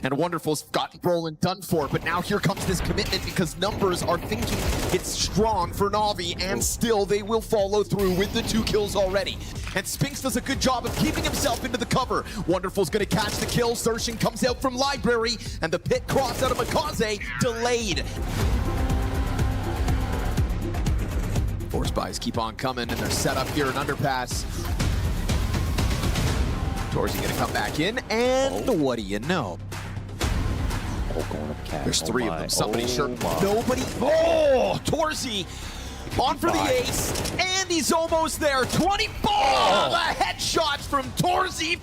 And Wonderful's got Brolin done for, but now here comes this commitment because numbers are thinking it's strong for Na'Vi, and still they will follow through with the 2 kills already. And Spinks does a good job of keeping himself into the cover. Wonderful's gonna catch the kill. Sershin comes out from Library, and the pit cross out of MongolZ delayed. Force buys keep on coming, and they're set up here in underpass. Torzy gonna come back in, and what do you know? There's 3 of them. Somebody sure. Nobody. Oh, Torzy on for the ace, and he's almost there. 24. The headshots from Torzy.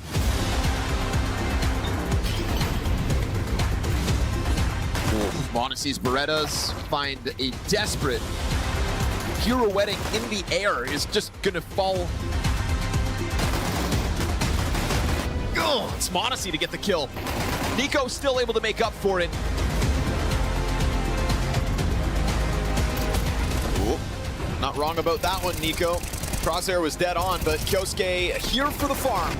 Monacy's Berettas find a desperate pirouetting in the air is just gonna fall. Oh, it's Monacy to get the kill. Nico still able to make up for it. Ooh, not wrong about that one, Nico. Crosshair was dead on, but Kyosuke here for the farm.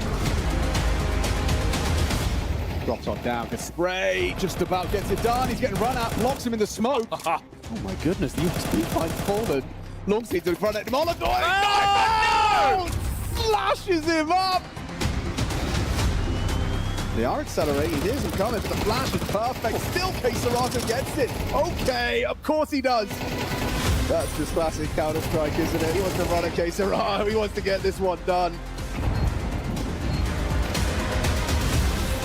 Drops on down, the spray just about gets it done. He's getting run out, blocks him in the smoke. Oh my goodness, the USB finds forward. Longseed to the front at Molotov. No! Flashes him up. They are accelerating, it isn't coming, but the flash is perfect. Still Queserato gets it. Okay, of course he does. That's just classic Counter-Strike, isn't it? He wants to run a Queserato, he wants to get this one done.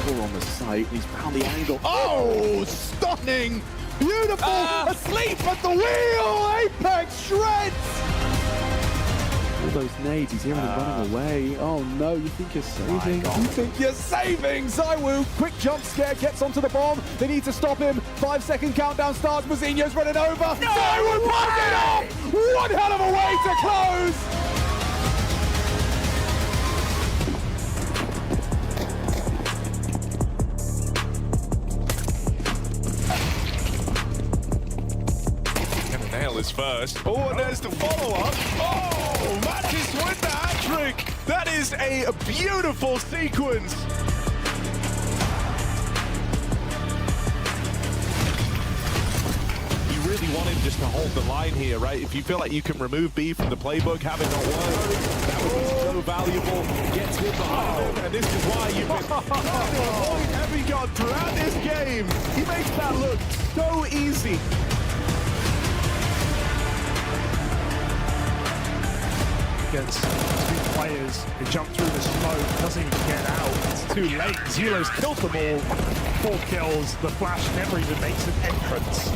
We're on the site, he's found the angle. Oh, stunning! Beautiful! Asleep at the wheel! Apex shreds! All those nades, he's hearing them running away. Oh no, you think you're saving? You think you're saving? ZywOo, quick jump scare, gets onto the bomb. They need to stop him. 5-second countdown starts. Mazinho's running over. No ZywOo blows it off! One hell of a way to close! Nail is first. Oh, and there's the follow-up. Oh, Mattis with the hat-trick. That is a beautiful sequence. You really want him just to hold the line here, right? If you feel like you can remove B from the playbook, have it not work, that would be so valuable. Gets hit behind him, and this is why you've been avoiding heavy gun throughout this game. He makes that look so easy. Against 2 players who jump through the smoke, doesn't even get out. It's too late. Zelo's killed them all. 4 kills. The Flash never even makes an entrance.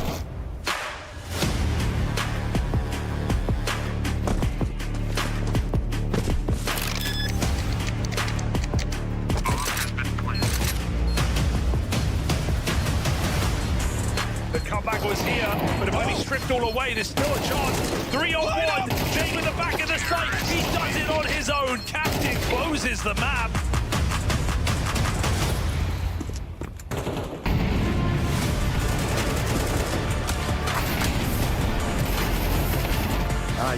The comeback was here, but it might be stripped all away. There's still a chance. 3 on 1. Jake in the back of the site. He does it on his own. Captain closes the map.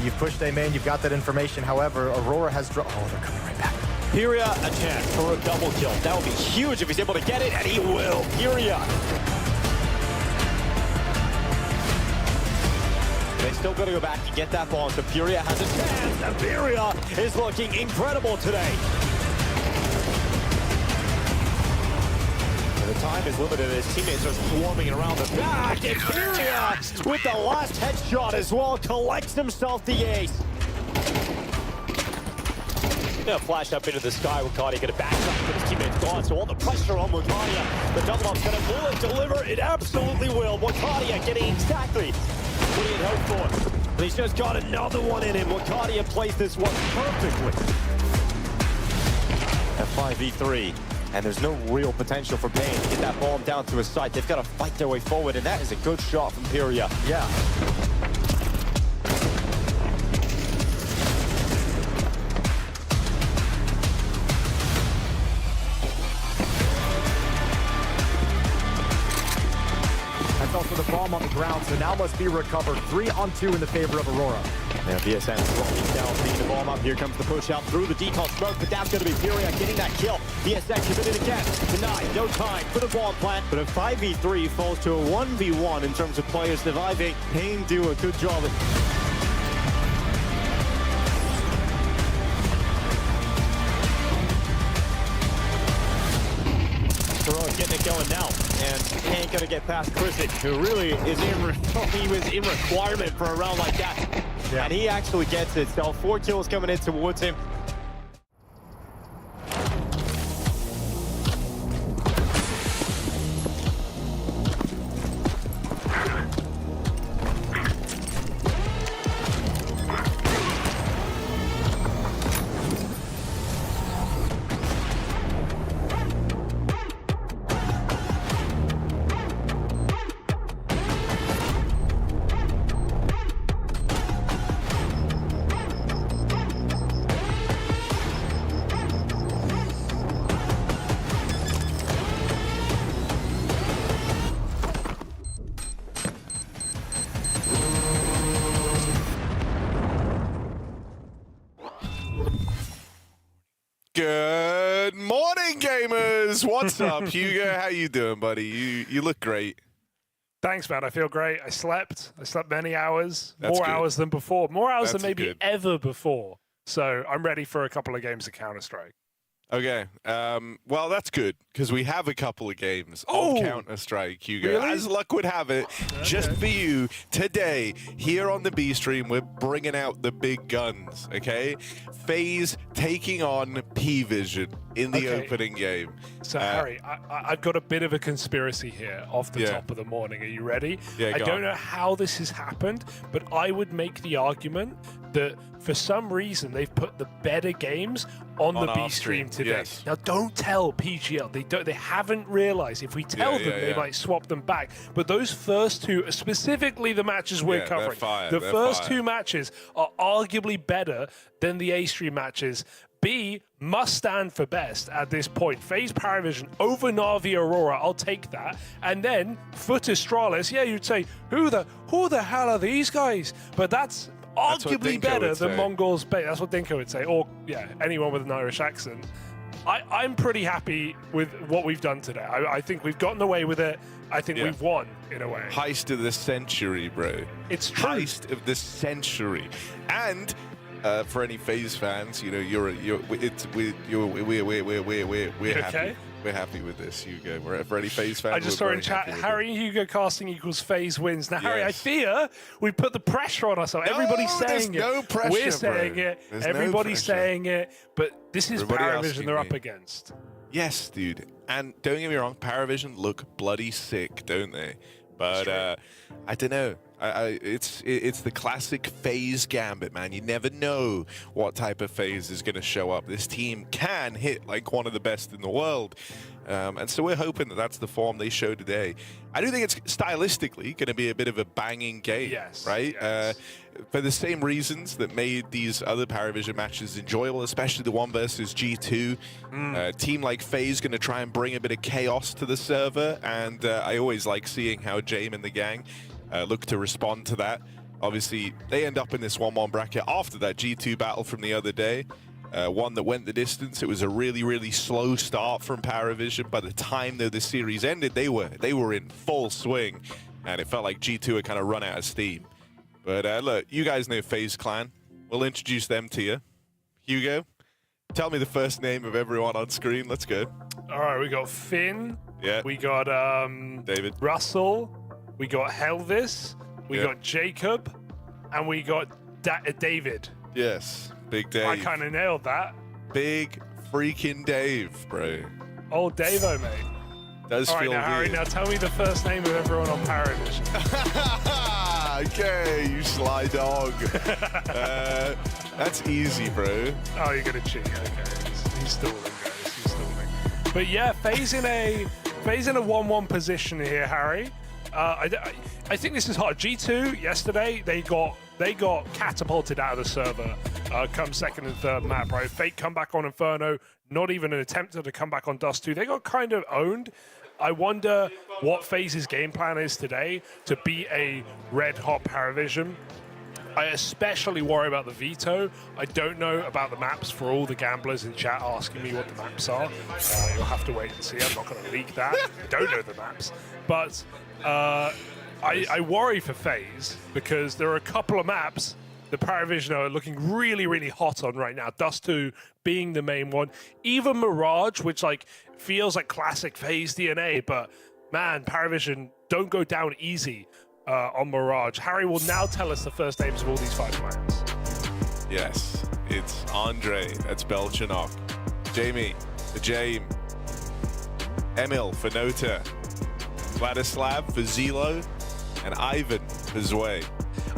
You've pushed A main, you've got that information. However, Aurora has oh, they're coming right back. FURIA a chance for a double kill. That would be huge if he's able to get it, and he will. FURIA. They still got to go back and get that ball, so FURIA has a chance, and FURIA is looking incredible today. The time is limited, his teammates are swarming around the back, and FURIA with the last headshot as well collects himself the ace. Now flash up into the sky. Wakadia gonna back up, but his teammate's gone, so all the pressure on Wakadia. The double up's gonna will it deliver? It absolutely will. Wakadia getting exactly what he had hoped for. But he's just got another one in him. Wakadia plays this one perfectly. At 5v3, and there's no real potential for Pain to get that bomb down to his site. They've got to fight their way forward, and that is a good shot from FURIA. Yeah. Also the bomb on the ground, so now must be recovered. 3 on 2 in the favor of Aurora. Yeah, BSN is rolling down, seeing the bomb up. Here comes the push out through the decon smoke, but that's going to be FURIA getting that kill. PSX committed again. Denied. No time for the bomb plant. But a 5v3 falls to a 1v1 in terms of players surviving. Pain do a good job. Getting it going now, and ain't gonna get past Chrisit, who really is he was in requirement for a round like that. Yeah. And he actually gets it. So 4 kills coming in towards him. Good morning, gamers. What's up, Hugo? How you doing, buddy? You look great. Thanks, man. I feel great. I slept many hours, That's more good. hours than before, more hours That's than maybe good. ever before. So I'm ready for a couple of games of Counter-Strike. Okay. Well, that's good because we have a couple of games Oh! of Counter-Strike, Hugo. Really? As luck would have it, just for you today here on the B stream, we're bringing out the big guns. Okay, FaZe taking on PVision in the Okay. opening game. So, Harry, I've got a bit of a conspiracy here off the Yeah. top of the morning. Are you ready? Yeah, I go don't on. know how this has happened, but I would make the argument that for some reason they've put the better games on the On B our stream stream, today. yes. Now, don't tell PGL. They haven't realized. If we tell them, they might swap them back. But those first two, specifically the matches we're Yeah, they're covering, fire, the they're first fire. two matches are arguably better than the A stream matches. B must stand for best at this point. FaZe PARIVISION over Na'Vi Aurora, I'll take that. And then FUT Astralis, yeah, you'd say, who the hell are these guys? But that's what arguably Dinko better would than say. MongolZ. That's what Dinko would say, or yeah, anyone with an Irish accent. I'm pretty happy with what we've done today. I think we've gotten away with it. I think Yeah. we've won in a way. Heist of the century, bro. It's true. Heist of the century. And for any FaZe fans, you know, we're happy. Okay? We're happy with this, Hugo. For any FaZe fans, I just saw in chat, Harry and Hugo casting equals FaZe wins. Now, Harry, I Yes. fear we put the pressure on ourselves. Everybody's there's saying it. no pressure, We're saying bro. it. There's no Everybody's pressure. saying it. But this is Everybody PARIVISION asking they're me. up against. Yes, dude. And don't get me wrong, PARIVISION look bloody sick, don't they? But I don't know. It's the classic FaZe gambit, man. You never know what type of FaZe is going to show up. This team can hit like one of the best in the world. And so we're hoping that that's the form they show today. I do think it's stylistically going to be a bit of a banging game, Yes, right? yes. For the same reasons that made these other PARIVISION matches enjoyable, especially the one versus G2. Team like FaZe going to try and bring a bit of chaos to the server, and I always like seeing how Jame and the gang look to respond to that. Obviously, they end up in this 1-1 bracket after that G2 battle from the other day. One that went the distance. It was a really, really slow start from PARIVISION. By the time though the series ended, they were in full swing, and it felt like G2 had kind of run out of steam. But look, you guys know FaZe Clan. We'll introduce them to you. Hugo, tell me the first name of everyone on screen. Let's go. All right, we got Finn. Yeah. We got David. Russell. We got Helvis. We Yeah. got Jacob. And we got David. Yes, Big Dave. I kind of nailed that. Big freaking Dave, bro. Old Davo, mate. Does All right, feel now, Harry, weird. now tell me the first name of everyone on PARIVISION. Okay, you sly dog. That's easy, bro. Oh, you're gonna cheat. Okay, he's stalling, guys. He's stalling. But yeah, FaZe in a 1-1 position here, Harry. I think this is hard. G2 yesterday they got catapulted out of the server. Come second and third map, right? Fate come back on Inferno. Not even an attempt to come back on Dust 2. They got kind of owned. I wonder what FaZe's game plan is today to beat a red hot PARIVISION. I especially worry about the Veto. I don't know about the maps for all the gamblers in chat asking me what the maps are. You'll have to wait and see. I'm not going to leak that. I don't know the maps. But I worry for FaZe because there are a couple of maps the PARIVISION are looking really, really hot on right now. Dust 2 being the main one. Even Mirage, which like feels like classic FaZe DNA, but man, PARIVISION don't go down easy on Mirage. Harry will now tell us the first names of all these 5 players. Yes, it's Andre, that's Belchanok, Jamie, for Jame, Emil for Nota, Vladislav for Zelo, and Ivan for Zway.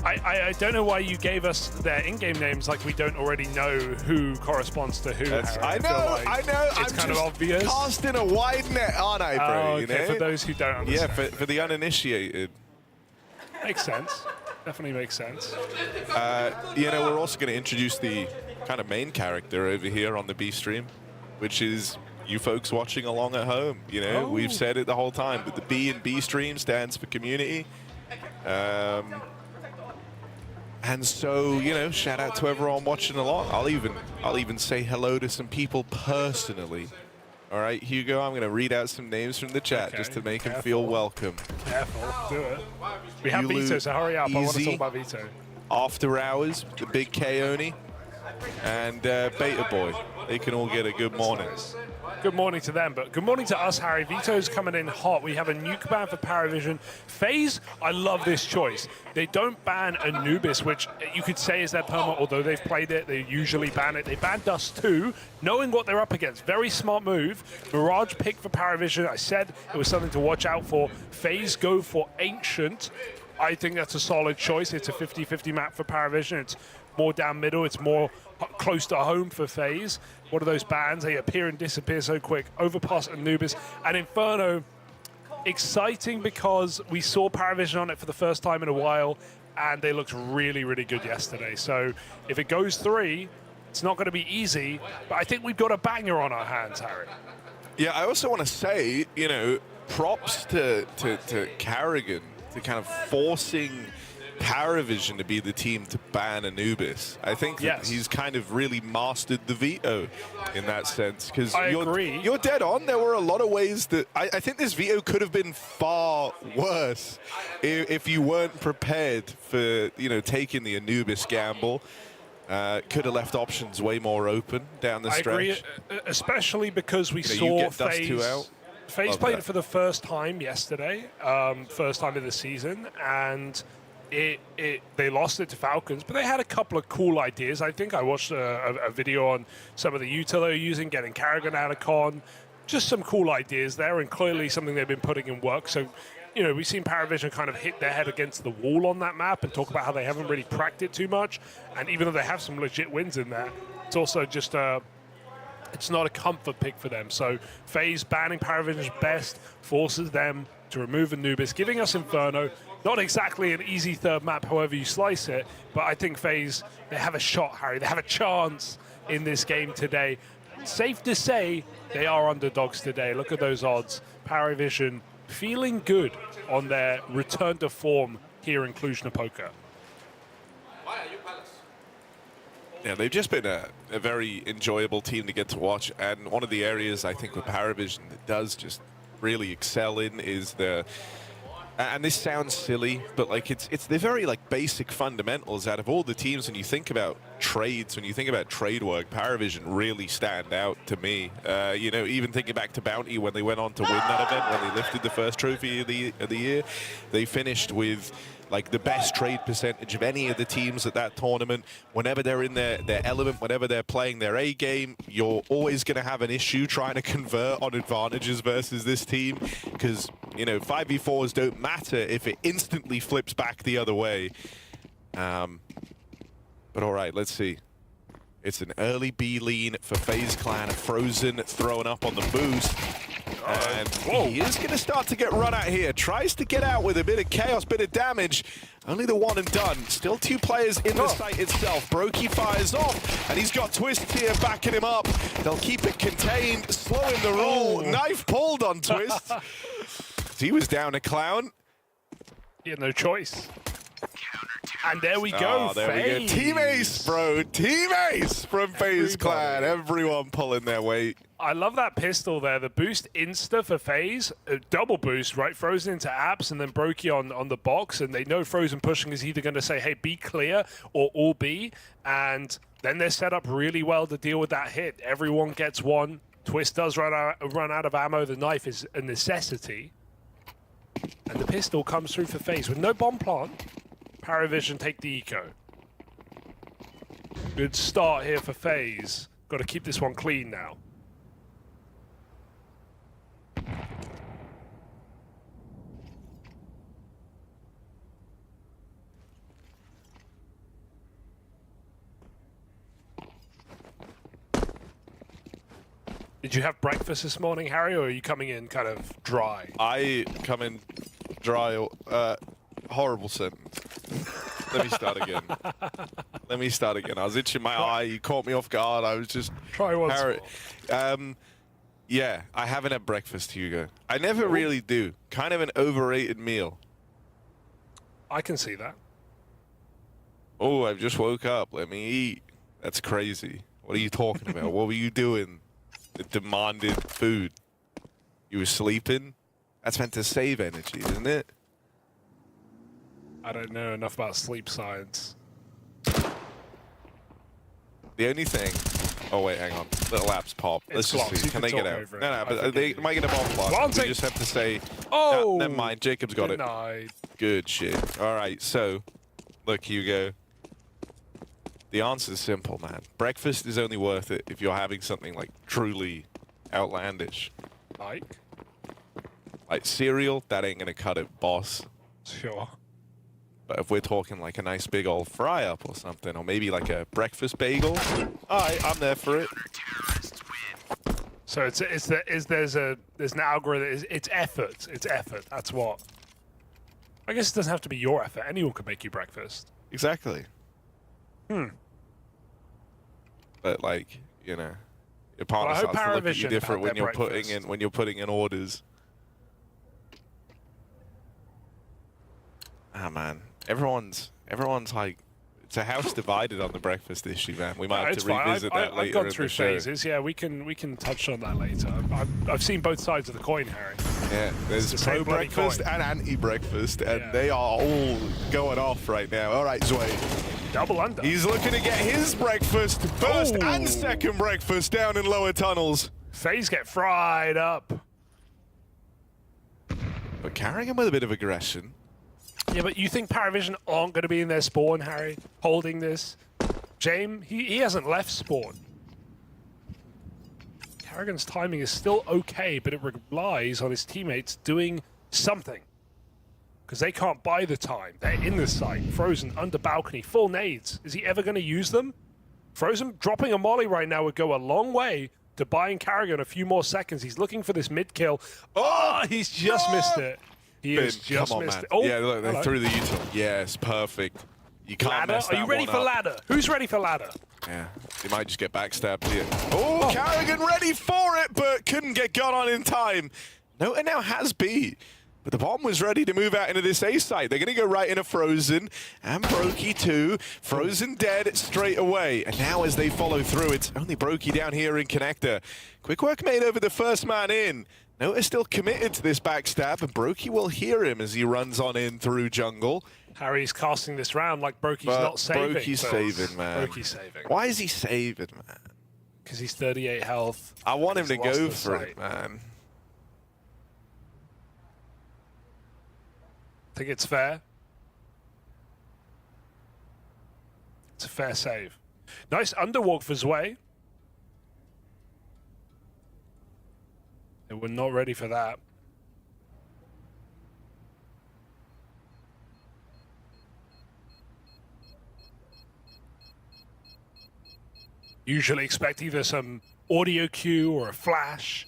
I don't know why you gave us their in-game names like we don't already know who corresponds to who. I know. It's kind of obvious. Casting a wide net, aren't I, bro? Oh, okay, you know? for those who don't understand. Yeah, for the uninitiated. Makes sense. Definitely makes sense. You know, we're also going to introduce the kind of main character over here on the B stream, which is you folks watching along at home. You know, we've said it the whole time, but the B in B stream stands for community. And so, you know, shout out to everyone watching along. I'll even say hello to some people personally. All right, Hugo, I'm going to read out some names from the chat just to make him feel welcome. Careful, do it. We have Veto, so hurry up. I want to talk about Veto. After Hours, the Big K-Oni, and Beta Boy. They can all get a good morning. Good morning to them, but good morning to us, Harry. Veto's coming in hot. We have a nuke ban for PARIVISION. FaZe, I love this choice. They don't ban Anubis, which you could say is their perma, although they've played it, they usually ban it. They ban Dust 2, knowing what they're up against. Very smart move. Mirage pick for PARIVISION. I said it was something to watch out for. FaZe go for Ancient. I think that's a solid choice. It's a 50-50 map for PARIVISION. It's more down middle. It's more close to home for FaZe. What are those bans? They appear and disappear so quick. Overpass, Anubis, and Inferno. Exciting because we saw PARIVISION on it for the first time in a while, and they looked really, really good yesterday. So if it goes 3, it's not going to be easy, but I think we've got a banger on our hands, Harry. Yeah, I also want to say, you know, props to Carrigan to kind of forcing PARIVISION to be the team to ban Anubis. I think that he's kind of really mastered the Veto in that sense. Because you're dead on. There were a lot of ways that I think this Veto could have been far worse if you weren't prepared for, you know, taking the Anubis gamble. Could have left options way more open down the stretch. I agree, especially because we saw FaZe played it for the first time yesterday, first time of the season, and they lost it to Falcons, but they had a couple of cool ideas. I think I watched a video on some of the util they're using, getting Carrigan out of con. Just some cool ideas there, and clearly something they've been putting in work. So, you know, we've seen PARIVISION kind of hit their head against the wall on that map and talk about how they haven't really cracked it too much. And even though they have some legit wins in there, it's also just it's not a comfort pick for them. So FaZe banning PARIVISION's best forces them to remove Anubis, giving us Inferno. Not exactly an easy third map, however you slice it, but I think FaZe, they have a shot, Harry. They have a chance in this game today. Safe to say, they are underdogs today. Look at those odds. PARIVISION feeling good on their return to form here in Cluj-Napoca. Yeah, they've just been a very enjoyable team to get to watch, and one of the areas I think with PARIVISION that does just really excel in is the, and this sounds silly, but like it's the very like basic fundamentals out of all the teams. When you think about trades, when you think about trade work, PARIVISION really stand out to me. You know, even thinking back to Bounty when they went on to win that event, when they lifted the first trophy of the year, they finished with like the best trade percentage of any of the teams at that tournament. Whenever they're in their element, whenever they're playing their A game, you're always going to have an issue trying to convert on advantages versus this team, because, you know, 5v4s don't matter if it instantly flips back the other way. But all right, let's see. It's an early B lean for FaZe Clan. Frozen throwing up on the boost. And he is going to start to get run out here. Tries to get out with a bit of chaos, bit of damage. Only the one and done. Still 2 players in the site itself. Brokey fires off, and he's got Twist here backing him up. They'll keep it contained, slowing the roll. Knife pulled on Twist. He was down a clown. He had no choice. And there we go, there we go. FaZe. Team Ace, bro. Team Ace from FaZe Clan. Everyone pulling their weight. I love that pistol there. The boost insta for FaZe, double boost, right? Frozen into apps and then Brokey on the box. And they know Frozen pushing is either going to say, hey, be clear or all B. And then they're set up really well to deal with that hit. Everyone gets one. Twist does run out of ammo. The knife is a necessity. And the pistol comes through for FaZe with no bomb plant. PARIVISION take the eco. Good start here for FaZe. Got to keep this one clean now. Did you have breakfast this morning, Harry, or are you coming in kind of dry? I come in dry. Horrible sentence. Let me start again. Let me start again. I was itching my eye. You caught me off guard. I was just... Try once more. Yeah, I haven't had breakfast, Hugo. I never really do. Kind of an overrated meal. I can see that. Oh, I've just woke up. Let me eat. That's crazy. What are you talking about? What were you doing? It demanded food. You were sleeping? That's meant to save energy, isn't it? I don't know enough about sleep science. The only thing... Oh, wait, hang on. Little apps pop. Let's just clocks. see. You Can can they get talk out? over it. No, I but think they it- might get a bomb block. Planting. We just have to say... Oh! No, never mind. Jacob's got it. Denied. Good shit. All right, so... Look, Hugo. The answer's simple, man. Breakfast is only worth it if you're having something, like, truly outlandish. Like cereal, that ain't gonna cut it, boss. Sure. But if we're talking like a nice big old fry-up or something, or maybe like a breakfast bagel, all right, I'm there for it. So there's an algorithm. It's effort. It's effort. That's what. I guess it doesn't have to be your effort. Anyone could make you breakfast. Exactly. But like, you know, your partner Well, I hope starts to look at you PARIVISION different had when their you're putting breakfast. when you're putting in orders. Ah man, everyone's like, it's a house divided on the breakfast issue, man. We might have It's to fine. revisit that I've later gone in through the show. phases. Yeah, we can touch on that later. I've seen both sides of the coin, Harry. Yeah, there's the same bloody pro-breakfast coin. and anti-breakfast, and Yeah. they are all going off right now. All right, Zway. Double under. He's looking to get his breakfast, first Oh. and second breakfast down in lower tunnels. FaZe get fried up. But carrying him with a bit of aggression. Yeah, but you think PARIVISION aren't going to be in their spawn, Harry, holding this? James, he hasn't left spawn. Carrigan's timing is still okay, but it relies on his teammates doing something. Because they can't buy the time. They're in the site. Frozen under balcony, full nades. Is he ever going to use them? Frozen dropping a molly right now would go a long way to buying Carrigan a few more seconds. He's looking for this mid kill. Oh, he's just missed it. He has just Come on, missed man. it. Oh, Yeah, look, they hello. threw the util. Yes, perfect. You can't Ladder? mess Are that you ready one for up. ladder? Who's ready for ladder? Yeah, he might just get backstabbed here. Oh, Carrigan ready for it, but couldn't get gun on in time. No, and now has B. But the bomb was ready to move out into this A site. They're going to go right into Frozen and Brokey too. Frozen dead straight away. And now as they follow through, it's only Brokey down here in Connector. Quick work made over the first man in. Noah still committed to this backstab, and Brokey will hear him as he runs on in through jungle. Harry's casting this round like Brokey's But not saving. Brokey's so saving, man. Brokey's saving. Why is he saving, man? Because he's 38 health. I want him He's to lost go the for sight. it, man. I think it's fair. It's a fair save. Nice underwalk for Zwei. They were not ready for that. Usually expect either some audio cue or a flash.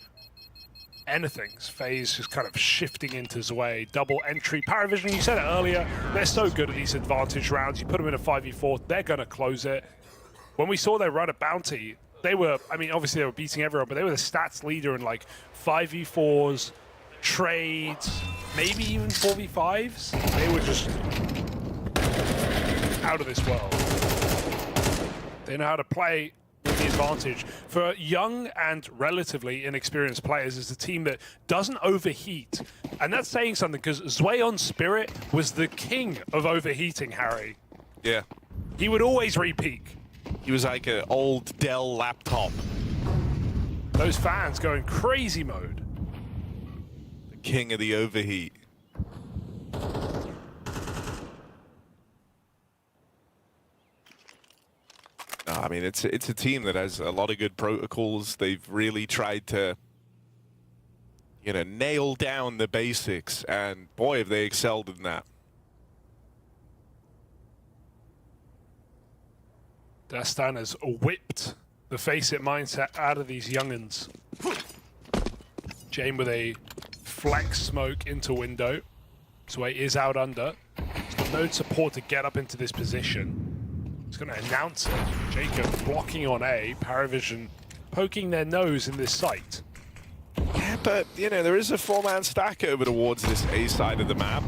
Anything. FaZe just kind of shifting into Zwei. Double entry. PARIVISION, you said it earlier, they're so good at these advantage rounds. You put them in a 5v4, they're going to close it. When we saw their run at Bounty, they were, I mean, obviously they were beating everyone, but they were the stats leader in like 5v4s, trades, maybe even 4v5s. They were just out of this world. They know how to play with the advantage. For young and relatively inexperienced players, it's a team that doesn't overheat. And that's saying something, because Zweon Spirit was the king of overheating, Harry. Yeah. He would always re-peak. He was like an old Dell laptop. Those fans go in crazy mode. The king of the overheat. I mean, it's a team that has a lot of good protocols. They've really tried to, you know, nail down the basics, and boy, have they excelled in that. Dastan has whipped the face it mindset out of these young'uns. Jane with a flex smoke into window. Sway is out under. He's got no support to get up into this position. He's going to announce it. Jacob blocking on A. PARIVISION poking their nose in this site. Yeah, but, you know, there is a four-man stack over towards this A side of the map.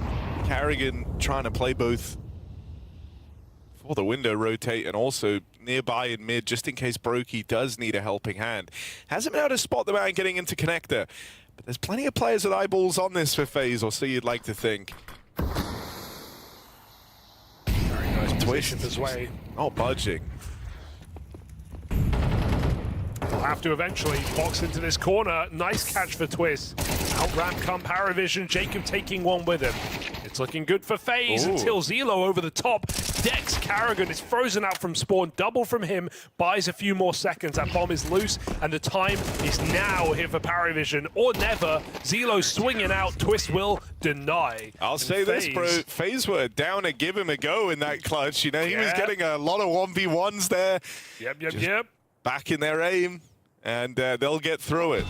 Carrigan trying to play both for the window rotate and also nearby in mid, just in case Brokey does need a helping hand. Hasn't been able to spot the man getting into connector, but there's plenty of players with eyeballs on this for FaZe, or so you'd like to think. Very nice position this way. Not budging. We'll have to eventually box into this corner. Nice catch for Twist. Out ramp come PARIVISION. Jacob taking one with him. It's looking good for FaZe until Zelo over the top. Dex Carrigan is frozen out from spawn. Double from him. Buys a few more seconds. That bomb is loose, and the time is now here for PARIVISION, or never. Zelo swinging out. Twist will deny. I'll say this, bro. FaZe were down to give him a go in that clutch. You know, he was getting a lot of 1v1s there. Yep. Back in their aim, and they'll get through it.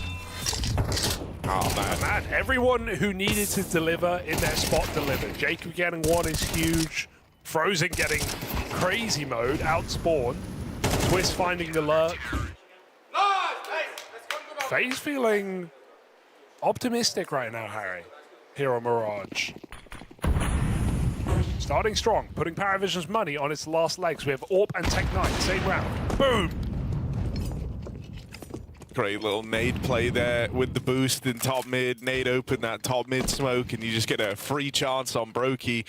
Oh, man. Everyone who needed to deliver in their spot delivered. Jacob getting one is huge. Frozen getting crazy mode, outspawn. Twist finding the lurk. FaZe feeling optimistic right now, Harry, here on Mirage. Starting strong, putting PARIVISION's money on its last legs. We have AWP and Tech9, same round. Boom! Great little nade play there with the boost in top mid. Nade open that top mid smoke, and you just get a free chance on Brokey.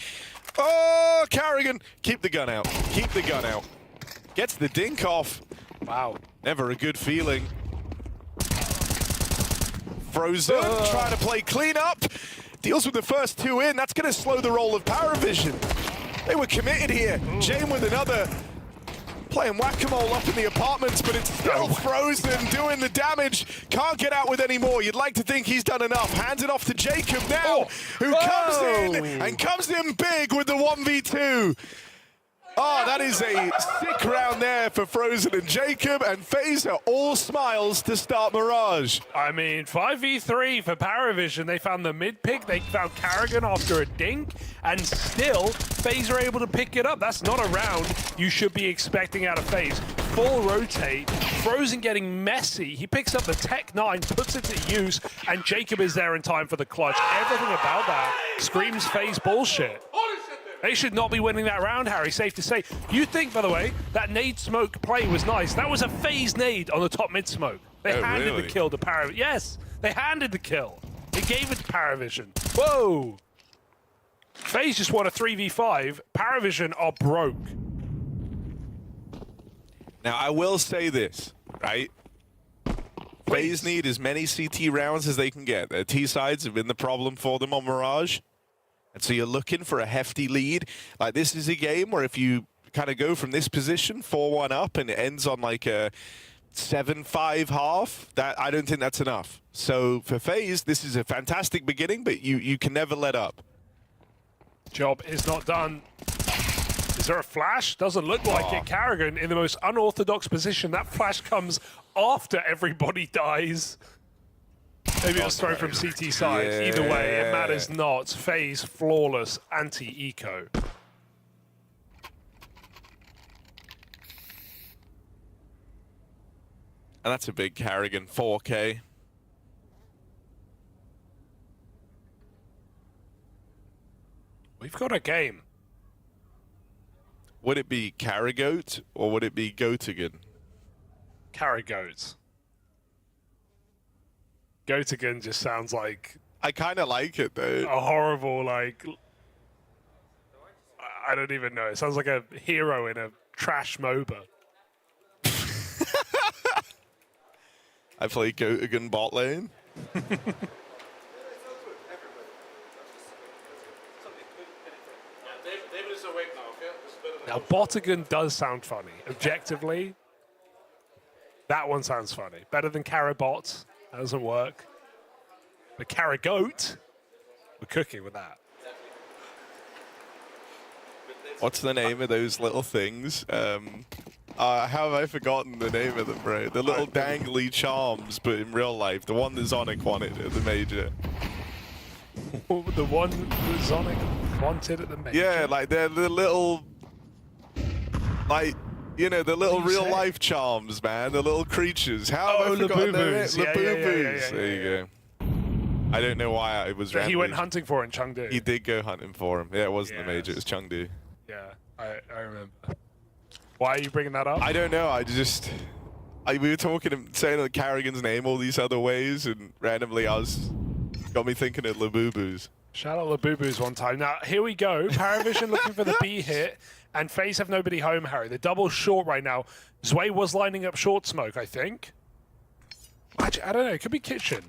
Oh, Carrigan! Keep the gun out. Keep the gun out. Gets the dink off. Wow. Never a good feeling. Frozen, trying to play cleanup. Deals with the first two in. That's going to slow the roll of PARIVISION. They were committed here. Jane with another. Playing whack-a-mole up in the apartments, but it's still Frozen doing the damage. Can't get out with any more. You'd like to think he's done enough. Hands it off to Jacob now, who comes in and comes in big with the 1v2. Oh, that is a sick round there for Frozen and Jacob, and FaZe are all smiles to start Mirage. I mean, 5v3 for PARIVISION. They found the mid pick. They found Carrigan after a dink, and still, FaZe are able to pick it up. That's not a round you should be expecting out of FaZe. Full rotate. Frozen getting messy. He picks up the Tech9, puts it to use, and Jacob is there in time for the clutch. Everything about that screams FaZe bullshit. They should not be winning that round, Harry, safe to say. You think, by the way, that nade smoke play was nice. That was a FaZe nade on the top mid smoke. They handed the kill to PARIVISION. Yes, they handed the kill. They gave it to PARIVISION. Whoa! FaZe just won a 3v5. PARIVISION are broke. Now, I will say this, right? FaZe need as many CT rounds as they can get. Their T-sides have been the problem for them on Mirage. And so you're looking for a hefty lead. Like, this is a game where if you kind of go from this position, 4-1 up, and it ends on like a 7-5 half, that I don't think that's enough. So for FaZe, this is a fantastic beginning, but you can never let up. Job is not done. Is there a flash? Doesn't look like it. Carrigan in the most unorthodox position. That flash comes after everybody dies. Maybe it's thrown from CT side. Yeah. Either way, it matters not. FaZe flawless anti-eco. And that's a big Carrigan, 4K. We've got a game. Would it be Carrigoat or would it be Goatigan? Carrigoat. Goatigan just sounds like I kind of like it though. a horrible, like, I don't even know. It sounds like a hero in a trash MOBA. I play Goatigan bot lane. Now, Botigan does sound funny. Objectively, that one sounds funny. Better than Carabot. That doesn't work. But Carrigoat, we're cooking with that. What's the name of those little things? How have I forgotten the name of them, bro? The little dangly charms, but in real life, the one that Zonic wanted at the major. The one that Zonic wanted at the major? Yeah, like they're the little, like, you know, the little real life charms, man. The little creatures. How have I forgotten their name? Labubus. Yeah, Labubus. There you go. I don't know why I was. He went hunting for it in Chengdu. He did go hunting for him. Yeah, it wasn't the major. It was Chengdu. Yeah, I remember. Why are you bringing that up? I don't know. We were talking, saying the Carrigan's name all these other ways, and randomly got me thinking of Labubus. Shout out Labubus one time. Now, here we go. PARIVISION looking for the B hit, and FaZe have nobody home, Harry. They're double short right now. Zwei was lining up short smoke, I think. Actually, I don't know. It could be kitchen.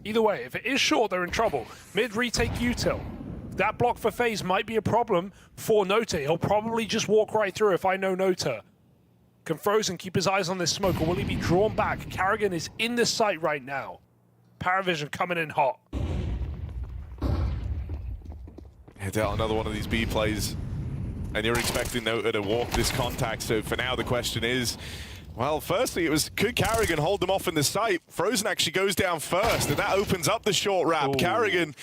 Either way, if it is short, they're in trouble. Mid retake util. That block for FaZe might be a problem for Nota. He'll probably just walk right through if I know Nota. Can Frozen keep his eyes on this smoke, or will he be drawn back? Carrigan is in the site right now. PARIVISION coming in hot. Hit out another one of these B plays, and you're expecting Nota to walk this contact. So for now, the question is, well, firstly, could Carrigan hold them off in the site? Frozen actually goes down first, and that opens up the short wrap. Ooh. Carrigan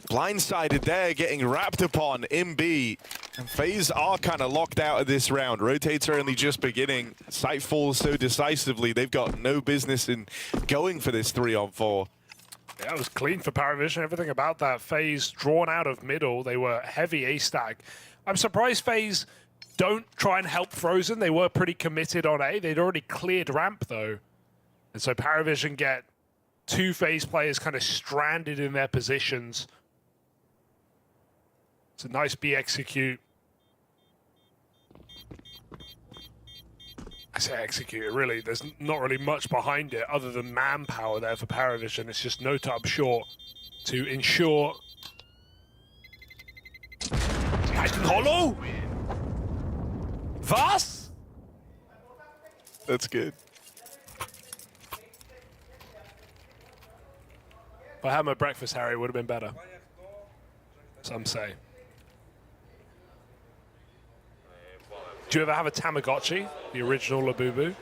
blindsided there, getting wrapped upon in B. And FaZe are kind of locked out of this round. Rotates are only just beginning. Site falls so decisively. They've got no business in going for this 3-on-4. Yeah, it was clean for PARIVISION. Everything about that. FaZe drawn out of middle. They were heavy A-stack. I'm surprised FaZe don't try and help Frozen. They were pretty committed on A. They'd already cleared ramp, though. And so PARIVISION get two FaZe players kind of stranded in their positions. It's a nice B execute. I say execute, really. There's not really much behind it other than manpower there for PARIVISION. It's just no up short to ensure. Hollow? Was? That's good. If I had my breakfast, Harry, it would have been better. Some say. Do you ever have a Tamagotchi, the original Labubu?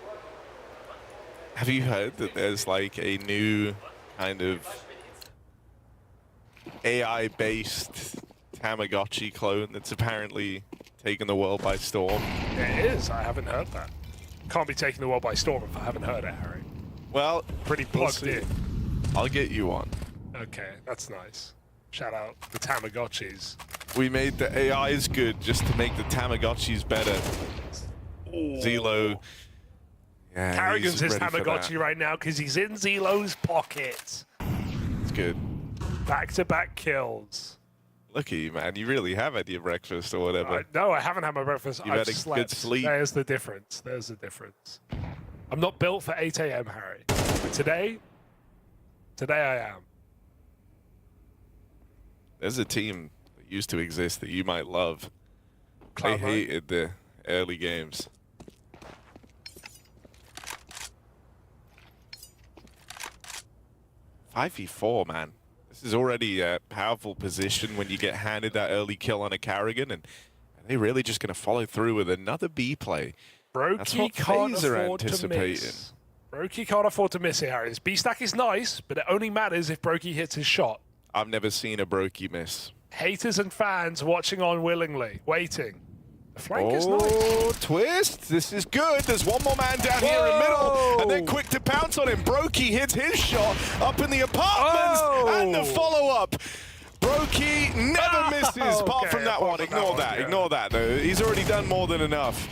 Have you heard that there's like a new kind of AI-based Tamagotchi clone that's apparently taken the world by storm? It is. I haven't heard that. Can't be taking the world by storm if I haven't heard it, Harry. Well, Pretty plugged in. I'll get you one. Okay, that's nice. Shout out the Tamagotchis. We made the AIs good just to make the Tamagotchis better. Ooh. Zelo. Yeah, Carrigan's he's his ready for Tamagotchi that. right now because he's in Zelo's pocket. It's good. Back-to-back kills. Look at you, man. You really have had your breakfast or whatever. No, I haven't had my breakfast. You've I've had a slept. good sleep. There's the difference. There's the difference. I'm not built for 8 a.m., Harry. But today I am. There's a team that used to exist that you might love. They Cloud9? hated the early games. Five v 4, man. This is already a powerful position when you get handed that early kill on a Carrigan, and are they really just going to follow through with another B play? That's Brokey what can't FaZe are afford to anticipating. miss. Brokey can't afford to miss it, Harry. This B stack is nice, but it only matters if Brokey hits his shot. I've never seen a Brokey miss. Haters and fans watching on willingly, waiting. The flank is nice. Oh, twist. This is good. There's one more man down here in middle, and they're quick to pounce on him. Brokey hits his shot up in the apartments, and the follow-up. Brokey never misses, apart from that one. Ignore that. Ignore that, though. He's already done more than enough.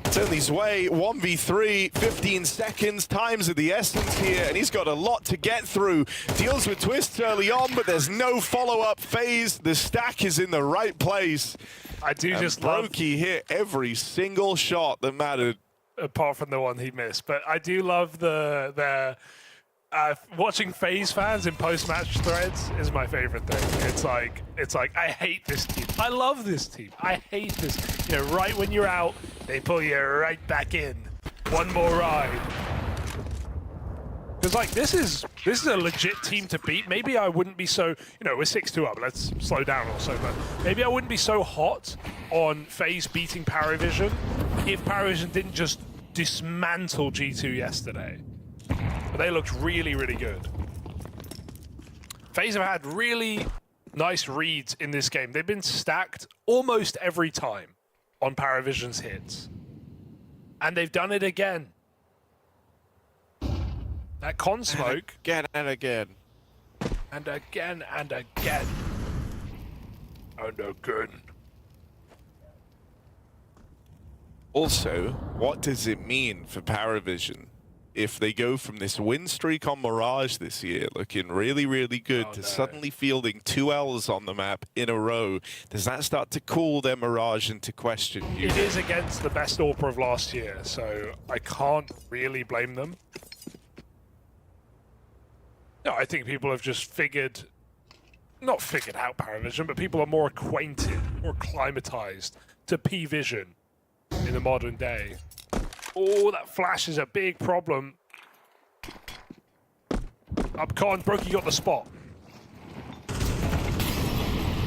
Turn his way, 1v3, 15 seconds, time's of the essence here, and he's got a lot to get through. Deals with twists early on, but there's no follow-up phase. The stack is in the right place. I do and just love... Brokey hit every single shot that mattered. Apart from the one he missed. But I do love the watching FaZe fans in post-match threads is my favorite thing. It's like I hate this team. I love this team. I hate this. You know, right when you're out, they pull you right back in. One more ride. Because like this is a legit team to beat. Maybe I wouldn't be so, you know, we're 6-2 up. Let's slow down also, but maybe I wouldn't be so hot on FaZe beating PARIVISION if PARIVISION didn't just dismantle G2 yesterday. But they looked really, really good. FaZe have had really nice reads in this game. They've been stacked almost every time on PARIVISION's hits. And they've done it again. That con smoke. Again and again. And again and again. And again. Also, what does it mean for PARIVISION if they go from this win streak on Mirage this year, looking really, really good, to suddenly fielding 2 L's on the map in a row? Does that start to call their Mirage into question? It is against the best AWPer of last year, so I can't really blame them. No, I think people have just not figured out PARIVISION, but people are more acquainted, more acclimatized to P-Vision in the modern day. Oh, that flash is a big problem. Up con, Brokey got the spot.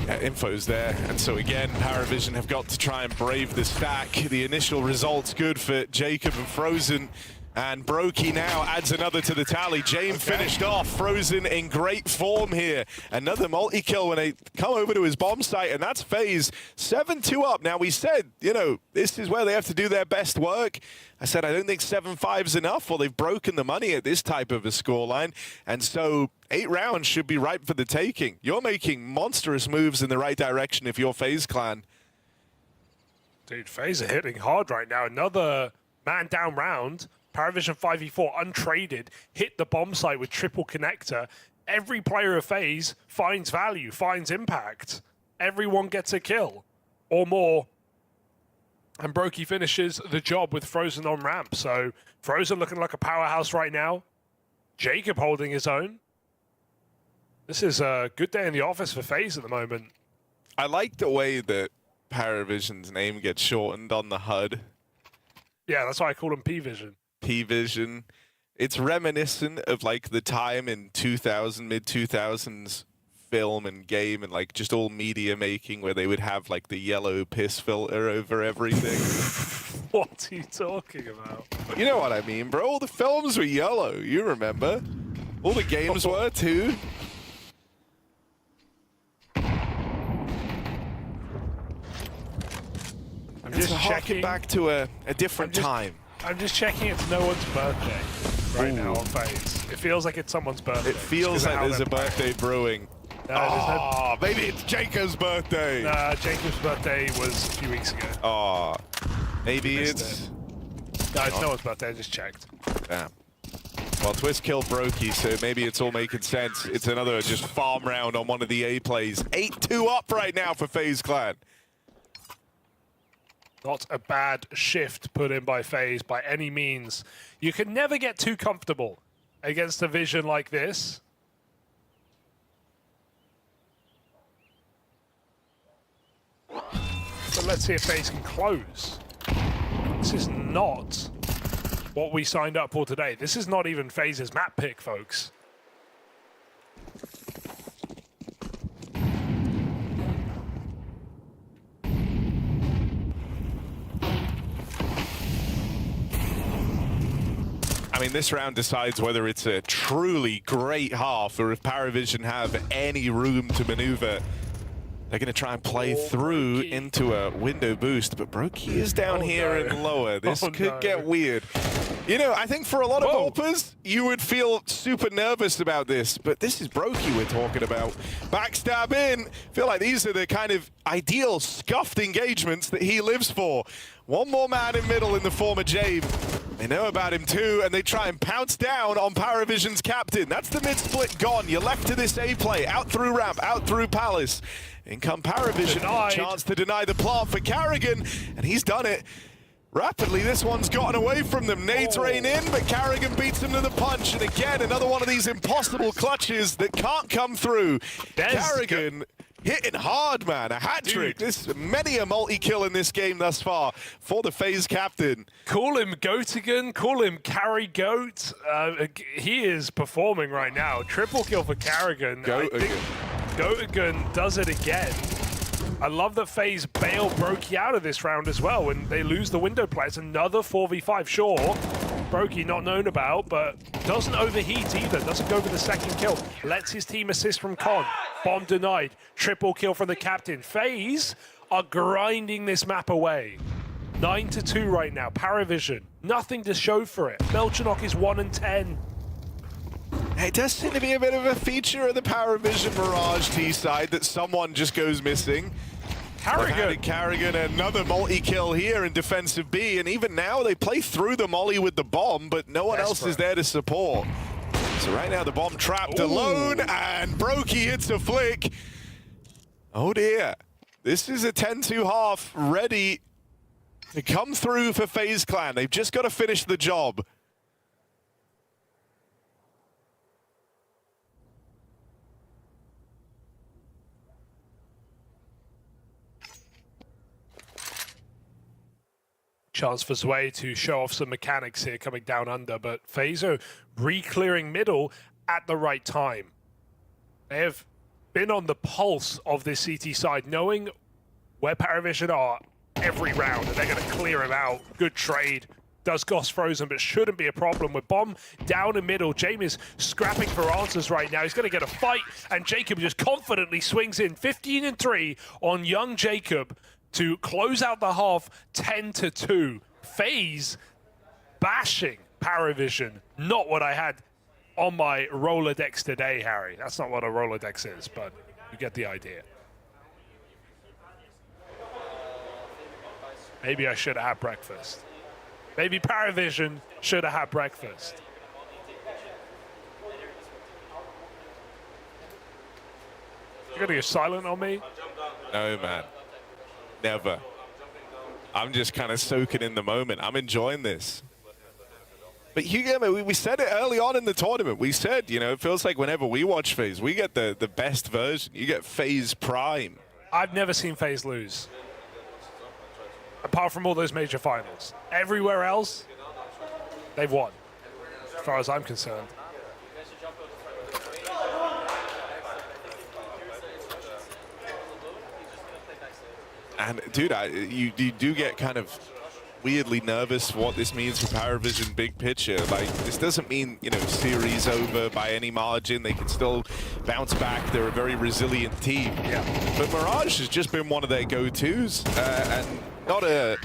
Yeah, info's there, and so again, PARIVISION have got to try and brave the stack. The initial results good for Jacob and Frozen, and Brokey now adds another to the tally. James finished off. Frozen in great form here. Another multi-kill when they come over to his bomb site, and that's FaZe 7-2 up. Now, we said, you know, this is where they have to do their best work. I said I don't think 7-5 is enough. Well, they've broken the money at this type of a scoreline, and so 8 rounds should be ripe for the taking. You're making monstrous moves in the right direction if you're FaZe Clan. Dude, FaZe are hitting hard right now. Another man down round. PARIVISION 5v4 untraded, hit the bomb site with triple connector. Every player of FaZe finds value, finds impact. Everyone gets a kill or more. And Brokey finishes the job with Frozen on ramp. So Frozen looking like a powerhouse right now. Jacob holding his own. This is a good day in the office for FaZe at the moment. I like the way that PARIVISION's name gets shortened on the HUD. Yeah, that's why I call him P-Vision. P-Vision. It's reminiscent of like the time in 2000, mid-2000s film and game and like just all media making where they would have like the yellow piss filter over everything. What are you talking about? You know what I mean, bro. All the films were yellow. You remember. All the games were too. I'm just checking back to a different time. I'm just checking it's no one's birthday right now on FaZe. It feels like it's someone's birthday. It feels like there's a birthday brewing. No, maybe it's Jacob's birthday. Nah, Jacob's birthday was a few weeks ago. Oh, maybe it's... No, it's no one's birthday, I just checked. Damn. Well, Twist killed Brokey, so maybe it's all making sense. It's another just farm round on one of the A plays. 8-2 up right now for FaZe Clan. Not a bad shift put in by FaZe by any means. You can never get too comfortable against a vision like this. So let's see if FaZe can close. This is not what we signed up for today. This is not even FaZe's map pick, folks. I mean, this round decides whether it's a truly great half or if PARIVISION have any room to maneuver. They're going to try and play through into a window boost, but Brokey is down here and lower. This could get weird. You know, I think for a lot of Volpers, you would feel super nervous about this, but this is Brokey we're talking about. Backstab in. Feel like these are the kind of ideal scuffed engagements that he lives for. One more man in middle in the form of James. They know about him too, and they try and pounce down on PARIVISION's captain. That's the mid-split gone. You're left to this A play. Out through ramp, out through Palace. In come PARIVISION. Chance to deny the plant for Carrigan, and he's done it. Rapidly, this one's gotten away from them. Nades rain in, but Carrigan beats him to the punch. And again, another one of these impossible clutches that can't come through. Carrigan hitting hard, man. A hat trick. This many a multi-kill in this game thus far for the FaZe captain. Call him Goatigan, call him Carry Goat. He is performing right now. Triple kill for Carrigan. Goatigan does it again. I love that FaZe bail Brokey out of this round as well, and they lose the window play. It's another 4v5. Sure, Brokey not known about, but doesn't overheat either. Doesn't go for the second kill. Lets his team assist from Con. Bomb denied. Triple kill from the captain. FaZe are grinding this map away. 9-2 right now. PARIVISION. Nothing to show for it. Belchanok is 1-10. It does seem to be a bit of a feature of the PARIVISION Mirage T side that someone just goes missing. Carrigan, another multi-kill here in defensive B, and even now they play through the molly with the bomb, but no one else is there to support. So right now the bomb trapped alone, and Brokey hits a flick. Oh dear. This is a 10-2 half ready to come through for FaZe Clan. They've just got to finish the job. Chance for Zwei to show off some mechanics here coming down under, but FaZe are re-clearing middle at the right time. They have been on the pulse of this CT side, knowing where PARIVISION are every round, and they're going to clear him out. Good trade. Does Goss frozen, but shouldn't be a problem with bomb down in middle. Jamie is scrapping for answers right now. He's going to get a fight, and Jacob just confidently swings in 15-3 on young Jacob to close out the half 10-2. FaZe bashing PARIVISION. Not what I had on my Rolodex today, Harry. That's not what a Rolodex is, but you get the idea. Maybe I should have had breakfast. Maybe PARIVISION should have had breakfast. You're gonna go silent on me? No, man. Never. I'm just kind of soaking in the moment. I'm enjoying this. But Hugo, we said it early on in the tournament. We said, you know, it feels like whenever we watch FaZe, we get the best version. You get FaZe Prime. I've never seen FaZe lose. Apart from all those major finals. Everywhere else, they've won, as far as I'm concerned. And dude, you do get kind of weirdly nervous for what this means for PARIVISION big picture. Like, this doesn't mean, you know, series over by any margin. They can still bounce back. They're a very resilient team. Yeah. But Mirage has just been one of their go-tos, and not a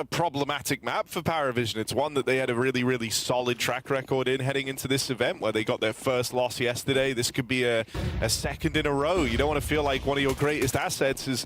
problematic map for PARIVISION. It's one that they had a really, really solid track record in heading into this event, where they got their first loss yesterday. This could be a second in a row. You don't want to feel like one of your greatest assets has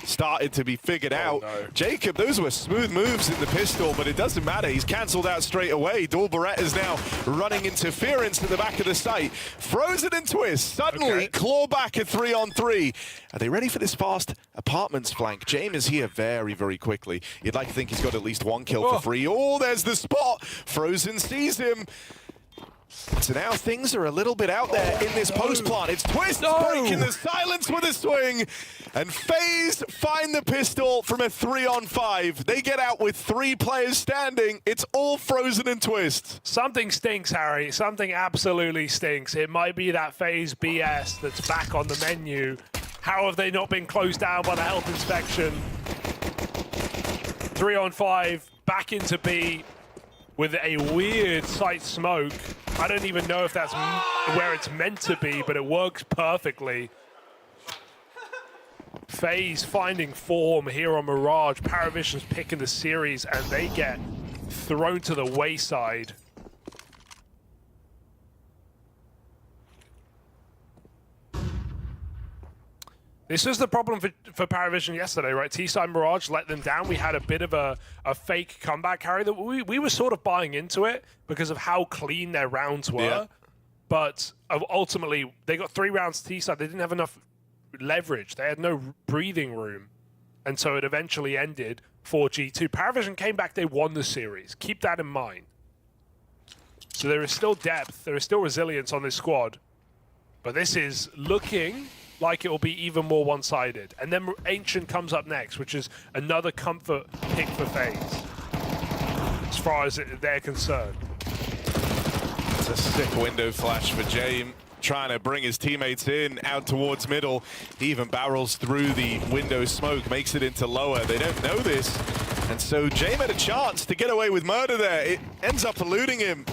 started to be figured out. No. Jacob, those were smooth moves in the pistol, but it doesn't matter. He's cancelled out straight away. Dual Barrett is now running interference to the back of the site. Frozen and twist. Suddenly, claw back at 3-on-3. Are they ready for this fast apartments flank? James is here very, very quickly. You'd like to think he's got at least one kill for free. Oh, there's the spot. Frozen sees him. So now things are a little bit out there in this post plant. It's Twist breaking the silence with a swing. And FaZe find the pistol from a 3-on-5. They get out with 3 players standing. It's all Frozen and Twist. Something stinks, Harry. Something absolutely stinks. It might be that FaZe BS that's back on the menu. How have they not been closed down by the health inspection? 3-on-5, back into B with a weird site smoke. I don't even know if that's where it's meant to be, but it works perfectly. FaZe finding form here on Mirage. PARIVISION's picking the series, and they get thrown to the wayside. This was the problem for PARIVISION yesterday, right? T-side Mirage let them down. We had a bit of a fake comeback carry that we were sort of buying into it because of how clean their rounds were. Yeah. But ultimately, they got 3 rounds T-side. They didn't have enough leverage. They had no breathing room. And so it eventually ended 4G2. PARIVISION came back. They won the series. Keep that in mind. So there is still depth. There is still resilience on this squad. But this is looking like it will be even more one-sided. And then Ancient comes up next, which is another comfort pick for FaZe, as far as they're concerned. It's a sick window flash for James, trying to bring his teammates in, out towards middle. He even barrels through the window smoke, makes it into lower. They don't know this, and so James had a chance to get away with murder there. It ends up eluding him.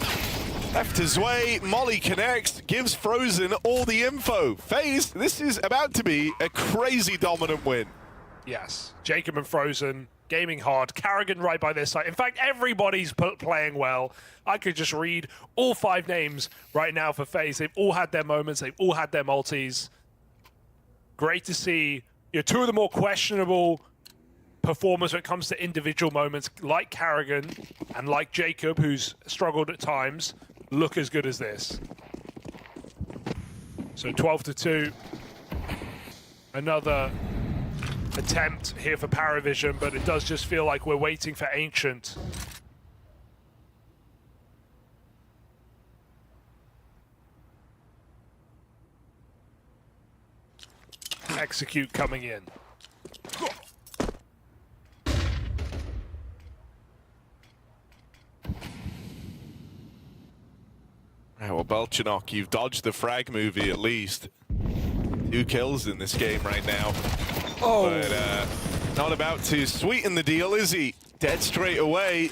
Left his way, Molly connects, gives Frozen all the info. FaZe, this is about to be a crazy dominant win. Yes, Jacob and Frozen, gaming hard, Karrigan right by their side. In fact, everybody's playing well. I could just read all 5 names right now for FaZe. They've all had their moments, they've all had their multis. Great to see 2 of the more questionable performers when it comes to individual moments, like Karrigan and like Jacob, who's struggled at times, look as good as this. So 12-2. Another attempt here for PARIVISION, but it does just feel like we're waiting for Ancient. Execute coming in. Well, Belchinok, you've dodged the frag movie at least. 2 kills in this game right now. Oh. But not about to sweeten the deal, is he? Dead straight away.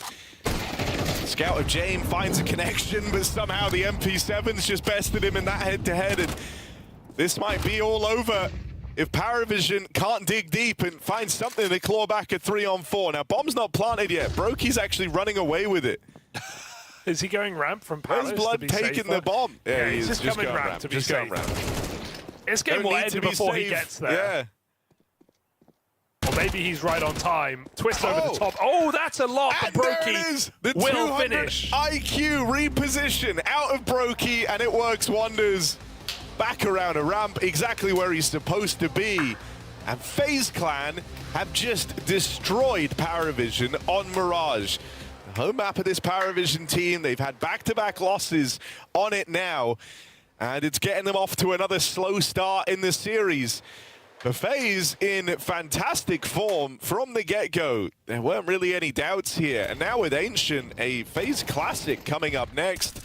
Scout of James finds a connection, but somehow the MP7's just bested him in that head-to-head, and this might be all over if PARIVISION can't dig deep and find something to claw back a 3-on-4. Now, bomb's not planted yet. Broky's actually running away with it. Is he going ramp from Paris? Where's Blood taking the bomb? Yeah, he's just coming ramp to be safe. This game will end before he gets there. Yeah. Or maybe he's right on time. Twist over the top. Oh, that's a lot, but Broky will finish. IQ reposition out of Broky, and it works wonders. Back around a ramp, exactly where he's supposed to be. And FaZe Clan have just destroyed PARIVISION on Mirage. The home map of this PARIVISION team, they've had back-to-back losses on it now, and it's getting them off to another slow start in the series. But FaZe in fantastic form from the get-go. There weren't really any doubts here. And now with Ancient, a FaZe Classic coming up next.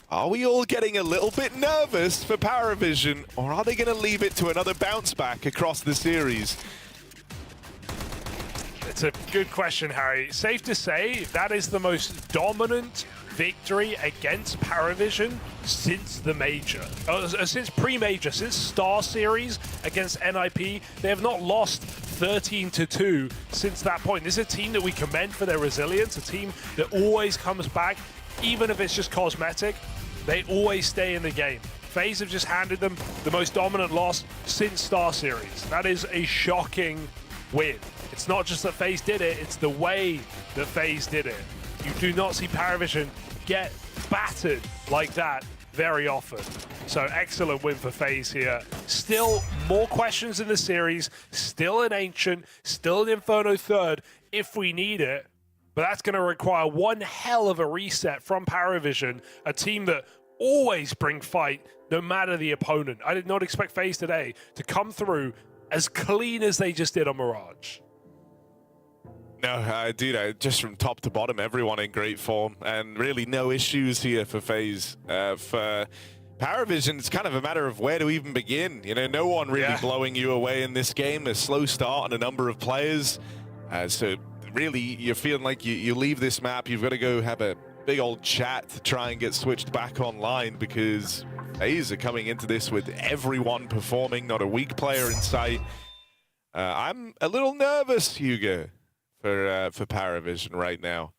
Are we all getting a little bit nervous for PARIVISION, or are they going to leave it to another bounce back across the series? It's a good question, Harry. Safe to say that is the most dominant victory against PARIVISION since the major. Since pre-major, since Star Series against NIP. They have not lost 13-2 since that point. This is a team that we commend for their resilience, a team that always comes back, even if it's just cosmetic. They always stay in the game. FaZe have just handed them the most dominant loss since Star Series. That is a shocking win. It's not just that FaZe did it, it's the way that FaZe did it. You do not see PARIVISION get battered like that very often. So excellent win for FaZe here. Still more questions in the series, still an Ancient, still an Inferno third if we need it. But that's going to require one hell of a reset from PARIVISION, a team that always bring fight no matter the opponent. I did not expect FaZe today to come through as clean as they just did on Mirage. No, dude, just from top to bottom, everyone in great form, and really no issues here for FaZe. For PARIVISION, it's kind of a matter of where to even begin. You know, no one really blowing you away in this game. A slow start on a number of players. So really, you're feeling like you leave this map, you've got to go have a big old chat to try and get switched back online, because FaZe are coming into this with everyone performing, not a weak player in sight. I'm a little nervous, Hugo, for PARIVISION right now.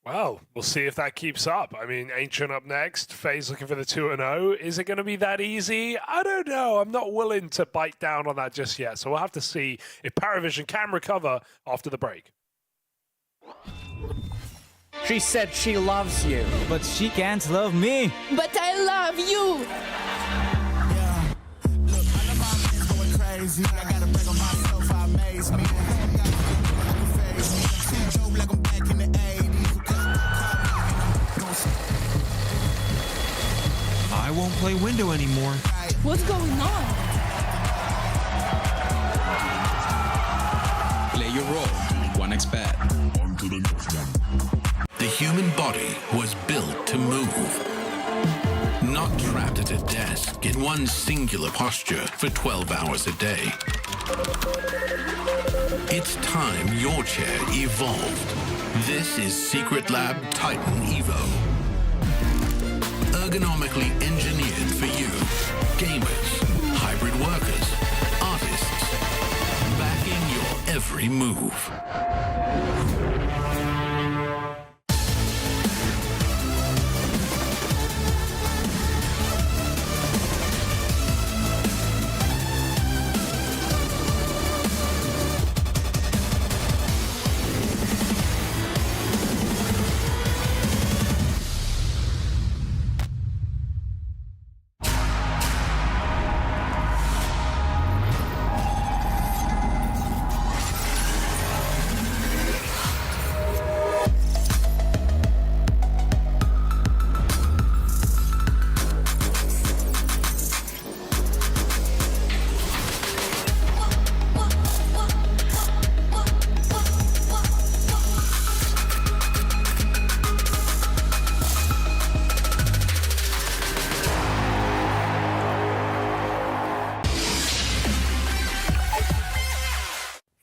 Well, we'll see if that keeps up. I mean, Ancient up next. FaZe looking for the 2-0. Is it going to be that easy? I don't know. I'm not willing to bite down on that just yet. So we'll have to see if PARIVISION can recover after the break. She said she loves you. But she can't love me. But I love you. Yeah. Look, I know my man's going crazy. I gotta break on myself. I amaze me. See Joe like I'm back in the 80s. I won't play window anymore. What's going on? Play your role. 1xBet. The human body was built to move. Not trapped at a desk in one singular posture for 12 hours a day. It's time your chair evolved. This is Secret Lab Titan Evo. Ergonomically engineered for you. Gamers, hybrid workers, artists. Backing your every move.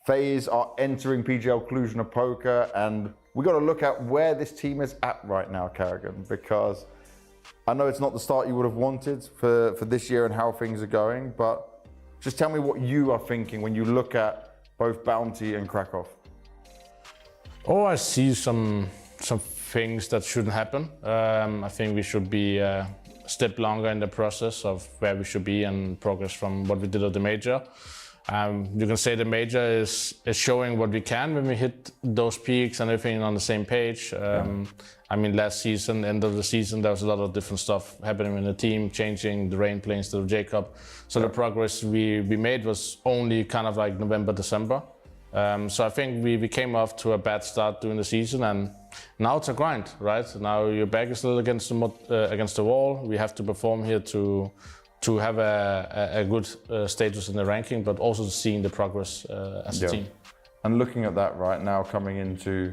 FaZe are entering PGL Cluj-Napoca, and we got to look at where this team is at right now, Kerrigan, because I know it's not the start you would have wanted for this year and how things are going, but just tell me what you are thinking when you look at both Bounty and Krakow. Oh, I see some things that shouldn't happen. I think we should be a step longer in the process of where we should be and progress from what we did at the major. You can say the major is showing what we can when we hit those peaks and everything on the same page. I mean, last season, end of the season, there was a lot of different stuff happening in the team, changing the rain play instead of Jacob. So the progress we made was only kind of like November, December. So I think we came off to a bad start during the season, and now it's a grind, right? Now your back is a little against the wall. We have to perform here to have a good status in the ranking, but also seeing the progress as a team. And looking at that right now, coming into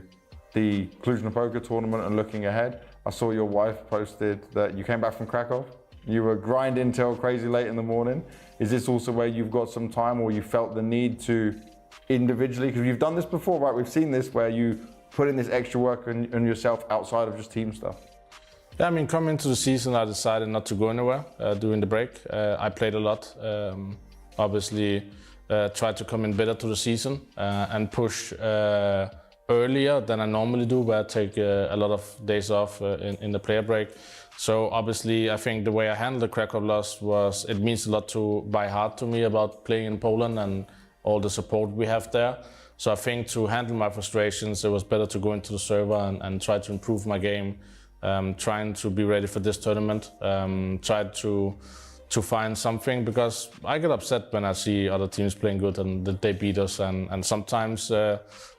the Cluj-Napoca tournament and looking ahead, I saw your wife posted that you came back from Krakow. You were grinding till crazy late in the morning. Is this also where you've got some time, or you felt the need to individually, because you've done this before, right? We've seen this where you put in this extra work on yourself outside of just team stuff. Yeah, I mean, coming into the season, I decided not to go anywhere during the break. I played a lot. Obviously, tried to come in better to the season and push earlier than I normally do, where I take a lot of days off in the player break. So obviously, I think the way I handled the Krakow loss was, it means a lot by heart to me about playing in Poland and all the support we have there. So I think to handle my frustrations, it was better to go into the server and try to improve my game. Trying to be ready for this tournament, tried to find something, because I get upset when I see other teams playing good and that they beat us, and sometimes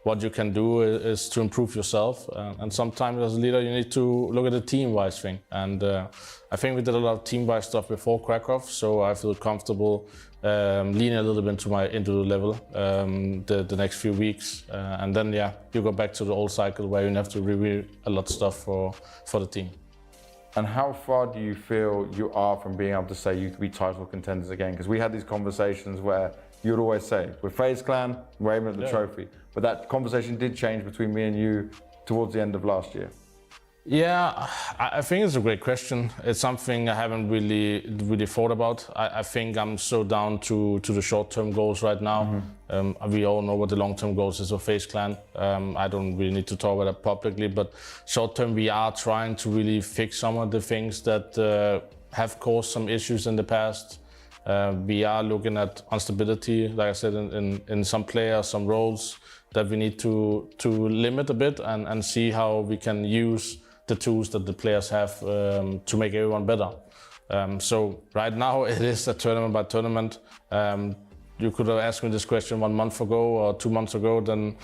what you can do is to improve yourself, and sometimes as a leader you need to look at the team-wise thing, and I think we did a lot of team-wise stuff before Krakow, so I feel comfortable leaning a little bit into my individual level the next few weeks, and then you go back to the old cycle where you have to review a lot of stuff for the team. And how far do you feel you are from being able to say you could be title contenders again? Because we had these conversations where you would always say, we're FaZe Clan, we're aiming at the trophy. But that conversation did change between me and you towards the end of last year. Yeah, I think it's a great question. It's something I haven't really thought about. I think I'm so down to the short-term goals right now. We all know what the long-term goals is of FaZe Clan. I don't really need to talk about that publicly, but short-term we are trying to really fix some of the things that have caused some issues in the past. We are looking at instability, like I said, in some players, some roles that we need to limit a bit and see how we can use the tools that the players have to make everyone better. So right now it is a tournament by tournament. You could have asked me this question 1 month ago or 2 months ago, then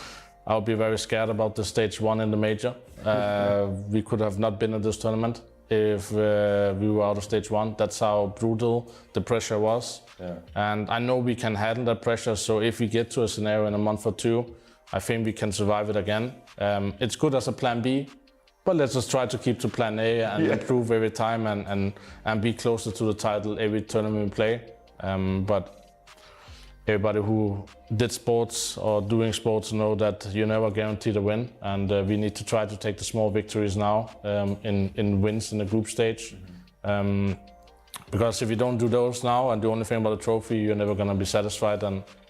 I would be very scared about the stage 1 in the major. We could have not been in this tournament if we were out of stage 1. That's how brutal the pressure was. And I know we can handle that pressure, so if we get to a scenario in a month or 2, I think we can survive it again. It's good as a plan B, but let's just try to keep to plan A and improve every time and be closer to the title every tournament we play. But everybody who did sports or doing sports know that you're never guaranteed a win, and we need to try to take the small victories now in wins in the group stage. Because if you don't do those now and the only thing about the trophy, you're never going to be satisfied.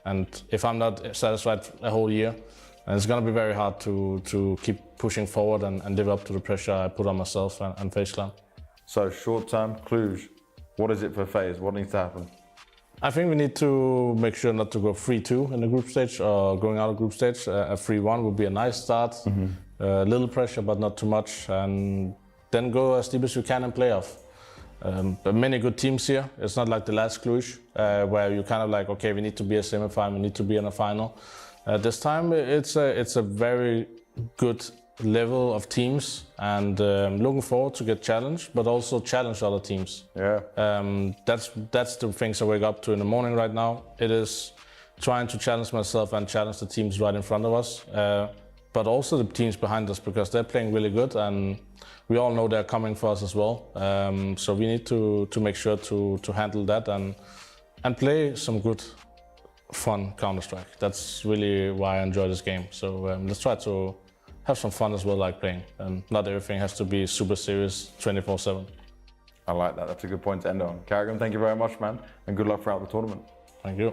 And if I'm not satisfied a whole year, it's going to be very hard to keep pushing forward and live up to the pressure I put on myself and FaZe Clan. So short term, Cluj, what is it for FaZe? What needs to happen? I think we need to make sure not to go 3-2 in the group stage or going out of group stage. A 3-1 would be a nice start. A little pressure, but not too much. And then go as deep as you can in playoff. But many good teams here. It's not like the last Cluj, where you kind of like, okay, we need to be a semi-final, we need to be in a final. This time it's a very good level of teams, and looking forward to get challenged, but also challenge other teams. That's the things I wake up to in the morning right now. It is trying to challenge myself and challenge the teams right in front of us, but also the teams behind us, because they're playing really good and we all know they're coming for us as well. So we need to make sure to handle that and play some good, fun Counter-Strike. That's really why I enjoy this game. So let's try to have some fun as well, like playing. And not everything has to be super serious 24/7. I like that. That's a good point to end on. Kerrigan, thank you very much, man, and good luck throughout the tournament. Thank you.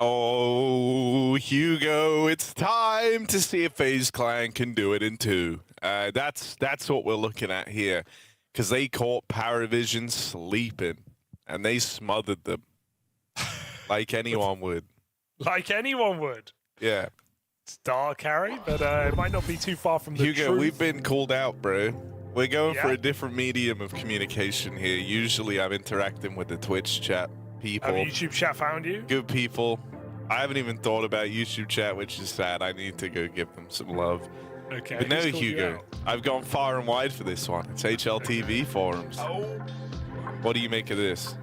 Oh, Hugo, it's time to see if FaZe Clan can do it in 2. That's what we're looking at here, because they caught PARIVISION sleeping, and they smothered them like anyone would. Like anyone would. Yeah. It's dark, Harry, but it might not be too far from the Hugo, truth. we've been called out, bro. We're going for Yeah? a different medium of communication here. Usually I'm interacting with the Twitch chat people. Have YouTube chat found you? Good people. I haven't even thought about YouTube chat, which is sad. I need to go give them some love. Okay. But no, who's called you Hugo, out? I've gone far and wide for this one. It's HLTV forums. Oh. What do you make of this?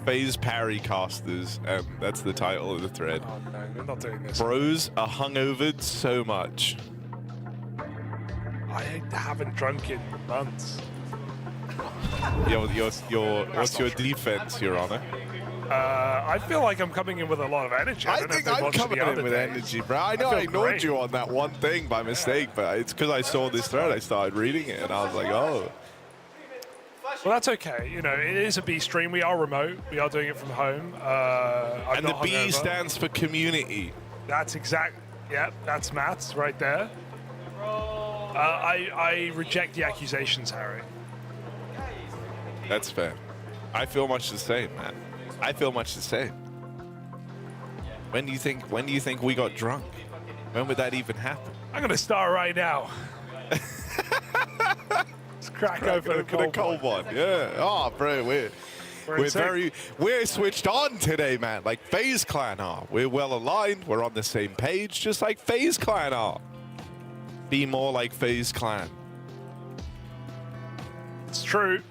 FaZe Parry Casters, and that's the title of the thread. Oh no, we're not doing this. Bros are hungovered so much. I haven't drunk in months. What's your defense, Your Honor? I feel like I'm coming in with a lot of energy. I think I'm coming in with energy, bro. I know I ignored you on that one thing by mistake, but it's because I saw this thread, I started reading it, and I was like, oh. Well, that's okay. You know, it is a B stream. We are remote. We are doing it from home. And the B stands for community. That's exact. Yep, that's maths right there. I reject the accusations, Harry. That's fair. I feel much the same, man. I feel much the same. When do you think we got drunk? When would that even happen? I'm gonna start right now. Let's crack open a cold one. Yeah. Oh, bro, we're switched on today, man. Like FaZe Clan are. We're well aligned. We're on the same page, just like FaZe Clan are. Be more like FaZe Clan. It's true.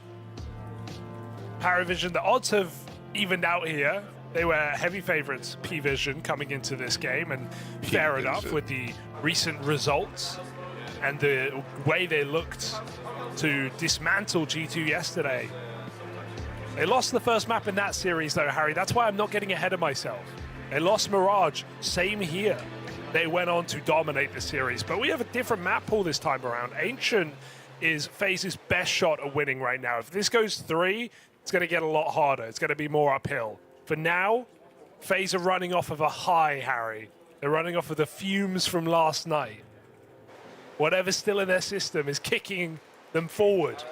PARIVISION, the odds have evened out here. They were heavy favorites, P-Vision, coming into this game, and fair enough with the recent results and the way they looked to dismantle G2 yesterday. They lost the first map in that series, though, Harry. That's why I'm not getting ahead of myself. They lost Mirage. Same here. They went on to dominate the series, but we have a different map pool this time around. Ancient is FaZe's best shot at winning right now. If this goes 3, it's going to get a lot harder. It's going to be more uphill. For now, FaZe are running off of a high, Harry. They're running off of the fumes from last night. Whatever's still in their system is kicking them forward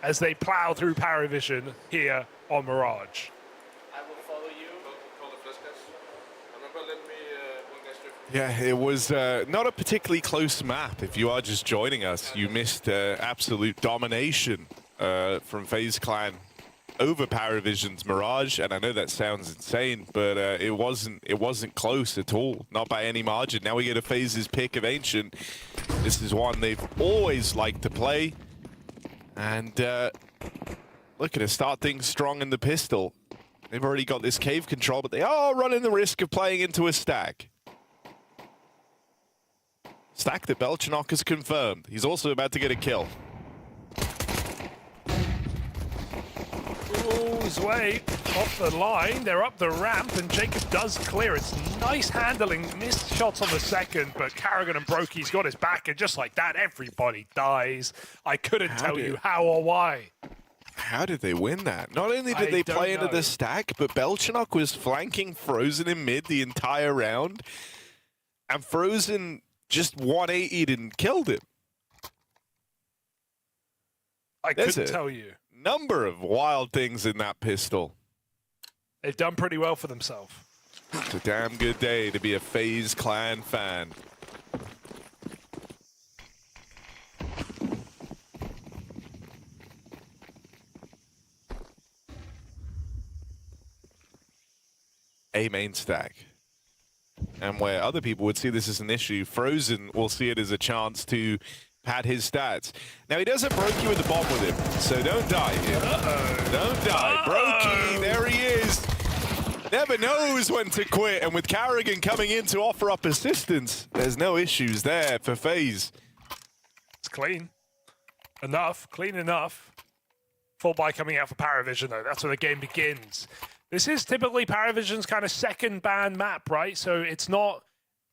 as they plow through PARIVISION here on Mirage. Yeah, it was not a particularly close map. If you are just joining us, you missed absolute domination from FaZe Clan over PARIVISION's Mirage, and I know that sounds insane, but it wasn't close at all, not by any margin. Now we get a FaZe's pick of Ancient. This is one they've always liked to play, and look at it, start things strong in the pistol. They've already got this cave control, but they are running the risk of playing into a stack. Stack that Belchanok has confirmed. He's also about to get a kill. MOUZ way off the line. They're up the ramp, and Jacob does clear. It's nice handling. Missed shots on the second, but Karrigan and Brokey's got his back, and just like that, everybody dies. I couldn't tell you how or why. How did they win that? Not only did they play into the stack, but Belchanok was flanking Frozen in mid the entire round, and Frozen just 180'd and killed him. I couldn't tell you. Number of wild things in that pistol. They've done pretty well for themselves. It's a damn good day to be a FaZe Clan fan. A main stack. And where other people would see this as an issue, Frozen will see it as a chance to pad his stats. Now, he doesn't Brokey with the bomb with him, so don't die here. Don't die. Brokey, there he is. Never knows when to quit, and with Karrigan coming in to offer up assistance, there's no issues there for FaZe. It's clean. Clean enough. Full buy coming out for PARIVISION, though. That's where the game begins. This is typically PARIVISION's kind of second ban map, right? So it's not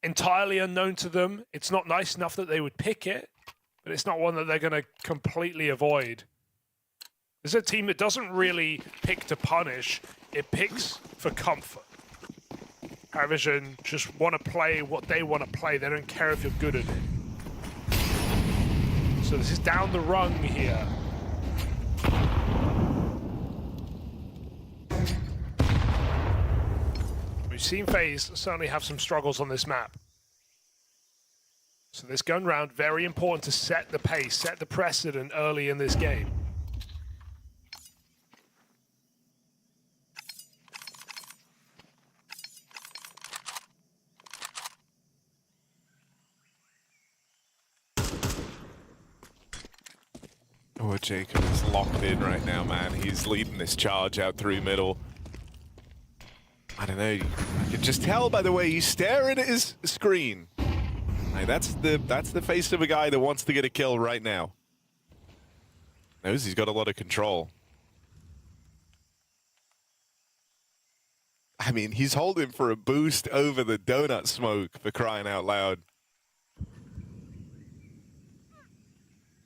entirely unknown to them. It's not nice enough that they would pick it, but it's not one that they're going to completely avoid. This is a team that doesn't really pick to punish. It picks for comfort. PARIVISION just want to play what they want to play. They don't care if you're good at it. So this is down the rung here. We've seen FaZe certainly have some struggles on this map. So this gun round, very important to set the pace, set the precedent early in this game. Oh, Jacob is locked in right now, man. He's leading this charge out through middle. I don't know, I can just tell by the way he's staring at his screen. Like, that's the face of a guy that wants to get a kill right now. Knows he's got a lot of control. I mean, he's holding for a boost over the donut smoke, for crying out loud.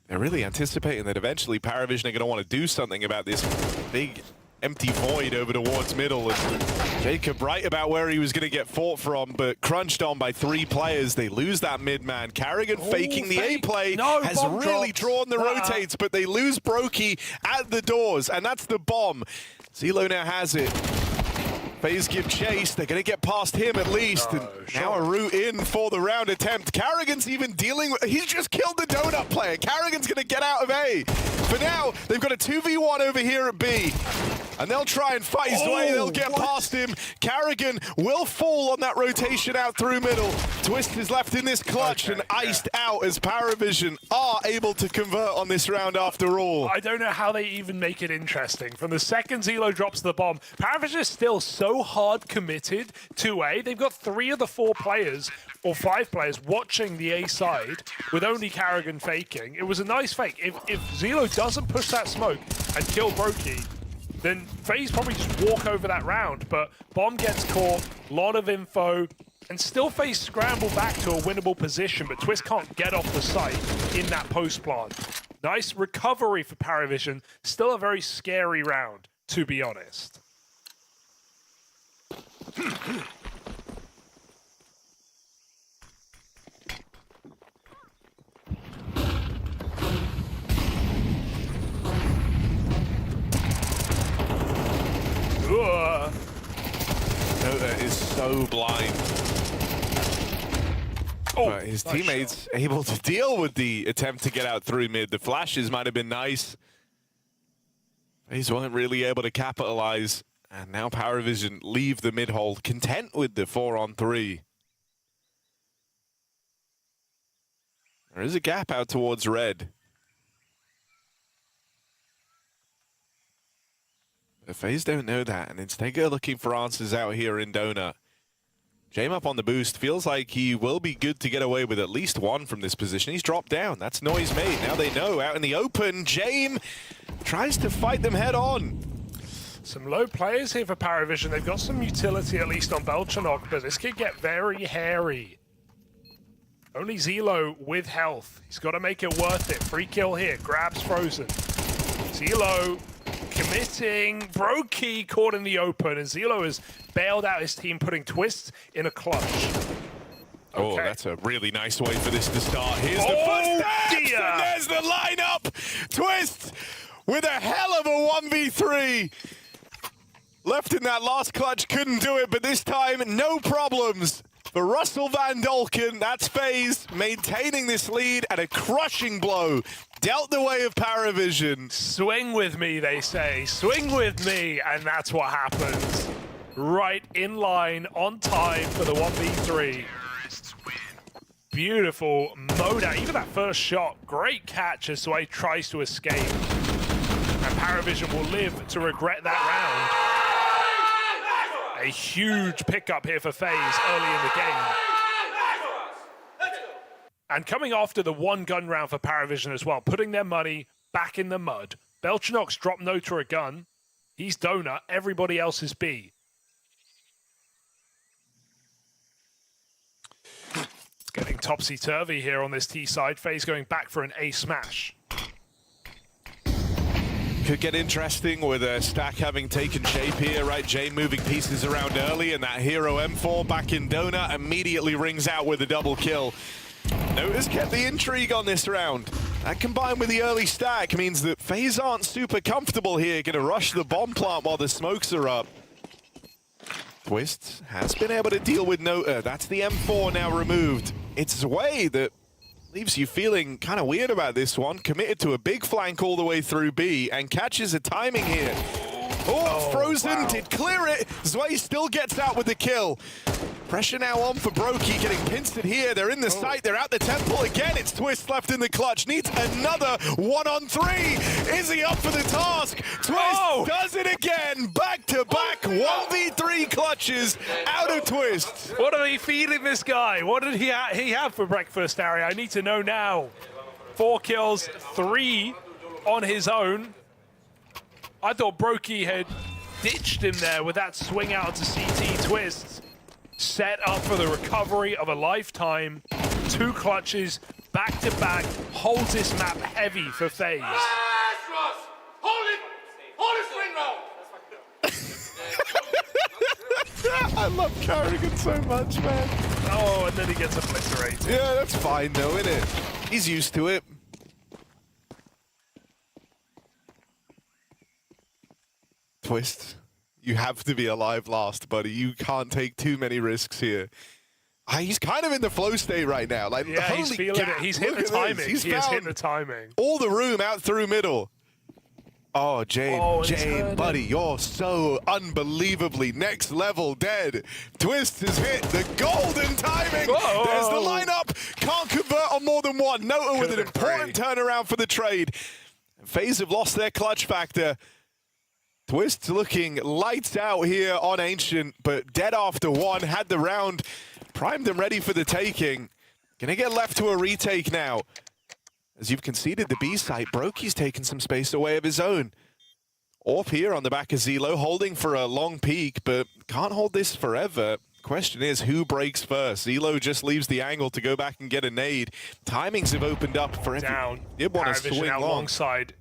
They're really anticipating that eventually PARIVISION are going to want to do something about this big empty void over towards middle. And Jacob right about where he was going to get fought from, but crunched on by 3 players. They lose that mid man. Carrigan faking the A play has really drawn the rotates, but they lose Brokey at the doors, and that's the bomb. Zelo now has it. FaZe give chase. They're going to get past him at least. And now a route in for the round attempt. Carrigan's even dealing with... He's just killed the donut player. Carrigan's going to get out of A. For now, they've got a 2v1 over here at B. And they'll try and fight his way. They'll get past him. Carrigan will fall on that rotation out through middle. Twist is left in this clutch and iced out as PARIVISION are able to convert on this round after all. I don't know how they even make it interesting. From the second Zelo drops the bomb, PARIVISION is still so hard committed to A. They've got 3 of the 4 players, or 5 players, watching the A side with only Carrigan faking. It was a nice fake. If Zelo doesn't push that smoke and kill Brokey, then FaZe probably just walk over that round, but bomb gets caught, lot of info, and still FaZe scramble back to a winnable position, but Twist can't get off the site in that post plant. Nice recovery for PARIVISION, still a very scary round, to be honest. Nota is so blind. But his teammates able to deal with the attempt to get out through mid. The flashes might have been nice. FaZe weren't really able to capitalize. And now PARIVISION leave the mid hold, content with the 4-on-3. There is a gap out towards red. But FaZe don't know that, and instead go looking for answers out here in Donut. Jame up on the boost. Feels like he will be good to get away with at least 1 from this position. He's dropped down. That's noise made. Now they know. Out in the open, Jame tries to fight them head on. Some low players here for PARIVISION. They've got some utility at least on Belchanok, but this could get very hairy. Only Zelo with health. He's got to make it worth it. Free kill here. Grabs Frozen. Zelo committing. Brokey caught in the open, and Zelo has bailed out his team, putting Twist in a clutch. Oh, that's a really nice way for this to start. Here's the footsteps, and there's the lineup. Twist with a hell of a 1v3. Left in that last clutch, couldn't do it, but this time, no problems. For Russell Van Dolken, that's FaZe maintaining this lead at a crushing blow. Dealt the way of PARIVISION. Swing with me, they say. Swing with me, and that's what happens. Right in line, on time for the 1v3. Beautiful Moda. Even that first shot, great catch as Sway tries to escape. And PARIVISION will live to regret that round. A huge pickup here for FaZe early in the game. And coming after the 1 gun round for PARIVISION as well, putting their money back in the mud. Belchanok's dropped Nota a gun. He's Donut. Everybody else is B. It's getting topsy-turvy here on this T side. FaZe going back for an A smash. Could get interesting with a stack having taken shape here, right? Jay moving pieces around early, and that hero M4 back in Donut immediately rings out with a double kill. Notice kept the intrigue on this round. That combined with the early stack means that FaZe aren't super comfortable here, gonna rush the bomb plant while the smokes are up. Twist has been able to deal with Nota. That's the M4 now removed. It's a way that leaves you feeling kind of weird about this one. Committed to a big flank all the way through B and catches a timing here. Oh, Frozen did clear it. Zwei still gets out with the kill. Pressure now on for Brokey, getting pincered here. They're in the site, they're at the temple again. It's Twist left in the clutch. Needs another 1-on-3. Is he up for the task? Twist does it again. Back to back 1v3 clutches out of Twist. What are they feeding this guy? What did he have for breakfast, Ari? I need to know now. 4 kills, 3 on his own. I thought Brokey had ditched him there with that swing out to CT. Twist set up for the recovery of a lifetime. 2 clutches back to back, holds this map heavy for FaZe. I love Carrigan so much, man. Oh, and then he gets obliterated. Yeah, that's fine though, isn't it? He's used to it. Twist, you have to be alive last, buddy. You can't take too many risks here. He's kind of in the flow state right now. Like, yeah, holy he's feeling gap, it. He's hit the timing. He has hit the timing. All the room out through middle. Oh, Jane, buddy, you're so unbelievably next level dead. Twist has hit the golden timing. Whoa. There's the lineup. Can't convert on more than one. Nota with an important turnaround for the trade. FaZe have lost their clutch factor. Twist looking lights out here on Ancient, but dead after one. Had the round primed and ready for the taking. Gonna get left to a retake now. As you've conceded the B site, Brokey's taken some space away of his own. Orp here on the back of Zelo, holding for a long peek, but can't hold this forever. Question is, who breaks first? Zelo just leaves the angle to go back and get a nade. Timings have opened up for everyone. Down. Did want to swing long. Alongside.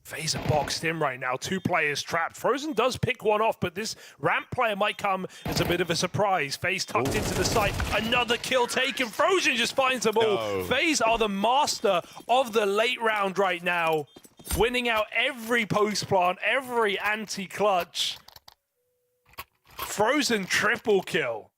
FaZe are boxed in right now. 2 players trapped. Frozen does pick one off, but this ramp player might come as a bit of a surprise. FaZe tucked into the site. Another kill taken. Frozen just finds them all. FaZe are the master of the late round right now, winning out every post plant, every anti-clutch. Frozen triple kill.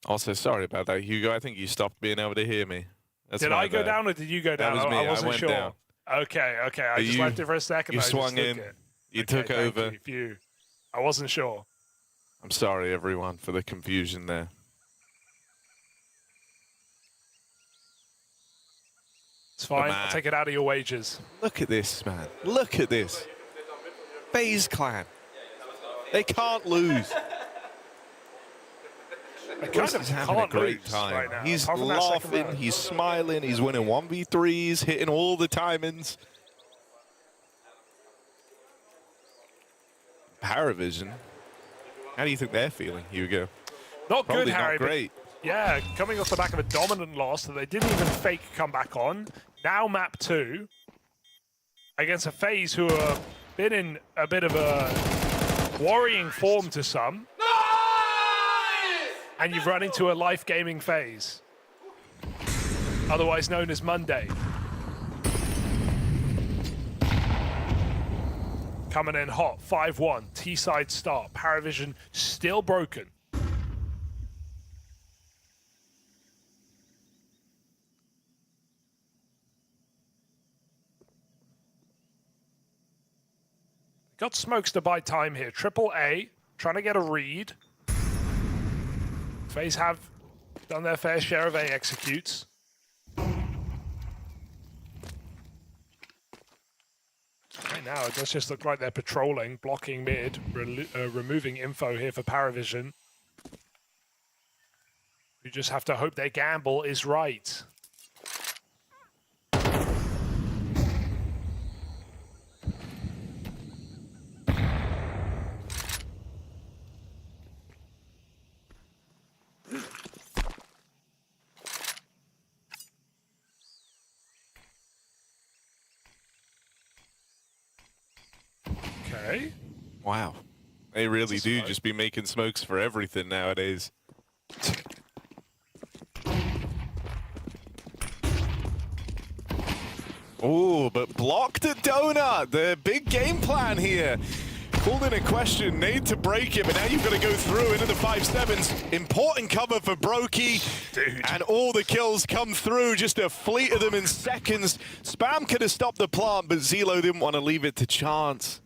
Also, sorry about that, Hugo. I think you stopped being able to hear me. That's did I go down or did you go down? That was me. I wasn't sure. Down. Okay. I just left it for a second. You swung in. You took over. I wasn't sure. I'm sorry, everyone, for the confusion there. It's fine. I'll take it out of your wages. Look at this, man. Look at this. FaZe Clan. They can't lose. He's having a great time. Right now. He's laughing, he's smiling, he's winning 1v3s, hitting all the timings. PARIVISION. How do you think they're feeling, Hugo? Not Probably good, Harry. Not great. Yeah, coming off the back of a dominant loss that they didn't even fake come back on. Now map 2 against a FaZe who have been in a bit of a worrying form to some. And you've run into a life gaming FaZe, otherwise known as Monday. Coming in hot, 5-1, T-side start. PARIVISION still broken. Got smokes to buy time here. Triple A, trying to get a read. FaZe have done their fair share of A executes. Right now, it does just look like they're patrolling, blocking mid, removing info here for PARIVISION. You just have to hope their gamble is right. Okay. Wow. They really do just be making smokes for everything nowadays. Oh, but blocked a donut. The big game plan here. Called in a question, need to break it, but now you've got to go through into the 5-7s. Important cover for Brokey. Dude. And all the kills come through, just a fleet of them in seconds. Spam could have stopped the plant, but Zelo didn't want to leave it to chance.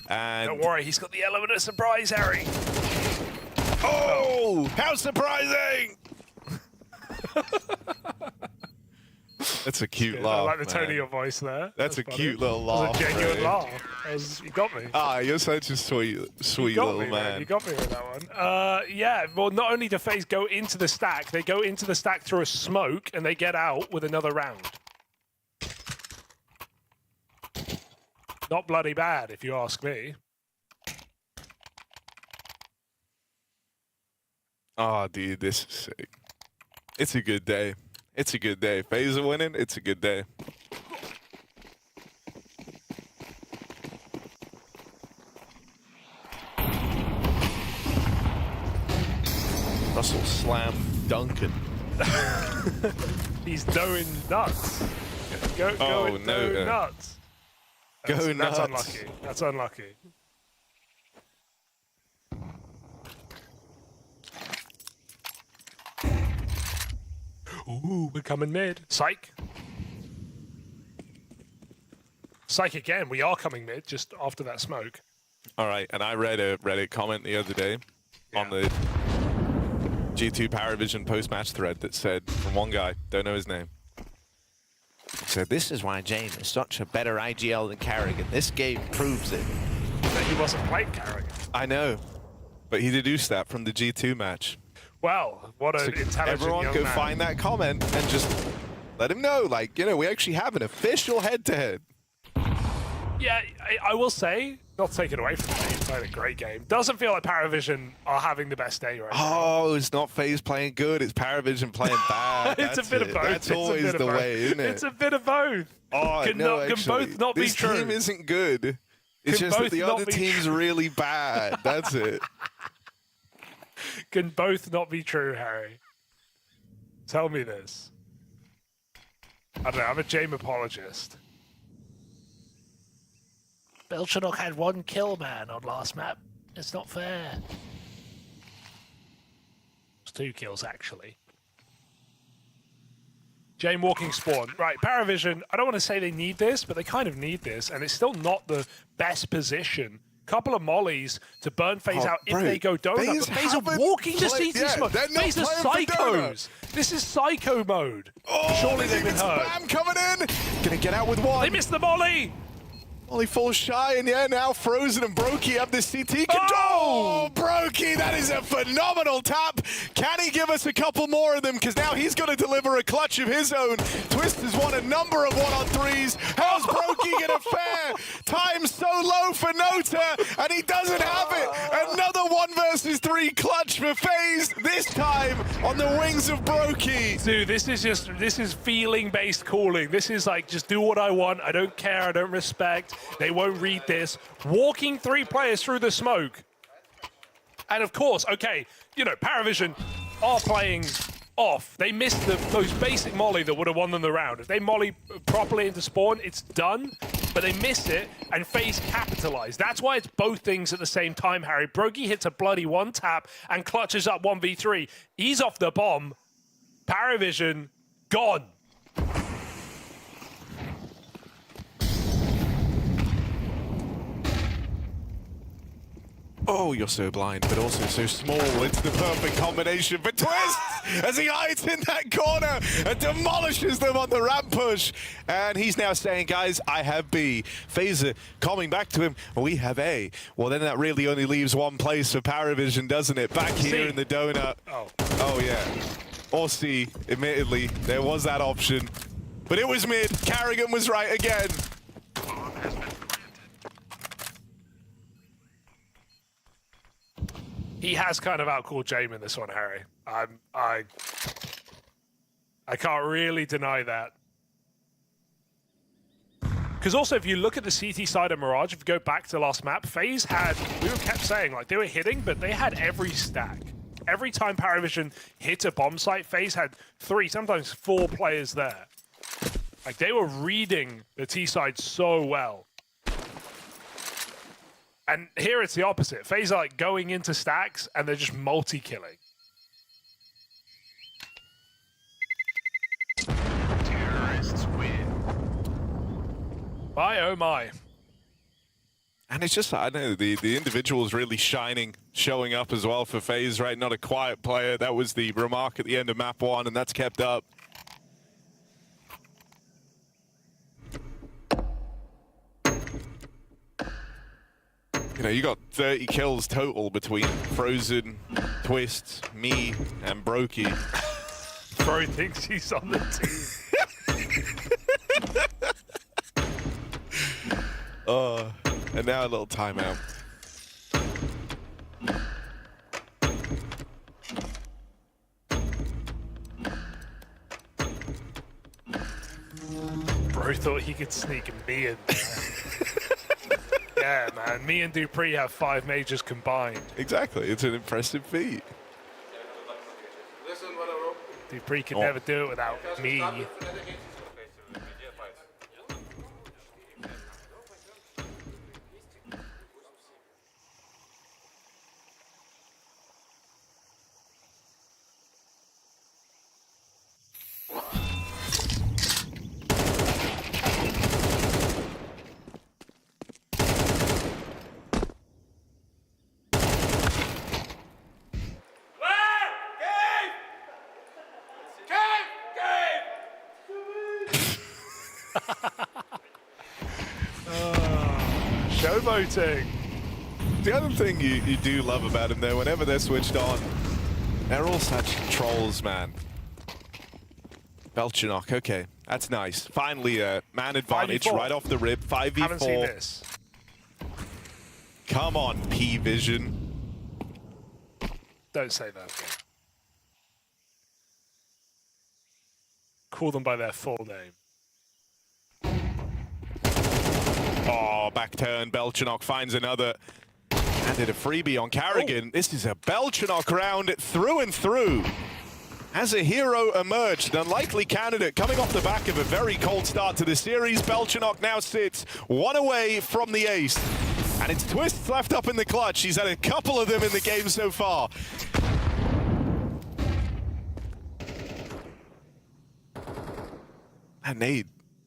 And don't worry, he's got the element of surprise, Harry. oh, how surprising! That's a cute laugh. I like the man. tone of your voice there. That's a funny. cute little laugh. That was a genuine right? laugh. You got me. Ah, you're such a sweet little man. You got me with that one. Yeah, well, not only do FaZe go into the stack, they go into the stack through a smoke, and they get out with another round. Not bloody bad, if you ask me. Oh, dude, this is sick. It's a good day. It's a good day. FaZe are winning. It's a good day. Russell slam Duncan. He's doing nuts. Go Oh, and no. do nuts. Go That's nuts. unlucky. That's unlucky. Ooh, we're coming mid. Psych. Psych again. We are coming mid just after that smoke. All right, and I read a Reddit comment the other day on the G2 PARIVISION post-match thread that said, from one guy, don't know his name, said, "This is why Jane is such a better IGL than Carrigan. This game proves it." That he wasn't playing Carrigan. I know, but he deduced that from the G2 match. Well, what an intelligent Everyone young go man. find that comment and just let him know, like, you know, we actually have an official head-to-head. Yeah, I will say, not taken away from him, he's playing a great game. Doesn't feel like PARIVISION are having the best day right now. Oh, it's not FaZe playing good, it's PARIVISION playing bad. It's a bit of both. That's always the way, isn't it? It's a bit of both. Oh, Can both not be this true. team isn't good. It's Can just that both the not other be team's true. really bad. That's it. Can both not be true, Harry? Tell me this. I don't know, I'm a Jame apologist. Belchanock had 1 kill, man, on last map. It's not fair. It's 2 kills, actually. Jame walking spawn. Right, PARIVISION, I don't want to say they need this, but they kind of need this, and it's still not the best position. Couple of mollies to burn FaZe out if they go donut. FaZe But FaZe are haven't walking to played- CT yeah, smoke. they're not FaZe are playing for donut. psychos. This is psycho mode. Oh, Surely they've been hurt. Spam coming in. Gonna get out with one. They missed the molly. Molly falls shy, and yeah, now Frozen and Brokey have the CT control. Oh, Brokey, that is a phenomenal tap. Can he give us a couple more of them? Because now he's going to deliver a clutch of his own. Twist has won a number of 1-on-3s. How's Brokey going to fare? Time so low for Nota, and he doesn't have it. Another 1 versus 3 clutch for FaZe, this time on the wings of Brokey. Dude, this is feeling-based calling. This is like, just do what I want. I don't care. I don't respect. They won't read this. Walking 3 players through the smoke. And of course, okay, you know, PARIVISION are playing off. They missed those basic molly that would have won them the round. If they molly properly into spawn, it's done. But they missed it, and FaZe capitalized. That's why it's both things at the same time, Harry. Brokey hits a bloody 1 tap and clutches up 1v3. He's off the bomb. PARIVISION, gone. Oh, you're so blind, but also so small. It's the perfect combination for Twist as he hides in that corner and demolishes them on the ramp push. And he's now saying, guys, I have B. FaZe coming back to him. We have A. Well, then that really only leaves 1 place for PARIVISION, doesn't it? Back here in the donut. Oh, yeah. Or C, admittedly. There was that option. But it was mid. Carrigan was right again. He has kind of outcalled Jame in this one, Harry. I can't really deny that. Because also, if you look at the CT side of Mirage, if you go back to last map, FaZe had, we were kept saying, like, they were hitting, but they had every stack. Every time PARIVISION hit a bomb site, FaZe had 3, sometimes 4 players there. Like, they were reading the T side so well. And here it's the opposite. FaZe are like going into stacks and they're just multi-killing. Terrorists win. My oh my. And it's just, I don't know, the individual is really shining, showing up as well for FaZe, right? Not a quiet player. That was the remark at the end of map 1, and that's kept up. You know, you got 30 kills total between Frozen, Twist, me, and Brokey. Bro thinks he's on the team. And now a little timeout. Bro thought he could sneak me in there. Yeah, man. Me and Dupree have 5 majors combined. Exactly. It's an impressive feat. Dupree can never do it without me. Showboating. The other thing you do love about him, though, whenever they're switched on, they're all such trolls, man. Belchinok, okay, that's nice. Finally, man advantage right off the rip. 5v4. Haven't seen this. Come on, P-Vision. Don't say that again. Call them by their full name. Oh, back turn. Belchinok finds another. Handed a freebie on Carrigan. Oh. This is a Belchinok round through and through. As a hero emerged, an unlikely candidate coming off the back of a very cold start to the series. Belchinok now sits 1 away from the ace. And it's Twists left up in the clutch. He's had a couple of them in the game so far. And Nate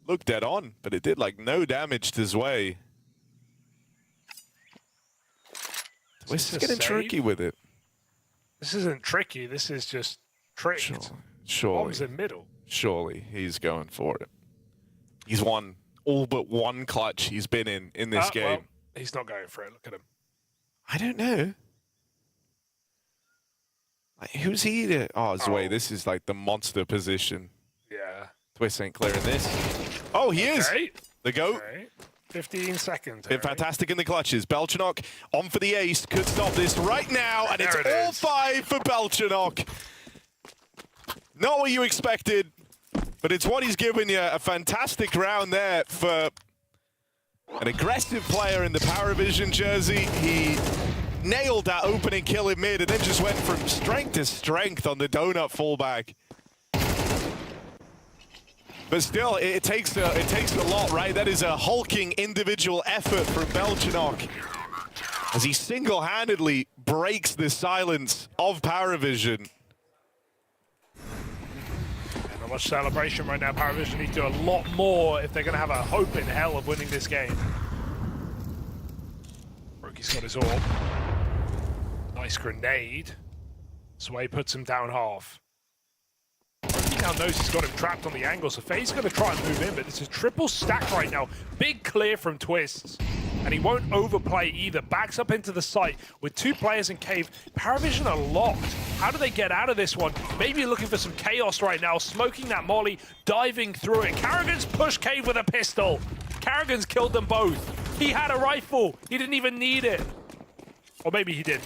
looked dead on, but it did like no damage to his way. Twists is getting tricky with it. This isn't tricky, this is just tricked. Surely. Bomb's in middle. Surely he's going for it. He's won all but 1 clutch he's been in this game. Well, he's not going for it, look at him. I don't know. Like, who's he to... Oh, Zway, this is like the monster position. Yeah. Twist ain't clearing this. Oh, he is! The GOAT. Okay. 15 seconds. Been fantastic in the clutches. Belchinok on for the ace. Could stop this right now, and it's all 5 for Belchinok. Not what you expected, but it's what he's given you. A fantastic round there for an aggressive player in the PARIVISION jersey. He nailed that opening kill in mid and then just went from strength to strength on the donut fallback. But still, it takes a lot, right? That is a hulking individual effort from Belchinok as he single-handedly breaks the silence of PARIVISION. Not much celebration right now. PARIVISION need to do a lot more if they're going to have a hope in hell of winning this game. Rookie's got his orb. Nice grenade. Sway puts him down half. He now knows he's got him trapped on the angle, so FaZe's going to try and move in, but it's a triple stack right now. Big clear from Twists, and he won't overplay either. Backs up into the site with 2 players in cave. PARIVISION are locked. How do they get out of this one? Maybe looking for some chaos right now, smoking that molly, diving through it. Carrigan's pushed cave with a pistol. Carrigan's killed them both. He had a rifle. He didn't even need it. Or maybe he did.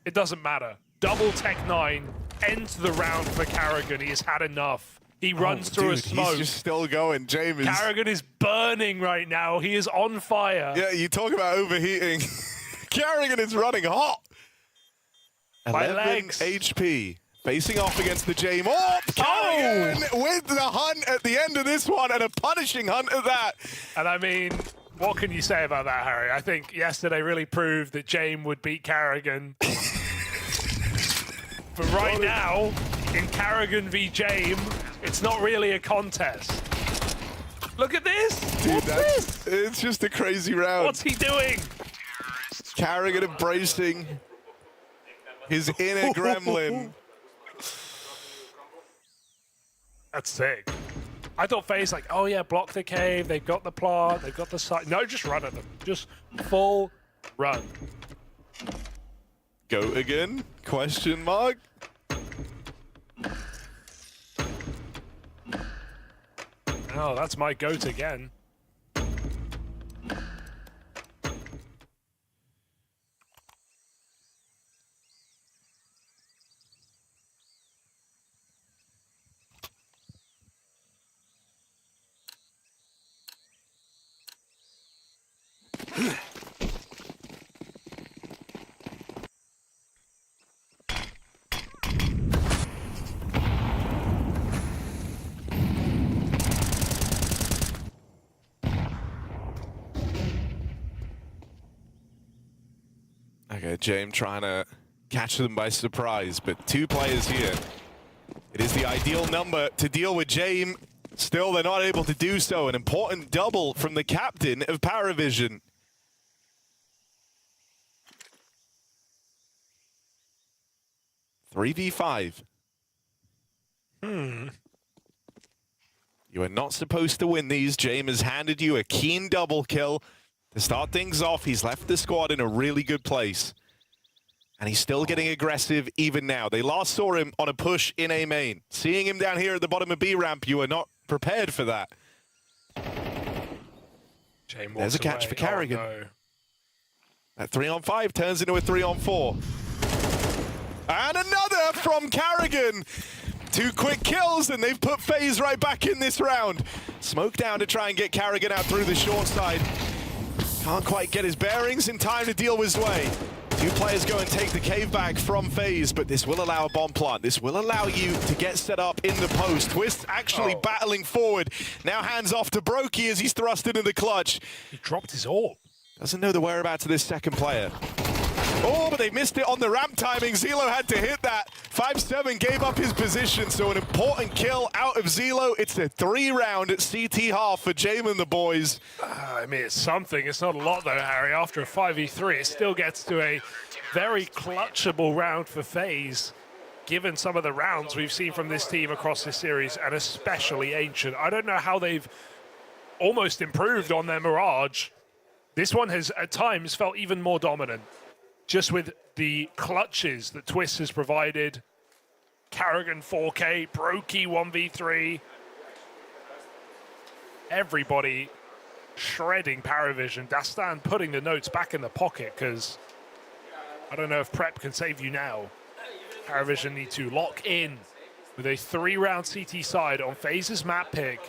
It doesn't matter. Double Tech 9 ends the round for Carrigan. He has had enough. He runs through a smoke. He's just still going. James. Karrigan is burning right now. He is on fire. Yeah, you talk about overheating. Karrigan is running hot. My 11 legs. HP. Facing off against the James. Oh, Karrigan with the hunt at the end of this one, and a punishing hunt at that. And I mean, what can you say about that, Harry? I think yesterday really proved that James would beat Karrigan. But right now, in Karrigan v James, it's not really a contest. Look at this! Dude, What's this? It's just a crazy round. What's he doing? Karrigan embracing his inner gremlin. That's sick. I thought FaZe like, oh yeah, block the cave, they've got the plant, they've got the site. No, just run at them. Just full run. Go again? Question mark? Oh, that's my goat again. Okay, James trying to catch them by surprise, but 2 players here. It is the ideal number to deal with James. Still, they're not able to do so. An important double from the captain of PARIVISION. $3v5. You are not supposed to win these. James has handed you a keen double kill. To start things off, he's left the squad in a really good place. And he's still getting aggressive even now. They last saw him on a push in A main. Seeing him down here at the bottom of B ramp, you are not prepared for that. There's a catch for Karrigan. Oh, no. That 3-on-5 turns into a 3-on-4. And another from Karrigan. 2 quick kills, and they've put FaZe right back in this round. Smoke down to try and get Karrigan out through the short side. Can't quite get his bearings in time to deal with Zway. 2 players go and take the cave back from FaZe, but this will allow a bomb plant. This will allow you to get set up in the post. Twist actually battling forward. Now hands off to Brokey as he's thrust into the clutch. He dropped his orb. Doesn't know the whereabouts of this second player. Oh, but they missed it on the ramp timing. Zelo had to hit that. 5-7 gave up his position, so an important kill out of Zelo. It's a 3-round at CT half for James and the boys. I mean, it's something. It's not a lot, though, Harry. After a 5v3, it still gets to a very clutchable round for FaZe, given some of the rounds we've seen from this team across this series, and especially Ancient. I don't know how they've almost improved on their Mirage. This one has, at times, felt even more dominant. Just with the clutches that Twist has provided. Karrigan 4K, Brokey 1v3. Everybody shredding PARIVISION. Dastan putting the notes back in the pocket because I don't know if Prep can save you now. PARIVISION need to lock in with a 3-round CT side on FaZe's map pick.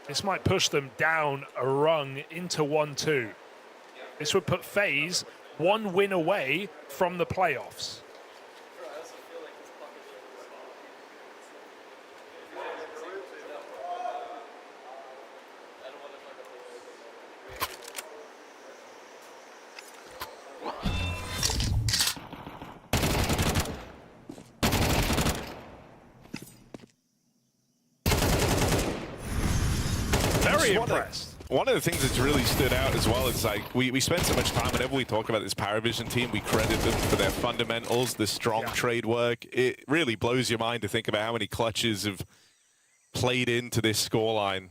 This might push them down a rung into 1-2. This would put FaZe 1 win away from the playoffs. Very impressed. One of the things that's really stood out as well is like we spend so much time whenever we talk about this PARIVISION team, we credit them for their fundamentals, the strong trade work. It really blows your mind to think about how many clutches have played into this scoreline.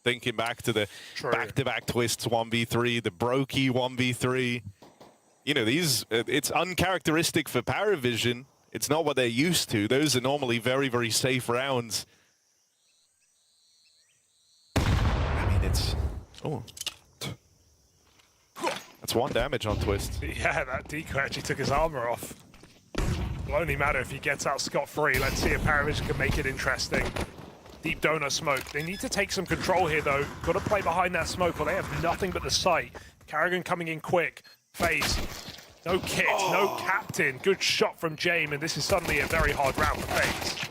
Thinking back to the back-to-back twists 1v3, the Brokey 1v3. You know, these it's uncharacteristic for PARIVISION. It's not what they're used to. Those are normally very, very safe rounds. I mean, it's... Oh. That's 1 damage on Twist. Yeah, that decoy actually took his armor off. It'll only matter if he gets out scot-free. Let's see if PARIVISION can make it interesting. Deep donut smoke. They need to take some control here, though. Got to play behind that smoke, or they have nothing but the sight. Karrigan coming in quick. FaZe. No kit, no captain. Good shot from Jame, and this is suddenly a very hard round for FaZe.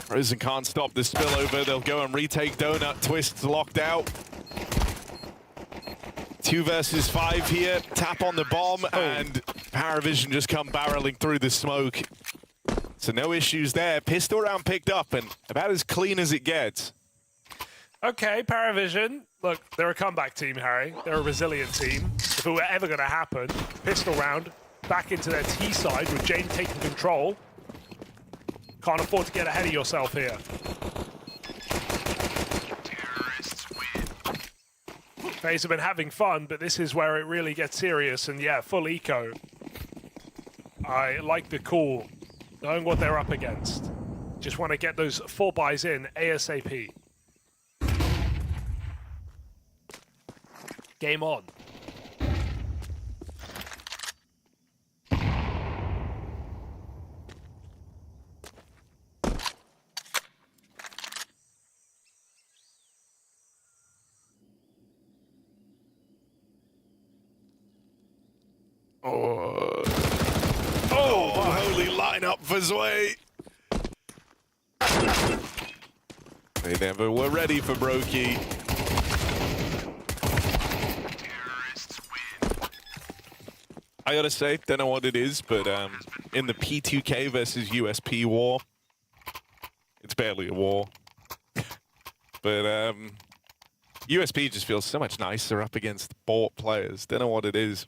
Frozen can't stop the spillover. They'll go and retake Donut. Twist's locked out. 2 versus 5 here. Tap on the bomb, and PARIVISION just come barreling through the smoke. So no issues there. Pistol round picked up, and about as clean as it gets. Okay, PARIVISION. Look, they're a comeback team, Harry. They're a resilient team. If it were ever going to happen, pistol round back into their T side with Jane taking control. Can't afford to get ahead of yourself here. FaZe have been having fun, but this is where it really gets serious. And yeah, full eco. I like the call, knowing what they're up against. Just want to get those 4 buys in ASAP. Game on. Holy lineup for Zwei. They never were ready for Brokey. I gotta say, don't know what it is, but in the P2K versus USP war, it's barely a war. But USP just feels so much nicer up against bought players. Don't know what it is.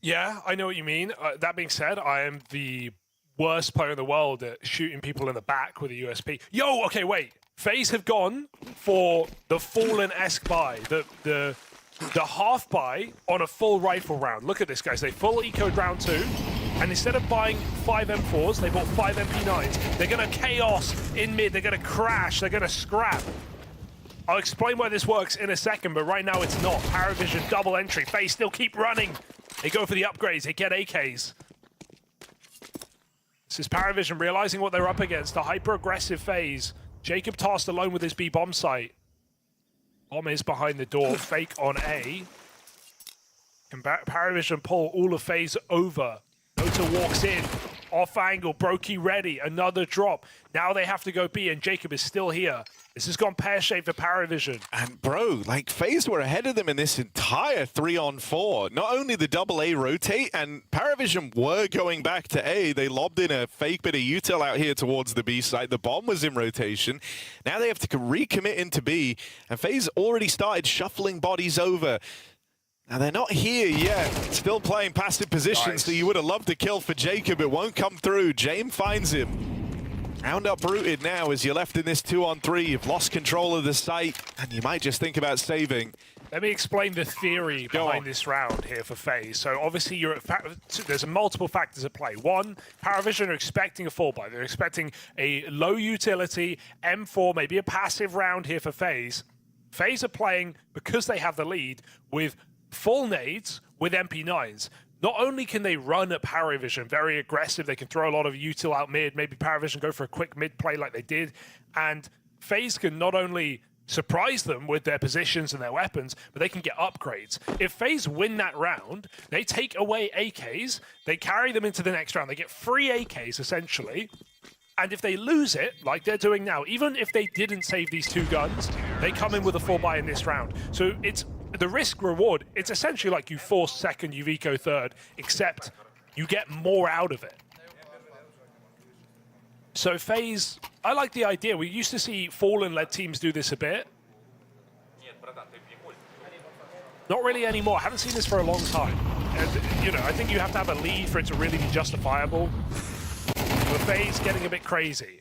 Yeah, I know what you mean. That being said, I am the worst player in the world at shooting people in the back with a USP. Yo, okay, wait. FaZe have gone for the Fallen-esque buy, the half buy on a full rifle round. Look at this, guys. They full ecoed round 2, and instead of buying 5 M4s, they bought 5 MP9s. They're going to chaos in mid. They're going to crash. They're going to scrap. I'll explain why this works in a second, but right now it's not. PARIVISION double entry. FaZe still keep running. They go for the upgrades. They get AKs. This is PARIVISION realizing what they're up against. A hyper-aggressive FaZe. Jacob tasked alone with his B bomb site. Bomb is behind the door. Fake on A. Can PARIVISION pull all of FaZe over? Nota walks in. Off angle. Brokey ready. Another drop. Now they have to go B, and Jacob is still here. This has gone pear-shaped for PARIVISION. And bro, like FaZe were ahead of them in this entire 3-on-4. Not only the double A rotate, and PARIVISION were going back to A. They lobbed in a fake bit of util out here towards the B side. The bomb was in rotation. Now they have to recommit into B, and FaZe already started shuffling bodies over. Now they're not here yet. Still playing passive positions, so you would have loved to kill for Jacob. It won't come through. Jame finds him. Round uprooted now as you're left in this 2-on-3. You've lost control of the site, and you might just think about saving. Let me explain the theory behind this round here for FaZe. So obviously there's multiple factors at play. One, PARIVISION are expecting a full buy. They're expecting a low utility M4, maybe a passive round here for FaZe. FaZe are playing, because they have the lead, with full nades with MP9s. Not only can they run at PARIVISION, very aggressive, they can throw a lot of util out mid, maybe PARIVISION go for a quick mid play like they did, and FaZe can not only surprise them with their positions and their weapons, but they can get upgrades. If FaZe win that round, they take away AKs, they carry them into the next round, they get free AKs essentially, and if they lose it, like they're doing now, even if they didn't save these 2 guns, they come in with a full buy in this round. So it's the risk reward, it's essentially like you force second, you eco third, except you get more out of it. So FaZe, I like the idea. We used to see Fallen-led teams do this a bit. Not really anymore. I haven't seen this for a long time. And, you know, I think you have to have a lead for it to really be justifiable. But FaZe getting a bit crazy.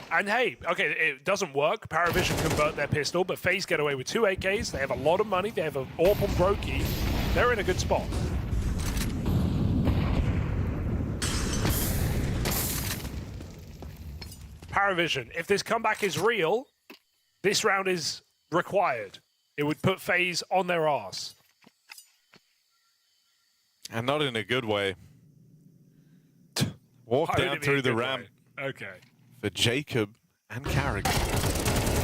And hey, okay, it doesn't work. PARIVISION convert their pistol, but FaZe get away with 2 AKs. They have a lot of money. They have an AWP on Brokey. They're in a good spot. PARIVISION, if this comeback is real, this round is required. It would put FaZe on their arse. And not in a good way. Walk down through the ramp. Okay. For Jacob and Carrigan.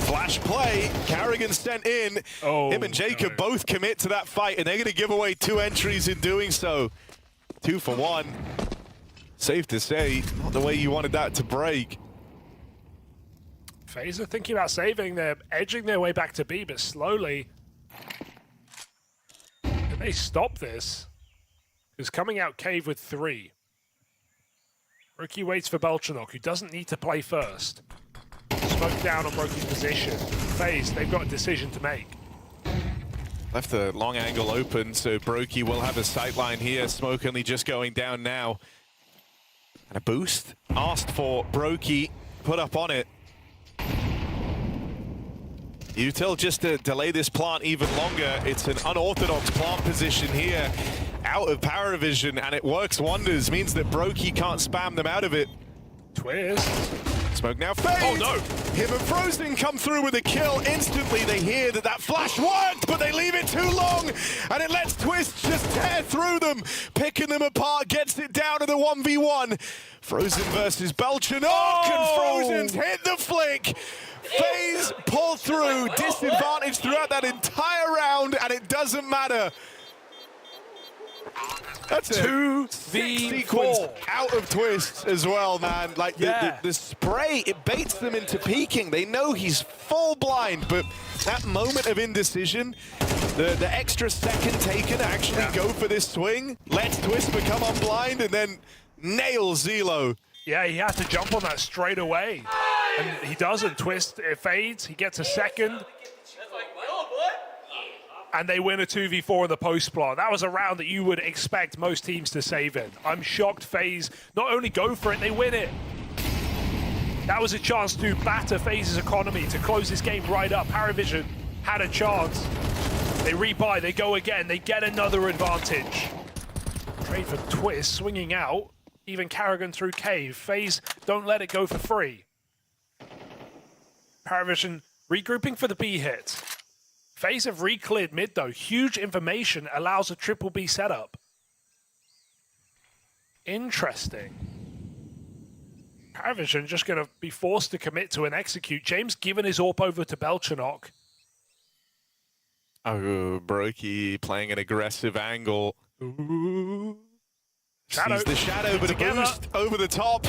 Flash play, Carrigan sent in. Him and Jacob both commit to that fight, and they're going to give away 2 entries in doing so. 2 for 1. Safe to say, not the way you wanted that to break. FaZe are thinking about saving. They're edging their way back to B, but slowly. Can they stop this? Because coming out cave with 3. Rookie waits for Belchanok, who doesn't need to play first. Smoke down on Rookie's position. FaZe, they've got a decision to make. Left the long angle open, so Brokey will have a sightline here. Smoke only just going down now. And a boost asked for Brokey, put up on it. Util just to delay this plant even longer. It's an unorthodox plant position here. Out of PARIVISION, and it works wonders. Means that Brokey can't spam them out of it. Twist. Smoke now fades. Oh no! Him and Frozen come through with a kill. Instantly they hear that that flash worked, but they leave it too long, and it lets Twist just tear through them, picking them apart, gets it down to the 1v1. Frozen versus Belchanok, and Frozen's hit the flick. FaZe pull through, disadvantage throughout that entire round, and it doesn't matter. That's a 2v4 out of Twist as well, man. Like the spray, it baits them into peeking. They know he's full blind, but that moment of indecision, the extra second taken to actually go for this swing, lets Twist become unblind and then nails Zelo. Yeah, he had to jump on that straight away. And he doesn't. Twist, it fades, he gets a second. And they win a 2v4 in the post plant. That was a round that you would expect most teams to save in. I'm shocked FaZe not only go for it, they win it. That was a chance to batter FaZe's economy, to close this game right up. PARIVISION had a chance. They rebuy, they go again, they get another advantage. Trade for Twist, swinging out. Even Carrigan through cave. FaZe don't let it go for free. PARIVISION regrouping for the B hit. FaZe have re-cleared mid though. Huge information allows a triple B setup. Interesting. PARIVISION just going to be forced to commit to an execute. James giving his AWP over to Belchanok. Oh, Brokey playing an aggressive angle. Ooh. Shadow. Sees the shadow, but a boost over the top.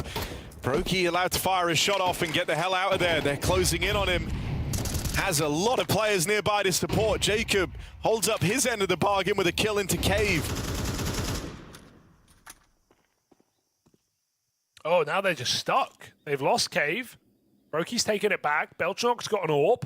Brokey allowed to fire a shot off and get the hell out of there. They're closing in on him. Has a lot of players nearby to support. Jacob holds up his end of the bargain with a kill into cave. Oh, now they're just stuck. They've lost cave. Brokey's taking it back. Belchanok's got an AWP.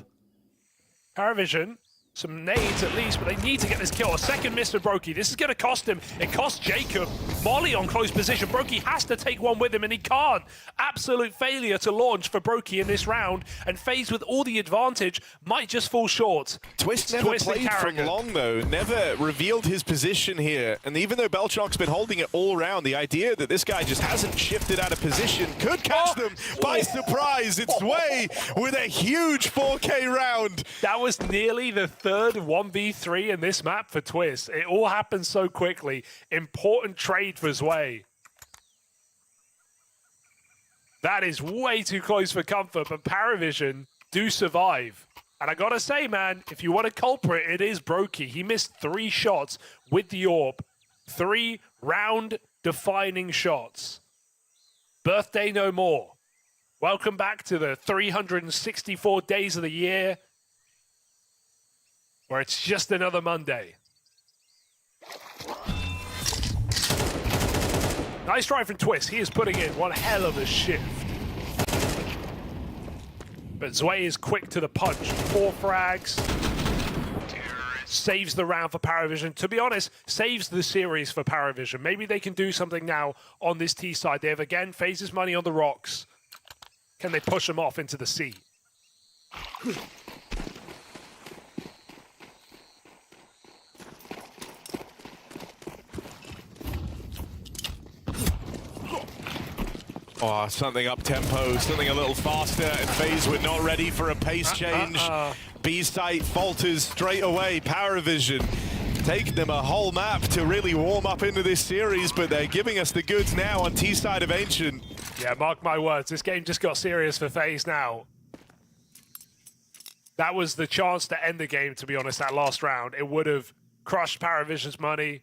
PARIVISION, some nades at least, but they need to get this kill. A second miss for Brokey. This is going to cost him. It costs Jacob. Molly on close position. Brokey has to take one with him, and he can't. Absolute failure to launch for Brokey in this round, and FaZe with all the advantage might just fall short. Twist never played from long, though. Never revealed his position here. And even though Belchanok's been holding it all around, the idea that this guy just hasn't shifted out of position could catch them by surprise. It's Sway with a huge 4K round. That was nearly the third 1v3 in this map for Twist. It all happened so quickly. Important trade for Sway. That is way too close for comfort, but PARIVISION do survive. And I gotta say, man, if you want a culprit, it is Brokey. He missed 3 shots with the AWP. 3 round-defining shots. Birthday no more. Welcome back to the 364 days of the year, where it's just another Monday. Nice try from Twist. He is putting in one hell of a shift. But Zway is quick to the punch. 4 frags. Saves the round for PARIVISION. To be honest, saves the series for PARIVISION. Maybe they can do something now on this T side. They have again FaZe's money on the rocks. Can they push them off into the sea? Oh, something up-tempo, something a little faster, and FaZe were not ready for a pace change. B-site falters straight away. PARIVISION taking them a whole map to really warm up into this series, but they're giving us the goods now on T-side of Ancient. Yeah, mark my words. This game just got serious for FaZe now. That was the chance to end the game, to be honest, that last round. It would have crushed PARIVISION's money.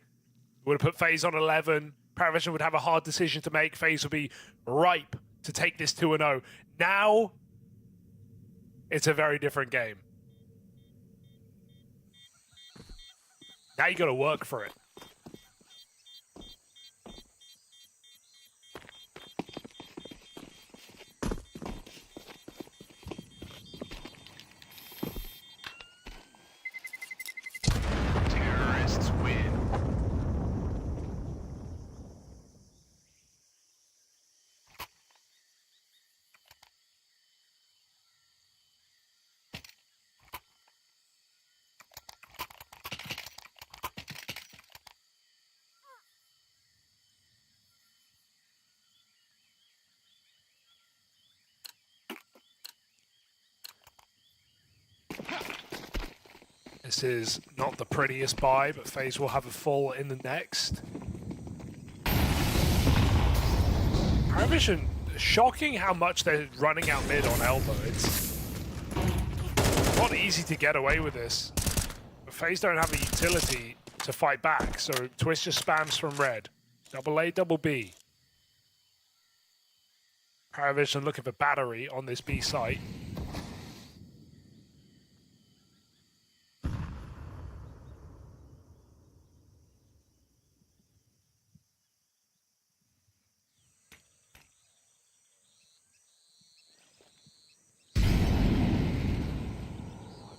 Would have put FaZe on 11. PARIVISION would have a hard decision to make. FaZe would be ripe to take this 2-0. Now, it's a very different game. Now you got to work for it. Terrorists win. This is not the prettiest buy, but FaZe will have a full in the next. PARIVISION, shocking how much they're running out mid on elbow. It's not easy to get away with this. But FaZe don't have a utility to fight back, so Twist just spams from red. Double A, double B. PARIVISION looking for battery on this B site.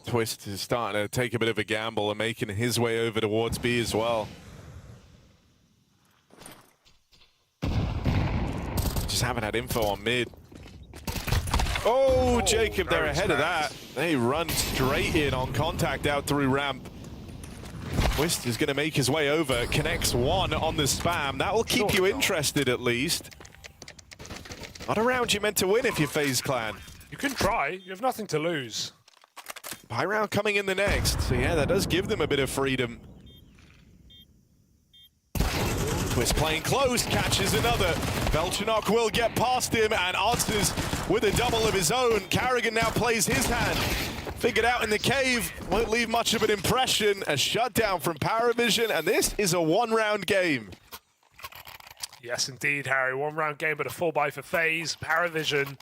Twist is starting to take a bit of a gamble and making his way over towards B as well. Just haven't had info on mid. Oh, Jacob, they're ahead of that. They run straight in on contact out through ramp. Twist is going to make his way over. Connects one on the spam. That will keep you interested at least. Not a round you're meant to win if you're FaZe Clan. You can try. You have nothing to lose. High round coming in the next. So yeah, that does give them a bit of freedom. Twist playing close, catches another. Velchanok will get past him and answers with a double of his own. Carrigan now plays his hand. Figured out in the cave, won't leave much of an impression. A shutdown from PARIVISION, and this is a one-round game. Yes, indeed, Harry. One-round game, but a full buy for FaZe. PARIVISION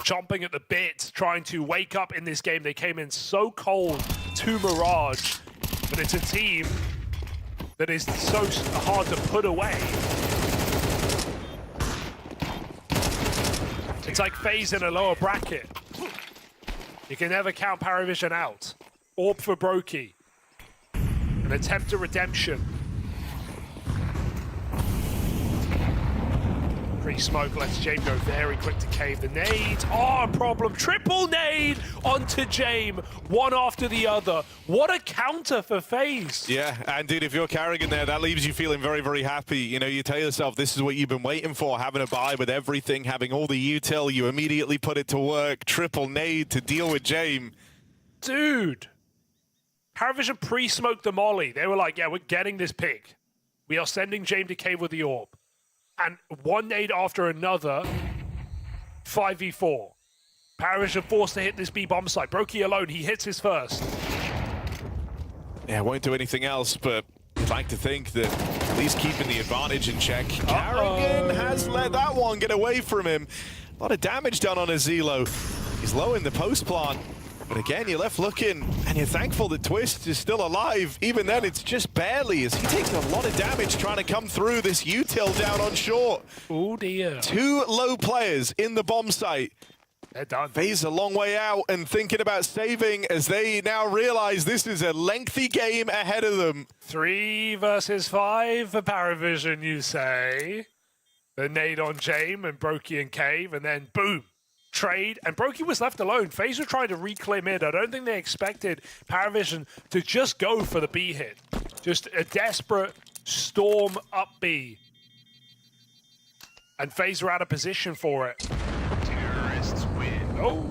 chomping at the bit, trying to wake up in this game. They came in so cold to Mirage, but it's a team that is so hard to put away. It's like FaZe in a lower bracket. You can never count PARIVISION out. Orb for Brokey. An attempt at redemption. Pre-smoke lets Jame go very quick to cave. The nade, oh, problem. Triple nade onto Jame, one after the other. What a counter for FaZe. Yeah, and dude, if you're Carrigan there, that leaves you feeling very, very happy. You know, you tell yourself this is what you've been waiting for, having a buy with everything, having all the util, you immediately put it to work. Triple nade to deal with Jame. Dude, PARIVISION pre-smoked the molly. They were like, yeah, we're getting this pick. We are sending Jame to cave with the orb. And one nade after another, 5v4. PARIVISION forced to hit this B bomb site. Brokey alone, he hits his first. Yeah, won't do anything else, but I'd like to think that at least keeping the advantage in check. Carrigan has let that one get away from him. A lot of damage done on his Zelo. He's low in the post plant. But again, you're left looking, and you're thankful that Twist is still alive. Even then, it's just barely, as he takes a lot of damage trying to come through this util down on short. Oh dear. Two low players in the bomb site. They're done. FaZe a long way out and thinking about saving as they now realize this is a lengthy game ahead of them. 3 versus 5 for PARIVISION, you say. The nade on Jame and Brokey and Cave, and then boom. Trade, and Brokey was left alone. FaZe were trying to reclaim mid. I don't think they expected PARIVISION to just go for the B hit. Just a desperate storm up B. And FaZe were out of position for it. Terrorists win. Oh,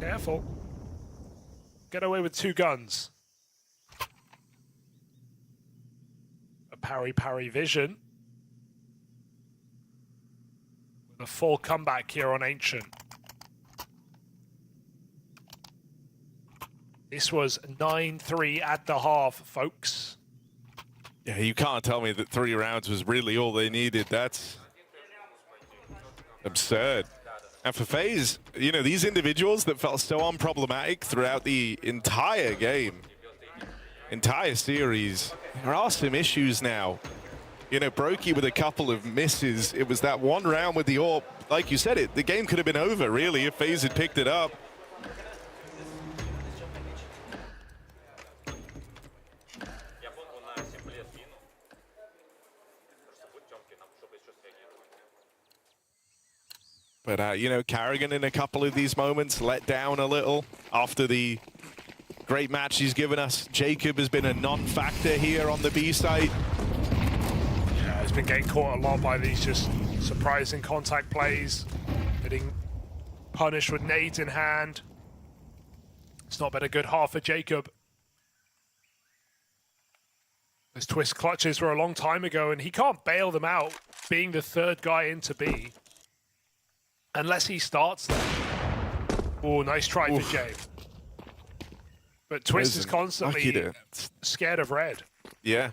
careful. Get away with 2 guns. A PARIVISION A full comeback here on Ancient. This was 9-3 at the half, folks. Yeah, you can't tell me that 3 rounds was really all they needed. That's absurd. And for FaZe, you know, these individuals that felt so unproblematic throughout the entire game, entire series, there are some issues now. You know, Brokey with a couple of misses. It was that one round with the AWP. Like you said, the game could have been over, really, if FaZe had picked it up. But, you know, Karrigan in a couple of these moments let down a little after the great match he's given us. Jacob has been a non-factor here on the B site. Yeah, he's been getting caught a lot by these just surprising contact plays, getting punished with nades in hand. It's not been a good half for Jacob. Those twist clutches were a long time ago, and he can't bail them out, being the 3rd guy into B. Unless he starts them. Oh, nice try for Jay. But Twist is constantly scared of red. Yeah.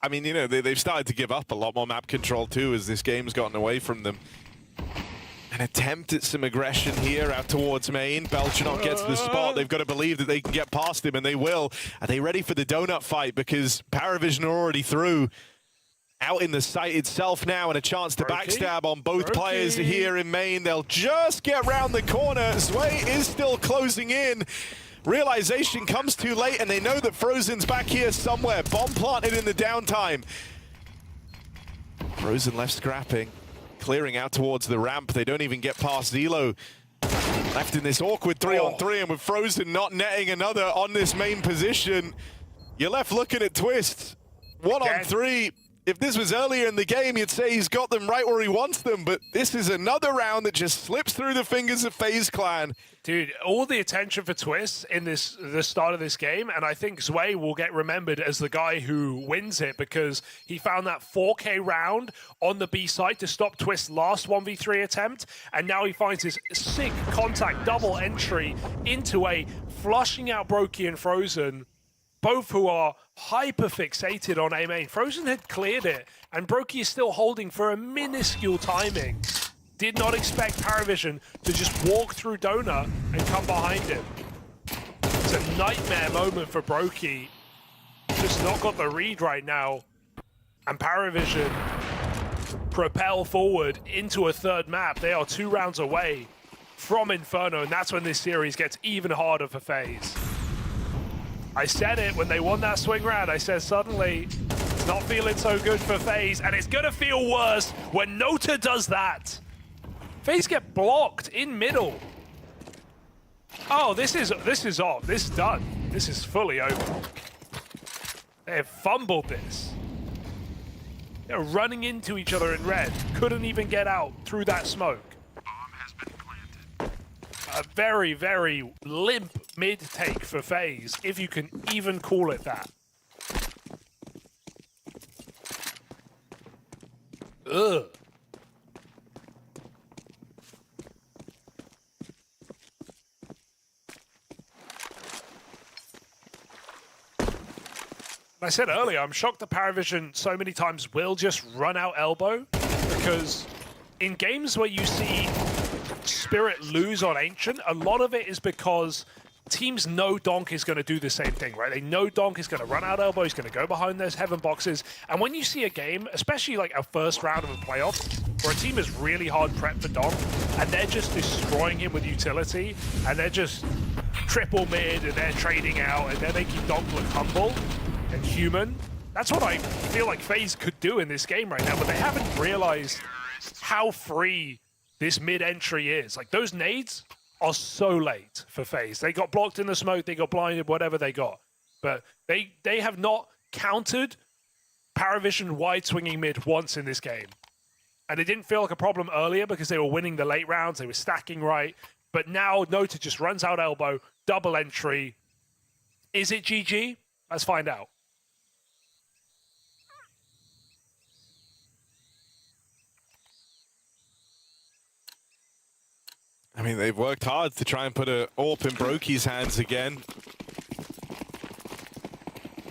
I mean, you know, they've started to give up a lot more map control too as this game's gotten away from them. An attempt at some aggression here out towards main. Belchanot gets the spot. They've got to believe that they can get past him, and they will. Are they ready for the donut fight? Because PARIVISION are already through. Out in the site itself now, and a chance to backstab on both players here in main. They'll just get round the corner. Sway is still closing in. Realization comes too late, and they know that Frozen's back here somewhere. Bomb planted in the downtime. Frozen left scrapping, clearing out towards the ramp. They don't even get past Zelo. Left in this awkward 3-on-3, and with Frozen not netting another on this main position, you're left looking at Twist. 1-on-3. If this was earlier in the game, you'd say he's got them right where he wants them, but this is another round that just slips through the fingers of FaZe Clan. Dude, all the attention for Twist in the start of this game, and I think Zwei will get remembered as the guy who wins it because he found that 4K round on the B side to stop Twist's last 1v3 attempt, and now he finds his sick contact double entry into a flushing out Brokey and Frozen, both who are hyper-fixated on A main. Frozen had cleared it, and Brokey is still holding for a minuscule timing. Did not expect PARIVISION to just walk through Donut and come behind him. It's a nightmare moment for Brokey. Just not got the read right now. And PARIVISION propel forward into a 3rd map. They are 2 rounds away from Inferno, and that's when this series gets even harder for FaZe. I said it when they won that swing round. I said suddenly it's not feeling so good for FaZe, and it's gonna feel worse when Nota does that. FaZe get blocked in middle. Oh, this is off. This is done. This is fully over. They have fumbled this. They're running into each other in red. Couldn't even get out through that smoke. A very, very limp mid-take for FaZe, if you can even call it that. Ugh. I said earlier, I'm shocked that PARIVISION so many times will just run out elbow, because in games where you see Spirit lose on Ancient, a lot of it is because teams know Donk is going to do the same thing, right? They know Donk is going to run out elbow, he's going to go behind those heaven boxes, and when you see a game, especially like a first round of a playoff, where a team is really hard prepped for Donk, and they're just destroying him with utility, and they're just triple mid, and they're trading out, and they're making Donk look humble and human. That's what I feel like FaZe could do in this game right now, but they haven't realized how free this mid-entry is. Like, those nades are so late for FaZe. They got blocked in the smoke, they got blinded, whatever they got. But they have not countered PARIVISION wide swinging mid once in this game. And it didn't feel like a problem earlier because they were winning the late rounds, they were stacking right. But now Nota just runs out elbow, double entry. Is it GG? Let's find out. I mean, they've worked hard to try and put a AWP in Broky's hands again.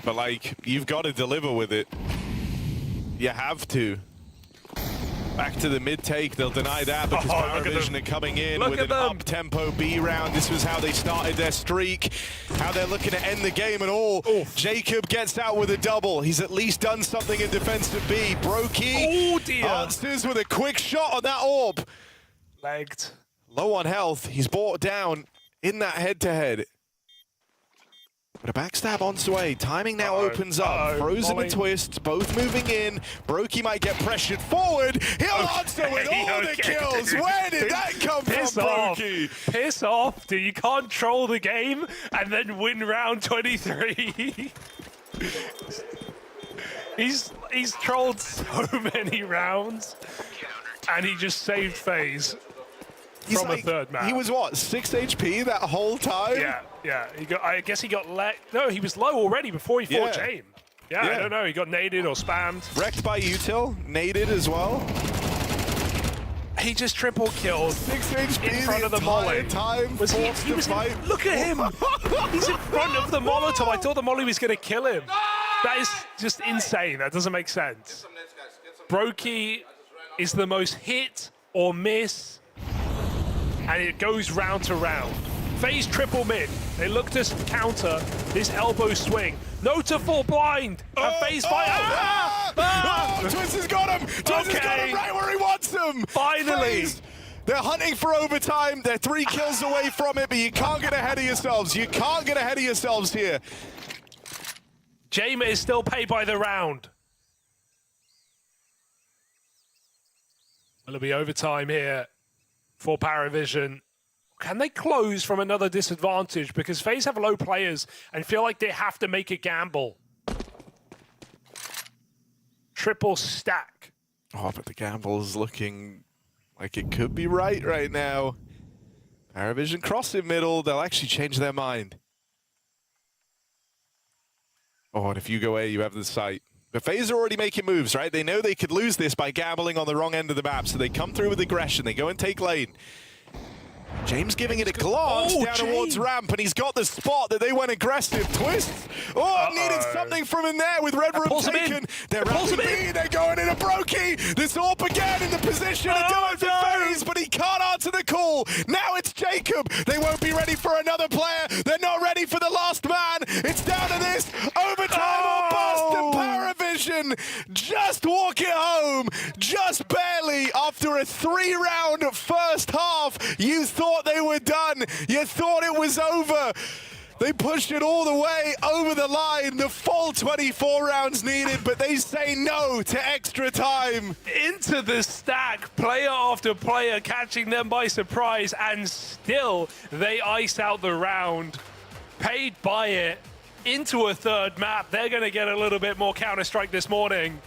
But, like, you've got to deliver with it. You have to. Back to the mid-take, they'll deny that because PARIVISION are coming in with an up-tempo B round. This was how they started their streak, how they're looking to end the game and all. Jacob gets out with a double. He's at least done something in defensive B. Broky answers with a quick shot on that AWP. Legged. Low on health, he's brought down in that head-to-head. But a backstab on Sway. Timing now opens up. Frozen and Twist, both moving in. Broky might get pressured forward. He'll answer with all the kills. Where did that come from, Broky? Piss off, dude. You can't troll the game and then win round 23. He's trolled so many rounds, and he just saved FaZe. From a third map. He was what, 6 HP that whole time? Yeah. I guess he got no, he was low already before he fought James. Yeah, I don't know. He got naded or spammed. Wrecked by util, naded as well. He just triple killed 6 HP in front of the molly. Look at him. He's in front of the Molotov. I thought the molly was going to kill him. That is just insane. That doesn't make sense. Broky is the most hit or miss, and it goes round to round. FaZe triple mid. They look to counter this elbow swing. No to fall blind. And FaZe fire. Twist has got him. Twist has got him right where he wants him. Finally. FaZe, they're hunting for overtime. They're 3 kills away from it, but you can't get ahead of yourselves. You can't get ahead of yourselves here. Jamer is still paid by the round. It'll be overtime here for PARIVISION. Can they close from another disadvantage? Because FaZe have low players and feel like they have to make a gamble. Triple stack. Oh, but the gamble is looking like it could be right now. PARIVISION crossing middle. They'll actually change their mind. Oh, and if you go A, you have the sight. But FaZe are already making moves, right? They know they could lose this by gambling on the wrong end of the map, so they come through with aggression. They go and take lane. James giving it a glance down towards ramp, and he's got the spot that they went aggressive. Twist. Needed something from in there with Red Room taken. They're ramping B, they're going into Broky. This AWP again in the position to do it for FaZe, but he can't answer the call. Now it's Jacob. They won't be ready for another player. They're not ready for the last man. It's down to this. Overtime or bust, and PARIVISION just walk it home. Just barely after a 3-round first half. You thought they were done. You thought it was over. They pushed it all the way over the line. The full 24 rounds needed, but they say no to extra time. Into the stack, player after player catching them by surprise, and still they ice out the round. Paid by it into a third map. They're going to get a little bit more Counter-Strike this morning,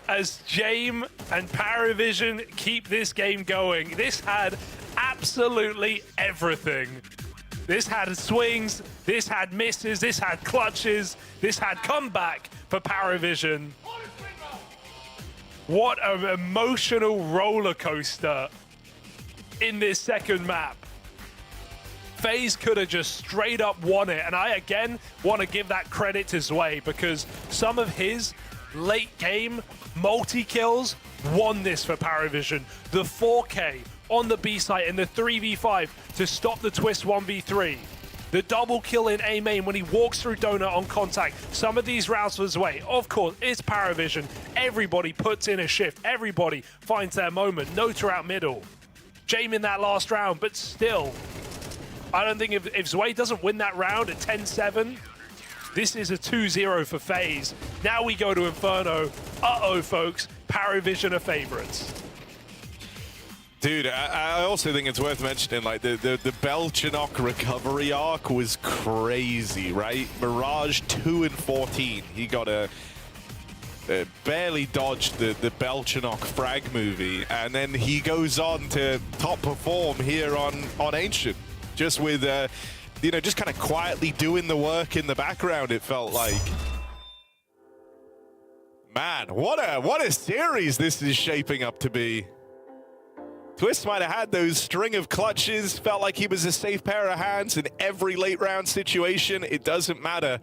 as James and PARIVISION keep this game going. This had absolutely everything. This had swings, this had misses, this had clutches, this had comeback for PARIVISION. What an emotional roller coaster in this second map. FaZe could have just straight up won it, and I again want to give that credit to Zwei, because some of his late game multi-kills won this for PARIVISION. The 4K on the B site and the 3v5 to stop the Twist 1v3. The double kill in A main when he walks through Donut on contact. Some of these rounds for Zwei. Of course, it's PARIVISION. Everybody puts in a shift. Everybody finds their moment. Nota out middle. James in that last round, but still, I don't think if Zwei doesn't win that round at 10-7, this is a 2-0 for FaZe. Now we go to Inferno. Uh-oh, folks. PARIVISION are favorites. Dude, I also think it's worth mentioning, like, the Belchinok recovery arc was crazy, right? Mirage 2 and 14. He got barely dodged the Belchinok frag movie, and then he goes on to top perform here on Ancient, just with, you know, just kind of quietly doing the work in the background, it felt like. Man, what a series this is shaping up to be. Twist might have had those string of clutches, felt like he was a safe pair of hands in every late round situation. It doesn't matter.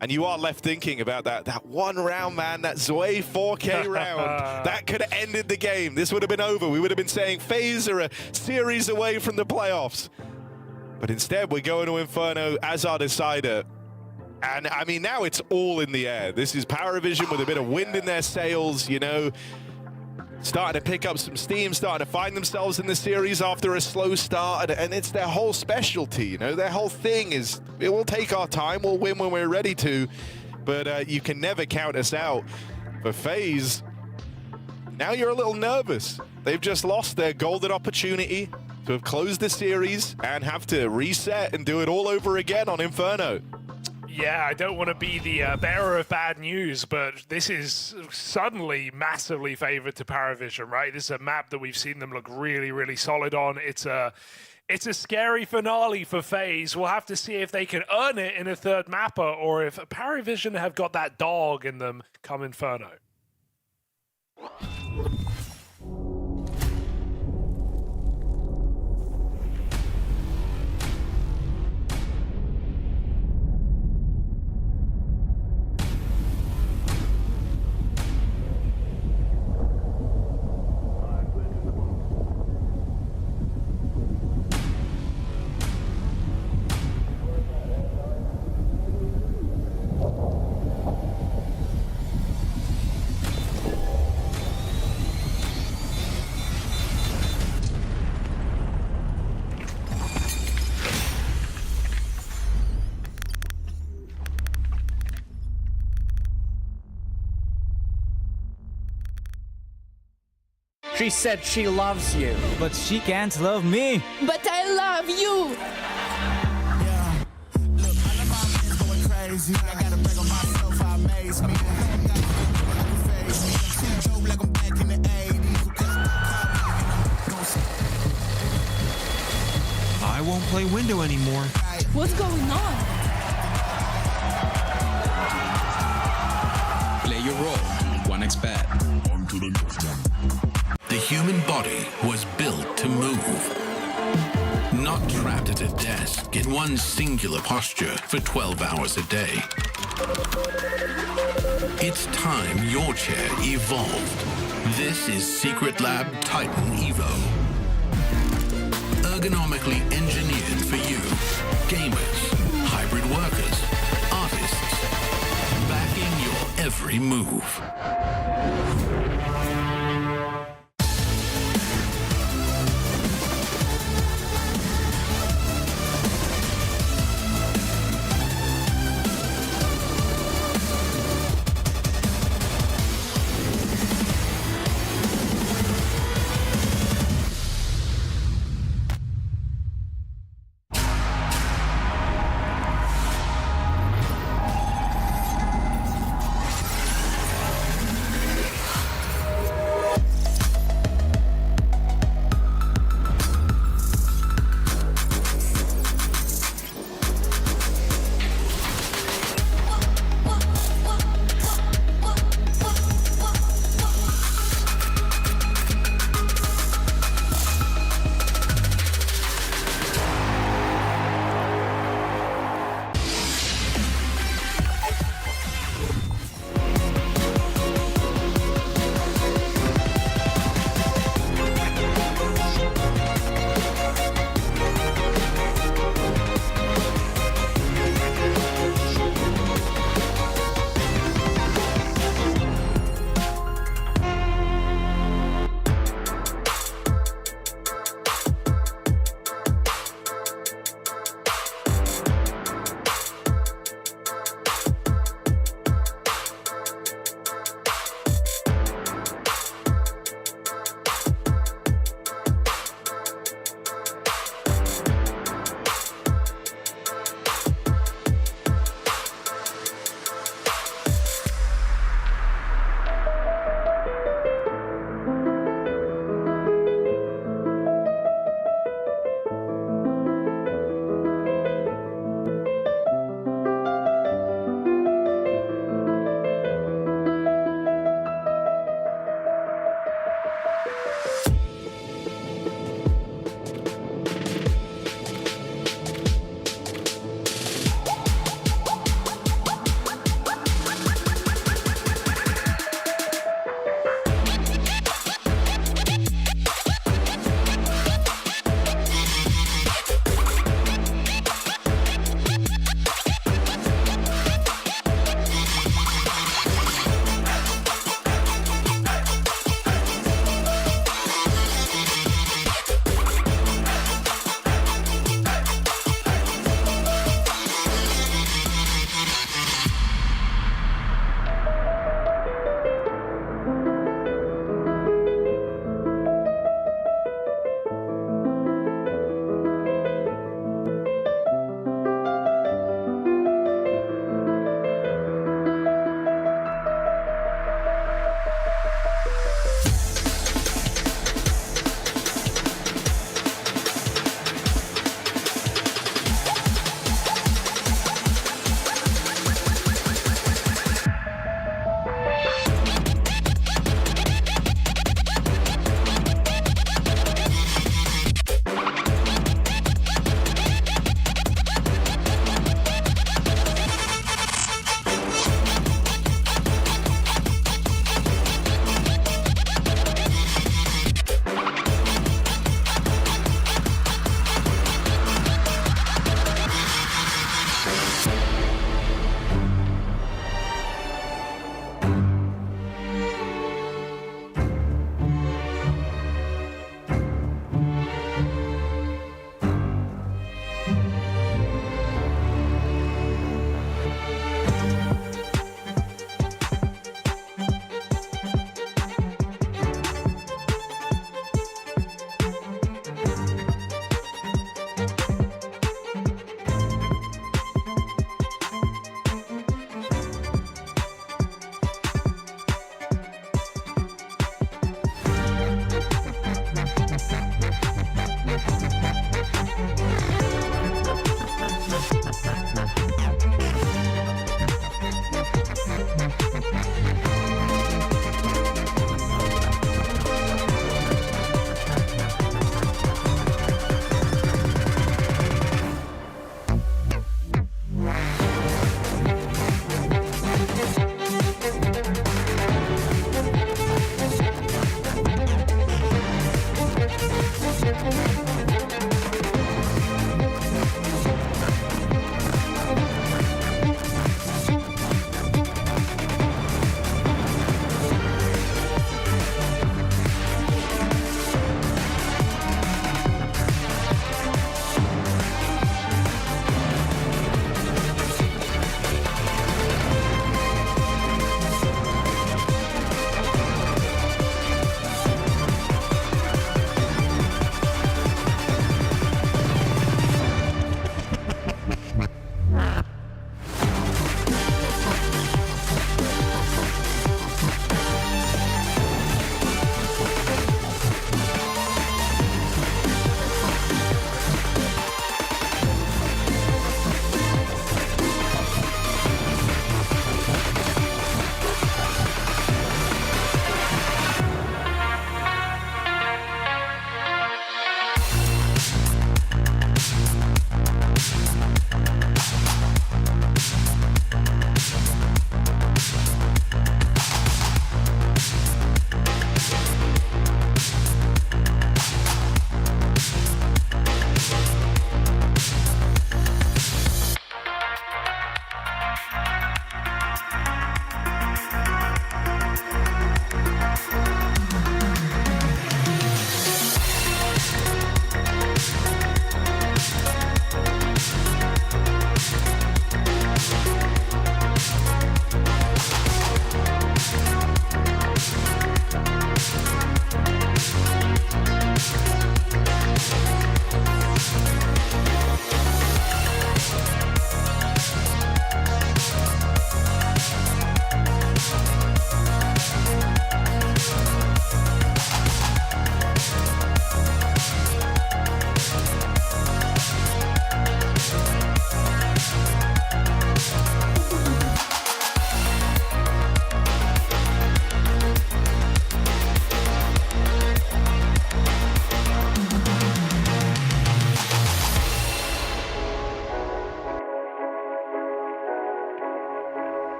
And you are left thinking about that one round, man, that Zoe 4K round. That could have ended the game. This would have been over. We would have been saying FaZe are a series away from the playoffs. But instead, we're going to Inferno as our decider. And I mean, now it's all in the air. This is PARIVISION with a bit of wind in their sails, you know. Starting to pick up some steam, starting to find themselves in the series after a slow start, and it's their whole specialty, you know, their whole thing is, it will take our time, we'll win when we're ready to, but you can never count us out. For FaZe, now you're a little nervous. They've just lost their golden opportunity to have closed the series and have to reset and do it all over again on Inferno. Yeah, I don't want to be the bearer of bad news, but this is suddenly massively favored to PARIVISION, right? This is a map that we've seen them look really, really solid on. It's a scary finale for FaZe. We'll have to see if they can earn it in a third mapper or if PARIVISION have got that dog in them come Inferno. She said she loves you. But she can't love me. But I love you. Yeah. Look, all of my men's going crazy. I gotta break on myself, I amaze me. See Joe like I'm back in the 80s. I won't play window anymore. What's going on? Play your role. 1xBet. On to the next one. The human body was built to move. Not trapped at a desk in one singular posture for 12 hours a day. It's time your chair evolved. This is Secret Lab Titan Evo. Ergonomically engineered for you, gamers, hybrid workers, artists, backing your every move.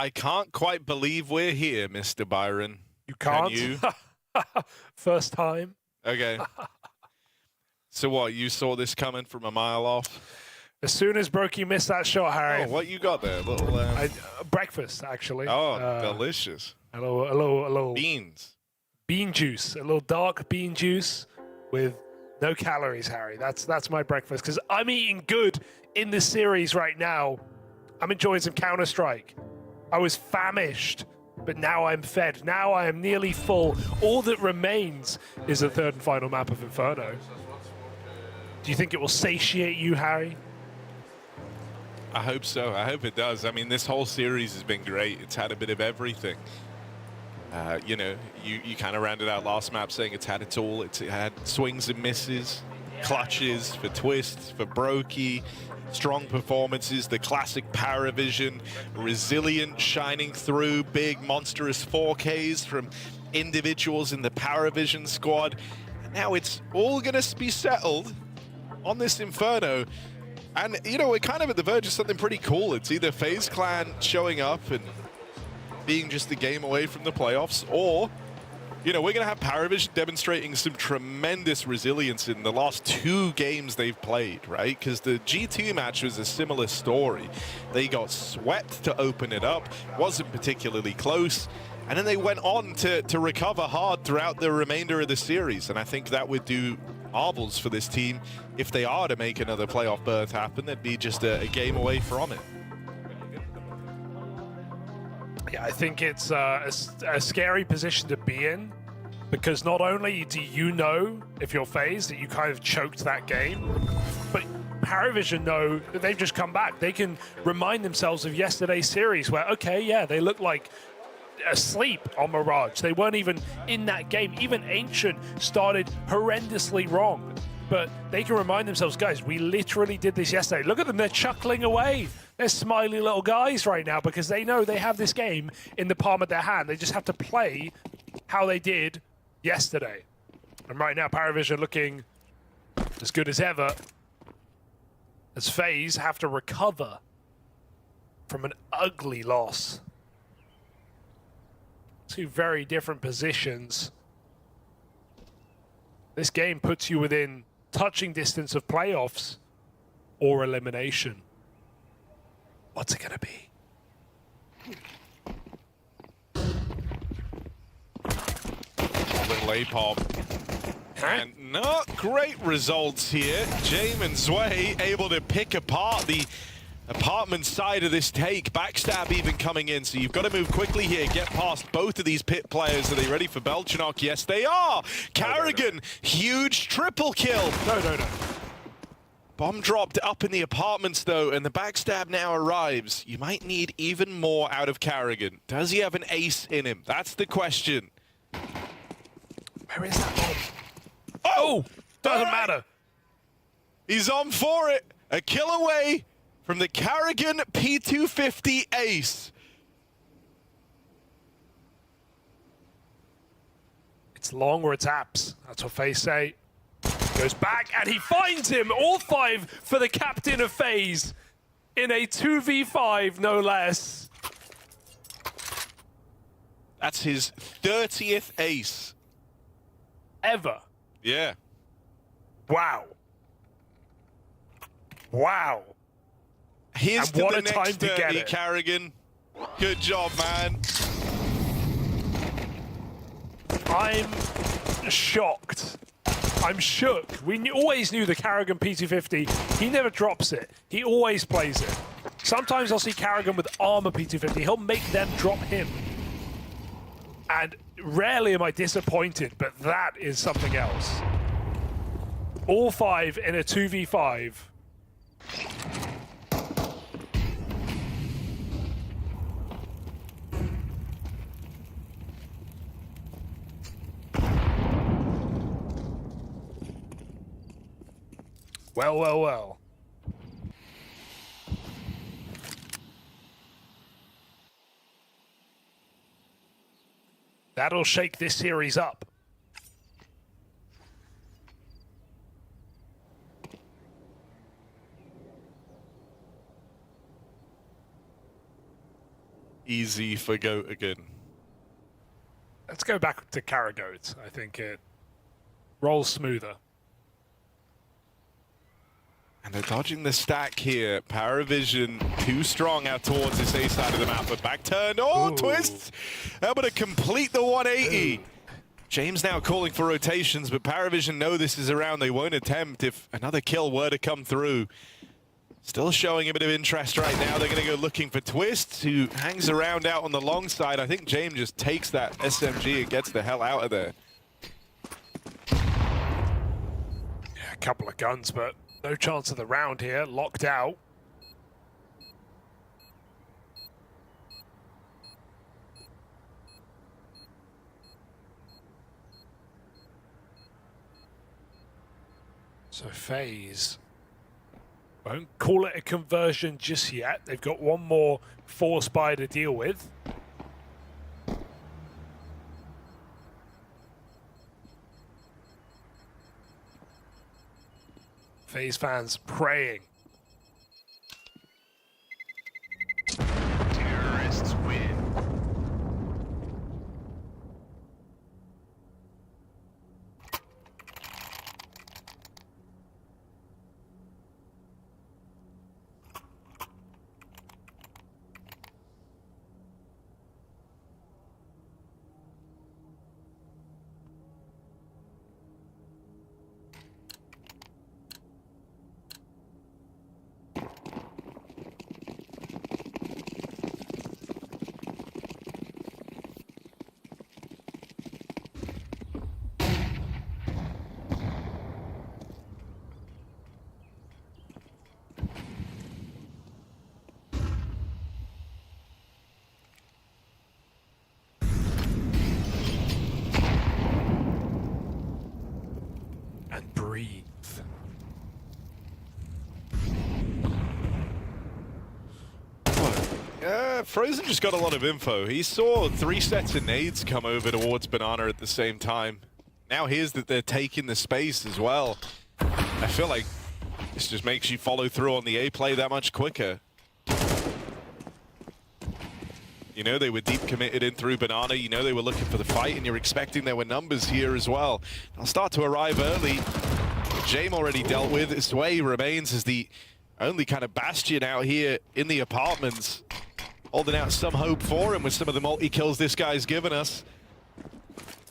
I can't quite believe we're here, Mr. Byron. You can't? Can you? First time. Okay. So what, you saw this coming from a mile off? As soon as Brokey missed that shot, Harry. Oh, what you got there? A little breakfast, actually. Oh, delicious. A little beans. Bean juice. A little dark bean juice with no calories, Harry. That's my breakfast, because I'm eating good in this series right now. I'm enjoying some Counter-Strike. I was famished, but now I'm fed. Now I am nearly full. All that remains is the third and final map of Inferno. Do you think it will satiate you, Harry? I hope so. I hope it does. I mean, this whole series has been great. It's had a bit of everything. You know, you kind of rounded out last map saying it's had it all. It had swings and misses, clutches for Twists, for Brokey, strong performances, the classic PARIVISION, resilient, shining through, big, monstrous 4Ks from individuals in the PARIVISION squad. And now it's all going to be settled on this Inferno. And, you know, we're kind of at the verge of something pretty cool. It's either FaZe Clan showing up and being just a game away from the playoffs, or, you know, we're going to have PARIVISION demonstrating some tremendous resilience in the last 2 games they've played, right? Because the G2 match was a similar story. They got swept to open it up, wasn't particularly close, and then they went on to recover hard throughout the remainder of the series. And I think that would do marvels for this team. If they are to make another playoff berth happen, they'd be just a game away from it. Yeah, I think it's a scary position to be in, because not only do you know, if you're FaZe, that you kind of choked that game, but PARIVISION know that they've just come back. They can remind themselves of yesterday's series where, okay, yeah, they look like asleep on Mirage. They weren't even in that game. Even Ancient started horrendously wrong. But they can remind themselves, guys, we literally did this yesterday. Look at them, they're chuckling away. They're smiley little guys right now because they know they have this game in the palm of their hand. They just have to play how they did yesterday. And right now, PARIVISION looking as good as ever, as FaZe have to recover from an ugly loss. 2 very different positions. This game puts you within touching distance of playoffs or elimination. What's it gonna be? Little A-pop. And not great results here. Jame and Zway able to pick apart the apartment side of this take. Backstab even coming in, so you've got to move quickly here, get past both of these pit players. Are they ready for Belchanok? Yes, they are! Carrigan, huge triple kill! No. Bomb dropped up in the apartments, though, and the backstab now arrives. You might need even more out of Carrigan. Does he have an ace in him? That's the question. Where is that bomb? Oh! Doesn't matter. He's on for it. A kill away from the Carrigan P250 ace. It's long or it's apps. That's what FaZe say. Goes back and he finds him. All 5 for the captain of FaZe in a 2v5, no less. That's his 30th ace. Ever. Yeah. Wow. Wow. Here's and what to a the time next to get 30, it. Carrigan. Good job, man. I'm shocked. I'm shook. We always knew the Carrigan P250. He never drops it. He always plays it. Sometimes I'll see Carrigan with armor P250. He'll make them drop him. And rarely am I disappointed, but that is something else. All 5 in a 2v5. Well. That'll shake this series up. easy for Goat again. Let's go back to Karagoat. I think it rolls smoother. And they're dodging the stack here. PARIVISION too strong out towards this A side of the map, but back turn. Oh, twist! Able to complete the 180. James now calling for rotations, but PARIVISION know this is around. They won't attempt if another kill were to come through. Still showing a bit of interest right now. They're going to go looking for Twist, who hangs around out on the long side. I think James just takes that SMG and gets the hell out of there. Yeah, a couple of guns, but no chance of the round here. Locked out. So FaZe won't call it a conversion just yet. They've got one more force buy to deal with. FaZe fans praying. Terrorists win. Breathe. Frozen just got a lot of info. He saw 3 sets of nades come over towards Banana at the same time. Now hears that they're taking the space as well. I feel like this just makes you follow through on the A play that much quicker. You know they were deep committed in through Banana. You know they were looking for the fight, and you're expecting there were numbers here as well. They'll start to arrive early. Jame already dealt with. Sway remains as the only kind of bastion out here in the apartments. Holding out some hope for him with some of the multi-kills this guy's given us.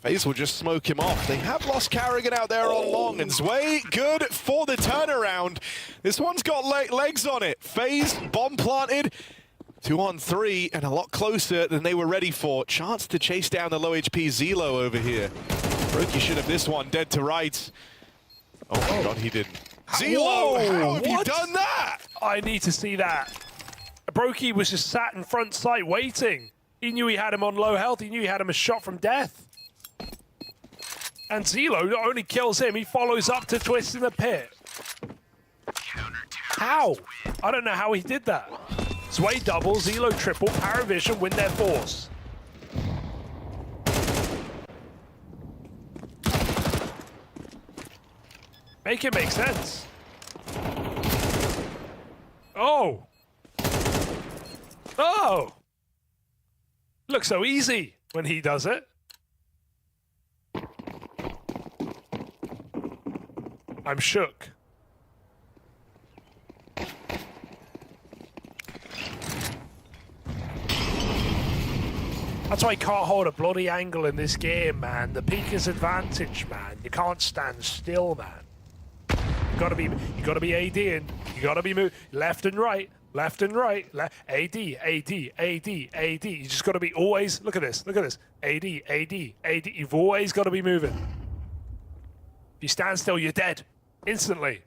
FaZe will just smoke him off. They have lost Carrigan out there on long, and Sway good for the turnaround. This one's got legs on it. FaZe bomb planted. 2 on 3 and a lot closer than they were ready for. Chance to chase down the low HP Zelo over here. Brokey should have this one dead to rights. Oh my god, he didn't. Zelo, how have you done that? I need to see that. Brokey was just sat in front sight waiting. He knew he had him on low health. He knew he had him a shot from death. And Zelo not only kills him, he follows up to Twist in the pit. How? I don't know how he did that. Sway double, Zelo triple, PARIVISION win their force. Make it make sense. Oh! Oh! Looks so easy when he does it. I'm shook. That's why you can't hold a bloody angle in this game, man. The peak is advantage, man. You can't stand still, man. You gotta be ADing. You gotta be moving left and right, left and right. AD. You just gotta be always. Look at this. Look at this. AD. You've always got to be moving. If you stand still, you're dead instantly.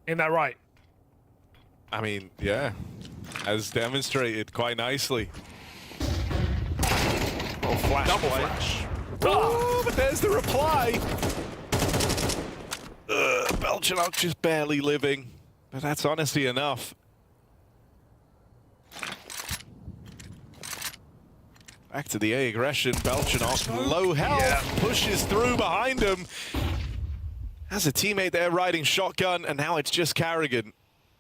Ain't that right? I mean, yeah, as demonstrated quite nicely. Oh, flash. Double flash. Oh, but there's the reply. Belchenok just barely living, but that's honestly enough. Back to the A aggression. Belchenok, low health, pushes through behind him. Has a teammate there riding shotgun, and now it's just Carrigan.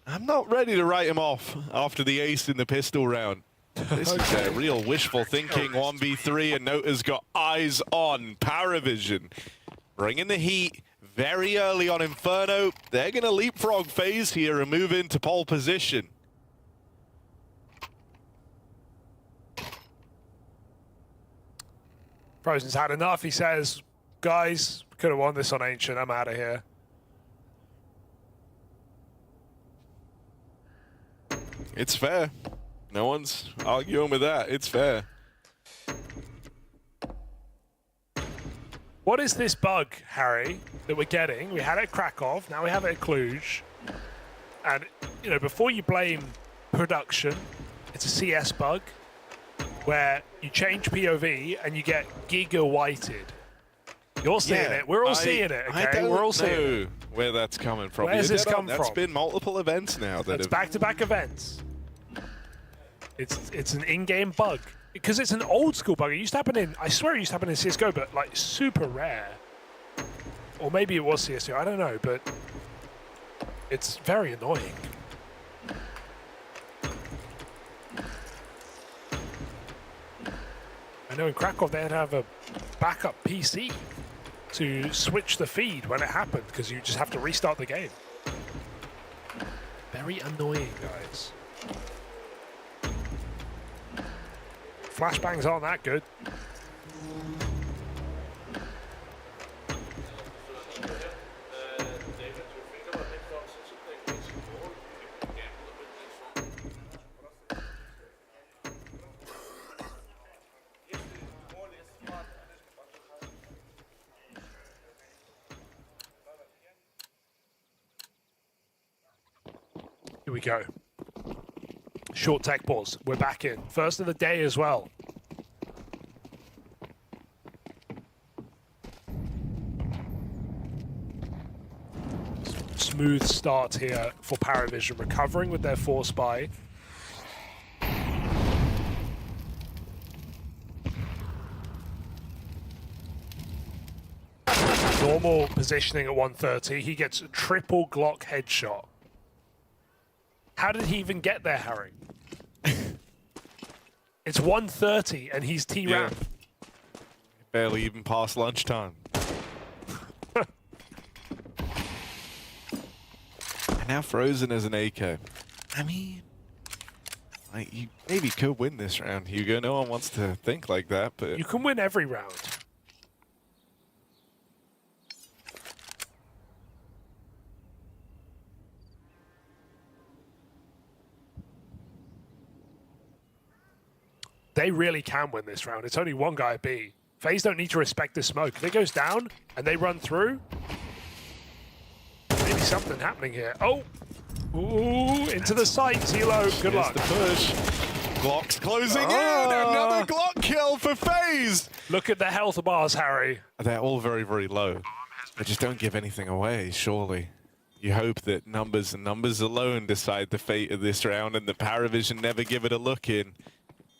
I'm not ready to write him off after the ace in the pistol round. This is a real wishful thinking 1v3, and Nota's got eyes on PARIVISION. Bringing the heat very early on Inferno. They're going to leapfrog FaZe here and move into pole position. Frozen's had enough. He says, guys, could have won this on Ancient. I'm out of here. It's fair. No one's arguing with that. It's fair. What is this bug, Harry, that we're getting? We had it at Krakow, now we have it at Cluj. And, you know, before you blame production, it's a CS bug where you change POV and you get giga-whited. You're seeing it. We're all seeing it, okay? We're all seeing it. Where that's coming from. Where's this come That's from? been multiple events now. It's back-to-back events. It's an in-game bug. Because it's an old-school bug. It used to happen in, I swear it used to happen in CSGO, but like super rare. Or maybe it was CSGO, I don't know, but it's very annoying. I know in Krakow they had to have a backup PC to switch the feed when it happened, because you just have to restart the game. Very annoying, guys. Flashbangs aren't that good. Here we go. Short tech pause. We're back in. First of the day as well. Smooth start here for PARIVISION, recovering with their force buy. Normal positioning at 130. He gets a triple Glock headshot. How did he even get there, Harry? It's 1:30 and he's T-ramp. Yeah. Barely even past lunchtime. And now Frozen as an AK. I mean, like, you maybe could win this round, Hugo. No one wants to think like that, but... You can win every round. They really can win this round. It's only one guy at B. FaZe don't need to respect the smoke. If it goes down and they run through, maybe something happening here. Oh! Ooh, into the site, Zelo. Good luck. The push. Glock's closing in. Another Glock kill for FaZe. Look at the health bars, Harry. They're all very, very low. They just don't give anything away, surely. You hope that numbers and numbers alone decide the fate of this round and the PARIVISION never give it a look in.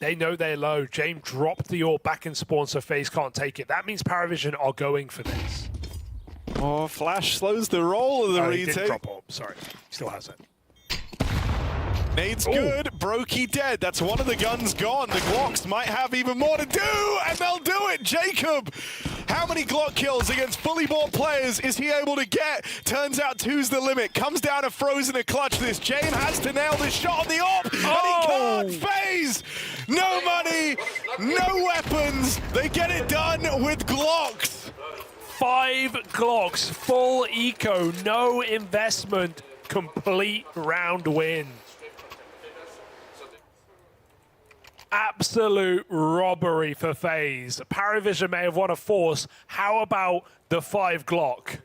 They know they're low. James dropped the AWP back in spawn, so FaZe can't take it. That means PARIVISION are going for this. Oh, Flash slows the roll of the retake. He didn't drop AWP, sorry. He still has it. Nade's good. Brokey dead. That's one of the guns gone. The Glocks might have even more to do, and they'll do it. Jacob, how many Glock kills against fully bought players is he able to get? Turns out two's the limit. Comes down to Frozen to clutch this. James has to nail this shot on the AWP, and he can't. FaZe! No money, no weapons. They get it done with Glocks. 5 Glocks, full eco, no investment, complete round win. Absolute robbery for FaZe. PARIVISION may have won a force. How about the 5 Glock?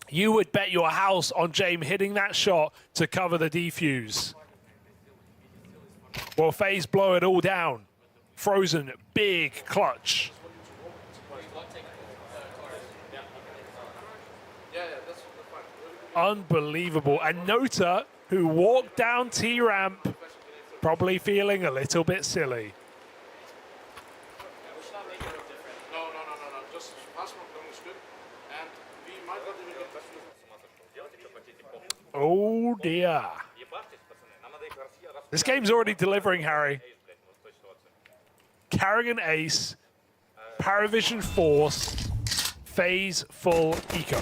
You would bet your house on James hitting that shot to cover the defuse. Well, FaZe blow it all down. Frozen, big clutch. Unbelievable. And Nota, who walked down T-ramp, probably feeling a little bit silly. Oh dear. This game's already delivering, Harry. Carrigan Ace, PARIVISION Force, FaZe full eco.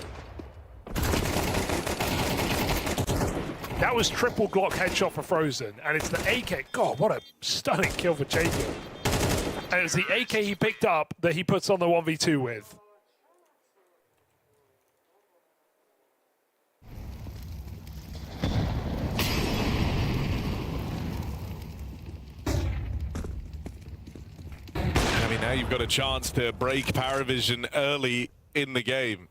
That was triple Glock headshot for Frozen, and it's the AK. God, what a stunning kill for Jacob. And it's the AK he picked up that he puts on the 1v2 with. I mean, now you've got a chance to break PARIVISION early in the game.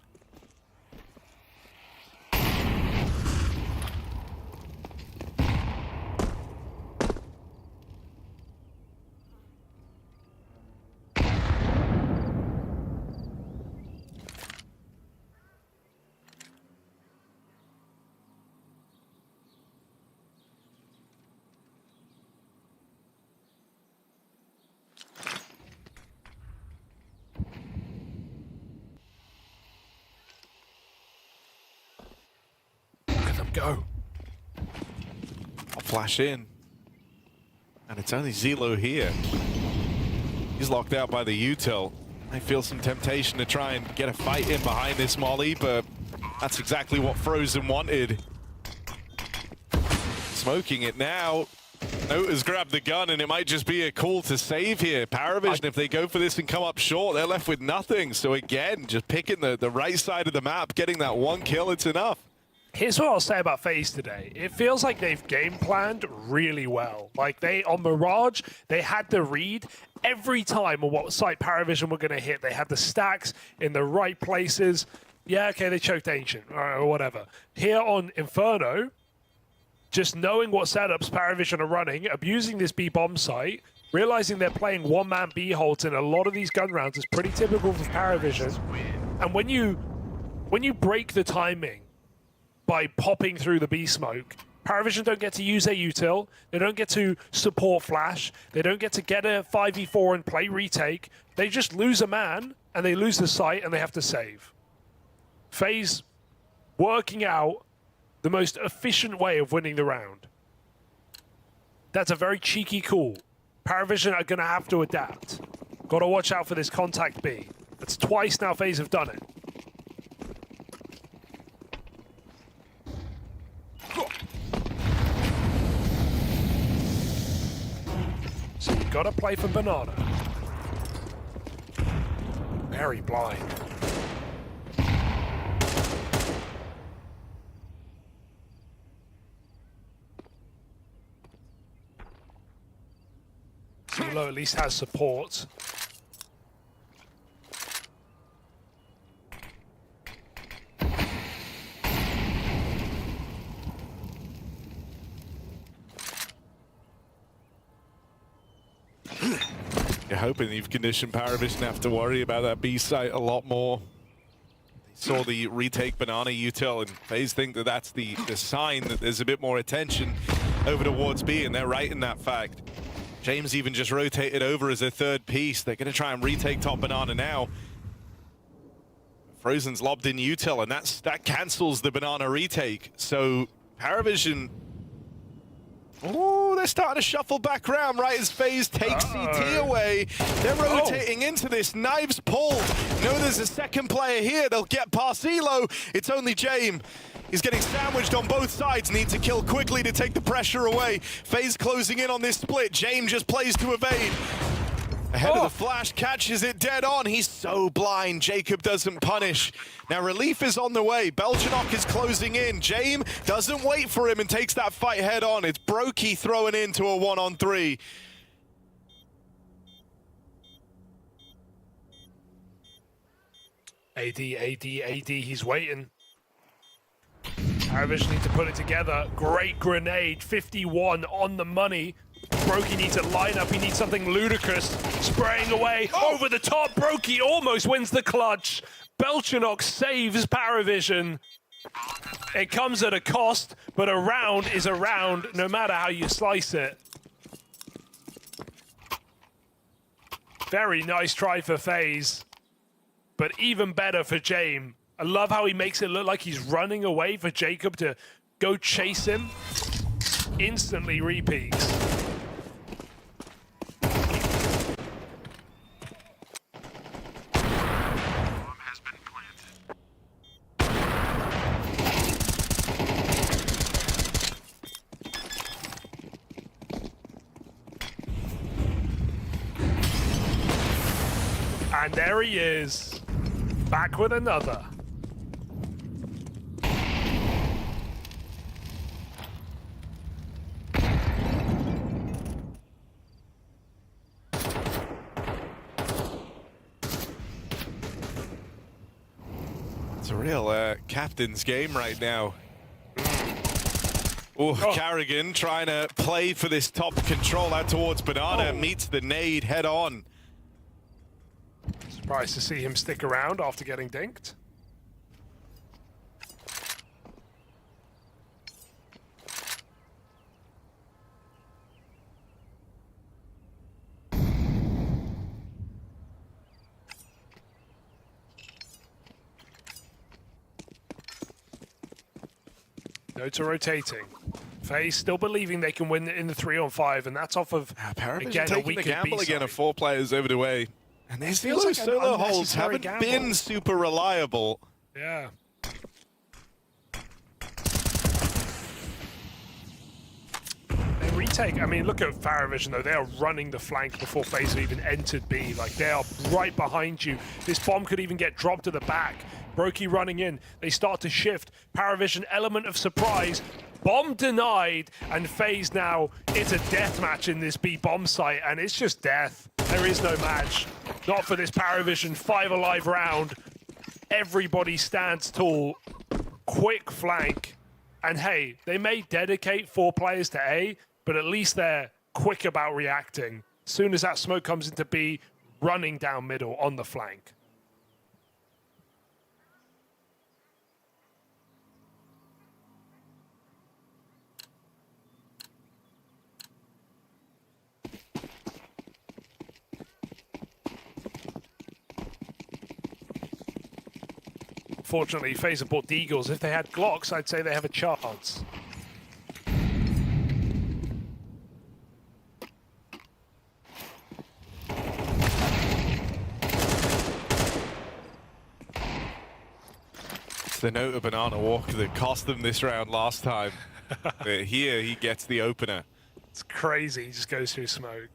Go. I'll flash in. And it's only Zelo here. He's locked out by the util. I feel some temptation to try and get a fight in behind this molly, but that's exactly what Frozen wanted. Smoking it now. Natus grabbed the gun, and it might just be a call to save here. PARIVISION, if they go for this and come up short, they're left with nothing. So again, just picking the right side of the map, getting that one kill, it's enough. Here's what I'll say about FaZe today. It feels like they've game planned really well. Like on Mirage, they had the read every time on what site PARIVISION were going to hit. They had the stacks in the right places. Yeah, okay, they choked Ancient or whatever. Here on Inferno, just knowing what setups PARIVISION are running, abusing this B bomb site, realizing they're playing one-man B holds in a lot of these gun rounds is pretty typical for PARIVISION. And when you break the timing by popping through the B smoke, PARIVISION don't get to use their util, they don't get to support flash, they don't get to get a 5v4 and play retake, they just lose a man, and they lose the site, and they have to save. FaZe working out the most efficient way of winning the round. That's a very cheeky call. PARIVISION are gonna have to adapt. Gotta watch out for this contact B. That's twice now FaZe have done it. So you gotta play for Banana. Very blind. Zelo at least has support. You're hoping you've conditioned PARIVISION to have to worry about that B site a lot more. They saw the retake Banana util, and FaZe think that that's the sign that there's a bit more attention over towards B, and they're right in that fact. James even just rotated over as a third piece. They're going to try and retake top Banana now. Frozen's lobbed in util, and that cancels the Banana retake. So PARIVISION, oh, they're starting to shuffle back around right as FaZe takes CT away. They're rotating into this. Knives pulled. No, there's a second player here. They'll get past Zelo. It's only James. He's getting sandwiched on both sides. Need to kill quickly to take the pressure away. FaZe closing in on this split. James just plays to evade. Ahead of the flash, catches it dead on. He's so blind. Jacob doesn't punish. Now relief is on the way. Beljanok is closing in. James doesn't wait for him and takes that fight head on. It's Brokey throwing into a 1-on-3. AD, he's waiting. PARIVISION need to put it together. Great grenade, 51 on the money. Brokey needs a lineup, he needs something ludicrous. Spraying away, over the top, Brokey almost wins the clutch. Beljanok saves PARIVISION. It comes at a cost, but a round is a round, no matter how you slice it. Very nice try for FaZe, but even better for James. I love how he makes it look like he's running away for Jacob to go chase him, instantly repeats. And there he is, back with another. It's a real captain's game right now. Oh, Carrigan trying to play for this top control out towards Banana, meets the nade head on. Surprised to see him stick around after getting dinked. Notes are rotating. FaZe still believing they can win in the 3-on-5, and that's off of, again, a Taking weakened the gamble again B-side. of 4 players over the way. And these feels like an solo holds unnecessary haven't gamble. been super reliable. Yeah. They retake. I mean, look at FARIVISION though. They are running the flank before FaZe have even entered B. Like, they are right behind you. This bomb could even get dropped to the back. Brokey running in. They start to shift. FARIVISION, element of surprise. Bomb denied, and FaZe now, it's a death match in this B bomb site, and it's just death. There is no match. Not for this PARIVISION 5 alive round. Everybody stands tall. Quick flank. And hey, they may dedicate 4 players to A, but at least they're quick about reacting. As soon as that smoke comes into B, running down middle on the flank. Fortunately, FaZe have bought Deagles. If they had Glocks, I'd say they have a chance. It's the note of Banana Walk that cost them this round last time. But here he gets the opener. It's crazy. He just goes through smoke.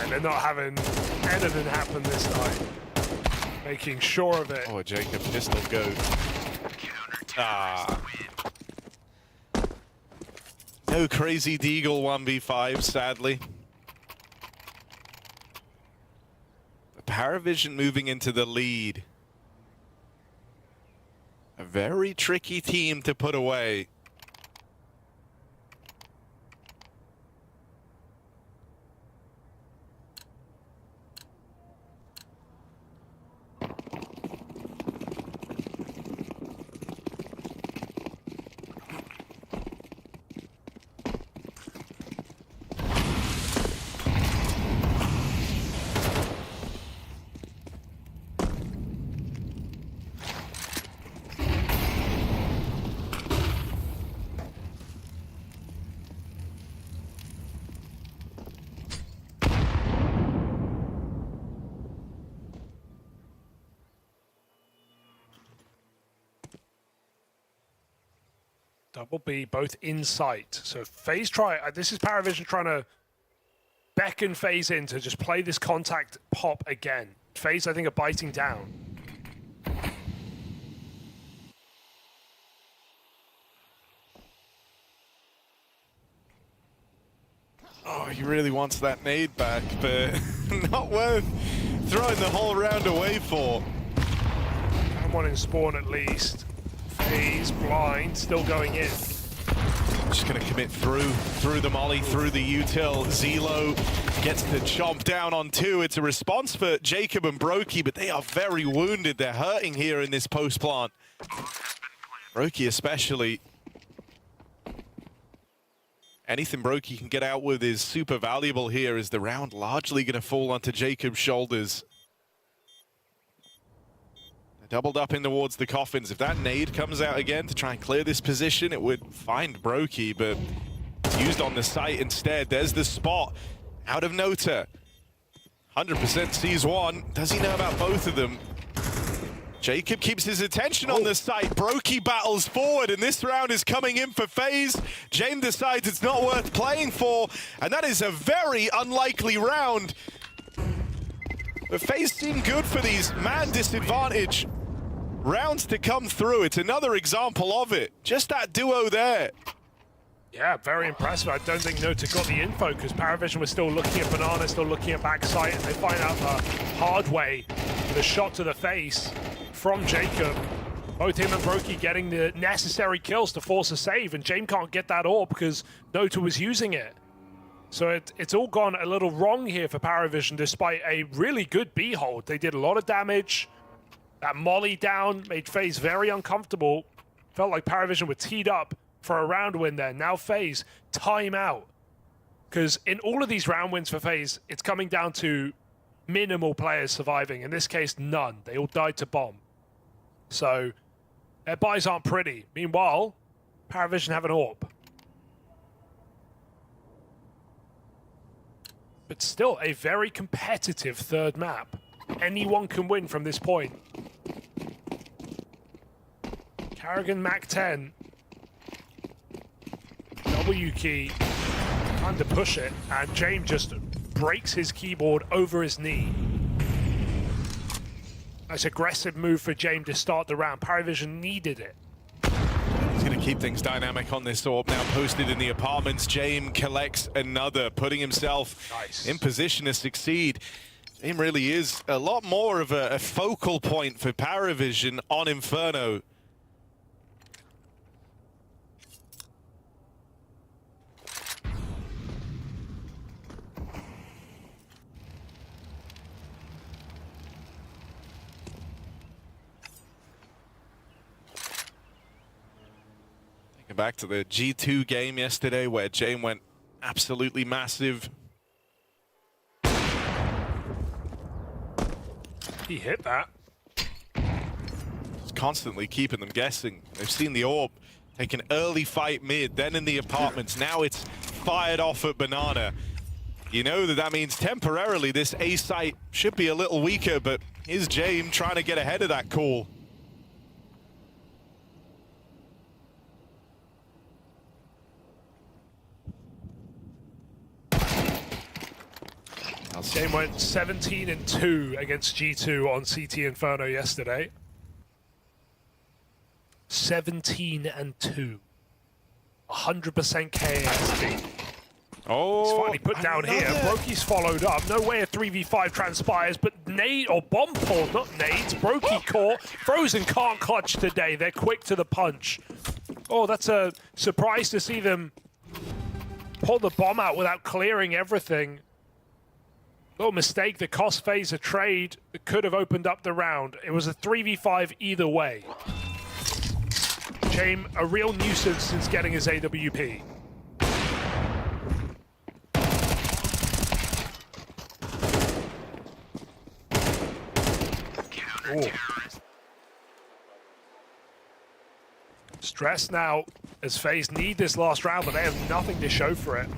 They're not having anything happen this time. Making sure of it. Oh, Jacob pistol go. Ah. No crazy Deagle 1v5, sadly. PARIVISION moving into the lead. A very tricky team to put away. Double B, both in sight. So FaZe try. This is PARIVISION trying to beckon FaZe in to just play this contact pop again. FaZe, I think, are biting down. Oh, he really wants that nade back, but not worth throwing the whole round away for. And one in spawn at least. FaZe blind, still going in. Just gonna commit through the molly, through the util. Zelo gets the chomp down on 2. It's a response for Jacob and Brokey, but they are very wounded. They're hurting here in this post plant. Brokey especially. anything Brokey can get out with is super valuable here, as the round largely going to fall onto Jacob's shoulders. Doubled up in towards the coffins. If that nade comes out again to try and clear this position, it would find Brokey, but it's used on the site instead. There's the spot out of Nota. 100% sees one. Does he know about both of them? Jacob keeps his attention on the site. Brokey battles forward, and this round is coming in for FaZe. James decides it's not worth playing for, and that is a very unlikely round. But FaZe seem good for these man disadvantage rounds to come through. It's another example of it. Just that duo there. Yeah, very impressive. I don't think Nota got the info because PARIVISION was still looking at Banana, still looking at backside, and they find out the hard way with a shot to the face from Jacob. Both him and Brokey getting the necessary kills to force a save, and James can't get that orb because Nota was using it. So it's all gone a little wrong here for PARIVISION, despite a really good B hold. They did a lot of damage. That molly down made FaZe very uncomfortable. Felt like PARIVISION were teed up for a round win there. Now FaZe, time out. Because in all of these round wins for FaZe, it's coming down to minimal players surviving. In this case, none. They all died to bomb. So their buys aren't pretty. Meanwhile, PARIVISION have an orb. But still a very competitive third map. Anyone can win from this point. Karrigan Mac 10. W key. Time to push it. And James just breaks his keyboard over his knee. Nice aggressive move for James to start the round. PARIVISION needed it. He's going to keep things dynamic on this orb now posted in the apartments. James collects another, putting himself in position to succeed. James really is a lot more of a focal point for PARIVISION on Inferno. Back to the G2 game yesterday where James went absolutely massive. He hit that. Just constantly keeping them guessing. They've seen the orb take an early fight mid, then in the apartments. Now it's fired off at Banana. You know that means temporarily this A site should be a little weaker, but here's James trying to get ahead of that call. James went 17-2 against G2 on CT Inferno yesterday. 17-2. 100% KASD. Oh, he's finally put down here. Brokey's followed up. No way a 3v5 transpires, but nade or bomb pull, not nades. Brokey caught. Frozen can't clutch today. They're quick to the punch. Oh, that's a surprise to see them pull the bomb out without clearing everything. Little mistake that cost FaZe a trade that could have opened up the round. It was a 3v5 either way. James, a real nuisance since getting his AWP. Ooh. Stress now as FaZe need this last round, but they have nothing to show for it.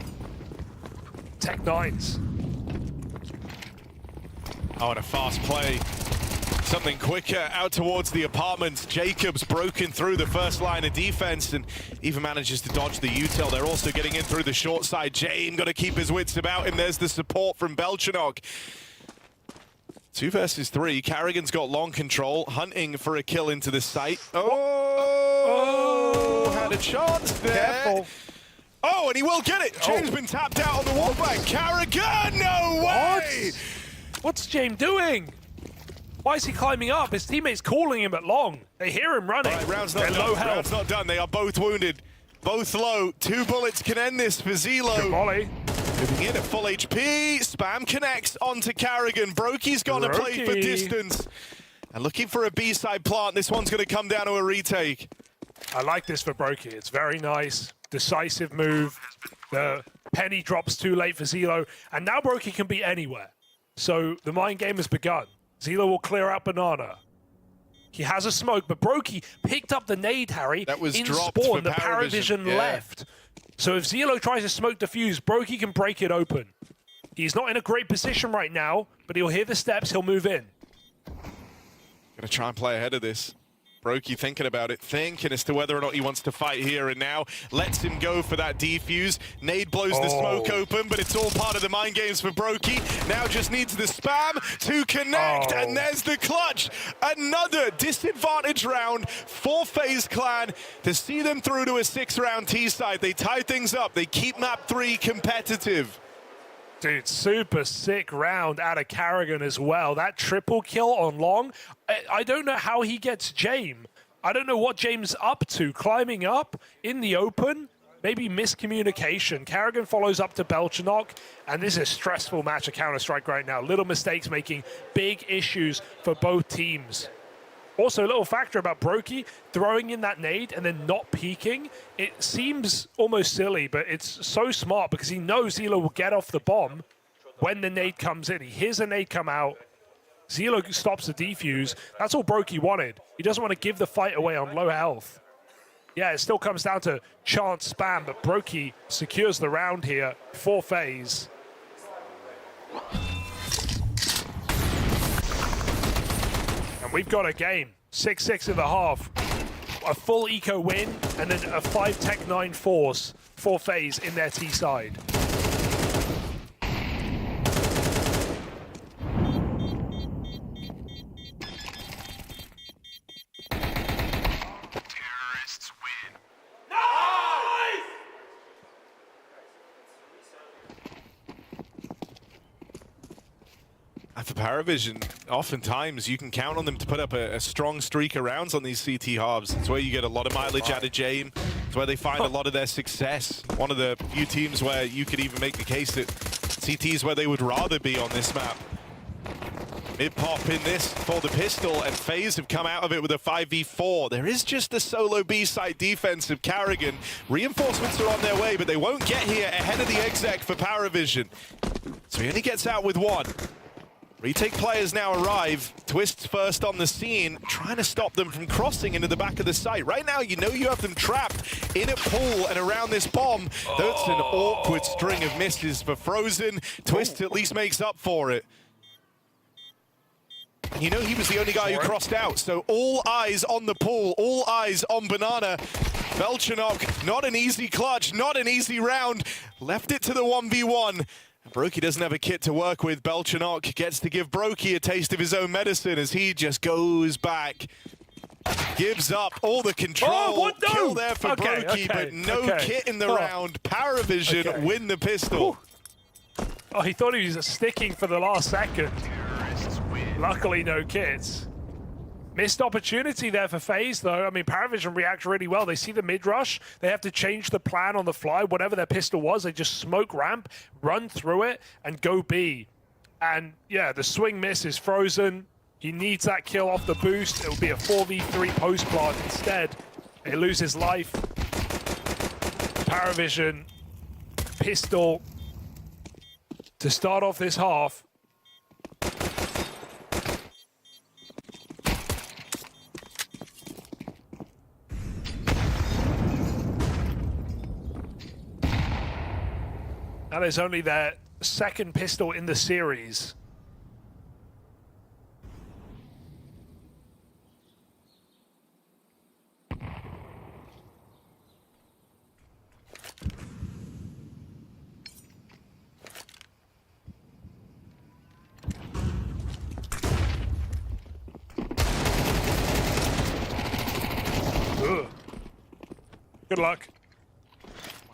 Tech 9s. Oh, and a fast play. Something quicker out towards the apartments. Jacob's broken through the first line of defense and even manages to dodge the util. They're also getting in through the short side. James got to keep his wits about him. There's the support from Belchanok. 2 versus 3. Karrigan's got long control, hunting for a kill into the site. Oh, had a chance there. Careful. Oh, and he will get it. James been tapped out on the wallback. Karrigan, no way! What's James doing? Why is he climbing up? His teammate's calling him at long. They hear him running. All right, round's not They're done. low health. Round's not done. They are both wounded. Both low. 2 bullets can end this for Zelo. Good volley. Moving in at full HP. Spam connects onto Karrigan. Brokey's gonna play for distance. And looking for a B-side plant. This one's gonna come down to a retake. I like this for Brokey. It's very nice. decisive move. The penny drops too late for Zelo, and now Brokey can be anywhere. So the mind game has begun. Zelo will clear out Banana. He has a smoke, but Brokey picked up the nade, Harry. That was in dropped spawn. for The PARIVISION, left. So if Zelo tries to smoke defuse, Brokey can break it open. He's not in a great position right now, but he'll hear the steps, he'll move in. Gonna try and play ahead of this. Brokey thinking about it, thinking as to whether or not he wants to fight here and now. Lets him go for that defuse. Nade blows the smoke open, but it's all part of the mind games for Brokey. Now just needs the spam to connect, and there's the clutch. Another disadvantage round for FaZe Clan to see them through to a 6-round T-side. They tie things up. They keep map 3 competitive. Dude, super sick round out of Karrigan as well. That triple kill on Long, I don't know how he gets James. I don't know what James up to. Climbing up in the open, maybe miscommunication. Karrigan follows up to Belchanok, and this is a stressful match of Counter-Strike right now. Little mistakes making big issues for both teams. Also, a little factor about Brokey throwing in that nade and then not peeking. It seems almost silly, but it's so smart because he knows Zelo will get off the bomb when the nade comes in. He hears the nade come out. Zelo stops the defuse. That's all Brokey wanted. He doesn't want to give the fight away on low health. Yeah, it still comes down to chance spam, but Brokey secures the round here for FaZe. We've got a game, 6-6 in the half, a full eco win, and then a 5 Tech 9 force for FaZe in their T side. For PARIVISION, oftentimes you can count on them to put up a strong streak of rounds on these CT halves. It's where you get a lot of mileage out of James. It's where they find a lot of their success. One of the few teams where you could even make the case that CT is where they would rather be on this map. Mid-pop in this for the pistol, and FaZe have come out of it with a 5v4. There is just the solo B-side defense of Karrigan. Reinforcements are on their way, but they won't get here ahead of the exec for PARIVISION. So he only gets out with 1. Retake players now arrive. Twist's first on the scene, trying to stop them from crossing into the back of the site. Right now, you know you have them trapped in a pool and around this bomb. That's an awkward string of misses for Frozen. Twist at least makes up for it. You know he was the only guy who crossed out, so all eyes on the pool, all eyes on Banana. Belchanok, not an easy clutch, not an easy round. Left it to the 1v1. Brokey doesn't have a kit to work with. Belchanok gets to give Brokey a taste of his own medicine as he just goes back. Gives up all the control. Kill there for Brokey, but no kit in the round. PARIVISION win the pistol. Oh, he thought he was sticking for the last second. Luckily, no kits. Missed opportunity there for FaZe, though. I mean, PARIVISION react really well. They see the mid-rush. They have to change the plan on the fly. Whatever their pistol was, they just smoke ramp, run through it, and go B. And, yeah, the swing miss is Frozen. He needs that kill off the boost. It will be a 4v3 post-plant instead. He loses life. PARIVISION, pistol to start off this half. That is only their second pistol in the series. Ugh. Good luck.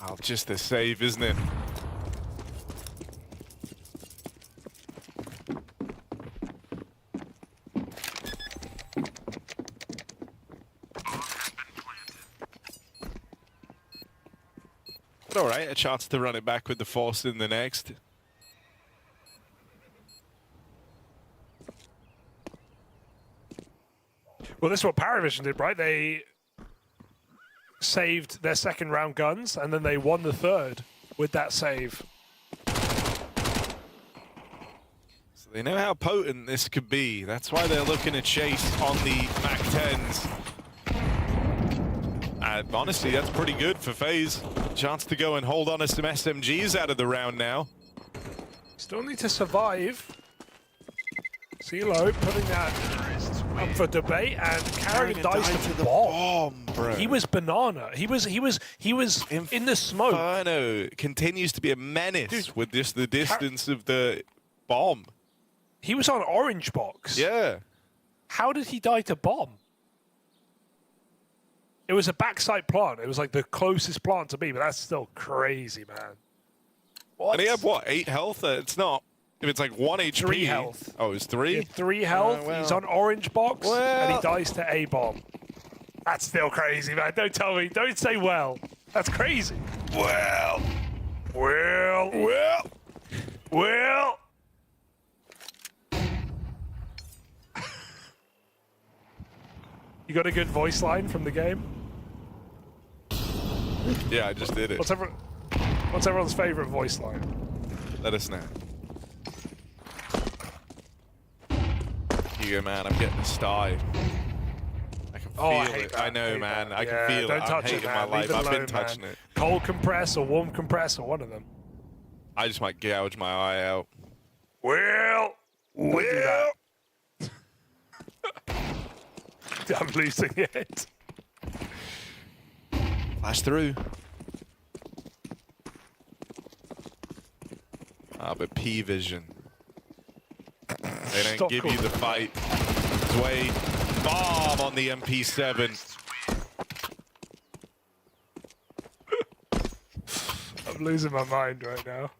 Wow, just the save, isn't it? All right, a chance to run it back with the force in the next. Well, this is what PARIVISION did, right? They saved their second round guns, and then they won the third with that save. So they know how potent this could be. That's why they're looking to chase on the MAC-10s. And honestly, that's pretty good for FaZe. Chance to go and hold on to some SMGs out of the round now. Still need to survive. CeeLo putting that up for debate, and Carrigan dies to the bomb, bro. He was banana. He was in the smoke. Inferno continues to be a menace with just the distance of the bomb. He was on orange box. Yeah. How did he die to bomb? It was a backside plant. It was like the closest plant to me, but that's still crazy, man. What? And he had what, 8 health? It's not. If it's like 1 HP. 3 health. Oh, it was 3? He had 3 health. Well. He's on orange box, and he dies to A bomb. That's still crazy, man. Don't tell me. Don't say well. That's crazy. Well. You got a good voice line from the game? Yeah, I just did it. What's everyone's favorite voice line? Let us know. Here, man, I'm getting a sty. I can feel it. I know, man. I can feel it. I'm hating my life. I've been touching it. Cold compress or warm compress or one of them. I just might gouge my eye out. Well. I'm losing it. Flash through. Ah, but P-Vision. They don't give you the fight. Sway. Bomb on the MP7. I'm losing my mind right now.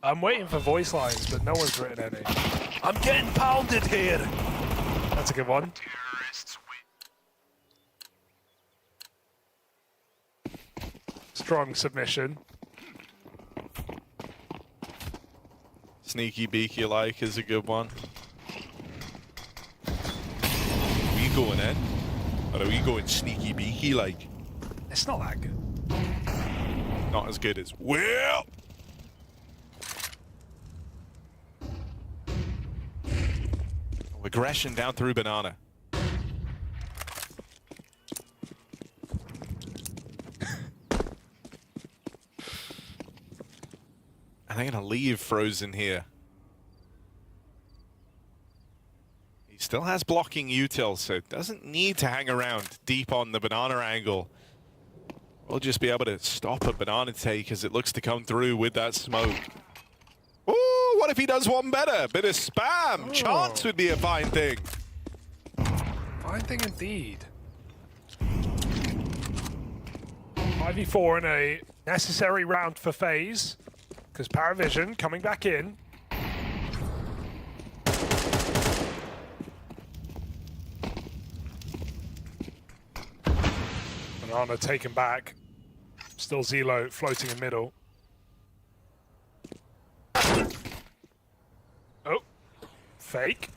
I'm waiting for voice lines, but no one's written any. I'm getting pounded here. That's a good one. Strong submission. Sneaky beaky like is a good one. Are we going in? Or are we going sneaky beaky like? It's not that good. Not as good as Will. Aggression down through banana. And they're gonna leave Frozen here. He still has blocking util, so doesn't need to hang around deep on the banana angle. We'll just be able to stop a banana take as it looks to come through with that smoke. Ooh, what if he does one better? Bit of spam. Chance would be a fine thing. Fine thing indeed. 5v4 in a necessary round for FaZe, because PARIVISION coming back in. Banana taken back. Still Zelo floating in middle. Oh, fake.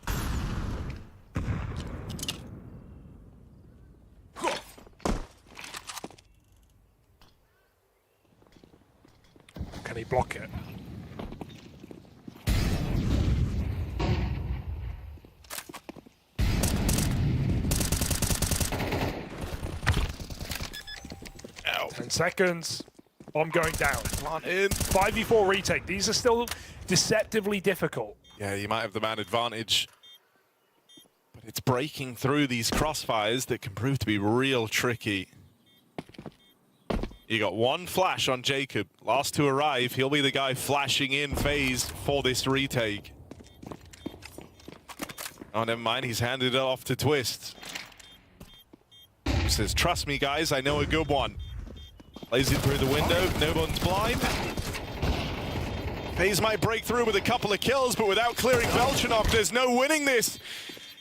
Can he block it? Ow. 10 seconds. Bomb going down. Come on in. 5v4 retake. These are still deceptively difficult. Yeah, you might have the man advantage. But it's breaking through these crossfires that can prove to be real tricky. You got one flash on Jacob. Last to arrive. He'll be the guy flashing in FaZe for this retake. Oh, never mind. He's handed it off to Twist. He says, trust me, guys. I know a good one. Plays it through the window. No one's blind. FaZe might break through with a couple of kills, but without clearing Velchanov, there's no winning this.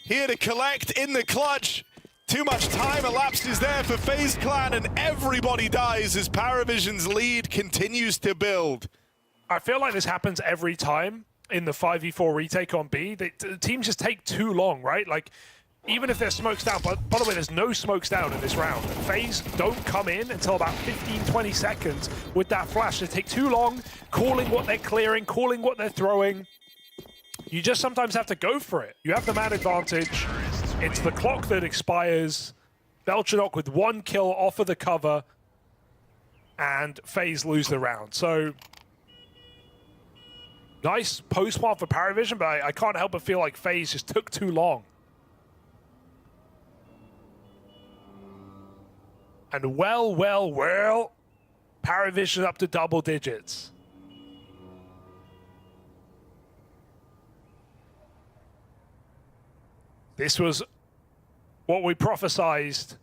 Here to collect in the clutch. Too much time elapses there for FaZe Clan, and everybody dies as PARIVISION's lead continues to build. I feel like this happens every time. in the 5v4 retake on B. The teams just take too long, right? Like, even if there's smokes down, but by the way, there's no smokes down in this round. FaZe don't come in until about 15-20 seconds with that flash. They take too long, calling what they're clearing, calling what they're throwing. You just sometimes have to go for it. You have the man advantage. It's the clock that expires. Belchadok with 1 kill off of the cover, and FaZe lose the round. So, nice post-plant for PARIVISION, but I can't help but feel like FaZe just took too long. And well, PARIVISION up to double digits. This was what we prophesized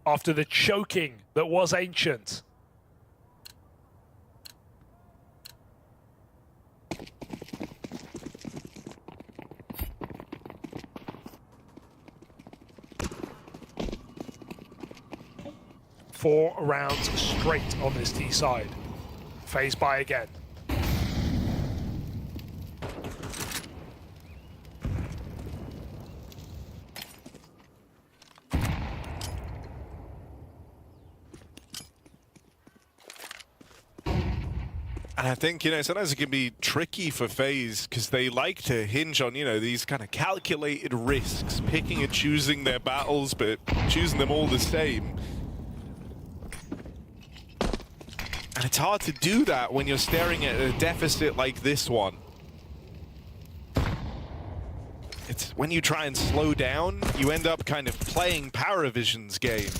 after the choking that was Ancient. Four rounds straight on this T side. FaZe by again. And I think, sometimes it can be tricky for FaZe because they like to hinge on, these kind of calculated risks, picking and choosing their battles, but choosing them all the same. And it's hard to do that when you're staring at a deficit like this one. It's when you try and slow down, you end up kind of playing PARIVISION's game.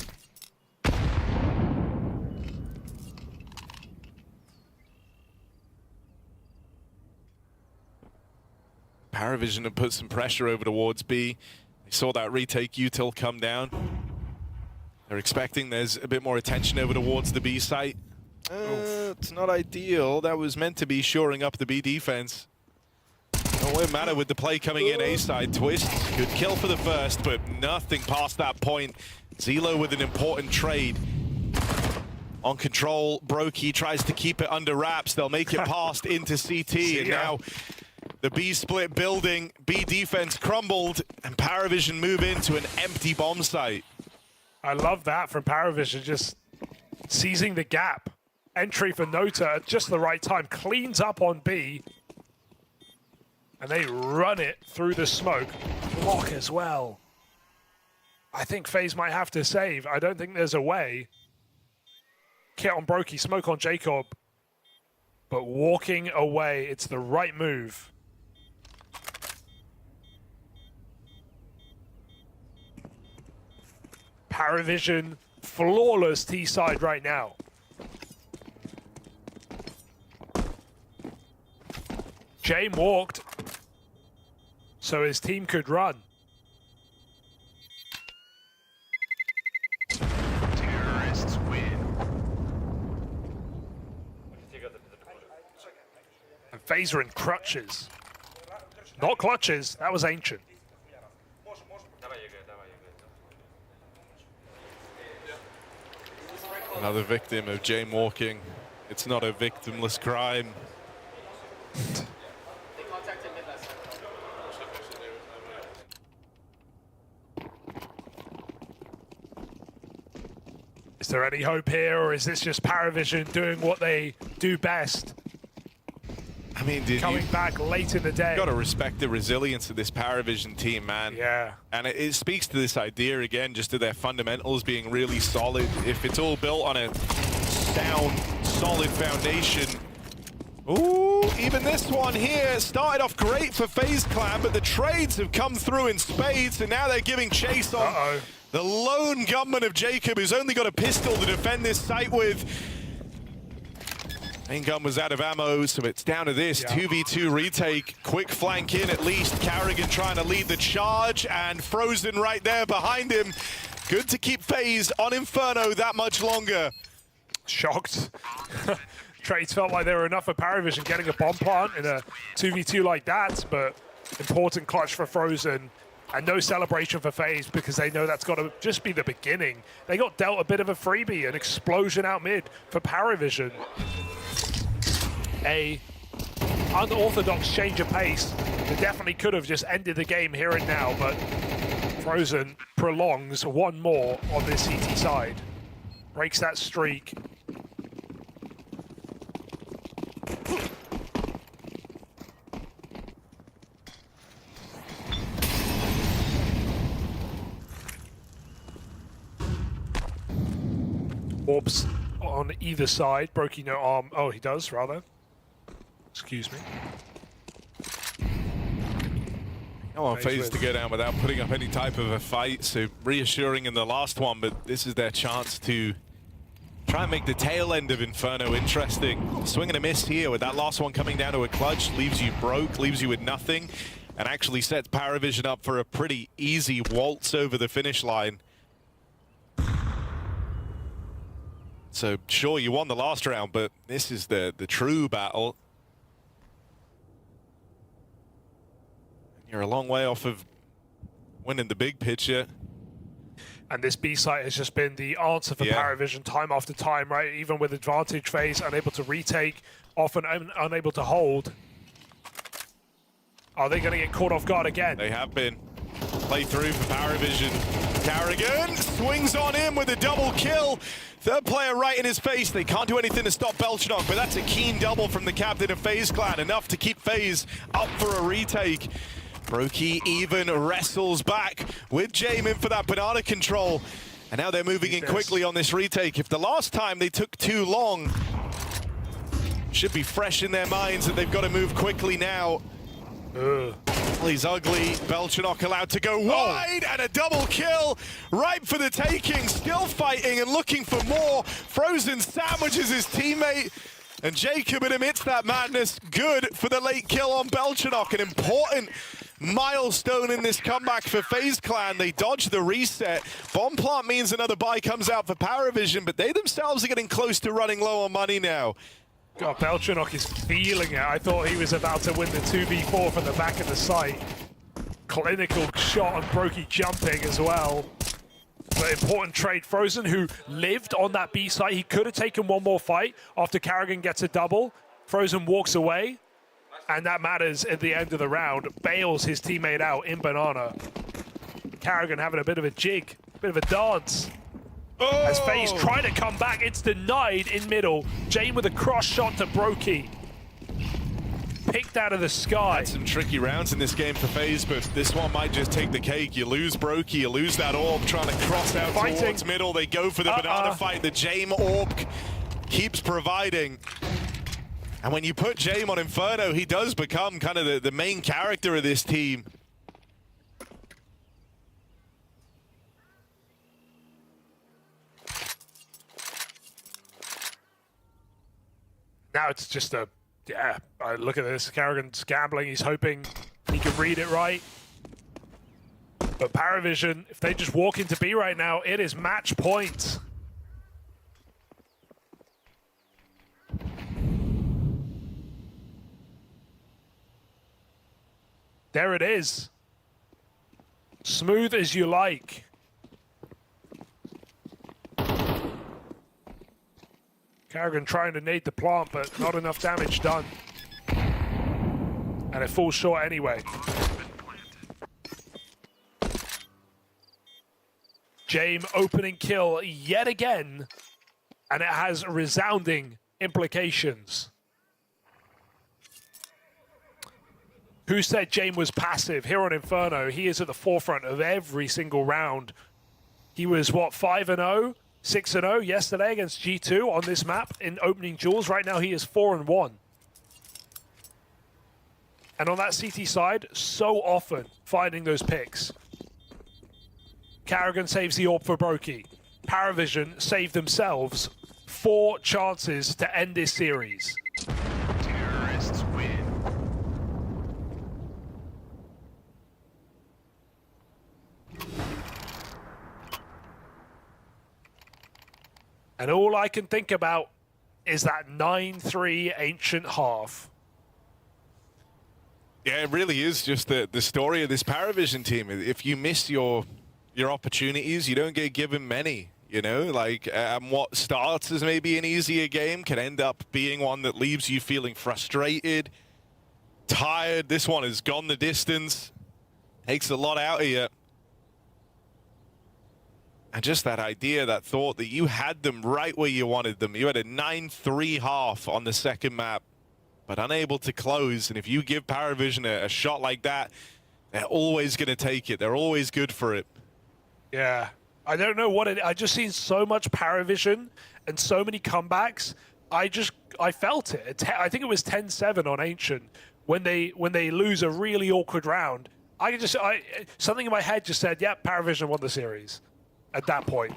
PARIVISION have put some pressure over towards B. They saw that retake util come down. They're expecting there's a bit more attention over towards the B site. It's not ideal. That was meant to be shoring up the B defense. It won't matter with the play coming in A side. Twist, good kill for the first, but nothing past that point. Zelo with an important trade. On control, Brokey tries to keep it under wraps. They'll make it past into CT, and now the B split building, B defense crumbled, and PARIVISION move into an empty bomb site. I love that from PARIVISION, just seizing the gap. Entry for Nota at just the right time, cleans up on B, and they run it through the smoke. Block as well. I think FaZe might have to save. I don't think there's a way. Kit on Brokey, smoke on Jacob, but walking away, it's the right move. PARIVISION, flawless T side right now. Jame walked, so his team could run. Terrorists win. And FaZe are in crutches. Not clutches, that was Ancient. Another victim of Jame walking. It's not a victimless crime. Is there any hope here, or is this just PARIVISION doing what they do best? I mean, coming back late in the day. You've got to respect the resilience of this PARIVISION team, man. Yeah. And it speaks to this idea, again, just of their fundamentals being really solid. If it's all built on a sound, solid foundation. Ooh, even this one here started off great for FaZe Clan, but the trades have come through in spades, and now they're giving chase on the lone gunman of Jacob, who's only got a pistol to defend this site with. Main gun was out of ammo, so it's down to this 2v2 retake. Quick flank in at least. Carrigan trying to lead the charge, and Frozen right there behind him. Good to keep FaZe on Inferno that much longer. Shocked. Trades felt like they were enough for PARIVISION getting a bomb plant in a 2v2 like that, but important clutch for Frozen. And no celebration for FaZe because they know that's got to just be the beginning. They got dealt a bit of a freebie, an explosion out mid for PARIVISION. A unorthodox change of pace that definitely could have just ended the game here and now, but Frozen prolongs one more on this CT side. Breaks that streak. Orbs on either side. Brokey no arm. Oh, he does, rather. Excuse me. I want FaZe to go down without putting up any type of a fight, so reassuring in the last one, but this is their chance to try and make the tail end of Inferno interesting. Swing and a miss here with that last one coming down to a clutch, leaves you broke, leaves you with nothing, and actually sets PARIVISION up for a pretty easy waltz over the finish line. So sure, you won the last round, but this is the true battle. You're a long way off of winning the big picture. And this B site has just been the answer for PARIVISION time after time, right? Even with advantage phase, unable to retake, often unable to hold. Are they going to get caught off guard again? They have been. Play through for PARIVISION. Karrigan swings on him with a double kill. Third player right in his face. They can't do anything to stop Belchenok, but that's a keen double from the captain of FaZe Clan. Enough to keep FaZe up for a retake. Brokey even wrestles back with Jame in for that banana control. And now they're moving in quickly on this retake. If the last time they took too long, should be fresh in their minds that they've got to move quickly now. He's ugly. Belchenok allowed to go wide, and a double kill right for the taking. Still fighting and looking for more. Frozen sandwiches his teammate, and Jacob admits that madness. Good for the late kill on Belchenok. An important milestone in this comeback for FaZe Clan. They dodge the reset. Bomb plant means another buy comes out for PARIVISION, but they themselves are getting close to running low on money now. God, Belchenok is feeling it. I thought he was about to win the 2v4 from the back of the site. Clinical shot on Brokey jumping as well. But important trade. Frozen, who lived on that B site, he could have taken one more fight after Karrigan gets a double. Frozen walks away, and that matters at the end of the round. Bails his teammate out in banana. Karrigan having a bit of a jig, a bit of a dance. As FaZe try to come back, it's denied in middle. Jane with a cross shot to Brokey. Picked out of the sky. Had some tricky rounds in this game for FaZe, but this one might just take the cake. You lose Brokey, you lose that orb, trying to cross out towards middle. They go for the banana fight. The Jame orb keeps providing. And when you put Jame on Inferno, he does become kind of the main character of this team. Now it's just a, look at this. Karrigan's gambling. He's hoping he can read it right. But PARIVISION, if they just walk into B right now, it is match point. There it is. Smooth as you like. Karrigan trying to nade the plant, but not enough damage done. And it falls short anyway. Jame opening kill yet again, and it has resounding implications. Who said Jame was passive? Here on Inferno, he is at the forefront of every single round. He was, what, 5-0? 6-0 yesterday against G2 on this map in opening duels. Right now he is 4-1. And on that CT side, so often finding those picks. Karrigan saves the orb for Brokey. PARIVISION save themselves 4 chances to end this series. Terrorists win. And all I can think about is that 9-3 ancient half. Yeah, it really is just the story of this PARIVISION team. If you miss your opportunities, you don't get given many, you know? Like, what starts as maybe an easier game can end up being one that leaves you feeling frustrated, tired. This one has gone the distance. Takes a lot out of you. And just that idea, that thought that you had them right where you wanted them. You had a 9-3 half on the second map, but unable to close. And if you give PARIVISION a shot like that, they're always going to take it. They're always good for it. Yeah. I don't know what I just seen so much PARIVISION and so many comebacks. I felt it. I think it was 10-7 on Ancient when they lose a really awkward round. Something in my head just said, "Yep, PARIVISION won the series." At that point,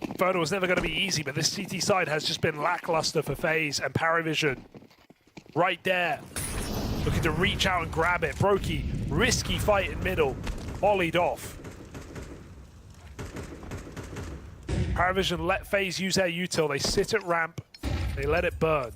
Inferno was never going to be easy, but this CT side has just been lackluster for FaZe, and PARIVISION right there, looking to reach out and grab it. Brokey, risky fight in middle, volleyed off. PARIVISION let FaZe use their util. They sit at ramp, they let it burn.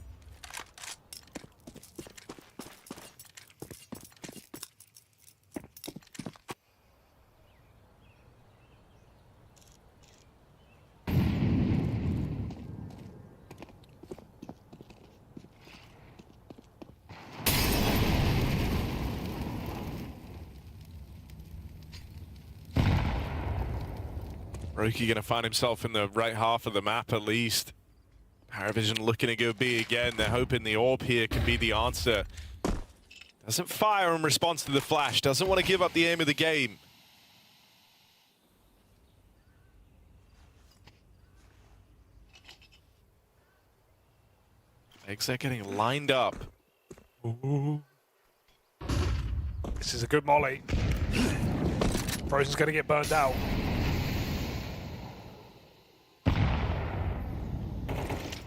Brokey gonna find himself in the right half of the map at least. PARIVISION looking to go B again. They're hoping the orb here can be the answer. Doesn't fire in response to the flash. Doesn't want to give up the aim of the game. They're getting lined up. Ooh. This is a good molly. Frozen's gonna get burned out.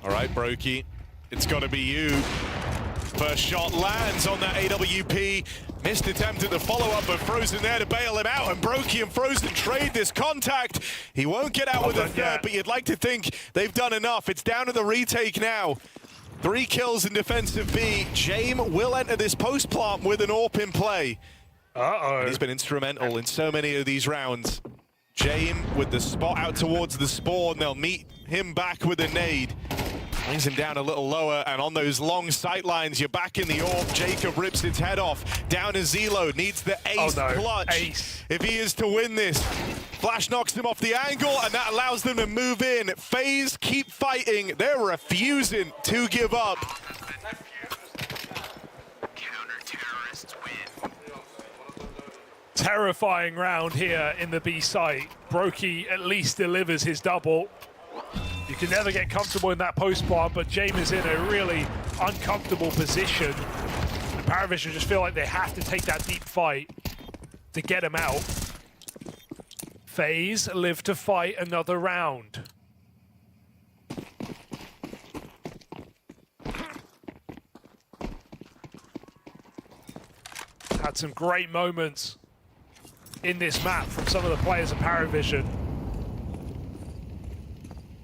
All right, Brokey, it's got to be you. First shot lands on that AWP. Missed attempt at the follow-up, but Frozen there to bail him out, and Brokey and Frozen trade this contact. He won't get out with a third, but you'd like to think they've done enough. It's down to the retake now. 3 kills in defensive B. Jame will enter this post-plant with an AWP in play. Uh-oh. He's been instrumental in so many of these rounds. Jame with the spot out towards the spawn. They'll meet him back with a nade. Brings him down a little lower, and on those long sight lines, you're back in the AWP. Jacob rips its head off. Down to Zelo, needs the ace clutch. Ace. If he is to win this. Flash knocks him off the angle, and that allows them to move in. FaZe keep fighting. They're refusing to give up. Counter-terrorists win. Terrifying round here in the B site. Brokey at least delivers his double. You can never get comfortable in that post plant, but Jame is in a really uncomfortable position. And PARIVISION just feel like they have to take that deep fight to get him out. FaZe live to fight another round. Had some great moments in this map from some of the players of PARIVISION.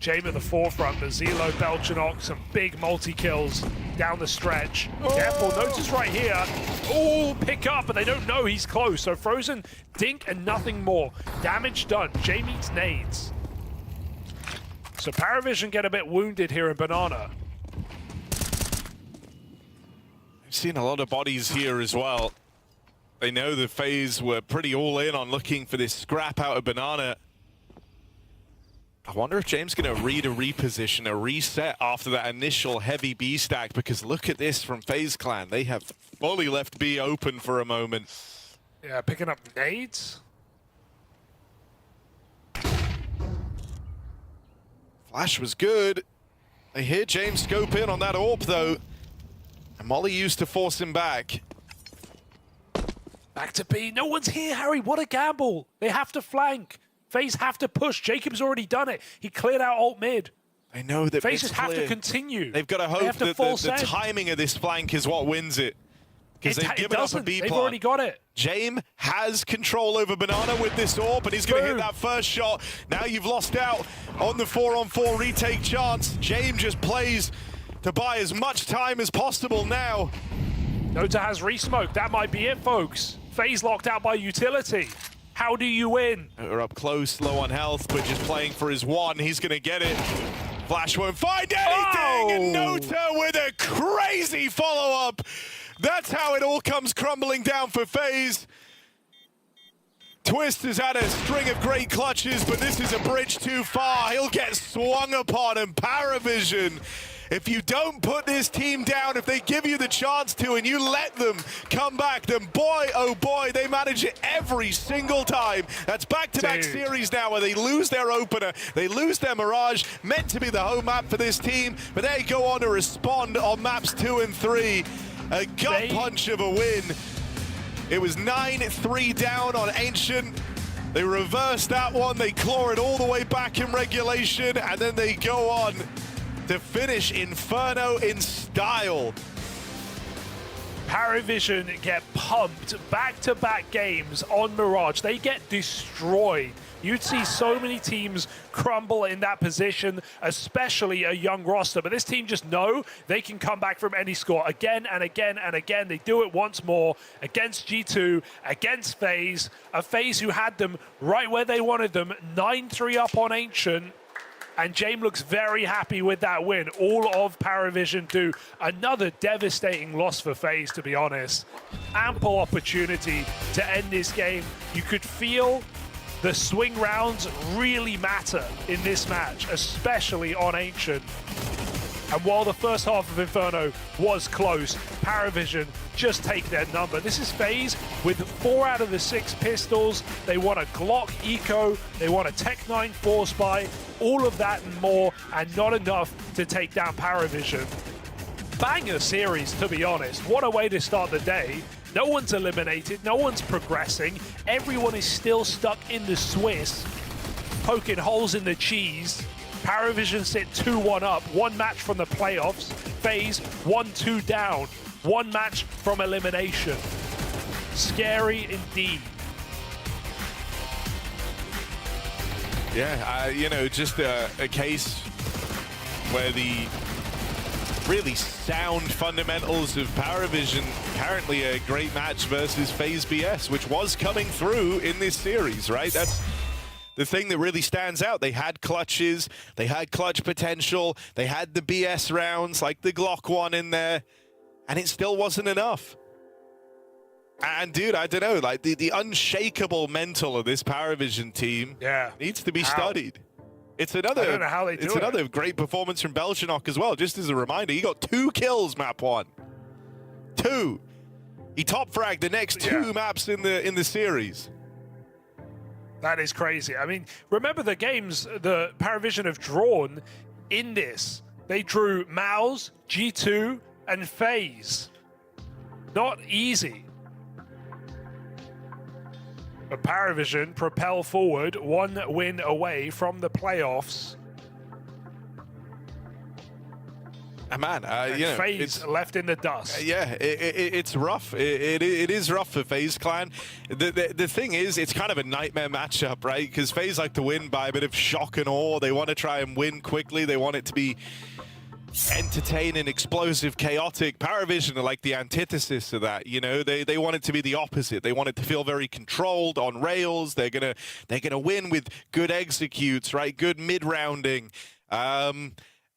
Jame at the forefront, but Zelo, Belchanok, some big multi-kills down the stretch. Careful, notice right here. Oh, pick up, but they don't know he's close. So Frozen, dink, and nothing more. Damage done. Jame eats nades. So PARIVISION get a bit wounded here in Banana. I've seen a lot of bodies here as well. They know the FaZe were pretty all in on looking for this scrap out of Banana. I wonder if James going to read a reposition, a reset after that initial heavy B stack, because look at this from FaZe Clan. They have fully left B open for a moment. Yeah, picking up nades. Flash was good. They hear James scope in on that AWP though. And Molly used to force him back. Back to B. No one's here, Harry. What a gamble. They have to flank. FaZe have to push. Jacob's already done it. He cleared out alt mid. I know that FaZe just have to continue. They've got to hope that the timing of this flank is what wins it. Because they've given up a B They've plant. already got it. Jame has control over Banana with this AWP, and he's going to hit that first shot. Now you've lost out on the 4-on-4 retake chance. Jame just plays to buy as much time as possible now. Nota has resmoked. That might be it, folks. FaZe locked out by utility. How do you win? We're up close, low on health, but just playing for his one. He's going to get it. Flash won't find anything, and Nota with a crazy follow-up. That's how it all comes crumbling down for FaZe. Twist has had a string of great clutches, but this is a bridge too far. He'll get swung upon, and PARIVISION, if you don't put this team down, if they give you the chance to and you let them come back, then boy, oh boy, they manage it every single time. That's back-to-back series now where they lose their opener, they lose their Mirage, meant to be the home map for this team, but they go on to respond on maps 2 and 3. A gut punch of a win. It was 9-3 down on Ancient. They reversed that one, they claw it all the way back in regulation, and then they go on to finish Inferno in style. PARIVISION get pumped back-to-back games on Mirage. They get destroyed. You'd see so many teams crumble in that position, especially a young roster. But this team just know they can come back from any score again and again and again. They do it once more against G2, against FaZe. A FaZe who had them right where they wanted them, 9-3 up on Ancient. And James looks very happy with that win. All of PARIVISION do. Another devastating loss for FaZe, to be honest. Ample opportunity to end this game. You could feel the swing rounds really matter in this match, especially on Ancient. And while the first half of Inferno was close, PARIVISION just take their number. This is FaZe with 4 out of the 6 pistols. They want a Glock Eco, they want a Tech 9 Force Buy, all of that and more, and not enough to take down PARIVISION. Banger series, to be honest. What a way to start the day. No one's eliminated, no one's progressing. Everyone is still stuck in the Swiss, poking holes in the cheese. PARIVISION sit 2-1 up, 1 match from the playoffs. FaZe 1-2 down, 1 match from elimination. Scary indeed. Yeah, you know, just a case where the really sound fundamentals of PARIVISION, apparently a great match versus FaZe BS, which was coming through in this series, right? That's the thing that really stands out. They had clutches, they had clutch potential, they had the BS rounds, like the Glock one in there, and it still wasn't enough. And dude, I don't know, like the unshakable mental of this PARIVISION team needs to be studied. It's another, I don't know how they do it's another great performance from Belchenok as well. Just as a reminder, he got 2 kills map 1. 2. He top fragged the next 2 maps in the series. That is crazy. I mean, remember the games the PARIVISION have drawn in this. They drew MOUZ, G2, and FaZe. Not easy. But PARIVISION propel forward, 1 win away from the playoffs. And man, you know, FaZe left in the dust. Yeah, it's rough. It is rough for FaZe Clan. The thing is, it's kind of a nightmare matchup, right? Because FaZe like to win by a bit of shock and awe. They want to try and win quickly. They want it to be entertaining, explosive, chaotic. PARIVISION are like the antithesis of that. You know, they want it to be the opposite. They want it to feel very controlled on rails. They're gonna win with good executes, right? Good mid rounding.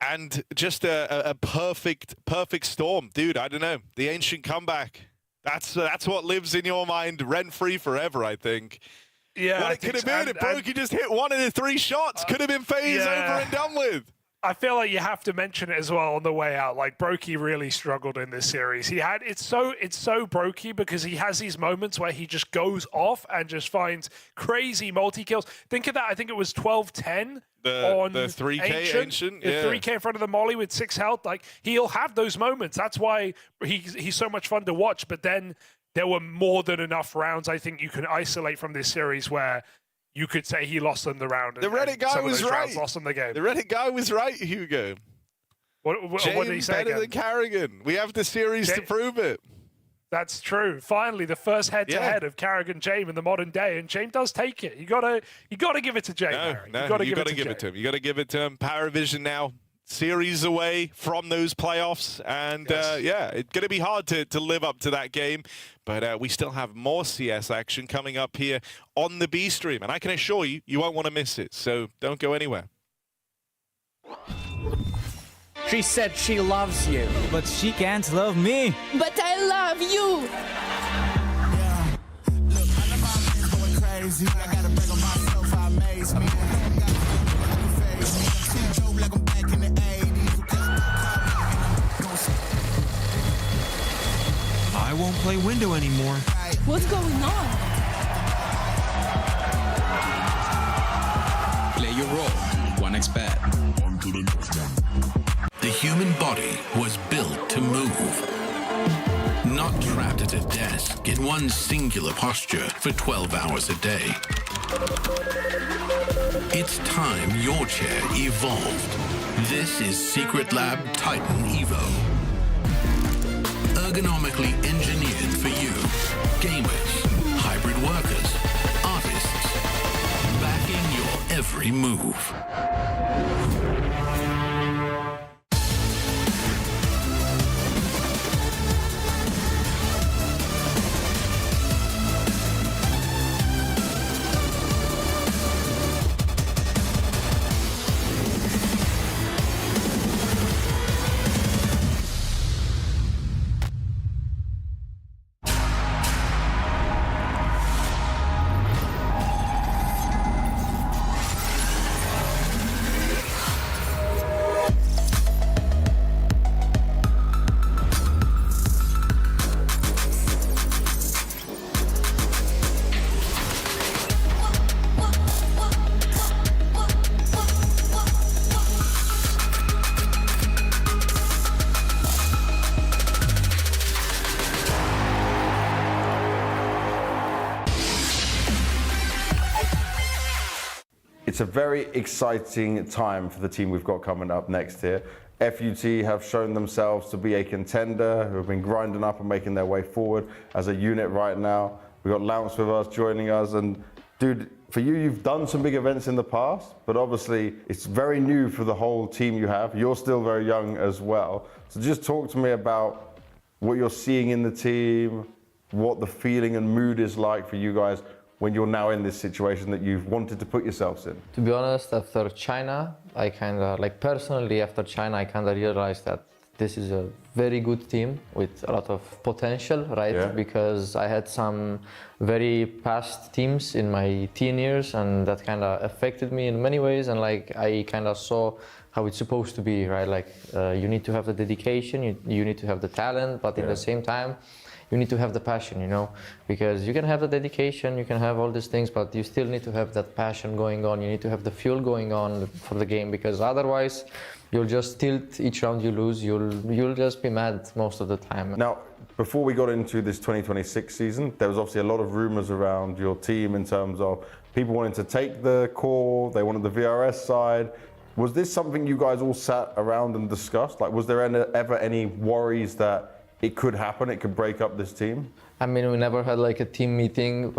And just a perfect storm. Dude, I don't know. The Ancient comeback. That's what lives in your mind rent-free forever, I think. Yeah. What it could have been, if Brokey just hit 1 of the 3 shots. Could have been FaZe over and done with. I feel like you have to mention it as well on the way out. Like, Brokey really struggled in this series. It's so Brokey because he has these moments where he just goes off and just finds crazy multi-kills. Think of that. I think it was 12-10 on the 3K Ancient. The 3K in front of the molly with 6 health. Like, he'll have those moments. That's why he's so much fun to watch. But then there were more than enough rounds I think you can isolate from this series where you could say he lost them the round. The Reddit guy was right. Lost them the game. The Reddit guy was right, Hugo. What did he say better than Carrigan. We have the series to prove it. That's true. Finally, the first head-to-head of Carrigan James in the modern day, and James does take it. You gotta give it to James. You gotta give it to him. You gotta give it to him. PARIVISION now series away from those playoffs, and yeah, it's gonna be hard to live up to that game. But we still have more CS action coming up here on the B stream, and I can assure you, you won't want to miss it. So don't go anywhere. She said she loves you. But she can't love me. But I love you. Yeah. Look, I know my man's going crazy. I gotta brag on myself, I amaze me. See Joe like I'm back in the 80s. I won't play window anymore. What's going on? Play your role. 1xBet. The human body was built to move. Not trapped at a desk in one singular posture for 12 hours a day. It's time your chair evolved. This is Secret Lab Titan Evo. Ergonomically engineered for you, gamers, hybrid workers, artists, backing your every move. It's a very exciting time for the team we've got coming up next here. FUT have shown themselves to be a contender who have been grinding up and making their way forward as a unit right now. We've got Lance with us, joining us, and dude, for you, you've done some big events in the past, but obviously it's very new for the whole team you have. You're still very young as well. So just talk to me about what you're seeing in the team, what the feeling and mood is like for you guys when you're now in this situation that you've wanted to put yourselves in? To be honest, after China, I kind of, like personally after China, I kind of realized that this is a very good team with a lot of potential, right? Yeah. Because I had some very past teams in my teen years and that kind of affected me in many ways, and like I kind of saw how it's supposed to be, right? Like you need to have the dedication, you need to have the talent, but in the same time, you need to have the passion, you know, because you can have the dedication, you can have all these things, but you still need to have that passion going on. You need to have the fuel going on for the game, because otherwise you'll just tilt each round you lose. You'll just be mad most of the time. Now, before we got into this 2026 season, there was obviously a lot of rumors around your team in terms of people wanting to take the core, they wanted the VRS side. Was this something you guys all sat around and discussed? Like, was there ever any worries that it could happen, it could break up this team? I mean, we never had like a team meeting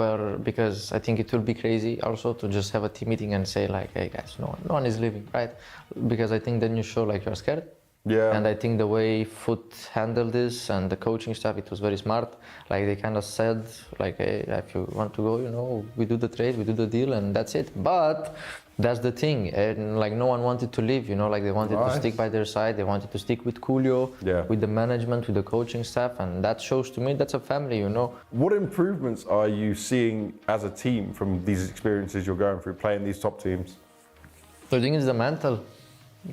because I think it will be crazy also to just have a team meeting and say like, hey guys, no one is leaving, right? Because I think then you show like you're scared. Yeah. And I think the way FUT handled this and the coaching staff, it was very smart. Like they kind of said like, hey, if you want to go, you know, we do the trade, we do the deal, and that's it. But that's the thing, and like no one wanted to leave, you know, like they wanted to stick by their side, they wanted to stick with Julio, with the management, with the coaching staff, and that shows to me that's a family, you know. What improvements are you seeing as a team from these experiences you're going through, playing these top teams? I think it's the mental,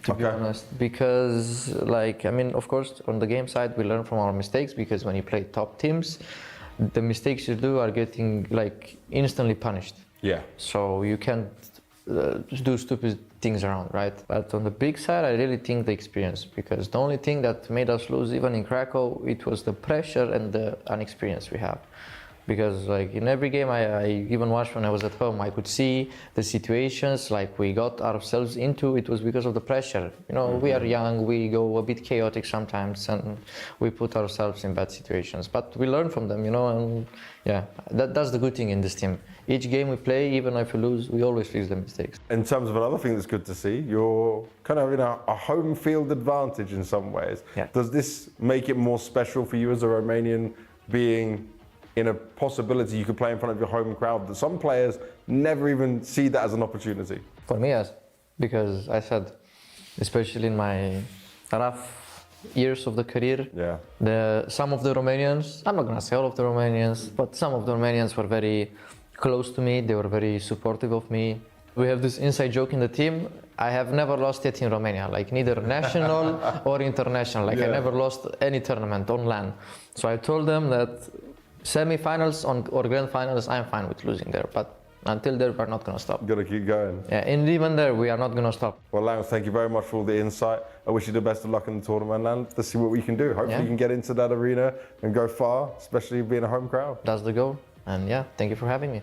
to be honest, because like, I mean, of course, on the game side, we learn from our mistakes, because when you play top teams, the mistakes you do are getting like instantly punished. Yeah. So you can't do stupid things around, right? But on the big side, I really think the experience, because the only thing that made us lose even in Krakow, it was the pressure and the inexperience we have. Because like in every game I even watched when I was at home, I could see the situations like we got ourselves into, it was because of the pressure. You know, we are young, we go a bit chaotic sometimes, and we put ourselves in bad situations. But we learn from them, you know, and yeah, that's the good thing in this team. Each game we play, even if we lose, we always fix the mistakes. In terms of another thing that's good to see, you're kind of in a home field advantage in some ways. Yeah. Does this make it more special for you as a Romanian, being in a possibility you could play in front of your home crowd, that some players never even see that as an opportunity? For me, yes, because I said, especially in my rough years of the career. Yeah. Some of the Romanians, I'm not gonna say all of the Romanians, but some of the Romanians were very close to me. They were very supportive of me. We have this inside joke in the team. I have never lost yet in Romania, like neither national or international. Like I never lost any tournament on LAN. So I told them that semi-finals or grand finals, I'm fine with losing there. But until there, we're not going to stop. Gotta keep going. Yeah, and even there, we are not going to stop. Well, Lang, thank you very much for all the insight. I wish you the best of luck in the tournament, and let's see what we can do. Hopefully you can get into that arena and go far, especially being a home crowd. That's the goal. And yeah, thank you for having me.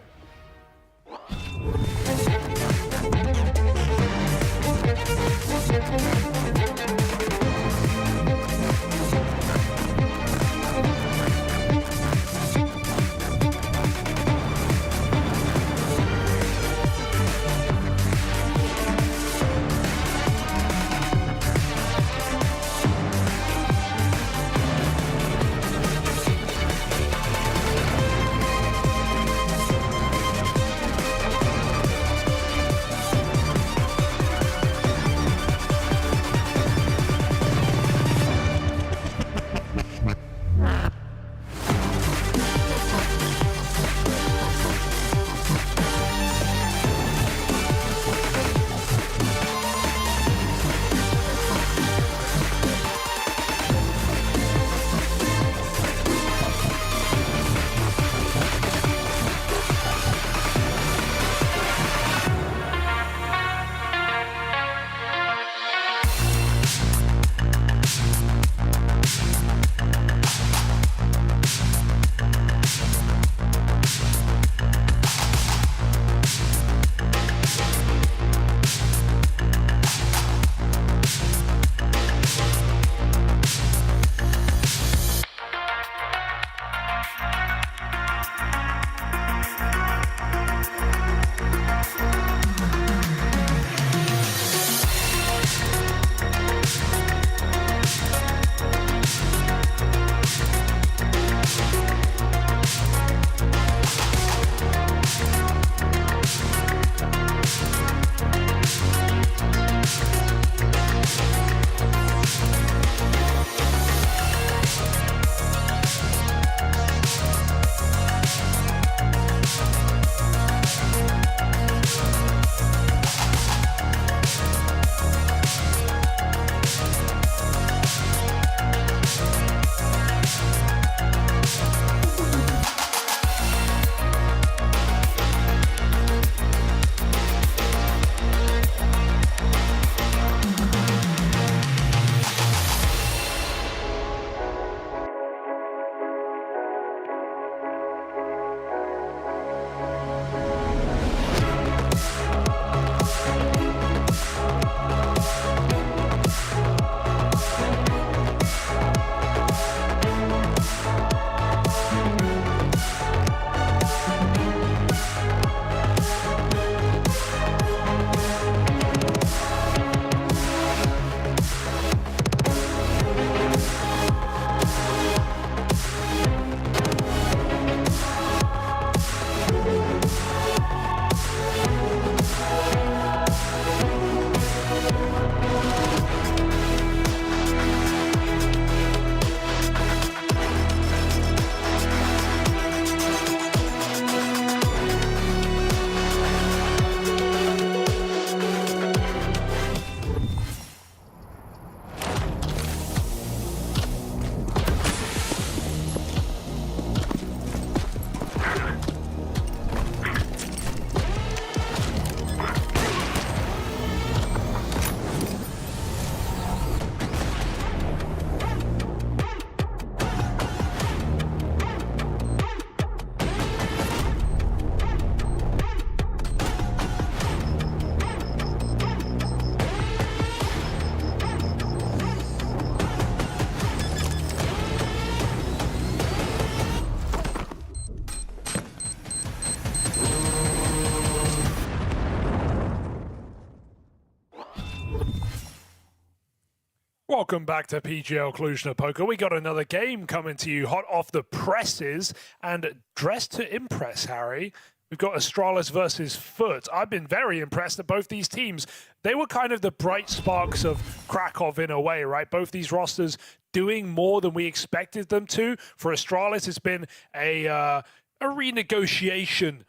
Welcome back to PGL Cluj-Napoca. We got another game coming to you hot off the presses and dressed to impress, Harry. we've got Astralis versus FUT. I've been very impressed at both these teams. They were kind of the bright sparks of Krakow in a way, right? Both these rosters doing more than we expected them to. For Astralis, it's been a renegotiation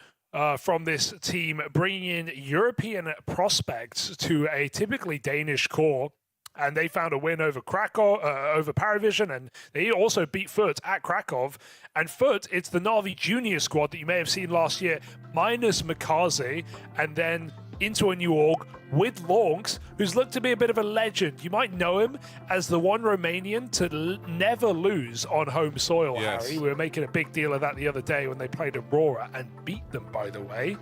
from this team, bringing in European prospects to a typically Danish core. And they found a win over Krakow, over PARIVISION, and they also beat FUT at Krakow. And FUT, it's the Na'Vi junior squad that you may have seen last year, minus MongolZ, and then into a new org with Lonks, who's looked to be a bit of a legend. You might know him as the one Romanian to never lose on home soil, Harry. We were making a big deal of that the other day when they played Aurora and beat them, by the way.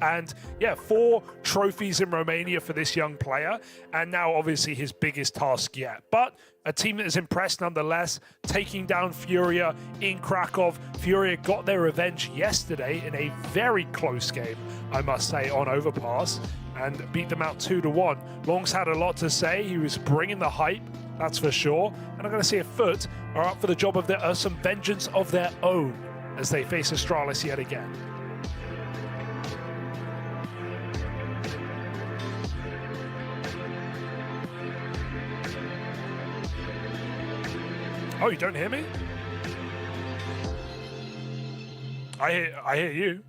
And yeah, 4 trophies in Romania for this young player, and now obviously his biggest task yet. But a team that is impressed nonetheless, taking down FURIA in Krakow. FURIA got their revenge yesterday in a very close game, I must say, on Overpass, and beat them out 2-1. Longs had a lot to say. He was bringing the hype, that's for sure. And I'm going to see if FUT are up for the job of some vengeance of their own as they face Astralis yet again. Oh, you don't hear me? I hear you.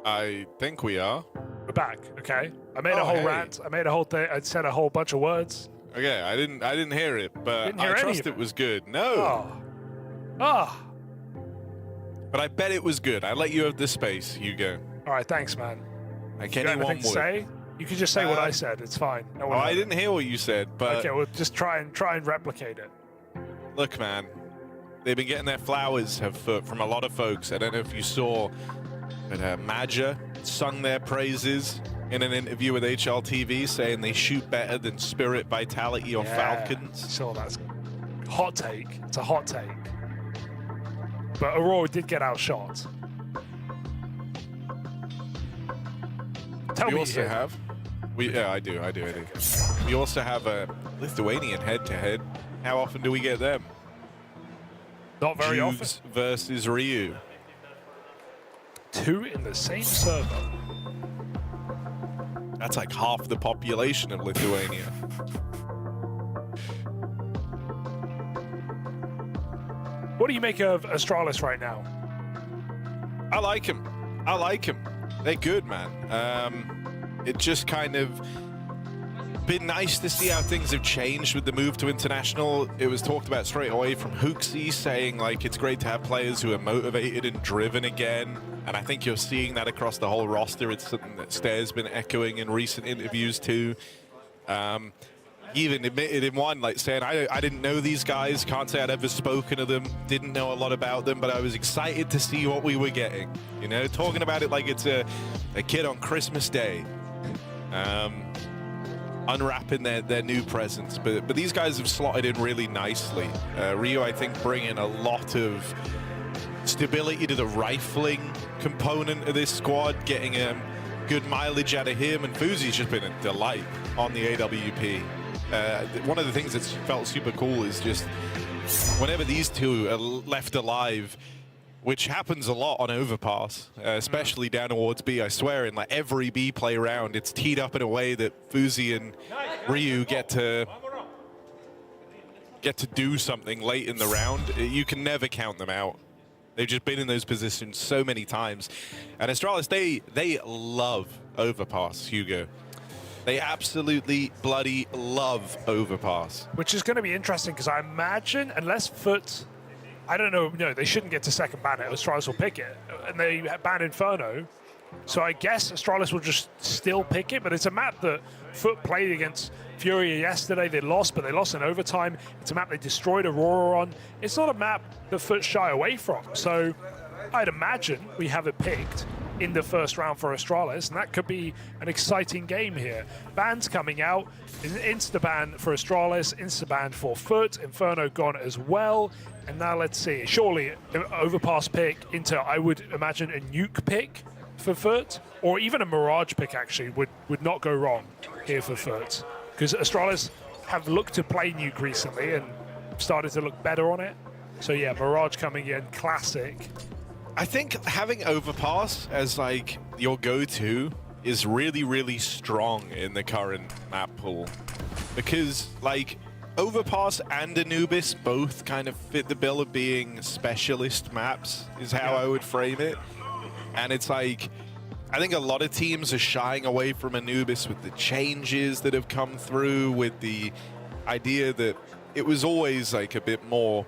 I think we are. We're back. Okay. I made a whole rant. I made a whole thing. I said a whole bunch of words. Okay, I didn't hear it, but I trust it was good. No. But I bet it was good. I let you have the space. You go. All right, thanks, man. Like anyone would. Say? You can just say what I said. It's fine. No one I didn't hear what you said, but okay, we'll just try and replicate it. Look, man, they've been getting their flowers from a lot of folks. I don't know if you saw, but Maja sung their praises in an interview with HLTV, saying they shoot better than Spirit Vitality or Falcons. So that's hot take. It's a hot take. But Aurora did get outshot. We also have, I do. We also have a Lithuanian head-to-head. How often do we get them? Not very often. MOUZ versus Ryu. 2 in the same server. That's like half the population of Lithuania. What do you make of Astralis right now? I like him. They're good, man. It just kind of been nice to see how things have changed with the move to international. It was talked about straight away from Hooksy, saying like it's great to have players who are motivated and driven again. And I think you're seeing that across the whole roster. It's something that Stair's been echoing in recent interviews too. He even admitted in one, like saying, I didn't know these guys, can't say I'd ever spoken to them, didn't know a lot about them, but I was excited to see what we were getting. You know, talking about it like it's a kid on Christmas Day. Unwrapping their new presents. But these guys have slotted in really nicely. Rio, I think, bringing a lot of stability to the rifling component of this squad, getting good mileage out of him, and Fuzi's just been a delight on the AWP. One of the things that's felt super cool is just whenever these two are left alive, which happens a lot on Overpass, especially down towards B, I swear, in like every B play round, it's teed up in a way that Fuzi and Ryu get to do something late in the round. You can never count them out. They've just been in those positions so many times. And Astralis, they love Overpass, Hugo. They absolutely bloody love Overpass. Which is going to be interesting, because I imagine, unless FUT, I don't know, no, they shouldn't get to second ban it. Astralis will pick it. And they ban Inferno. So I guess Astralis will just still pick it, but it's a map that FUT played against FURIA yesterday. They lost, but they lost in overtime. It's a map they destroyed Aurora on. It's not a map that FUT shy away from. So I'd imagine we have it picked in the first round for Astralis, and that could be an exciting game here. Bans coming out, insta-ban for Astralis, insta-ban for FUT, Inferno gone as well, and now let's see, surely Overpass pick into, I would imagine, a nuke pick for FUT, or even a Mirage pick actually would not go wrong here for FUT, because Astralis have looked to play Nuke recently and started to look better on it. So yeah, Mirage coming in, classic. I think having Overpass as like your go-to is really, really strong in the current map pool. Because like Overpass and Anubis both kind of fit the bill of being specialist maps, is how I would frame it. And it's like, I think a lot of teams are shying away from Anubis with the changes that have come through, with the idea that it was always like a bit more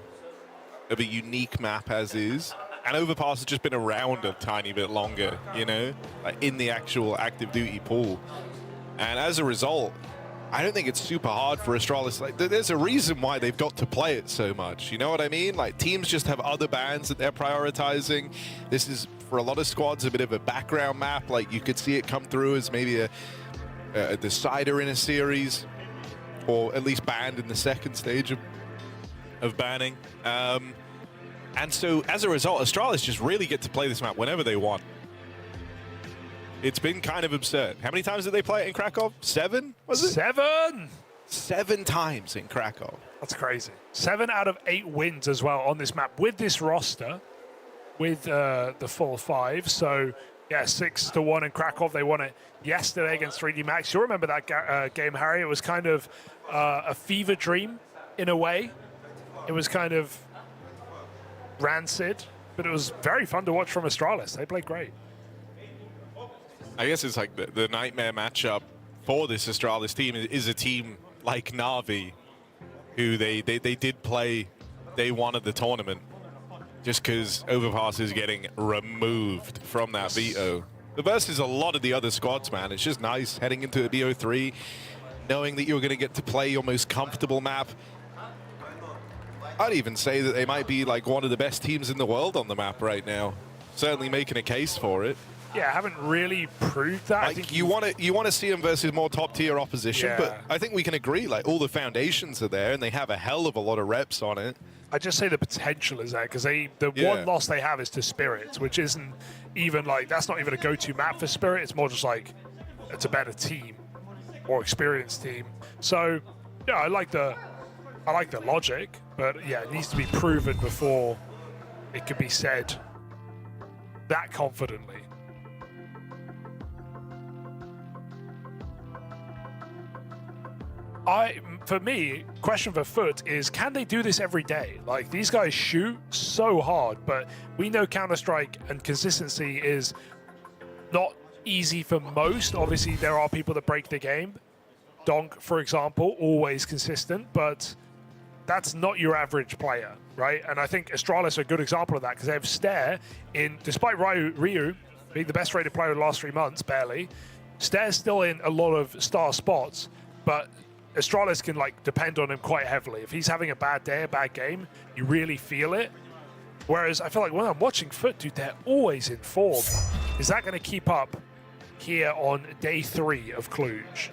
of a unique map as is. And Overpass has just been around a tiny bit longer, you know, like in the actual active duty pool. And as a result, I don't think it's super hard for Astralis. Like, there's a reason why they've got to play it so much. You know what I mean? Like, teams just have other bans that they're prioritizing. This is, for a lot of squads, a bit of a background map. Like, you could see it come through as maybe a decider in a series, or at least banned in the second stage of banning. And so, as a result, Astralis just really get to play this map whenever they want. It's been kind of absurd. How many times did they play it in Krakow? 7? Was it? 7! 7 times in Krakow. That's crazy. 7 out of 8 wins as well on this map with this roster, with the full 5. So, yeah, 6-1 in Krakow. They won it yesterday against 3D Max. You'll remember that game, Harry. It was kind of a fever dream in a way. It was kind of rancid, but it was very fun to watch from Astralis. They played great. I guess it's like the nightmare matchup for this Astralis team is a team like Na'Vi, who they did play day 1 of the tournament, just because Overpass is getting removed from that Veto. The versus a lot of the other squads, man. It's just nice heading into a BO3, knowing that you're going to get to play your most comfortable map. I'd even say that they might be like one of the best teams in the world on the map right now. Certainly making a case for it. Yeah, I haven't really proved that. Like, I think you want to see them versus more top-tier opposition, but I think we can agree, like, all the foundations are there, and they have a hell of a lot of reps on it. I just say the potential is there, because the one loss they have is to Spirit, which isn't even like, that's not even a go-to map for Spirit. It's more just like, it's a better team, more experienced team. So, yeah, I like the logic, but yeah, it needs to be proven before it can be said that confidently. For me, question for FUT is, can they do this every day? Like, these guys shoot so hard, but we know Counter-Strike and consistency is not easy for most. Obviously, there are people that break the game. Donk, for example, always consistent, but that's not your average player, right? And I think Astralis are a good example of that, because they have Stare in, despite Ryu being the best rated player in the last 3 months, barely, Stare's still in a lot of star spots, but Astralis can like depend on him quite heavily. If he's having a bad day, a bad game, you really feel it. Whereas I feel like when I'm watching FUT, dude, they're always in form. Is that going to keep up here on day 3 of Cluj?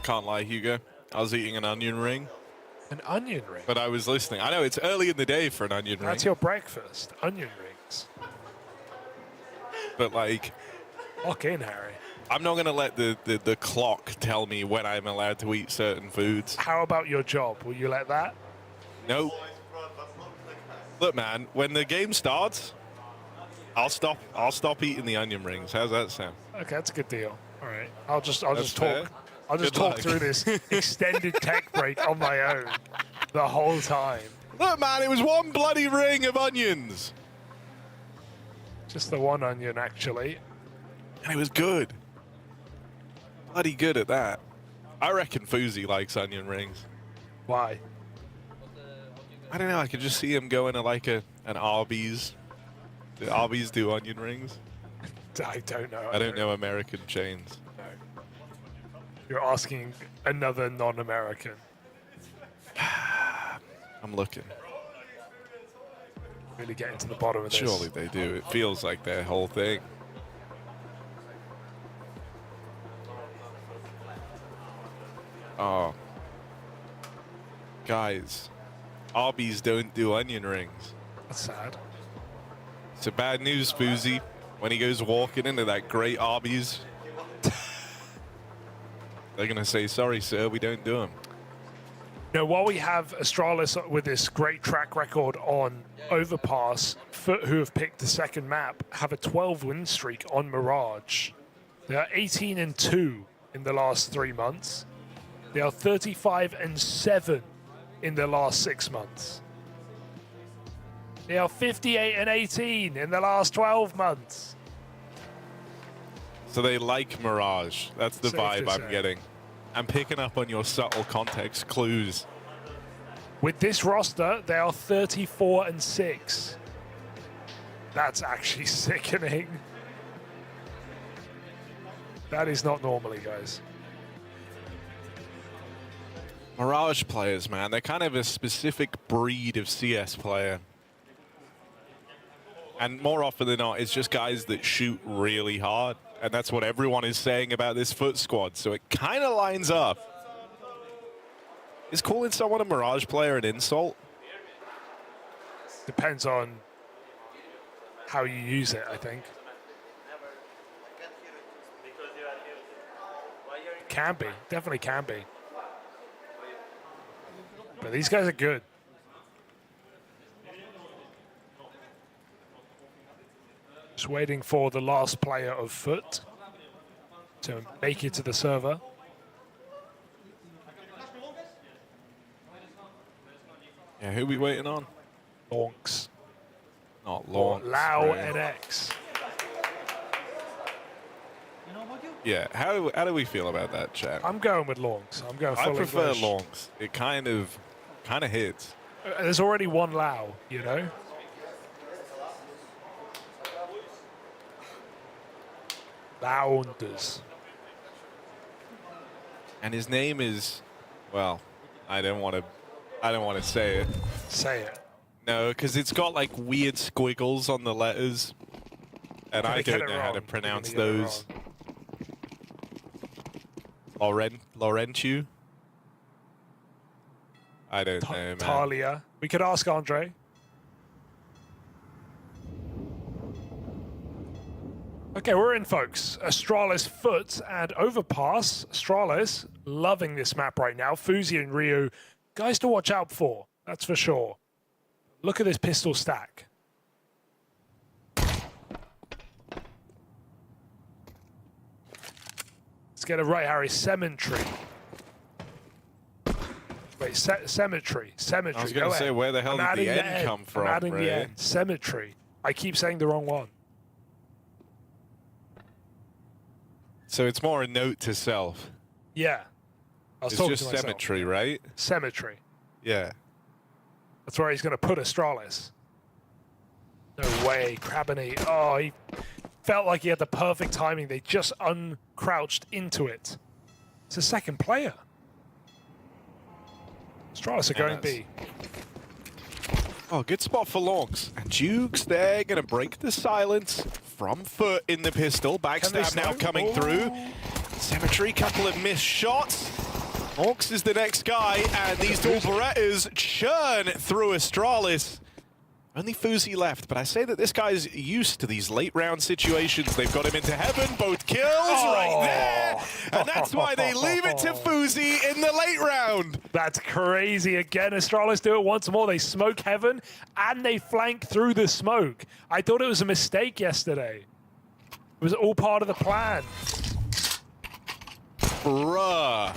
Can't lie, Hugo. I was eating an onion ring. An onion ring? But I was listening. I know, it's early in the day for an onion ring. That's your breakfast, onion rings. But like... Lock in, Harry. I'm not going to let the clock tell me when I'm allowed to eat certain foods. How about your job? Will you let that? No. Look, man, when the game starts, I'll stop eating the onion rings. How's that sound? Okay, that's a good deal. All right. I'll just talk through this extended tech break on my own the whole time. Look, man, it was one bloody ring of onions. Just the one onion, actually. And it was good. Bloody good at that. I reckon Fuzi likes onion rings. Why? I don't know. I could just see him going to like an Arby's. Do Arby's do onion rings? I don't know. I don't know American chains. You're asking another non-American. I'm looking. Really getting to the bottom of this. Surely they do. It feels like their whole thing. Oh. Guys, Arby's don't do onion rings. That's sad. So bad news, FUZI, when he goes walking into that great Arby's. They're going to say, sorry, sir, we don't do them. You know, while we have Astralis with this great track record on Overpass, FUT, who have picked the second map, have a 12-win streak on Mirage. They are 18-2 in the last 3 months. They are 35-7 in the last 6 months. They are 58-18 in the last 12 months. So they like Mirage. That's the Safe vibe to I'm say. getting. I'm picking up on your subtle context clues. With this roster, they are 34-6. That's actually sickening. That is not normally, guys. Mirage players, man, they're kind of a specific breed of CS player. And more often than not, it's just guys that shoot really hard. And that's what everyone is saying about this FUT squad. So it kind of lines up. Is calling someone a Mirage player an insult? Depends on how you use it, I think. Can be, definitely can be. But these guys are good. Just waiting for the last player of FUT to make it to the server. Yeah, who are we waiting on? Lonks. Not Lonks. Lau right? and X. Yeah, how do we feel about that, chat? I'm going with Lonks. I'm going full I prefer English. Lonks. It kind of hits. There's already one Lau, you know? Launders. And his name is, well, I don't want to say it. Say it. No, because it's got like weird squiggles on the letters, and I don't know how to pronounce those. Laurentiu? I don't know, man. Talia. We could ask Andre. Okay, we're in, folks. Astralis, FUT, and Overpass. Astralis loving this map right now. FUZI and Rio, guys to watch out for. That's for sure. Look at this pistol stack. Let's get it right, Harry. Cemetery. Wait, cemetery. Cemetery. I was going to say, where the hell did the N come from? I'm adding the N. Cemetery. I keep saying the wrong one. So it's more a note to self. Yeah. I was It's talking just to myself. cemetery, right? Cemetery. Yeah. That's where he's going to put Astralis. No way, Crabini. Oh, he felt like he had the perfect timing. They just uncrouched into it. It's a second player. Astralis are going B. Oh, good spot for Lonks. And Jukes there, going to break the silence from FUT in the pistol. Backstab now coming through. Cemetery, couple of missed shots. Lonks is the next guy, and these dual Berettas churn through Astralis. Only FUZI left, but I say that this guy's used to these late round situations. They've got him into heaven, both kills right there. And that's why they leave it to FUZI in the late round. That's crazy. Again, Astralis do it once more. They smoke heaven, and they flank through the smoke. I thought it was a mistake yesterday. It was all part of the plan. Bruh.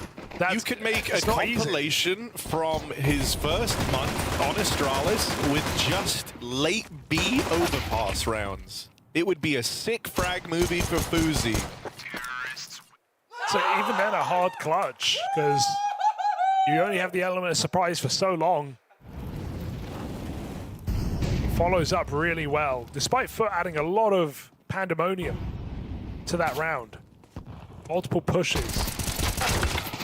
You could make a compilation from his first month on Astralis with just late B overpass rounds. It would be a sick frag movie for FUZI. So even then, a hard clutch, because you only have the element of surprise for so long. Follows up really well, despite FUT adding a lot of pandemonium to that round. Multiple pushes.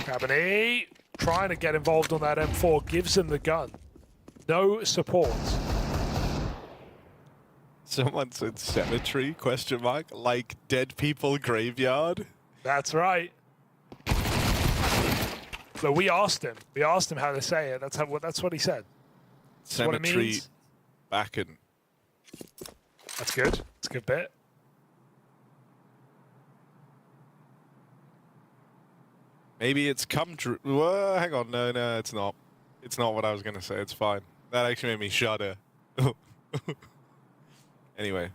Crabini trying to get involved on that M4, gives him the gun. No support. Someone said cemetery, question mark, like dead people graveyard. That's right. But we asked him. We asked him how to say it. That's what he said. That's what it Cemetery means. back in. That's good. That's a good bit. Maybe it's come true. Whoa, hang on. No, it's not. It's not what I was going to say. It's fine. That actually made me shudder. Anyway.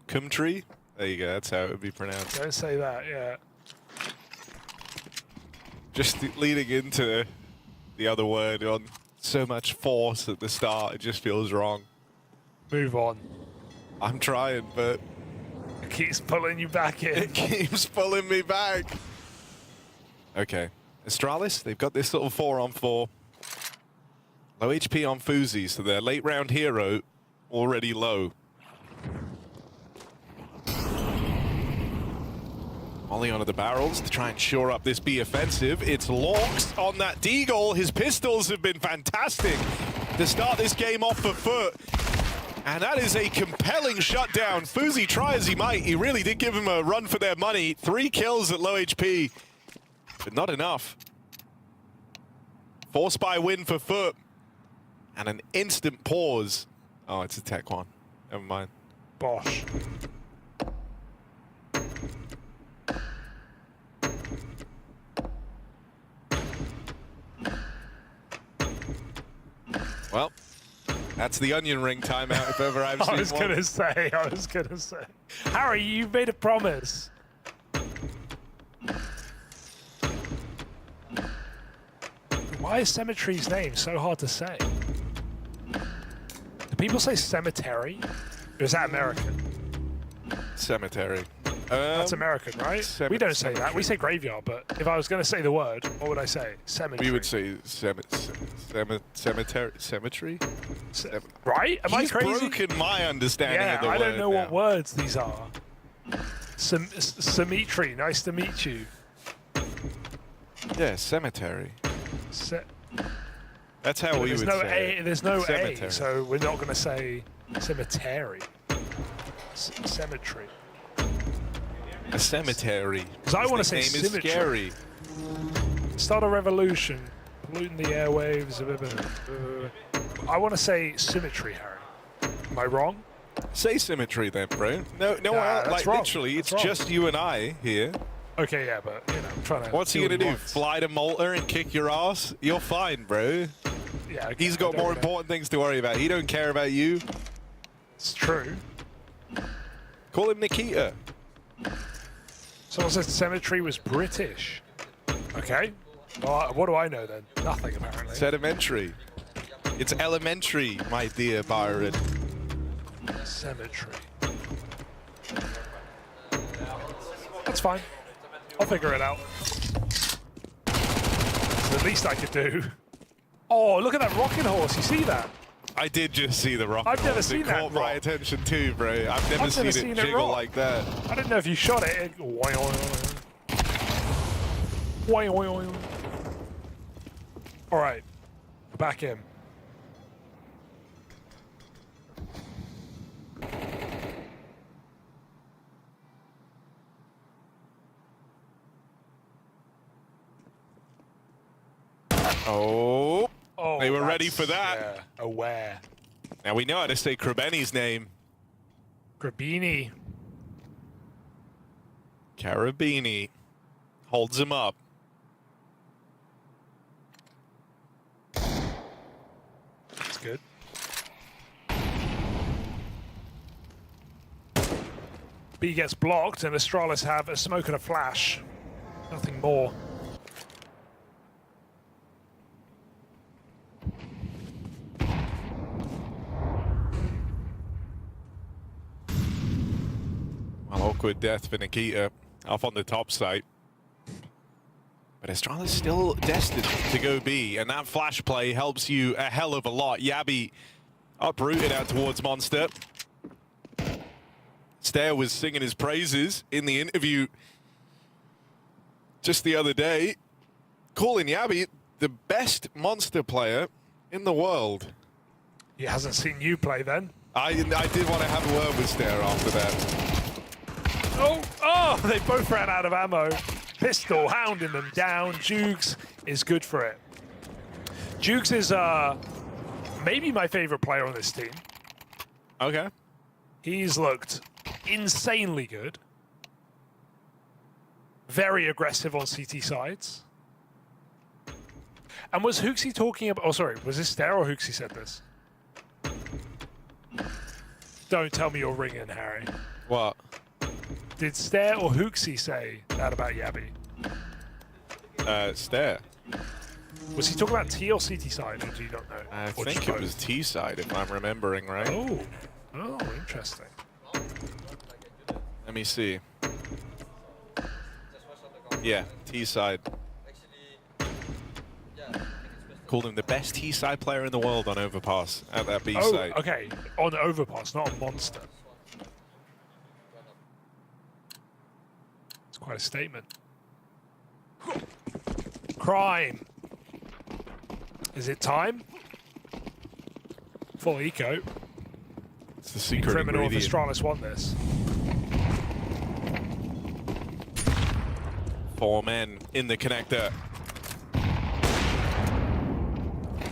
Cum tree? There you go. That's how it would be pronounced. Don't say that, yeah. Just leading into the other word on so much force at the start, it just feels wrong. Move on. I'm trying, but... It keeps pulling you back in. It keeps pulling me back. Okay. Astralis, they've got this little 4-on-4. Low HP on Fuzi, so their late round hero already low. Molly onto the barrels to try and shore up this B offensive. It's Lorx on that Deagle. His pistols have been fantastic to start this game off for FUT. And that is a compelling shutdown. Fuzi, try as he might, he really did give him a run for their money. 3 kills at low HP, but not enough. 4-spy win for FUT. And an instant pause. Oh, it's a tech one. Never mind. Bosh. Well, that's the onion ring timeout if ever I've seen one. I was gonna say. Harry, you've made a promise. Why is Cemetery's name so hard to say? Do people say cemetery? Or is that American? Cemetery. That's American, right? We don't say that. We say graveyard, but if I was going to say the word, what would I say? Cemetery. We would say cemetery? Right? Am I crazy? He's broken my understanding of the word. I don't know what words these are. Cemetery, nice to meet you. Yeah, cemetery. That's how we would say it. There's no cemetery. A, so we're not going to say cemetery. Cemetery. A cemetery. Because I want to say symmetry. Is scary. Start a revolution, polluting the airwaves. I want to say symmetry, Harry. Am I wrong? Say symmetry then, bro. No, like wrong. literally, it's wrong. just you and I here. Okay, yeah, but you know, I'm trying to. What's he gonna do? Fly to Malta and kick your ass? You're fine, bro. Yeah, okay, he's got more important things to worry about. He don't care about you. It's true. Call him Nikita. Someone said cemetery was British. Okay. Well, what do I know then? Nothing, apparently. Sedimentary. It's elementary, my dear Byron. Cemetery. That's fine. I'll figure it out. It's the least I could do. Oh, look at that rocking horse. You see that? I did just see the rock. I've never seen that. It caught my attention too, bro. I've never seen it jiggle like that. I didn't know if you shot it. All right, back in. Oh, they were ready for that. Yeah, aware. Now we know how to say Krabeni's name. Grabini. Carabini holds him up. That's good. B gets blocked, and Astralis have a smoke and a flash. Nothing more. Well, awkward death for Nikita off on the top site. But Astralis still destined to go B, and that flash play helps you a hell of a lot. Yabi uprooted out towards Monster. Stair was singing his praises in the interview just the other day, calling Yabi the best Monster player in the world. He hasn't seen you play then. I did want to have a word with Stair after that. Oh, they both ran out of ammo. Pistol hounding them down. Jukes is good for it. Jukes is maybe my favorite player on this team. Okay. He's looked insanely good. Very aggressive on CT sides. And was Hooksy talking about... Oh, sorry. Was this Stair or Hooksy said this? Don't tell me you're ringing, Harry. What? Did Stair or Hooksy say that about Yabby? Stair. Was he talking about T or CT side, or do you not know? I Or think just it both? was T side, if I'm remembering right. Oh. Oh, interesting. Let me see. Yeah, T side. Called him the best T side player in the world on Overpass at that B side. Oh, okay. On Overpass, not on Monster. It's quite a statement. Crime. Is it time? Full eco. It's the secret Criminal of ingredient. Astralis won this. 4 men in the connector.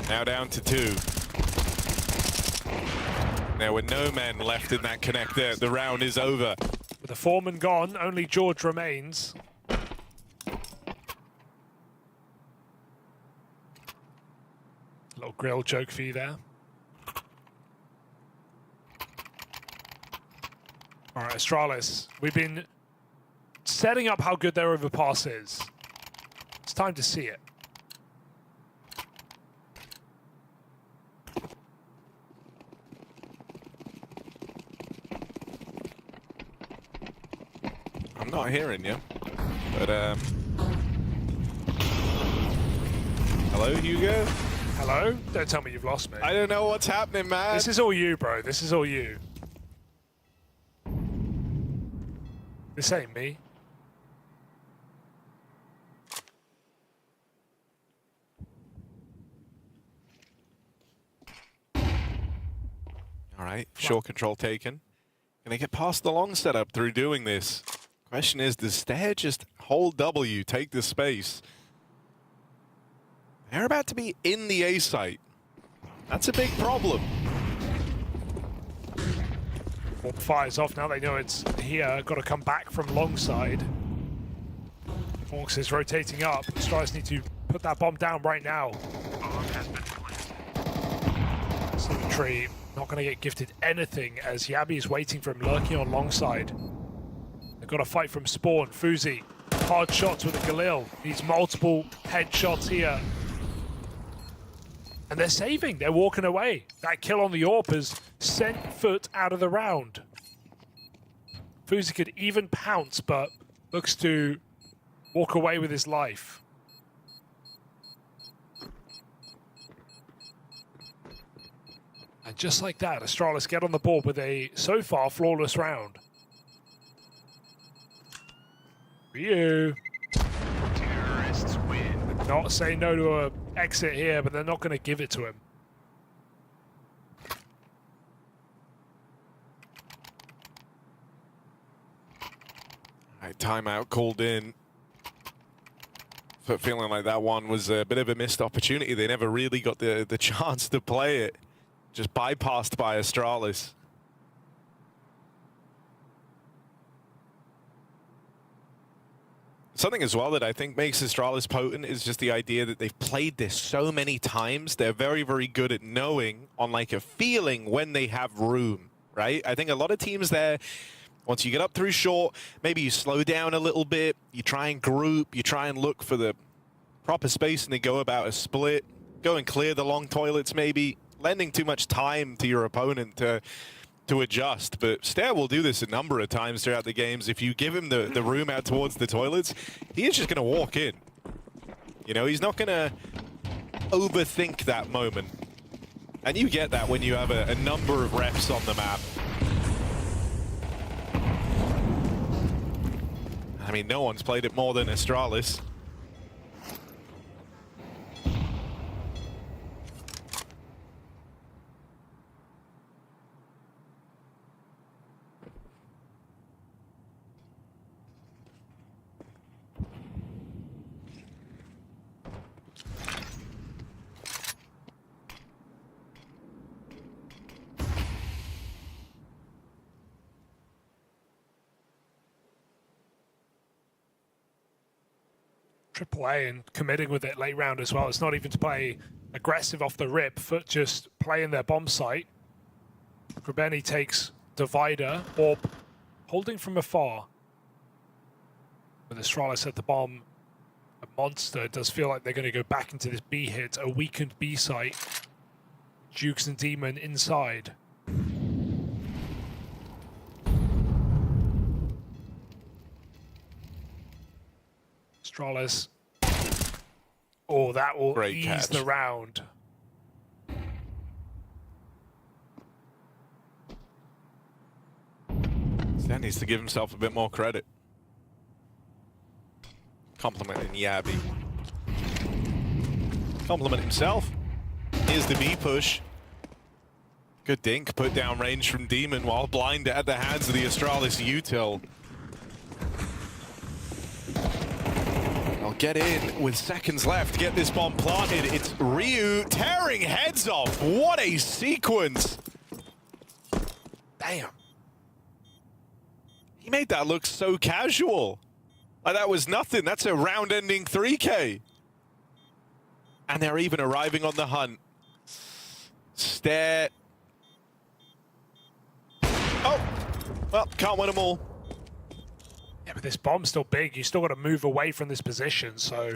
Now down to 2. Now with no men left in that connector, the round is over. With the foreman gone, only George remains. Little grill joke for you there. All right, Astralis, we've been setting up how good their overpass is. It's time to see it. I'm not hearing you, but hello, Hugo? Hello? Don't tell me you've lost me. I don't know what's happening, man. This is all you, bro. This is all you. This ain't me. All right, short control taken. Gonna get past the long setup through doing this. Question is, does Stair just hold W, take the space? They're about to be in the A site. That's a big problem. Fires off now. They know it's here. Got to come back from long side. Orcs is rotating up. Astralis need to put that bomb down right now. Tree not going to get gifted anything as Yabby is waiting for him, lurking on long side. They've got to fight from spawn. Fuzi, hard shots with a Galil. Needs multiple headshots here. And they're saving. They're walking away. That kill on the AWP has sent FUT out of the round. Fuzi could even pounce, but looks to walk away with his life. And just like that, Astralis get on the board with a, so far, flawless round. Ryu. Terrorists win. Not saying no to a exit here, but they're not going to give it to him. All right, timeout called in. But feeling like that one was a bit of a missed opportunity. They never really got the chance to play it. Just bypassed by Astralis. Something as well that I think makes Astralis potent is just the idea that they've played this so many times. They're very, very good at knowing on like a feeling when they have room, right? I think a lot of teams there, once you get up through short, maybe you slow down a little bit, you try and group, you try and look for the proper space and they go about a split, go and clear the long toilets maybe, lending too much time to your opponent to adjust. But Stair will do this a number of times throughout the games. If you give him the room out towards the toilets, he is just going to walk in. You know, he's not going to overthink that moment. And you get that when you have a number of reps on the map. I mean, no one's played it more than Astralis. AAA and committing with it late round as well. It's not even to play aggressive off the rip. FUT just playing their bomb site. Krabeni takes Divider, Orb, holding from afar. With Astralis at the bomb, a monster. It does feel like they're going to go back into this B hit, a weakened B site. Jukes and Demon inside. Astralis. Oh, that will Great ease catch. the round. Stan needs to give himself a bit more credit. Complimenting Yabi. Compliment himself. Here's the B push. Good dink, put down range from Demon while blind at the hands of the Astralis util. I'll get in with seconds left, get this bomb planted. It's Ryu tearing heads off. What a sequence. Damn. He made that look so casual. Like that was nothing. That's a round-ending 3K. And they're even arriving on the hunt. Stare. Oh! Well, can't win them all. Yeah, but this bomb's still big. You still got to move away from this position, so...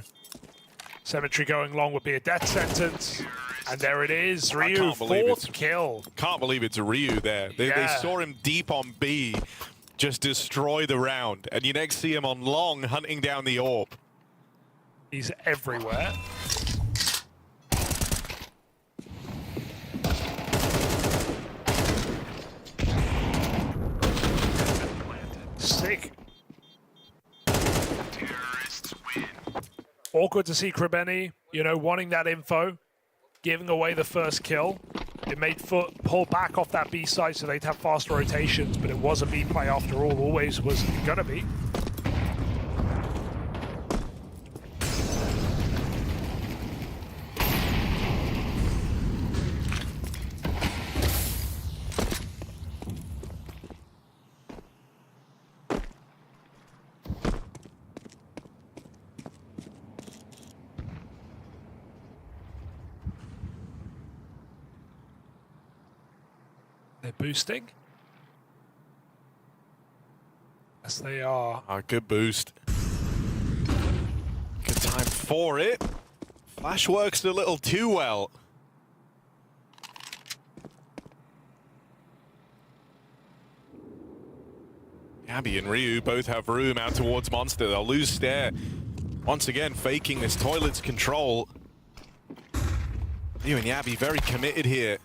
Cemetery going long would be a death sentence. And there it is. Ryu, fourth kill. Can't believe it's Ryu there. They saw him deep on B. Just destroy the round. And you next see him on long hunting down the orb. He's everywhere. Sick. Awkward to see Krabeni, you know, wanting that info, giving away the first kill. It made FUT pull back off that B side so they'd have faster rotations, but it was a B play after all, always was gonna be. They're boosting. Yes, they are. Oh, good boost. Good time for it. Flash works a little too well. Abby and Ryu both have room out towards Monster. They'll lose Stare. Once again, faking this toilet's control. Ryu and Yabi very committed here.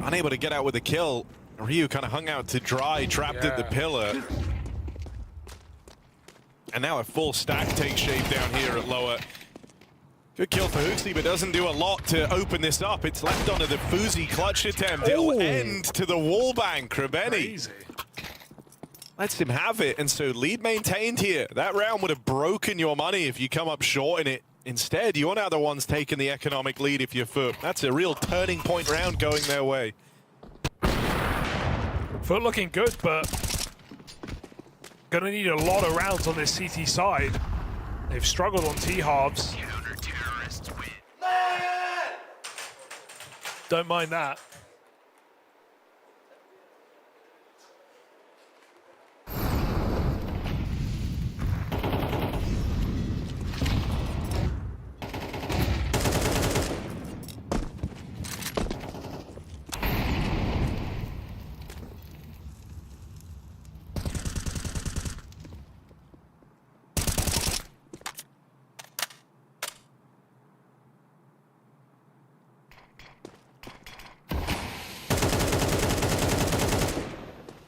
Unable to get out with a kill. Ryu kind of hung out to dry, trapped at the pillar. And now a full stack takes shape down here at lower. Good kill for Hooksy, but doesn't do a lot to open this up. It's left onto the Fuzi clutch attempt. It'll end to the wallbang. Krabeni lets him have it, and so lead maintained here. That round would have broken your money if you come up short in it. Instead, you're now the ones taking the economic lead if you're FUT. That's a real turning point round going their way. FUT looking good, but gonna need a lot of rounds on this CT side. They've struggled on T-halves. Don't mind that.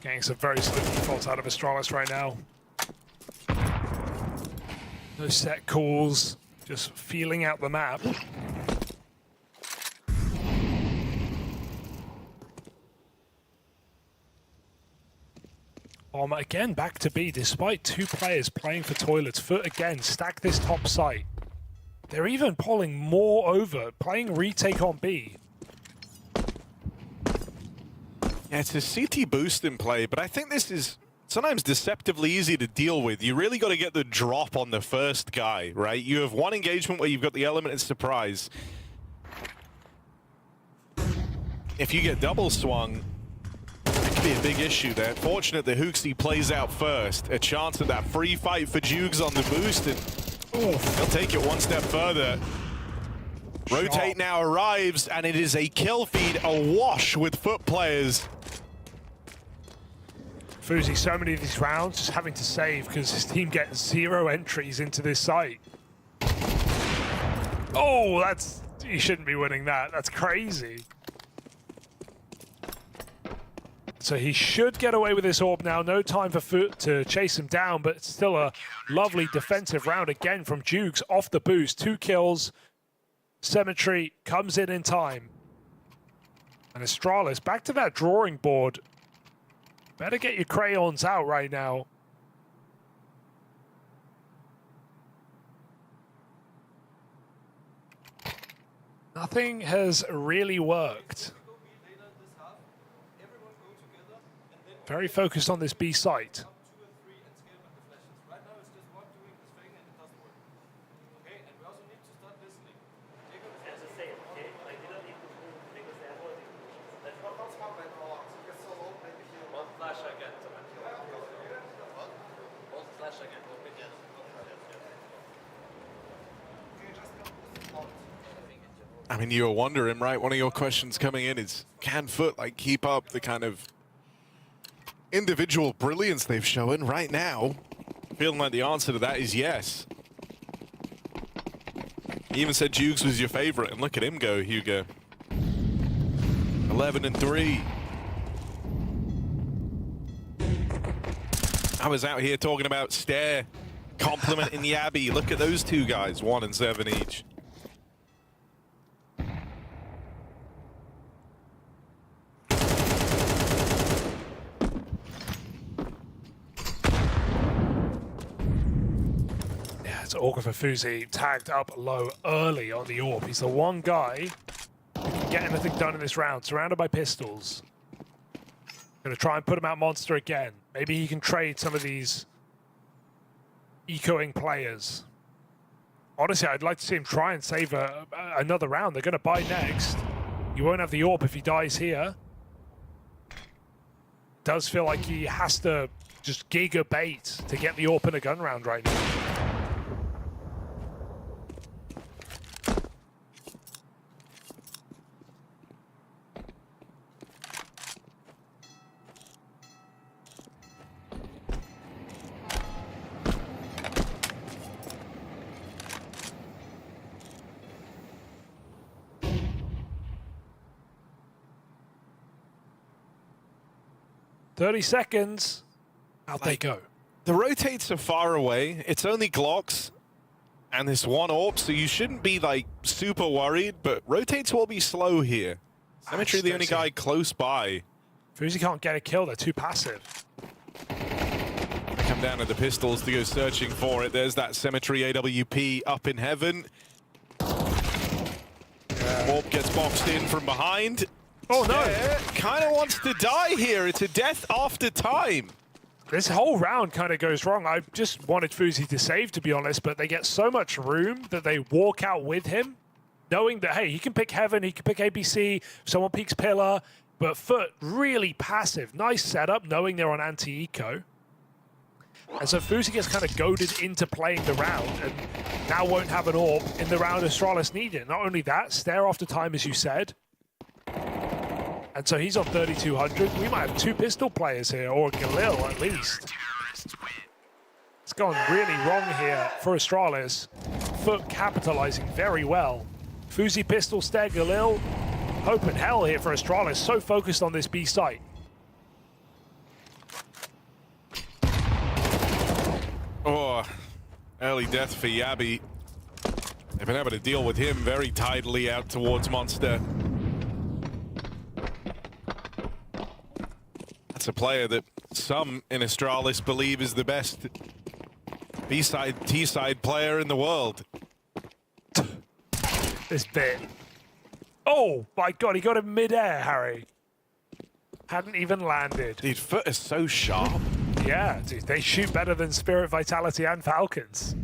Getting some very slow defaults out of Astralis right now. No set calls, just feeling out the map. Again, back to B, despite two players playing for toilets. FUT again, stack this top site. They're even pulling more over, playing retake on B. Yeah, it's a CT boost in play, but I think this is sometimes deceptively easy to deal with. You really got to get the drop on the first guy, right? You have one engagement where you've got the element of surprise. If you get double swung, it could be a big issue there. Fortunate that Hooksy plays out first. A chance of that free fight for Jugs on the boost, and he'll take it one step further. Rotate now arrives, and it is a kill feed awash with FUT players. FUZI, so many of these rounds just having to save because his team gets 0 entries into this site. Oh, that's... You shouldn't be winning that. That's crazy. So he should get away with this orb now. No time for FUT to chase him down, but it's still a lovely defensive round again from Jugs off the boost. 2 kills. Symmetry comes in time. And Astralis back to that drawing board. Better get your crayons out right now. Nothing has really worked. Very focused on this B site. I mean, you were wondering, right? One of your questions coming in is, can FUT keep up the kind of individual brilliance they've shown right now? Feeling like the answer to that is yes. He even said Jugs was your favorite, and look at him go, Hugo. 11-3. I was out here talking about Stare complimenting Yabby. Look at those two guys, 1 and 7 each. It's awkward for FUZI, tagged up low early on the orb. He's the one guy who can get anything done in this round, surrounded by pistols. Gonna try and put him out monster again. Maybe he can trade some of these ecoing players. Honestly, I'd like to see him try and save another round. They're gonna buy next. You won't have the orb if he dies here. Does feel like he has to just giga bait to get the orb in a gun round right now. "30 seconds. Out they go." The rotates are far away. It's only Glocks and this one orb, so you shouldn't be super worried, but rotates will be slow here. Symmetry the only guy close by. FUZI can't get a kill, they're too passive. They come down to the pistols to go searching for it. There's that Symmetry AWP up in heaven. Orb gets boxed in from behind. Oh no! Kind of wants to die here. It's a death after time. This whole round kind of goes wrong. I just wanted FUZI to save, to be honest, but they get so much room that they walk out with him, knowing that, hey, he can pick Heaven, he can pick ABC, someone peeks Pillar, but FUT really passive. Nice setup, knowing they're on anti-eco. And so FUZI gets kind of goaded into playing the round, and now won't have an orb in the round Astralis needed. Not only that, Stare after time, as you said. And so he's on 3,200. We might have 2 pistol players here, or Galil at least. It's gone really wrong here for Astralis. FUT capitalizing very well. FUZI pistol, Stare, Galil. Hope and hell here for Astralis. So focused on this B site. Oh, early death for Yabby. They've been able to deal with him very tidily out towards Monster. That's a player that some in Astralis believe is the best B-side, T-side player in the world. This bit. Oh my god, he got him mid-air, Harry. Hadn't even landed. Dude, FUT is so sharp. Yeah, dude, they shoot better than Spirit, Vitality, and Falcons.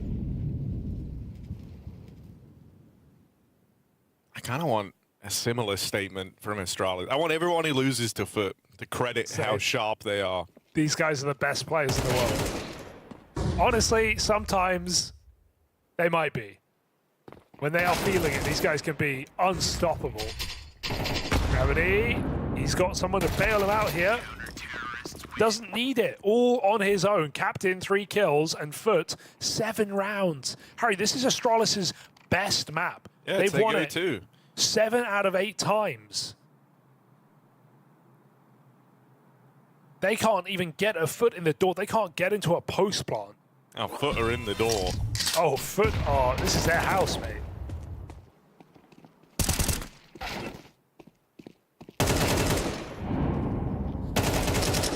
I kind of want a similar statement from Astralis. I want everyone who loses to FUT to credit how sharp they are. These guys are the best players in the world. Honestly, sometimes they might be. When they are feeling it, these guys can be unstoppable. Gravity, he's got someone to bail him out here. Doesn't need it, all on his own. Captain 3 kills and FUT 7 rounds. Harry, this is Astralis' best map. Yeah, they've won it too. 7 out of 8 times. They can't even get a foot in the door. They can't get into a post plant. Oh, FUT are in the door. Oh, FUT are, this is their house, mate.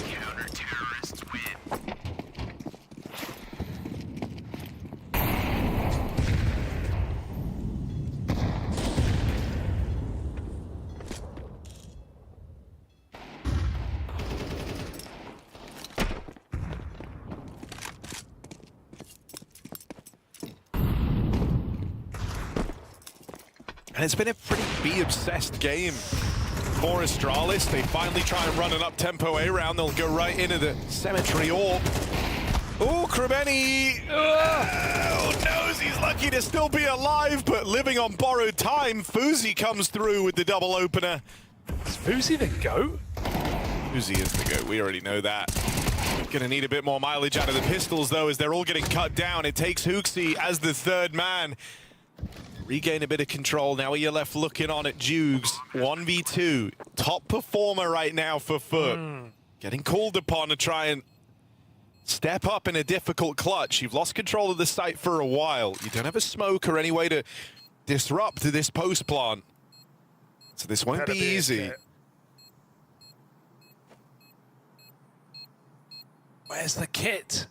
Counter-terrorists win. And it's been a pretty B-obsessed game for Astralis. They finally try and run an up-tempo A-round. They'll go right into the Cemetery Orb. Oh, Kremeni! Oh, knows he's lucky to still be alive, but living on borrowed time. FUZI comes through with the double opener. Is FUZI the GOAT? FUZI is the GOAT, we already know that. Gonna need a bit more mileage out of the pistols, though, as they're all getting cut down. It takes HooXi as the third man. Regain a bit of control. Now you're left looking on at Jugs. 1v2. Top performer right now for FUT. Getting called upon to try and step up in a difficult clutch. You've lost control of the site for a while. You don't have a smoke or any way to disrupt this post plant. So this won't be easy. Where's the kit?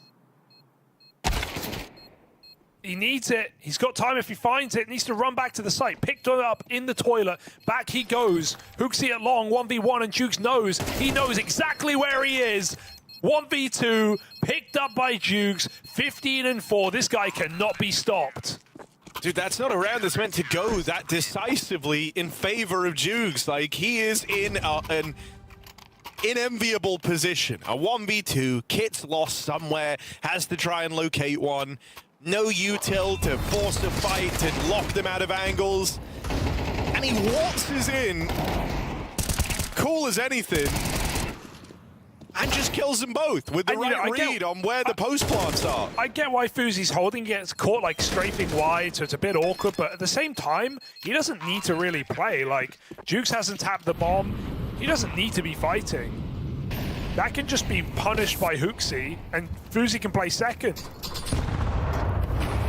He needs it. He's got time if he finds it. Needs to run back to the site. Picked it up in the toilet. Back he goes. HooXi at long, 1v1, and Jugs knows. He knows exactly where he is. 1v2, picked up by Jugs, 15-4. This guy cannot be stopped. Dude, that's not a round that's meant to go that decisively in favor of Jugs. Like, he is in an unenviable position. A 1v2, Kit's lost somewhere, has to try and locate one. No util to force a fight and lock them out of angles. And he waltzes in, cool as anything, and just kills them both with the right read on where the post plants are. I get why FUZI's holding, gets caught like strafing wide, so it's a bit awkward, but at the same time, he doesn't need to really play. Like, Jugs hasn't tapped the bomb. He doesn't need to be fighting. That can just be punished by HooXi, and FUZI can play second.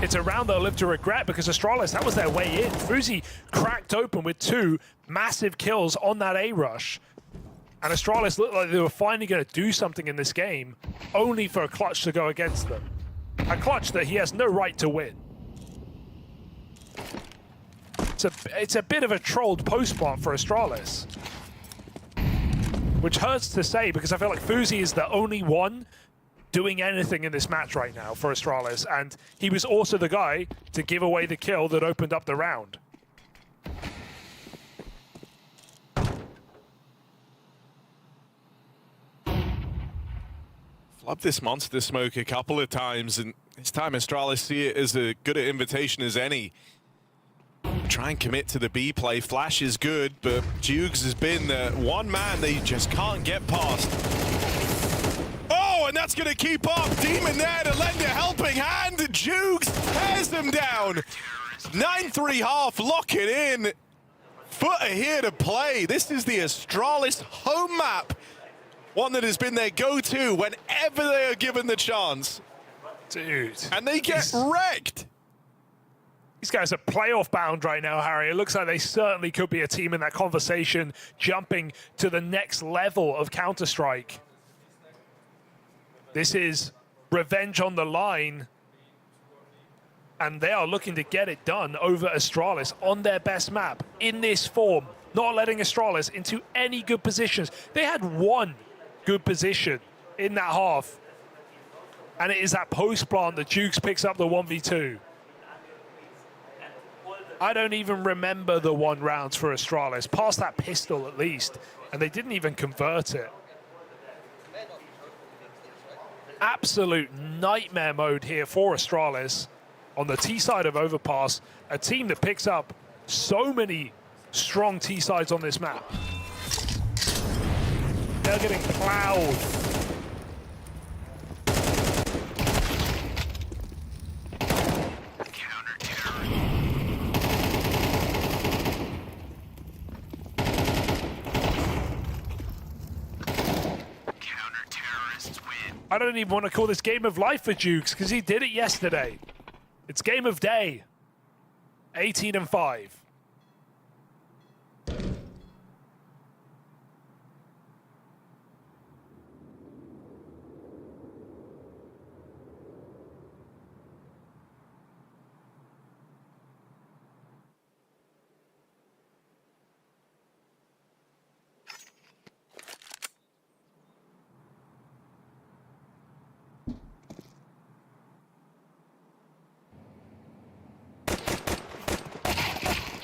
It's a round they'll live to regret because Astralis, that was their way in. FUZI cracked open with 2 massive kills on that A-rush. And Astralis looked like they were finally going to do something in this game, only for a clutch to go against them. A clutch that he has no right to win. It's a bit of a trolled post plant for Astralis. Which hurts to say because I feel like FUZI is the only one doing anything in this match right now for Astralis, and he was also the guy to give away the kill that opened up the round. Flubbed this monster smoke a couple of times, and this time Astralis see it as a good an invitation as any. Try and commit to the B play. Flash is good, but Jugs has been the one man they just can't get past. Oh, and that's going to keep up. Demon there to lend a helping hand. Jugs tears them down. 9-3 half, lock it in. FUT are here to play. This is the Astralis home map. One that has been their go-to whenever they are given the chance. Dude. And they get wrecked. These guys are playoff bound right now, Harry. It looks like they certainly could be a team in that conversation, jumping to the next level of Counter-Strike. This is revenge on the line. And they are looking to get it done over Astralis on their best map in this form, not letting Astralis into any good positions. They had one good position in that half, And it is that post plant that Jukes picks up the 1v2. I don't even remember the 1 rounds for Astralis, past that pistol at least, and they didn't even convert it. Absolute nightmare mode here for Astralis on the T side of Overpass, a team that picks up so many strong T sides on this map. They're getting plowed. I don't even want to call this game of life for Jukes because he did it yesterday. It's game of day. 18-5.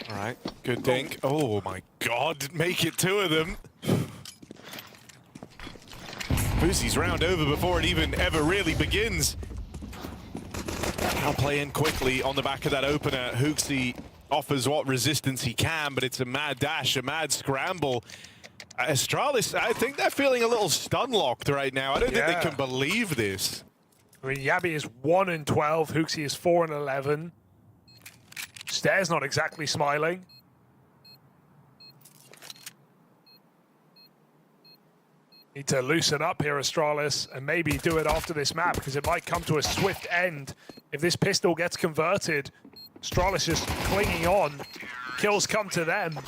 All right, good dink. Oh my God, make it 2 of them. Boosie's round over before it even ever really begins. Now play in quickly on the back of that opener. Hooksy offers what resistance he can, but it's a mad dash, a mad scramble. Astralis, I think they're feeling a little stun-locked right now. I don't think they can believe this. I mean, Yabby is 1-12, Hooksy is 4-11. Stair's not exactly smiling. Need to loosen up here, Astralis, and maybe do it after this map, because it might come to a swift end if this pistol gets converted. Astralis just clinging on. Kills come to them.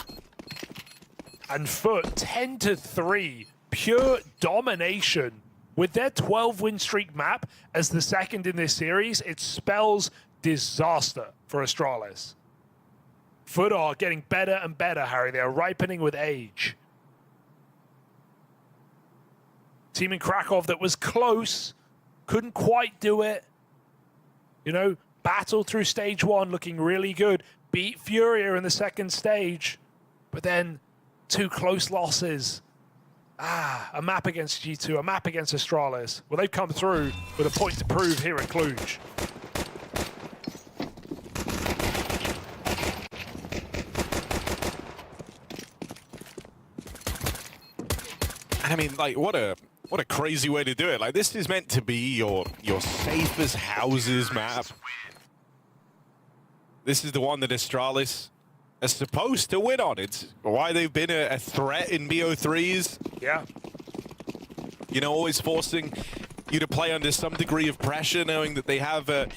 And FUT 10-3, pure domination. With their 12-win streak map as the second in this series, it spells disaster for Astralis. FUT are getting better and better, Harry. They are ripening with age. Team in Krakow that was close, couldn't quite do it. You know, battled through stage 1, looking really good. Beat FURIA in the second stage, but then 2 close losses. A map against G2, a map against Astralis. Well, they've come through with a point to prove here in Cluj. I mean, like, what a crazy way to do it. Like, this is meant to be your safe as houses map. This is the one that Astralis are supposed to win on. It's why they've been a threat in BO3s. Yeah. You know, always forcing you to play under some degree of pressure, knowing that they have a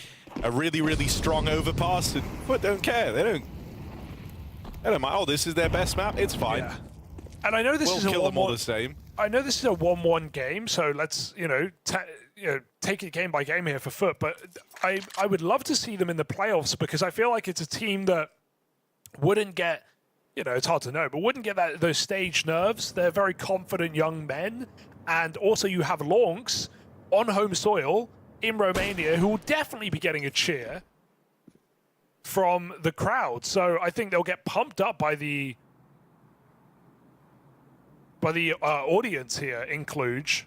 really, really strong overpass, and FUT don't care. They don't mind. Oh, this is their best map. It's fine. Yeah. And I know this is a kill them all the same. I know this is a 1-1 game, so let's take it game by game here for FUT. But I would love to see them in the playoffs, because I feel like it's a team that wouldn't get, it's hard to know, but wouldn't get those stage nerves. They're very confident young men, and also you have Lonks on home soil in Romania, who will definitely be getting a cheer from the crowd. So I think they'll get pumped up by the audience here in Cluj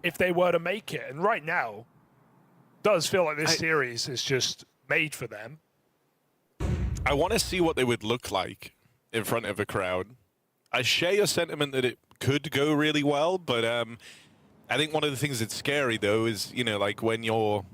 if they were to make it. And right now, does feel like this series is just made for them. I want to see what they would look like in front of a crowd. I share your sentiment that it could go really well, but I think one of the things that's scary, though, is, like when you're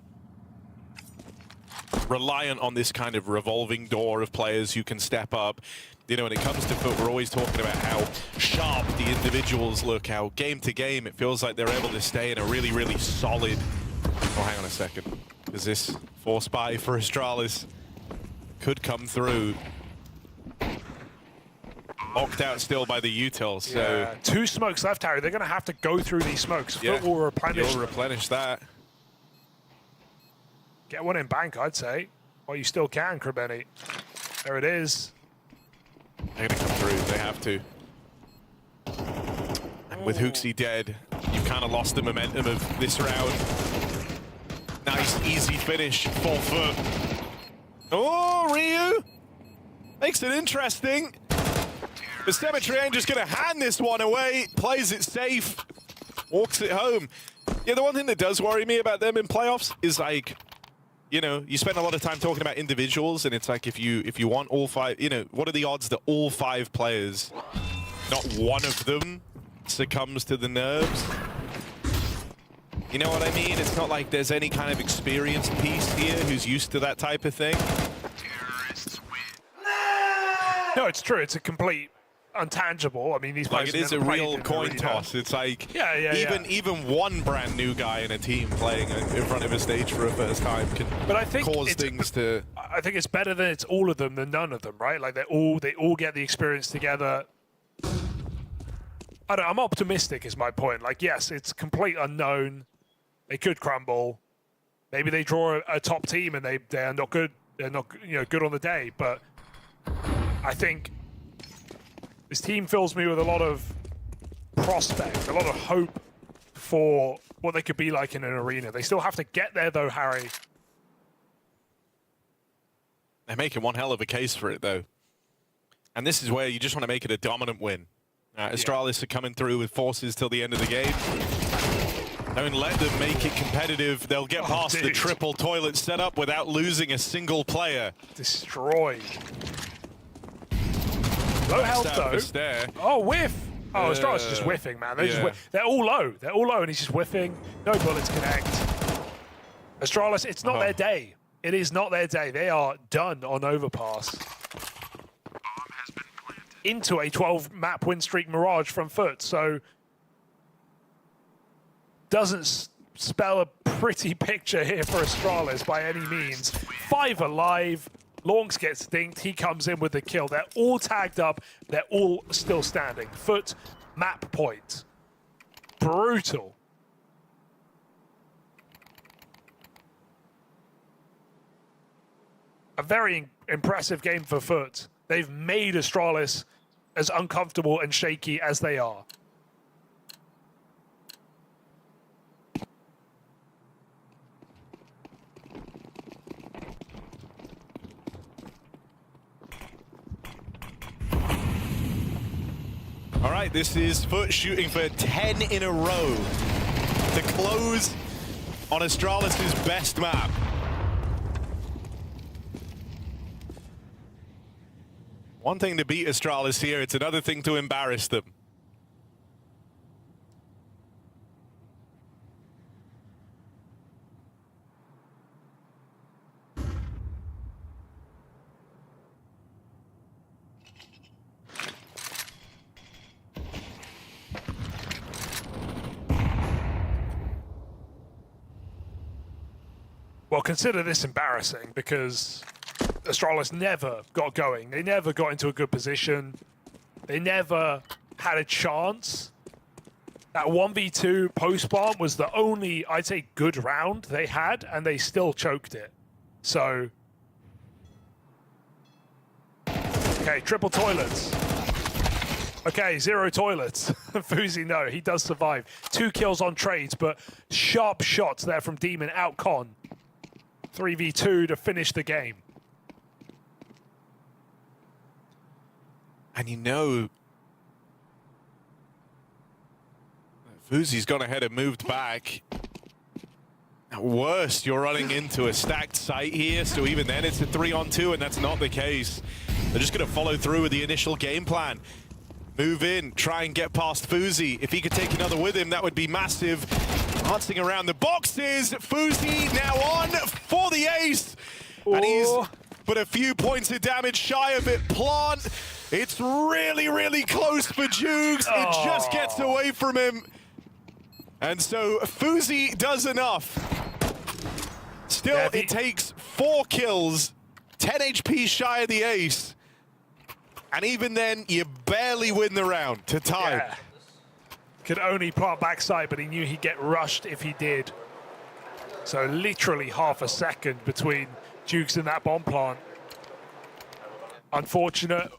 reliant on this kind of revolving door of players who can step up. When it comes to FUT, we're always talking about how sharp the individuals look, how game to game it feels like they're able to stay in a really, really solid... Oh, hang on a second. Is this force buy for Astralis? Could come through. Locked out still by the util, so... Yeah. 2 smokes left, Harry. They're going to have to go through these smokes. Yeah. FUT will replenish. You'll replenish that. Get one in bank, I'd say. Well, you still can, Krabeni. There it is. They're going to come through. They have to. And with Hooksy dead, you've kind of lost the momentum of this round. Nice, easy finish for FUT. Oh, Ryu makes it interesting. But Cemetery ain't just going to hand this one away, plays it safe, walks it home. Yeah, the one thing that does worry me about them in playoffs is like, you know, you spend a lot of time talking about individuals, and it's like if you want all 5, you know, what are the odds that all 5 players, not one of them, succumbs to the nerves? You know what I mean? It's not like there's any kind of experienced piece here who's used to that type of thing. No, it's true. It's a complete untangible. I mean, these players like it is a real coin toss. It's like even one brand new guy in a team playing in front of a stage for a first time can cause things to. I think it's better that it's all of them than none of them, right? Like they all get the experience together. I'm optimistic is my point. Like, yes, it's complete unknown. They could crumble. Maybe they draw a top team and they are not good. They're not, you know, good on the day. But I think this team fills me with a lot of prospect, a lot of hope for what they could be like in an arena. They still have to get there, though, Harry. They're making one hell of a case for it, though. And this is where you just want to make it a dominant win. Astralis are coming through with forces till the end of the game. Don't let them make it competitive. They'll get past the triple toilet setup without losing a single player. Destroyed. Low health, though. Oh, whiff! Oh, Astralis is just whiffing, man. They're all low. They're all low, and he's just whiffing. No bullets connect. Astralis, it's not their day. It is not their day. They are done on overpass. Into a 12-map win streak Mirage from FUT, so doesn't spell a pretty picture here for Astralis by any means. 5 alive. Longs gets dinked. He comes in with the kill. They're all tagged up. They're all still standing. FUT, map point. Brutal. A very impressive game for FUT. They've made Astralis as uncomfortable and shaky as they are. All right, this is FUT shooting for 10 in a row to close on Astralis' best map. One thing to beat Astralis here, it's another thing to embarrass them. Well, consider this embarrassing because Astralis never got going. They never got into a good position. They never had a chance. That 1v2 post-bomb was the only, I'd say, good round they had, and they still choked it. So, okay, triple toilets. Okay, 0 toilets. FUZI, no, he does survive. 2 kills on trades, but sharp shots there from Demon out con. 3v2 to finish the game. And you know, FUZI's gone ahead and moved back. At worst, you're running into a stacked site here, so even then it's a 3-on-2, and that's not the case. They're just going to follow through with the initial game plan. Move in, try and get past FUZI. If he could take another with him, that would be massive. Dancing around the boxes, FUZI now on for the ace. Ooh. And he's but a few points of damage shy of it. Plant, it's really, really close for Jukes. It just gets away from him. And so FUZI does enough. Still, it takes 4 kills, 10 HP shy of the ace. And even then, you barely win the round to time. Yeah. Could only plant backside, but he knew he'd get rushed if he did. So literally half a second between Jukes and that bomb plant. Unfortunate,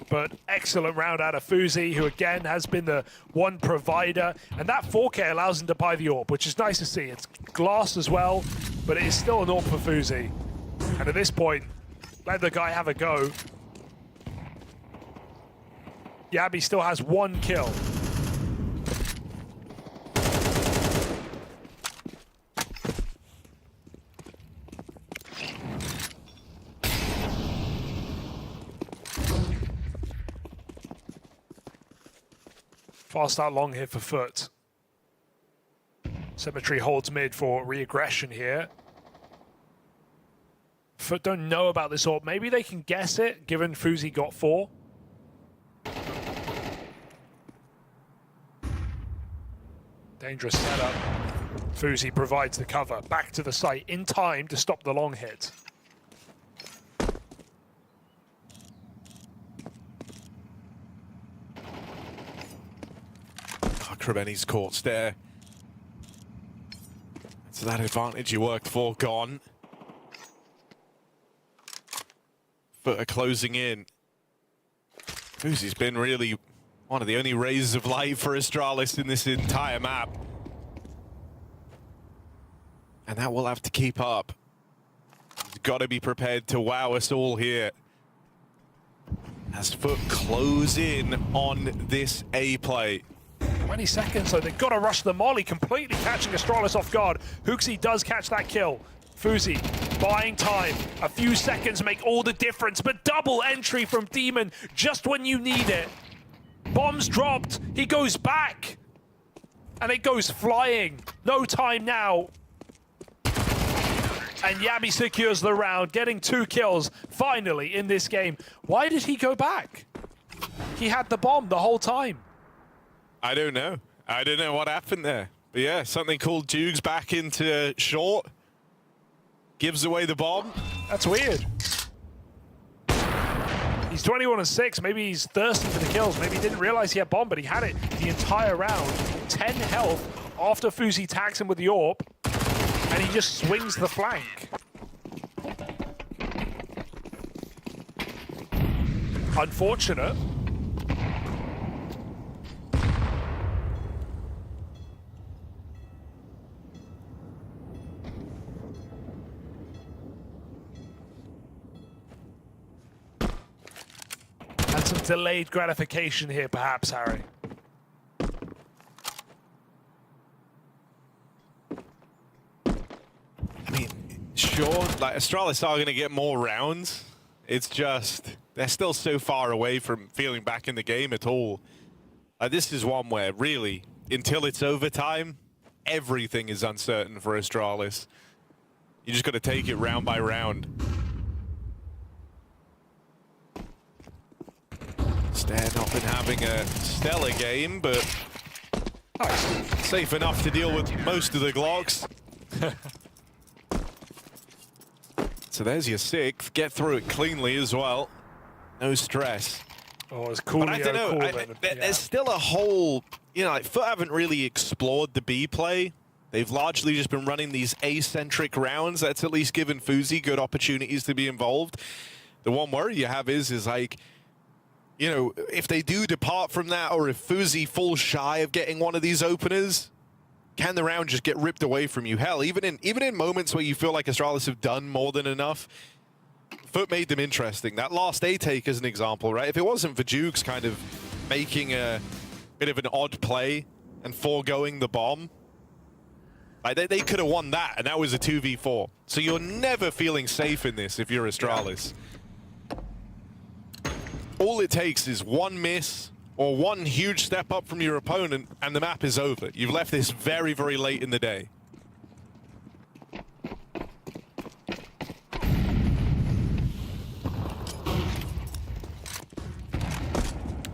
but excellent round out of FUZI, who again has been the one provider. And that 4K allows him to buy the AWP, which is nice to see. It's glass as well. but it is still an AWP for FUZI. And at this point, let the guy have a go. Yabby still has 1 kill. Fast out long here for FUT. Cemetery holds mid for re-aggression here. FUT don't know about this AWP. Maybe they can guess it, given FUZI got 4. Dangerous setup. FUZI provides the cover. Back to the site in time to stop the long hit. Krebeni's caught there. So that advantage you worked for gone. FUT are closing in. FUZI's been really one of the only rays of light for Astralis in this entire map. And that will have to keep up. He's got to be prepared to wow us all here. As FUT close in on this A play. 20 seconds, so they've got to rush the molly, completely catching Astralis off guard. Hooksy does catch that kill. FUZI buying time. A few seconds make all the difference, but double entry from Demon just when you need it. Bombs dropped, he goes back, and it goes flying. No time now. And Yabby secures the round, getting 2 kills finally in this game. Why did he go back? He had the bomb the whole time. I don't know. I don't know what happened there. But yeah, something called Jugs back into short. Gives away the bomb. That's weird. He's 21-6. Maybe he's thirsty for the kills. Maybe he didn't realize he had bomb, but he had it the entire round. 10 health after FUZI tags him with the AWP. And he just swings the flank. Unfortunate. And some delayed gratification here, perhaps, Harry. I mean, sure, like Astralis are going to get more rounds. It's just they're still so far away from feeling back in the game at all. This is one where really, until it's overtime, everything is uncertain for Astralis. You just got to take it round by round. Stair not been having a stellar game, but safe enough to deal with most of the Glocks. So there's your 6th. Get through it cleanly as well. No stress. Oh, it's cool. But I don't know. There's still a whole, you know, like FUT haven't really explored the B play. They've largely just been running these A-centric rounds. That's at least given FUZI good opportunities to be involved. The one worry you have is like, you know, if they do depart from that, or if FUZI falls shy of getting one of these openers, can the round just get ripped away from you? Hell, even in moments where you feel like Astralis have done more than enough, FUT made them interesting. That last A take is an example, right? If it wasn't for Jukes kind of making a bit of an odd play and foregoing the bomb, like they could have won that, and that was a 2v4. So you're never feeling safe in this if you're Astralis. All it takes is one miss or one huge step up from your opponent, and the map is over. You've left this very, very late in the day.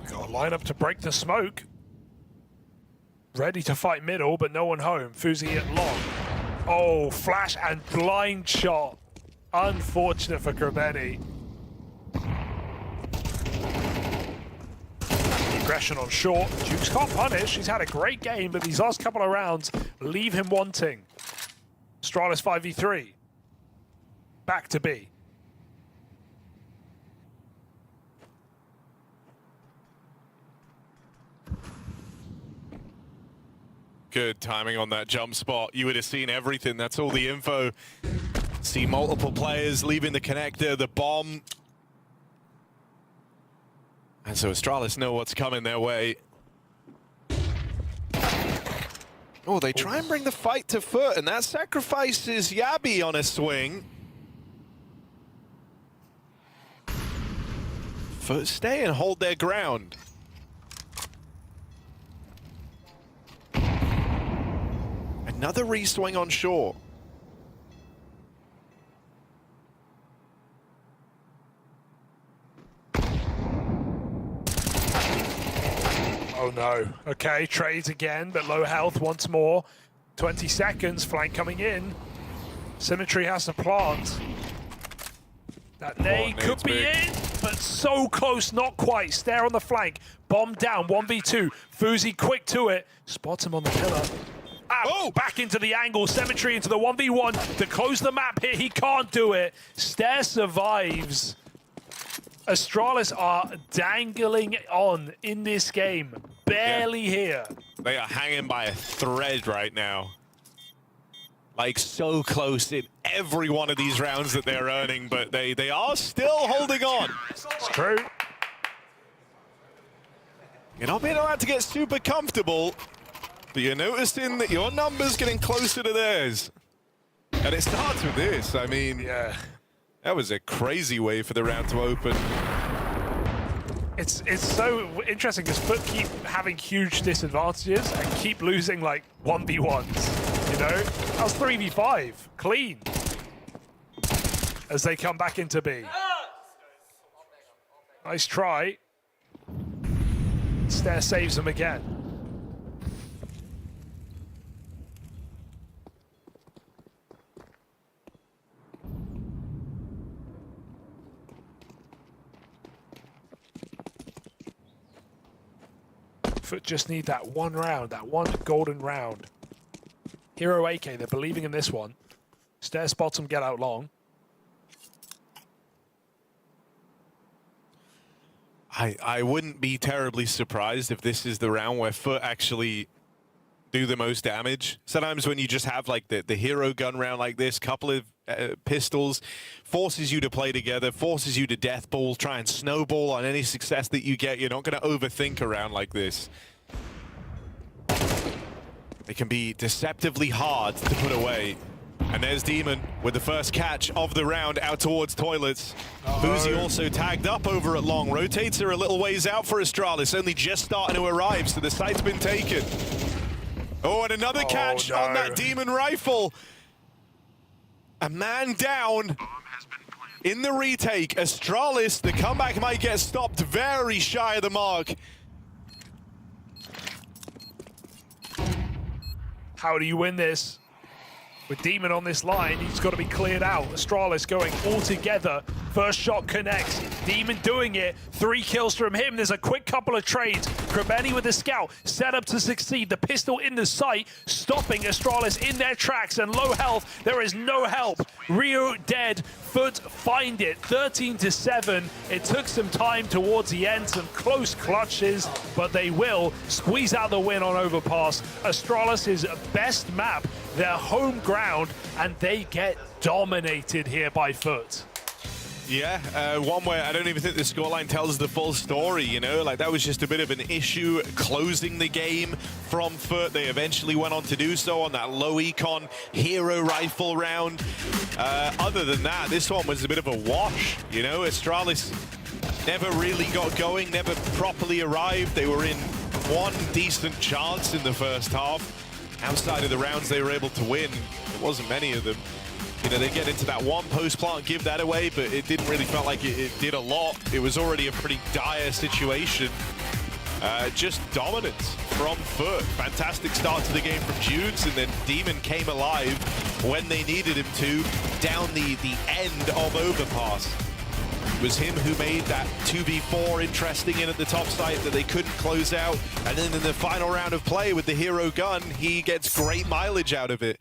Got a lineup to break the smoke. Ready to fight middle, but no one home. FUZI at long. Oh, flash and blind shot. Unfortunate for Krebeni. Aggression on short. Jukes can't punish. He's had a great game, but these last couple of rounds leave him wanting. Astralis 5v3. Back to B. Good timing on that jump spot. You would have seen everything. That's all the info. See multiple players leaving the connector, the bomb. And so Astralis know what's coming their way. Oh, they try and bring the fight to FUT, and that sacrifices Yabi on a swing. FUT stay and hold their ground. Another re-swing on shore. Oh no. Okay, trades again, but low health once more. 20 seconds, flank coming in. Symmetry has to plant. That nade could be in, but so close, not quite. Stare on the flank. Bomb down, 1v2. Fuzi quick to it. Spots him on the pillar. Back into the angle. Symmetry into the 1v1 to close the map here. He can't do it. Stare survives. Astralis are dangling on in this game. Barely here. They are hanging by a thread right now. Like so close in every one of these rounds that they're earning, but they are still holding on. It's true. You're not being allowed to get super comfortable, but you're noticing that your number's getting closer to theirs. And it starts with this. I mean, yeah, that was a crazy way for the round to open. It's so interesting because FUT keep having huge disadvantages and keep losing like 1v1s, you know? That was 3v5, clean. As they come back into B. Nice try. Stare saves them again. FUT just need that one round, that one golden round. Hero AK, they're believing in this one. Stare spots them, get out long. I wouldn't be terribly surprised if this is the round where FUT actually do the most damage. Sometimes when you just have like the hero gun round like this, couple of pistols, forces you to play together, forces you to death ball, try and snowball on any success that you get. You're not going to overthink a round like this. It can be deceptively hard to put away. And there's Demon with the first catch of the round out towards toilets. FUZI also tagged up over at long. Rotates are a little ways out for Astralis, only just starting to arrive, so the site's been taken. Oh, and another catch on that Demon rifle. A man down in the retake. Astralis, the comeback might get stopped very shy of the mark. How do you win this? With Demon on this line, he's got to be cleared out. Astralis going all together. First shot connects. Demon doing it. 3 kills from him. There's a quick couple of trades. Krabeni with the scout, set up to succeed. The pistol in the sight, stopping Astralis in their tracks and low health. There is no help. Rio dead. FUT find it. 13-7. It took some time towards the end, some close clutches, but they will squeeze out the win on Overpass. Astralis' best map, their home ground, and they get dominated here by FUT. Yeah, one where I don't even think the scoreline tells the full story, you know? Like, that was just a bit of an issue closing the game from FUT. They eventually went on to do so on that low econ hero rifle round. Other than that, this one was a bit of a wash, you know? Astralis never really got going, never properly arrived. They were in one decent chance in the first half. Outside of the rounds they were able to win, there wasn't many of them. You know, they get into that one post plant, give that away, but it didn't really feel like it did a lot. It was already a pretty dire situation. Just dominance from FUT. Fantastic start to the game from Judes, and then Demon came alive when they needed him to, down the end of Overpass. It was him who made that 2v4 interesting in at the top site that they couldn't close out. And then in the final round of play with the hero gun, he gets great mileage out of it.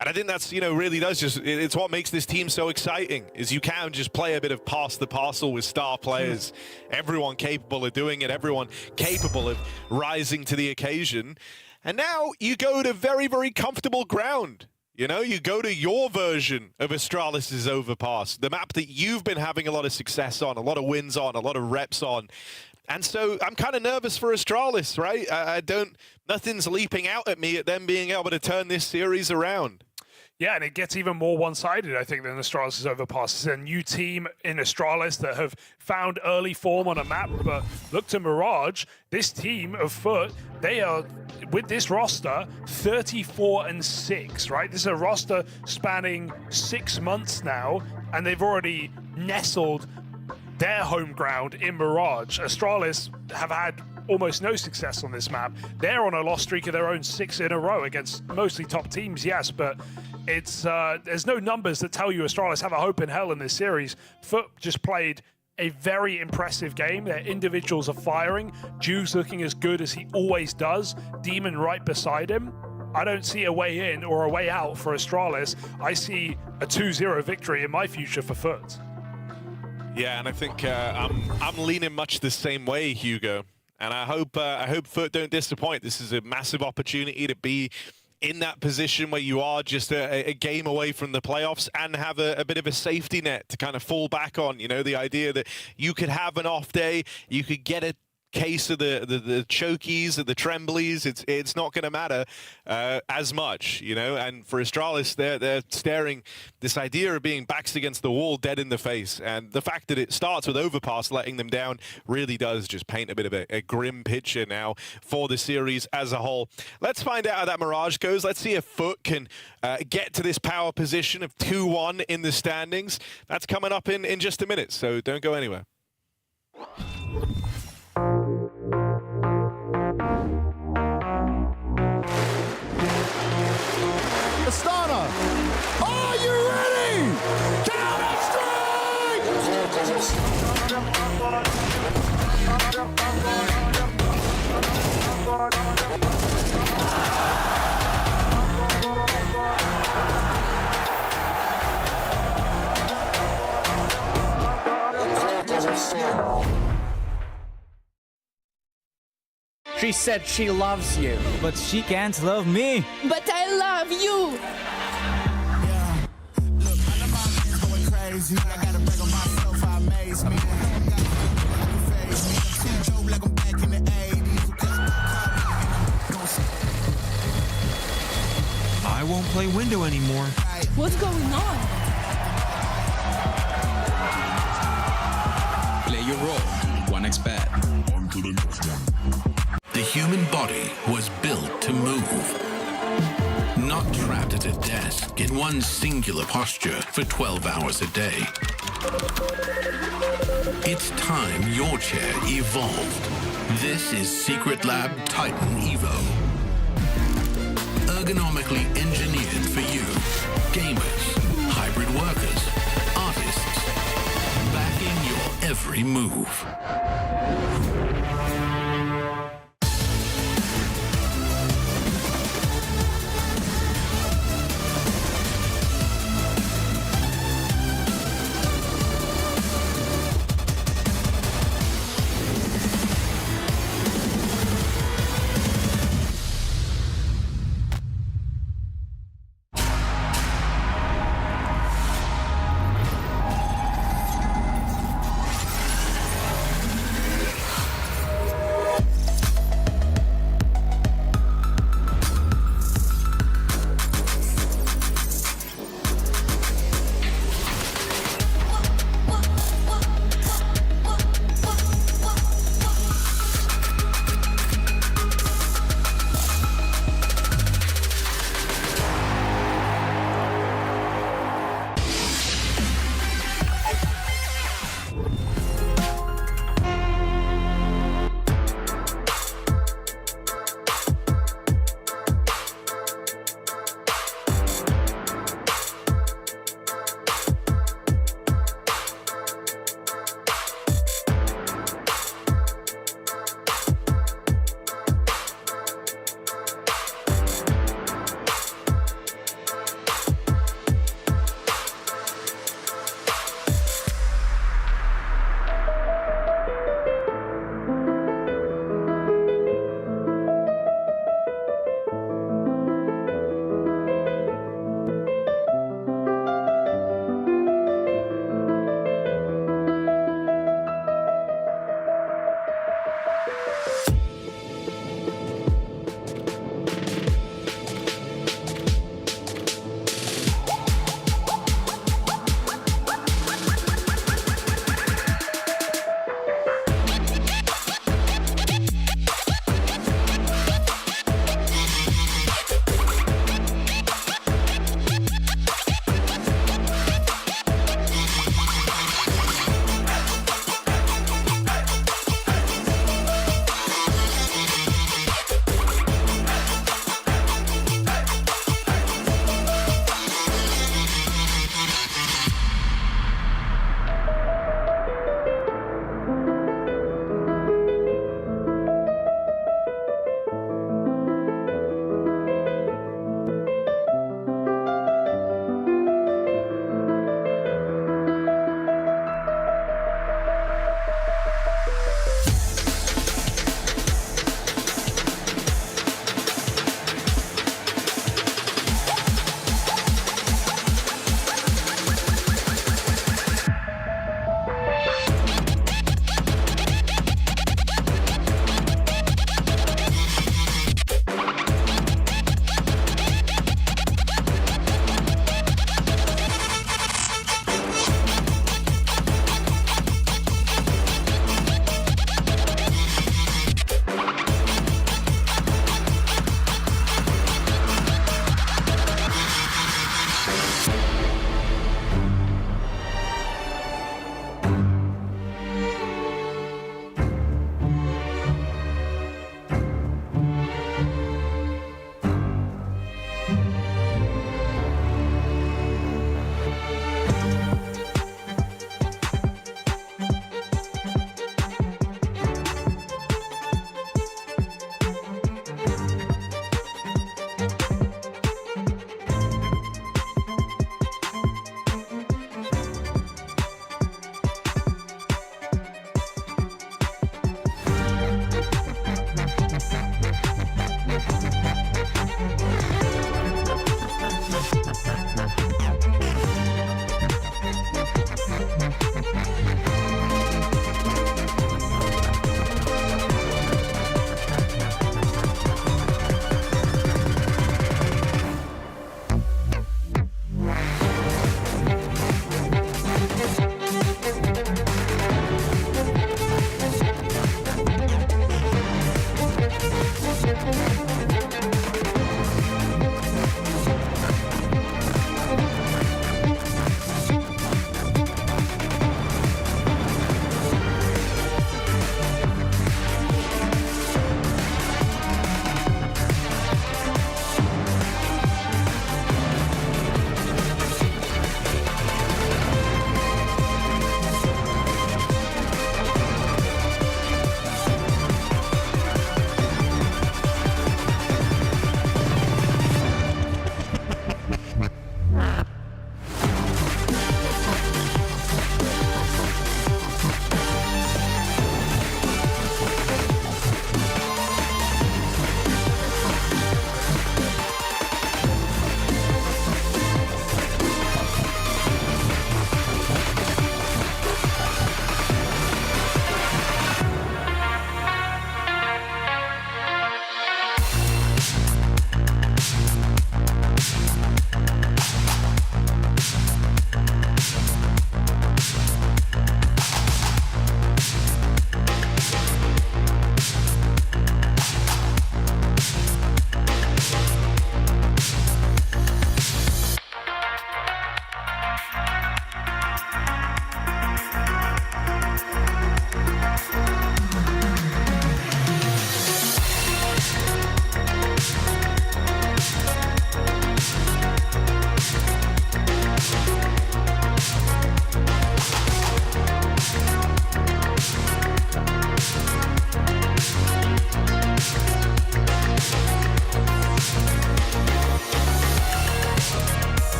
And I think that's, you know, really does just, it's what makes this team so exciting, is you can just play a bit of pass the parcel with star players. Everyone capable of doing it, everyone capable of rising to the occasion. And now you go to very, very comfortable ground. You know, you go to your version of Astralis' Overpass, the map that you've been having a lot of success on, a lot of wins on, a lot of reps on. And so I'm kind of nervous for Astralis, right? Nothing's leaping out at me at them being able to turn this series around. Yeah, and it gets even more one-sided, I think, than Astralis' Overpass. It's a new team in Astralis that have found early form on a map, but look to Mirage, this team of FUT, they are, with this roster, 34-6, right? This is a roster spanning 6 months now, and they've already nestled their home ground in Mirage. Astralis have had almost no success on this map. They're on a loss streak of their own 6 in a row against mostly top teams, yes, but it's there's no numbers that tell you Astralis have a hope in hell in this series. FUT just played a very impressive game. Their individuals are firing. Juice looking as good as he always does. Demon right beside him. I don't see a way in or a way out for Astralis. I see a 2-0 victory in my future for FUT. Yeah, and I think I'm leaning much the same way, Hugo. And I hope FUT don't disappoint. This is a massive opportunity to be in that position where you are just a game away from the playoffs and have a bit of a safety net to kind of fall back on. You know, the idea that you could have an off day, you could get a case of the chokies, of the tremblies, it's not going to matter as much, you know. And for Astralis, they're staring this idea of being backs against the wall dead in the face. And the fact that it starts with Overpass letting them down really does just paint a bit of a grim picture now for the series as a whole. Let's find out how that Mirage goes. Let's see if FUT can get to this power position of 2-1 in the standings. That's coming up in just a minute, so don't go anywhere. Astana, are you ready? Counter-Strike! She said she loves you. But she can't love me. But I love you. Yeah. Look, I love my friends going crazy. I gotta brag on myself, I amaze me. Joke like I'm back in the 80s. I won't play window anymore. What's going on? Play your role. 1xBet. On to the next one. The human body was built to move. Not trapped at a desk in one singular posture for 12 hours a day. It's time your chair evolved. This is Secret Lab Titan Evo. Ergonomically engineered for you. Gamers, hybrid workers, artists. Backing your every move.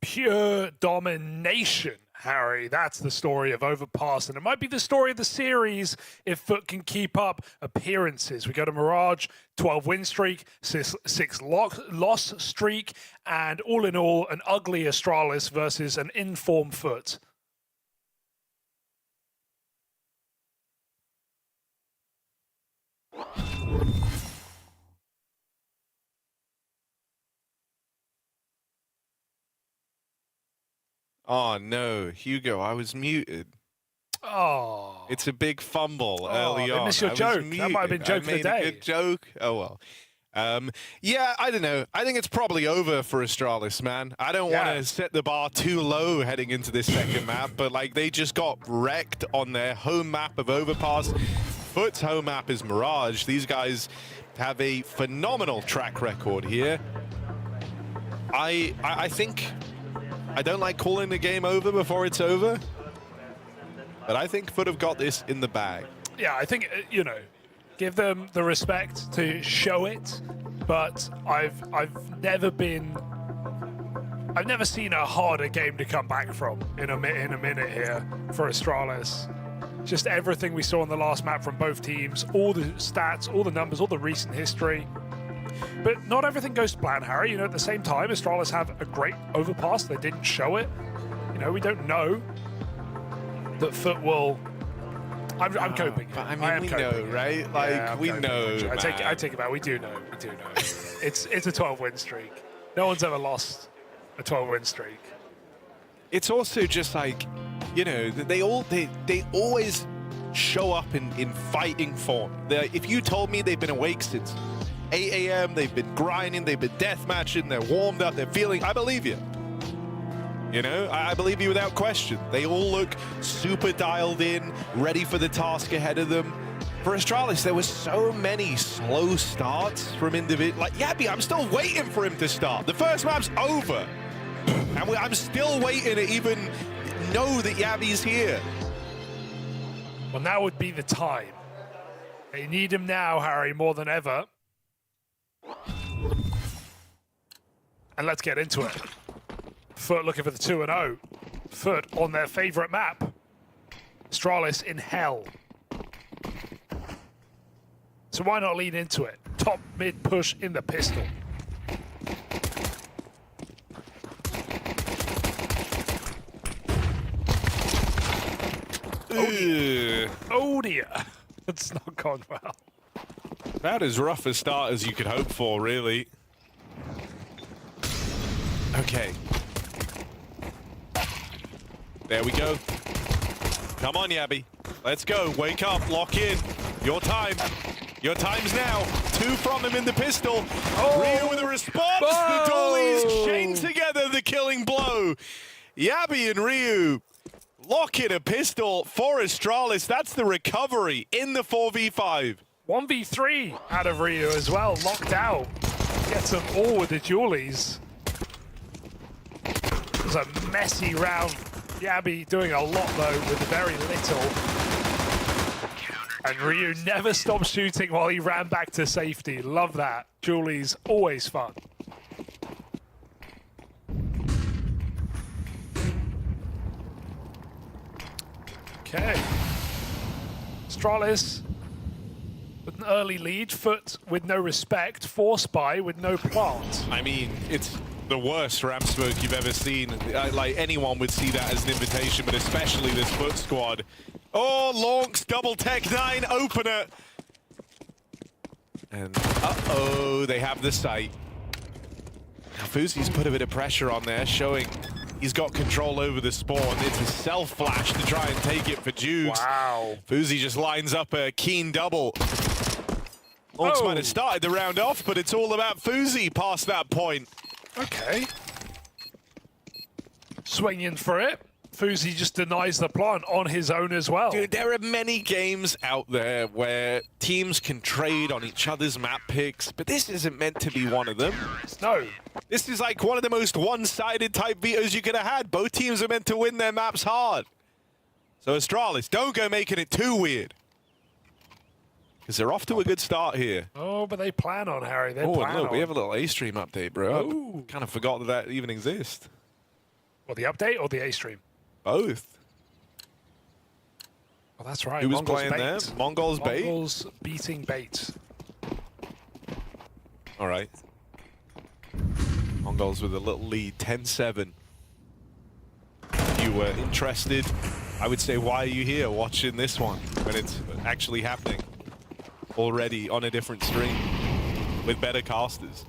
pure domination, Harry. That's the story of Overpass, and it might be the story of the series if FUT can keep up appearances. We go to Mirage, 12-win streak, 6-loss streak, and all in all, an ugly Astralis versus an informed FUT. Oh no, Hugo, I was muted. Oh. It's a big fumble early on. I missed your joke. That might have been joke of the day. I made a good joke. Oh well. Yeah, I don't know. I think it's probably over for Astralis, man. I don't want to set the bar too low heading into this second map, but like they just got wrecked on their home map of Overpass. FUT's home map is Mirage. These guys have a phenomenal track record here. I think I don't like calling the game over before it's over, but I think FUT have got this in the bag. Yeah, I think, you know, give them the respect to show it, but I've never seen a harder game to come back from in a minute here for Astralis. Just everything we saw in the last map from both teams, all the stats, all the numbers, all the recent history. But not everything goes to plan, Harry. You know, at the same time, Astralis have a great Overpass. They didn't show it. You know, we don't know that FUT will... I'm coping. But I mean, we know, right? Like, yeah, we know, I take it back. We do know. We do know. It's a 12-win streak. No one's ever lost a 12-win streak. It's also just like, you know, they always show up in fighting form. If you told me they've been awake since 8 a.m., they've been grinding, they've been deathmatching, they're warmed up, they're feeling, I believe you. You know, I believe you without question. They all look super dialed in, ready for the task ahead of them. For Astralis, there were so many slow starts from individuals. Like, Yabby, I'm still waiting for him to start. The first map's over. And I'm still waiting to even know that Yabby's here. Well, now would be the time. They need him now, Harry, more than ever. And let's get into it. FUT looking for the 2-0. FUT on their favorite map. Astralis in hell. So why not lean into it? Top mid push in the pistol. Oh dear. It's not gone well. About as rough a start as you could hope for, really. Okay. There we go. Come on, Yabby. Let's go. Wake up. Lock in. Your time. Your time's now. 2 from him in the pistol. Oh. Ryu with a response. Oh. The goalies chain together the killing blow. Yabby and Ryu lock in a pistol for Astralis. That's the recovery in the 4v5. 1v3 out of Ryu as well. Locked out. Gets them all with the dualies. It was a messy round. Yabby doing a lot, though, with very little. And Ryu never stopped shooting while he ran back to safety. Love that. Julie's always fun. Okay. Astralis with an early lead. FUT with no respect. ForSpy with no plant. I mean, it's the worst ramp smoke you've ever seen. Like, anyone would see that as an invitation, but especially this FUT squad. Oh, Lonks, double tech 9 opener. And uh-oh, they have the sight. Now FuZi's put a bit of pressure on there, showing he's got control over the spawn. It's a self-flash to try and take it for Juice. Wow. FuZi just lines up a keen double. Lonks might have started the round off, but it's all about FuZi past that point. Okay. Swinging for it. FuZi just denies the plant on his own as well. Dude, there are many games out there where teams can trade on each other's map picks, but this isn't meant to be one of them. No. This is like one of the most one-sided type vetoes you could have had. Both teams are meant to win their maps hard. So Astralis, don't go making it too weird. Because they're off to a good start here. Oh, but they plan on, Harry. They plan look, on. We have a little A-stream update, bro. Ooh. Kind of forgot that even exists. Or the update or the A stream? Both. Oh, that's right. Who was MongolZ playing bait. there? MongolZ bait? MongolZ beating bait. All right. MongolZ with a little lead, 10-7. If you were interested, I would say, why are you here watching this one when it's actually happening already on a different stream with better casters?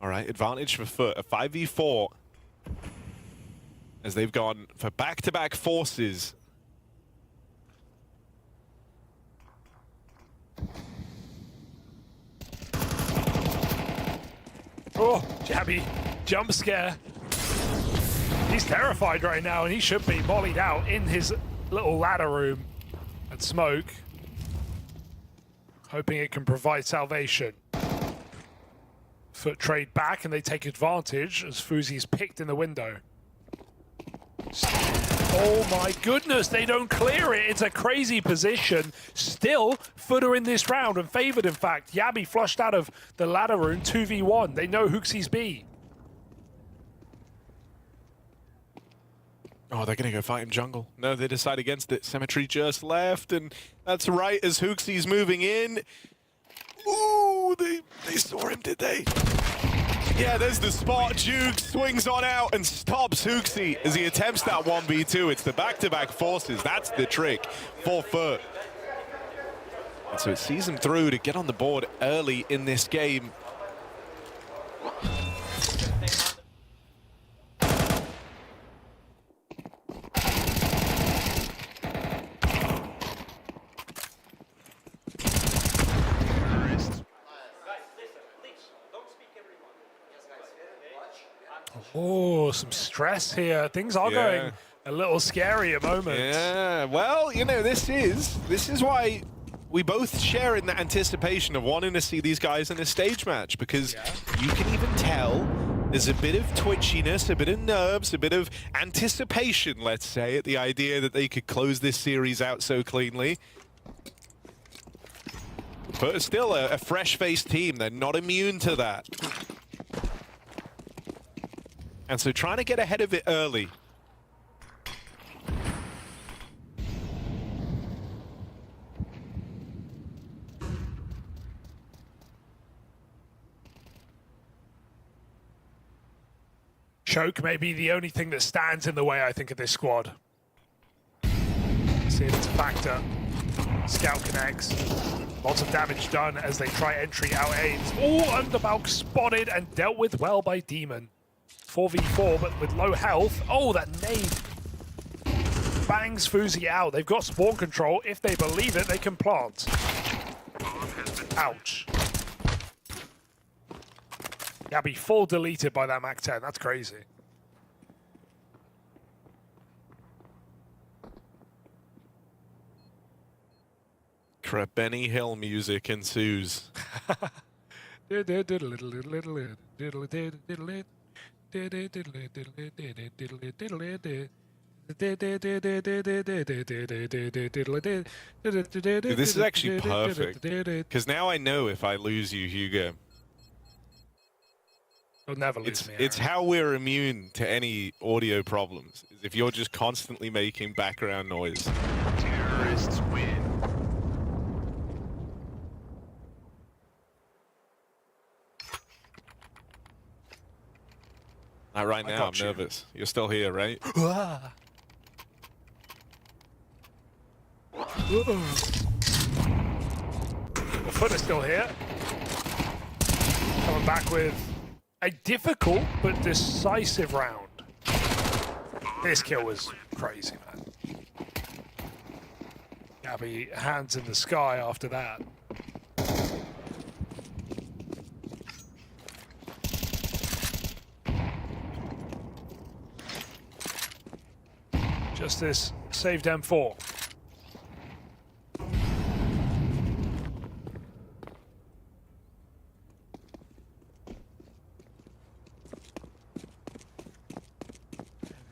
All right, advantage for FUT, a 5v4 as they've gone for back-to-back forces. Oh, Jabby, jump scare. He's terrified right now, and he should be mollied out in his little ladder room and smoke, hoping it can provide salvation. FUT trade back, and they take advantage as Fuzi's picked in the window. Oh my goodness, they don't clear it. It's a crazy position. Still, FUT are in this round and favored, in fact. Yabby flushed out of the ladder room, 2v1. They know HooXi's B. Oh, they're going to go fight him jungle. No, they decide against it. Symmetry just left, and that's right as HooXi's moving in. Ooh, they saw him, did they? Yeah, there's the spot. Juke swings on out and stops HooXi as he attempts that 1v2. It's the back-to-back forces. That's the trick for FUT. And so it sees him through to get on the board early in this game. Oh, some stress here. Things are going a little scary at moments. Yeah, well, you know, this is why we both share in the anticipation of wanting to see these guys in a stage match, because you can even tell there's a bit of twitchiness, a bit of nerves, a bit of anticipation, let's say, at the idea that they could close this series out so cleanly. But it's still a fresh-faced team. They're not immune to that. And so trying to get ahead of it early. Choke may be the only thing that stands in the way, I think, of this squad. See if it's a factor. Scout connects. Lots of damage done as they try entry out aims. Oh, Underbalk spotted and dealt with well by Demon. 4v4, but with low health. Oh, that nade bangs Fuzi out. They've got spawn control. If they believe it, they can plant. Ouch. Gabby full deleted by that Mac 10. That's crazy. Benny Hill music ensues. This is actually perfect, because now I know if I lose you, Hugo. You'll never lose me, Aaron. It's how we're immune to any audio problems, is if you're just constantly making background noise. Terrorists win. Right now, I'm nervous. You're still here, right? FUT is still here. Coming back with a difficult but decisive round. This kill was crazy, man. Gabby, hands in the sky after that. Justice saved M4.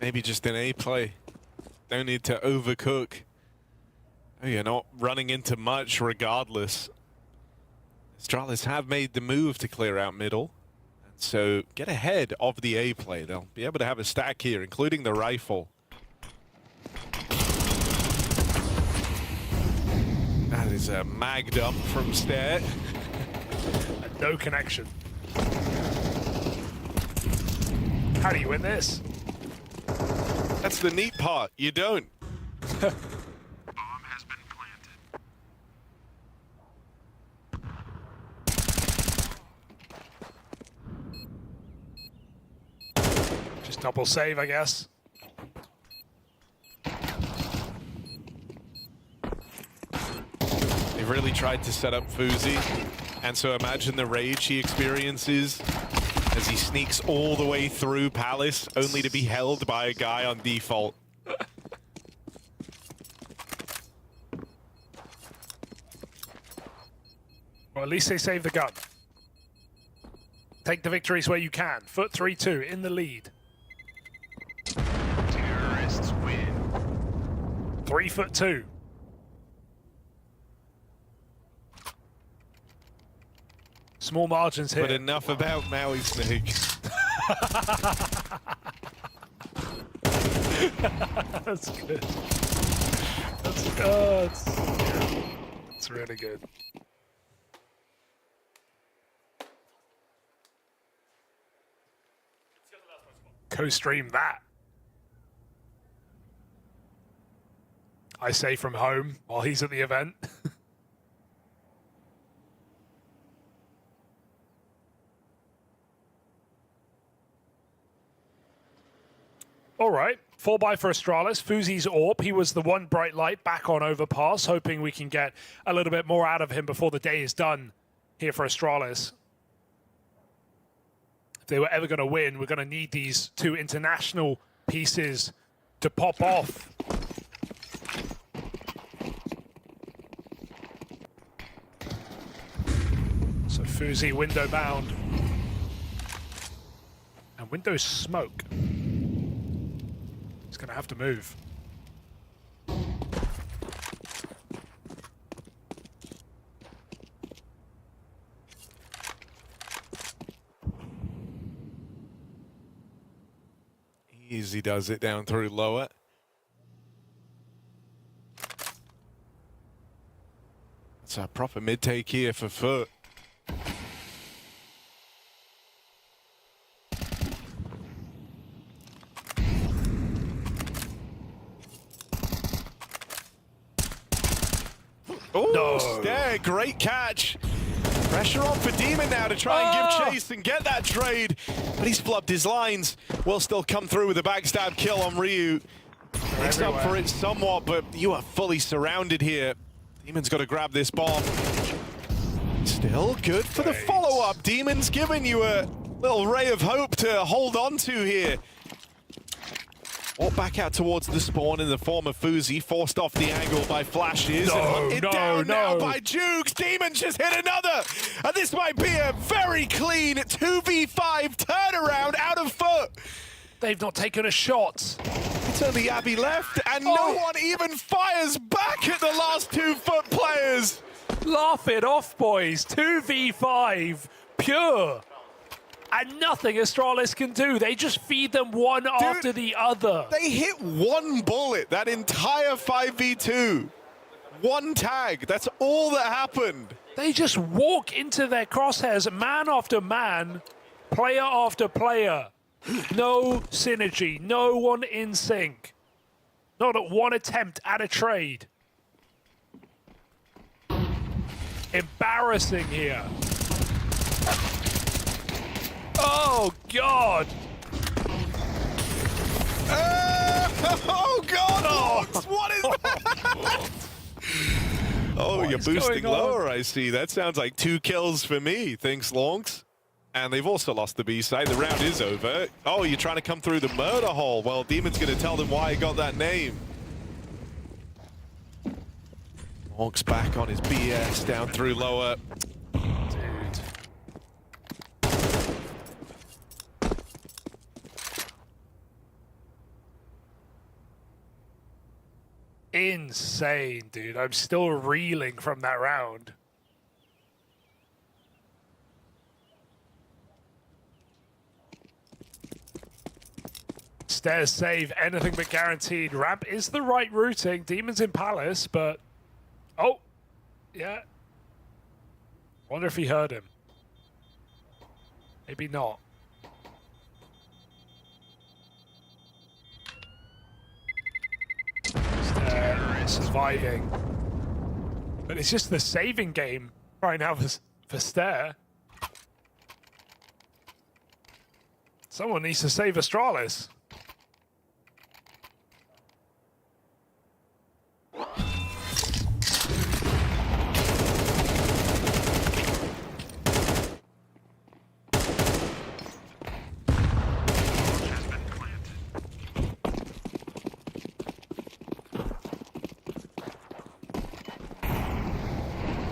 Maybe just an A play. Don't need to overcook. You're not running into much regardless. Astralis have made the move to clear out middle. So get ahead of the A play. They'll be able to have a stack here, including the rifle. That is magged up from stair. And no connection. How do you win this? That's the neat part. You don't. Bomb has been planted. Just double save, I guess. They've really tried to set up FUZI, and so imagine the rage he experiences as he sneaks all the way through Palace, only to be held by a guy on default. Well, at least they saved the gun. Take the victories where you can. FUT 3-2 in the lead. Terrorists win. 3-2. Small margins here. But enough about Maui Snake. That's good. That's good. It's really good. Co-stream that. I say from home while he's at the event. All right, 4x for Astralis. FUZI's AWP, he was the one bright light back on Overpass, hoping we can get a little bit more out of him before the day is done here for Astralis. If they were ever going to win, we're going to need these two international pieces to pop off. So FUZI window bound. And window smoke. He's going to have to move. Easy does it down through lower. It's a proper mid-take here for FUT. Oh, no. There, great catch. Pressure on for Demon now to try and give chase and get that trade. But he's flubbed his lines. Will still come through with a backstab kill on Ryu. Makes up for it somewhat, but you are fully surrounded here. Demon's got to grab this bomb. Still good for the follow-up. Demon's giving you a little ray of hope to hold on to here. Walk back out towards the spawn in the form of FUZI, forced off the angle by flashes. Down now by Jukes. Demon just hit another. And this might be a very clean 2v5 turnaround out of FUT. They've not taken a shot. It's only Abby left, and no one even fires back at the last two FUT players. Laugh it off, boys. 2v5, pure. And nothing Astralis can do. They just feed them one after the other. They hit one bullet that entire 5v2. One tag. That's all that happened. They just walk into their crosshairs, man after man, player after player. No synergy. No one in sync. Not at one attempt at a trade. Embarrassing here. Oh, God! Oh, God! What is that? Oh, you're boosting lower, I see. That sounds like 2 kills for me, thanks, Lonks. And they've also lost the B side. The round is over. Oh, you're trying to come through the murder hole. Well, Demon's going to tell them why he got that name. Lonks back on his BS, down through lower. Insane, dude. I'm still reeling from that round. Stairs save, anything but guaranteed. Ramp is the right routing. Demons in Palace, but... Oh, yeah. Wonder if he heard him. Maybe not. Stair surviving. But it's just the saving game right now for Stair. Someone needs to save Astralis.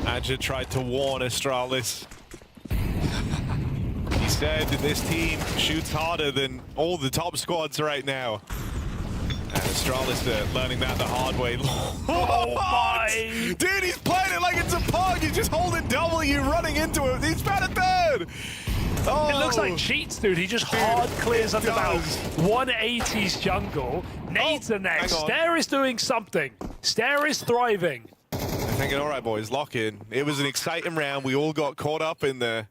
Adja tried to warn Astralis. He said that this team shoots harder than all the top squads right now. And Astralis learning that the hard way. Oh my! Dude, he's playing it like it's a pog. He's just holding W, running into it. He's found a third. Oh. It looks like cheats, dude. He just hard clears up about 180's jungle. Nades the next. Stair is doing something. Stair is thriving. Thinking, all right, boys, lock in. It was an exciting round. We all got caught up in the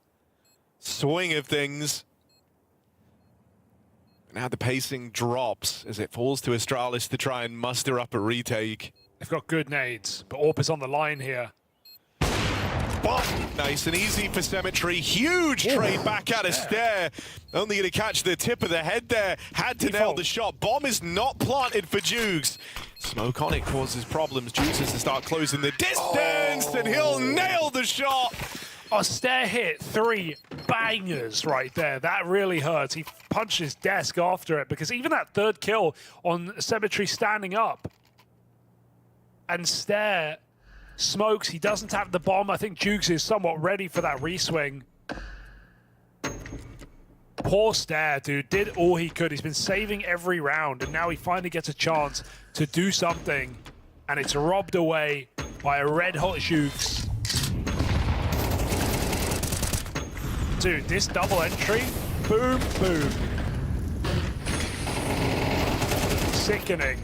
swing of things. Now the pacing drops as it falls to Astralis to try and muster up a retake. They've got good nades, but AWP is on the line here. Bomb! Nice and easy for Symmetry. Huge trade back out of Stair. Only going to catch the tip of the head there. Had to nail the shot. Bomb is not planted for Jukes. Smoke on it causes problems. Jukes has to start closing the distance, and he'll nail the shot. Oh, Stair hit 3 bangers right there. That really hurts. He punched his desk after it, because even that third kill on Symmetry standing up. And Stair smokes. He doesn't have the bomb. I think Jukes is somewhat ready for that reswing. Poor Stair, dude. Did all he could. He's been saving every round, and now he finally gets a chance to do something, and it's robbed away by a red-hot Jukes. Dude, this double entry, boom, boom. Sickening.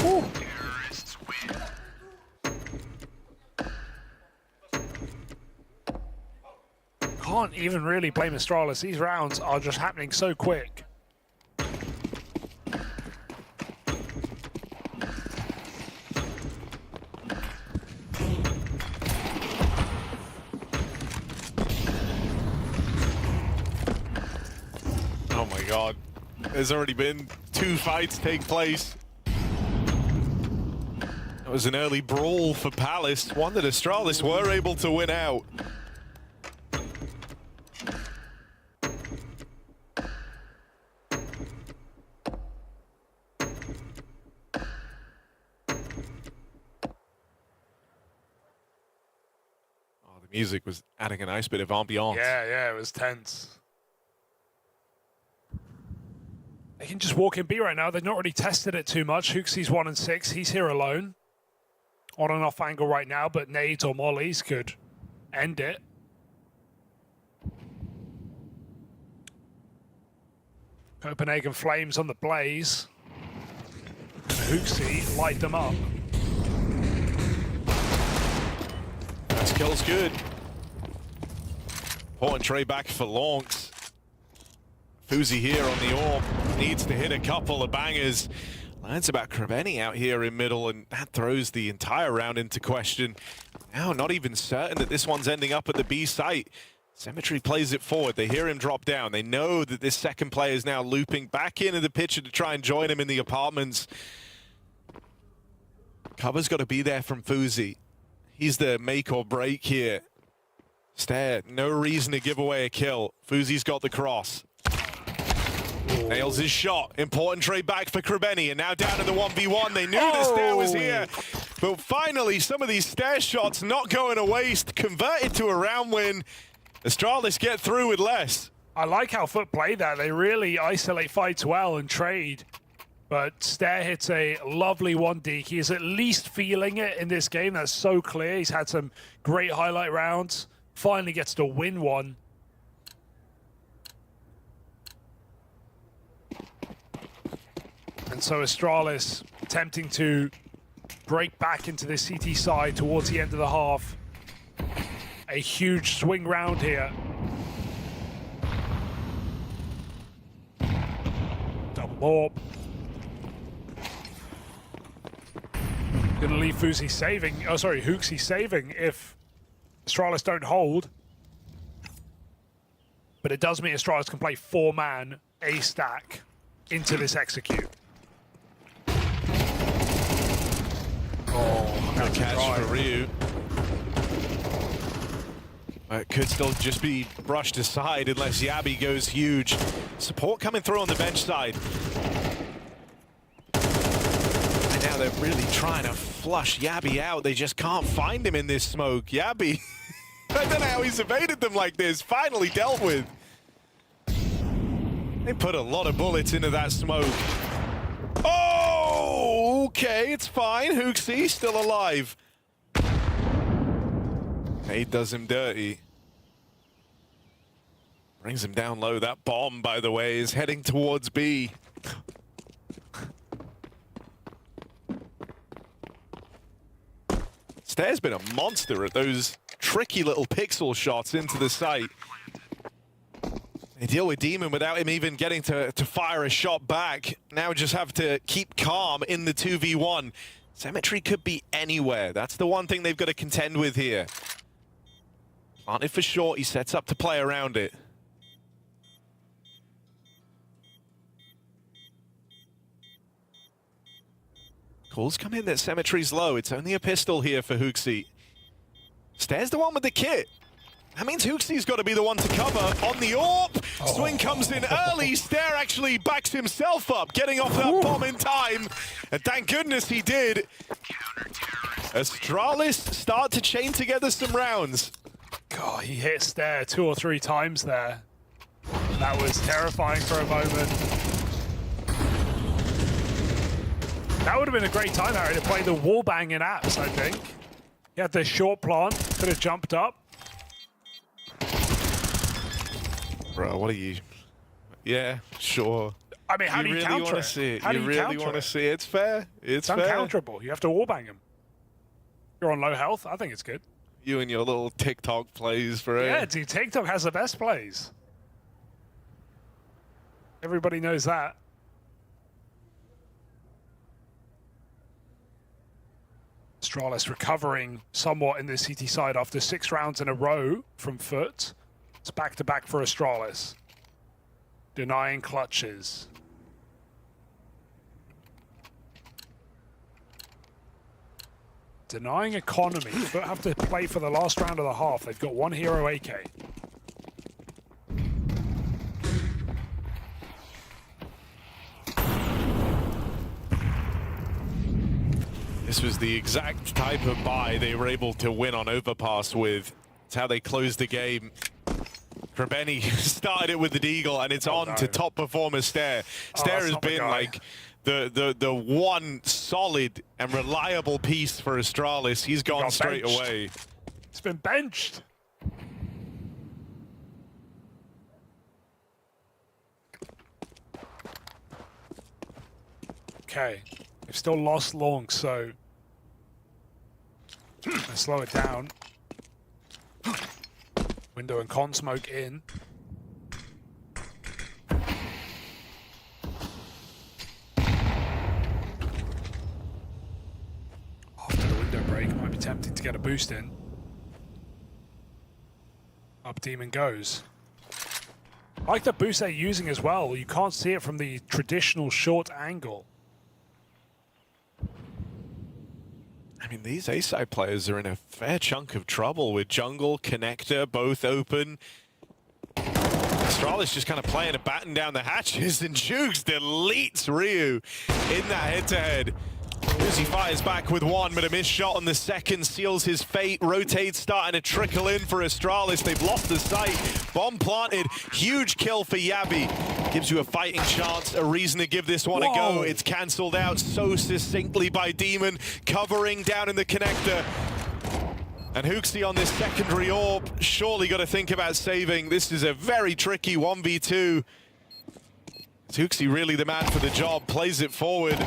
Woo. Can't even really blame Astralis. These rounds are just happening so quick. Oh my god. There's already been 2 fights take place. It was an early brawl for Palace, one that Astralis were able to win out. The music was adding a nice bit of ambiance. Yeah, it was tense. They can just walk in B right now. They've not really tested it too much. Hooksy's 1 and 6. He's here alone. On and off angle right now, but nades or mollies could end it. Copenhagen Flames on the blaze. And Hooksy light them up. That kill's good. Important trade back for Lonks. Fuzi here on the AWP needs to hit a couple of bangers. Lands about Krabeni out here in middle, and that throws the entire round into question. Now not even certain that this one's ending up at the B site. Symmetry plays it forward. They hear him drop down. They know that this second player is now looping back into the picture to try and join him in the apartments. Cover's got to be there from Fuzi. He's the make or break here. Stair, no reason to give away a kill. Fuzi's got the cross. Nails his shot. Important trade back for Krabeni, and now down to the 1v1. They knew the Stair was here. But finally, some of these Stair shots not going to waste. Converted to a round win. Astralis get through with less. I like how FUT play that. They really isolate fights well and trade. But Stair hits a lovely 1D. He is at least feeling it in this game. That's so clear. He's had some great highlight rounds. finally gets to win one. And so Astralis attempting to break back into the CT side towards the end of the half. A huge swing round here. Double AWP. Gonna leave Fuzi saving, oh sorry, Hooksy saving if Astralis don't hold. But it does mean Astralis can play 4-man A stack into this execute. Oh, good catch for Ryu. It could still just be brushed aside unless Yabi goes huge. Support coming through on the bench side. And now they're really trying to flush Yabi out. They just can't find him in this smoke. Yabi, I don't know how he's evaded them like this. Finally dealt with. They put a lot of bullets into that smoke. Oh, okay, it's fine. Hooksy still alive. He does him dirty. Brings him down low. That bomb, by the way, is heading towards B. Stair's been a monster at those tricky little pixel shots into the site. They deal with Demon without him even getting to fire a shot back. Now just have to keep calm in the 2v1. Symmetry could be anywhere. That's the one thing they've got to contend with here. Planted for short, he sets up to play around it. Calls come in that Symmetry's low. It's only a pistol here for Hooksy. Stair's the one with the kit. That means Hooksy's got to be the one to cover on the AWP. Swing comes in early. Stair actually backs himself up, getting off that bomb in time. And thank goodness he did. Astralis start to chain together some rounds. God, he hit Stair 2 or 3 times there. That was terrifying for a moment. That would have been a great time, Harry, to play the wallbang in apps, I think. He had the short plant, could have jumped up. Bro, what are you? Yeah, sure. I mean, how do you really counter want to it? see it? How do You you really counter want to it? see it? It's fair. It's fair. uncounterable. You have to wallbang him. You're on low health. I think it's good. You and your little TikTok plays for it. Yeah, dude, TikTok has the best plays. Everybody knows that. Astralis recovering somewhat in the CT side after 6 rounds in a row from FUT. It's back-to-back for Astralis. Denying clutches. Denying economy. FUT have to play for the last round of the half. They've got 1 hero AK. This was the exact type of buy they were able to win on Overpass with. It's how they closed the game. Krabeni started it with the Deagle, and it's on to top performer Stair. Stair has been like the one solid and reliable piece for Astralis. He's gone straight away. It's been benched. Okay, they've still lost long, so let's slow it down. Window and con smoke in. After the window break, might be tempting to get a boost in. Up Demon goes. I like the boost they're using as well. You can't see it from the traditional short angle. I mean, these A-side players are in a fair chunk of trouble with jungle, connector, both open. Astralis just kind of playing a batten down the hatches, and Jukes deletes Ryu in that head-to-head. Uzi fires back with 1, but a missed shot on the second seals his fate. Rotates starting to trickle in for Astralis. They've lost the sight. Bomb planted. Huge kill for Yabi. Gives you a fighting chance, a reason to give this one a go. It's cancelled out so succinctly by Demon, covering down in the connector. And Hooksy on this secondary orb, surely got to think about saving. This is a very tricky 1v2. Is Hooksy really the man for the job? Plays it forward.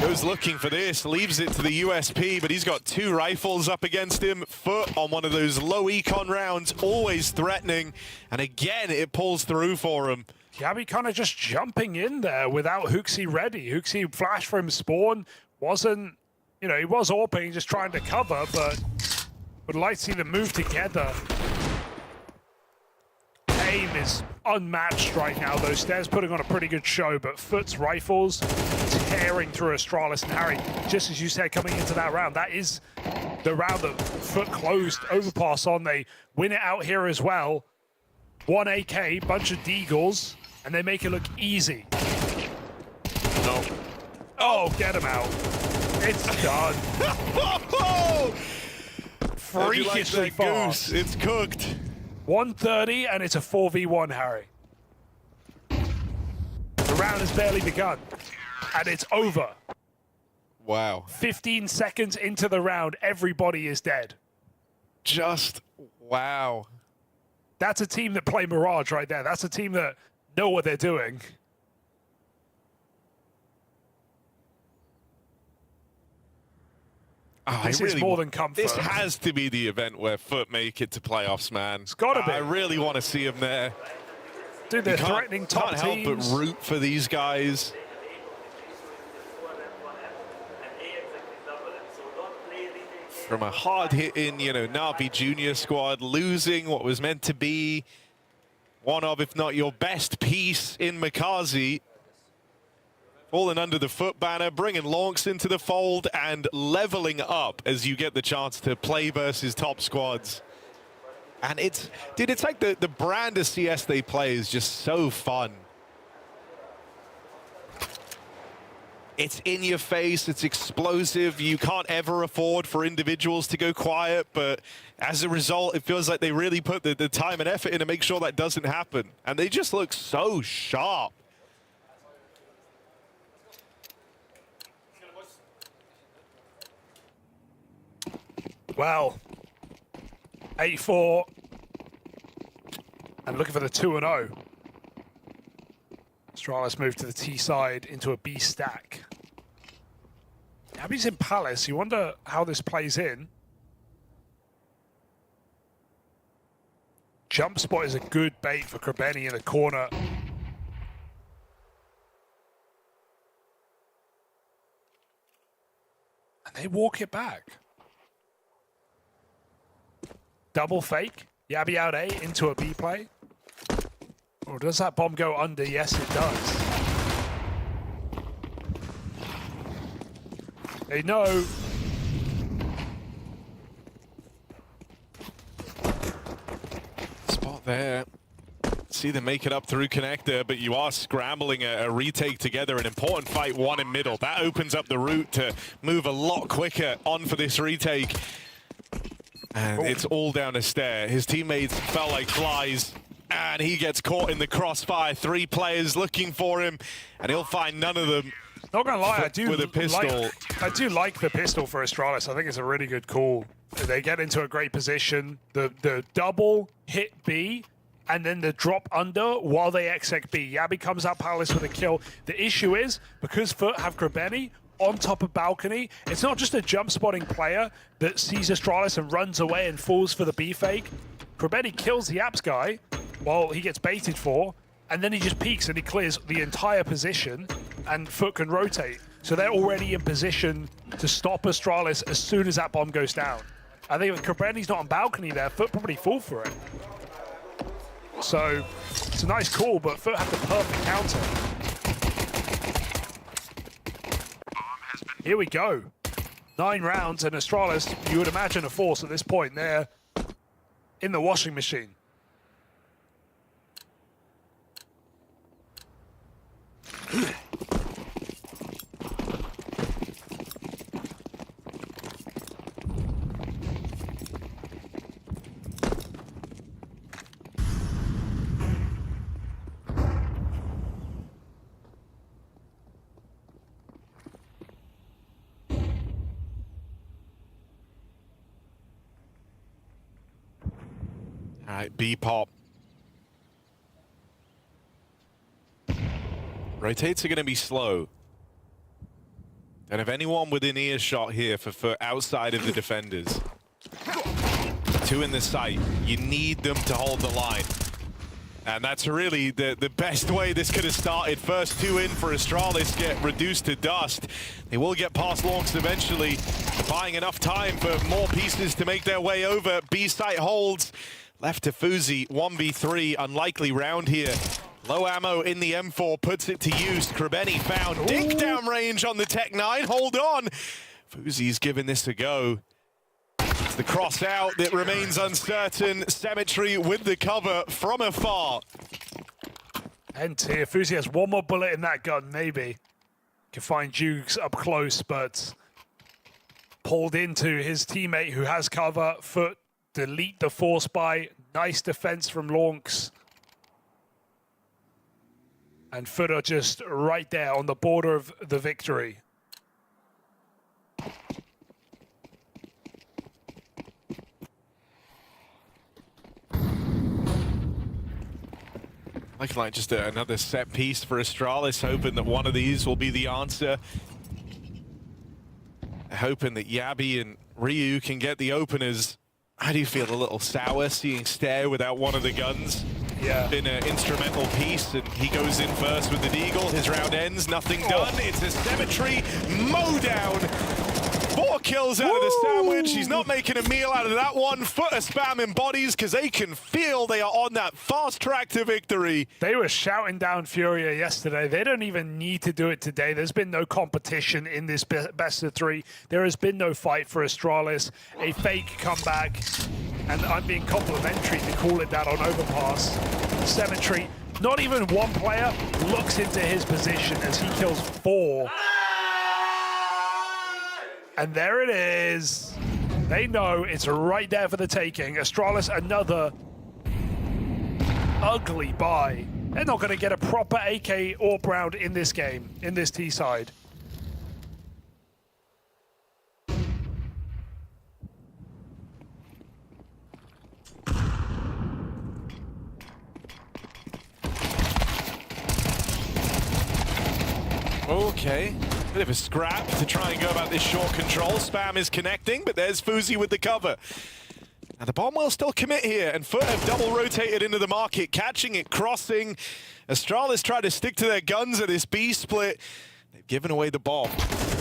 Goes looking for this, leaves it to the USP, but he's got 2 rifles up against him. FUT on one of those low econ rounds, always threatening. And again, it pulls through for him. Gabby kind of just jumping in there without Hooksy ready. Hooksy flashed from spawn, wasn't, you know, he was AWPing, just trying to cover, but would like to see them move together. Aim is unmatched right now, though. Stairs putting on a pretty good show, but FUT's rifles tearing through Astralis and Harry. Just as you said, coming into that round, that is the round that FUT closed overpass on. They win it out here as well. 1 AK, bunch of deagles, and they make it look easy. No. Oh, get him out. It's done. Freakishly fast. Goose? It's cooked. 130, and it's a 4v1, Harry. The round has barely begun, and it's over. Wow. 15 seconds into the round, everybody is dead. Just wow. That's a team that play Mirage right there. That's a team that know what they're doing. This is more than comfort. This has to be the event where FUT make it to playoffs, man. It's gotta be. I really want to see them there. Dude, they're threatening top teams. Can't help but root for these guys. From a hard-hitting, you know, Na'Vi Junior squad, losing what was meant to be one of, if not your best piece in MongolZ. Falling under the FUT banner, bringing Lonks into the fold and leveling up as you get the chance to play versus top squads. And it's, dude, it's like the brand of CS they play is just so fun. It's in your face, it's explosive. You can't ever afford for individuals to go quiet, but as a result, it feels like they really put the time and effort in to make sure that doesn't happen. And they just look so sharp. Well, 8-4, and looking for the 2-0. Astralis moved to the T side into a B stack. Abby's in Palace. You wonder how this plays in. Jump spot is a good bait for Krebeni in the corner. And they walk it back. Double fake. Yabby out A into a B play. Or does that bomb go under? Yes, it does. They know. Spot there. See them make it up through connector, but you are scrambling a retake together. An important fight, one in middle. That opens up the route to move a lot quicker on for this retake. And it's all down a stair. His teammates fell like flies, and he gets caught in the crossfire. 3 players looking for him, and he'll find none of them. Not gonna lie, with a pistol. I do like the pistol for Astralis. I think it's a really good call. They get into a great position. The double hit B, and then the drop under while they exec B. Yabby comes out Palace with a kill. The issue is, because FUT have Krebeni on top of balcony, it's not just a jump spotting player that sees Astralis and runs away and falls for the B fake. Krebeni kills the apps guy while he gets baited for, and then he just peeks and he clears the entire position, and FUT can rotate. So they're already in position to stop Astralis as soon as that bomb goes down. I think if Krebeni's not on balcony there, FUT probably fall for it. So it's a nice call, but FUT have the perfect counter. Here we go. 9 rounds, and Astralis, you would imagine a force at this point. They're in the washing machine. All right, B pop. Rotates are going to be slow. And if anyone within earshot here for outside of the defenders, 2 in the site, you need them to hold the line. And that's really the best way this could have started. First 2 in for Astralis get reduced to dust. They will get past Lawrence eventually, buying enough time for more pieces to make their way over. B site holds. Left to FUZI, 1v3, unlikely round here. Low ammo in the M4, puts it to use. Krabeni found dig down range on the Tech 9. Hold on. FUZI's giving this a go. It's the cross out that remains uncertain. Cemetery with the cover from afar. And here, FUZI has one more bullet in that gun, maybe. Can find Jukes up close, but pulled into his teammate who has cover. FUT delete the force buy. Nice defense from Lawrence. And FUT are just right there on the border of the victory. Looking like just another set piece for Astralis, hoping that one of these will be the answer. Hoping that Yabi and Ryu can get the openers. I do feel a little sour seeing Stare without one of the guns. Yeah. Been an instrumental piece, and he goes in first with the Deagle. His round ends, nothing done. It's a Cemetery mow down. 4 kills out of the sandwich. He's not making a meal out of that one. FUT are spamming bodies because they can feel they are on that fast track to victory. They were shouting down FURIA yesterday. They don't even need to do it today. There's been no competition in this best of 3. There has been no fight for Astralis. A fake comeback. And I'm being complimentary to call it that on Overpass. Cemetery, not even one player looks into his position as he kills 4. And there it is. They know it's right there for the taking. Astralis, another ugly buy. They're not going to get a proper AK AWP round in this game, in this T side. Okay, bit of a scrap to try and go about this short control. Spam is connecting, but there's FUZI with the cover. And the bomb will still commit here, and FUT have double rotated into the market, catching it, crossing. Astralis tried to stick to their guns at this B split. They've given away the bomb.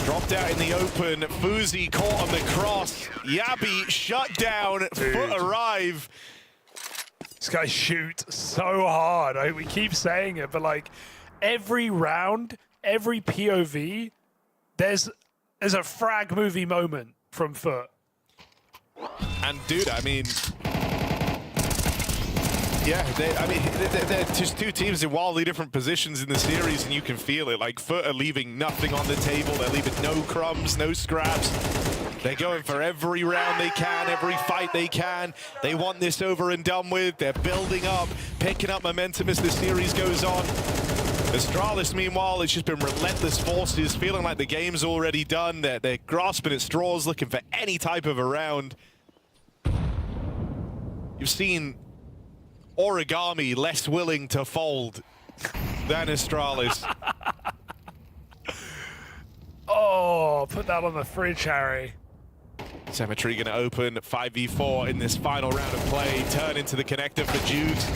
Dropped out in the open. FUZI caught on the cross. Yabi shut down. FUT arrive. This guy shoots so hard. We keep saying it, but like every round, every POV, there's a frag movie moment from FUT. And dude, I mean, yeah, they're just 2 teams in wildly different positions in the series, and you can feel it. Like FUT are leaving nothing on the table. They're leaving no crumbs, no scraps. They're going for every round they can, every fight they can. They want this over and done with. They're building up, picking up momentum as the series goes on. Astralis, meanwhile, it's just been relentless forces, feeling like the game's already done. They're grasping at straws, looking for any type of a round. You've seen Origami less willing to fold than Astralis. Oh, put that on the fridge, Harry. Cemetery going to open 5v4 in this final round of play. Turn into the connector for Jukes.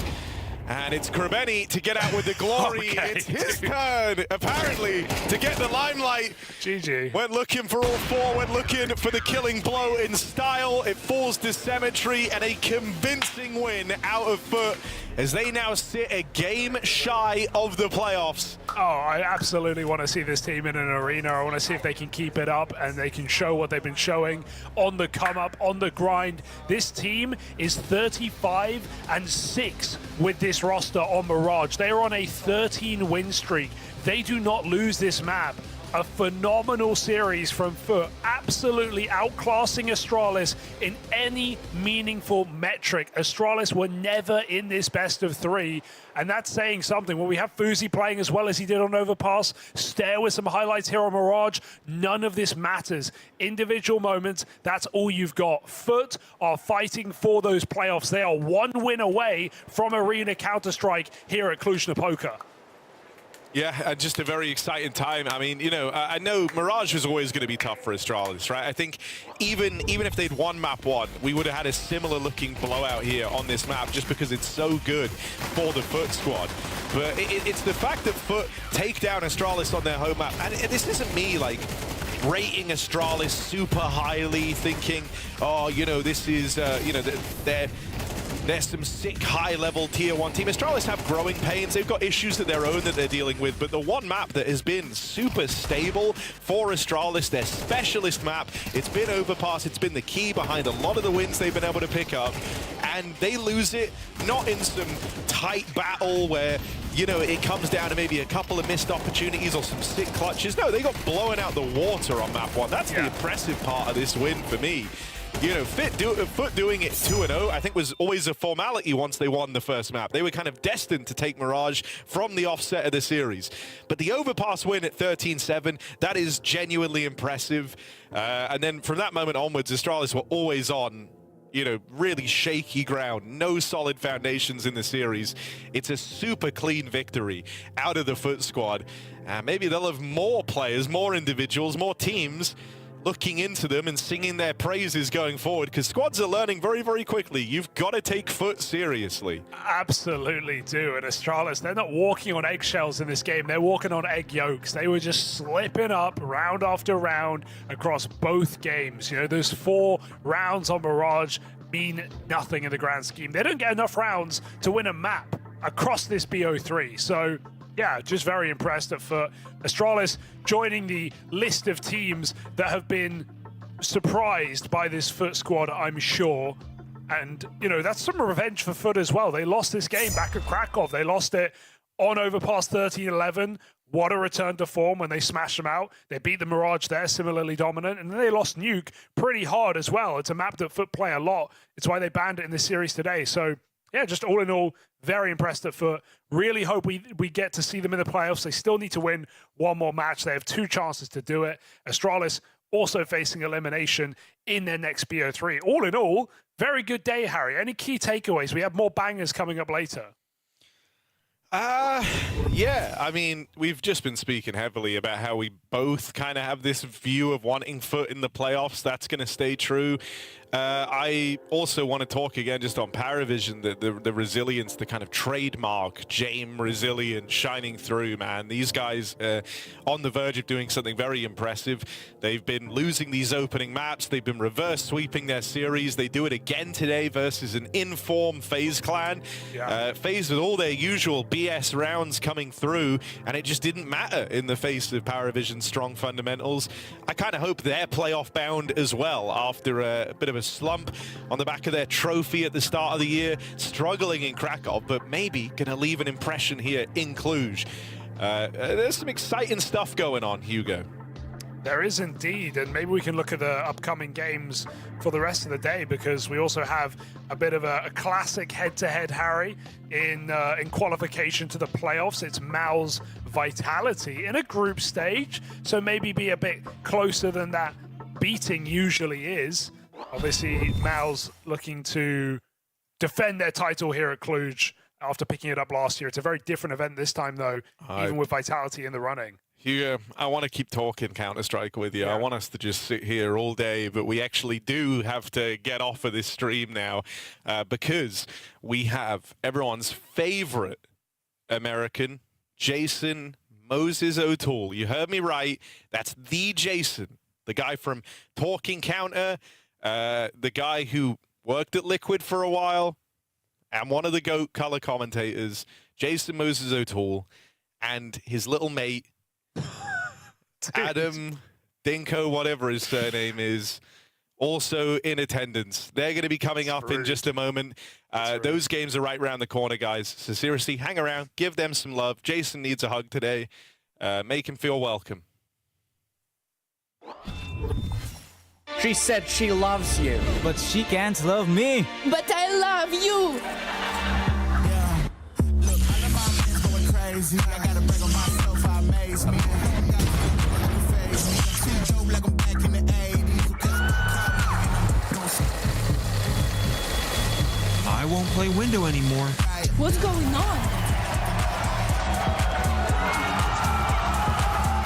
And it's Krabeni to get out with the glory. Okay, it's his turn, apparently, to get the limelight. GG. Went looking for all 4, went looking for the killing blow in style. It falls to Cemetery, and a convincing win out of FUT as they now sit a game shy of the playoffs. Oh, I absolutely want to see this team in an arena. I want to see if they can keep it up and they can show what they've been showing on the come up, on the grind. This team is 35-6 with this roster on Mirage. They are on a 13 win streak. They do not lose this map. A phenomenal series from FUT, absolutely outclassing Astralis in any meaningful metric. Astralis were never in this best of 3, and that's saying something. When we have FUZI playing as well as he did on Overpass, Stare with some highlights here on Mirage, none of this matters. Individual moments, that's all you've got. FUT are fighting for those playoffs. They are 1 win away from Arena Counter-Strike here at Cluj-Napoca. Yeah, just a very exciting time. I mean, you know, I know Mirage was always going to be tough for Astralis, right? I think even if they'd won map 1, we would have had a similar looking blowout here on this map just because it's so good for the FUT squad. But it's the fact that FUT take down Astralis on their home map. And this isn't me, like, rating Astralis super highly, thinking, oh, you know, this is, you know, there's some sick high-level Tier 1 team. Astralis have growing pains. They've got issues of their own that they're dealing with, but the one map that has been super stable for Astralis, their specialist map, it's been Overpass. It's been the key behind a lot of the wins they've been able to pick up, and they lose it not in some tight battle where, you know, it comes down to maybe a couple of missed opportunities or some sick clutches. No, they got blown out the water on map 1. That's the impressive part of this win for me. You know, FUT doing it 2-0, I think was always a formality once they won the first map. They were kind of destined to take Mirage from the offset of the series. But the Overpass win at 13-7, that is genuinely impressive. And then from that moment onwards, Astralis were always on, you know, really shaky ground, no solid foundations in the series. It's a super clean victory out of the FUT squad. Maybe they'll have more players, more individuals, more teams looking into them and singing their praises going forward, because squads are learning very, very quickly. You've got to take FUT seriously. Absolutely do. And Astralis, they're not walking on eggshells in this game. They're walking on egg yolks. They were just slipping up round after round across both games. You know, those 4 rounds on Mirage mean nothing in the grand scheme. They don't get enough rounds to win a map across this BO3. So yeah, just very impressed at FUT. Astralis joining the list of teams that have been surprised by this FUT squad, I'm sure. And, you know, that's some revenge for FUT as well. They lost this game back at Krakow. They lost it on Overpass 13-11. What a return to form when they smashed them out. They beat the Mirage there, similarly dominant. And then they lost Nuke pretty hard as well. It's a map that FUT play a lot. It's why they banned it in this series today. So yeah, just all in all, very impressed at FUT. Really hope we get to see them in the playoffs. They still need to win 1 more match. They have 2 chances to do it. Astralis also facing elimination in their next BO3. All in all, very good day, Harry. Any key takeaways? We have more bangers coming up later. Yeah, I mean, we've just been speaking heavily about how we both kind of have this view of wanting FUT in the playoffs. That's going to stay true. I also want to talk again just on PARIVISION, the resilience, the kind of trademark Jame resilience shining through, man. These guys on the verge of doing something very impressive. They've been losing these opening maps. They've been reverse sweeping their series. They do it again today versus an in-form FaZe Clan. Yeah. FaZe with all their usual BS rounds coming through, and it just didn't matter in the face of PARIVISION's strong fundamentals. I kind of hope they're playoff bound as well after a bit of a slump on the back of their trophy at the start of the year, struggling in Krakow, but maybe going to leave an impression here in Cluj. There's some exciting stuff going on, Hugo. There is indeed, and maybe we can look at the upcoming games for the rest of the day, because we also have a bit of a classic head-to-head, Harry, in qualification to the playoffs. It's MOUZ Vitality in a group stage, so maybe be a bit closer than that beating usually is. Obviously, MOUZ looking to defend their title here at Cluj after picking it up last year. It's a very different event this time, though, even with Vitality in the running. Hugo, I want to keep talking Counter-Strike with you. Yeah. I want us to just sit here all day, but we actually do have to get off of this stream now because we have everyone's favorite American, Jason Moses O'Toole. You heard me right. That's the Jason, the guy from Talking Counter, the guy who worked at Liquid for a while, and one of the GOAT color commentators, Jason Moses O'Toole, and his little mate, Adam Dinko, whatever his surname is, also in attendance. They're going to be coming up in just a moment. Those games are right around the corner, guys. So seriously, hang around, give them some love. Jason needs a hug today. Make him feel welcome. She said she loves you. But she can't love me. But I love you. Yeah. Look, I know my man's going crazy. I gotta brag on myself, I amaze me. See Joe like I'm back in the 80s. I won't play window anymore. What's going on?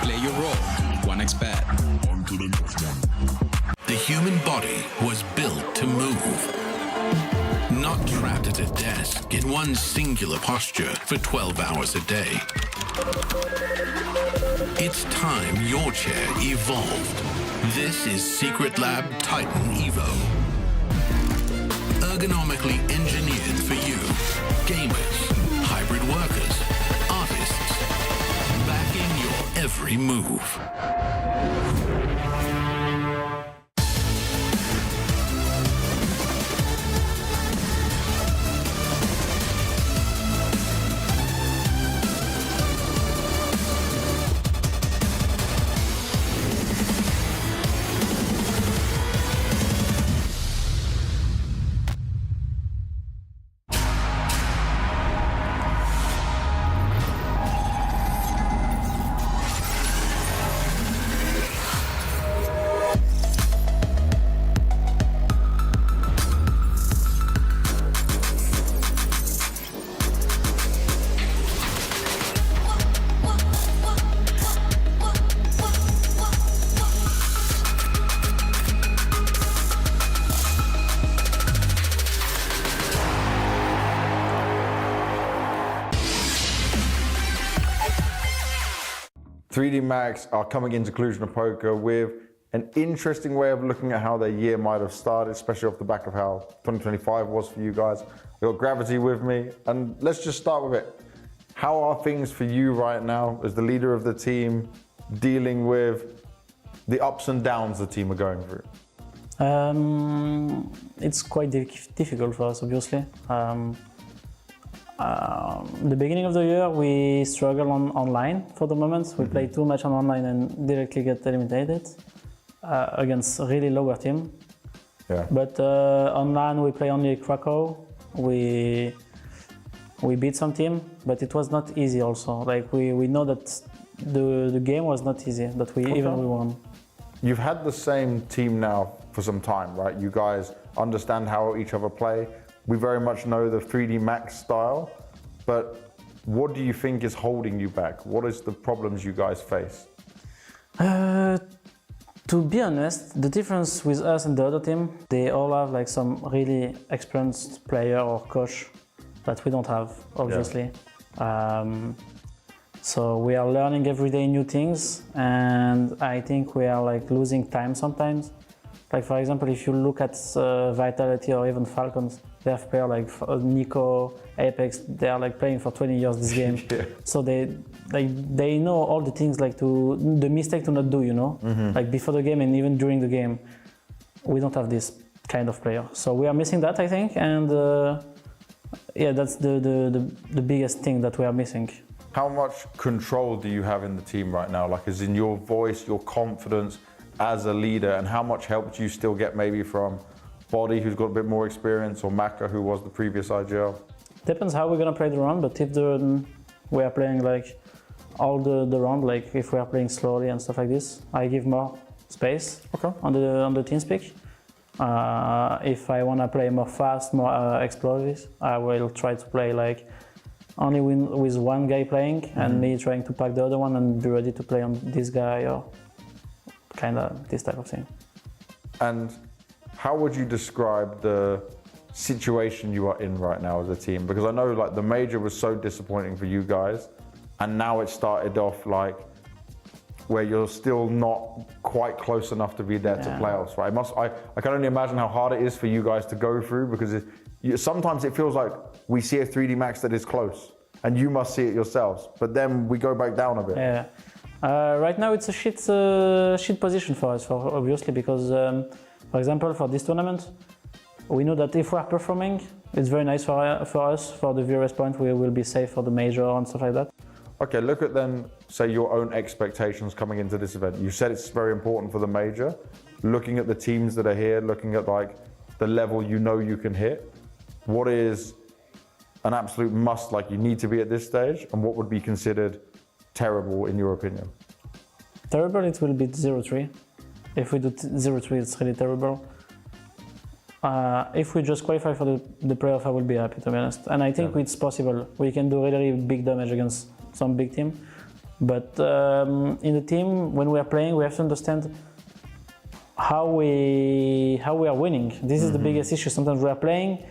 Play your role. 1xBet. On to the next one. The human body was built to move. Not trapped at a desk in one singular posture for 12 hours a day. It's time your chair evolved. This is Secret Lab Titan Evo. Ergonomically engineered for you, gamers, hybrid workers, artists, backing your every move. Max are coming into Cluj-Napoca with an interesting way of looking at how their year might have started, especially off the back of how 2025 was for you guys. We've got Gravity with me, and let's just start with it. How are things for you right now as the leader of the team, dealing with the ups and downs the team are going through? It's quite difficult for us, obviously. The beginning of the year, we struggle on online for the moment. We play too much on online and directly get eliminated against really lower team. Yeah. But online, we play only Krakow. We beat some team, but it was not easy also. Like we know that the game was not easy, that we won. You've had the same team now for some time, right? You guys understand how each other play. We very much know the 3D Max style, but what do you think is holding you back? What is the problems you guys face? To be honest, the difference with us and the other team, they all have like some really experienced player or coach that we don't have, obviously. Yeah. So we are learning every day new things, and I think we are like losing time sometimes. Like for example, if you look at Vitality or even Falcons, they have players like Nico, Apex. They are like playing for 20 years this game. Yeah. So they know all the things like the mistake to not do, you know, like before the game and even during the game. We don't have this kind of player, so we are missing that, I think, and yeah, that's the biggest thing that we are missing. How much control do you have in the team right now? Like, as in your voice, your confidence as a leader, and how much help do you still get maybe from Body, who's got a bit more experience, or Maka, who was the previous IGL? Depends how we're gonna play the round, but if we are playing like all the round, like if we are playing slowly and stuff like this, I give more space on the team speak. If I wanna play more fast, more explosive, I will try to play like only with one guy playing and me trying to pack the other one and be ready to play on this guy or kind of this type of thing. And how would you describe the situation you are in right now as a team? Because I know like the major was so disappointing for you guys, and now it started off like where you're still not quite close enough to be there to playoffs, right? I can only imagine how hard it is for you guys to go through, because sometimes it feels like we see a 3D Max that is close, and you must see it yourselves, but then we go back down a bit. Yeah. Right now it's a shit position for us, obviously, because for example, for this tournament, we know that if we are performing, it's very nice for us. For the viewers' point, we will be safe for the major and stuff like that. Okay, look at then, say, your own expectations coming into this event. You said it's very important for the major. Looking at the teams that are here, looking at like the level you know you can hit, what is an absolute must, like you need to be at this stage, and what would be considered terrible in your opinion? Terrible, it will be 0-3. If we do 0-3, it's really terrible. If we just qualify for the playoff, I will be happy, to be honest. And I think it's possible. We can do really big damage against some big team. But in the team, when we are playing, we have to understand how we are winning. This is the biggest issue. Sometimes we are playing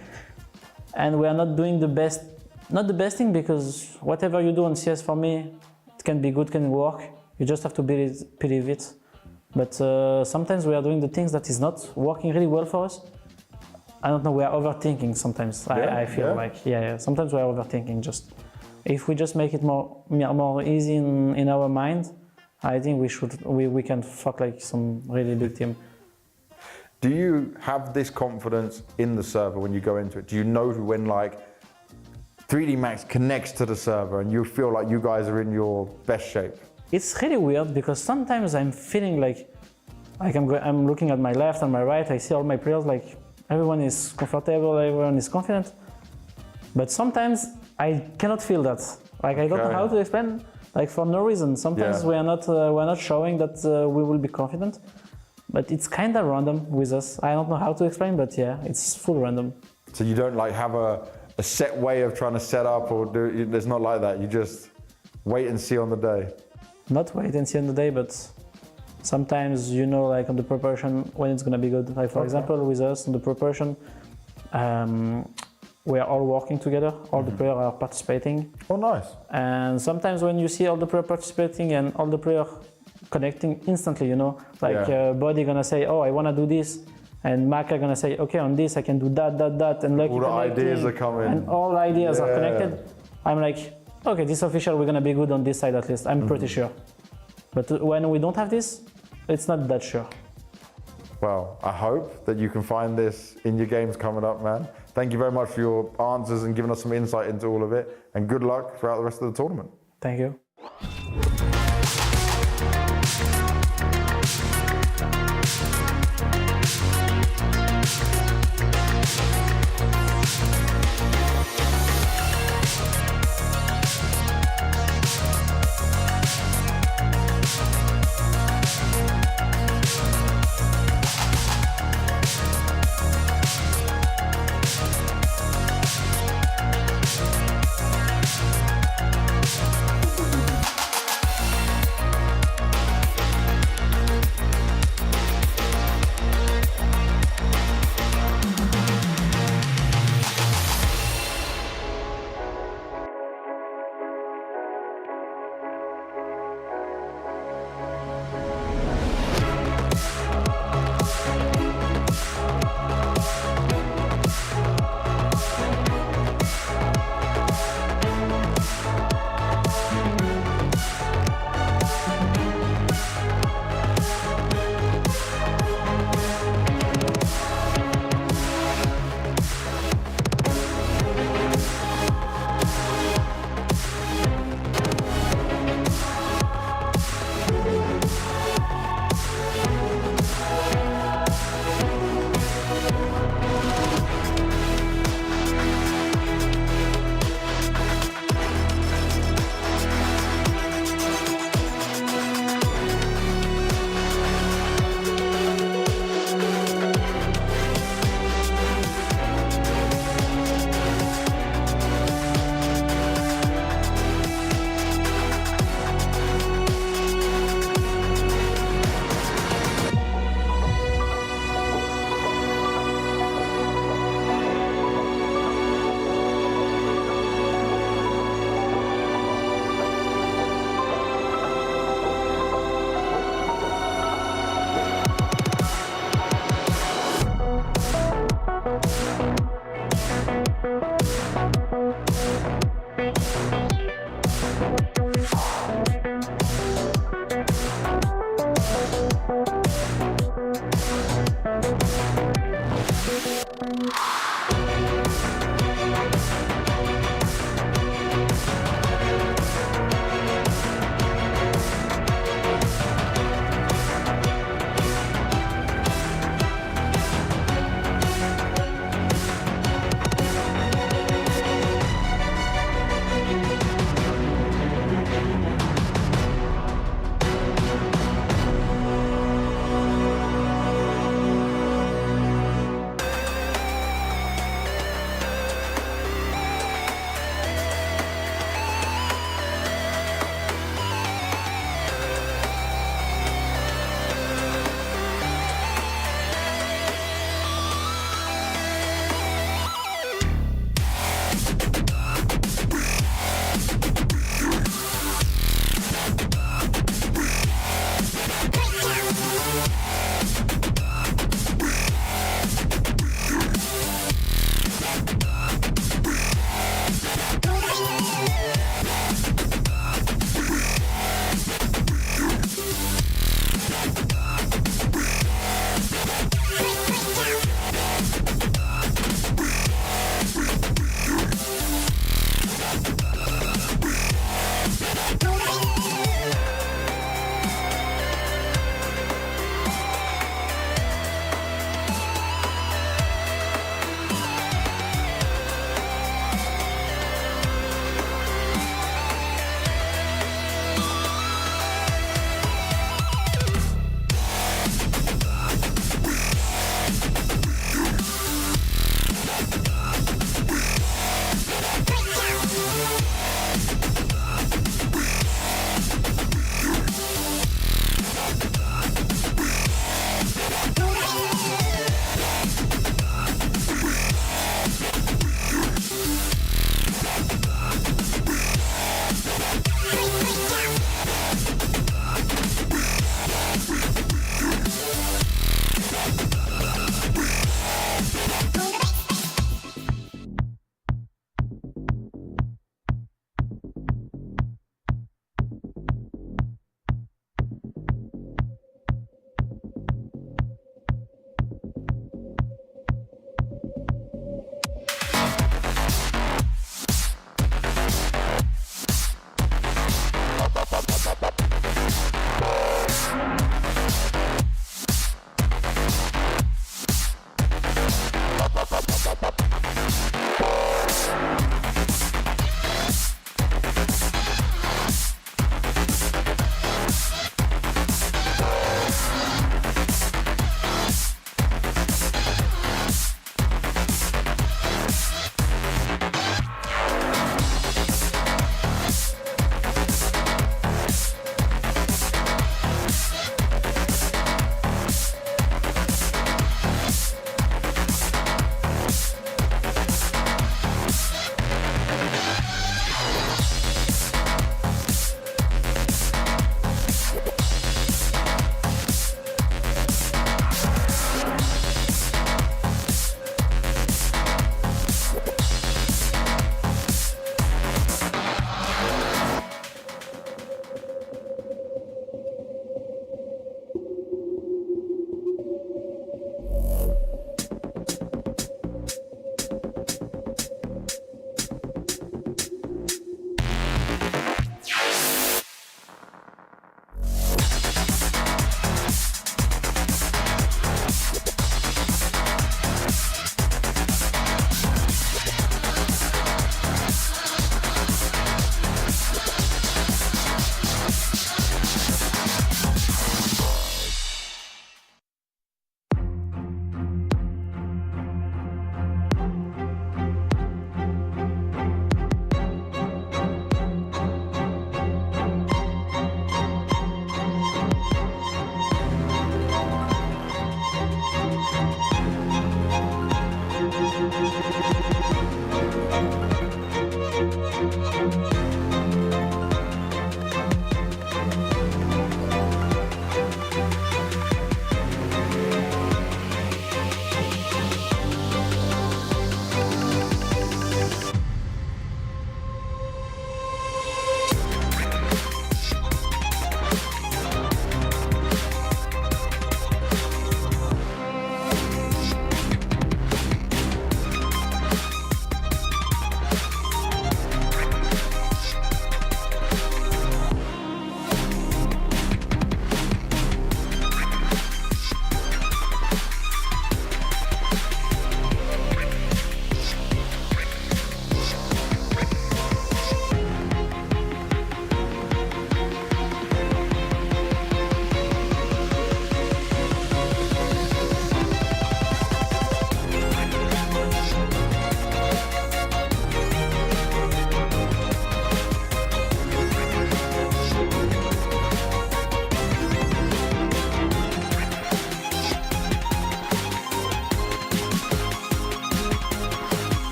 and we are not doing the best, not the best thing, because whatever you do on CS for me, it can be good, can work. You just have to believe it. But sometimes we are doing the things that is not working really well for us. I don't know, we are overthinking sometimes. I feel like, sometimes we are overthinking. Just if we just make it more easy in our mind, I think we can fuck like some really big team. Do you have this confidence in the server when you go into it? Do you know when like 3D Max connects to the server and you feel like you guys are in your best shape? It's really weird because sometimes I'm feeling like I'm looking at my left and my right. I see all my players, like everyone is comfortable, everyone is confident. But sometimes I cannot feel that. Like I don't know how to explain. Like for no reason. Sometimes we're not showing that we will be confident. But it's kind of random with us. I don't know how to explain, but yeah, it's full random. So you don't like have a set way of trying to set up, or there's not like that. You just wait and see on the day. Not wait and see on the day, but sometimes you know, like on the preparation when it's gonna be good. Like for example, with us on the preparation, we are all working together. All the players are participating. Oh, nice. And sometimes when you see all the players participating and all the players connecting instantly, you know, like Body gonna say, oh, I wanna do this, and Maka gonna say, okay, on this I can do that, and Lucky all the ideas are coming, and all the ideas are connected. I'm like, okay, this official, we're gonna be good on this side at least. I'm pretty sure. But when we don't have this, it's not that sure. Well, I hope that you can find this in your games coming up, man. Thank you very much for your answers and giving us some insight into all of it, and good luck throughout the rest of the tournament. Thank you.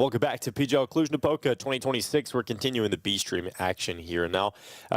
Welcome back to PGL Cluj-Napoca 2026. We're continuing the B-stream action here. Now,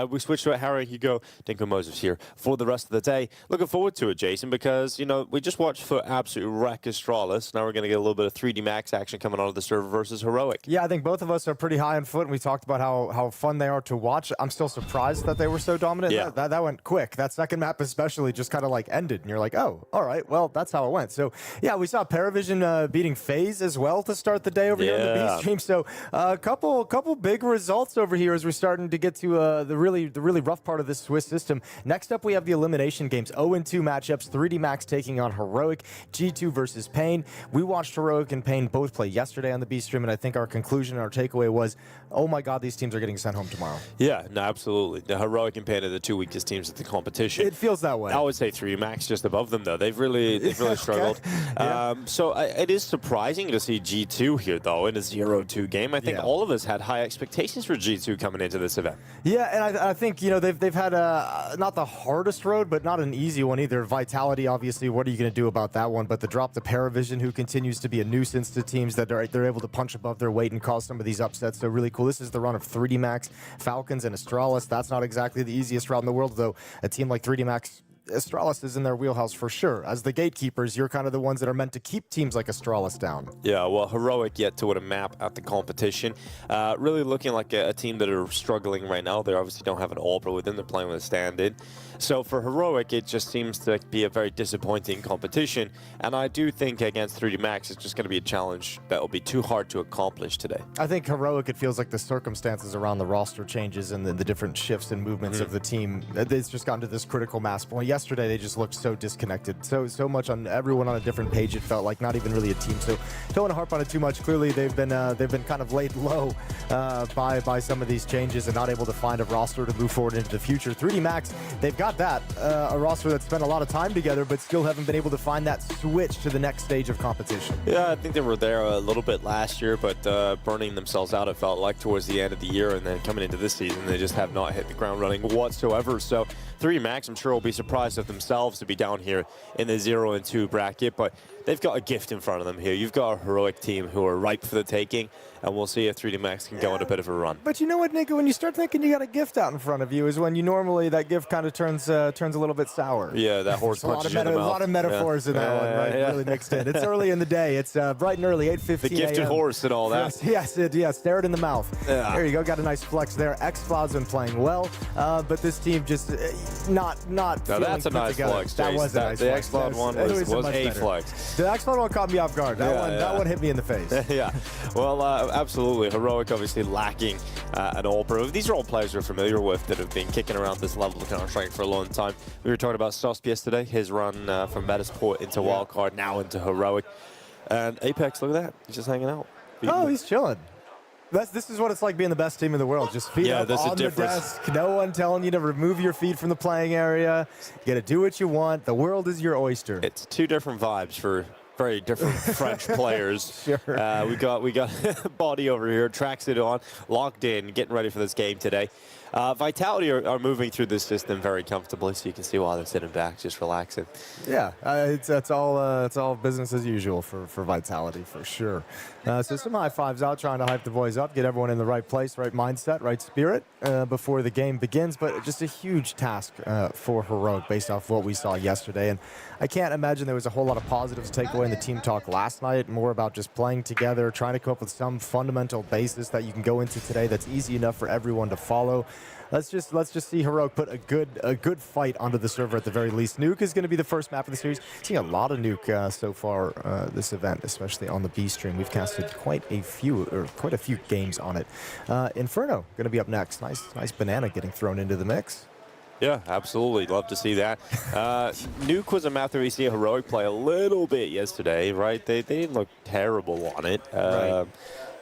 we switched to Harry, Hugo, Dinko Moses here for the rest of the day. Looking forward to it, Jason, because, you know, we just watched FUT absolutely wreck Astralis. Now we're going to get a little bit of 3D Max action coming out of the server versus Heroic. Yeah, I think both of us are pretty high on FUT, and we talked about how fun they are to watch. I'm still surprised that they were so dominant. Yeah. That went quick. That second map especially just kind of like ended, and you're like, oh, all right, well, that's how it went. So, yeah, we saw PARIVISION beating FaZe as well to start the day over here on the B-stream. So a couple big results over here as we're starting to get to the really rough part of this Swiss system. Next up, we have the elimination games. 0-2 matchups. 3D Max taking on Heroic. G2 versus Pain. We watched Heroic and Pain both play yesterday on the B-stream, and I think our conclusion, our takeaway was, oh my God, these teams are getting sent home tomorrow. Yeah, no, absolutely. The Heroic and Pain are the two weakest teams at the competition. It feels that way. I would say 3D Max just above them, though. They've really struggled. Yeah. So it is surprising to see G2 here, though, in a 0-2 game. I think all of us had high expectations for G2 coming into this event. Yeah, and I think, you know, they've had not the hardest road, but not an easy one either. Vitality, obviously, what are you going to do about that one? But the drop to PARIVISION, who continues to be a nuisance to teams that they're able to punch above their weight and cause some of these upsets. So really cool. This is the run of 3D Max, Falcons, and Astralis. That's not exactly the easiest route in the world, though. A team like 3D Max, Astralis is in their wheelhouse for sure. As the gatekeepers, you're kind of the ones that are meant to keep teams like Astralis down. Yeah, well, Heroic yet to win a map at the competition. Really looking like a team that are struggling right now. They obviously don't have an AWPer with them. They're playing with a stand-in. So for Heroic, it just seems to be a very disappointing competition. And I do think against 3D Max, it's just going to be a challenge that will be too hard to accomplish today. I think Heroic, it feels like the circumstances around the roster changes and the different shifts and movements of the team, it's just gotten to this critical mass point. Yesterday, they just looked so disconnected. So much on everyone on a different page, it felt like, not even really a team. So don't want to harp on it too much. Clearly, they've been kind of laid low by some of these changes and not able to find a roster to move forward into the future. 3D Max, they've got that, a roster that's spent a lot of time together, but still haven't been able to find that switch to the next stage of competition. Yeah, I think they were there a little bit last year, but burning themselves out, it felt like, towards the end of the year, and then coming into this season, they just have not hit the ground running whatsoever. So 3D Max, I'm sure, will be surprised of themselves to be down here in the 0-2 bracket, but they've got a gift in front of them here. You've got a Heroic team who are ripe for the taking, and we'll see if 3D Max can go on a bit of a run. But you know what, Nico? When you start thinking you got a gift out in front of you is when you normally, that gift kind of turns a little bit sour. Yeah, that horse punches you in the mouth. A lot of metaphors in that one, right? Really mixed in. It's early in the day. It's bright and early, 8:15 The gifted horse and all that. Yes, stare it in the mouth. Yeah. There you go. Got a nice flex there. X-Cloud's been playing well, but this team just not Now that's a nice flex, That was a nice flex. The X-Cloud one was a flex. The X-Cloud one caught me off guard. That one hit me in the face. Yeah, well, absolutely. Heroic obviously lacking an AWPer. These are all players we're familiar with that have been kicking around this level of Counter-Strike for a long time. We were talking about Sosp yesterday, his run from Metasport into Wildcard, now into Heroic. And Apex, look at that. He's just hanging out. He's chilling. This is what it's like being the best team in the world. Just feet up on the desk. No one telling you to remove your feet from the playing area. You got to do what you want. The world is your oyster. It's two different vibes for very different French players. Sure. We got Body over here, tracksuit on, locked in, getting ready for this game today. Vitality are moving through this system very comfortably, so you can see why they're sitting back, just relaxing. Yeah, it's all business as usual for Vitality, for sure. So some high fives out, trying to hype the boys up, get everyone in the right place, right mindset, right spirit before the game begins. But just a huge task for Heroic based off what we saw yesterday. And I can't imagine there was a whole lot of positives to take away in the team talk last night. More about just playing together, trying to come up with some fundamental basis that you can go into today that's easy enough for everyone to follow. Let's just see Heroic put a good fight onto the server at the very least. Nuke is going to be the first map of the series. Seeing a lot of Nuke so far this event, especially on the B stream. We've casted quite a few games on it. Inferno going to be up next. Nice banana getting thrown into the mix. Yeah, absolutely. Love to see that. Nuke was a map that we see Heroic play a little bit yesterday, right? They didn't look terrible on it. Right.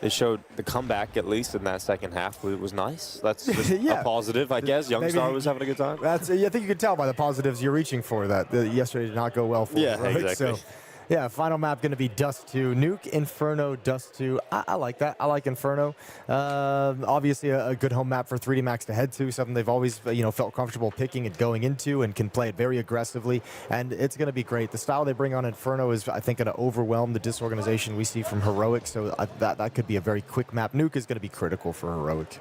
They showed the comeback, at least in that second half. It was nice. That's just a positive, I guess. Youngstar was having a good time. I think you could tell by the positives you're reaching for that yesterday did not go well for. Yeah, exactly. So, Yeah, final map going to be Dust 2. Nuke, Inferno, Dust 2. I like that. I like Inferno. Obviously, a good home map for 3D Max to head to, something they've always felt comfortable picking and going into and can play it very aggressively. And it's going to be great. The style they bring on Inferno is, I think, going to overwhelm the disorganization we see from Heroic, so that could be a very quick map. Nuke is going to be critical for Heroic.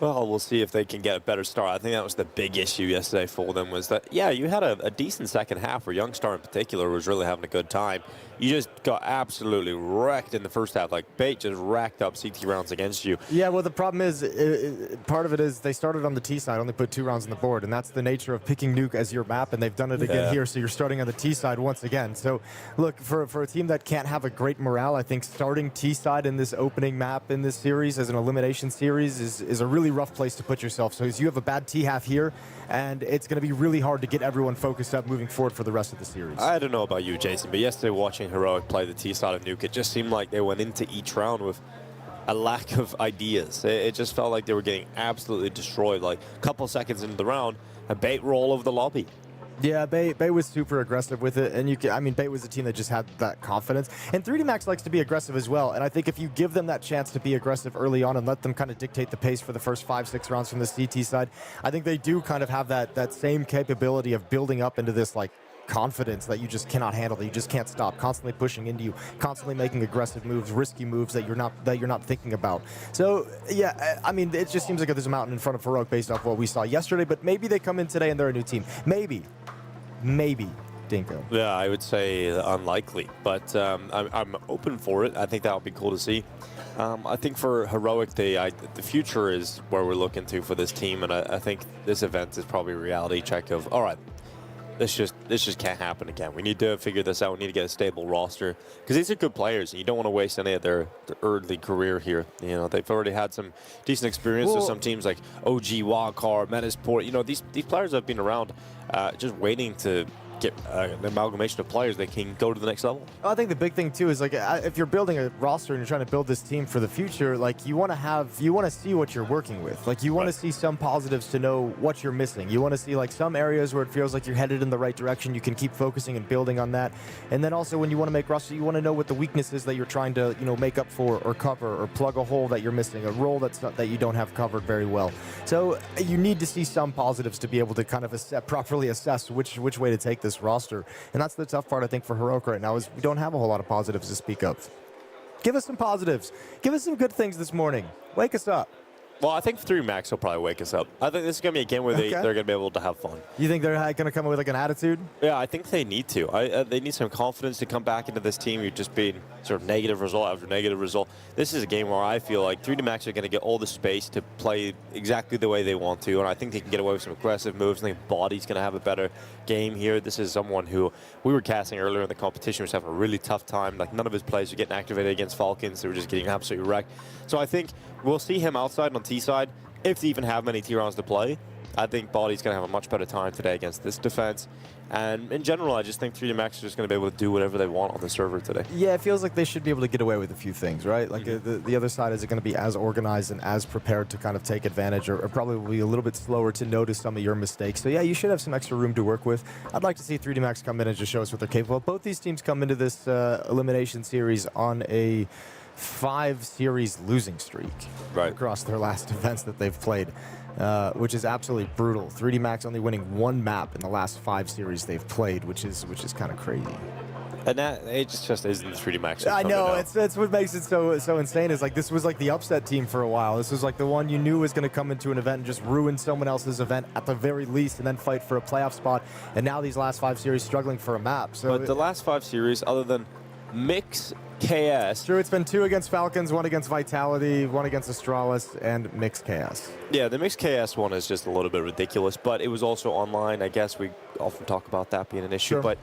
Well, we'll see if they can get a better start. I think that was the big issue yesterday for them, was that, yeah, you had a decent second half where Youngstar in particular was really having a good time. You just got absolutely wrecked in the first half. Like, Bait just racked up CT rounds against you. Yeah, well, the problem is, part of it is they started on the T side, only put 2 rounds on the board, and that's the nature of picking Nuke as your map, and they've done it again here, so you're starting on the T side once again. So, look, for a team that can't have a great morale, I think starting T side in this opening map in this series as an elimination series is a really rough place to put yourself. So you have a bad T half here, and it's going to be really hard to get everyone focused up moving forward for the rest of the series. I don't know about you, Jason, but yesterday watching Heroic play the T side of Nuke, it just seemed like they went into each round with a lack of ideas. It just felt like they were getting absolutely destroyed. Like, a couple seconds into the round, a Bait were all over the lobby. Yeah, Bait was super aggressive with it, and Bait was a team that just had that confidence. And 3D Max likes to be aggressive as well, and I think if you give them that chance to be aggressive early on and let them kind of dictate the pace for the first 5-6 rounds from the CT side, I think they do kind of have that same capability of building up into this, like, confidence that you just cannot handle, that you just can't stop, constantly pushing into you, constantly making aggressive moves, risky moves that you're not thinking about. So yeah, I mean, it just seems like there's a mountain in front of Heroic based off what we saw yesterday, but maybe they come in today and they're a new team. Maybe, Dinko. Yeah, I would say unlikely, but I'm open for it. I think that would be cool to see. I think for Heroic, the future is where we're looking to for this team, and I think this event is probably a reality check of, all right, this just can't happen again. We need to figure this out. We need to get a stable roster, because these are good players, and you don't want to waste any of their early career here. You know, they've already had some decent experience with some teams like OG, Wildcard, Menaceport. You know, these players have been around, just waiting to get an amalgamation of players that can go to the next level. I think the big thing too is, like, if you're building a roster and you're trying to build this team for the future, like, you want to see what you're working with. Like, you want to see some positives to know what you're missing. You want to see, like, some areas where it feels like you're headed in the right direction. You can keep focusing and building on that. And then also, when you want to make roster, you want to know what the weaknesses that you're trying to, make up for or cover or plug a hole that you're missing, a role that you don't have covered very well. So you need to see some positives to be able to kind of properly assess which way to take this roster. And that's the tough part, I think, for Heroic right now, is we don't have a whole lot of positives to speak of. Give us some positives. Give us some good things this morning. Wake us up. Well, I think 3D Max will probably wake us up. I think this is going to be a game where they're going to be able to have fun. You think they're going to come up with, like, an attitude? Yeah, I think they need to. They need some confidence to come back into this team. You've just been sort of negative result after negative result. This is a game where I feel like 3D Max are going to get all the space to play exactly the way they want to, and I think they can get away with some aggressive moves. I think Body's going to have a better game here. This is someone who we were casting earlier in the competition, was having a really tough time. Like, none of his plays were getting activated against Falcons. They were just getting absolutely wrecked. So I think we'll see him outside on T side. If they even have many T rounds to play, I think Body's going to have a much better time today against this defense. And in general, I just think 3D Max is just going to be able to do whatever they want on the server today. Yeah, it feels like they should be able to get away with a few things, right? Like, the other side isn't going to be as organized and as prepared to kind of take advantage, or probably will be a little bit slower to notice some of your mistakes. So yeah, you should have some extra room to work with. I'd like to see 3D Max come in and just show us what they're capable of. Both these teams come into this elimination series on a 5-series losing streak across their last events that they've played, which is absolutely brutal. 3D Max only winning 1 map in the last 5 series they've played, which is kind of crazy. And that, it just isn't 3D Max. I know, that's what makes it so insane, is like, this was like the upset team for a while. This was like the one you knew was going to come into an event and just ruin someone else's event at the very least, and then fight for a playoff spot. And now these last 5 series struggling for a map. So but the last 5 series, other than Mix, KS. True, it's been 2 against Falcons, 1 against Vitality, 1 against Astralis, and Mixed KS. Yeah, the Mixed KS one is just a little bit ridiculous, but it was also online. I guess we often talk about that being an issue, but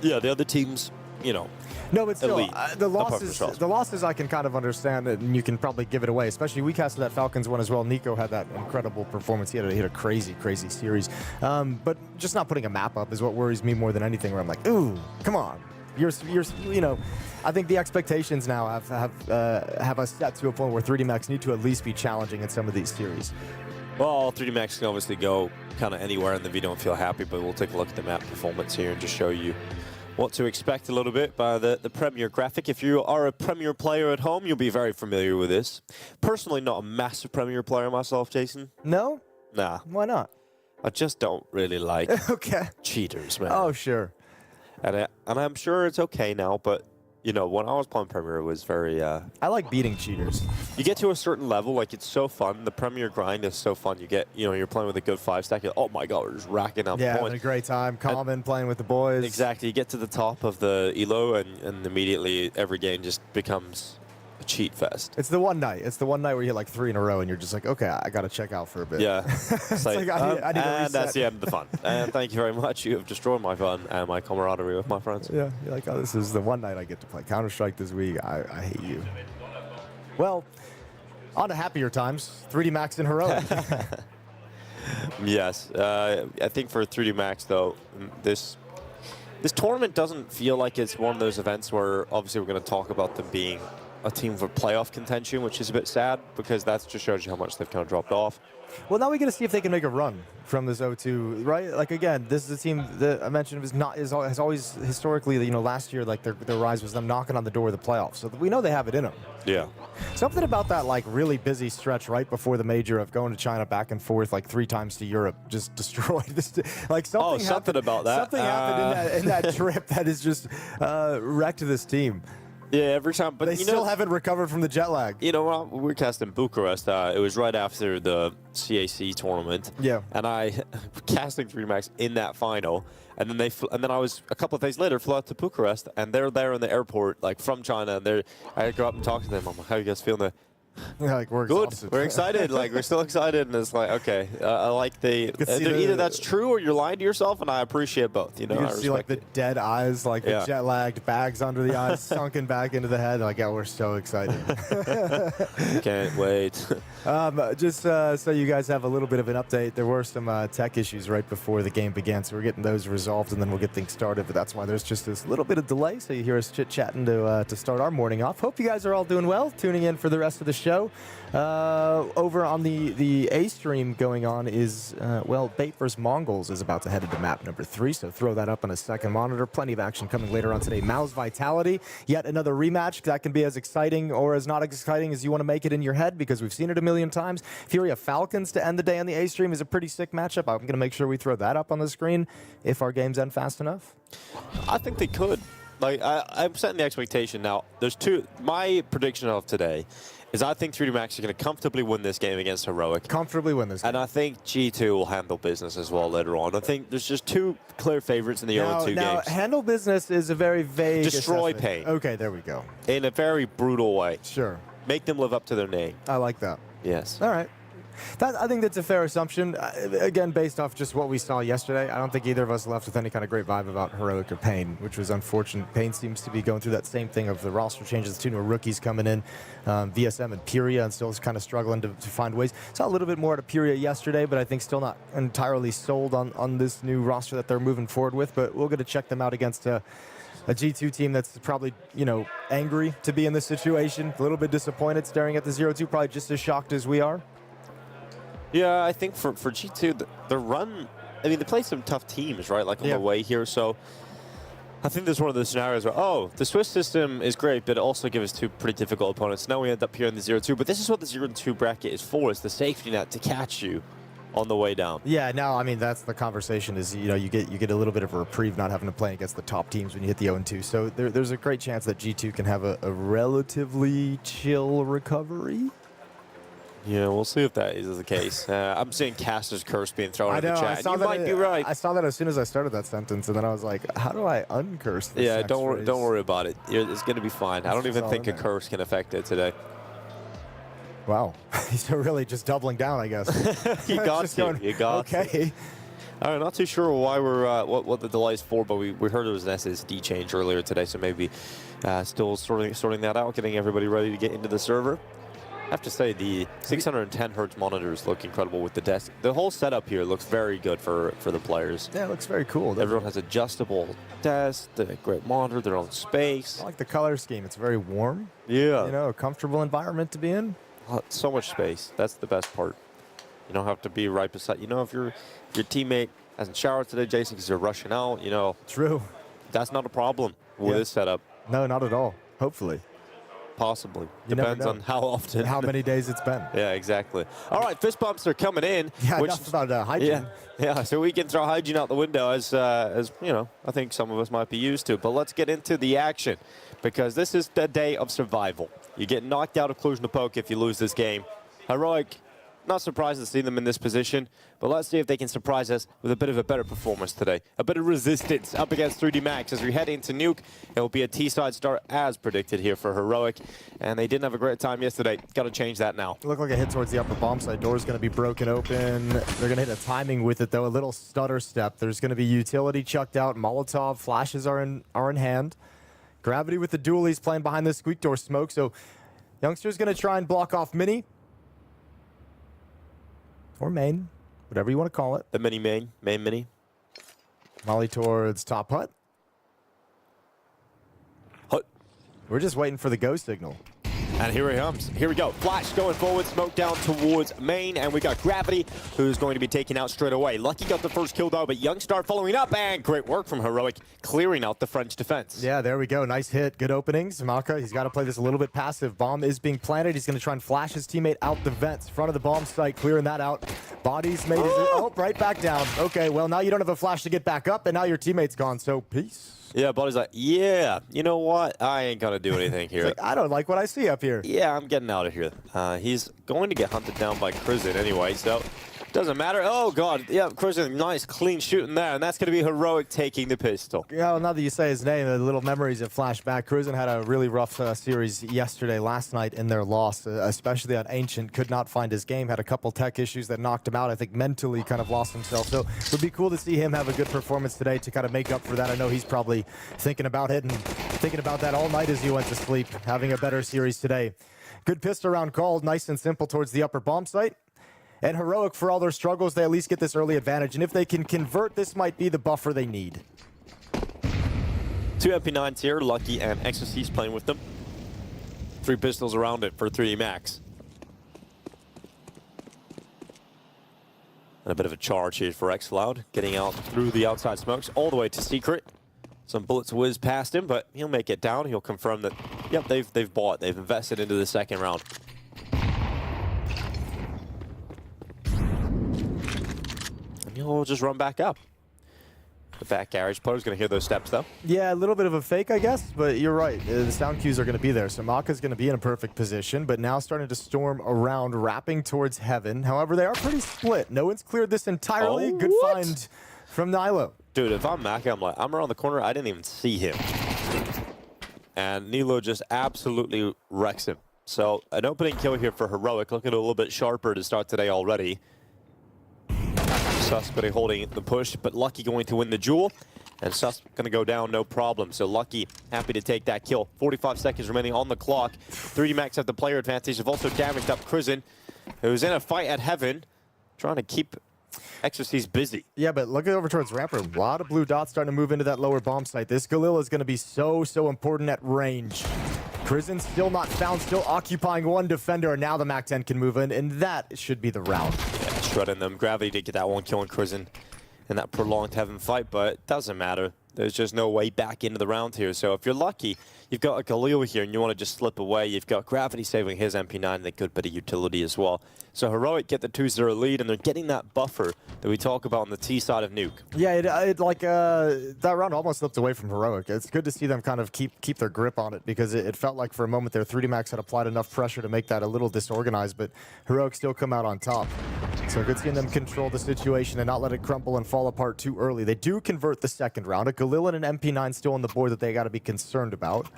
yeah, the other teams, No, but still, elite, the losses I can kind of understand, and you can probably give it away. Especially, we casted that Falcons one as well. Nico had that incredible performance. He had a crazy series. But just not putting a map up is what worries me more than anything, where I'm like, ooh, come on. I think the expectations now have us set to a point where 3D Max need to at least be challenging in some of these series. Well, 3D Max can obviously go kind of anywhere, and if you don't feel happy, but we'll take a look at the map performance here and just show you what to expect a little bit by the Premier graphic. If you are a Premier player at home, you'll be very familiar with this. Personally, not a massive Premier player myself, Jason. No? Nah. Why not? I just don't really like okay. cheaters, man. Oh, sure. And I'm sure it's okay now, but you know, when I was playing Premier, it was very... I like beating cheaters. You get to a certain level, like, it's so fun. The Premier grind is so fun. You get, you know, you're playing with a good 5-stack. You're, oh, my God, we're just racking up yeah, points. having a great time. Common, playing with the boys. Exactly. You get to the top of the ELO, and immediately every game just becomes a cheat fest. It's the one night. It's the one night where you hit like 3 in a row, and you're just like, okay, I got to check out for a bit. Yeah. It's like, I need to and reset. that's the end of the fun. And thank you very much. You have destroyed my fun and my camaraderie with my friends. Yeah, you're like, oh, this is the one night I get to play Counter-Strike this week. I hate you. Well, on to happier times. 3D Max and Heroic. Yes. I think for 3D Max, though, this tournament doesn't feel like it's one of those events where, obviously, we're going to talk about them being a team for playoff contention, which is a bit sad because that just shows you how much they've kind of dropped off. Well, now we got to see if they can make a run from this 0-2, right? Like, again, this is a team that I mentioned has always historically, you know, last year, like, their rise was them knocking on the door of the playoffs. So we know they have it in them. Yeah. Something about that, like, really busy stretch right before the major of going to China back and forth, like, 3 times to Europe, just destroyed this. Like, something about that. Something happened in that trip that has just wrecked this team. Yeah, every time. But they still haven't recovered from the jet lag. You know, when we were cast in Bucharest, it was right after the CAC tournament. Yeah. And I casting 3D Max in that final, and then I was a couple of days later flew out to Bucharest, and they're there in the airport, like from China, and I go up and talk to them. I'm like, how you guys feeling? Yeah, like we're good. Exhausted. We're excited. Like we're still excited, and it's like okay. I like either that's true or you're lying to yourself, and I appreciate both. You know, you can see like the dead eyes, like the jet lagged bags under the eyes, sunken back into the head. Like, yeah, we're so excited. Can't wait. Just so you guys have a little bit of an update, there were some tech issues right before the game began, so we're getting those resolved, and then we'll get things started. But that's why there's just this little bit of delay. So you hear us chit-chatting to start our morning off. Hope you guys are all doing well. Tuning in for the rest of the show. Over on the A stream going on is, well, Bait vs. MongolZ is about to head into map number 3, so throw that up on a second monitor. Plenty of action coming later on today. MOUZ Vitality, yet another rematch. That can be as exciting or as not exciting as you want to make it in your head because we've seen it a million times. FURIA Falcons to end the day on the A stream is a pretty sick matchup. I'm going to make sure we throw that up on the screen if our games end fast enough. I think they could. Like, I'm setting the expectation now. There's two. My prediction of today is I think 3D Max are going to comfortably win this game against Heroic. Comfortably win this game. And I think G2 will handle business as well later on. I think there's just 2 clear favorites in the 0-2 games. Now, handle business is a very vague Destroy assessment. pain. Okay, there we go. In a very brutal way. Sure. Make them live up to their name. I like that. Yes. All right. I think that's a fair assumption. Again, based off just what we saw yesterday, I don't think either of us left with any kind of great vibe about Heroic or Pain, which was unfortunate. Pain seems to be going through that same thing of the roster changes, 2 new rookies coming in, VSM and PURIA, and still is kind of struggling to find ways. Saw a little bit more at PURIA yesterday, but I think still not entirely sold on this new roster that they're moving forward with. But we'll get to check them out against a G2 team that's probably, you know, angry to be in this situation, a little bit disappointed staring at the 0-2, probably just as shocked as we are. Yeah, I think for G2, the run, I mean, they play some tough teams, right, like on the way here. So I think there's one of those scenarios where, oh, the Swiss system is great, but it also gives us 2 pretty difficult opponents. Now we end up here in the 0-2, but this is what the 0-2 bracket is for. It's the safety net to catch you on the way down. Yeah, now, I mean, that's the conversation is, you know, you get a little bit of a reprieve not having to play against the top teams when you hit the 0-2. So there's a great chance that G2 can have a relatively chill recovery. Yeah, we'll see if that is the case. I'm seeing Caster's curse being thrown in the chat. I saw you that might be right. I saw that as soon as I started that sentence, and then I was like, how do I uncurse this? Yeah, don't worry about it. It's going to be fine. I don't even think a curse can affect it today. Wow. He's really just doubling down, I guess. You got to. You got to. All right, not too sure why we're what the delay is for, but we heard it was an SSD change earlier today, so maybe still sorting that out, getting everybody ready to get into the server. I have to say, the 610 hertz monitors look incredible with the desk. The whole setup here looks very good for the players. Yeah, it looks very cool. Everyone has adjustable desks, the great monitor, their own space. I like the color scheme. It's very warm. Yeah. You know, a comfortable environment to be in. So much space. That's the best part. You don't have to be right beside. You know, if your teammate hasn't showered today, Jason, because you're rushing out, you know. True. That's not a problem with this setup. No, not at all. Hopefully. Possibly. You never Depends know. on how often. How many days it's been. Yeah, exactly. All right, fist bumps are coming in. Yeah, which, enough about hygiene. Yeah, so we can throw hygiene out the window as you know, I think some of us might be used to. But let's get into the action because this is the day of survival. You get knocked out of Cluj-Napoca if you lose this game. Heroic, not surprised to see them in this position, but let's see if they can surprise us with a bit of a better performance today. A bit of resistance up against 3D Max as we head into Nuke. It will be a T-side start as predicted here for Heroic, and they didn't have a great time yesterday. Got to change that now. Look like a hit towards the upper bomb side. Door's going to be broken open. They're going to hit a timing with it, though. A little stutter step. There's going to be utility chucked out. Molotov flashes are in hand. Gravity with the dualies playing behind the squeak door smoke. So Youngster's going to try and block off Mini. Or main, whatever you want to call it. The main mini. Molly towards top hut. Hut. We're just waiting for the go signal. And here he comes. Here we go. Flash going forward, smoke down towards main, and we got Gravity, who's going to be taken out straight away. Lucky got the first kill, though, but Youngstar following up, and great work from Heroic, clearing out the French defense. Yeah, there we go. Nice hit. Good openings. Maka, he's got to play this a little bit passive. Bomb is being planted. He's going to try and flash his teammate out the vents. Front of the bomb site, clearing that out. Bodies made oh, right back down. Okay, well, now you don't have a flash to get back up, and now your teammate's gone, so peace. Yeah, Body's like, yeah, you know what? I ain't going to do anything here. Like, I don't like what I see up here. Yeah, I'm getting out of here. He's going to get hunted down by Crizin anyway, so doesn't matter. Oh, God. Yeah, Crizin, nice, clean shooting there, and that's going to be Heroic taking the pistol. Yeah, well, now that you say his name, the little memories have flashed back. Cruisin had a really rough series last night in their loss, especially on Ancient. Could not find his game, had a couple tech issues that knocked him out. I think mentally kind of lost himself. So it would be cool to see him have a good performance today to kind of make up for that. I know he's probably thinking about it and thinking about that all night as he went to sleep, having a better series today. Good pistol round called, nice and simple towards the upper bomb site. And Heroic, for all their struggles, they at least get this early advantage. And if they can convert, this might be the buffer they need. 2 MP9s here, Lucky and Ecstasy playing with them. 3 pistols around it for 3D Max. And a bit of a charge here for xCloud, getting out through the outside smokes all the way to Secret. Some bullets whiz past him, but he'll make it down. He'll confirm that, yep, they've bought, they've invested into the second round. He'll just run back up. The back garage player's going to hear those steps, though. Yeah, a little bit of a fake, I guess, but you're right. The sound cues are going to be there. So Maka's going to be in a perfect position, but now starting to storm around, wrapping towards heaven. However, they are pretty split. No one's cleared this entirely. Oh, good what? find from Nilo. Dude, if I'm Maka, I'm around the corner. I didn't even see him. And Nilo just absolutely wrecks him. So an opening kill here for Heroic, looking a little bit sharper to start today already. Sus going to be holding the push, but Lucky going to win the duel. And Sus going to go down, no problem. So Lucky happy to take that kill. 45 seconds remaining on the clock. 3D Max have the player advantage. They've also damaged up Crizin, who's in a fight at Heaven, trying to keep Exorcist busy. Yeah, but look over towards ramp room. A lot of blue dots starting to move into that lower bomb site. This Galil is going to be so important at range. Crizin still not found, still occupying one defender, and now the MAC-10 can move in, and that should be the round. Yeah, shredding them. Gravity did get that one kill on Crizin in that prolonged Heaven fight, but it doesn't matter. There's just no way back into the round here. So if you're lucky, you've got a Galil here and you want to just slip away. You've got Gravity saving his MP9 and a good bit of utility as well. So Heroic get the 2-0 lead, and they're getting that buffer that we talk about on the T side of Nuke. Yeah, that round almost slipped away from Heroic. It's good to see them kind of keep their grip on it, because it felt like for a moment there 3D Max had applied enough pressure to make that a little disorganized, but Heroic still come out on top. So good seeing them control the situation and not let it crumble and fall apart too early. They do convert the second round. A Galil and an MP9 still on the board that they got to be concerned about.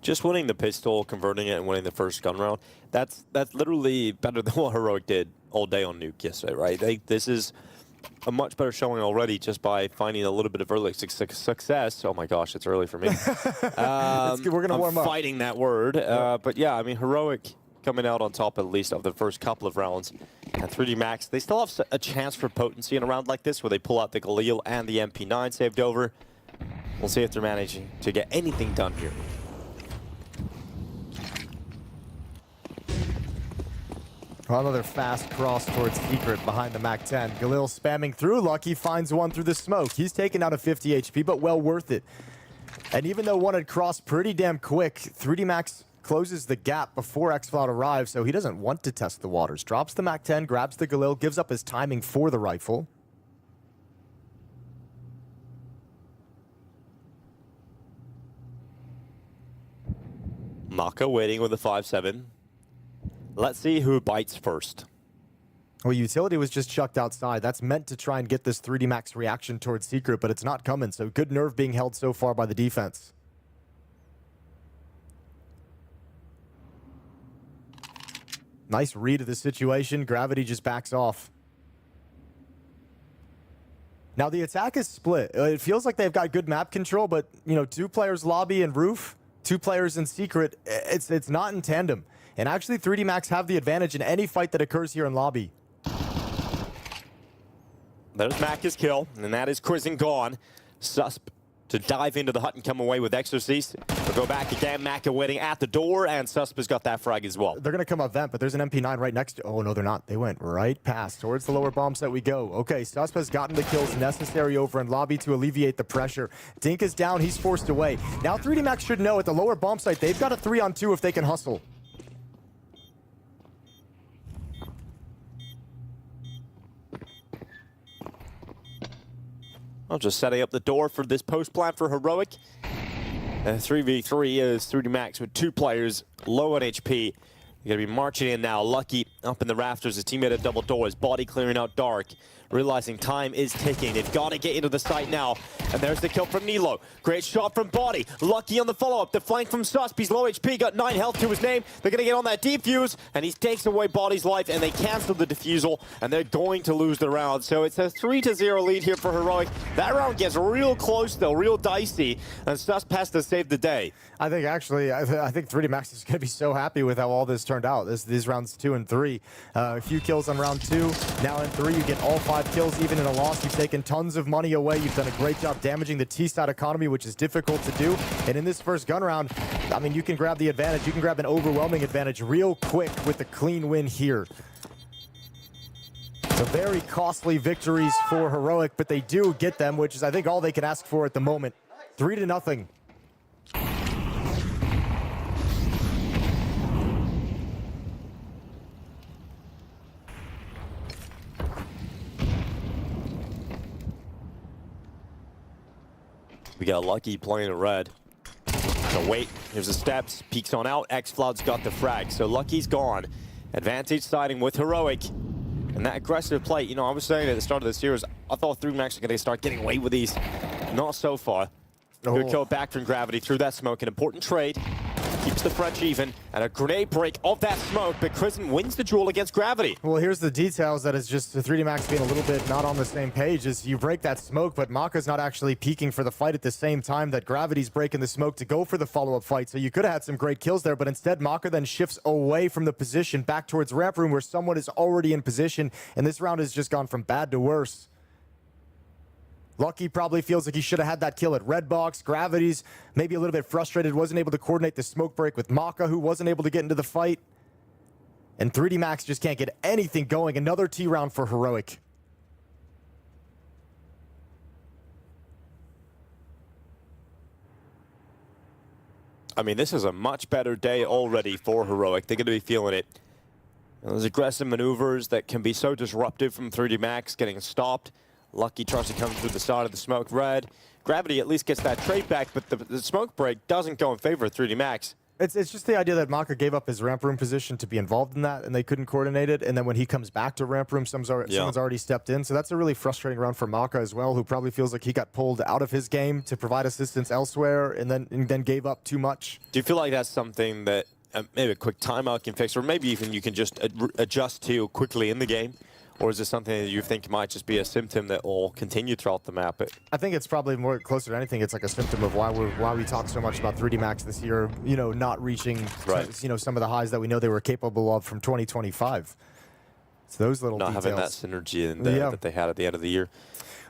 Just winning the pistol, converting it, and winning the first gun round, that's literally better than what Heroic did all day on Nuke yesterday, right? This is a much better showing already just by finding a little bit of early success. Oh my gosh, it's early for me. We're going to warm up. I'm fighting that word. But yeah, I mean, Heroic coming out on top at least of the first couple of rounds. And 3D Max, they still have a chance for potency in a round like this where they pull out the Galil and the MP9 saved over. We'll see if they're managing to get anything done here. Another fast cross towards Secret behind the MAC-10. Galil spamming through. Lucky finds one through the smoke. He's taken out a 50 HP, but well worth it. And even though one had crossed pretty damn quick, 3D Max closes the gap before xCloud arrives, so he doesn't want to test the waters. Drops the MAC-10, grabs the Galil, gives up his timing for the rifle. Maka waiting with a 5-7. Let's see who bites first. Well, Utility was just chucked outside. That's meant to try and get this 3D Max reaction towards Secret, but it's not coming, so good nerve being held so far by the defense. Nice read of the situation. Gravity just backs off. Now, the attack is split. It feels like they've got good map control, but, you know, 2 players lobby and roof, 2 players in Secret. It's not in tandem. And actually, 3D Max have the advantage in any fight that occurs here in lobby. There's Mac's kill, and that is Crizin gone. Susp to dive into the hut and come away with Exorcist. We'll go back again. Maka waiting at the door, and Susp has got that frag as well. They're going to come up vent, but there's an MP9 right next to... Oh, no, they're not. They went right past. Towards the lower bomb set we go. Okay, Susp has gotten the kills necessary over in lobby to alleviate the pressure. Dink is down. He's forced away. Now 3D Max should know at the lower bomb site, they've got a 3-on-2 if they can hustle. I'm just setting up the door for this post plan for Heroic. 3v3 is 3D Max with 2 players low on HP. They're going to be marching in now. Lucky up in the rafters. His teammate at double doors. Body clearing out dark. Realizing time is ticking. They've got to get into the site now. And there's the kill from Nilo. Great shot from Body. Lucky on the follow-up. The flank from Susp. He's low HP. Got 9 health to his name. They're going to get on that defuse. And he takes away Body's life. And they cancel the defusal. And they're going to lose the round. So it's a 3-0 lead here for Heroic. That round gets real close, though. Real dicey. And Susp has to save the day. I think, actually, I think 3D Max is going to be so happy with how all this turned out. These rounds 2 and 3. A few kills on round 2. Now in 3, you get all 5 kills, even in a loss. You've taken tons of money away. You've done a great job damaging the T-side economy, which is difficult to do. And in this first gun round, I mean, you can grab the advantage. You can grab an overwhelming advantage real quick with the clean win here. So very costly victories for Heroic, but they do get them, which is, I think, all they can ask for at the moment. 3-0. We got Lucky playing a red. So wait, here's the steps, peeks on out, xCloud's got the frag, so Lucky's gone. Advantage siding with Heroic. And that aggressive play, you know, I was saying at the start of the series, I thought 3D Max were going to start getting away with these. Not so far. Good kill back from Gravity through that smoke, an important trade. Keeps the French even, and a grenade break of that smoke, but Crizin wins the duel against Gravity. Well, here's the details that is just the 3D Max being a little bit not on the same page. Is you break that smoke, but Maka's not actually peeking for the fight at the same time that Gravity's breaking the smoke to go for the follow-up fight. So you could have had some great kills there, but instead Maka then shifts away from the position back towards ramp room where someone is already in position, and this round has just gone from bad to worse. Lucky probably feels like he should have had that kill at red box. Gravity's maybe a little bit frustrated, wasn't able to coordinate the smoke break with Maka, who wasn't able to get into the fight. And 3D Max just can't get anything going. Another T round for Heroic. I mean, this is a much better day already for Heroic. They're going to be feeling it. Those aggressive maneuvers that can be so disruptive from 3D Max getting stopped. Lucky tries to come through the side of the smoke red. Gravity at least gets that trade back, but the smoke break doesn't go in favor of 3D Max. It's just the idea that Maka gave up his ramp room position to be involved in that, and they couldn't coordinate it. And then when he comes back to ramp room, someone's already stepped in. So that's a really frustrating round for Maka as well, who probably feels like he got pulled out of his game to provide assistance elsewhere, and then gave up too much. Do you feel like that's something that maybe a quick timeout can fix, or maybe even you can just adjust to quickly in the game? Or is this something that you think might just be a symptom that will continue throughout the map? I think it's probably more closer to anything. It's like a symptom of why we talk so much about 3D Max this year, you know, not reaching you know, some of the highs that we know they were capable of from 2025. It's those little details. Not having that synergy in that they had at the end of the year.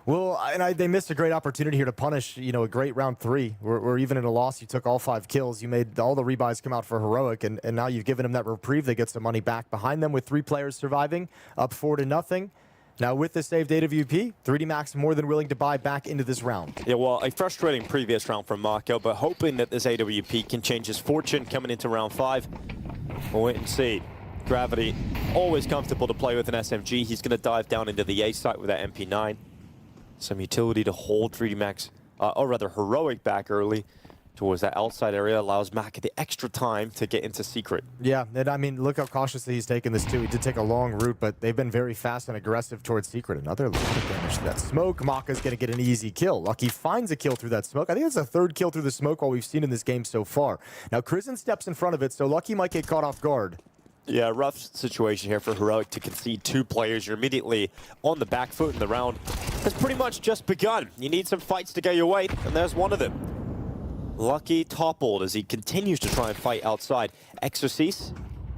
Well, and they missed a great opportunity here to punish, you know, a great round 3, where even in a loss, you took all 5 kills. You made all the rebuys come out for Heroic, and now you've given them that reprieve. They get some money back behind them with 3 players surviving, up 4-0. Now, with the saved AWP, 3D Max more than willing to buy back into this round. Yeah, well, a frustrating previous round from Marco, but hoping that this AWP can change his fortune coming into round 5. We'll wait and see. Gravity, always comfortable to play with an SMG. He's going to dive down into the A site with that MP9. Some utility to hold 3D Max, or rather Heroic back early towards that outside area, allows Maka the extra time to get into Secret. Yeah, and I mean, look how cautiously he's taken this too. He did take a long route, but they've been very fast and aggressive towards Secret. Another little bit of damage to that smoke. Maka's going to get an easy kill. Lucky finds a kill through that smoke. I think it's the 3rd kill through the smoke while we've seen in this game so far. Now, Krisen steps in front of it, so Lucky might get caught off guard. Yeah, rough situation here for Heroic to concede 2 players. You're immediately on the back foot, and the round has pretty much just begun. You need some fights to go your way, and there's one of them. Lucky toppled as he continues to try and fight outside. Exorcist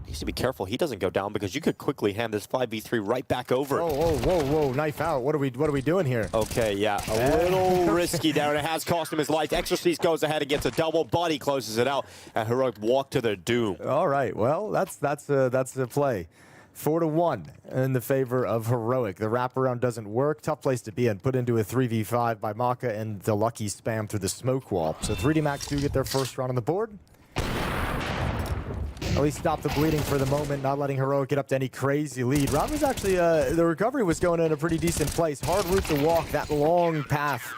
needs to be careful he doesn't go down, because you could quickly hand this 5v3 right back over. Whoa, knife out. What are we doing here? Okay, yeah, a little risky there, and it has cost him his life. Exorcist goes ahead and gets a double. Buddy closes it out, and Heroic walk to their doom. All right, well, that's the play. 4-1 in the favor of Heroic. The wraparound doesn't work. Tough place to be in. Put into a 3v5 by Maka and the Lucky spam through the smoke wall. So 3D Max do get their first round on the board. At least stop the bleeding for the moment, not letting Heroic get up to any crazy lead. Round was actually, the recovery was going in a pretty decent place. Hard route to walk, that long path.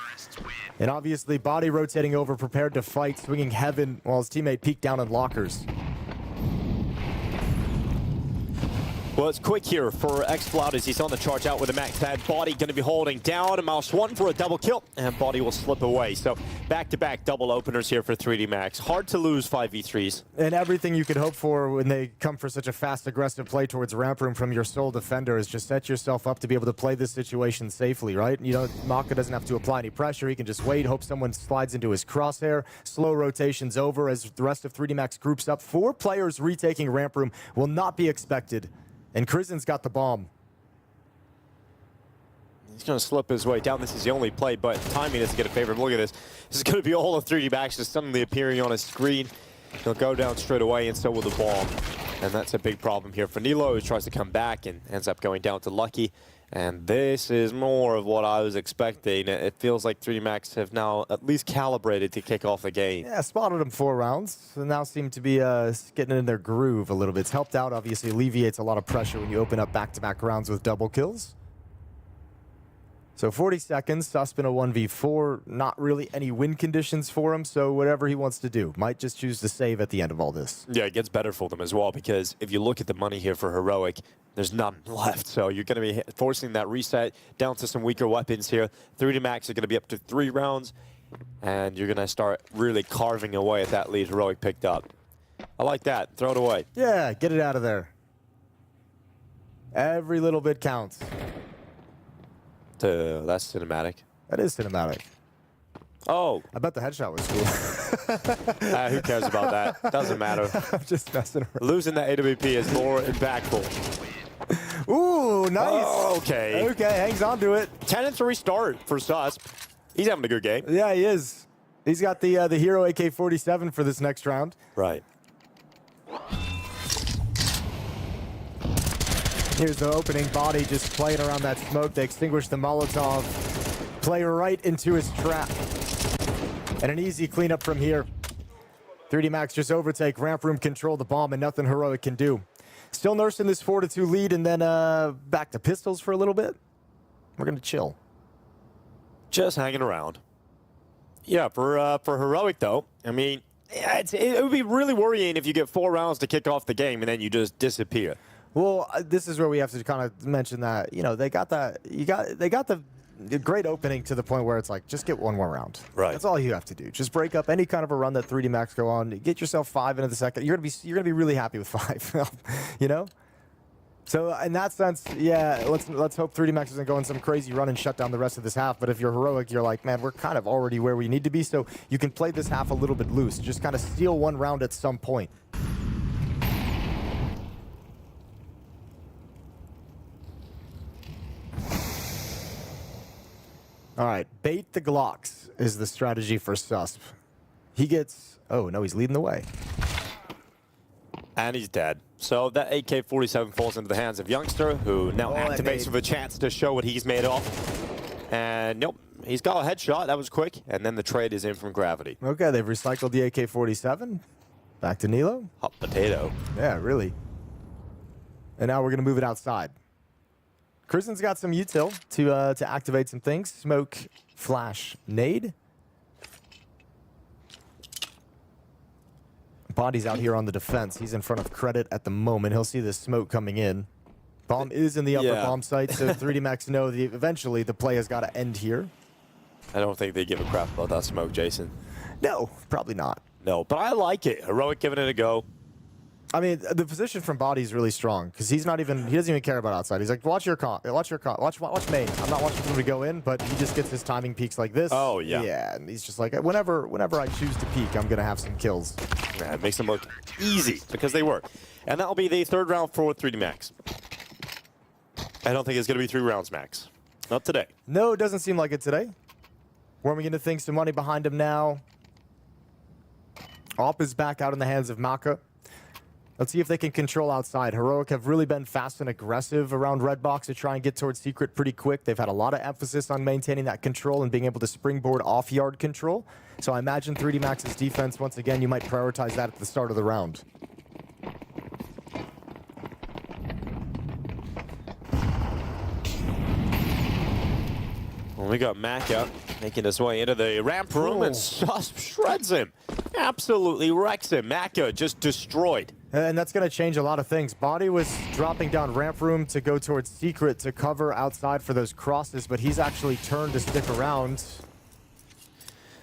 And obviously body rotating over, prepared to fight, swinging heaven while his teammate peeked down in lockers. Well, it's quick here for X-Flout as he's on the charge out with a max pad. Body going to be holding down, and MOUZ1 for a double kill, and Body will slip away. So back-to-back double openers here for 3D Max. Hard to lose 5v3s. And everything you could hope for when they come for such a fast, aggressive play towards ramp room from your sole defender is just set yourself up to be able to play this situation safely, right? You know, Maka doesn't have to apply any pressure. He can just wait, hope someone slides into his crosshair. Slow rotations over as the rest of 3D Max groups up. 4 players retaking ramp room will not be expected. And Krisen's got the bomb. He's going to slip his way down. This is the only play, but timing doesn't get a favor. Look at this. This is going to be all of 3D Max just suddenly appearing on his screen. He'll go down straight away, and so will the bomb. And that's a big problem here for Nilo, who tries to come back and ends up going down to Lucky. And this is more of what I was expecting. It feels like 3D Max have now at least calibrated to kick off the game. Yeah, spotted them 4 rounds. So now seem to be getting in their groove a little bit. It's helped out, obviously, alleviates a lot of pressure when you open up back-to-back rounds with double kills. So 40 seconds, Susp in a 1v4. Not really any win conditions for him, so whatever he wants to do. Might just choose to save at the end of all this. Yeah, it gets better for them as well, because if you look at the money here for Heroic, there's none left. So you're going to be forcing that reset down to some weaker weapons here. 3D Max are going to be up to 3 rounds, and you're going to start really carving away at that lead Heroic picked up. I like that. Throw it away. Yeah, get it out of there. Every little bit counts. That's cinematic. That is cinematic. Oh. I bet the headshot was cool. Who cares about that? Doesn't matter. I'm just messing around. Losing that AWP is more impactful. Ooh, nice. Oh, okay. Okay, hangs on to it. 10-3 start for Susp. He's having a good game. Yeah, he is. He's got the Hero AK-47 for this next round. Right. Here's the opening. Body just playing around that smoke. They extinguish the Molotov. Play right into his trap. And an easy cleanup from here. 3D Max just overtake, ramp room control the bomb, and nothing Heroic can do. Still nursing this 4-2 lead, and then back to pistols for a little bit. We're going to chill. Just hanging around. Yeah, for Heroic, though, I mean, yeah, it would be really worrying if you get 4 rounds to kick off the game and then you just disappear. Well, this is where we have to kind of mention that, you know, they got the great opening to the point where it's like, just get 1 more round. Right. That's all you have to do. Just break up any kind of a run that 3D Max go on. Get yourself 5 into the second. You're gonna be really happy with 5. You know. So in that sense, yeah, let's hope 3D Max doesn't go on some crazy run and shut down the rest of this half. But if you're Heroic, you're like, man, we're kind of already where we need to be. So you can play this half a little bit loose. Just kind of steal 1 round at some point. All right, bait the Glocks is the strategy for Susp. He gets... Oh, no, he's leading the way. And he's dead. So that AK-47 falls into the hands of Youngster, who now activates with a chance to show what he's made of. And nope, he's got a headshot. That was quick. And then the trade is in from Gravity. Okay, they've recycled the AK-47. Back to Nilo. Hot potato. Yeah, really. And now we're going to move it outside. Kristen's got some util to activate some things. Smoke, flash, nade. Body's out here on the defense. He's in front of Credit at the moment. He'll see the smoke coming in. Bomb is in the upper bomb site, so 3D Max know that eventually the play has got to end here. I don't think they give a crap about that smoke, Jason. No, probably not. No, but I like it. Heroic giving it a go. I mean, the position from Body is really strong because he doesn't even care about outside. He's like, watch main. I'm not watching him to go in, but he just gets his timing peaks like this. Oh, yeah. Yeah, and he's just like, whenever I choose to peek, I'm going to have some kills. Yeah, it makes them look easy because they were. And that'll be the third round for 3D Max. I don't think it's going to be 3 rounds max. Not today. No, it doesn't seem like it today. Warming into things, some money behind him now. Op is back out in the hands of Maka. Let's see if they can control outside. Heroic have really been fast and aggressive around Red Box to try and get towards Secret pretty quick. They've had a lot of emphasis on maintaining that control and being able to springboard off-yard control. So I imagine 3D Max's defense, once again, you might prioritize that at the start of the round. Well, we got Maka making his way into the ramp room, and Susp shreds him. Absolutely wrecks him. Maka just destroyed. And that's going to change a lot of things. Body was dropping down ramp room to go towards Secret to cover outside for those crosses, but he's actually turned to stick around.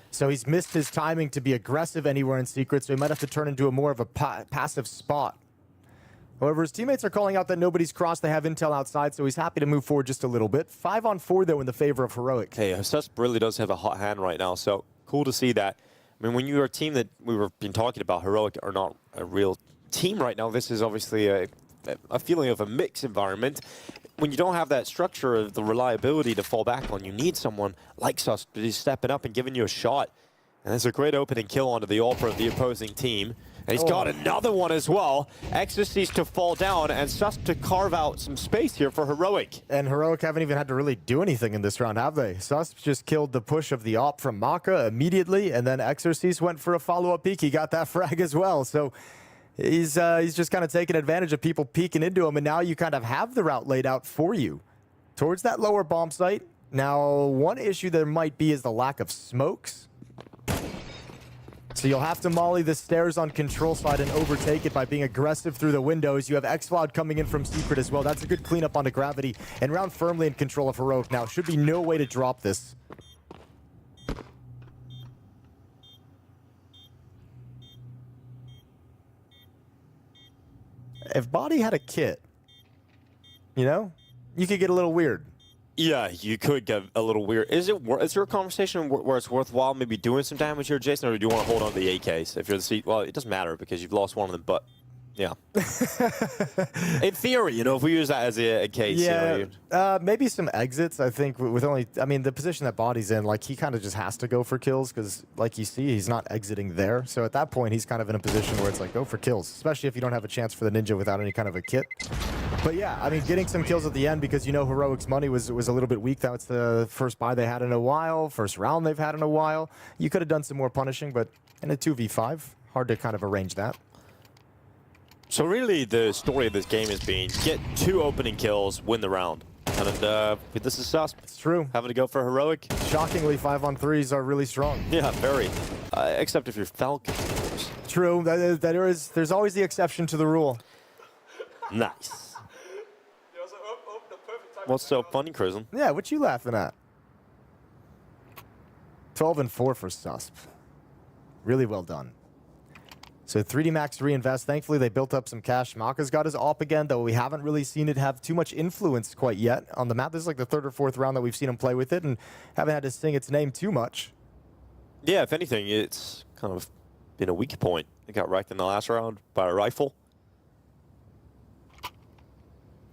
So he's missed his timing to be aggressive anywhere in Secret, so he might have to turn into a more of a passive spot. However, his teammates are calling out that nobody's crossed. They have intel outside, so he's happy to move forward just a little bit. 5-on-4, though, in the favor of Heroic. Hey, Susp really does have a hot hand right now, so cool to see that. I mean, when you're a team that we were been talking about, Heroic are not a real team right now. This is obviously a feeling of a mixed environment. When you don't have that structure of the reliability to fall back on, you need someone like Susp to be stepping up and giving you a shot. And there's a great opening kill onto the AWPer of the opposing team. And he's got another one as well. Ecstasies to fall down and Susp to carve out some space here for Heroic. And Heroic haven't even had to really do anything in this round, have they? Susp just killed the push of the AWP from Maka immediately, and then Exorcist went for a follow-up peek. He got that frag as well. So he's just kind of taking advantage of people peeking into him, and now you kind of have the route laid out for you towards that lower bomb site. Now, one issue there might be is the lack of smokes. So you'll have to molly the stairs on control side and overtake it by being aggressive through the windows. You have X-Cloud coming in from Secret as well. That's a good cleanup onto Gravity. And round firmly in control of Heroic now. Should be no way to drop this. If Body had a kit, you know, you could get a little weird. Yeah, you could get a little weird. Is there a conversation where it's worthwhile maybe doing some damage here, Jason, or do you want to hold on to the AKs? If you're the seat, well, it doesn't matter because you've lost one of them, but yeah. In theory, you know, if we use that as a case. Yeah, you know, maybe some exits, I think, with only, I mean, the position that Body's in, like, he kind of just has to go for kills because, like you see, he's not exiting there. So at that point, he's kind of in a position where it's like, go for kills, especially if you don't have a chance for the Ninja without any kind of a kit. But yeah, I mean, getting some kills at the end because you know Heroic's money was a little bit weak. That was the first buy they had in a while, first round they've had in a while. You could have done some more punishing, but in a 2v5, hard to kind of arrange that. So really, the story of this game has been get 2 opening kills, win the round. And this is Susp. It's true. Having to go for Heroic. Shockingly, 5-on-3s are really strong. Yeah, very. Except if you're Falcons, of course. True. There's always the exception to the rule. Nice. What's so funny, Chrism? Yeah, what you laughing at? 12-4 for Susp. Really well done. So 3D Max reinvest. Thankfully, they built up some cash. Maka's got his AWP again, though we haven't really seen it have too much influence quite yet on the map. This is like the 3rd or 4th round that we've seen him play with it and haven't had to sing its name too much. Yeah, if anything, it's kind of been a weak point. It got wrecked in the last round by a rifle.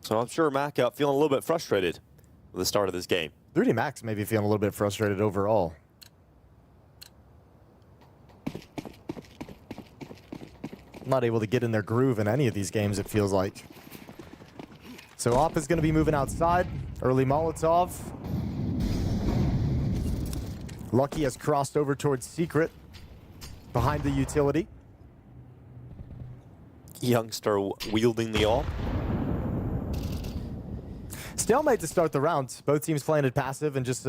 So I'm sure Maka feeling a little bit frustrated with the start of this game. 3D Max maybe feeling a little bit frustrated overall. not able to get in their groove in any of these games, it feels like. So Op is going to be moving outside. Early Molotov. Lucky has crossed over towards Secret behind the utility. Youngster wielding the AWP. Stalemate to start the round. Both teams playing it passive and just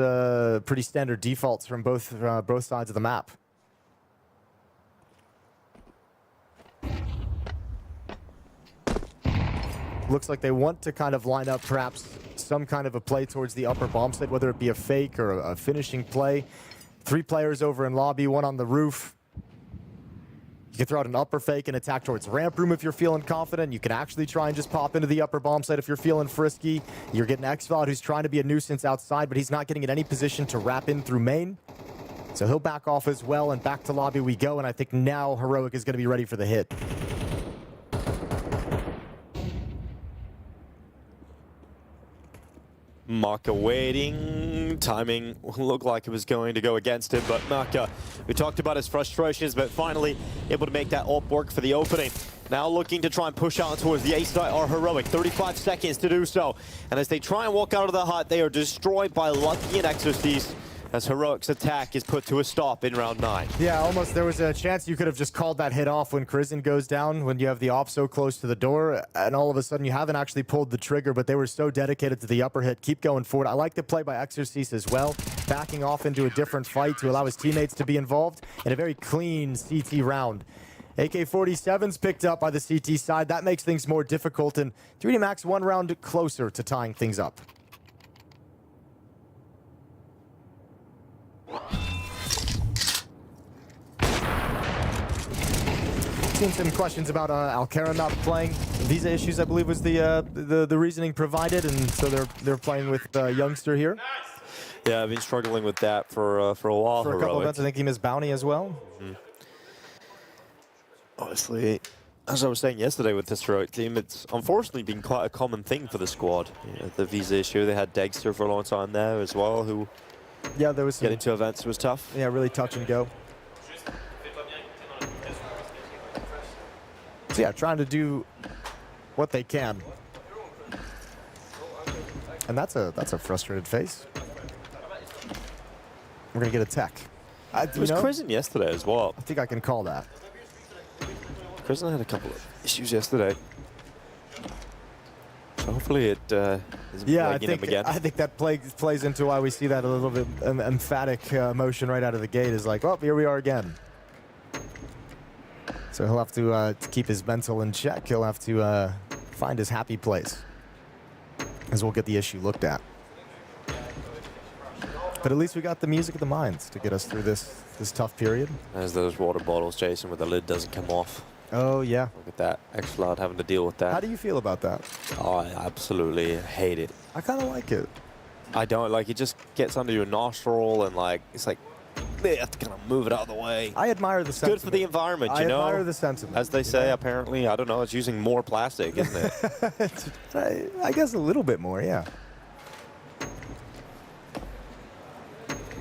pretty standard defaults from both sides of the map. Looks like they want to kind of line up perhaps some kind of a play towards the upper bomb site, whether it be a fake or a finishing play. 3 players over in lobby, 1 on the roof. You can throw out an upper fake and attack towards ramp room if you're feeling confident. You can actually try and just pop into the upper bomb site if you're feeling frisky. You're getting Xvod, who's trying to be a nuisance outside, but he's not getting in any position to wrap in through main. So he'll back off as well, and back to lobby we go, and I think now Heroic is going to be ready for the hit. Maka waiting. Timing looked like it was going to go against him, but Maka, we talked about his frustrations, but finally able to make that AWP work for the opening. Now looking to try and push out towards the A site are Heroic. 35 seconds to do so. And as they try and walk out of the hut, they are destroyed by Lucky and Exorcist, as Heroic's attack is put to a stop in round 9. Yeah, almost. There was a chance you could have just called that hit off when Crizzen goes down, when you have the AWP so close to the door, and all of a sudden you haven't actually pulled the trigger, but they were so dedicated to the upper hit. Keep going forward. I like the play by Exorcist as well, backing off into a different fight to allow his teammates to be involved in a very clean CT round. AK-47's picked up by the CT side. That makes things more difficult, and 3D Max 1 round closer to tying things up. Seen some questions about Alcara not playing. Visa issues, I believe, was the reasoning provided, and so they're playing with Youngster here. Yeah, I've been struggling with that for a while. For a couple events, I think he missed Bounty as well. Honestly, as I was saying yesterday with this Heroic team, it's unfortunately been quite a common thing for the squad. You know, the Visa issue, they had Dexter for a long time there as well, who there was some, getting to events was tough. Yeah, really touch and go. So yeah, trying to do what they can. And that's a frustrated face. We're gonna get a tech. It was Crizzen yesterday as well. I think I can call that. Crizzen had a couple of issues yesterday. So hopefully it isn't plaguing him again. I think that plays into why we see that a little bit emphatic motion right out of the gate. Is like, oh, here we are again. So he'll have to keep his mental in check. He'll have to find his happy place, as we'll get the issue looked at. But at least we got the music of the minds to get us through this tough period. As those water bottles, Jason, where the lid doesn't come off. Oh, yeah. Look at that. Xloud having to deal with that. How do you feel about that? Oh, I absolutely hate it. I kind of like it. I don't. Like, it just gets under your nostril and, like, it's like, they have to kind of move it out of the way. I admire the sentiment. Good for the environment, you know? I admire the sentiment. As they say, apparently, I don't know, it's using more plastic, isn't it? I guess a little bit more, yeah.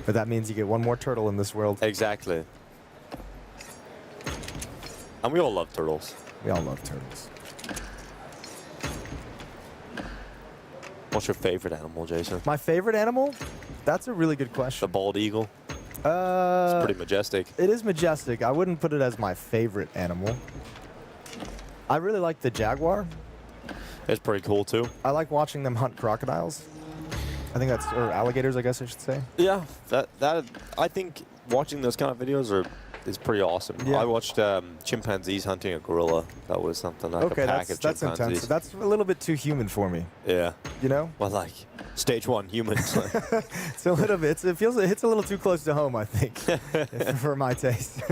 But that means you get one more turtle in this world. Exactly. And we all love turtles. We all love turtles. What's your favorite animal, Jason? My favorite animal? That's a really good question. The bald eagle? It's pretty majestic. It is majestic. I wouldn't put it as my favorite animal. I really like the jaguar. It's pretty cool, too. I like watching them hunt crocodiles. I think that's, or alligators, I guess I should say. Yeah, that I think watching those kind of videos is pretty awesome. Yeah. I watched chimpanzees hunting a gorilla. That was something like okay, a pack of that's chimpanzees. intense. That's a little bit too human for me. Yeah. You know? Well, like stage 1 humans. It's a little bit. It hits a little too close to home, I think, for my taste.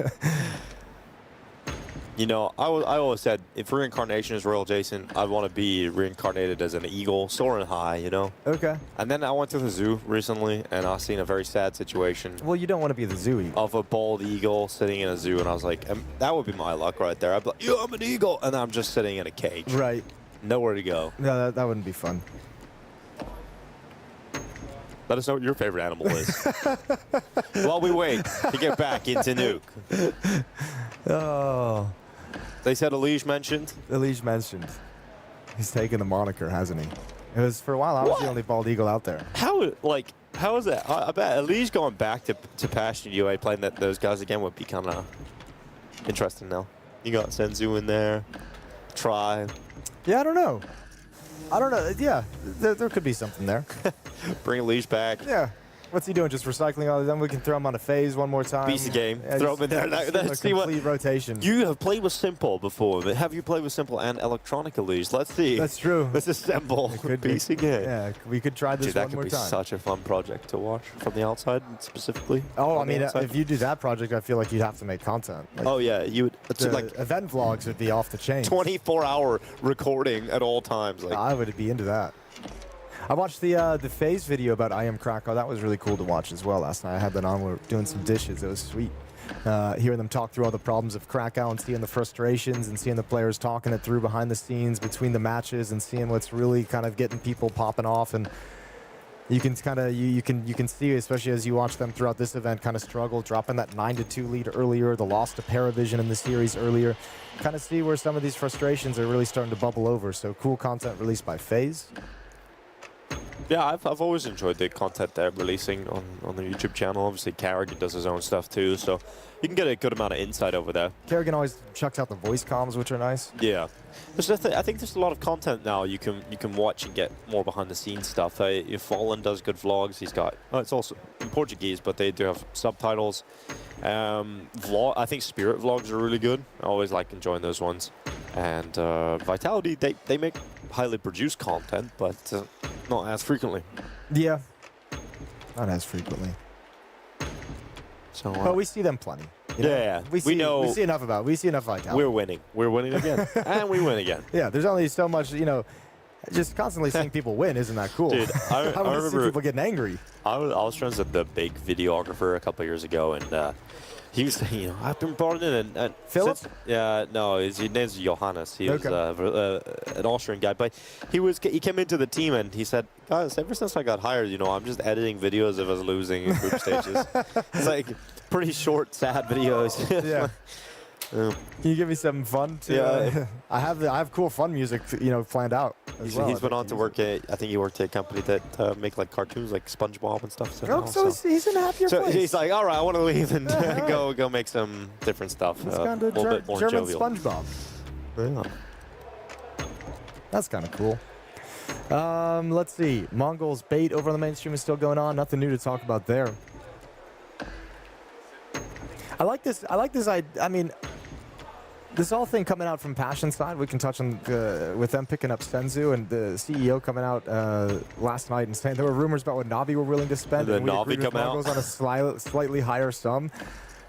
You know, I always said if reincarnation is real, Jason, I want to be reincarnated as an eagle, soaring high, you know? Okay. And then I went to the zoo recently, and I seen a very sad situation. Well, you don't want to be the zoo eagle. Of a bald eagle sitting in a zoo, and I was like, that would be my luck right there. I'd be like, yeah, I'm an eagle, and I'm just sitting in a cage. Right. Nowhere to go. No, that wouldn't be fun. Let us know what your favorite animal is. While we wait to get back into Nuke. Oh. They said Elige mentioned. Elige mentioned. He's taken the moniker, hasn't he? It was for a while. I was the only bald eagle out there. How is that? I bet Elige going back to Passion UA playing those guys again would be kind of interesting now. You got Senzu in there. Try. Yeah, I don't know. Yeah, there could be something there. Bring Elige back. Yeah. What's he doing? Just recycling all of them? We can throw him on a FaZe one more time. Beast the game. Yeah, throw him in there. Let's see what rotation. You have played with Simple before, but have you played with Simple and Electronic Elige? Let's see. That's true. Let's assemble Beast the game. Yeah, we could try this Dude, one more that could be time. such a fun project to watch from the outside, specifically. Oh, I mean, if you do that project, I feel like you'd have to make content. Like, oh yeah, you would. It's the like event vlogs would be off the chain. 24-hour recording at all times. Like, I would be into that. I watched the FaZe video about I Am Krakow. That was really cool to watch as well last night. I had that on. We were doing some dishes. It was sweet. Hearing them talk through all the problems of Krakow and seeing the frustrations and seeing the players talking it through behind the scenes between the matches and seeing what's really kind of getting people popping off. And you can kind of you can see, especially as you watch them throughout this event, kind of struggle, dropping that 9-2 lead earlier, the loss to PARIVISION in the series earlier. Kind of see where some of these frustrations are really starting to bubble over. So cool content released by FaZe. yeah, I've always enjoyed the content they're releasing on the YouTube channel. Obviously, Carrigan does his own stuff too, so you can get a good amount of insight over there. Carrigan always chucks out the voice comms, which are nice. Yeah, I think there's a lot of content now you can watch and get more behind the scenes stuff. Fallen does good vlogs. He's got it's also in Portuguese, but they do have subtitles. I think Spirit vlogs are really good. I always like enjoying those ones. And Vitality, they make highly produced content, but not as frequently. Yeah, not as frequently. So, but we see them plenty. Yeah, we see enough about. We see enough Vitality. We're winning. We're winning again, and we win again. Yeah, there's only so much. Just constantly seeing people win isn't that cool? Dude, I want to see people getting angry. I was friends with the big videographer a couple of years ago, and he was saying, I've been brought in and Philip? No, his name's Johannes. He was an Austrian guy, but he came into the team and he said, guys, ever since I got hired, I'm just editing videos of us losing in group stages. It's like pretty short, sad videos. Yeah. Can you give me something fun? Yeah. I have cool fun music, planned out. He's been on to work at, I think he worked at a company that make like cartoons like SpongeBob and stuff. So he's in a happier place. He's like, all right, I want to leave and go make some different stuff. He's kind of a little bit more German jovial. SpongeBob. Yeah. That's kind of cool. Let's see. MongolZ bait over on the mainstream is still going on. Nothing new to talk about there. I like this. I mean, this whole thing coming out from Passion side, we can touch on with them picking up Senzu and the CEO coming out last night and saying there were rumors about what Navi were willing to spend. And and we Navi agreed with coming out on a slightly higher sum.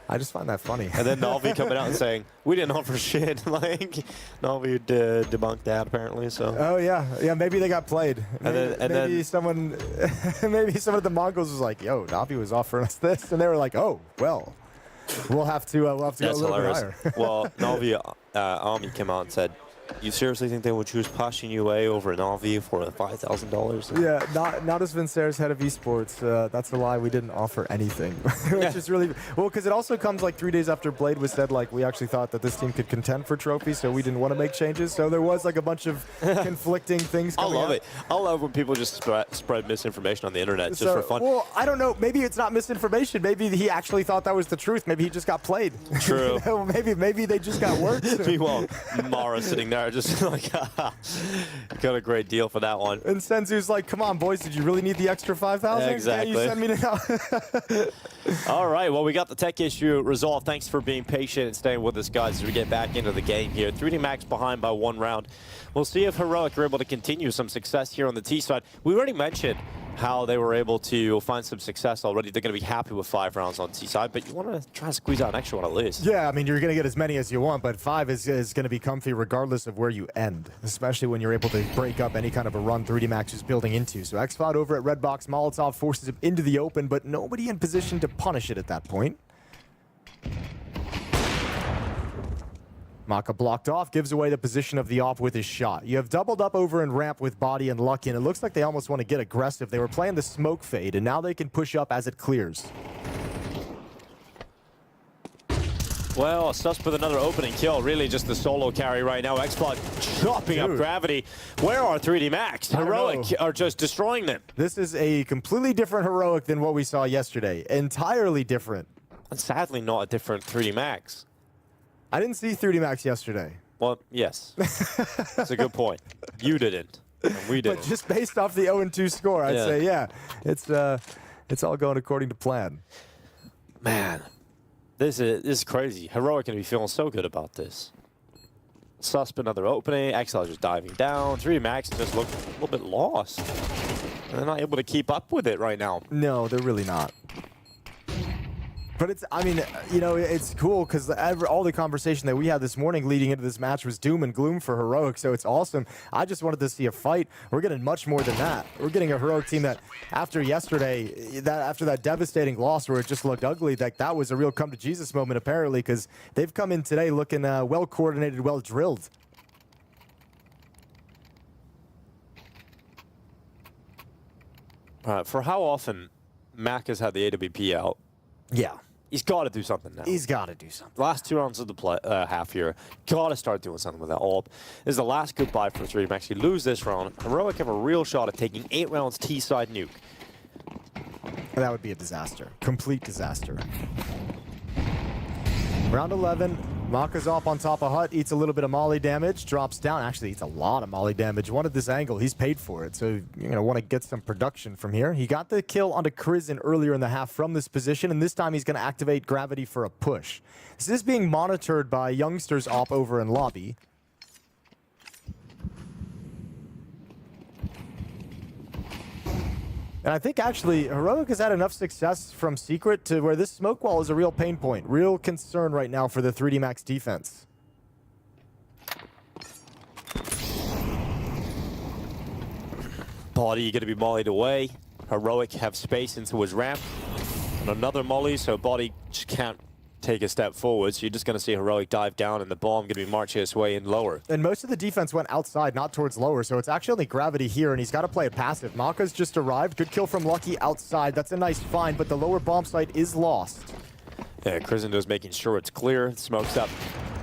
I just find that funny. And then Navi coming out and saying, we didn't offer shit. Like, Navi debunked that apparently, so. Oh, yeah. Maybe they got played. Maybe someone at the Mongols was like, yo, Navi was offering us this. And they were like, oh, well, we'll have to go a little bit higher. Well, Navi Army came out and said, you seriously think they would choose Passion UA over Navi for $5,000? Yeah, Natus Vincere, head of esports. That's a lie. We didn't offer anything, which is really well because it also comes like 3 days after Blade was said like we actually thought that this team could contend for trophies, so we didn't want to make changes. So there was like a bunch of conflicting things. I love it. I love when people just spread misinformation on the internet just for fun. Well, I don't know. Maybe it's not misinformation. Maybe he actually thought that was the truth. Maybe he just got played. True. Maybe they just got worked. Meanwhile, Mara sitting there just like, got a great deal for that one. And Senzu's like, come on, boys, did you really need the extra 5,000? Exactly. Can you send me now? All right, well, we got the tech issue resolved. Thanks for being patient and staying with us, guys, as we get back into the game here. 3D Max behind by 1 round. We'll see if Heroic are able to continue some success here on the T side. We already mentioned how they were able to find some success already. They're going to be happy with 5 rounds on T side, but you want to try and squeeze out an extra one at least. Yeah, I mean, you're going to get as many as you want, but 5 is going to be comfy regardless of where you end, especially when you're able to break up any kind of a run 3D Max is building into. So XFOD over at Redbox, MongolZ forces him into the open, but nobody in position to punish it at that point. Maka blocked off, gives away the position of the op with his shot. You have doubled up over in ramp with Body and Lucky, and it looks like they almost want to get aggressive. They were playing the smoke fade, and now they can push up as it clears. Well, Sus with another opening kill. Really just the solo carry right now. Xplot chopping up Gravity. Where are 3D Max? Heroic are just destroying them. This is a completely different Heroic than what we saw yesterday. Entirely different. And sadly not a different 3D Max. I didn't see 3D Max yesterday. Well, yes. That's a good point. You didn't. And we didn't. But just based off the 0-2 score, I'd say, yeah, it's all going according to plan. Man, this is crazy. Heroic going to be feeling so good about this. Susp another opening. XL just diving down. 3D Max just look a little bit lost. And they're not able to keep up with it right now. No, they're really not. But it's, I mean, you know, it's cool because all the conversation that we had this morning leading into this match was doom and gloom for Heroic, so it's awesome. I just wanted to see a fight. We're getting much more than that. We're getting a Heroic team that, after yesterday, after that devastating loss where it just looked ugly, that was a real come-to-Jesus moment, apparently, because they've come in today looking well-coordinated, well-drilled. For how often Mac has had the AWP out, yeah. He's got to do something now. He's got to do something. Last 2 rounds of the half here. Got to start doing something with that AWP. This is the last goodbye for 3D Max. You lose this round. Heroic have a real shot at taking 8 rounds T-side nuke. That would be a disaster. Complete disaster. Round 11. Maka's off on top of Hut, eats a little bit of molly damage, drops down. Actually, eats a lot of molly damage. Wanted this angle. He's paid for it, so you're going to want to get some production from here. He got the kill onto Crizin earlier in the half from this position, and this time he's going to activate Gravity for a push. This is being monitored by Youngsters op over in lobby. And I think actually Heroic has had enough success from Secret to where this smoke wall is a real pain point, real concern right now for the 3D Max defense. Body going to be mollied away. Heroic have space into his ramp. And another molly, so Body just can't take a step forward. So you're just going to see Heroic dive down and the bomb going to be marching its way in lower. And most of the defense went outside, not towards lower, so it's actually only Gravity here, and he's got to play it passive. Maka's just arrived. Good kill from Lucky outside. That's a nice find, but the lower bomb site is lost. Yeah, Crisendo's making sure it's clear. Smokes up.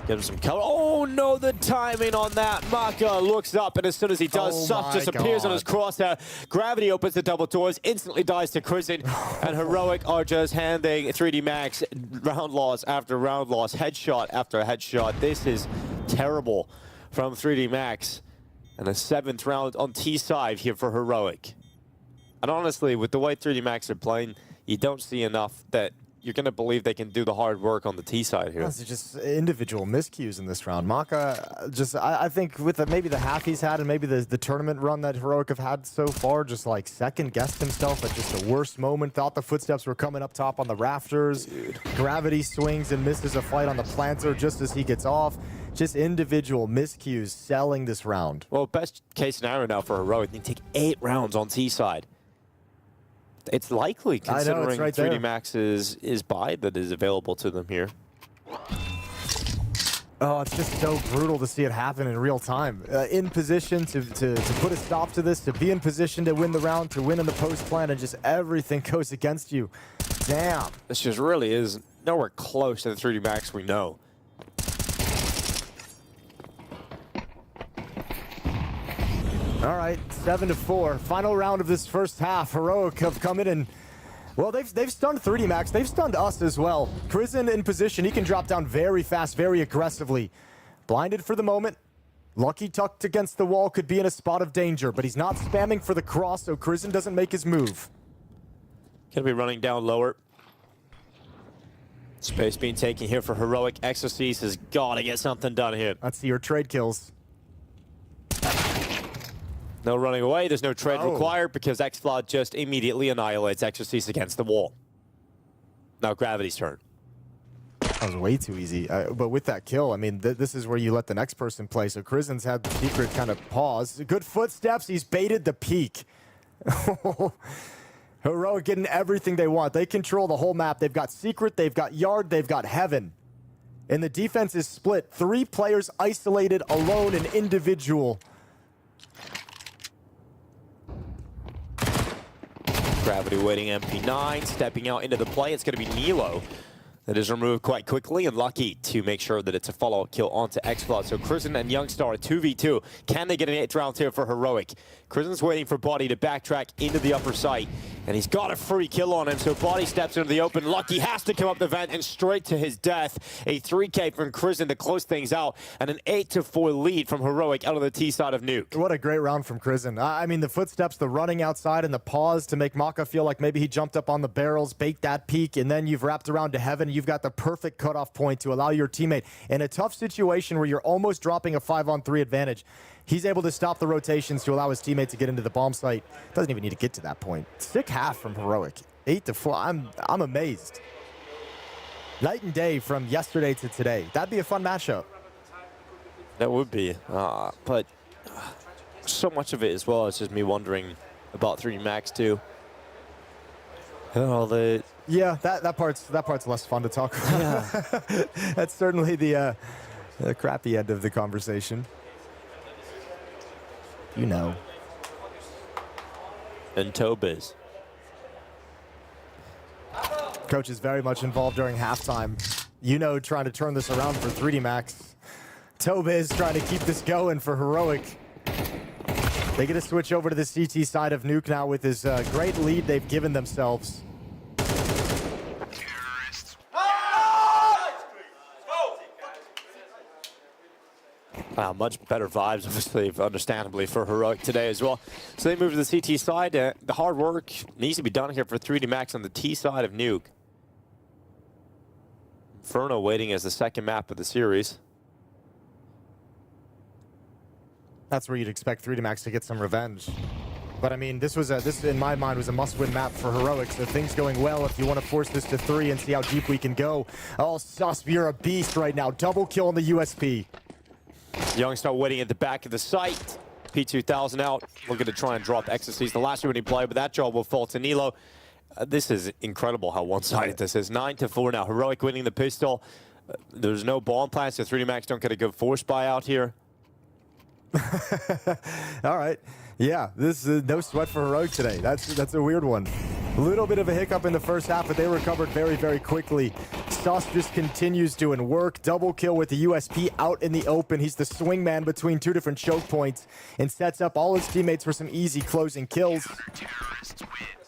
Give him some cover. Oh no, the timing on that. Maka looks up, and as soon as he does, Suff just appears on his crosshair. Gravity opens the double doors, instantly dies to Crizin, and Heroic are just handing 3D Max round loss after round loss, headshot after headshot. This is terrible from 3D Max. And a 7th round on T-side here for Heroic. And honestly, with the way 3D Max are playing, you don't see enough that you're going to believe they can do the hard work on the T side here. It's just individual miscues in this round. Maka, just I think with maybe the half he's had and maybe the tournament run that Heroic have had so far, just like second-guessed himself at just the worst moment. Thought the footsteps were coming up top on the rafters. Dude. Gravity swings and misses a fight on the planter just as he gets off. Just individual miscues selling this round. Well, best case scenario now for Heroic, they take 8 rounds on T side. It's likely, considering 3D Max's buy that is available to them here. Oh, it's just so brutal to see it happen in real time. In position to put a stop to this, to be in position to win the round, to win in the post plan, and just everything goes against you. Damn. This just really is nowhere close to the 3D Max we know. All right, 7-4. Final round of this first half. Heroic have come in and, well, they've stunned 3D Max. They've stunned us as well. Crizin in position. He can drop down very fast, very aggressively. Blinded for the moment. Lucky tucked against the wall, could be in a spot of danger, but he's not spamming for the cross, so Crizin doesn't make his move. Gonna be running down lower. Space being taken here for Heroic. Exorcist has got to get something done here. Let's see your trade kills. No running away. There's no trade required because Xflod just immediately annihilates Exorcist against the wall. Now Gravity's turn. That was way too easy. But with that kill, I mean, this is where you let the next person play. So Crisin's had the secret kind of pause. Good footsteps. He's baited the peak. Heroic getting everything they want. They control the whole map. They've got secret. They've got yard. They've got heaven. And the defense is split. 3 players isolated, alone, and individual. Gravity waiting MP9, stepping out into the play. It's going to be Nilo. That is removed quite quickly, and lucky to make sure that it's a follow-up kill onto Xflood. So Crizin and Youngstar 2v2. Can they get an 8th round here for Heroic? Crisin's waiting for Body to backtrack into the upper site, and he's got a free kill on him, so Body steps into the open. Lucky has to come up the vent and straight to his death. A 3K from Crizin to close things out, and an 8-4 lead from Heroic out of the T side of Nuke. What a great round from Crizin. I mean, the footsteps, the running outside, and the pause to make Maka feel like maybe he jumped up on the barrels, baked that peak, and then you've wrapped around to heaven. You've got the perfect cutoff point to allow your teammate in a tough situation where you're almost dropping a 5-on-3 advantage. He's able to stop the rotations to allow his teammate to get into the bomb site. Doesn't even need to get to that point. Sick half from Heroic. 8-4. I'm amazed. Night and day from yesterday to today. That'd be a fun matchup. That would be, but so much of it as well is just me wondering about 3D Max too. Yeah, that part's less fun to talk about. Yeah. That's certainly the crappy end of the conversation. You know. And Tobiz. Coach is very much involved during halftime. You know, trying to turn this around for 3D Max. Tobiz trying to keep this going for Heroic. They get to switch over to the CT side of Nuke now with this great lead they've given themselves. Much better vibes, obviously, understandably, for Heroic today as well. So they move to the CT side. The hard work needs to be done here for 3D Max on the T side of Nuke. Inferno waiting as the second map of the series. That's where you'd expect 3D Max to get some revenge. But I mean, this in my mind was a must-win map for Heroic. So things going well if you want to force this to 3 and see how deep we can go. Oh, Susp, you're a beast right now. Double kill on the USP. Youngstar waiting at the back of the site. P2000 out, looking to try and drop Ecstasy's the last winning play, but that job will fall to Nilo. This is incredible how one-sided this is. 9-4 now. Heroic winning the pistol. There's no bomb plan, so 3D Max don't get a good force buy out here. All right. Yeah, this is no sweat for Heroic today. That's a weird one. A little bit of a hiccup in the first half, but they recovered very, very quickly. Sauce just continues doing work. Double kill with the USP out in the open. He's the swingman between 2 different choke points and sets up all his teammates for some easy closing kills.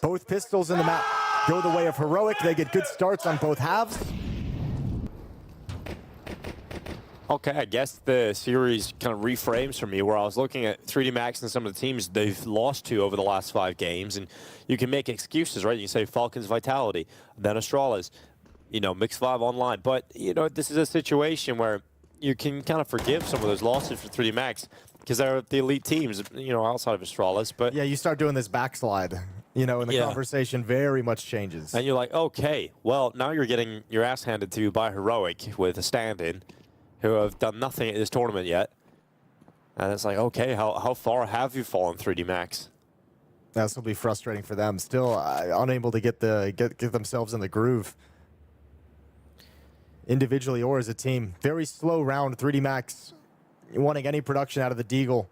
Both pistols in the map go the way of Heroic. They get good starts on both halves. Okay, I guess the series kind of reframes for me where I was looking at 3D Max and some of the teams they've lost to over the last 5 games, and you can make excuses, right? You say Falcons Vitality, then Astralis, you know, Mix 5 online. But, you know, this is a situation where you can kind of forgive some of those losses for 3D Max because they're the elite teams, you know, outside of Astralis. But yeah, you start doing this backslide, you know, and the conversation very much changes. And you're like, okay, well, now you're getting your ass handed to you by Heroic with a stand-in, who have done nothing at this tournament yet. And it's like, okay, how far have you fallen, 3D Max? This will be frustrating for them. Still unable to get themselves in the groove. Individually or as a team. Very slow round, 3D Max wanting any production out of the Deagle.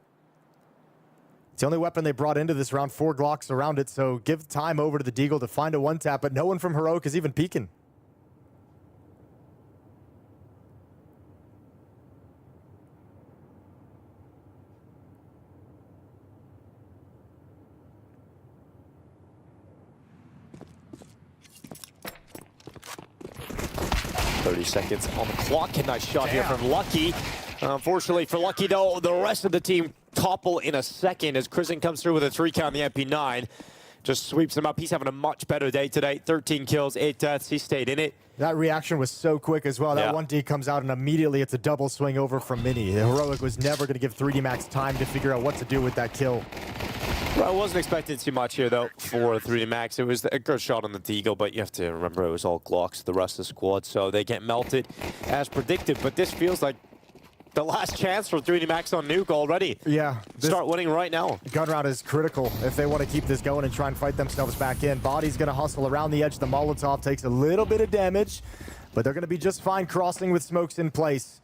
It's the only weapon they brought into this round, 4 Glocks around it, so give time over to the Deagle to find a one-tap, but no one from Heroic is even peeking. Seconds on the clock. A nice shot here from Lucky. Unfortunately for Lucky, though, the rest of the team topple in a second as Crizin comes through with a 3 count on the MP9. Just sweeps them up. He's having a much better day today. 13 kills, 8 deaths. He stayed in it. That reaction was so quick as well. That 1D comes out and immediately it's a double swing over from Mini. Heroic was never going to give 3D Max time to figure out what to do with that kill. Well, I wasn't expecting too much here, though, for 3D Max. It was a good shot on the Deagle, but you have to remember it was all Glocks, the rest of the squad, so they get melted as predicted. But this feels like the last chance for 3D Max on Nuke already. Yeah. Start winning right now. Gun round is critical if they want to keep this going and try and fight themselves back in. Body's going to hustle around the edge. The Molotov takes a little bit of damage, but they're going to be just fine crossing with smokes in place.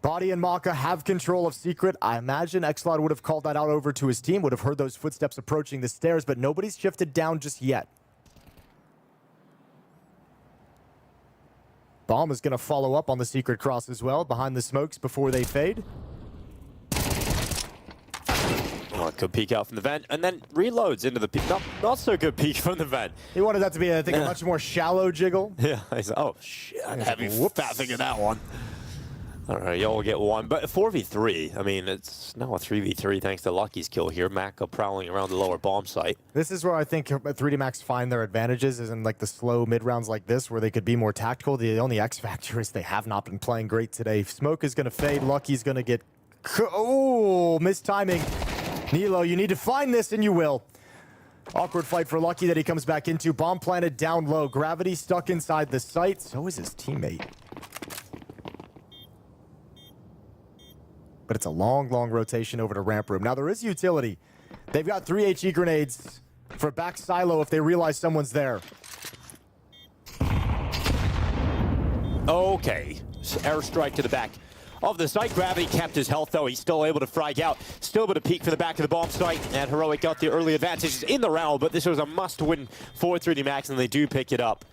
Body and Maka have control of Secret. I imagine Xlod would have called that out over to his team, would have heard those footsteps approaching the stairs, but nobody's shifted down just yet. Bomb is going to follow up on the secret cross as well, behind the smokes before they fade. Oh, good peek out from the vent, and then reloads into the peek. Not so good peek from the vent. He wanted that to be, I think, a much more shallow jiggle. Yeah, he's like, oh shit, heavy fat finger that one. All right, y'all get one, but 4v3. I mean, it's now a 3v3 thanks to Lucky's kill here. Maka prowling around the lower bomb site. This is where I think 3D Max find their advantages, is in like the slow mid rounds like this, where they could be more tactical. The only X factor is they have not been playing great today. Smoke is going to fade. Lucky's going to get, oh, missed timing. Nilo, you need to find this, and you will. Awkward fight for Lucky that he comes back into. Bomb planted down low. Gravity stuck inside the site. So is his teammate. But it's a long, long rotation over to ramp room. Now, there is utility. They've got 3 HE grenades for back silo if they realize someone's there. Okay, airstrike to the back of the site. Gravity kept his health, though. He's still able to frag out. Still able to peek for the back of the bomb site. And Heroic got the early advantages in the round, but this was a must-win for 3D Max, and they do pick it up.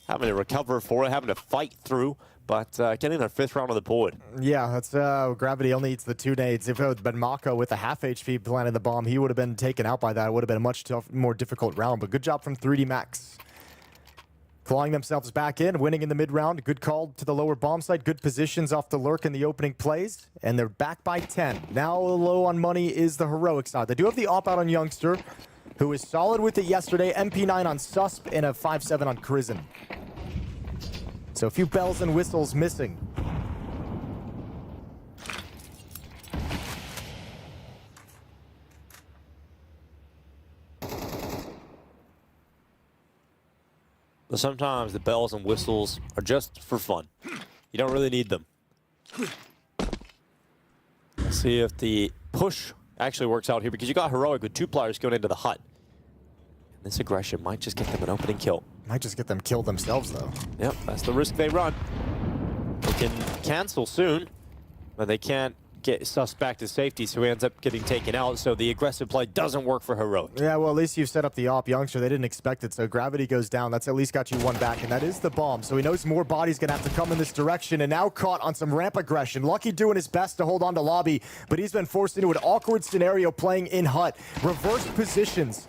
Having to recover for it, having to fight through, but getting their 5th round on the board. Yeah, that's Gravity only eats the 2 nades. If it had been Maka with a half HP planting the bomb, he would have been taken out by that. It would have been a much more difficult round, but good job from 3D Max. Clawing themselves back in, winning in the mid-round. Good call to the lower bomb site. Good positions off the lurk in the opening plays, and they're back by 10. Now low on money is the Heroic side. They do have the op-out on Youngster, who was solid with it yesterday. MP9 on Susp and a 5-7 on Crizzen. So a few bells and whistles missing. But sometimes the bells and whistles are just for fun. You don't really need them. Let's see if the push actually works out here, because you got Heroic with 2 players going into the hut. And this aggression might just get them an opening kill. Might just get them killed themselves, though. Yep, that's the risk they run. They can cancel soon, but they can't get Sus back to safety, so he ends up getting taken out, so the aggressive play doesn't work for Heroic. Yeah, well, at least you've set up the op Youngster. They didn't expect it, so Gravity goes down. That's at least got you 1 back, and that is the bomb. So he knows more bodies going to have to come in this direction, and now caught on some ramp aggression. Lucky doing his best to hold on to lobby, but he's been forced into an awkward scenario playing in hut. Reverse positions.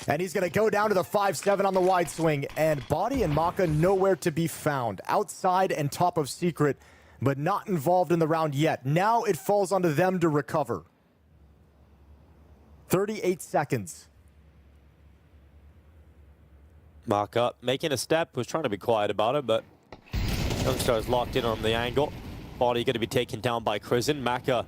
And he's going to go down to the 5-7 on the wide swing, and Body and Maka nowhere to be found. Outside and top of secret, but not involved in the round yet. Now it falls onto them to recover. 38 seconds. Maka making a step, was trying to be quiet about it, but Youngstar is locked in on the angle. Body going to be taken down by Crizzen. Maka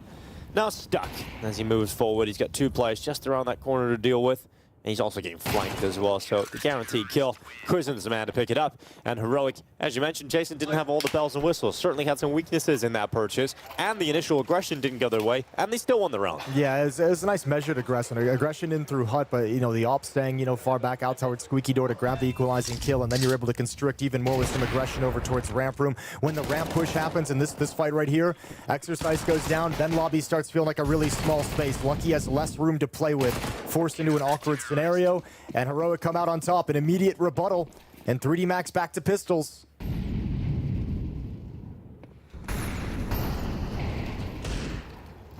now stuck as he moves forward. He's got 2 players just around that corner to deal with. And he's also getting flanked as well, so the guaranteed kill. Crizzen's the man to pick it up. And Heroic, as you mentioned, Jason didn't have all the bells and whistles. Certainly had some weaknesses in that purchase, and the initial aggression didn't go their way, and they still won the round. Yeah, it was a nice measured aggression. Aggression in through hut, but, you know, the op staying, you know, far back out towards Squeaky Door to grab the equalizing kill, and then you're able to constrict even more with some aggression over towards ramp room. When the ramp push happens, and this fight right here, Exercise goes down, then lobby starts feeling like a really small space. Lucky has less room to play with, forced into an awkward scenario. And Heroic come out on top, an immediate rebuttal, and 3D Max back to pistols.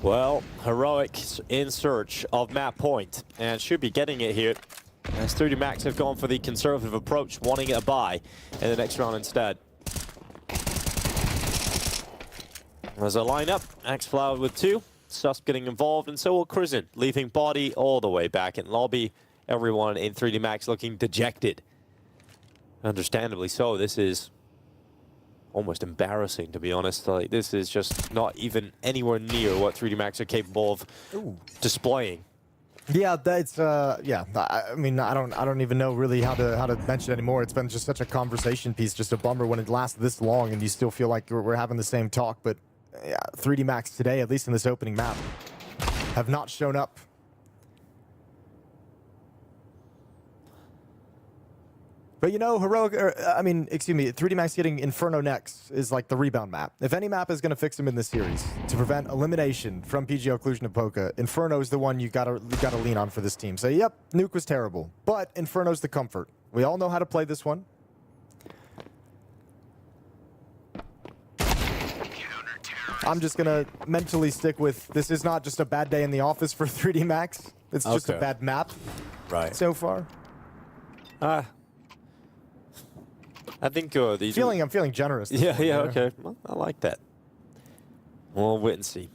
Well, Heroic in search of map point, and should be getting it here, as 3D Max have gone for the conservative approach, wanting a buy in the next round instead. There's a lineup, Axflower with 2, Sus getting involved, and so will Crizzen, leaving Body all the way back in lobby. Everyone in 3D Max looking dejected. Understandably so. This is almost embarrassing, to be honest. Like, this is just not even anywhere near what 3D Max are capable of displaying. Yeah, that's yeah. I mean, I don't even know really how to mention it anymore. It's been just such a conversation piece. Just a bummer when it lasts this long, and you still feel like we're having the same talk. But yeah, 3D Max today, at least in this opening map, have not shown up. But you know, Heroic, 3D Max getting Inferno next is like the rebound map. If any map is going to fix him in this series to prevent elimination from PGL Cluj-Napoca, Inferno is the one you gotta lean on for this team. So yep, Nuke was terrible, but Inferno's the comfort. We all know how to play this one. I'm just going to mentally stick with this is not just a bad day in the office for 3D Max. It's just a bad map so far. I think these I'm feeling generous. Yeah, okay. Well, I like that. We'll wait and see.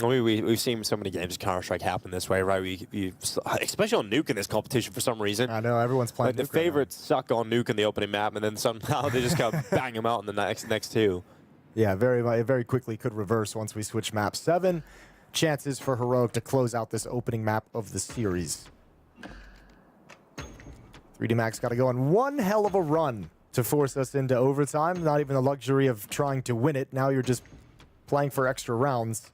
We've seen so many games of Counter-Strike happen this way, right? We especially on Nuke in this competition for some reason. I know, everyone's playing like the favorites suck on Nuke in the opening map, and then somehow they just got bang them out in the next two. Yeah, very quickly could reverse once we switch map. 7 chances for Heroic to close out this opening map of the series. 3D Max got to go on one hell of a run to force us into overtime. Not even the luxury of trying to win it. Now you're just playing for extra rounds.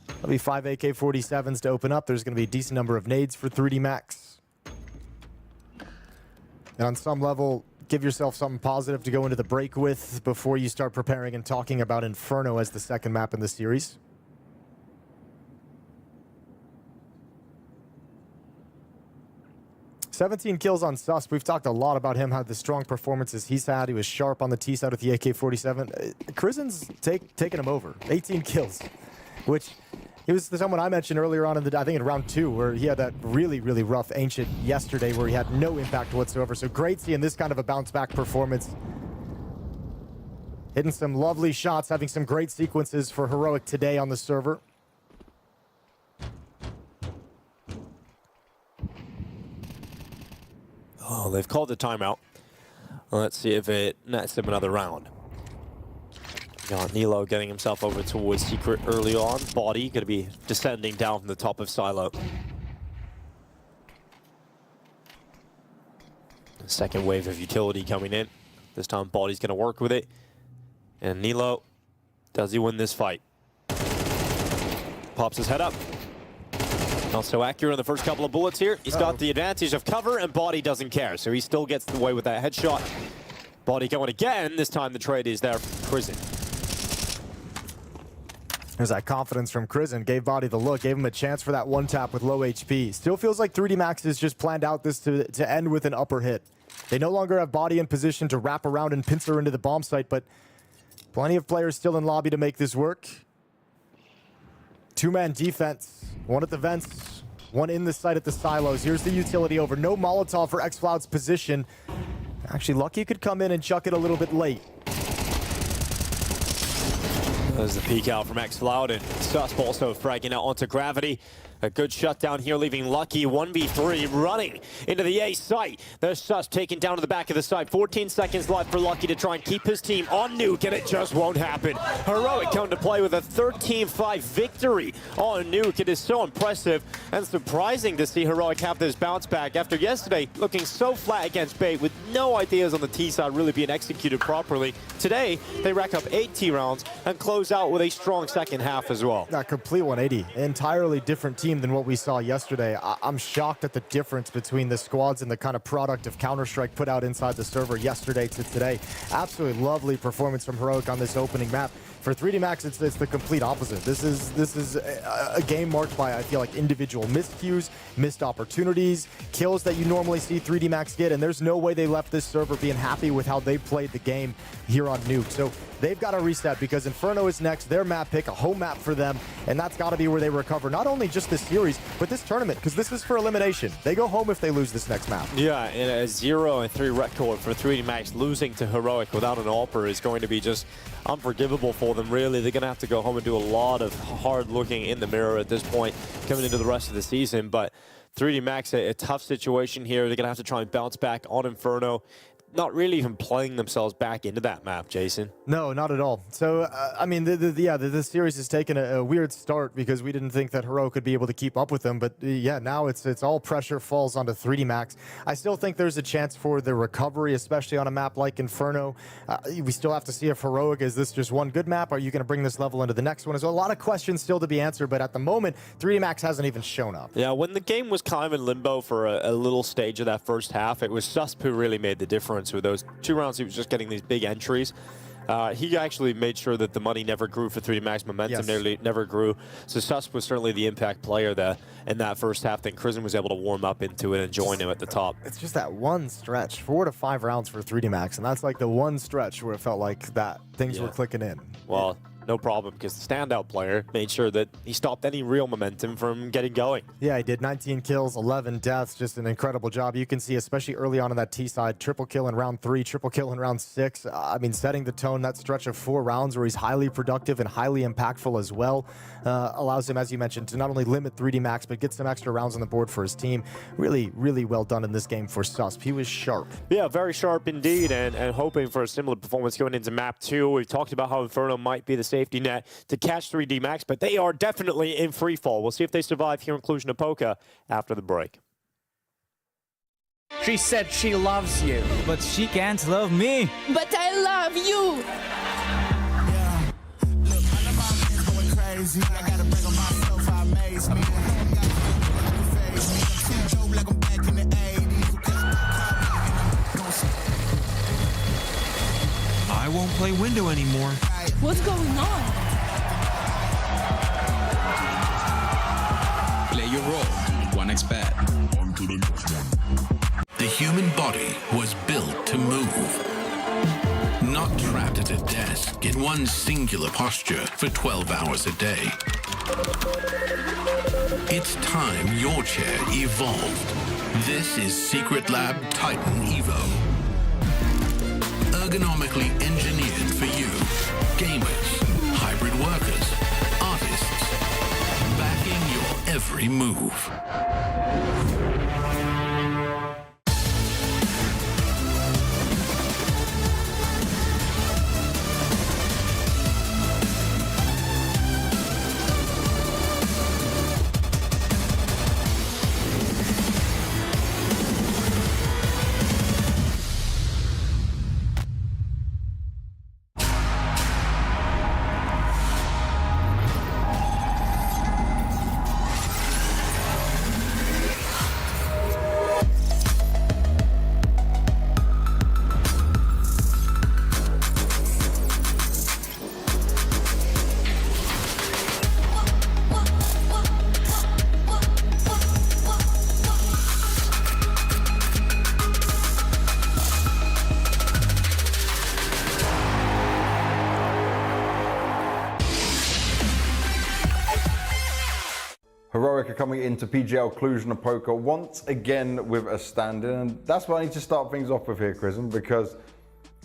There'll be 5 AK-47s to open up. There's going to be a decent number of nades for 3D Max. And on some level, give yourself something positive to go into the break with before you start preparing and talking about Inferno as the second map in the series. $17 kills on Sus. We've talked a lot about him, how the strong performances he's had. He was sharp on the T side with the AK-47. Krizen's taken him over. 18 kills, which he was someone I mentioned earlier on I think in round 2, where he had that really rough Ancient yesterday where he had no impact whatsoever. So great seeing this kind of a bounce back performance. Hitting some lovely shots, having some great sequences for Heroic today on the server. Oh, they've called the timeout. Let's see if it nets them another round. Got Nilo getting himself over towards Secret early on. Body going to be descending down from the top of Silo. The second wave of utility coming in. This time Body's going to work with it. And Nilo, does he win this fight? Pops his head up. Not so accurate in the first couple of bullets here. He's got the advantage of cover, and Body doesn't care, so he still gets away with that headshot. Body going again. This time the trade is there for Krizen. There's that confidence from Krizen. Gave Body the look, gave him a chance for that one tap with low HP. Still feels like 3D Max has just planned out this to end with an upper hit. They no longer have Body in position to wrap around and pincer into the bomb site, but plenty of players still in lobby to make this work. 2-man defense. One at the vents, one in the site at the silos. Here's the utility over. No Molotov for xCloud's position. Actually, Lucky could come in and chuck it a little bit late. There's the peek out from xCloud, and Sus also fragging out onto Gravity. A good shutdown here, leaving Lucky 1v3 running into the A site. There's Sus taken down to the back of the site. 14 seconds left for Lucky to try and keep his team on Nuke, and it just won't happen. Heroic come to play with a 13-5 victory on Nuke. It is so impressive and surprising to see Heroic have this bounce back after yesterday looking so flat against Bait with no ideas on the T side really being executed properly. Today, they rack up 8 T rounds and close out with a strong second half as well. That complete 180. Entirely different team than what we saw yesterday. I'm shocked at the difference between the squads and the kind of product of Counter-Strike put out inside the server yesterday to today. Absolutely lovely performance from Heroic on this opening map. For 3D Max, it's the complete opposite. This is a game marked by, I feel like, individual miscues, missed opportunities, kills that you normally see 3D Max get, and there's no way they left this server being happy with how they played the game here on Nuke. So they've got to reset because Inferno is next, their map pick, a home map for them, and that's got to be where they recover not only just this series, but this tournament, because this is for elimination. They go home if they lose this next map. Yeah, and a 0-3 record for 3D Max. Losing to Heroic without an AWPer is going to be just unforgivable for them, really. They're going to have to go home and do a lot of hard looking in the mirror at this point coming into the rest of the season. But 3D Max, a tough situation here. They're going to have to try and bounce back on Inferno. Not really even playing themselves back into that map, Jason. No, not at all. So, I mean, the series has taken a weird start because we didn't think that Heroic could be able to keep up with them. But yeah, now it's all pressure falls onto 3D Max. I still think there's a chance for the recovery, especially on a map like Inferno. We still have to see if Heroic, is this just one good map? Are you going to bring this level into the next one? There's a lot of questions still to be answered, but at the moment, 3D Max hasn't even shown up. Yeah, when the game was kind of in limbo for a little stage of that first half, it was Sus who really made the difference. With those 2 rounds, he was just getting these big entries. He actually made sure that the money never grew for 3D-Max. Momentum never grew. So Sus was certainly the impact player there in that first half. Then Crism was able to warm up into it and join him at the top. It's just that one stretch, 4 to 5 rounds for 3D-Max, and that's like the one stretch where it felt like that things were clicking in. Well, no problem, because the standout player made sure that he stopped any real momentum from getting going. Yeah, he did 19 kills, 11 deaths, just an incredible job. You can see, especially early on in that T side, triple kill in round 3, triple kill in round 6. I mean, setting the tone, that stretch of 4 rounds where he's highly productive and highly impactful as well, allows him, as you mentioned, to not only limit 3D-Max, but get some extra rounds on the board for his team. Really, really well done in this game for Susp. He was sharp. Yeah, very sharp indeed, and hoping for a similar performance going into map 2. We've talked about how Inferno might be the safety net to catch 3D-Max, but they are definitely in free fall. We'll see if they survive here in Cluj-Napoca after the break. She said she loves you. But she can't love me. But I love you. Yeah. Look, I know my man's going crazy. I gotta break on myself, I amaze me. Like I'm back in the 80s. I won't play window anymore. What's going on? Play your role. 1xBet. On to the next one. The human body was built to move. Not trapped at a desk in one singular posture for 12 hours a day. It's time your chair evolved. This is Secret Lab Titan Evo. Ergonomically engineered for you. Gamers, hybrid workers, artists. Backing your every move. Heroic are coming into PGL Cluj-Napoca once again with a stand-in, and that's what I need to start things off with here, Crism, because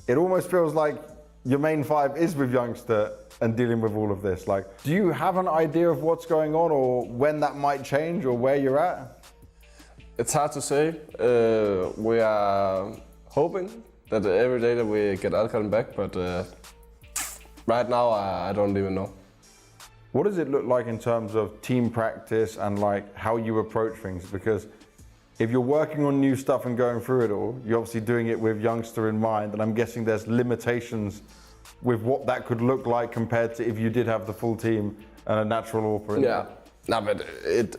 it almost feels like your main 5 is with Youngster and dealing with all of this. Like, do you have an idea of what's going on, or when that might change, or where you're at? It's hard to say. We are hoping that every day that we get Alcon back, but right now I don't even know. What does it look like in terms of team practice and like how you approach things? Because if you're working on new stuff and going through it all, you're obviously doing it with Youngster in mind, and I'm guessing there's limitations with what that could look like compared to if you did have the full team and a natural AWPer in there. No, but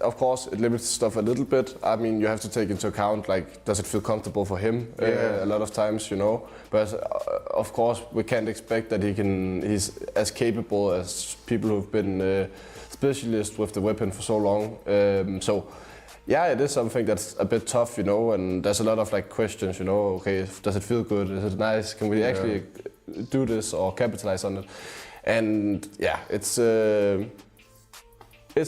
of course it limits stuff a little bit. I mean, you have to take into account, like, does it feel comfortable for him? A lot of times, you know. But of course, we can't expect that he's as capable as people who've been specialists with the weapon for so long. So, yeah, it is something that's a bit tough, you know. And there's a lot of like questions, you know. Okay, does it feel good? Is it nice? Can we actually do this or capitalize on it? And yeah, it's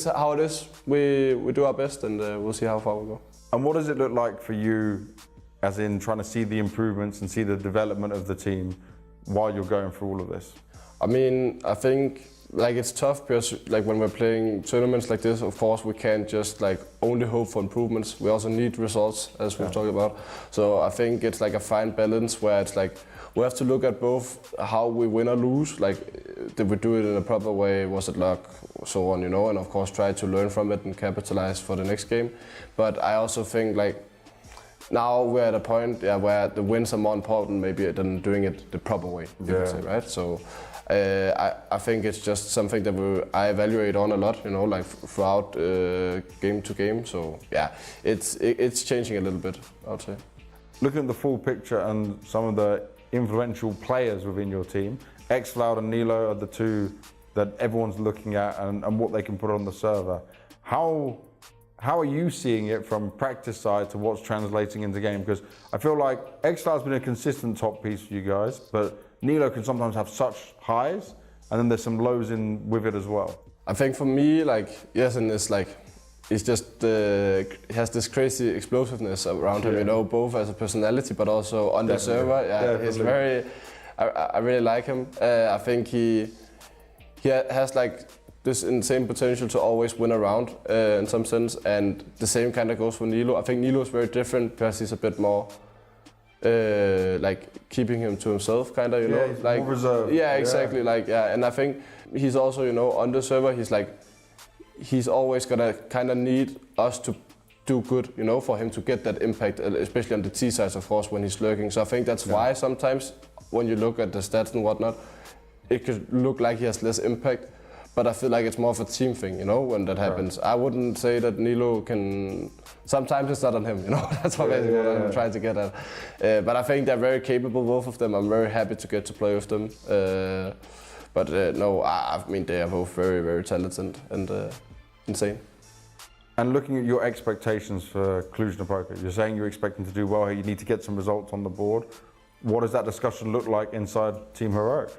how it is. We do our best, and we'll see how far we go. And what does it look like for you, as in trying to see the improvements and see the development of the team while you're going through all of this? I mean, I think like it's tough because like when we're playing tournaments like this, of course we can't just like only hope for improvements. We also need results, as we've talked about. So I think it's like a fine balance where it's like we have to look at both how we win or lose, like did we do it in a proper way, was it luck, so on, you know, and of course try to learn from it and capitalize for the next game. But I also think like now we're at a point where the wins are more important maybe than doing it the proper way, you could say, right? So I think it's just something that I evaluate on a lot, you know, like throughout game to game. So yeah, it's changing a little bit, I would say. Looking at the full picture and some of the influential players within your team, xCloud and Nilo are the two that everyone's looking at and what they can put on the server. How are you seeing it from practice side to what's translating into game? Because I feel like xCloud's been a consistent top piece for you guys, but Nilo can sometimes have such highs, and then there's some lows in with it as well. I think for me, like, Yasin is like, he's just, he has this crazy explosiveness around him, you know, both as a personality, but also on the server. Yeah, he's very, I really like him. I think he has like this insane potential to always win a round in some sense, and the same kind of goes for Nilo. I think Nilo is very different because he's a bit more like keeping him to himself, kind of, you know, like more reserved. Yeah, exactly. Like, yeah, and I think he's also, you know, on the server, he's always gonna kind of need us to do good, you know, for him to get that impact, especially on the T side, of course, when he's lurking. So I think that's why sometimes when you look at the stats and whatnot, it could look like he has less impact. But I feel like it's more of a team thing, you know, when that happens. I wouldn't say that Nilo can. Sometimes it's not on him, you know. That's what I'm trying to get at. But I think they're very capable, both of them. I'm very happy to get to play with them. But no, I mean, they are both very, very talented and insane. And looking at your expectations for Cluj-Napoca, you're saying you're expecting to do well here. You need to get some results on the board. What does that discussion look like inside Team Heroic?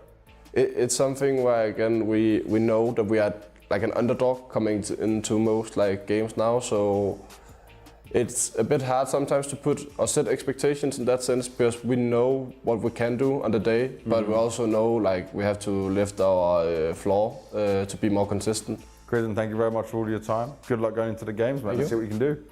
It's something where, again, we know that we are like an underdog coming into most like games now, so it's a bit hard sometimes to put or set expectations in that sense, because we know what we can do on the day, but we also know like we have to lift our floor to be more consistent. Chris, thank you very much for all your time. Good luck going into the games, man. Let's see what you can do.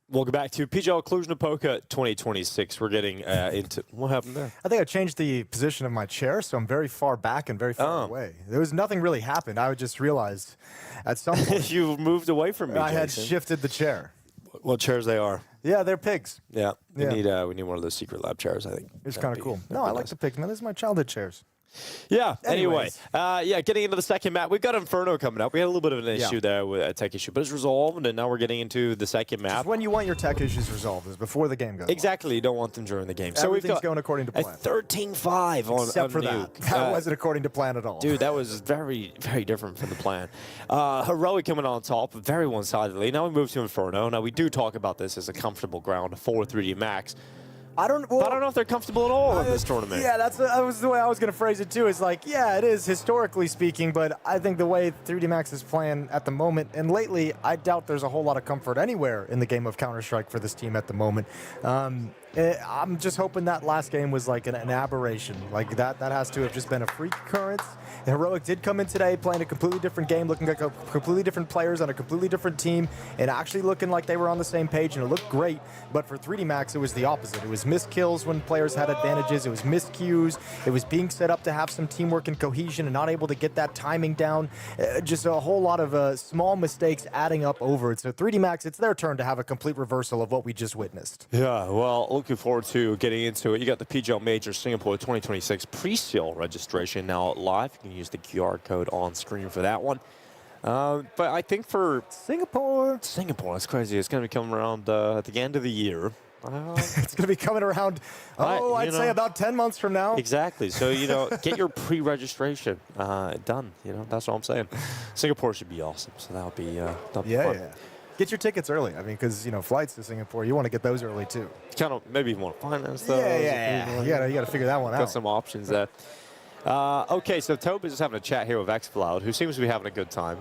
Welcome back to PGL Cluj-Napoca 2026. We're getting into... What happened there? I think I changed the position of my chair, so I'm very far back and very far away. There was nothing really happened. I just realized at some point... You moved away from me, I had Jason. shifted the chair. What chairs they are? Yeah, they're pigs. Yeah, we need one of those secret lab chairs, I think. It's kind of cool. No, I like the pigs, man. This is my childhood chairs. Yeah, anyway. Anyways. Getting into the second map. We've got Inferno coming up. We had a little bit of an issue there with a tech issue, but it's resolved, and now we're getting into the second map. Just when you want your tech issues resolved is before the game goes Exactly. You don't want them during the game. So everything's going according to plan. A 13-5 on Except for Nuke. that wasn't according to plan at all. Dude, that was very, very different from the plan. Heroic coming on top, very one-sidedly. Now we move to Inferno. Now we do talk about this as a comfortable ground for 3D Max. I don't know if they're comfortable at all in this tournament. Yeah, that was the way I was going to phrase it too. Is like, yeah, it is historically speaking, but I think the way 3D Max is playing at the moment, and lately, I doubt there's a whole lot of comfort anywhere in the game of Counter-Strike for this team at the moment. I'm just hoping that last game was like an aberration. Like that has to have just been a freak occurrence. Heroic did come in today playing a completely different game, looking like completely different players on a completely different team, and actually looking like they were on the same page, and it looked great. But for 3D Max, it was the opposite. It was missed kills when players had advantages. It was missed cues. It was being set up to have some teamwork and cohesion and not able to get that timing down. Just a whole lot of small mistakes adding up over it. So 3D Max, it's their turn to have a complete reversal of what we just witnessed. Yeah, well, looking forward to getting into it. You got the PGL Major Singapore 2026 pre-sale registration now live. You can use the QR code on screen for that one. But I think for Singapore, that's crazy. It's going to be coming around at the end of the year. It's going to be coming around, I'd say about 10 months from now. Exactly. So, get your pre-registration done. That's what I'm saying. Singapore should be awesome. So that'll be fun. Yeah. Get your tickets early. I mean, because, flights to Singapore, you want to get those early, too. Kind of, maybe you want to finance those. Yeah. You got to figure that one out. Got some options there. Okay, so Toby is having a chat here with xCloud, who seems to be having a good time.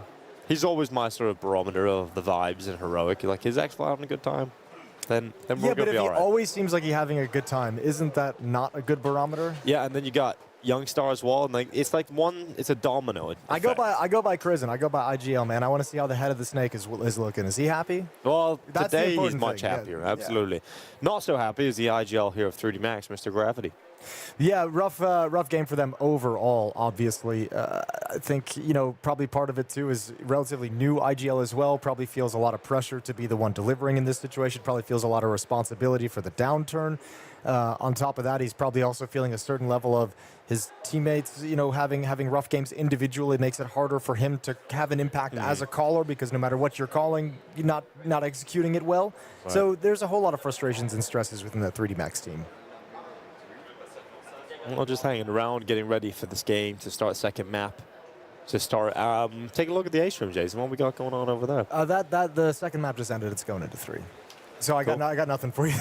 He's always my sort of barometer of the vibes in Heroic. Like, is xCloud having a good time? Then we're going to be all right. Yeah, but if he always seems like he's having a good time, isn't that not a good barometer? Yeah, and then you got Youngstar as well, and it's like it's a domino effect. I go by Crizzen. I go by IGL, man. I want to see how the head of the snake is looking. Is he happy? Well, That's today he's much happier, absolutely. Not so happy is the IGL here of 3D Max, Mr. Gravity. Yeah, rough game for them overall, obviously. I think, probably part of it, too, is relatively new IGL as well. Probably feels a lot of pressure to be the one delivering in this situation. Probably feels a lot of responsibility for the downturn. On top of that, he's probably also feeling a certain level of his teammates, having rough games individually makes it harder for him to have an impact as a caller, because no matter what you're calling, you're not executing it well. Right. So there's a whole lot of frustrations and stresses within the 3D Max team. Well, just hanging around, getting ready for this game to start second map. To start, take a look at the A-stream, Jason. What we got going on over there? The second map just ended. It's going into 3. So I got nothing for you.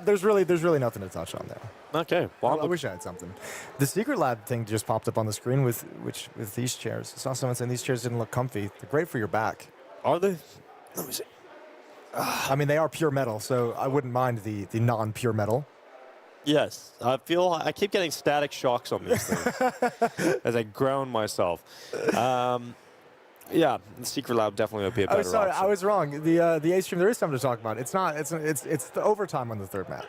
There's really nothing to touch on there. Okay. Well, I wish I had something. The secret lab thing just popped up on the screen with these chairs. I saw someone saying these chairs didn't look comfy. They're great for your back. Are they? Let me see. I mean, they are pure metal, so I wouldn't mind the non-pure metal. Yes, I keep getting static shocks on these things as I ground myself. Yeah, the secret lab definitely would be a better option. I was wrong. The A-stream, there is something to talk about. It's not. It's the overtime on the third map.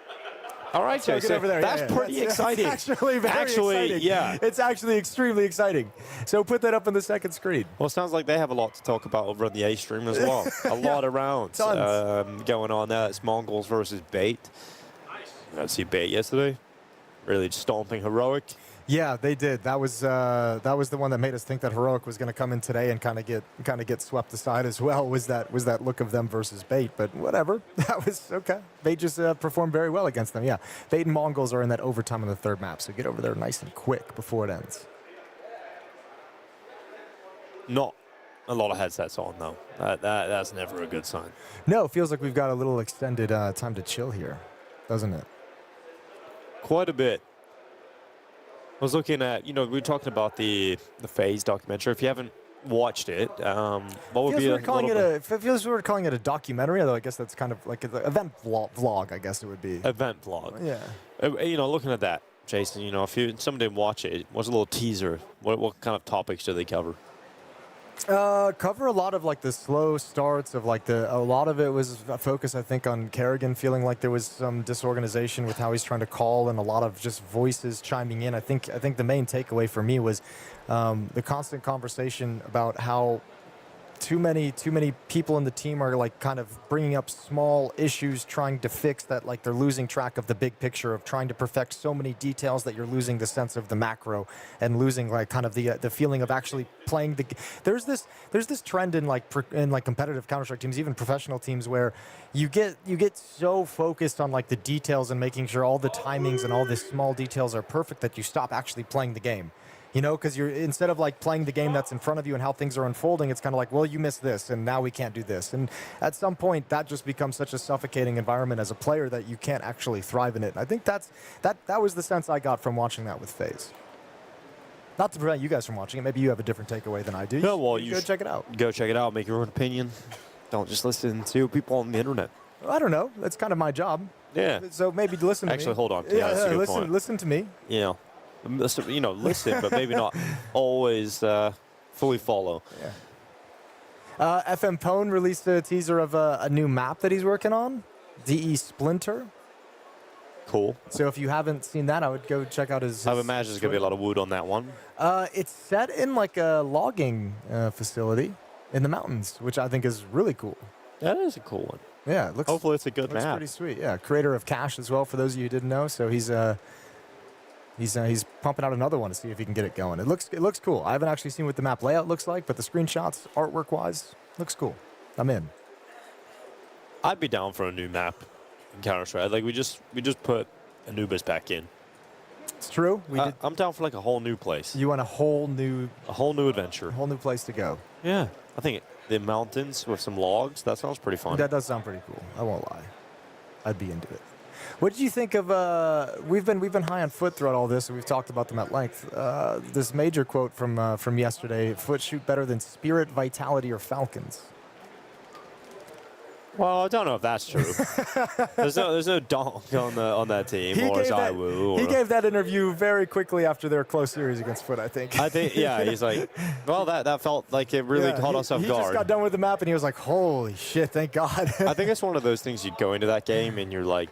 All right, so Jason. over there. That's pretty exciting. It's actually very exciting. Yeah. It's actually extremely exciting. So put that up on the second screen. Well, it sounds like they have a lot to talk about over on the A-stream as well. A lot of rounds going on there. It's MongolZ versus BATE. I got to see BATE yesterday. Really stomping Heroic. Yeah, they did. That was the one that made us think that Heroic was going to come in today and kind of get swept aside as well. Was that look of them versus BATE? But whatever, that was okay. They just performed very well against them. Yeah, BATE and MongolZ are in that overtime on the third map, so get over there nice and quick before it ends. Not a lot of headsets on though. That's never a good sign. No, it feels like we've got a little extended time to chill here, doesn't it? Quite a bit. I was looking at, we were talking about the FaZe documentary. If you haven't watched it, what would be it feels weird calling it a documentary, although I guess that's kind of like an event vlog, I guess it would be. Event vlog. Yeah. Looking at that, Jason, if someone didn't watch it, what's a little teaser? What kind of topics do they cover? Cover a lot of like the slow starts of like a lot of it was a focus, I think, on Kerrigan feeling like there was some disorganization with how he's trying to call and a lot of just voices chiming in. I think the main takeaway for me was the constant conversation about how too many people in the team are like kind of bringing up small issues, trying to fix that. Like they're losing track of the big picture of trying to perfect so many details that you're losing the sense of the macro and losing like kind of the feeling of actually playing the. There's this trend in like competitive Counter-Strike teams, even professional teams, where you get so focused on like the details and making sure all the timings and all the small details are perfect that you stop actually playing the game. You know, because you're instead of like playing the game that's in front of you and how things are unfolding, it's kind of like, well, you missed this and now we can't do this. And at some point, that just becomes such a suffocating environment as a player that you can't actually thrive in it. And I think that was the sense I got from watching that with FaZe. Not to prevent you guys from watching it. Maybe you have a different takeaway than I do. No, well, you go check it out. Go check it out. Make your own opinion. Don't just listen to people on the internet. Well, I don't know. That's kind of my job. Yeah. So maybe listen to me. Actually, hold on. Yeah, that's a good point. Listen to me. Yeah. You know, listen, but maybe not always fully follow. Yeah. FM Pone released a teaser of a new map that he's working on, DE Splinter. Cool. So if you haven't seen that, I would go check out his. I would imagine there's going to be a lot of wood on that one. It's set in like a logging facility in the mountains, which I think is really cool. That is a cool one. Yeah, it looks. Hopefully, it's a good looks map. Pretty sweet. Yeah, creator of Cash as well. For those of you who didn't know, so he's pumping out another one to see if he can get it going. It looks cool. I haven't actually seen what the map layout looks like, but the screenshots, artwork-wise, looks cool. I'm in. I'd be down for a new map in Counter-Strike. Like we just put Anubis back in. It's true. I'm down for like a whole new place. You want a whole new adventure. A whole new place to go. Yeah, I think the mountains with some logs. That sounds pretty fun. That does sound pretty cool. I won't lie. I'd be into it. What did you think of? We've been high on FUT throughout all this, and we've talked about them at length. This major quote from yesterday: "FUT shoot better than Spirit, Vitality, or Falcons." Well, I don't know if that's true. there's no donk on that team or Zywoo. He gave that interview very quickly after their close series against FUT, I think. Yeah, he's like, well, that felt like it really caught us off guard. He just got done with the map, and he was like, holy shit, thank God. I think it's one of those things you go into that game, and you're like,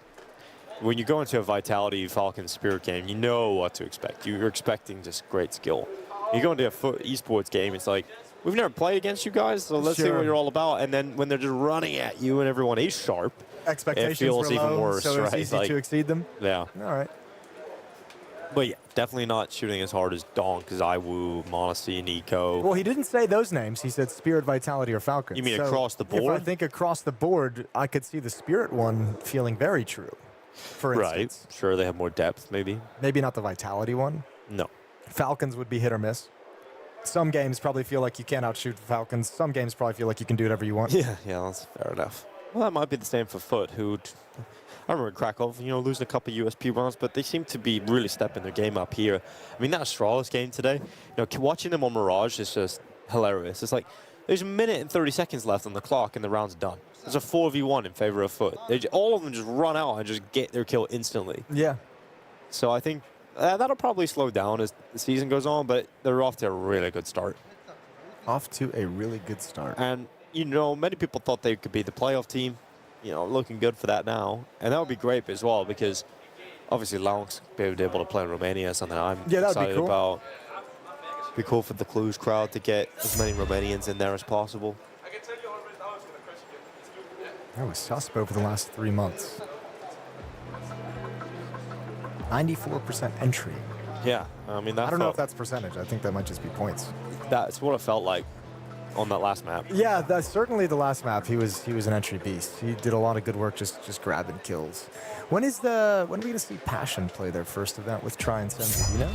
when you go into a Vitality Falcons Spirit game, you know what to expect. You're expecting just great skill. You go into a FUT Esports game, it's like, we've never played against you guys, so let's see what you're all about. And then when they're just running at you and everyone is sharp, expectations it feels were low, even worse, so right? It's easy to exceed them. Yeah. All right. But yeah, definitely not shooting as hard as Donk, Zywoo, Monacy, Nico. Well, he didn't say those names. He said Spirit, Vitality, or Falcons. You mean across the board? If I think across the board, I could see the Spirit one feeling very true, for instance. Right. Sure, they have more depth, maybe. Maybe not the Vitality one. No. Falcons would be hit or miss. Some games probably feel like you can't outshoot the Falcons. Some games probably feel like you can do whatever you want. Yeah, that's fair enough. Well, that might be the same for FUT, who I remember Krakow, losing a couple of USP rounds, but they seem to be really stepping their game up here. I mean, that Astralis game today, watching them on Mirage is just hilarious. It's like there's a minute and 30 seconds left on the clock, and the round's done. There's a 4v1 in favor of FUT. All of them just run out and just get their kill instantly. Yeah. So I think that'll probably slow down as the season goes on, but they're off to a really good start. Off to a really good start. And, many people thought they could be the playoff team. Looking good for that now. And that would be great as well, because obviously Launx be able to play in Romania, something I'm excited about. It'd be cool for the Cluj crowd to get as many Romanians in there as possible. That was susp over the last 3 months. 94% entry. Yeah, I mean, I don't know if that's percentage. I think that might just be points. That's what it felt like on that last map. Yeah, that's certainly the last map. He was an entry beast. He did a lot of good work just grabbing kills. When are we going to see Passion play their first event with Try and Send? You know?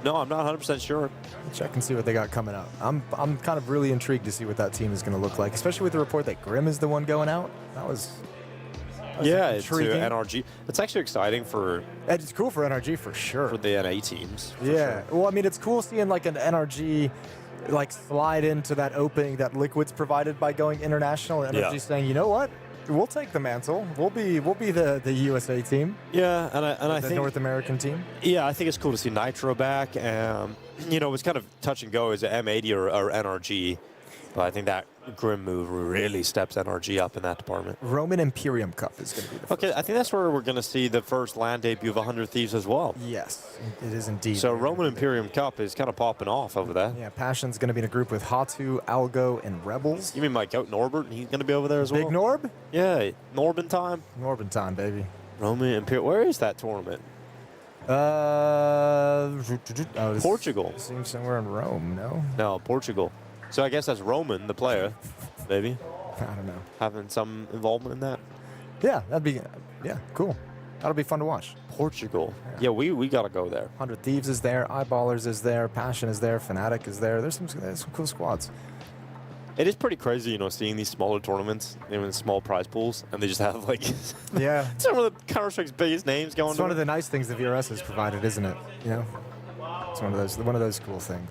No, I'm not 100% sure. Check and see what they got coming up. I'm kind of really intrigued to see what that team is going to look like, especially with the report that Grim is the one going out. That was intriguing. To NRG. It's actually exciting for... It's cool for NRG for sure. For the NA teams. Yeah. Sure. Well, I mean, it's cool seeing like an NRG slide into that opening that Liquid's provided by going international. And NRG saying, you know what? We'll take the mantle. We'll be the USA team. Yeah, and I the think North American team. Yeah, I think it's cool to see Nitro back. you know, it was kind of touch and go. Is it M80 or NRG? But I think that Grim move really steps NRG up in that department. Roman Imperium Cup is going to be the first. Okay, I think that's where we're going to see the first LAN debut of 100 Thieves as well. Yes, it is indeed. So Roman Imperium Cup is kind of popping off over there. Yeah, Passion's going to be in a group with Hatu, Algo, and Rebels. You mean my goat Norbert? He's going to be over there as well? Big Norb? Yeah, Norben time. Norben time, baby. Roman Imperium. Where is that tournament? Portugal. Seems somewhere in Rome, no? No, Portugal. So I guess that's Roman, the player, maybe. I don't know. Having some involvement in that. Yeah, that'd be, yeah, cool. That'll be fun to watch. Portugal. Yeah, we got to go there. 100 Thieves is there, Eyeballers is there, Passion is there, Fnatic is there. There's some cool squads. It is pretty crazy, you know, seeing these smaller tournaments, even small prize pools, and they just have like yeah, some of the Counter-Strike's biggest names going. It's one of the nice things the VRS has provided, isn't it? You know, it's one of those cool things.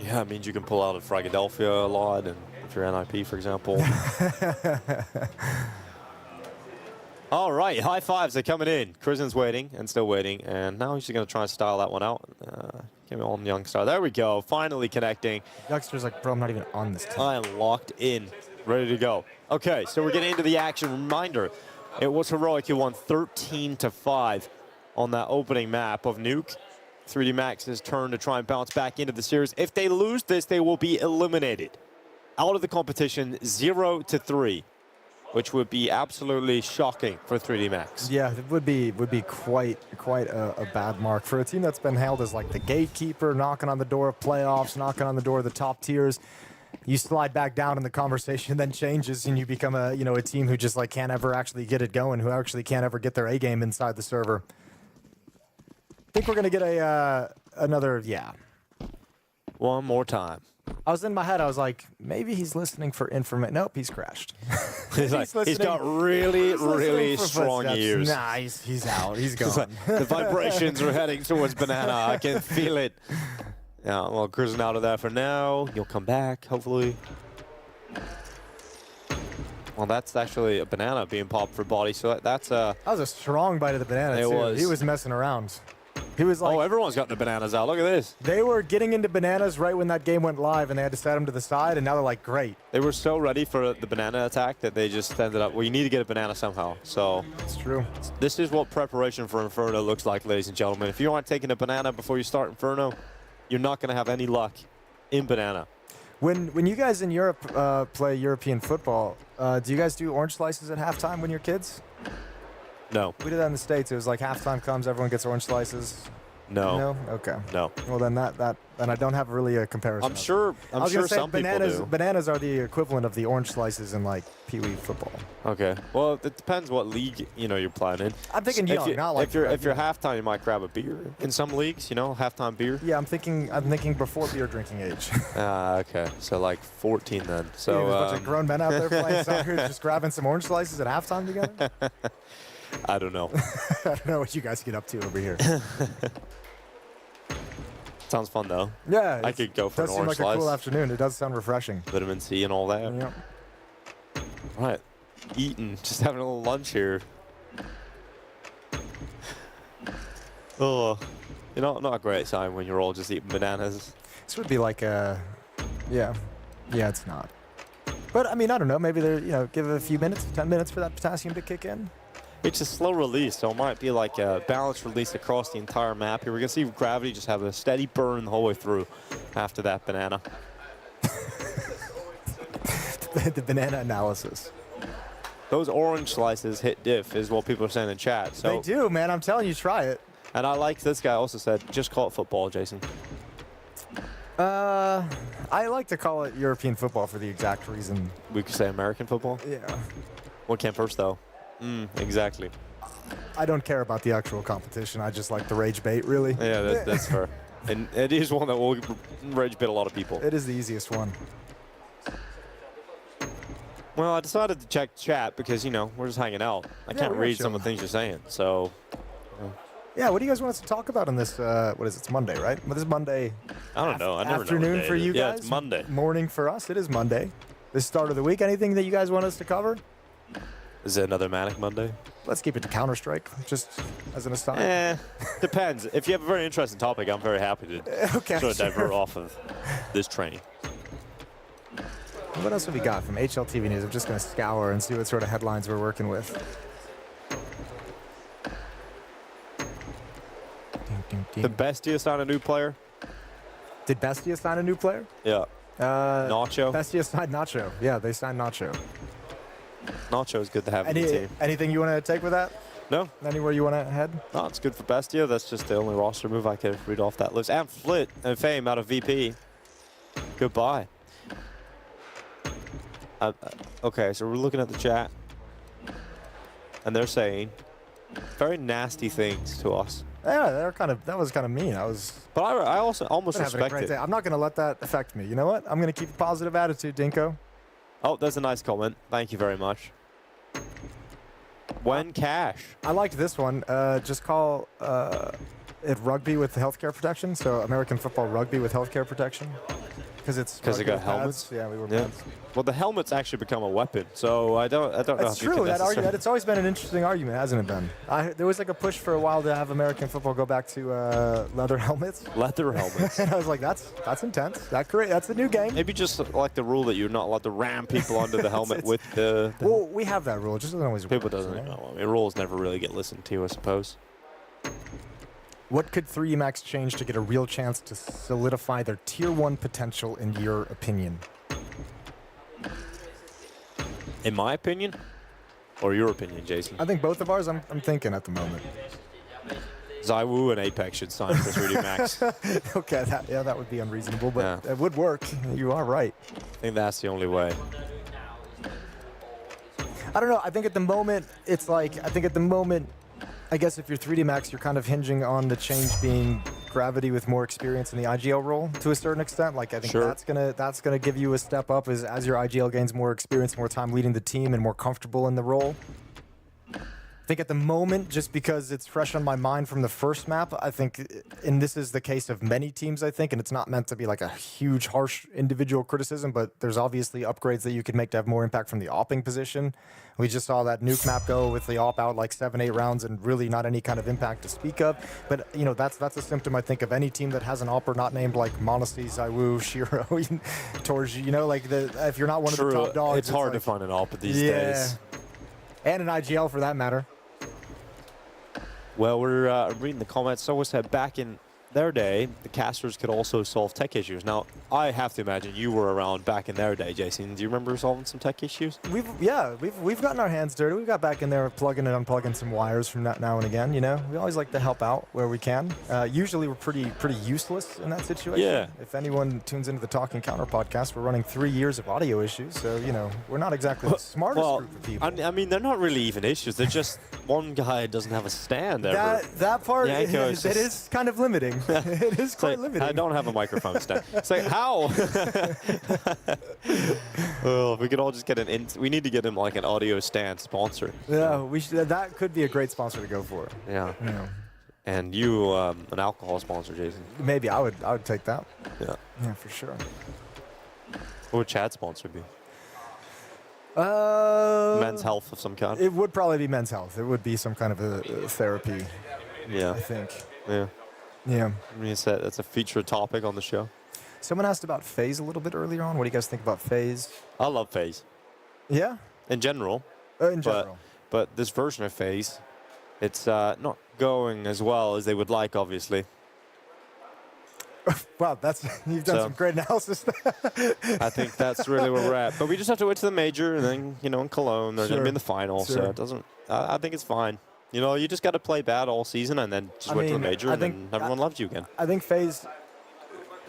Yeah, it means you can pull out of Philadelphia a lot, and if you're NIP, for example. All right, high fives are coming in. Krisen's waiting and still waiting, and now he's just going to try and style that one out. Give me on Youngstar. There we go. Finally connecting. Youngster's like, bro, I'm not even on this team. I am locked in, ready to go. Okay, so we're getting into the action. Reminder, it was Heroic who won 13-5 on that opening map of Nuke. 3D Max's turn to try and bounce back into the series. If they lose this, they will be eliminated out of the competition 0-3. Which would be absolutely shocking for 3D Max. Yeah, it would be quite a bad mark for a team that's been hailed as like the gatekeeper, knocking on the door of playoffs, knocking on the door of the top tiers. You slide back down and the conversation then changes, and you become a team who just like can't ever actually get it going, who actually can't ever get their A game inside the server. I think we're gonna get another one more time. I was in my head, I was like, maybe he's listening for information. Nope, he's crashed. He's got really strong ears. Nah, he's out. He's gone. The vibrations are heading towards Banana. I can feel it. Yeah, well, cruising out of that for now. You'll come back, hopefully. Well, that's actually a Banana being popped for body, so that's a... That was a strong bite of the Banana, too. Was. He was messing around. He was like, oh, everyone's got the bananas out. Look at this. They were getting into bananas right when that game went live, and they had to set them to the side, and now they're like, great. They were so ready for the banana attack that they just ended up, well, you need to get a banana somehow. So it's true. This is what preparation for Inferno looks like, ladies and gentlemen. If you aren't taking a banana before you start Inferno, you're not going to have any luck in banana. When you guys in Europe play European football, do you guys do orange slices at halftime when you're kids? No. We did that in the States. It was like halftime comes, everyone gets orange slices. No. No? Okay. No. Well, then then I don't have really a comparison. I'm sure some people do. Bananas are the equivalent of the orange slices in like Pee Wee football. Okay. Well, it depends what league you're playing in. I'm thinking young, not like if you're halftime, you might grab a beer. In some leagues, halftime beer. Yeah, I'm thinking before beer drinking age. Okay. So like 14 then. So a bunch of grown men out there playing soccer, just grabbing some orange slices at halftime together. I don't know. I don't know what you guys get up to over here. Sounds fun though. Yeah, I could go for an orange slice. Does seem like a cool afternoon. It does sound refreshing. Vitamin C and all that. Yep. Right. Eating, just having a little lunch here. Oh, not a great sign when you're all just eating bananas. This would be like yeah, it's not. But I mean, I don't know. Maybe they're, give it a few minutes, 10 minutes for that potassium to kick in. It's a slow release, so it might be like a balanced release across the entire map here. We're going to see Gravity just have a steady burn the whole way through after that banana. The banana analysis. Those orange slices hit diff is what people are saying in chat. So they do, man. I'm telling you, try it. And I like this guy also said, just call it football, Jason. I like to call it European football for the exact reason. We could say American football? Yeah. What came first, though? Exactly. I don't care about the actual competition. I just like the rage bait, really. Yeah, that's fair. And it is one that will rage bait a lot of people. It is the easiest one. Well, I decided to check chat because, we're just hanging out. I can't read some of the things you're saying, so... Yeah, what do you guys want us to talk about on this, what is it, it's Monday, right? This is Monday. I don't know. I never know. Afternoon for you guys? Yeah, it's Monday. Morning for us. It is Monday. The start of the week. Anything that you guys want us to cover? Is it another Manic Monday? Let's keep it to Counter-Strike, just as an aside. Depends. If you have a very interesting topic, I'm very happy to sort of divert off of this train. What else have we got from HLTV News? I'm just going to scour and see what sort of headlines we're working with. Did Bestia sign a new player? Did Bestia sign a new player? Yeah. Nacho? Bestia signed Nacho. Yeah, they signed Nacho. Nacho is good to have in the team. Anything you want to take with that? No. Anywhere you want to head? No, it's good for Bestia. That's just the only roster move I could read off that list. And Flit and Fame out of VP. Goodbye. Okay, so we're looking at the chat. And they're saying very nasty things to us. Yeah, that was kind of mean. But I also almost respect it. I'm not going to let that affect me. You know what? I'm going to keep a positive attitude, Dinko. Oh, that's a nice comment. Thank you very much. When cash? I liked this one. Just call it rugby with healthcare protection. So American football rugby with healthcare protection. Because they got helmets. Yeah, we were pads. Well, the helmet's actually become a weapon, so I don't know. That's true. That argument. It's always been an interesting argument, hasn't it, Ben? There was like a push for a while to have American football go back to leather helmets. Leather helmets. And I was like, that's intense. That's a new game. Maybe just like the rule that you're not allowed to ram people under the helmet with the. Well, we have that rule. It just doesn't always work. People doesn't know. I mean, rules never really get listened to, I suppose. What could 3DMax change to get a real chance to solidify their Tier 1 potential, in your opinion? In my opinion? Or your opinion, Jason? I think both of ours, I'm thinking at the moment. ZywOo and Apex should sign for 3DMax. Okay, that would be unreasonable, but it would work. You are right. I think that's the only way. I don't know. I think at the moment, I guess if you're 3DMax, you're kind of hinging on the change being Gravity with more experience in the IGL role to a certain extent. Like I think that's gonna give you a step up as your IGL gains more experience, more time leading the team, and more comfortable in the role. I think at the moment, just because it's fresh on my mind from the first map, I think, and this is the case of many teams, I think, and it's not meant to be like a huge, harsh individual criticism, but there's obviously upgrades that you could make to have more impact from the opping position. We just saw that nuke map go with the op out like 7-8 rounds and really not any kind of impact to speak of. But, you know, that's a symptom, I think, of any team that has an opper not named like MongolZ, ZywOo, Shiro, Torji, you know, like if you're not one of the top dogs. It's hard to find an opper these days. And an IGL for that matter. Well, we're reading the comments. Someone said back in their day, the casters could also solve tech issues. Now, I have to imagine you were around back in their day, Jason. Do you remember solving some tech issues? We've gotten our hands dirty. We got back in there plugging and unplugging some wires from now and again. You know, we always like to help out where we can. Usually, we're pretty useless in that situation. Yeah. If anyone tunes into the Talking Counter podcast, we're running 3 years of audio issues, so you know we're not exactly the smartest group of people. I mean, they're not really even issues. They're just one guy doesn't have a stand ever. That part it is kind of limiting. It is quite limiting. I don't have a microphone stand. It's like, how? Well, if we could all just get we need to get him like an audio stand sponsor. Yeah, we should. That could be a great sponsor to go for. Yeah. And you, an alcohol sponsor, Jason. Maybe I would take that. Yeah. Yeah, for sure. What would Chad's sponsor be? Men's health of some kind. It would probably be men's health. It would be some kind of a therapy. Yeah. I think. Yeah. Yeah. I mean, that's a featured topic on the show. Someone asked about FaZe a little bit earlier on. What do you guys think about FaZe? I love FaZe. Yeah? In general. In general. But this version of FaZe, it's not going as well as they would like, obviously. Wow, you've done some great analysis. I think that's really where we're at. But we just have to wait to the major, and then, you know, in Cologne, they're going to be in the final. So it doesn't, I think it's fine. You know, you just got to play bad all season and then just wait to the major, and then everyone loves you again. I think FaZe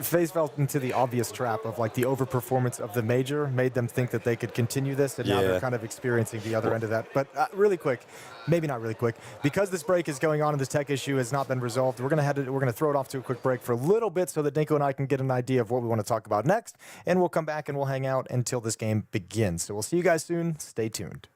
fell into the obvious trap of like the overperformance of the major made them think that they could continue this, and now they're kind of experiencing the other end of that. But really quick, maybe not really quick, because this break is going on and this tech issue has not been resolved, we're gonna throw it off to a quick break for a little bit so that Dinko and I can get an idea of what we want to talk about next, and we'll come back and we'll hang out until this game begins. So we'll see you guys soon. Stay tuned.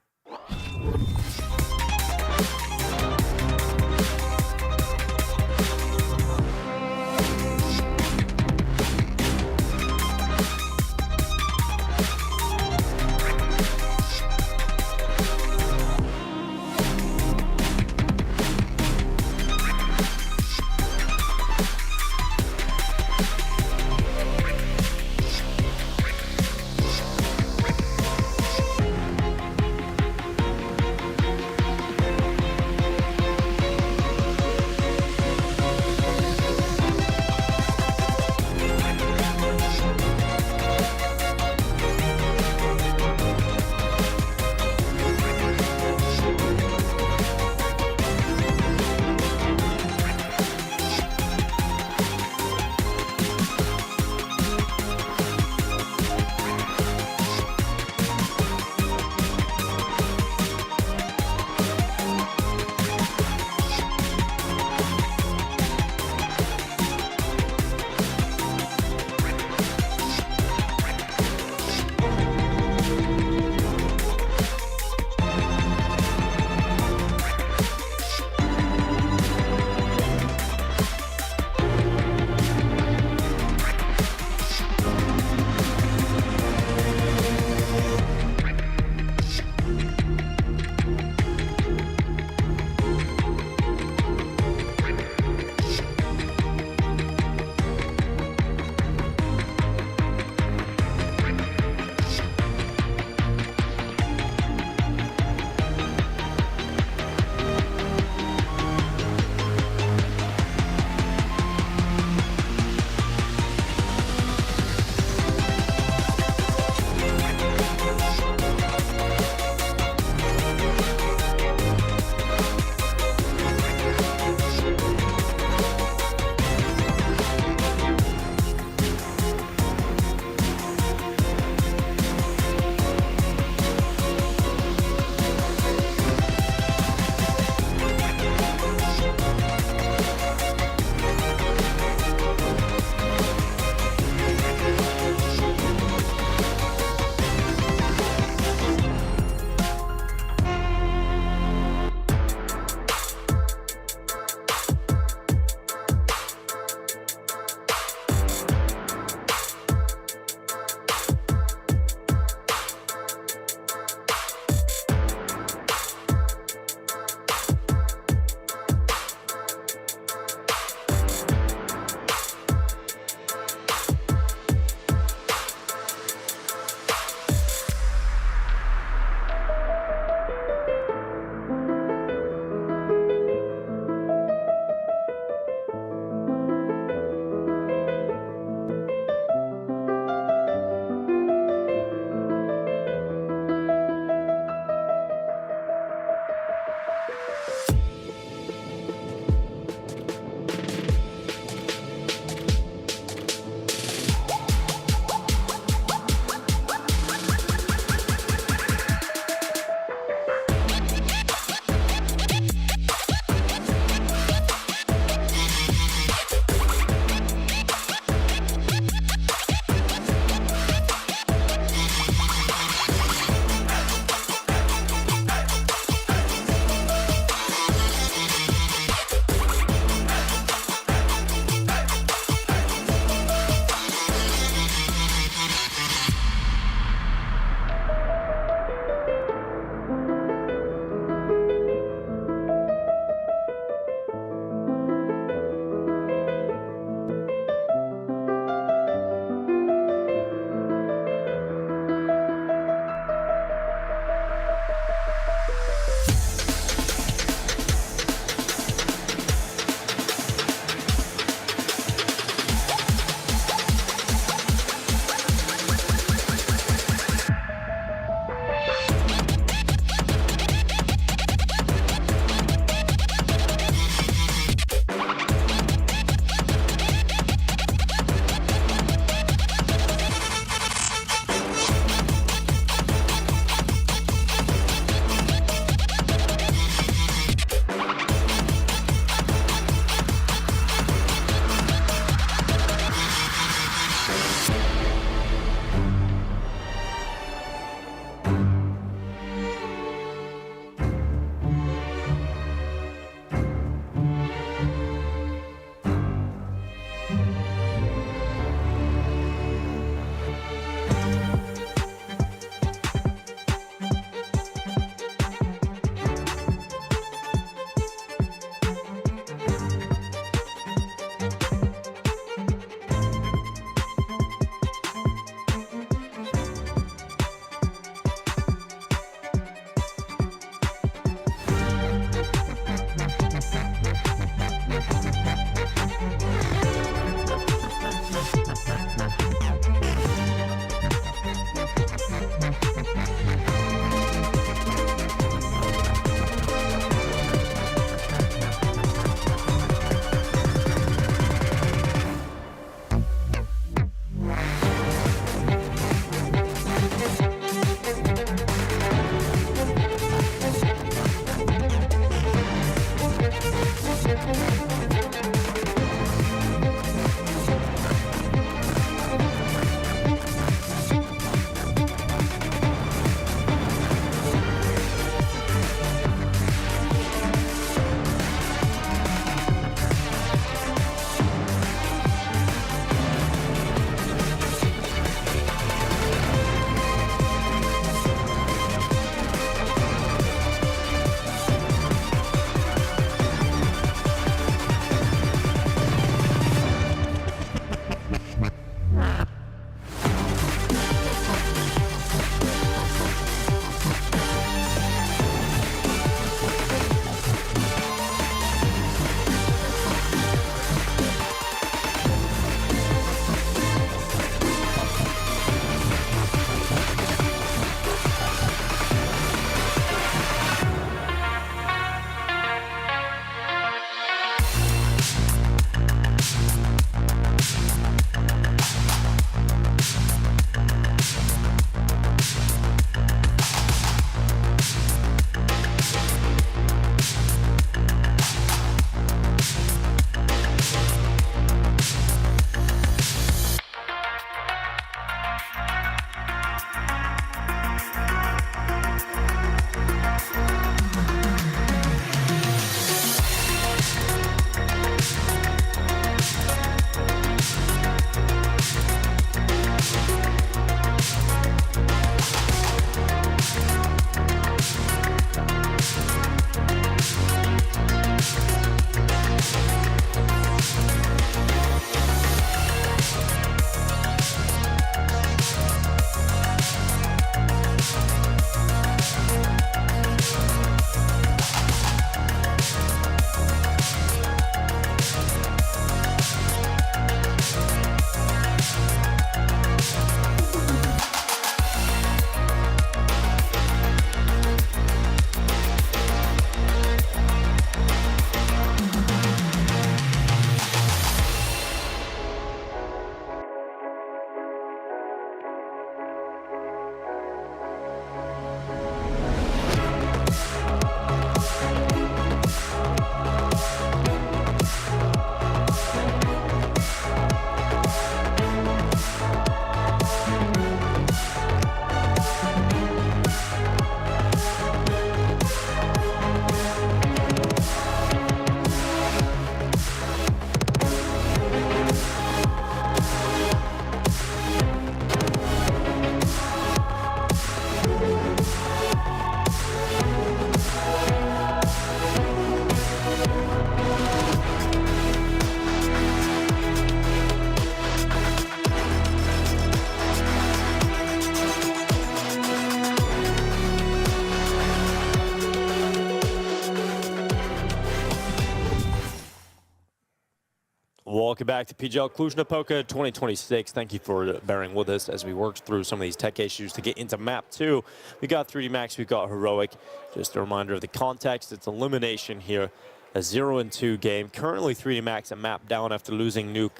Welcome back to PGL Cluj-Napoca 2026. Thank you for bearing with us as we worked through some of these tech issues to get into map 2. We got 3D Max, we got Heroic. Just a reminder of the context, it's elimination here. A 0-2 game. Currently 3D Max a map down after losing Nuke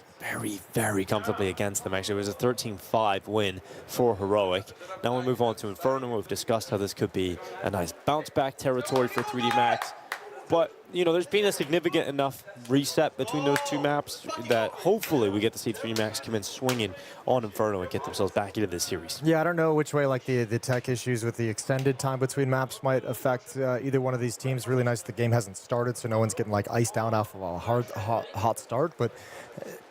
very comfortably against them. Actually, it was a 13-5 win for Heroic. Now we move on to Inferno. We've discussed how this could be a nice bounce back territory for 3D Max. But, you know, there's been a significant enough reset between those two maps that hopefully we get to see 3D Max come in swinging on Inferno and get themselves back into this series. Yeah, I don't know which way like the tech issues with the extended time between maps might affect either one of these teams. Really nice the game hasn't started, so no one's getting like iced out off of a hot start. But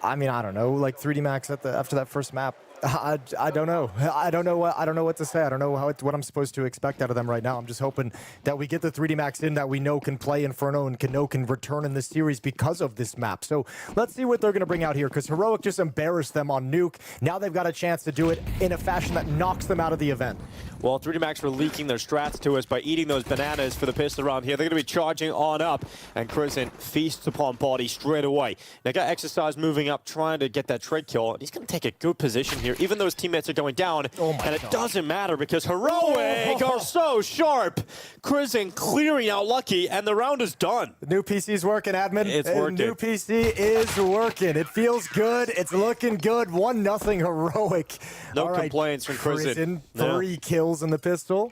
I mean, I don't know. Like 3D Max after that first map, I don't know. I don't know what to say. I don't know what I'm supposed to expect out of them right now. I'm just hoping that we get the 3D Max in that we know can play Inferno and can return in this series because of this map. So let's see what they're going to bring out here, because Heroic just embarrassed them on Nuke. Now they've got a chance to do it in a fashion that knocks them out of the event. Well, 3D Max were leaking their strats to us by eating those bananas for the pistol round here. They're going to be charging on up, and Crimson feasts upon body straight away. They got Exercise moving up, trying to get that trade kill, and he's going to take a good position here, even though his teammates are going down. And it doesn't matter because Heroic are so sharp. Crimson clearing out Lucky, and the round is done. The new PC's working, admin. It's working. New PC is working. It feels good. It's looking good. 1-0 Heroic. No complaints from Crimson. 3 kills in the pistol.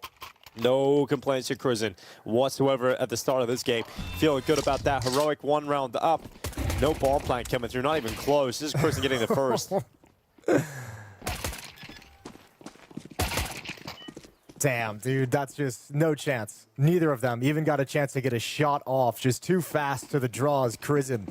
No complaints to Crimson whatsoever at the start of this game. Feeling good about that. Heroic 1 round up. No bomb plant coming through. Not even close. This is Crimson getting the first. Damn, dude, that's just no chance. Neither of them even got a chance to get a shot off. Just too fast to the draws, Crimson.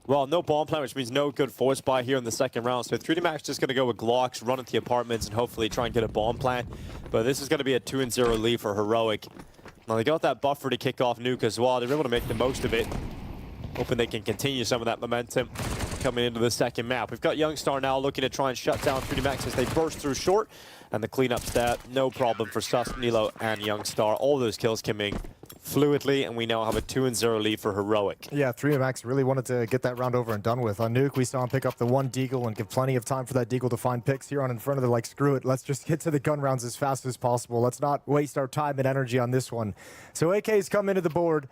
Well, no bomb plant, which means no good force buy here in the second round. So 3D Max just going to go with Glocks, run into the apartments, and hopefully try and get a bomb plant. But this is going to be a 2-0 lead for Heroic. Now, they got that buffer to kick off Nuke as well. They're able to make the most of it. Hoping they can continue some of that momentum coming into the second map. We've got Youngstar now looking to try and shut down 3D Max as they burst through short. And the cleanup stat, no problem for Sus, Nilo, and Youngstar. All those kills coming fluidly, and we now have a 2-0 lead for Heroic. Yeah, 3D Max really wanted to get that round over and done with. On Nuke, we saw him pick up the 1 deagle and give plenty of time for that deagle to find picks. Here on Inferno, they're like, screw it, let's just get to the gun rounds as fast as possible. Let's not waste our time and energy on this one. So AK's come into the board.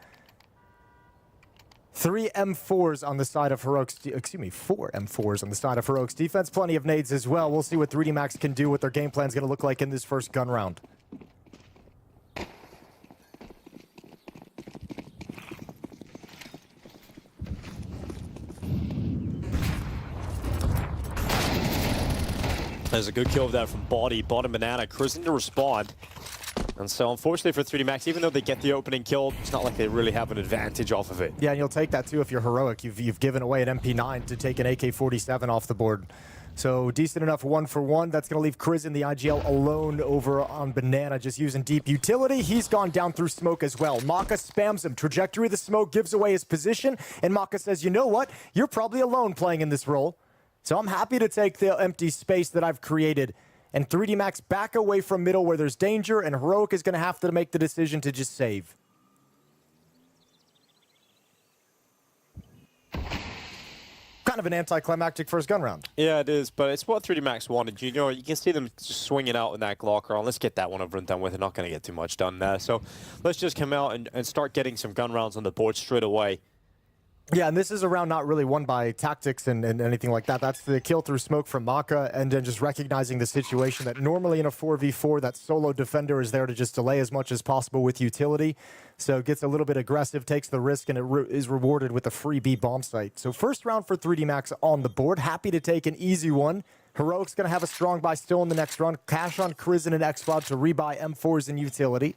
3 M4s on the side of Heroic's, excuse me, 4 M4s on the side of Heroic's defense. Plenty of nades as well. We'll see what 3D Max can do, what their game plan is going to look like in this first gun round. There's a good kill of that from Body. Bottom Banana, cruising to respond. And so, unfortunately for 3D Max, even though they get the opening kill, it's not like they really have an advantage off of it. Yeah, and you'll take that too if you're Heroic. You've given away an MP9 to take an AK-47 off the board. So, decent enough 1-for-1. That's going to leave Chris in the IGL alone over on Banana, just using deep utility. He's gone down through smoke as well. Maka spams him. Trajectory of the smoke gives away his position, and Maka says, you know what? You're probably alone playing in this role. So I'm happy to take the empty space that I've created. And 3D Max back away from middle where there's danger, and Heroic is going to have to make the decision to just save. Kind of an anticlimactic first gun round. Yeah, it is, but it's what 3D Max wanted. You know, you can see them just swinging out in that Glock round. Let's get that one over and done with. They're not going to get too much done there. So let's just come out and start getting some gun rounds on the board straight away. Yeah, and this is a round not really won by tactics and anything like that. That's the kill through smoke from Maka, and then just recognizing the situation that normally in a 4v4, that solo defender is there to just delay as much as possible with utility. So gets a little bit aggressive, takes the risk, and it is rewarded with a free B bomb site. So first round for 3D Max on the board. Happy to take an easy one. Heroic's going to have a strong buy still in the next run. Cash on Crimson and X-Cloud to rebuy M4s and utility.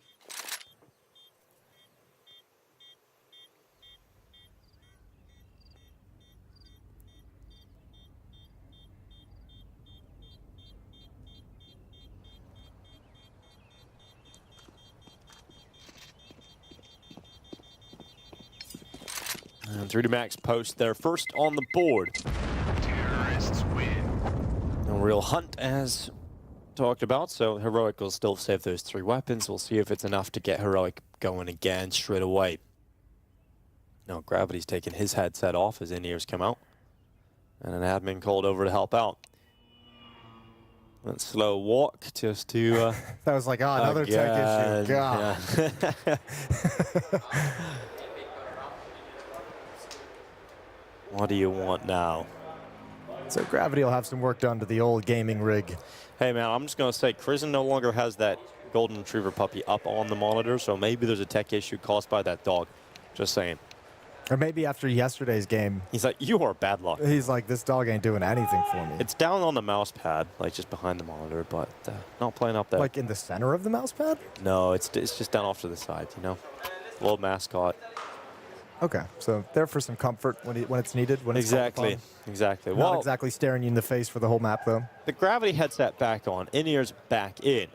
And 3D Max post their first on the board. Terrorists win. A real hunt as talked about, so Heroic will still save those 3 weapons. We'll see if it's enough to get Heroic going again straight away. No, Gravity's taking his headset off as in-ears come out. And an admin called over to help out. That slow walk just to... that was like, another tech issue. God. Yeah. What do you want now? So Gravity will have some work done to the old gaming rig. Hey, man, I'm just going to say, Krisen no longer has that golden retriever puppy up on the monitor, so maybe there's a tech issue caused by that dog. Just saying. Or maybe after yesterday's game. He's like, you are bad luck. He's like, this dog ain't doing anything for me. It's down on the mouse pad, like just behind the monitor, but not playing up there. Like in the center of the mouse pad? No, it's just down off to the side, you know? Little mascot. Okay, so there for some comfort when it's needed. When it's exactly. Not well, exactly staring you in the face for the whole map, though. The Gravity headset back on, in-ears back in,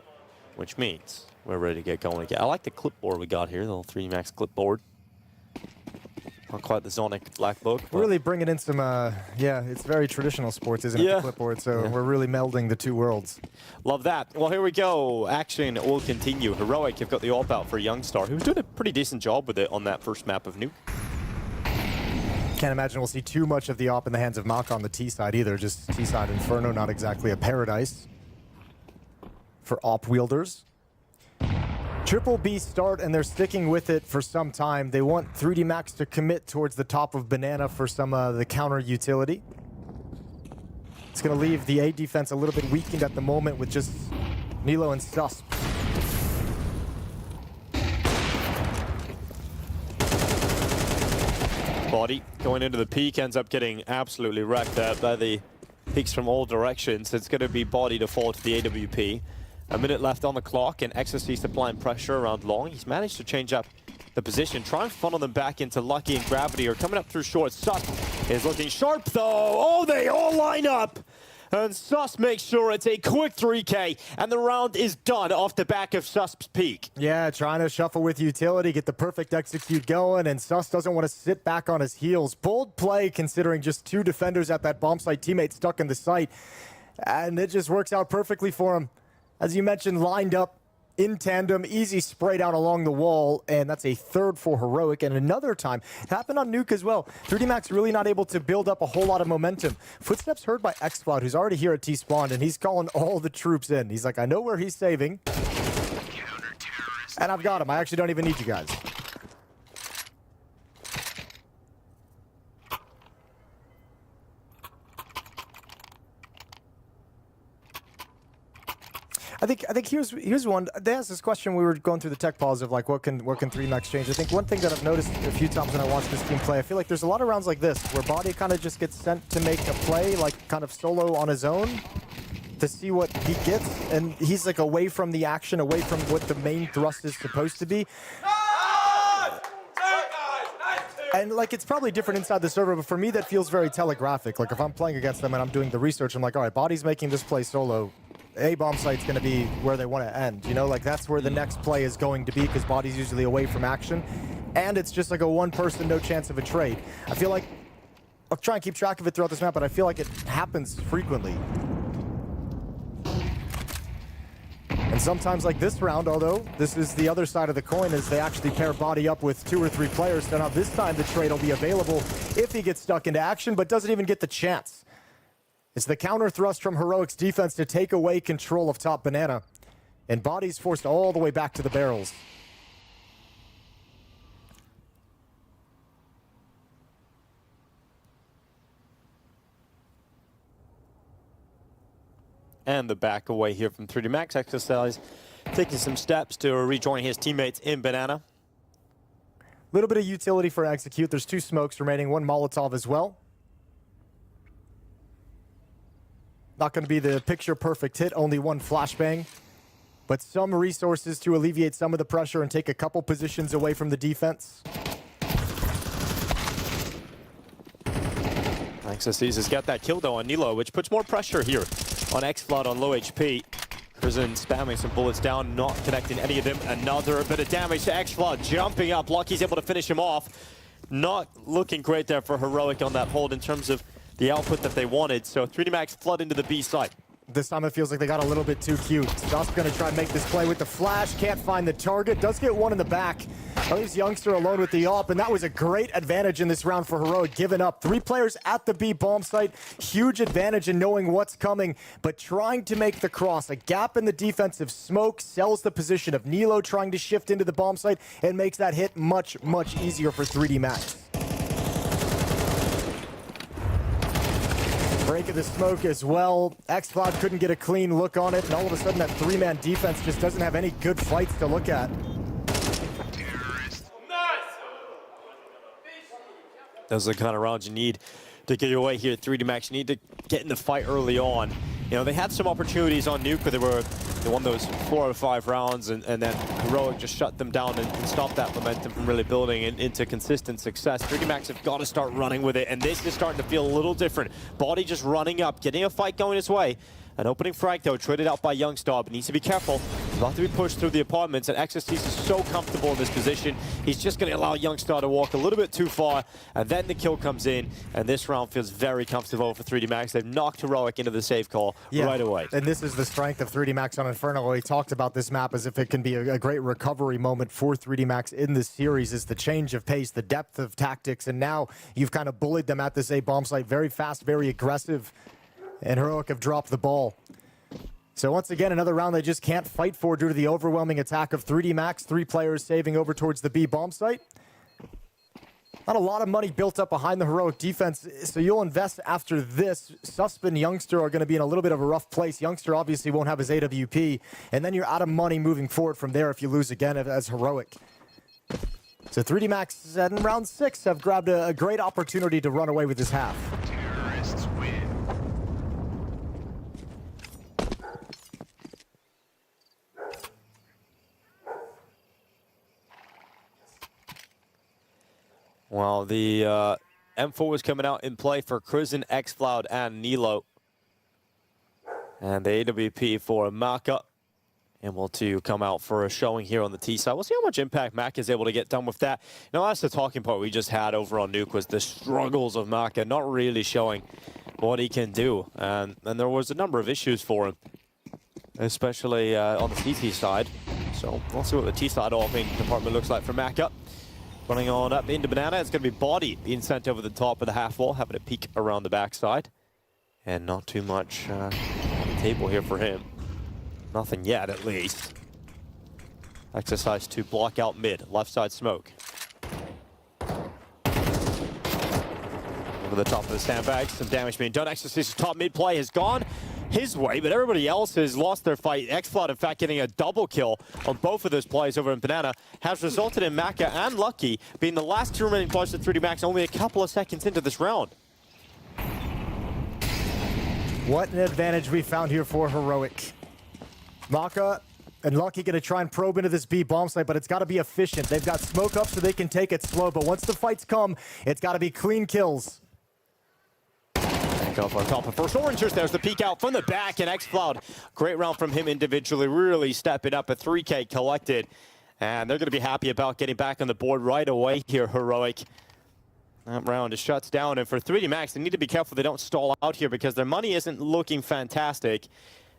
which means we're ready to get going again. I like the clipboard we got here, the little 3D Max clipboard. Not quite the Sonic Black Book. We're really bringing in some, yeah, it's very traditional sports, isn't it, the clipboard, so we're really melding the two worlds. Love that. Well, here we go. Action will continue. Heroic have got the AWP out for Youngstar, who's doing a pretty decent job with it on that first map of Nuke. Can't imagine we'll see too much of the AWP in the hands of Mach on the T side either. Just T side Inferno, not exactly a paradise for AWP wielders. Triple B start, and they're sticking with it for some time. They want 3D Max to commit towards the top of Banana for some of the counter utility. It's going to leave the A defense a little bit weakened at the moment with just Nilo and Sus. Body going into the peak ends up getting absolutely wrecked by the peaks from all directions. It's going to be Body to fall to the AWP. A minute left on the clock, and XSC's applying pressure around long. He's managed to change up the position, try and funnel them back into Lucky and Gravity, or coming up through short. Sus is looking sharp, though. Oh, they all line up. And Sus makes sure it's a quick 3K, and the round is done off the back of Sus's peak. Yeah, trying to shuffle with utility, get the perfect execute going, and Sus doesn't want to sit back on his heels. Bold play, considering just two defenders at that bomb site, teammate stuck in the site, and it just works out perfectly for him. As you mentioned, lined up in tandem, easy spray down along the wall, and that's a third for Heroic. And another time, it happened on Nuke as well. 3D Max really not able to build up a whole lot of momentum. Footsteps heard by xCloud, who's already here at T-Spawn, and he's calling all the troops in. He's like, I know where he's saving, and I've got him. I actually don't even need you guys. I think here's one. They asked this question. We were going through the tech pause of like what can 3D Max change. I think one thing that I've noticed a few times when I watch this team play, I feel like there's a lot of rounds like this where Body kind of just gets sent to make a play, like kind of solo on his own, to see what he gets, and he's like away from the action, away from what the main thrust is supposed to be. And like it's probably different inside the server, but for me that feels very telegraphic. Like if I'm playing against them and I'm doing the research, I'm like, all right, Body's making this play solo. A-bomb site's going to be where they want to end. You know, like that's where the next play is going to be because Body's usually away from action. And it's just like a one-person, no chance of a trade. I feel like, I'll try and keep track of it throughout this map, but I feel like it happens frequently. And sometimes like this round, although this is the other side of the coin, is they actually pair Body up with 2 or 3 players. So now this time the trade will be available if he gets stuck into action, but doesn't even get the chance. It's the counter thrust from Heroic's defense to take away control of top Banana. And Body's forced all the way back to the barrels. And the back away here from 3D Max. Astralis taking some steps to rejoin his teammates in Banana. A little bit of utility for execute. There's 2 smokes remaining, 1 Molotov as well. Not going to be the picture-perfect hit, only 1 flashbang. But some resources to alleviate some of the pressure and take a couple positions away from the defense. XSC's has got that kill, though, on Nilo, which puts more pressure here on xCloud on low HP. Krisen spamming some bullets down, not connecting any of them. Another bit of damage to xCloud, jumping up. Lucky's able to finish him off. Not looking great there for Heroic on that hold in terms of the output that they wanted. So 3D Max flood into the B site. This time it feels like they got a little bit too cute. Just gonna try and make this play with the flash. Can't find the target. Does get one in the back. Leaves Youngster alone with the AWP, and that was a great advantage in this round for Heroic. Giving up 3 players at the B bomb site. Huge advantage in knowing what's coming, but trying to make the cross. A gap in the defensive smoke sells the position of Nilo trying to shift into the bomb site and makes that hit much, much easier for 3D Max. Break of the smoke as well. xCloud couldn't get a clean look on it, and all of a sudden that 3-man defense just doesn't have any good fights to look at. Those are the kind of rounds you need to get your way here. 3D Max, you need to get in the fight early on. You know, they had some opportunities on Nuke, but they won those 4 out of 5 rounds, and then Heroic just shut them down and stopped that momentum from really building into consistent success. 3D Max have got to start running with it, and this is starting to feel a little different. Body just running up, getting a fight going his way. An opening frag, though, traded out by Youngstar, but needs to be careful. He's about to be pushed through the apartments, and XST is so comfortable in this position. He's just going to allow Youngstar to walk a little bit too far, and then the kill comes in, and this round feels very comfortable for 3D Max. They've knocked Heroic into the save call right away. And this is the strength of 3D Max on Inferno. He talked about this map as if it can be a great recovery moment for 3D Max in this series. Is the change of pace, the depth of tactics, and now you've kind of bullied them at this A bomb site. Very fast, very aggressive. And Heroic have dropped the ball. So once again, another round they just can't fight for due to the overwhelming attack of 3D Max. 3 players saving over towards the B bomb site. Not a lot of money built up behind the Heroic defense, so you'll invest after this. Susp and Youngster are going to be in a little bit of a rough place. Youngster obviously won't have his AWP, and then you're out of money moving forward from there if you lose again as Heroic. So 3D Max in round 6 have grabbed a great opportunity to run away with this half. Terrorists win. Well, the M4 was coming out in play for Crizin, xCloud, and Nilo. And the AWP for Maka able to come out for a showing here on the T side. We'll see how much impact Maka is able to get done with that. You know, that's the talking point we just had over on Nuke, was the struggles of Maka, not really showing what he can do. And there was a number of issues for him, especially on the TT side. So we'll see what the T side offing department looks like for Maka. Running on up into Banana, it's going to be Body being sent over the top of the half wall, having a peek around the backside. And not too much on the table here for him. Nothing yet, at least. Exercise to block out mid, left side smoke. Over the top of the sandbag, some damage being done. Exercise's top mid play has gone his way, but everybody else has lost their fight. xCloud, in fact, getting a double kill on both of those plays over in Banana has resulted in Maka and Lucky being the last 2 remaining players at 3D Max only a couple of seconds into this round. What an advantage we found here for Heroic. Maka and Lucky going to try and probe into this B bomb site, but it's got to be efficient. They've got smoke up so they can take it slow, but once the fights come, it's got to be clean kills. Up on top of first Orangers, there's the peek out from the back, and xCloud, great round from him individually, really stepping up, a 3K collected, and they're going to be happy about getting back on the board right away here, Heroic. That round is shuts down, and for 3D Max, they need to be careful they don't stall out here because their money isn't looking fantastic,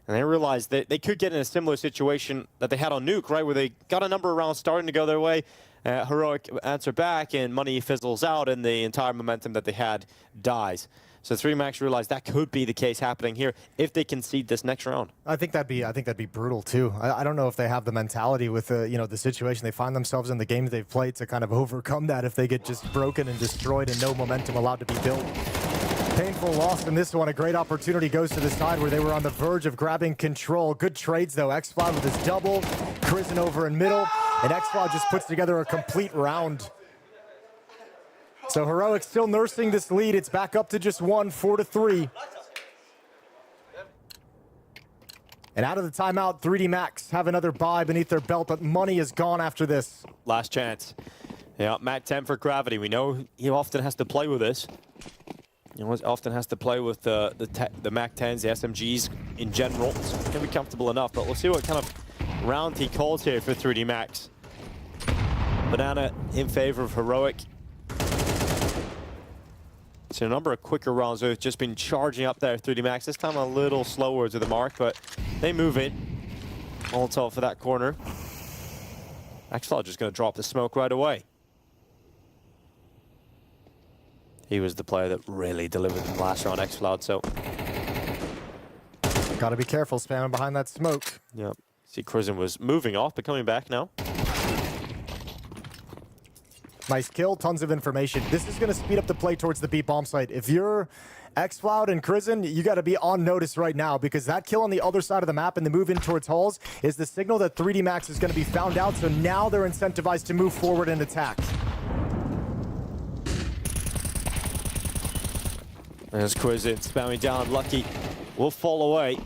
and they realize that they could get in a similar situation that they had on Nuke, right, where they got a number of rounds starting to go their way. Heroic answer back, and money fizzles out, and the entire momentum that they had dies. So 3D Max realized that could be the case happening here if they concede this next round. I think that'd be brutal too. I don't know if they have the mentality with the situation they find themselves in, the games they've played, to kind of overcome that if they get just broken and destroyed and no momentum allowed to be built. Painful loss in this one. A great opportunity goes to the side where they were on the verge of grabbing control. Good trades though. xCloud with his double, Crizin over in middle, and xCloud just puts together a complete round. So Heroic still nursing this lead. It's back up to just 1, 4-3. And out of the timeout, 3D Max have another bye beneath their belt, but money is gone after this. Last chance. Yeah, Mac 10 for Gravity. We know he often has to play with this. He often has to play with the Mac 10s, the SMGs in general. So it's going to be comfortable enough, but we'll see what kind of round he calls here for 3D Max. Banana in favor of Heroic. So a number of quicker rounds. They've just been charging up there, 3D Max. This time a little slower to the mark, but they move in. Molotov for that corner. xCloud just going to drop the smoke right away. He was the player that really delivered in the last round, xCloud, so... Gotta be careful spamming behind that smoke. Yep. See, Crizin was moving off, but coming back now. Nice kill, tons of information. This is going to speed up the play towards the B bomb site. If you're xCloud and Crizin, you got to be on notice right now because that kill on the other side of the map and the move in towards halls is the signal that 3D Max is going to be found out, so now they're incentivized to move forward and attack. There's Crizin spamming down. Lucky will fall away.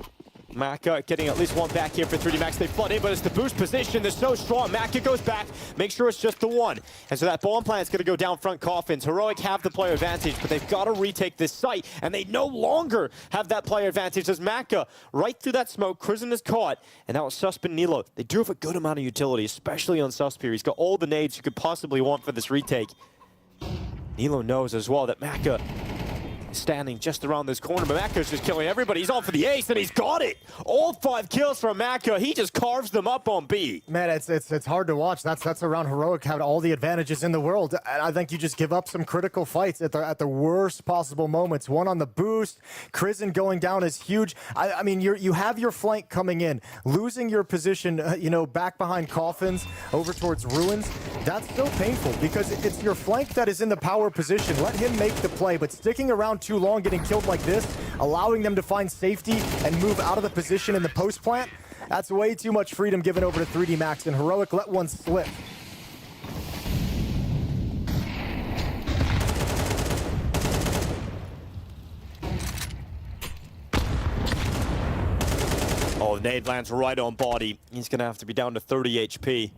Maka getting at least one back here for 3D Max. They flood in, but it's the boost position. They're so strong. Maka goes back. Make sure it's just the one. And so that bomb plant's going to go down front coffins. Heroic have the player advantage, but they've got to retake this site. And they no longer have that player advantage as Maka right through that smoke. Crizin is caught. And now it's Susp and Nilo. They do have a good amount of utility, especially on Susp here. He's got all the nades you could possibly want for this retake. Nilo knows as well that Maka standing just around this corner, but Maka's just killing everybody. He's on for the ace, and he's got it. All 5 kills from Maka. He just carves them up on B. Man, it's hard to watch. That's around Heroic having all the advantages in the world. And I think you just give up some critical fights at the worst possible moments. One on the boost, Crizin going down is huge. I mean, you have your flank coming in, losing your position, you know, back behind coffins over towards ruins. That's so painful because it's your flank that is in the power position. Let him make the play, but sticking around too long, getting killed like this, allowing them to find safety and move out of the position in the post plant, that's way too much freedom given over to 3D Max, and Heroic let one slip. Oh, nade lands right on body. He's going to have to be down to 30 HP.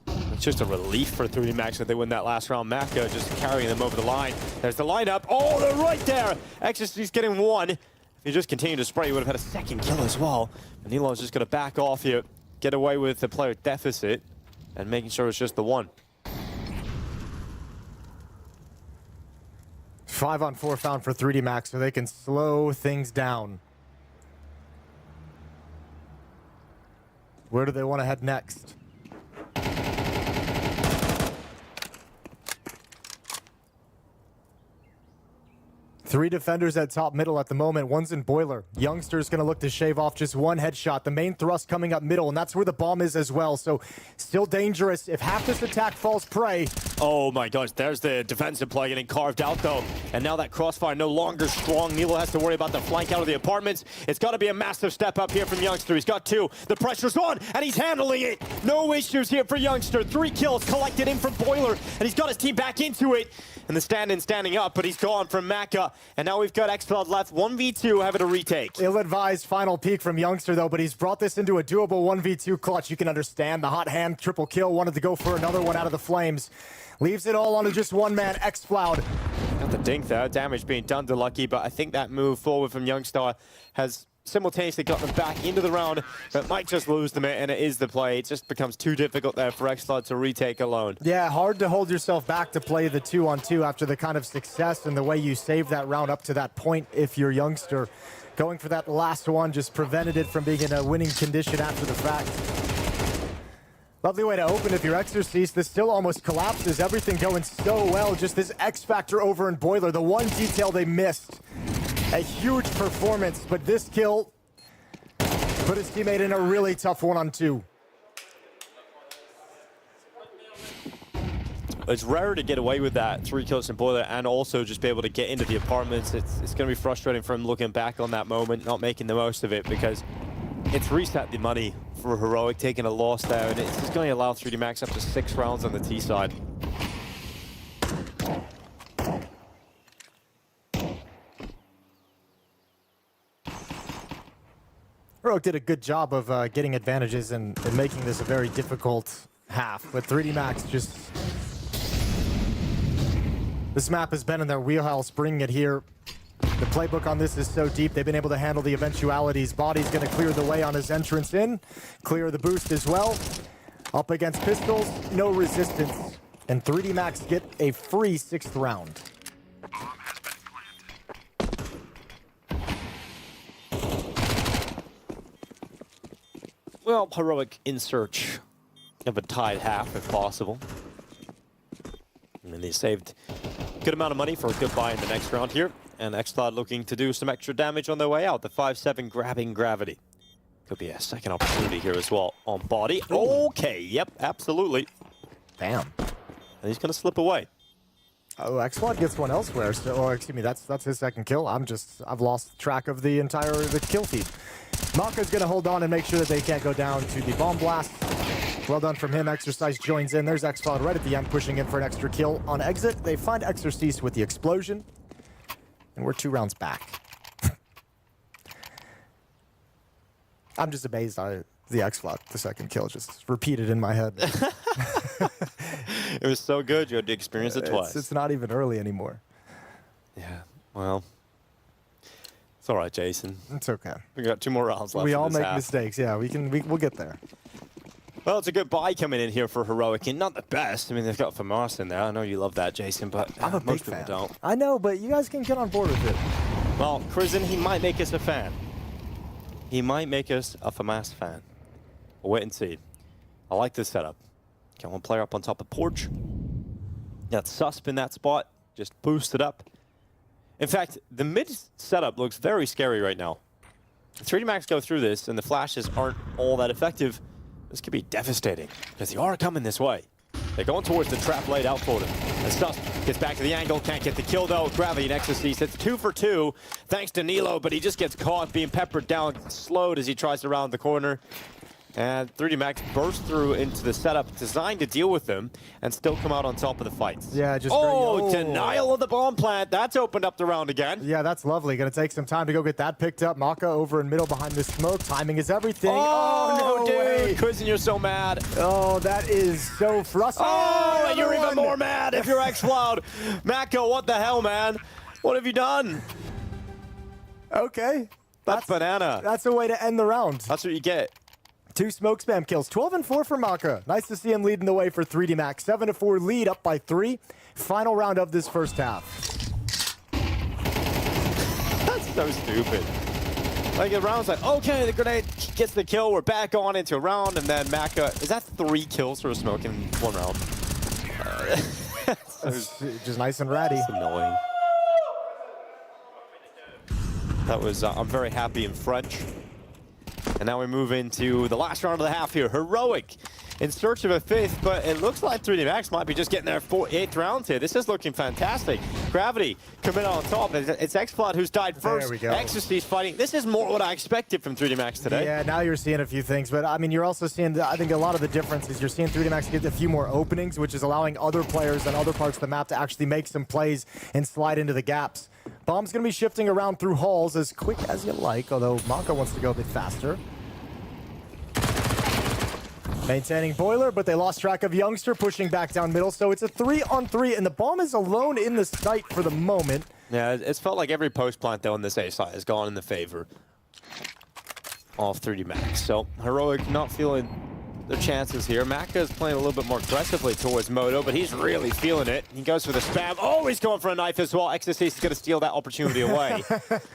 It's just a relief for 3D Max that they win that last round. Maka just carrying them over the line. There's the lineup. Oh, they're right there. Ecstasy's getting one. If he just continued to spray, he would have had a second kill as well. And Nilo's just going to back off here, get away with the player deficit, and making sure it's just the one. 5-on-4 found for 3D Max, so they can slow things down. Where do they want to head next? Three defenders at top middle at the moment. One's in boiler. Youngster's going to look to shave off just one headshot. The main thrust coming up middle, and that's where the bomb is as well. So still dangerous. If half this attack falls prey. Oh my gosh, there's the defensive play getting carved out though. And now that crossfire no longer strong. Nilo has to worry about the flank out of the apartments. It's got to be a massive step up here from Youngster. He's got 2. The pressure's on, and he's handling it. No issues here for Youngster. 3 kills collected in from Boiler, and he's got his team back into it. And the stand-in standing up, but he's gone from Maka. And now we've got xCloud left. 1v2 having a retake. Ill-advised final peek from Youngster, though, but he's brought this into a doable 1v2 clutch. You can understand the hot hand, triple kill, wanted to go for another one out of the flames. Leaves it all onto just one man, xCloud. Got the dink there, damage being done to Lucky, but I think that move forward from Youngstar has simultaneously got them back into the round, but might just lose them, and it is the play. It just becomes too difficult there for xCloud to retake alone. Yeah, hard to hold yourself back to play the 2-on-2 after the kind of success and the way you saved that round up to that point if you're Youngster. Going for that last one just prevented it from being in a winning condition after the fact. Lovely way to open if you're Exorcist. This still almost collapses. Everything going so well. Just this X factor over in Boiler. The one detail they missed. A huge performance, but this kill put his teammate in a really tough 1-on-2. It's rare to get away with that 3 kills in Boiler and also just be able to get into the apartments. It's going to be frustrating for him looking back on that moment, not making the most of it, because it's reset the money for Heroic, taking a loss there, and it's just going to allow 3D Max up to 6 rounds on the T side. Heroic did a good job of getting advantages and making this a very difficult half, but 3D Max just... This map has been in their wheelhouse, bringing it here. The playbook on this is so deep, they've been able to handle the eventualities. Body's going to clear the way on his entrance in, clear the boost as well. Up against pistols, no resistance. And 3D Max get a free 6th round. well, Heroic in search of a tied half, if possible. And they saved a good amount of money for a good buy in the next round here. And XCloud looking to do some extra damage on their way out. The 5-7 grabbing Gravity. Could be a second opportunity here as well on body. Okay, yep, absolutely. Damn. And he's going to slip away. Oh, XCloud gets one elsewhere. So, or excuse me, that's his second kill. I've lost track of the entire kill feed. Maka's going to hold on and make sure that they can't go down to the bomb blast. Well done from him. Exercise joins in. There's XCloud right at the end, pushing in for an extra kill. On exit, they find Exorcist with the explosion. And we're 2 rounds back. I'm just amazed by the XCloud, the second kill, just repeated in my head. It was so good, you had to experience it twice. It's not even early anymore. Yeah, well, it's all right, Jason. It's okay. We got 2 more rounds left. We all make half. mistakes. Yeah, we'll get there. Well, it's a good buy coming in here for Heroic, and not the best. I mean, they've got FAMAS in there. I know you love that, Jason, but I'm a big most people fan. don't. I know, but you guys can get on board with it. Well, Crizzen, he might make us a fan. He might make us a FAMAS fan. We'll wait and see. I like this setup. Got one player up on top of porch. Got Susp in that spot. Just boost it up. In fact, the mid setup looks very scary right now. If 3D Max go through this and the flashes aren't all that effective, this could be devastating because they are coming this way. They're going towards the trap laid out for them. And Susp gets back to the angle, can't get the kill though. Gravity and Exorcist, it's 2 for 2 thanks to Nilo, but he just gets caught being peppered down, slowed as he tries to round the corner. And 3D Max bursts through into the setup designed to deal with them and still come out on top of the fights. Yeah, just denial of the bomb plant. That's opened up the round again. Yeah, that's lovely. Gonna take some time to go get that picked up. Maka over in middle behind the smoke. Timing is everything. Oh, no dude. way. Crizzen, you're so mad. Oh, that is so frustrating. Oh, and you're even more mad if you're XCloud. Mako, what the hell, man? What have you done? Okay. That's banana. That's a way to end the round. That's what you get. 2 smoke spam kills. 12 and 4 for Maka. Nice to see him leading the way for 3D Max. 7-4 lead, up by 3. Final round of this first half. That's so stupid. Like, the round's like, okay, the grenade gets the kill. We're back on into a round, and then Maka, is that 3 kills for a smoke in 1 round? Just nice and ratty. That's annoying. That was, I'm very happy in French. And now we move into the last round of the half here. Heroic in search of a 5th, but it looks like 3D Max might be just getting their 8th round here. This is looking fantastic. Gravity coming on top. It's XCloud who's died first. There we go. Exorcist fighting. This is more what I expected from 3D Max today. Yeah, now you're seeing a few things, but I mean, you're also seeing, I think a lot of the difference is you're seeing 3D Max get a few more openings, which is allowing other players on other parts of the map to actually make some plays and slide into the gaps. Bomb's going to be shifting around through halls as quick as you like, although Maka wants to go a bit faster. Maintaining Boiler, but they lost track of Youngster, pushing back down middle, so it's a 3-on-3, and the bomb is alone in the site for the moment. Yeah, it's felt like every post plant, though, on this A side has gone in the favor of 3D Max. So, Heroic not feeling their chances here. Maka is playing a little bit more aggressively towards Moto, but he's really feeling it. He goes for the spam. Oh, he's going for a knife as well. Exorcist is going to steal that opportunity away.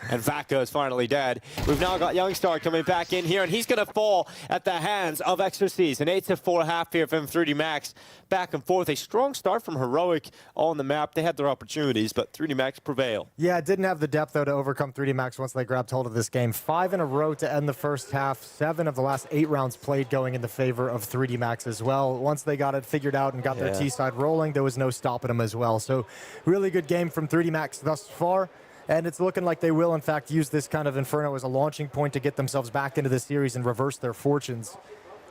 And Vaka is finally dead. We've now got Youngstar coming back in here, and he's going to fall at the hands of Exorcist. An 8-4 half here from 3D Max. Back and forth. A strong start from Heroic on the map. They had their opportunities, but 3D Max prevail. Yeah, didn't have the depth, though, to overcome 3D Max once they grabbed hold of this game. 5 in a row to end the first half. 7 of the last 8 rounds played going in the favor of 3D Max as well. Once they got it figured out and got their T-side rolling, there was no stopping them as well. So really good game from 3D Max thus far. And it's looking like they will, in fact, use this kind of Inferno as a launching point to get themselves back into the series and reverse their fortunes.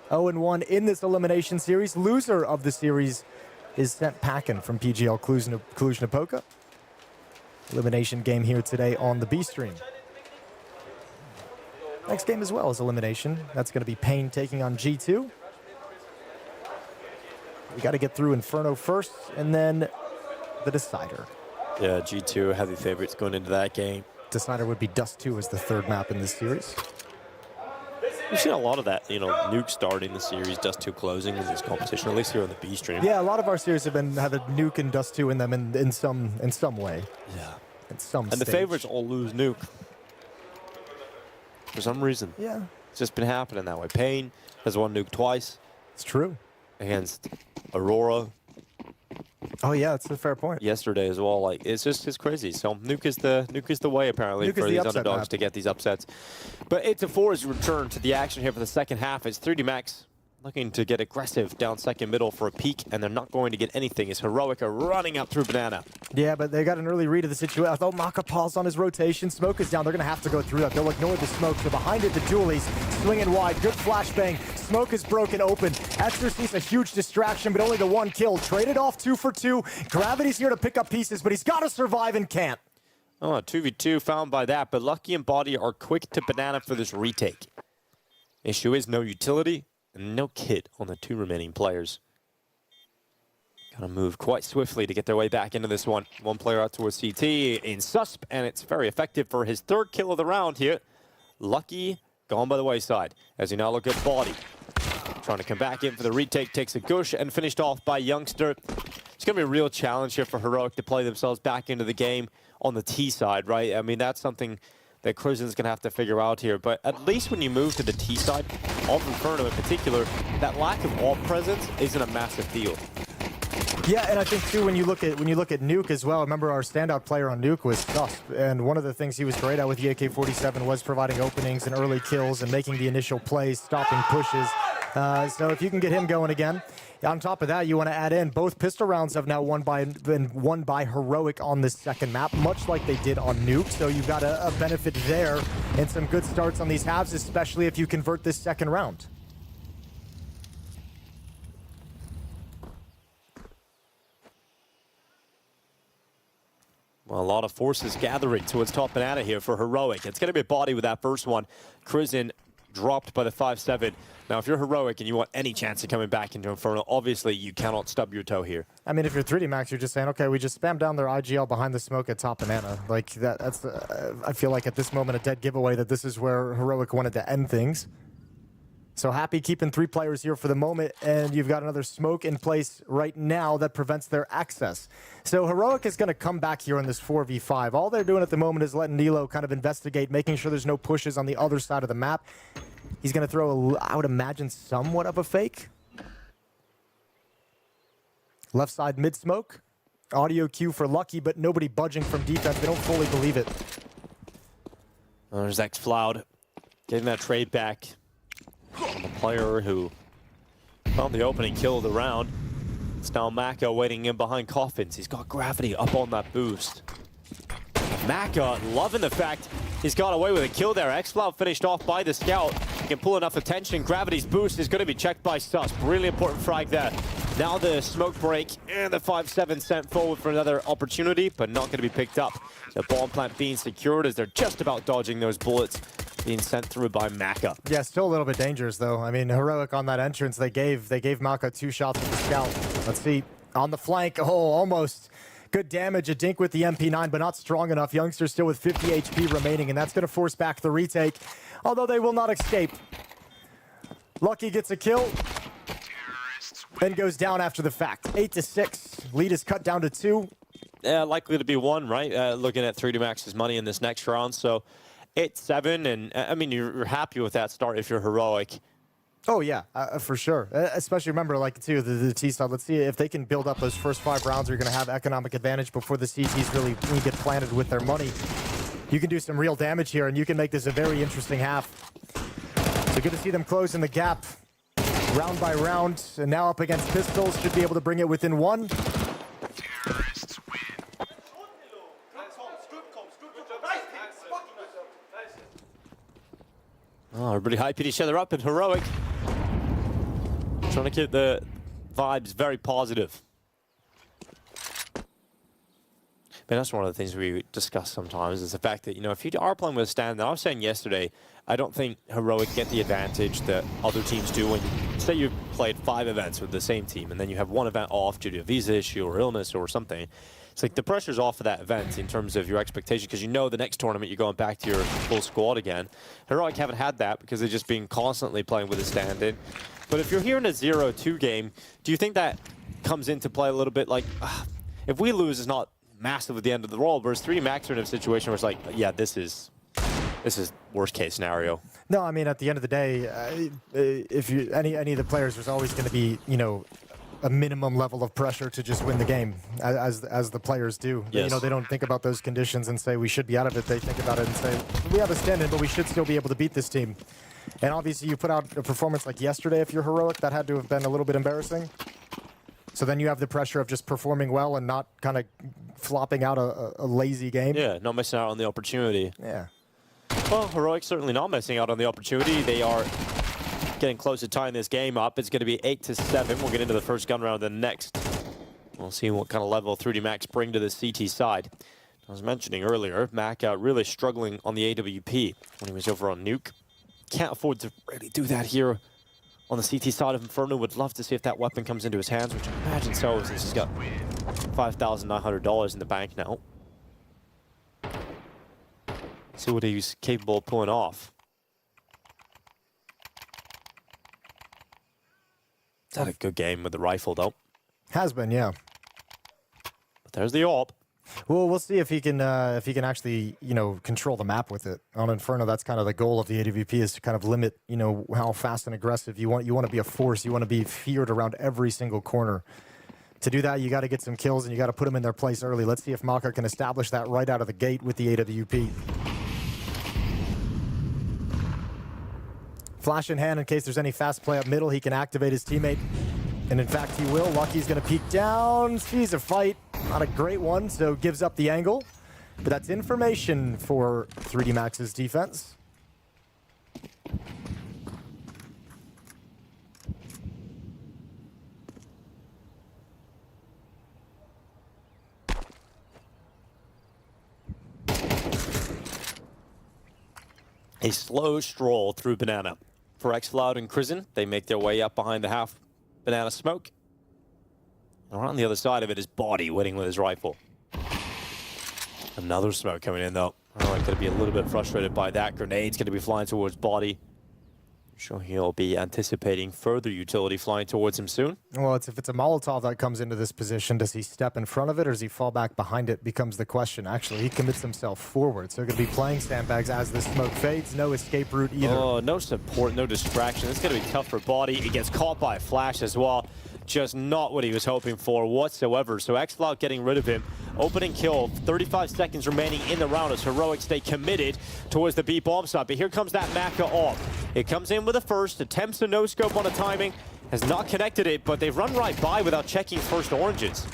0-1 in this elimination series. Loser of the series is sent packing from PGL Cluj-Napoca. Elimination game here today on the B stream. Next game as well is elimination. That's going to be Pain taking on G2. We got to get through Inferno first, and then the decider. Yeah, G2 heavy favorites going into that game. Decider would be Dust 2 as the 3rd map in this series. We've seen a lot of that, Nuke starting the series, Dust 2 closing in this competition, at least here on the B stream. Yeah, a lot of our series have a Nuke and Dust 2 in them in some way. Yeah. In some And the favorites all lose Nuke. For some reason. Yeah. It's just been happening that way. Pain has won Nuke twice. It's true. Against Aurora. Oh yeah, that's a fair point. Yesterday as well. Like it's crazy. So Nuke is the way apparently for these underdogs to get these upsets. But 8-4 is return to the action here for the second half. It's 3D Max looking to get aggressive down second middle for a peak, and they're not going to get anything. As Heroic are running up through Banana. Yeah, but they got an early read of the situation. I thought Maka paused on his rotation. Smoke is down. They're going to have to go through that. They'll ignore the smoke. So behind it, the dualies swinging wide. Good flashbang. Smoke is broken open. Esther sees a huge distraction, but only the one kill. Traded off 2 for 2. Gravity's here to pick up pieces, but he's got to survive and can't. Oh, 2v2 found by that, but Lucky and Body are quick to Banana for this retake. Issue is no utility and no kit on the 2 remaining players. Gotta move quite swiftly to get their way back into this one. One player out towards CT in Susp, and it's very effective for his 3rd kill of the round here. Lucky gone by the wayside as he now look at Body. Trying to come back in for the retake, takes a gush and finished off by Youngster. It's gonna be a real challenge here for Heroic to play themselves back into the game on the T side, right? I mean, that's something that Cruisen's going to have to figure out here. But at least when you move to the T side, of Inferno in particular, that lack of AWP presence isn't a massive deal. Yeah, and I think too when you look at Nuke as well. Remember our standout player on Nuke was Susp, and one of the things he was great at with the AK-47 was providing openings and early kills and making the initial plays, stopping pushes. So if you can get him going again. On top of that, you want to add in both pistol rounds have now been won by Heroic on this second map, much like they did on Nuke. So you've got a benefit there and some good starts on these halves, especially if you convert this second round. Well, a lot of forces gathering towards top Banana here for Heroic. It's going to be a Body with that first one. Cruisen dropped by the 5-7. Now, if you're Heroic and you want any chance of coming back into Inferno, obviously you cannot stub your toe here. I mean, if you're 3D Max, you're just saying, okay, we just spam down their IGL behind the smoke at top Banana. Like, that's I feel like at this moment a dead giveaway that this is where Heroic wanted to end things. So happy keeping 3 players here for the moment, and you've got another smoke in place right now that prevents their access. So Heroic is going to come back here in this 4v5. All they're doing at the moment is letting Nilo kind of investigate, making sure there's no pushes on the other side of the map. He's going to throw, I would imagine, somewhat of a fake. Left side mid smoke. Audio cue for Lucky, but nobody budging from defense. They don't fully believe it. There's X-Floud getting that trade back. The player who found the opening kill of the round. It's now Maka waiting in behind Coffins. He's got Gravity up on that boost. Maka loving the fact he's got away with a kill there. X-Floud finished off by the scout. He can pull enough attention. Gravity's boost is going to be checked by Susp. Really important frag there. Now the smoke break and the 5-7 sent forward for another opportunity, but not going to be picked up. The bomb plant being secured as they're just about dodging those bullets being sent through by Maka. Yeah, still a little bit dangerous though. I mean, Heroic on that entrance, they gave Maka 2 shots with the scout. Let's see, on the flank, oh, almost. Good damage, a dink with the MP9, but not strong enough. Youngster still with 50 HP remaining, and that's going to force back the retake, although they will not escape. Lucky gets a kill, then goes down after the fact. 8-6, lead is cut down to 2. Yeah, likely to be 1, right? Looking at 3D Max's money in this next round, so 8-7, and I mean, you're happy with that start if you're Heroic. Oh yeah, for sure. Especially remember, like too, the T side. Let's see if they can build up those first 5 rounds. You're going to have economic advantage before the CTs really get planted with their money. You can do some real damage here, and you can make this a very interesting half. So good to see them closing the gap, round by round. And now up against Pistols, should be able to bring it within 1. Oh, everybody hyping each other up in Heroic. Trying to keep the vibes very positive. But that's one of the things we discuss sometimes is the fact that, you know, if you are playing with a stand, I was saying yesterday, I don't think Heroic get the advantage that other teams do when, say you've played 5 events with the same team and then you have 1 event off due to a visa issue or illness or something. It's like the pressure's off of that event in terms of your expectation because you know the next tournament you're going back to your full squad again. Heroic haven't had that because they've just been constantly playing with a stand-in. But if you're here in a 0-2 game, do you think that comes into play a little bit? Like, if we lose, it's not massive at the end of the world, whereas 3D Max are in a situation where it's like, yeah, this is worst case scenario. No, I mean, at the end of the day, if you any of the players, there's always going to be, you know, a minimum level of pressure to just win the game, as the players do. Yes. You know, they don't think about those conditions and say we should be out of it. They think about it and say we have a stand-in, but we should still be able to beat this team. And obviously, you put out a performance like yesterday. If you're heroic, that had to have been a little bit embarrassing. So then you have the pressure of just performing well and not kind of flopping out a lazy game. Yeah, not missing out on the opportunity. Yeah. Well, Heroic certainly not missing out on the opportunity. They are getting close to tying this game up. It's going to be 8-7. We'll get into the first gun round then next. We'll see what kind of level 3D Max bring to the CT side. I was mentioning earlier, Mac really struggling on the AWP when he was over on Nuke. Can't afford to really do that here on the CT side of Inferno. Would love to see if that weapon comes into his hands, which I imagine so, since he's got $5,900 in the bank now. See what he's capable of pulling off. He's had a good game with the rifle, though. Has been, yeah. But there's the AWP. Well, we'll see if he can actually, you know, control the map with it. On Inferno, that's kind of the goal of the AWP, is to kind of limit, you know, how fast and aggressive you want. You want to be a force. You want to be feared around every single corner. To do that, you got to get some kills and you got to put them in their place early. Let's see if Maka can establish that right out of the gate with the AWP. Flash in hand in case there's any fast play up middle. He can activate his teammate. And in fact, he will. Lucky's going to peek down. Sees a fight. Not a great one, so gives up the angle. But that's information for 3D Max's defense. A slow stroll through Banana. For xCloud and Crizzen, they make their way up behind the half Banana smoke. And on the other side of it is Body waiting with his rifle. Another smoke coming in though. Oh, I'm going to be a little bit frustrated by that. Grenade's going to be flying towards Body. I'm sure he'll be anticipating further utility flying towards him soon. Well, if it's a Molotov that comes into this position, does he step in front of it or does he fall back behind it becomes the question. Actually, he commits himself forward. So going to be playing sandbags as the smoke fades. No escape route either. Oh, no support, no distraction. It's going to be tough for Body. He gets caught by a flash as well. Just not what he was hoping for whatsoever. So xCloud getting rid of him. Opening kill, 35 seconds remaining in the round as Heroic stay committed towards the B bomb side. But here comes that Maka off. It comes in with a first, attempts a no-scope on a timing, has not connected it, but they've run right by without checking first oranges.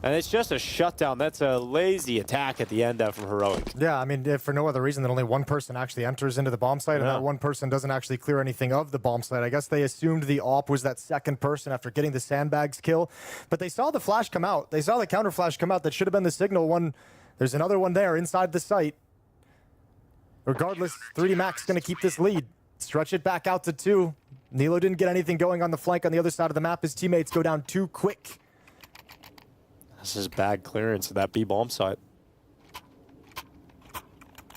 And it's just a shutdown. That's a lazy attack at the end from Heroic. Yeah, I mean, if for no other reason than only one person actually enters into the bomb site, and that one person doesn't actually clear anything of the bomb site. I guess they assumed the AWP was that second person after getting the sandbags kill. But they saw the flash come out. They saw the counter flash come out. That should have been the signal one. There's another one there inside the site. Regardless, 3D Max going to keep this lead. Stretch it back out to 2. Nilo didn't get anything going on the flank on the other side of the map. His teammates go down too quick. This is bad clearance of that B bomb site.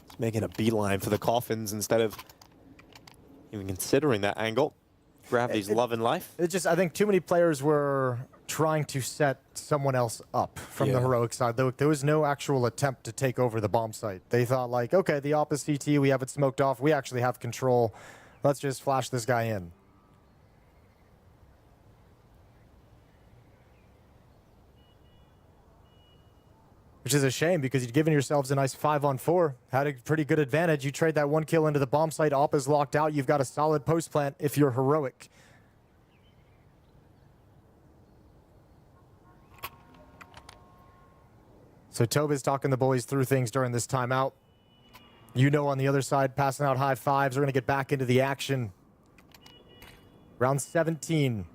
It's making a beeline for the coffins instead of even considering that angle. Gravity's love in life. It just, I think too many players were trying to set someone else up from the Heroic side. There was no actual attempt to take over the bomb site. They thought like, okay, the AWP is CT, we have it smoked off, we actually have control. Let's just flash this guy in. Which is a shame because you'd given yourselves a nice 5-on-4. Had a pretty good advantage. You trade that one kill into the bomb site. AWP is locked out. You've got a solid post plant if you're Heroic. So Toba's talking the boys through things during this timeout. You know, on the other side, passing out high fives. We're going to get back into the action. Round 17.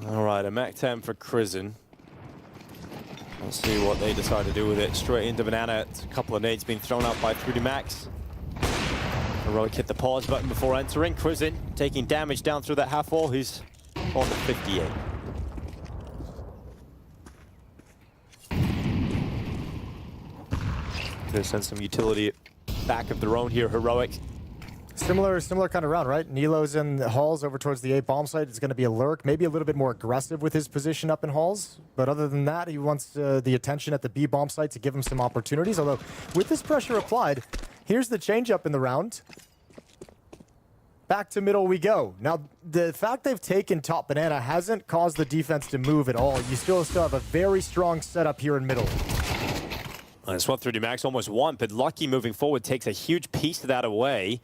All right, a Mac 10 for Crizzen. Let's see what they decide to do with it. Straight into Banana. It's a couple of nades being thrown out by 3D Max. Heroic hit the pause button before entering. Crizzen taking damage down through that half wall. He's on the 58. Gonna send some utility back of their own here, Heroic. Similar kind of round, right? Nilo's in Halls over towards the A bomb site. It's going to be a lurk, maybe a little bit more aggressive with his position up in Halls. But other than that, he wants the attention at the B bomb site to give him some opportunities. Although, with this pressure applied, here's the change up in the round. Back to middle we go. Now, the fact they've taken top banana hasn't caused the defense to move at all. You still have a very strong setup here in middle. That's what 3D almost won, but Lucky moving forward takes a huge piece of that away.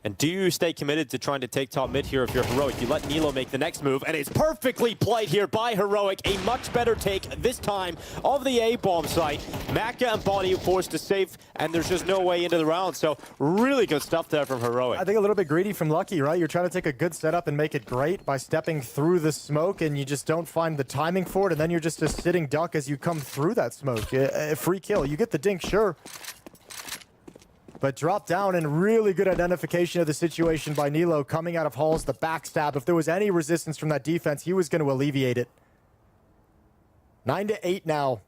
And do you stay committed to trying to take top mid here if you're Heroic? You let Nilo make the next move, and it's perfectly played here by Heroic. A much better take this time of the A-bomb site. Maka and Body forced to save, and there's just no way into the round. So really good stuff there from Heroic. I think a little bit greedy from Lucky, right? You're trying to take a good setup and make it great by stepping through the smoke, and you just don't find the timing for it, and then you're just a sitting duck as you come through that smoke. A free kill. You get the dink, sure. But drop down and really good identification of the situation by Nilo coming out of Halls, the backstab. If there was any resistance from that defense, he was going to alleviate it. 9-8 now.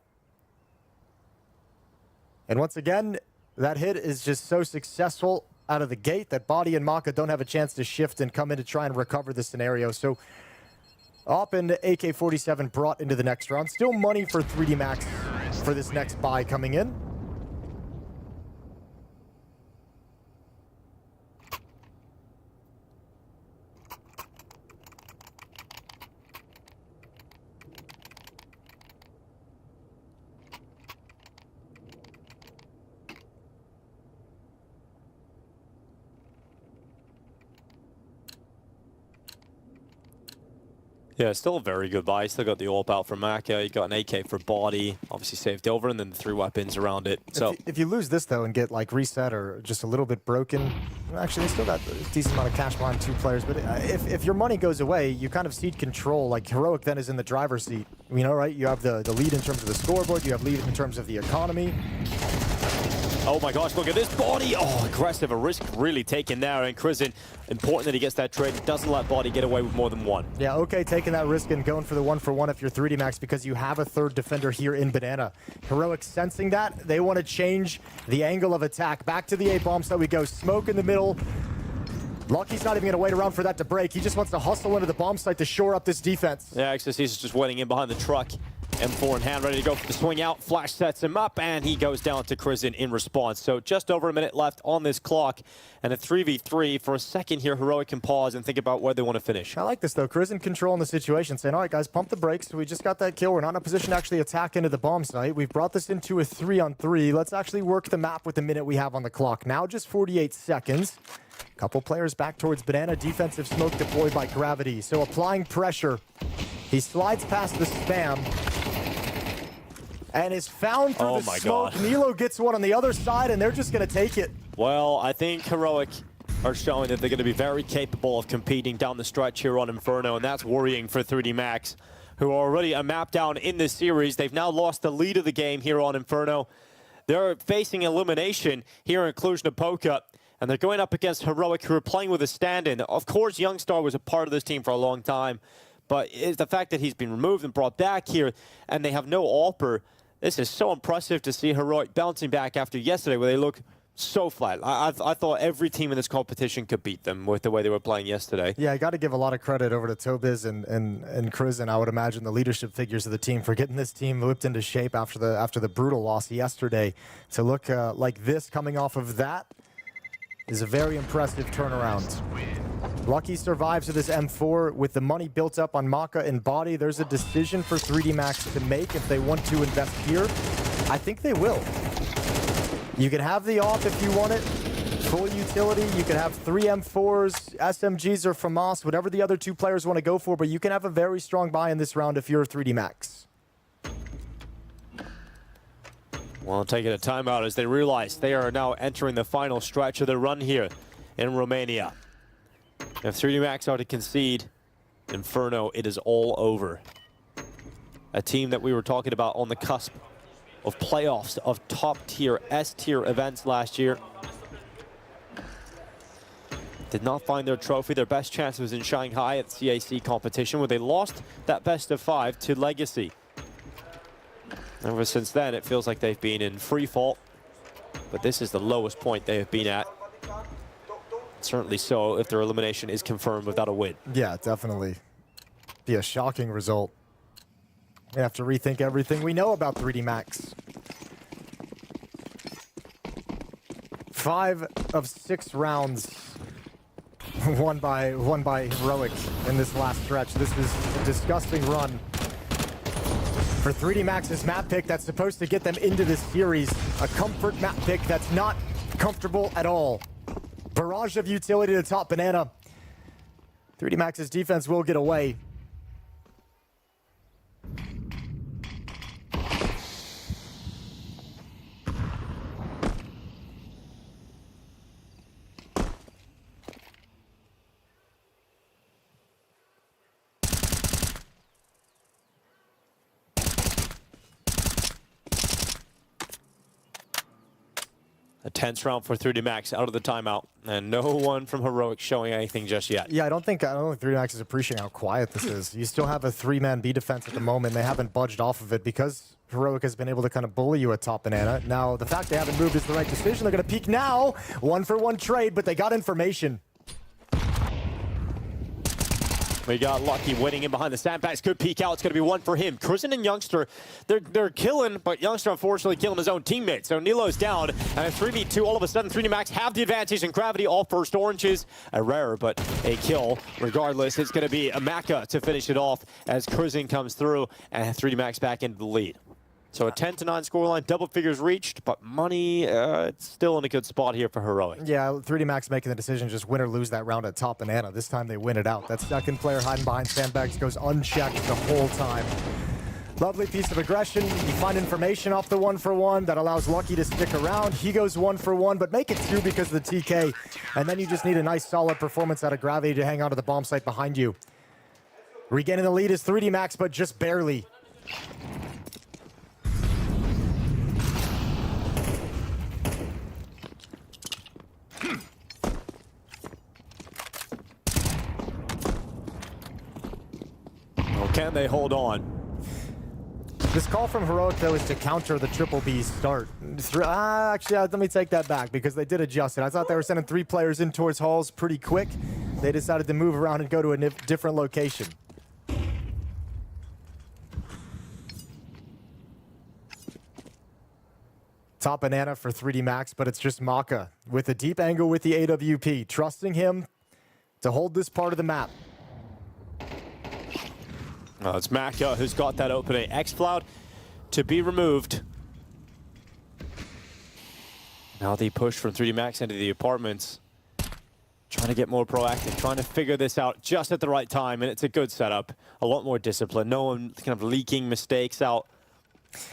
And once again, that hit is just so successful out of the gate that Body and Maka don't have a chance to shift and come in to try and recover the scenario. So Op and AK-47 brought into the next round. Still money for 3D Max for this next buy coming in. Yeah, still a very good buy. Still got the AWP out for Maka. You got an AK for Body, obviously saved over, and then the 3 weapons around it. So if you lose this though and get like reset or just a little bit broken, actually they still got a decent amount of cash behind 2 players. But if your money goes away, you kind of cede control. Like Heroic then is in the driver's seat. You know, right? You have the lead in terms of the scoreboard. You have lead in terms of the economy. oh my gosh, look at this Body. Oh, aggressive, a risk really taken there. And Crizin, important that he gets that trade. Doesn't let Body get away with more than 1. Yeah, okay, taking that risk and going for the 1-for-1 if you're 3D Max because you have a 3rd defender here in Banana. Heroic sensing that. They want to change the angle of attack. Back to the A-bomb, so we go. Smoke in the middle. Lucky's not even going to wait around for that to break. He just wants to hustle into the bomb site to shore up this defense. Yeah, Xerxes is just waiting in behind the truck. M4 in hand, ready to go for the swing out. Flash sets him up, and he goes down to Crizin in response. So just over a minute left on this clock, and a 3v3. For a second here, Heroic can pause and think about where they want to finish. I like this, though. Crizin controlling the situation, saying, all right, guys, pump the brakes. We just got that kill. We're not in a position to actually attack into the bomb site. We've brought this into a 3-on-3. Let's actually work the map with the minute we have on the clock. Now just 48 seconds. Couple players back towards Banana. Defensive smoke deployed by Gravity. So applying pressure. He slides past the spam. And is found through the smoke. God. Nilo gets one on the other side, and they're just going to take it. Well, I think Heroic are showing that they're going to be very capable of competing down the stretch here on Inferno, and that's worrying for 3D Max, who are already a map down in this series. They've now lost the lead of the game here on Inferno. They're facing elimination here in Cluj-Napoca, and they're going up against Heroic, who are playing with a stand-in. Of course, Youngstar was a part of this team for a long time, but it's the fact that he's been removed and brought back here, and they have no AWPer. This is so impressive to see Heroic bouncing back after yesterday, where they look so flat. I thought every team in this competition could beat them with the way they were playing yesterday. Yeah, I got to give a lot of credit over to Tobiz and Crizin. I would imagine the leadership figures of the team for getting this team whipped into shape after the brutal loss yesterday. To look like this coming off of that is a very impressive turnaround. Lucky survives with his M4 with the money built up on Maka and Body. There's a decision for 3D Max to make if they want to invest here. I think they will. You can have the AWP if you want it. Full utility. You can have 3 M4s, SMGs or FAMAS, whatever the other 2 players want to go for, but you can have a very strong buy in this round if you're 3D Max. Well, taking a timeout as they realize they are now entering the final stretch of the run here in Romania. If 3D Max are to concede, Inferno, it is all over. A team that we were talking about on the cusp of playoffs, of top-tier, S-tier events last year. Did not find their trophy. Their best chance was in Shanghai at the CAC competition, where they lost that best-of-5 to Legacy. Ever since then, it feels like they've been in free fall, but this is the lowest point they have been at certainly so if their elimination is confirmed without a win. Yeah, definitely. Be a shocking result. We have to rethink everything we know about 3D Max. 5 of 6 rounds won by Heroic in this last stretch. This is a disgusting run for 3D Max's map pick that's supposed to get them into this series. A comfort map pick that's not comfortable at all. Barrage of utility to top banana. 3D Max's defense will get away. A tense round for 3D Max out of the timeout, and no one from Heroic showing anything just yet. Yeah, I don't think 3D Max is appreciating how quiet this is. You still have a 3-man B defense at the moment. They haven't budged off of it because Heroic has been able to kind of bully you at top banana. Now, the fact they haven't moved is the right decision. They're going to peek now. 1-for-1 trade, but they got information. We got Lucky winning in behind the sandbags. Good peek out. It's going to be one for him. Cruisin and Youngster, they're killing, but Youngster unfortunately killing his own teammate. So Nilo's down, and a 3v2. All of a sudden, 3D Max have the advantage in gravity. All first oranges. A rare, but a kill. Regardless, it's going to be a Maka to finish it off as Cruisin comes through, and 3D Max back into the lead. So a 10-9 scoreline, double figures reached, but money, it's still in a good spot here for Heroic. Yeah, 3D Max making the decision just win or lose that round at top banana. This time they win it out. That second player hiding behind sandbags goes unchecked the whole time. Lovely piece of aggression. You find information off the 1-for-1 that allows Lucky to stick around. He goes 1-for-1, but make it 2 because of the TK. And then you just need a nice solid performance out of gravity to hang on to the bomb site behind you. Regaining the lead is 3D Max, but just barely. Can they hold on? This call from Heroic, though, is to counter the triple B start. Actually, let me take that back because they did adjust it. I thought they were sending 3 players in towards halls pretty quick. They decided to move around and go to a different location. Top banana for 3D Max, but it's just Maka with a deep angle with the AWP, trusting him to hold this part of the map. It's Maka who's got that opening. X-Cloud to be removed. Now the push from 3D Max into the apartments. Trying to get more proactive, trying to figure this out just at the right time, and it's a good setup. A lot more discipline. No one kind of leaking mistakes out.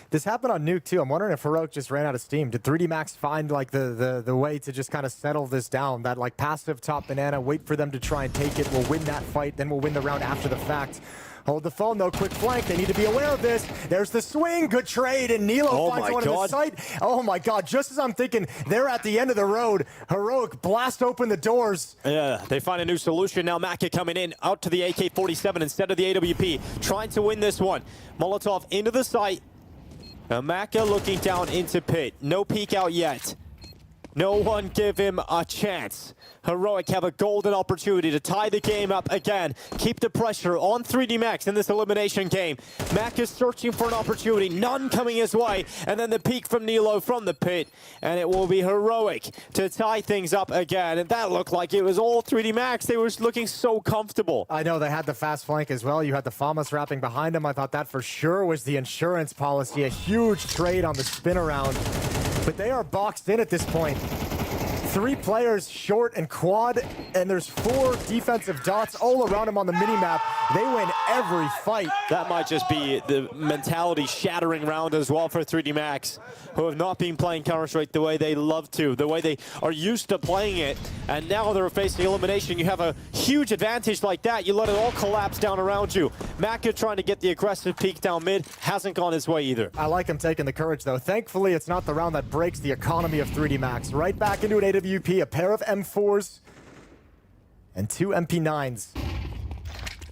This happened on Nuke too. I'm wondering if Heroic just ran out of steam. Did 3D Max find like the way to just kind of settle this down? That like passive top banana, wait for them to try and take it. We'll win that fight, then we'll win the round after the fact. Hold the phone though, quick flank. They need to be aware of this. There's the swing, good trade, and Nilo finds one on the site. Oh my God, just as I'm thinking they're at the end of the road, Heroic blast open the doors. Yeah, they find a new solution now. Maka coming in, out to the AK-47 instead of the AWP, trying to win this one. Molotov into the site. Now Maka looking down into pit. No peek out yet. No one give him a chance. Heroic have a golden opportunity to tie the game up again. Keep the pressure on 3D Max in this elimination game. Mac is searching for an opportunity. None coming his way. And then the peek from Nilo from the pit. And it will be Heroic to tie things up again. And that looked like it was all 3D Max. They were looking so comfortable. I know they had the fast flank as well. You had the FAMAS wrapping behind him. I thought that for sure was the insurance policy. A huge trade on the spin around. But they are boxed in at this point. 3 players short and quad, and there's 4 defensive dots all around him on the minimap. They win every fight. That might just be the mentality shattering round as well for 3D Max, who have not been playing Counter-Strike the way they love to, the way they are used to playing it, and now they're facing elimination. You have a huge advantage like that. You let it all collapse down around you. Maka trying to get the aggressive peek down mid, hasn't gone his way either. I like him taking the courage, though. Thankfully, it's not the round that breaks the economy of 3D Max. Right back into an AWP, a pair of M4s, and 2 MP9s.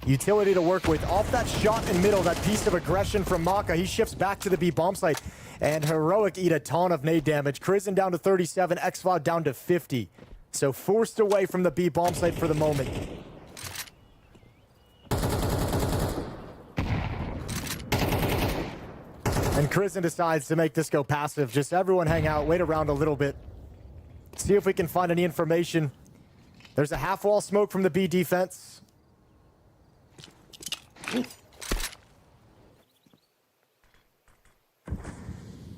Utility to work with. Off that shot in middle, that piece of aggression from Maka, he shifts back to the B bomb site. And Heroic eat a ton of nade damage. Cruisin down to 37, X-Cloud down to 50. So forced away from the B bomb site for the moment. And Kristen decides to make this go passive. Just everyone hang out, wait around a little bit. See if we can find any information. There's a half wall smoke from the B defense.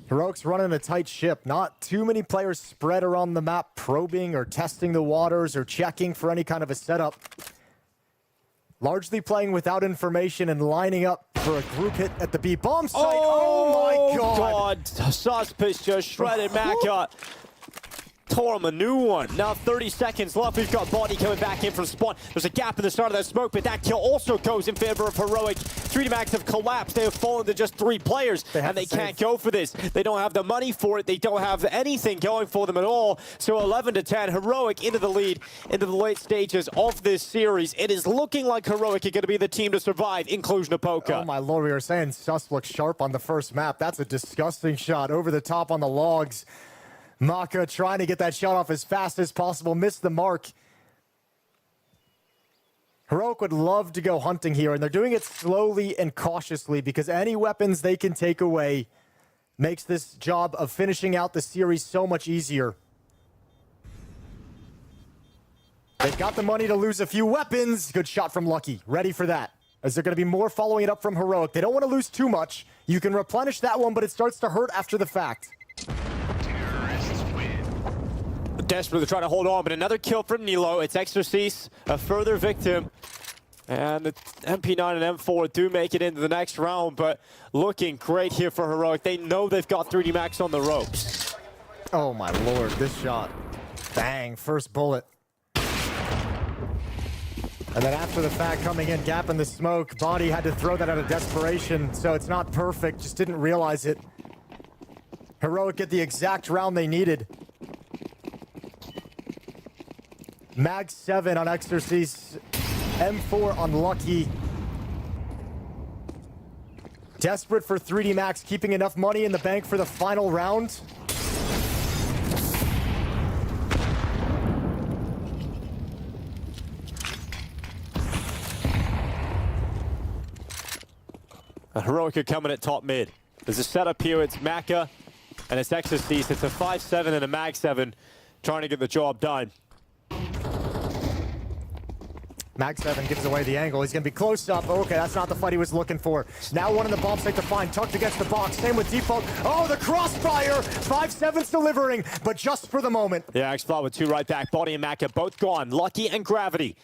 Heroic's running a tight ship. Not too many players spread around the map, probing or testing the waters or checking for any kind of a setup. Largely playing without information and lining up for a group hit at the B bomb site. Oh my God. Suspicious just shredded Maka. Tore him a new one. Now 30 seconds left. We've got Body coming back in from spawn. There's a gap in the start of that smoke, but that kill also goes in favor of Heroic. 3dMax have collapsed. They have fallen to just 3 players, and they can't go for this. They don't have the money for it. They don't have anything going for them at all. So 11-10, Heroic into the lead, into the late stages of this series. It is looking like Heroic are going to be the team to survive in Cluj-Napoca. Oh my lord, we were saying Sus looks sharp on the first map. That's a disgusting shot over the top on the logs. Maka trying to get that shot off as fast as possible, missed the mark. Heroic would love to go hunting here, and they're doing it slowly and cautiously because any weapons they can take away makes this job of finishing out the series so much easier. They've got the money to lose a few weapons. Good shot from Lucky. Ready for that. As they're going to be more following it up from Heroic. They don't want to lose too much. You can replenish that one, but it starts to hurt after the fact. Desperately trying to hold on, but another kill from Nilo. It's Exorcist, a further victim. And the MP9 and M4 do make it into the next round, but looking great here for Heroic. They know they've got 3dMax on the ropes. Oh my lord, this shot. Bang, first bullet. And then after the fact, coming in, gap in the smoke. Body had to throw that out of desperation, so it's not perfect, just didn't realize it. Heroic get the exact round they needed. Mag 7 on Exorcist, M4 on Lucky. Desperate for 3dMax, keeping enough money in the bank for the final round. Heroic are coming at top mid. There's a setup here, it's Maka, and it's Exorcist. It's a 5-7 and a Mag 7 trying to get the job done. Mag 7 gives away the angle. He's going to be close up. Okay, that's not the fight he was looking for. Now one in the bomb site to find. Tucked against the box. Same with Default. Oh, the crossfire! 5-7's delivering, but just for the moment. Yeah, X-Fly with 2 right back. Body and Maka both gone. Lucky and Gravity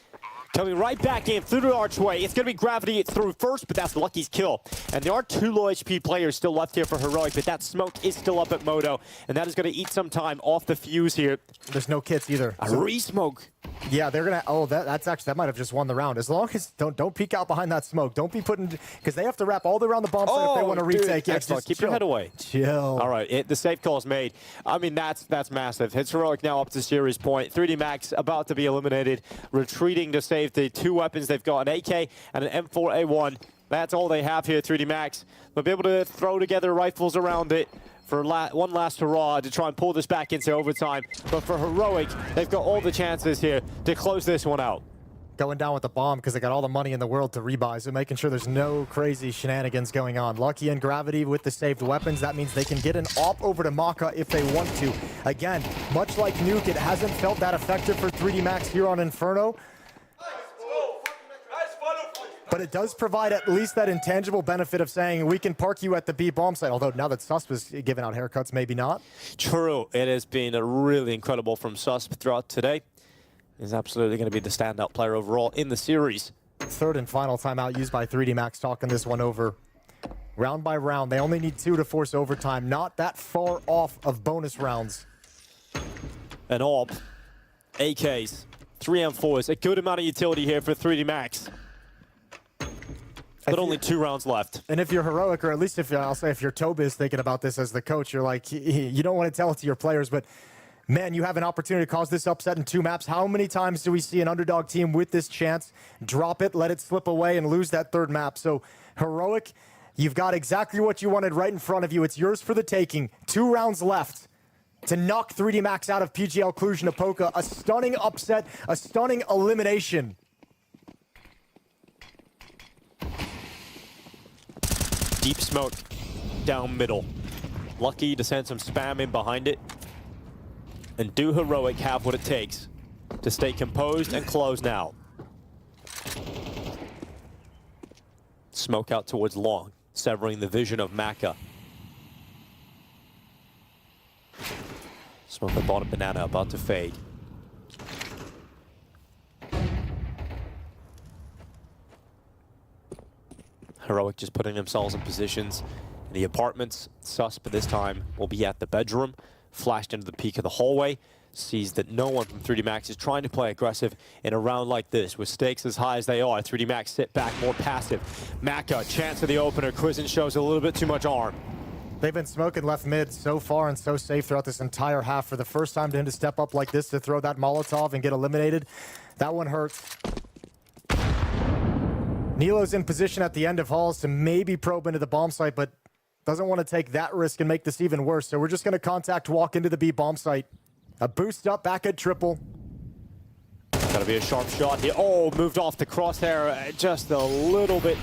coming right back in through the archway. It's going to be Gravity through first, but that's Lucky's kill. And there are 2 low HP players still left here for Heroic, but that smoke is still up at Moto, and that is going to eat some time off the fuse here. There's no kits either. A re-smoke. Yeah, they're gonna. Oh, that's actually, that might have just won the round. As long as don't peek out behind that smoke. Don't be putting, because they have to wrap all the way around the bomb site if they want to retake. Yeah, just keep your head away. Chill. All right, the safe call is made. I mean, that's massive. It's Heroic now up to series point. 3dMax about to be eliminated, retreating to save the 2 weapons they've got, an AK and an M4A1. That's all they have here. 3dMax. They'll be able to throw together rifles around it for one last hurrah to try and pull this back into overtime. But for Heroic, they've got all the chances here to close this one out. Going down with the bomb because they got all the money in the world to rebuy, so making sure there's no crazy shenanigans going on. Lucky and Gravity with the saved weapons. That means they can get an AWP over to Maka if they want to. Again, much like Nuke, it hasn't felt that effective for 3dMax here on Inferno. But it does provide at least that intangible benefit of saying we can park you at the B bomb site. Although now that Sus was giving out haircuts, maybe not. True. It has been really incredible from Sus throughout today. He's absolutely going to be the standout player overall in the series. Third and final timeout used by 3dMax, talking this one over. Round by round, they only need 2 to force overtime. Not that far off of bonus rounds. An AWP, AKs, 3 M4s, a good amount of utility here for 3dMax. But only 2 rounds left. And if you're Heroic, or at least if I'll say if you're Tobias thinking about this as the coach, you're like, you don't want to tell it to your players, but man, you have an opportunity to cause this upset in 2 maps. How many times do we see an underdog team with this chance drop it, let it slip away, and lose that 3rd map? So Heroic, you've got exactly what you wanted right in front of you. It's yours for the taking. 2 rounds left. to knock 3D Max out of PGL Cluj-Napoca. A stunning upset, a stunning elimination. Deep smoke down middle. Lucky to send some spam in behind it. And do Heroic have what it takes to stay composed and close now? Smoke out towards long, severing the vision of Maka. Smoke at bottom banana, about to fade. Heroic just putting themselves in positions in the apartments. Susp this time will be at the bedroom. Flashed into the peak of the hallway. Sees that no one from 3D Max is trying to play aggressive in a round like this. With stakes as high as they are, 3D Max sit back, more passive. Maka, chance of the opener. Quizen shows a little bit too much arm. They've been smoking left mid so far and so safe throughout this entire half. For the first time to him to step up like this to throw that Molotov and get eliminated, that one hurts. Nilo's in position at the end of halls to maybe probe into the bomb site, but doesn't want to take that risk and make this even worse. So we're just going to contact walk into the B bomb site. A boost up back at triple. Gotta be a sharp shot here. Oh, moved off the crosshair just a little bit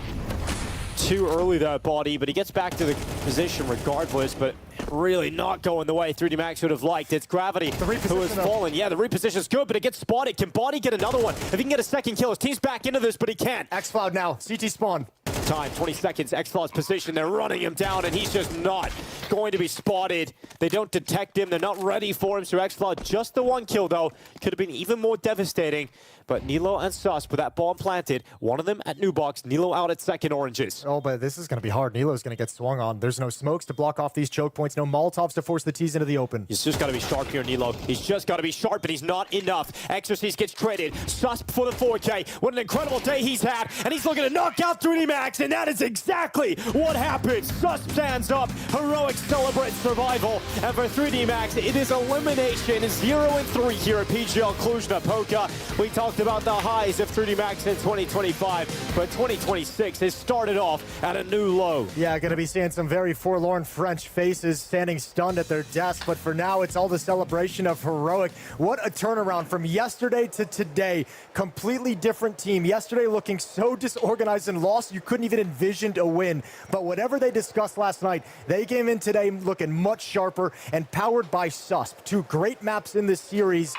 too early, that body, but he gets back to the position regardless, but really not going the way 3D Max would have liked. It's Gravity who has fallen. Yeah, the reposition is good, but it gets spotted. Can Body get another one? If he can get a second kill, his team's back into this, but he can't. X-Cloud now, CT spawn. Time, 20 seconds, X-Cloud's position. They're running him down, and he's just not going to be spotted. They don't detect him. They're not ready for him, so X-Cloud just the one kill, though. Could have been even more devastating. But Nilo and Sus with that bomb planted. One of them at new box, Nilo out at second oranges. Oh, but this is going to be hard. Nilo's going to get swung on. There's no smokes to block off these choke points, no Molotovs to force the T's into the open. He's just got to be sharp here, Nilo. He's just got to be sharp, but he's not enough. Exorcise gets traded. Sus for the 4K. What an incredible day he's had, and he's looking to knock out 3D Max, and that is exactly what happens. Sus stands up. Heroic celebrates survival, and for 3D Max, it is elimination 0-3 here at PGL Cluj-Napoca. We talked about the highs of 3D Max in 2025, but 2026 has started off at a new low. Yeah, going to be seeing some very forlorn French faces standing stunned at their desk, but for now, it's all the celebration of Heroic. What a turnaround from yesterday to today. Completely different team. Yesterday looking so disorganized and lost, you couldn't even envision a win. But whatever they discussed last night, they came in today looking much sharper and powered by Susp. Two great maps in this series.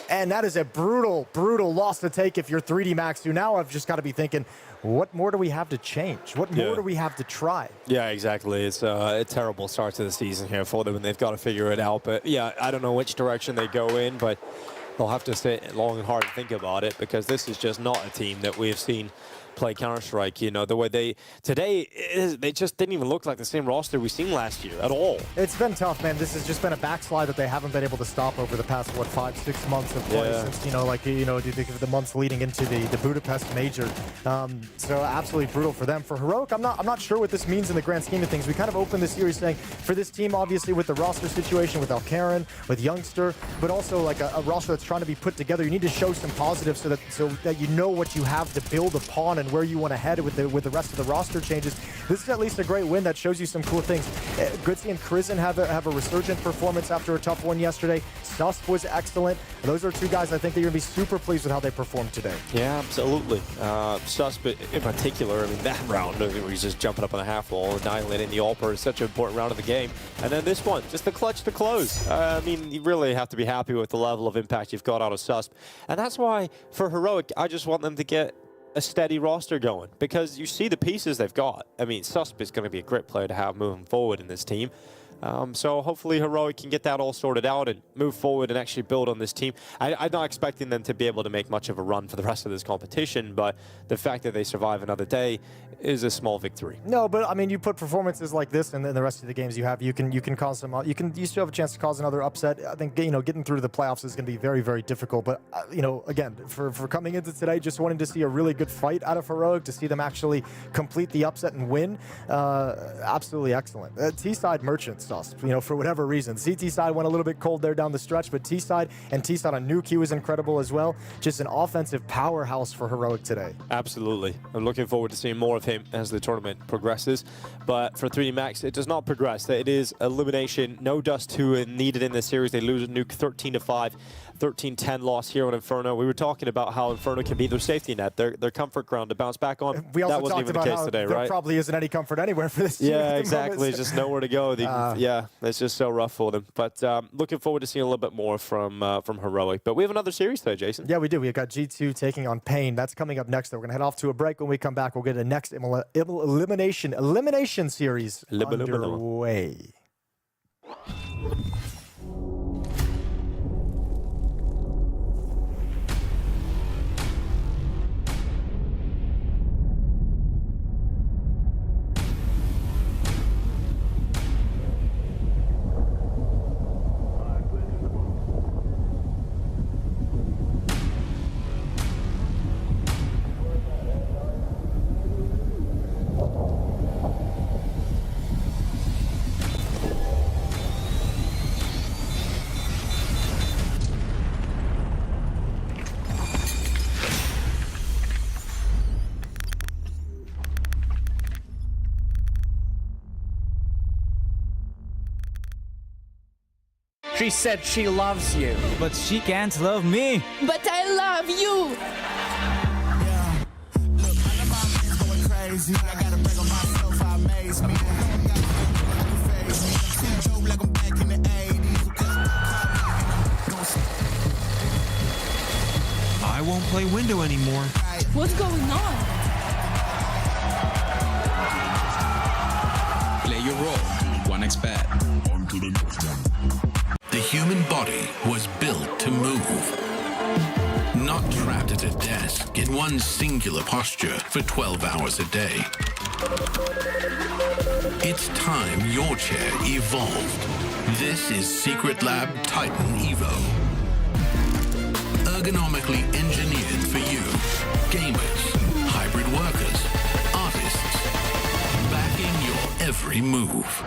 And that is a brutal, brutal loss to take if you're 3D Max, who now I've just got to be thinking, what more do we have to change? What more do we have to try? Yeah, exactly. It's a terrible start to the season here for them, and they've got to figure it out. But yeah, I don't know which direction they go in, but they'll have to sit long and hard and think about it, because this is just not a team that we've seen play Counter-Strike. You know, the way they just didn't even look like the same roster we've seen last year at all. It's been tough, man. This has just been a backslide that they haven't been able to stop over the past, what, 5-6 months of play since, you know, like, you know, the months leading into the Budapest major. So absolutely brutal for them. For Heroic, I'm not sure what this means in the grand scheme of things. We kind of opened the series saying, for this team, obviously, with the roster situation, with Alcaran, with Youngster, but also like a roster that's trying to be put together, you need to show some positives so that you know what you have to build upon and where you want to head with the rest of the roster changes. This is at least a great win that shows you some cool things. Gritzy and Krizen have a resurgent performance after a tough one yesterday. Susp was excellent. Those are two guys I think that you're going to be super pleased with how they performed today. Yeah, absolutely. Susp in particular, I mean, that round where he's just jumping up on the half wall, annihilating the AWPer is such an important round of the game. And then this one, just the clutch to close. I mean, you really have to be happy with the level of impact you've got out of Susp. And that's why, for Heroic, I just want them to get a steady roster going, because you see the pieces they've got. I mean, Susp is going to be a great player to have moving forward in this team. So hopefully Heroic can get that all sorted out and move forward and actually build on this team. I'm not expecting them to be able to make much of a run for the rest of this competition, but the fact that they survive another day is a small victory. No, but I mean, you put performances like this and then the rest of the games you have, you can cause some, you still have a chance to cause another upset. I think, you know, getting through to the playoffs is going to be very, very difficult. But, you know, again, for coming into today, just wanting to see a really good fight out of Heroic, to see them actually complete the upset and win. Absolutely excellent. T-side Merchants. sus, you know, for whatever reason. CT side went a little bit cold there down the stretch, but T side and T side on Nuke was incredible as well. Just an offensive powerhouse for Heroic today. Absolutely. I'm looking forward to seeing more of him as the tournament progresses. But for 3D Max, it does not progress. It is elimination. No Dust 2 needed in this series. They lose a Nuke 13-5. 13-10 loss here on Inferno. We were talking about how Inferno can be their safety net, their comfort ground to bounce back on. We also that wasn't talked even the about case how today, there right? probably isn't any comfort anywhere for this team. Yeah, at the exactly. moment. Just nowhere to go. Yeah, it's just so rough for them. But looking forward to seeing a little bit more from Heroic. But we have another series today, Jason. Yeah, we do. We've got G2 taking on Pain. That's coming up next. Though. We're going to head off to a break. When we come back, we'll get a next elimination series underway. She said she loves you. But she can't love me. But I love you. Look, I know my man's going crazy. I gotta break on myself, I amaze me. I'm joke like I'm back in the 80s. I won't play window anymore. What's going on? Play your role. 1xBet. On to the next one. The human body was built to move. Not trapped at a desk in one singular posture for 12 hours a day. It's time your chair evolved. This is Secret Lab Titan Evo. Ergonomically engineered for you. Gamers, hybrid workers, artists. Backing your every move.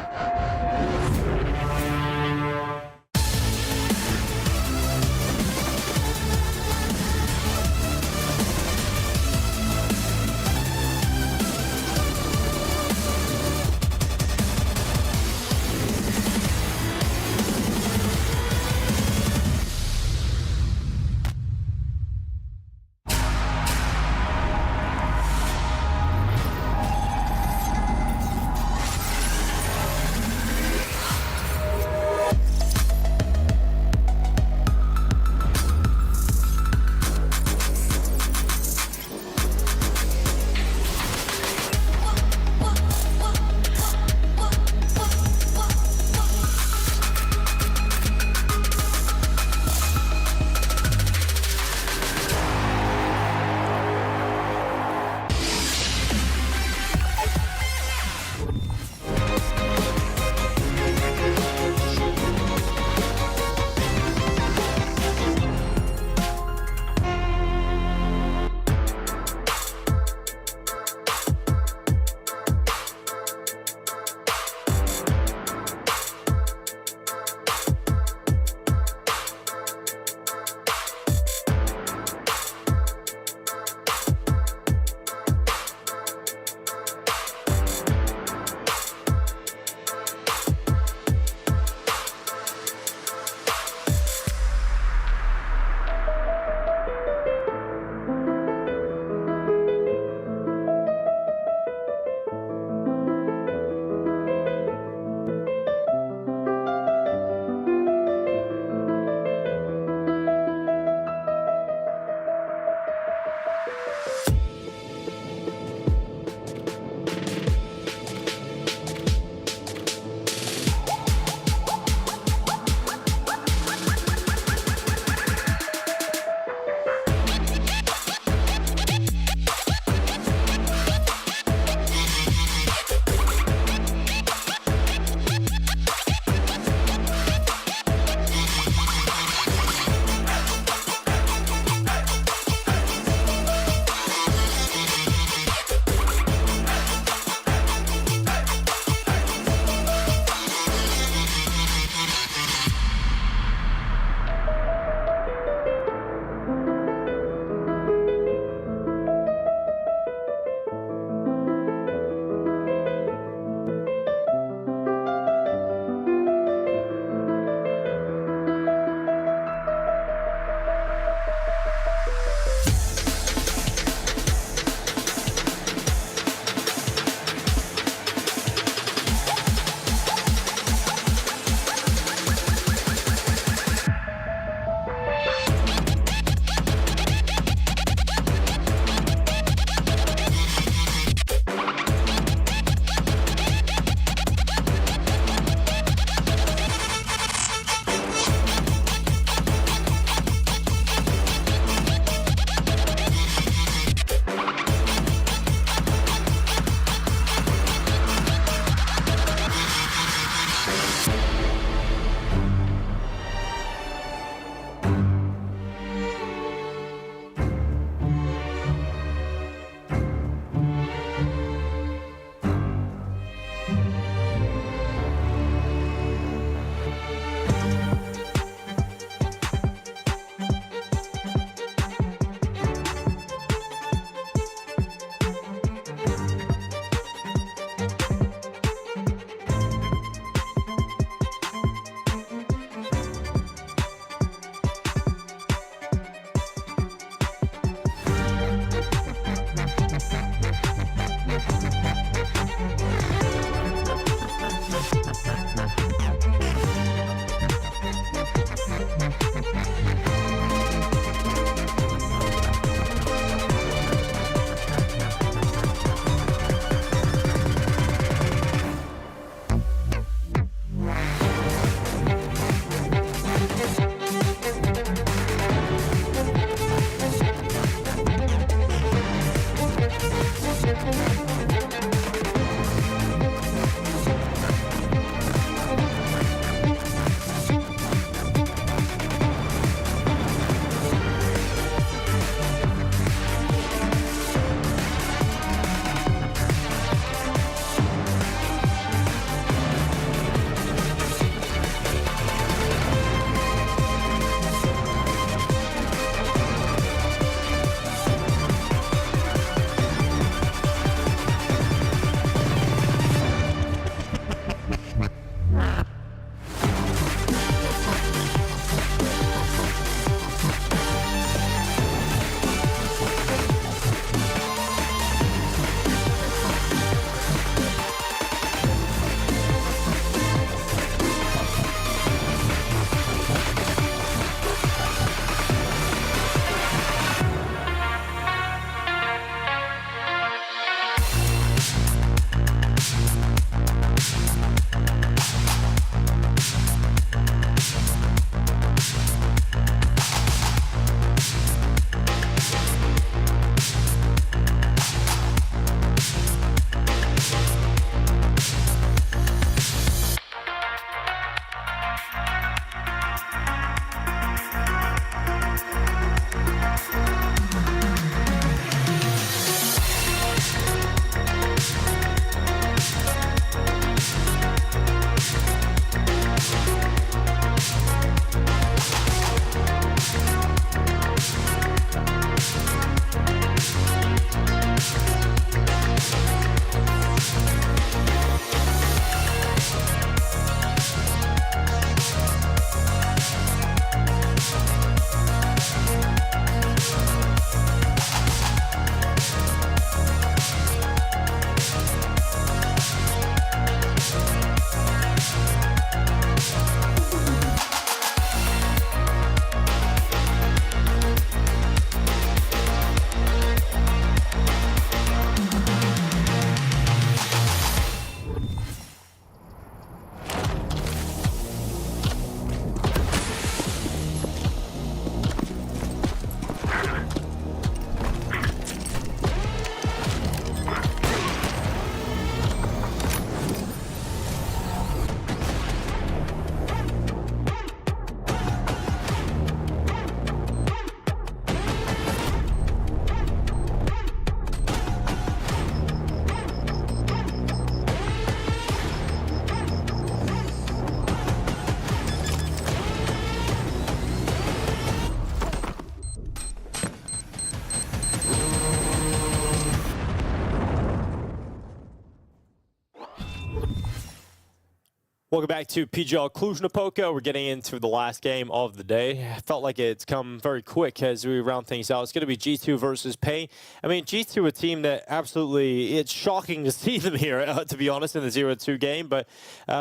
Welcome back to PGL Cluj-Napoca. We're getting into the last game of the day. I felt like it's come very quick as we round things out. It's going to be G2 versus Pain. I mean, G2, a team that absolutely, it's shocking to see them here, to be honest, in the 0-2 game, but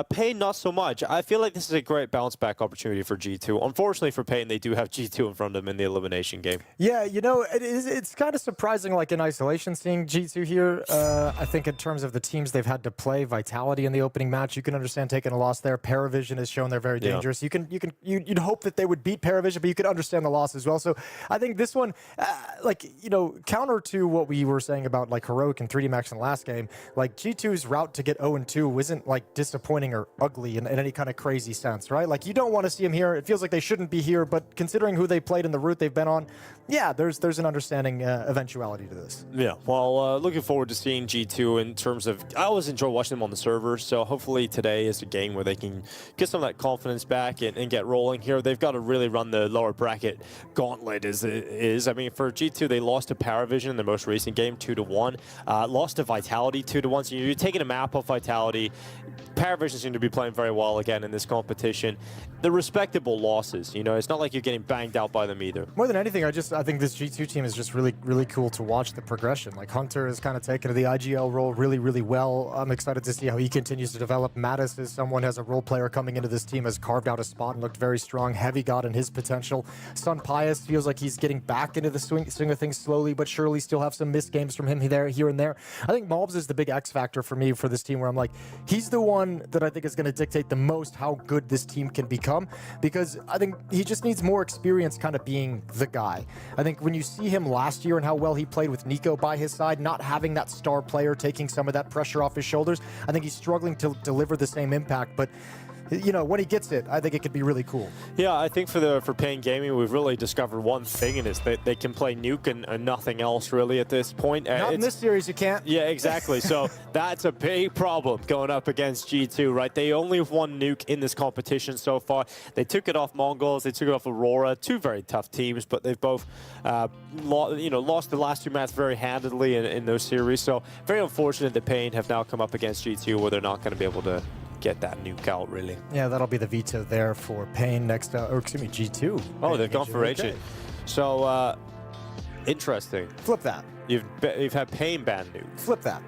Pain, not so much. I feel like this is a great bounce-back opportunity for G2. Unfortunately for Pain, they do have G2 in front of them in the elimination game. Yeah, you know, it's kind of surprising, like in isolation, seeing G2 here. I think in terms of the teams they've had to play, Vitality in the opening match, you can understand taking a loss there. PARIVISION has shown they're very dangerous. You'd hope that they would beat PARIVISION, but you could understand the loss as well. So I think this one, like, you know, counter to what we were saying about like Heroic and 3D Max in the last game, like G2's route to get 0-2 isn't like disappointing or ugly in any kind of crazy sense, right? Like, you don't want to see them here. It feels like they shouldn't be here, but considering who they played and the route they've been on, yeah, there's an understanding eventuality to this. Yeah, well, looking forward to seeing G2 in terms of, I always enjoy watching them on the server, so hopefully today is a game where they can get some of that confidence back and get rolling here. They've got to really run the lower bracket gauntlet as it is. I mean, for G2, they lost to PARIVISION in their most recent game, 2-1. Lost to Vitality, 2-1. So you're taking a map off Vitality. PARIVISION seem to be playing very well again in this competition. The respectable losses, you know, it's not like you're getting banged out by them either. More than anything, I think this G2 team is just really cool to watch the progression. Like, Hunter has kind of taken to the IGL role really well. I'm excited to see how he continues to develop. Mattis is someone who has a role player coming into this team, has carved out a spot and looked very strong. Heavy got in his potential. Sun Pius feels like he's getting back into the swing of things slowly but surely. Still have some missed games from him here and there. I think MOUZ is the big X factor for me for this team, where I'm like, he's the one that I think is going to dictate the most how good this team can become, because I think he just needs more experience kind of being the guy. I think when you see him last year and how well he played with Nico by his side, not having that star player taking some of that pressure off his shoulders, I think he's struggling to deliver the same impact. But you know, when he gets it, I think it could be really cool. Yeah, I think for Pain Gaming, we've really discovered one thing, and it's that they can play nuke and nothing else really at this point. Not in this series, you can't. Yeah, exactly. So that's a big problem going up against G2, right? They only have one nuke in this competition so far. They took it off MongolZ, they took it off Aurora, two very tough teams, but they've both lost the last two matches very handedly in those series. So very unfortunate that Pain have now come up against G2 where they're not going to be able to get that nuke out, really. Yeah, that'll be the veto there for Pain next, or excuse me, G2. Oh, they've gone for Agent. Okay. So, interesting. Flip that. You've had Pain ban nuke. Flip that.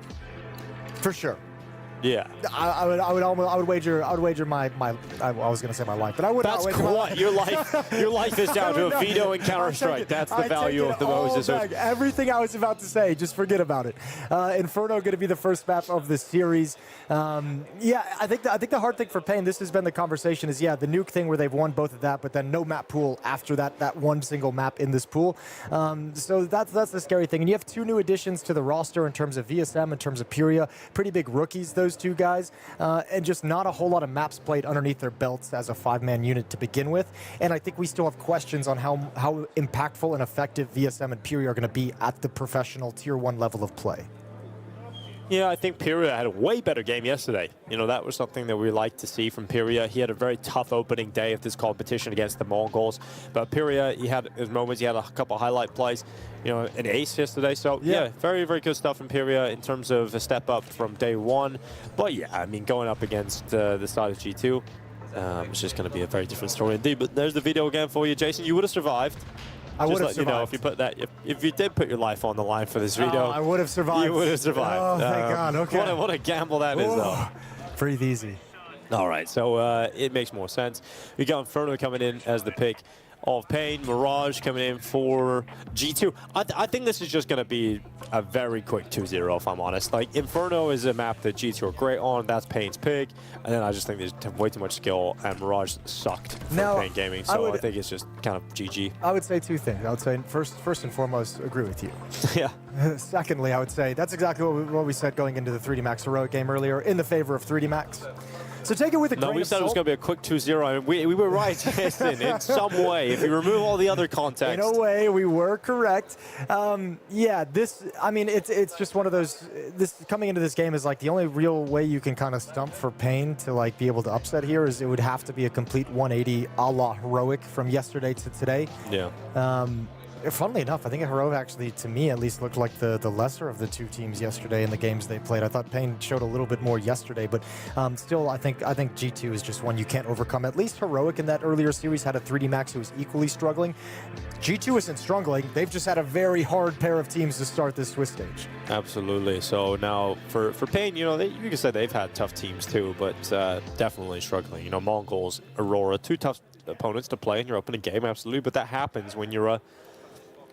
For sure. Yeah. I would wager my I was gonna say my life, but I would. That's quite your life is down to a veto and Counter-Strike. That's the value of the MOUZ. Everything I was about to say, just forget about it. Inferno going to be the first map of the series. Yeah, I think the hard thing for Pain, this has been the conversation, is the nuke thing where they've won both of that, but then no map pool after that one single map in this pool. So that's the scary thing. And you have two new additions to the roster in terms of VSM, in terms of PURIA, pretty big rookies, those two guys, and just not a whole lot of maps played underneath their belts as a five-man unit to begin with. And I think we still have questions on how impactful and effective VSM and PURIA are going to be at the professional tier 1 level of play. Yeah, I think PURIA had a way better game yesterday. You know, that was something that we like to see from PURIA. He had a very tough opening day of this competition against the Mongols. But PURIA, he had his moments. He had a couple of highlight plays, you know, an ace yesterday. So, yeah, very, very good stuff from PURIA in terms of a step up from day one. But, yeah, I mean, going up against the side of G2, it's just going to be a very different story indeed. But there's the video again for you, Jason. You would have survived. I would have survived. You know, if you put that, if you did put your life on the line for this video, I would have survived. You would have survived. Oh, thank God. Okay. What a gamble that is, though. Breathe easy. All right, so it makes more sense. We got Inferno coming in as the pick of Pain, Mirage coming in for G2. I think this is just going to be a very quick 2-0, if I'm honest. Like, Inferno is a map that G2 are great on. That's Pain's pick. And then I just think there's way too much skill, and Mirage sucked for Pain Gaming. So I think it's just kind of GG. I would say two things. I would say, first and foremost, agree with you. Yeah. Secondly, I would say that's exactly what we said going into the 3D Max Heroic game earlier, in the favor of 3D Max. So take it with a grain of salt. No, we said it was going to be a quick 2-0, and we were right, Jason, in some way. If you remove all the other context. In a way, we were correct. Yeah, I mean, it's just one of those, coming into this game is like the only real way you can kind of stump for Pain to like be able to upset here is it would have to be a complete 180 a la Heroic from yesterday to today. Yeah. funnily enough, I think Heroic actually, to me at least, looked like the lesser of the two teams yesterday in the games they played. I thought Pain showed a little bit more yesterday, but still, I think G2 is just one you can't overcome. At least Heroic in that earlier series had a 3D Max who was equally struggling. G2 isn't struggling. They've just had a very hard pair of teams to start this Swiss stage. Absolutely. So now for Pain, you know, you can say they've had tough teams too, but definitely struggling. You know, MongolZ, Aurora, two tough opponents to play in your opening game, absolutely, but that happens when you're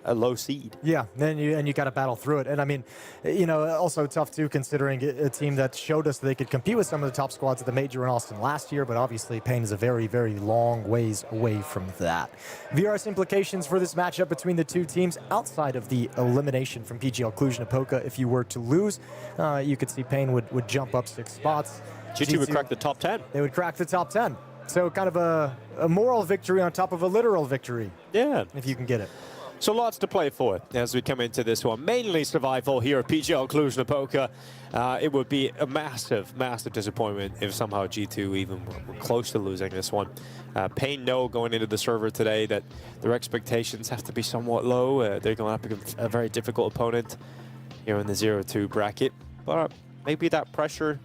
a low seed. Yeah, and you got to battle through it. And I mean, you know, also tough too, considering a team that showed us they could compete with some of the top squads at the Major in Austin last year, but obviously Pain is a very, very long ways away from that. VRS implications for this matchup between the two teams outside of the elimination from PGL Cluj-Napoca. If you were to lose, you could see Pain would jump up 6 spots. G2 would crack the top 10. They would crack the top 10. So kind of a moral victory on top of a literal victory. Yeah. If you can get it. So lots to play for as we come into this one. Mainly survival here at PGL Cluj-Napoca. It would be a massive, massive disappointment if somehow G2 even were close to losing this one. Pain know going into the server today that their expectations have to be somewhat low. They're going up against a very difficult opponent here in the 0-2 bracket. But maybe that pressure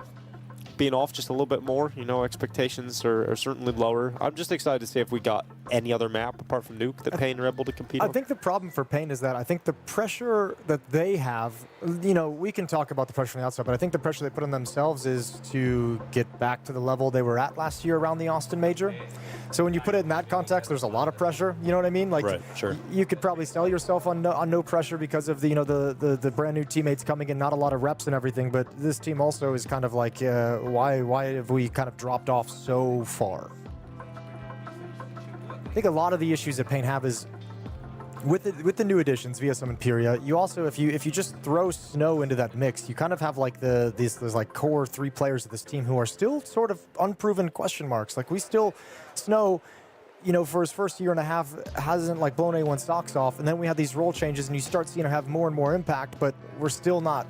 being off just a little bit more, you know, expectations are certainly lower. I'm just excited to see if we got any other map apart from Nuke that Pain are able to compete on. I think the problem for Pain is that I think the pressure that they have, you know, we can talk about the pressure from the outside, but I think the pressure they put on themselves is to get back to the level they were at last year around the Austin Major. So when you put it in that context, there's a lot of pressure. You know what I mean? Like, right, sure. You could probably sell yourself on no pressure because of the, you know, the brand new teammates coming in, not a lot of reps and everything. But this team also is kind of like, why have we kind of dropped off so far? I think a lot of the issues that Pain have is with the new additions via some Imperia. You also, if you just throw Snow into that mix, you kind of have like these like core 3 players of this team who are still sort of unproven question marks. Like Snow, you know, for his first year and a half hasn't like blown anyone's socks off, and then we had these role changes, and you start seeing him have more and more impact, but we're still not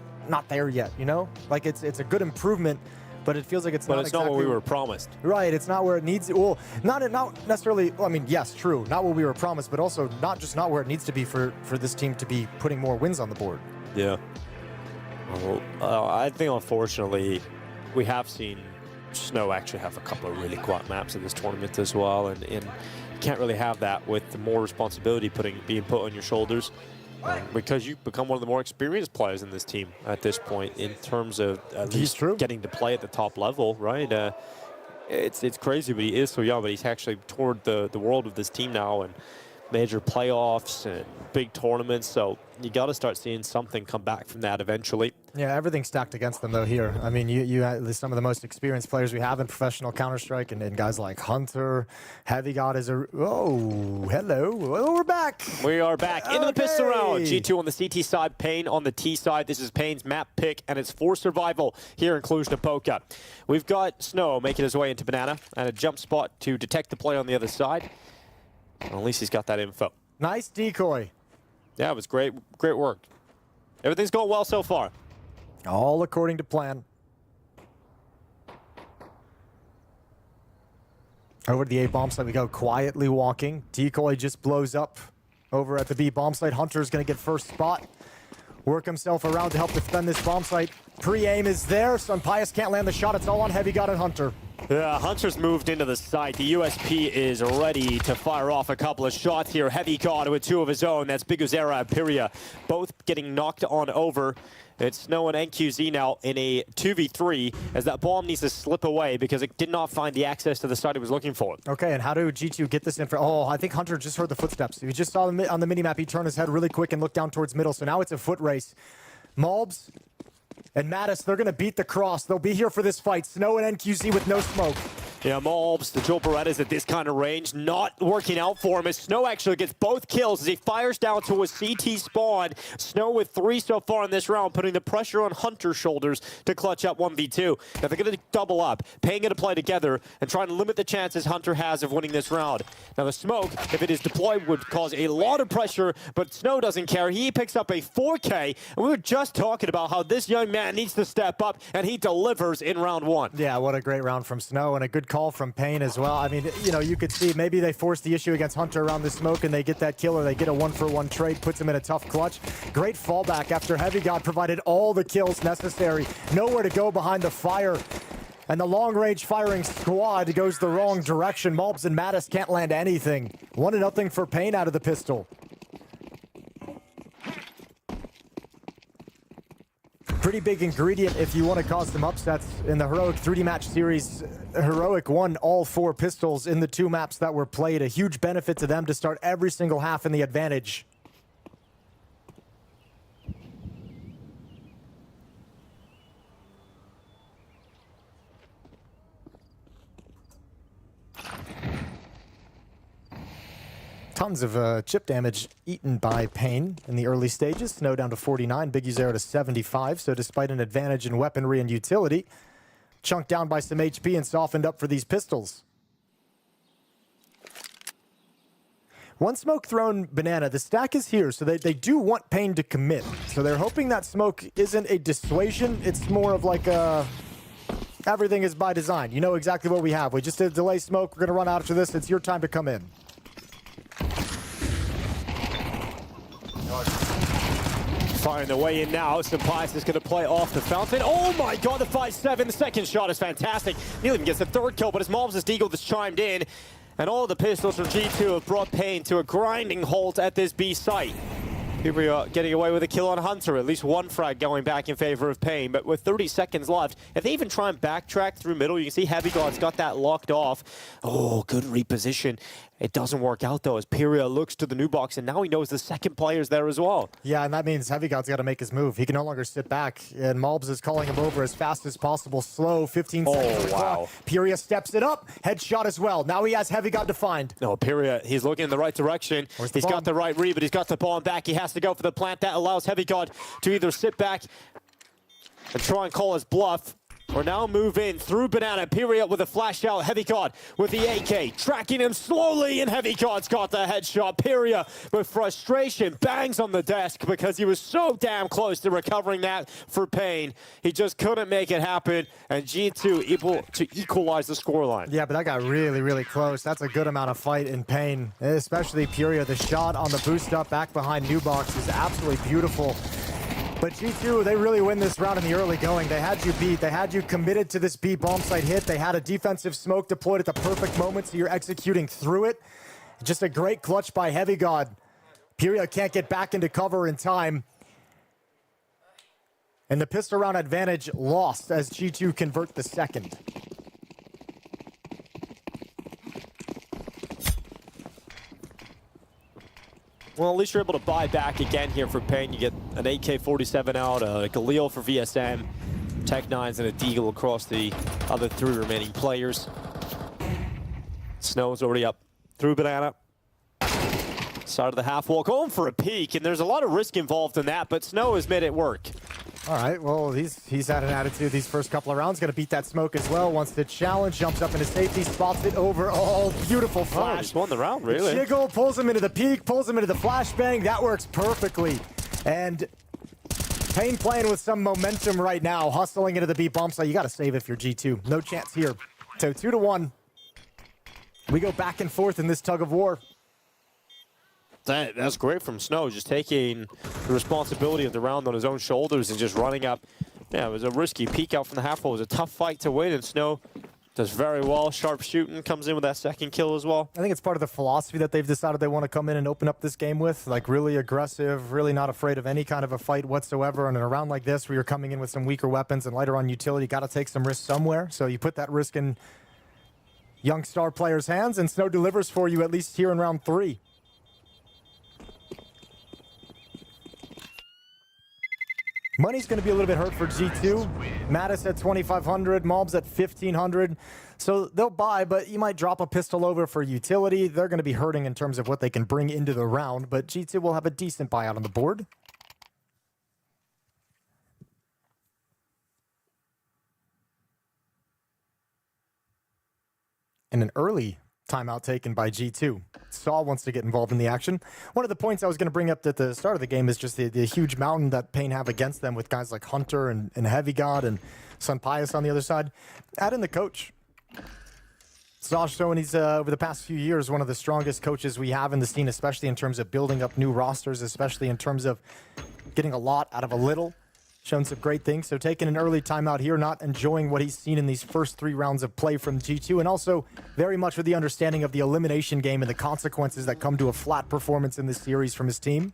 there yet. You know, like it's a good improvement. But it feels like it's not exactly what we were promised. Right, it's not where it needs. Well, not necessarily. Well, I mean, yes, true, not what we were promised, but also not where it needs to be for this team to be putting more wins on the board. Yeah. Well, I think unfortunately we have seen Snow actually have a couple of really quiet maps in this tournament as well, and you can't really have that with more responsibility being put on your shoulders. Because you become one of the more experienced players in this team at this point in terms of at least getting to play at the top level, right? It's crazy, but he is so young, but he's actually toured the world of this team now and major playoffs and big tournaments, so you got to start seeing something come back from that eventually. Yeah, everything's stacked against them though here. I mean, you have some of the most experienced players we have in professional Counter-Strike, and guys like Hunter, Heavy God is a... Oh, hello. Oh, we're back. We are back into the pistol round. G2 on the CT side, Pain on the T side. This is Pain's map pick, and it's for survival here in Cluj-Napoca. We've got Snow making his way into Banana and a jump spot to detect the play on the other side. Well, at least he's got that info. Nice decoy. Yeah, it was great work. Everything's going well so far. All according to plan. Over to the A bomb site we go, quietly walking. Decoy just blows up over at the B bomb site. Hunter's gonna get first spot. Work himself around to help defend this bomb site. Pre-aim is there, so Pius can't land the shot. It's all on Heavy God and Hunter. Yeah, Hunter's moved into the site. The USP is ready to fire off a couple of shots here. Heavy God with 2 of his own. That's Biguzera and Imperia, both getting knocked on over. It's Snow and NQZ now in a 2v3 as that bomb needs to slip away because it did not find the access to the site it was looking for. Okay, and how do G2 get this info? Oh, I think Hunter just heard the footsteps. He just saw them on the minimap. He turned his head really quick and looked down towards middle, so now it's a foot race. MOUZ and Natus, they're going to beat the cross. They'll be here for this fight. Snow and NQZ with no smoke. Yeah, MOUZ, the Joe Berettas at this kind of range, not working out for him as Snow actually gets both kills as he fires down to a CT spawn. Snow with 3 so far in this round, putting the pressure on Hunter's shoulders to clutch up 1v2. Now they're going to double up, paying it to play together and trying to limit the chances Hunter has of winning this round. Now the smoke, if it is deployed, would cause a lot of pressure, but Snow doesn't care. He picks up a 4K, and we were just talking about how this young man needs to step up, and he delivers in round 1. Yeah, what a great round from Snow, and a good call from Pain as well. I mean, you know, you could see maybe they force the issue against Hunter around the smoke and they get that kill, or they get a 1-for-1 trade, puts him in a tough clutch. Great fallback after Heavy God provided all the kills necessary. Nowhere to go behind the fire. And the long-range firing squad goes the wrong direction. MongolZ and Natus can't land anything. 1-0 for Pain out of the pistol. Pretty big ingredient if you want to cause some upsets in the Heroic 3D match series. Heroic won all 4 pistols in the 2 maps that were played. A huge benefit to them to start every single half in the advantage. Tons of chip damage eaten by Pain in the early stages. Snow down to 49, Biggie 0 to 75. So despite an advantage in weaponry and utility, chunked down by some HP and softened up for these pistols. One smoke thrown banana. The stack is here, so they do want Pain to commit. So they're hoping that smoke isn't a dissuasion. It's more of like a... everything is by design. You know exactly what we have. We just did delay smoke. We're going to run out after this. It's your time to come in. Firing the way in now. Sampais is going to play off the fountain. Oh my god, the 5-7. The second shot is fantastic. Neil even gets the 3rd kill, but his MOUZ Deagle just chimed in. And all the pistols from G2 have brought Pain to a grinding halt at this B site. FURIA getting away with a kill on Hunter. At least 1 frag going back in favor of Pain. But with 30 seconds left, if they even try and backtrack through middle, you can see Heavy God's got that locked off. Oh, good reposition. It doesn't work out, though, as FURIA looks to the new box, and now he knows the second player's there as well. Yeah, and that means Heavy God's got to make his move. He can no longer sit back, and MongolZ is calling him over as fast as possible. Slow, 15 seconds. Oh, wow. FURIA steps it up. Headshot as well. Now he has Heavy God defined. No, FURIA, he's looking in the right direction. He's got the right read, but he's got the bomb back. He has to go for the plant. That allows Heavy God to either sit back and try and call his bluff, or now move in through banana. FURIA with a flash out. Heavy God with the AK, tracking him slowly, and Heavy God's got the headshot. FURIA with frustration bangs on the desk because he was so damn close to recovering that for Pain. He just couldn't make it happen, and G2 able to equalize the scoreline. Yeah, but that got really, really close. That's a good amount of fight in Pain, especially FURIA. The shot on the boost up back behind New Box is absolutely beautiful. But G2, they really win this round in the early going. They had you beat. They had you committed to this B bomb site hit. They had a defensive smoke deployed at the perfect moment, so you're executing through it. Just a great clutch by Heavy God. FURIA can't get back into cover in time. And the pistol round advantage lost as G2 convert the second. Well, at least you're able to buy back again here for Pain. You get an AK-47 out, a Galil for VSM, Tech-9s, and a Deagle across the other 3 remaining players. Snow's already up through banana. Side of the half wall, going for a peek, and there's a lot of risk involved in that, but Snow has made it work. All right, well, he's had an attitude these first couple of rounds. Going to beat that smoke as well. Wants the challenge, jumps up into safety, spots it over. Oh, beautiful flash. Oh, just won the round, really. Jiggle pulls him into the peak, pulls him into the flashbang. That works perfectly. And Pain playing with some momentum right now, hustling into the B bomb site. You got to save if you're G2. No chance here. So 2-1. We go back and forth in this tug of war. That's great from Snow, just taking the responsibility of the round on his own shoulders and just running up. Yeah, it was a risky peek out from the half wall. It was a tough fight to win, and Snow does very well. Sharp shooting, comes in with that second kill as well. I think it's part of the philosophy that they've decided they want to come in and open up this game with. Like, really aggressive, really not afraid of any kind of a fight whatsoever. And in a round like this, where you're coming in with some weaker weapons and lighter on utility, you got to take some risk somewhere. So you put that risk in young star players' hands, and Snow delivers for you, at least here in round 3. Money's going to be a little bit hurt for G2. Natus at 2,500, MongolZ at 1,500. So they'll buy, but you might drop a pistol over for utility. They're going to be hurting in terms of what they can bring into the round, but G2 will have a decent buyout on the board. And an early timeout taken by G2. Saw wants to get involved in the action. One of the points I was going to bring up at the start of the game is just the huge mountain that Pain have against them with guys like Hunter and Heavy God and Sun Pius on the other side. Add in the coach. Saj showing he's, over the past few years, one of the strongest coaches we have in the scene, especially in terms of building up new rosters, especially in terms of getting a lot out of a little. Shown some great things. So taking an early timeout here, not enjoying what he's seen in these first 3 rounds of play from G2, and also very much with the understanding of the elimination game and the consequences that come to a flat performance in this series from his team.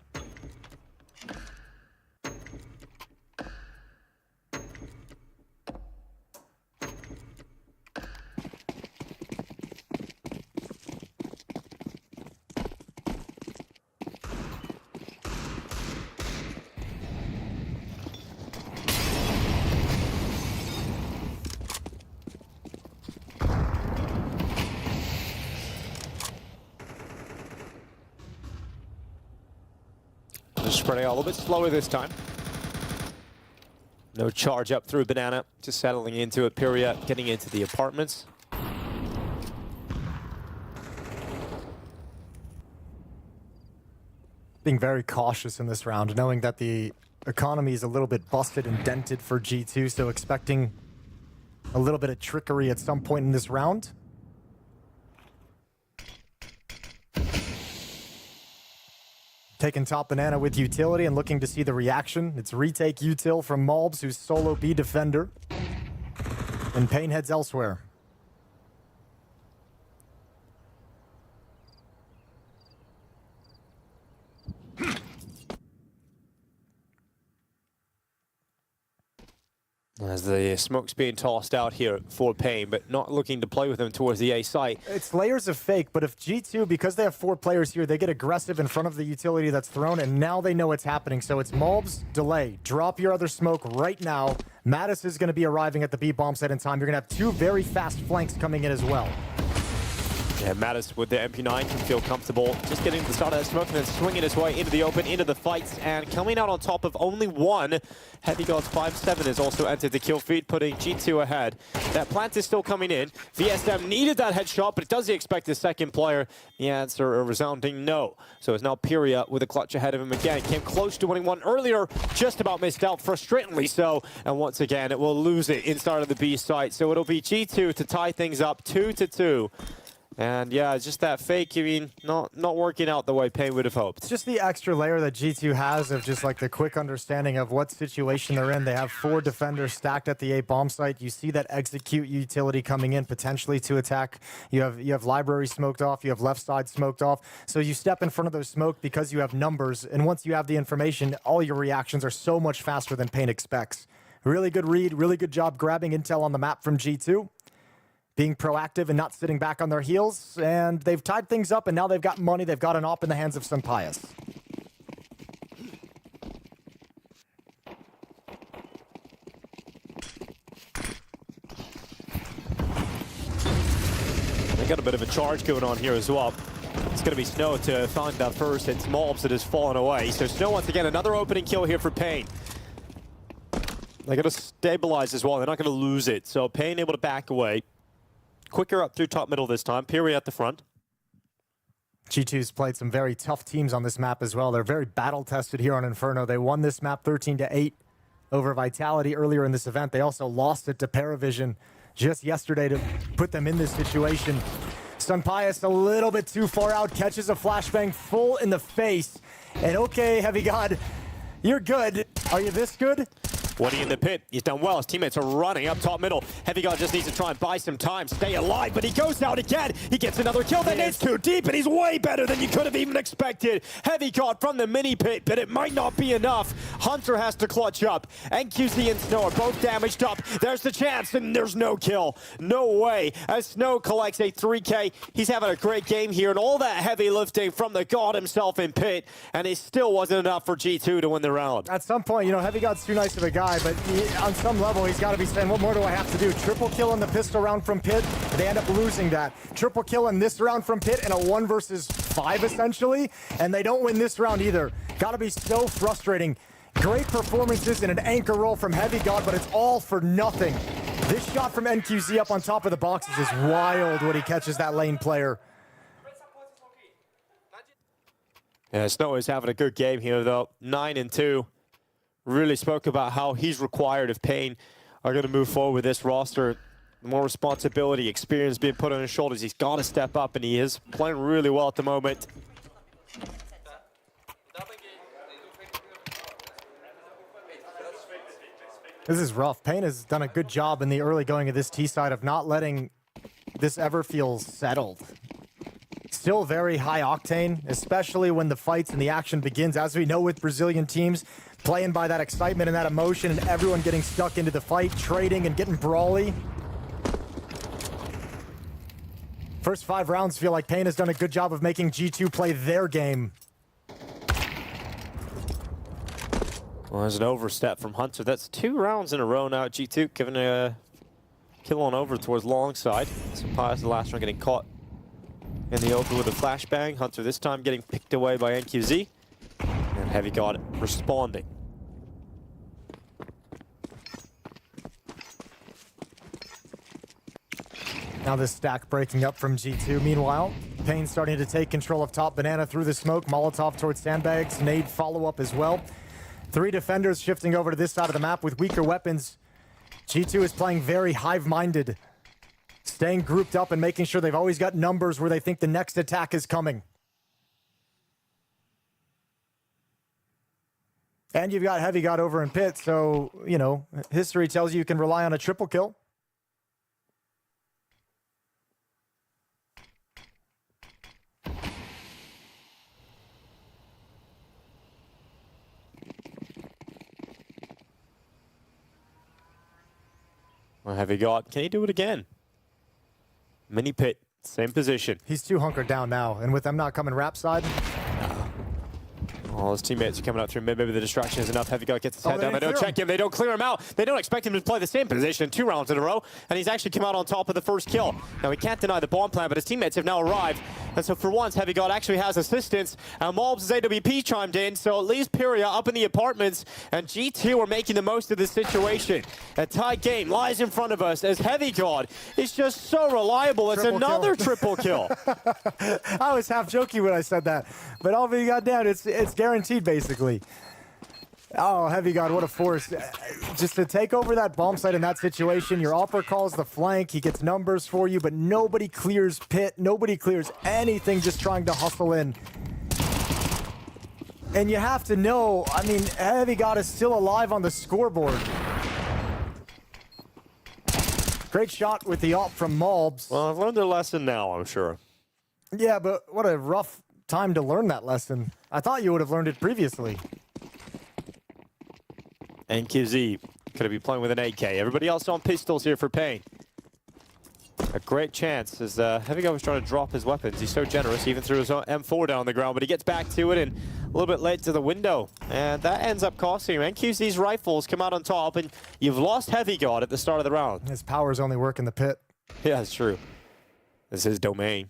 Just spreading out a little bit slower this time. No charge up through Banana, just settling into it. PURIA getting into the apartments. Being very cautious in this round, knowing that the economy is a little bit busted and dented for G2, so expecting a little bit of trickery at some point in this round. Taking top Banana with utility and looking to see the reaction. It's retake util from MongolZ, who's solo B defender. And Pain heads elsewhere. As the smoke's being tossed out here for Pain, but not looking to play with him towards the A site. It's layers of fake, but if G2, because they have 4 players here, they get aggressive in front of the utility that's thrown, and now they know what's happening. So it's MOUZ, delay, drop your other smoke right now. Natus is going to be arriving at the B bomb site in time. You're going to have 2 very fast flanks coming in as well. Yeah, Natus with the MP9 can feel comfortable just getting to the start of that smoke and then swinging his way into the open, into the fights, and coming out on top of only 1. Heavy Gods 5-7 has also entered the kill feed, putting G2 ahead. That plant is still coming in. VSM needed that headshot, but does he expect his second player? The answer, a resounding no. So it's now PURIA with a clutch ahead of him again. Came close to winning one earlier, just about missed out, frustratingly so. And once again, it will lose it inside of the B site. So it'll be G2 to tie things up 2-2. And yeah, it's just that fake, I mean, not working out the way Pain would have hoped. It's just the extra layer that G2 has of just like the quick understanding of what situation they're in. They have 4 defenders stacked at the A bomb site. You see that execute utility coming in potentially to attack. You have library smoked off, you have left side smoked off. So you step in front of those smoke because you have numbers, and once you have the information, all your reactions are so much faster than Pain expects. Really good read, really good job grabbing intel on the map from G2. Being proactive and not sitting back on their heels, and they've tied things up, and now they've got money. They've got an op in the hands of Senpaius. They got a bit of a charge going on here as well. It's going to be Snow to find that first. It's MOUZ that has fallen away. So Snow once again, another opening kill here for Pain. They're going to stabilize as well. They're not going to lose it. So Pain able to back away. Quicker up through top middle this time. PURIA at the front. G2's played some very tough teams on this map as well. They're very battle-tested here on Inferno. They won this map 13-8 over Vitality earlier in this event. They also lost it to PARIVISION just yesterday to put them in this situation. Senpaius a little bit too far out, catches a flashbang full in the face. And okay, Heavy God, you're good. Are you this good? Woody in the pit. He's done well. His teammates are running up top middle. Heavy God just needs to try and buy some time, stay alive, but he goes out again. He gets another kill. That is too deep, and he's way better than you could have even expected. Heavy God from the mini pit, but it might not be enough. Hunter has to clutch up. NQZ and Snow are both damaged up. There's the chance, and there's no kill. No way. As Snow collects a 3K, he's having a great game here, and all that heavy lifting from the God himself in pit, and it still wasn't enough for G2 to win the round. At some point, you know, Heavy God's too nice of a guy, but on some level, he's got to be saying, what more do I have to do? Triple kill in the pistol round from pit. They end up losing that. Triple kill in this round from pit in a 1 versus 5, essentially. And they don't win this round either. Got to be so frustrating. Great performances in an anchor roll from Heavy God, but it's all for nothing. This shot from NQZ up on top of the boxes is wild when he catches that lane player. Yeah, Snow is having a good game here, though. 9-2. Really spoke about how he's required if Pain are going to move forward with this roster. the more responsibility, experience being put on his shoulders. He's got to step up, and he is playing really well at the moment. This is rough. Payne has done a good job in the early going of this T side of not letting this ever feel settled. Still very high octane, especially when the fights and the action begins. As we know with Brazilian teams, playing by that excitement and that emotion and everyone getting stuck into the fight, trading and getting brawly. First 5 rounds feel like Payne has done a good job of making G2 play their game. Well, there's an overstep from Hunter. That's 2 rounds in a row now at G2, giving a kill on over towards long side. Surprise, the last one getting caught in the open with a flashbang. Hunter this time getting picked away by NQZ. And Heavy God responding. Now this stack breaking up from G2. Meanwhile, Payne starting to take control of top. Banana through the smoke. Molotov towards sandbags. Nade follow-up as well. 3 defenders shifting over to this side of the map with weaker weapons. G2 is playing very hive-minded. Staying grouped up and making sure they've always got numbers where they think the next attack is coming. And you've got Heavy God over in pit, so, you know, history tells you can rely on a triple kill. Well, Heavy God, can he do it again? Mini pit, same position. He's too hunkered down now, and with them not coming rap side. All his teammates are coming up through mid. Maybe the distraction is enough. Heavy God gets his head down. They don't check him. They don't clear him out. They don't expect him to play the same position 2 rounds in a row. And he's actually come out on top of the first kill. Now, we can't deny the bomb plan, but his teammates have now arrived. And so for once, Heavy God actually has assistance. And MOUZ's AWP chimed in. So it leaves PURIA up in the apartments. And G2 are making the most of this situation. A tight game lies in front of us as Heavy God is just so reliable. It's another triple kill. I was half joking when I said that. But all we got down, it's guaranteed, basically. Oh, Heavy God, what a force. Just to take over that bomb site in that situation, your opera calls the flank, he gets numbers for you, but nobody clears pit, nobody clears anything, just trying to hustle in. And you have to know, I mean, Heavy God is still alive on the scoreboard. Great shot with the op from MOUZ. Well, I've learned their lesson now, I'm sure. Yeah, but what a rough time to learn that lesson. I thought you would have learned it previously. NQZ could be playing with an AK. Everybody else on pistols here for Payne. A great chance as Heavy God was trying to drop his weapons. He's so generous, he even threw his own M4 down on the ground, but he gets back to it and a little bit late to the window. And that ends up costing him. NQZ's rifles come out on top, and you've lost Heavy God at the start of the round. His powers only work in the pit. Yeah, that's true. This is his domain.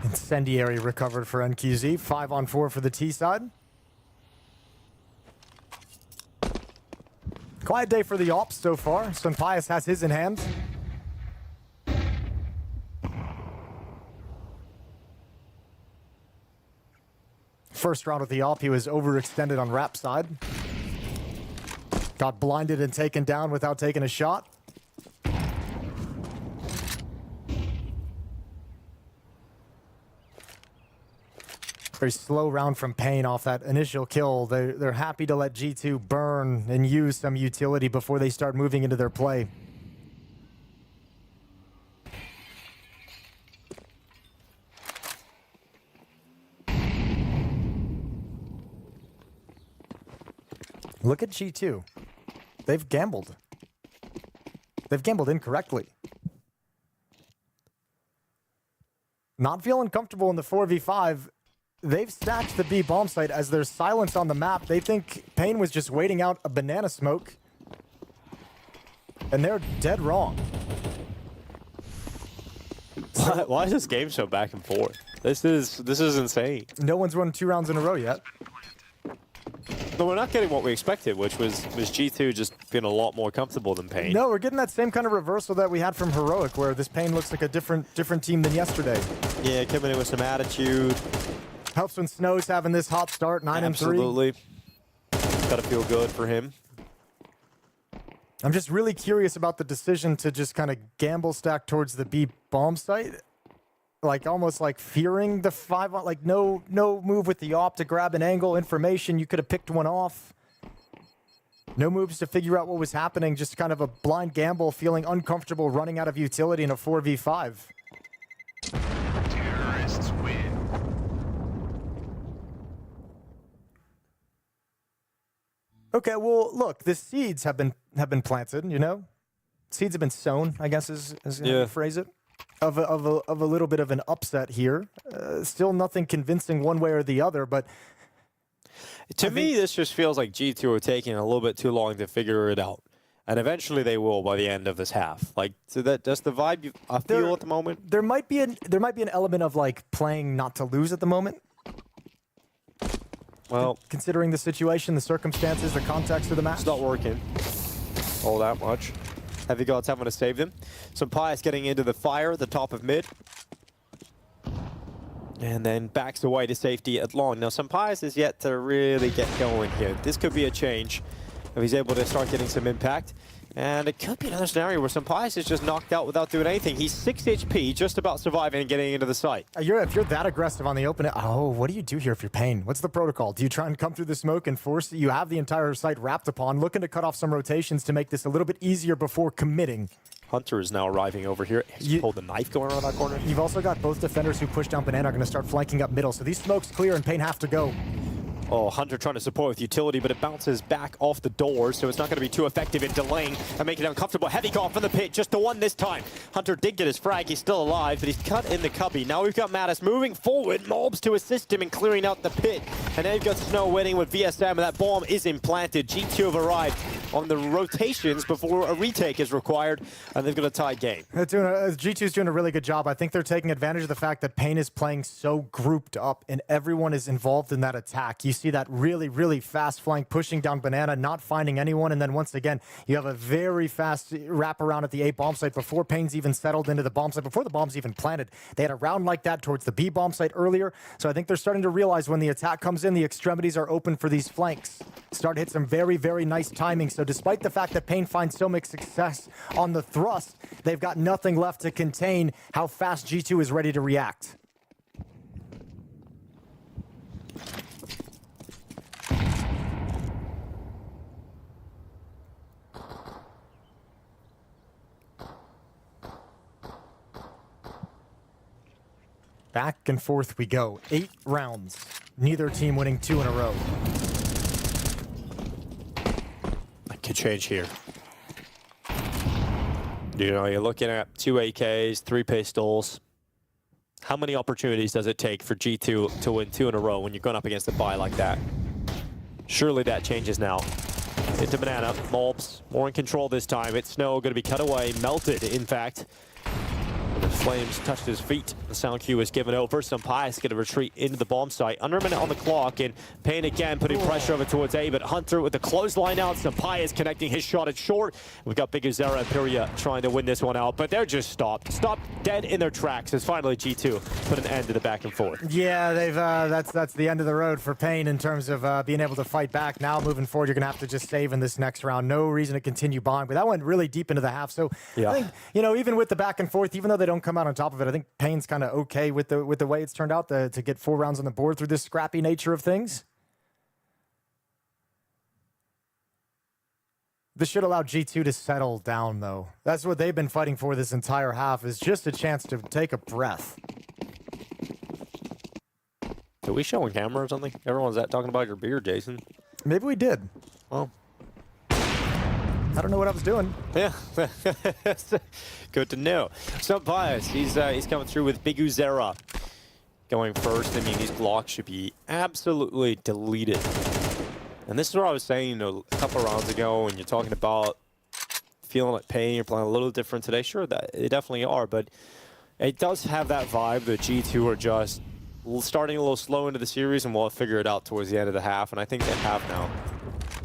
Incendiary recovered for NQZ. 5-on-4 for the T side. Quiet day for the ops so far. Sunpius has his in hand. First round of the op, he was overextended on rap side. Got blinded and taken down without taking a shot. Very slow round from Payne off that initial kill. They're happy to let G2 burn and use some utility before they start moving into their play. Look at G2. They've gambled. They've gambled incorrectly. Not feeling comfortable in the 4v5. They've stacked the B bomb site as there's silence on the map. They think Payne was just waiting out a banana smoke. And they're dead wrong. Why is this game so back and forth? This is insane. No one's won 2 rounds in a row yet. But we're not getting what we expected, which was G2 just being a lot more comfortable than Payne. No, we're getting that same kind of reversal that we had from Heroic, where this Payne looks like a different team than yesterday. Yeah, coming in with some attitude. Helps when Snow's having this hot start, 9-3. Absolutely. Gotta feel good for him. I'm just really curious about the decision to just kind of gamble stack towards the B bomb site. Like almost like fearing the 5, like no move with the op to grab an angle, information, you could have picked one off. No moves to figure out what was happening, just kind of a blind gamble, feeling uncomfortable running out of utility in a 4v5. Terrorists win. Okay, well, look, the seeds have been planted, you know? Seeds have been sown, I guess is how you phrase it. Of a little bit of an upset here. Still nothing convincing one way or the other, but to me, this just feels like G2 are taking a little bit too long to figure it out. And eventually they will by the end of this half. Like, so that's the vibe I feel at the moment. There might be an element of like playing not to lose at the moment. Well, considering the situation, the circumstances, the context of the match. It's not working all that much. Heavy Gods having to save them. Some Pius getting into the fire at the top of mid. And then backs away to safety at long. Now, some Pius is yet to really get going here. This could be a change if he's able to start getting some impact. And it could be another scenario where some Pius is just knocked out without doing anything. He's 6 HP, just about surviving and getting into the site. If you're that aggressive on the open, what do you do here if you're Pain? What's the protocol? Do you try and come through the smoke and force it? You have the entire site wrapped upon, looking to cut off some rotations to make this a little bit easier before committing. Hunter is now arriving over here. He's pulled the knife going around that corner. You've also got both defenders who push down Banana are going to start flanking up middle. So these smokes clear and Pain have to go. Oh, Hunter trying to support with utility, but it bounces back off the door, so it's not going to be too effective in delaying and making it uncomfortable. Heavy call from the pit, just the one this time. Hunter did get his frag, he's still alive, but he's cut in the cubby. Now we've got Natus moving forward, MOUZ to assist him in clearing out the pit. And then you've got Snow winning with VSM, and that bomb is implanted. G2 have arrived on the rotations before a retake is required, and they've got a tie game. G2's doing a really good job. I think they're taking advantage of the fact that Pain is playing so grouped up, and everyone is involved in that attack. You see that really fast flank pushing down Banana, not finding anyone, and then once again, you have a very fast wraparound at the A bomb site before Pain's even settled into the bomb site, before the bomb's even planted. They had a round like that towards the B bomb site earlier, so I think they're starting to realize when the attack comes in, the extremities are open for these flanks. Start to hit some very nice timing, so despite the fact that Pain finds so much success on the thrust, they've got nothing left to contain how fast G2 is ready to react. Back and forth we go. 8 rounds. Neither team winning 2 in a row. That could change here. You know, you're looking at 2 AKs, 3 pistols. How many opportunities does it take for G2 to win 2 in a row when you're going up against a buy like that? Surely that changes now. Into Banana, MOUZ, more in control this time. It's Snow, going to be cut away, melted, in fact. The flames touched his feet. The sound cue is given over. Some Pius going to retreat into the bomb site. Under a minute on the clock, and Pain again putting pressure over towards A, but Hunter with the clothesline out. Some Pius connecting his shot at short. We've got BTarena and FURIA trying to win this one out, but they're just stopped dead in their tracks as finally G2 put an end to the back and forth. Yeah, they've that's the end of the road for Pain in terms of being able to fight back. Now moving forward, you're going to have to just save in this next round. No reason to continue buying, but that went really deep into the half. So yeah. I think, you know, even with the back and forth, even though they don't come out on top of it, I think Pain's kind of okay with the way it's turned out to get 4 rounds on the board through this scrappy nature of things. This should allow G2 to settle down, though. That's what they've been fighting for this entire half, is just a chance to take a breath. Did we show on camera or something? Everyone's talking about your beard, Jason. Maybe we did. Well, I don't know what I was doing. Yeah, good to know. So Pius, he's coming through with BTarena going first. I mean, these blocks should be absolutely deleted. And this is what I was saying a couple of rounds ago when you're talking about feeling like Pain, you're playing a little different today. Sure, that they definitely are, but it does have that vibe that G2 are just starting a little slow into the series, and we'll figure it out towards the end of the half, and I think they have now.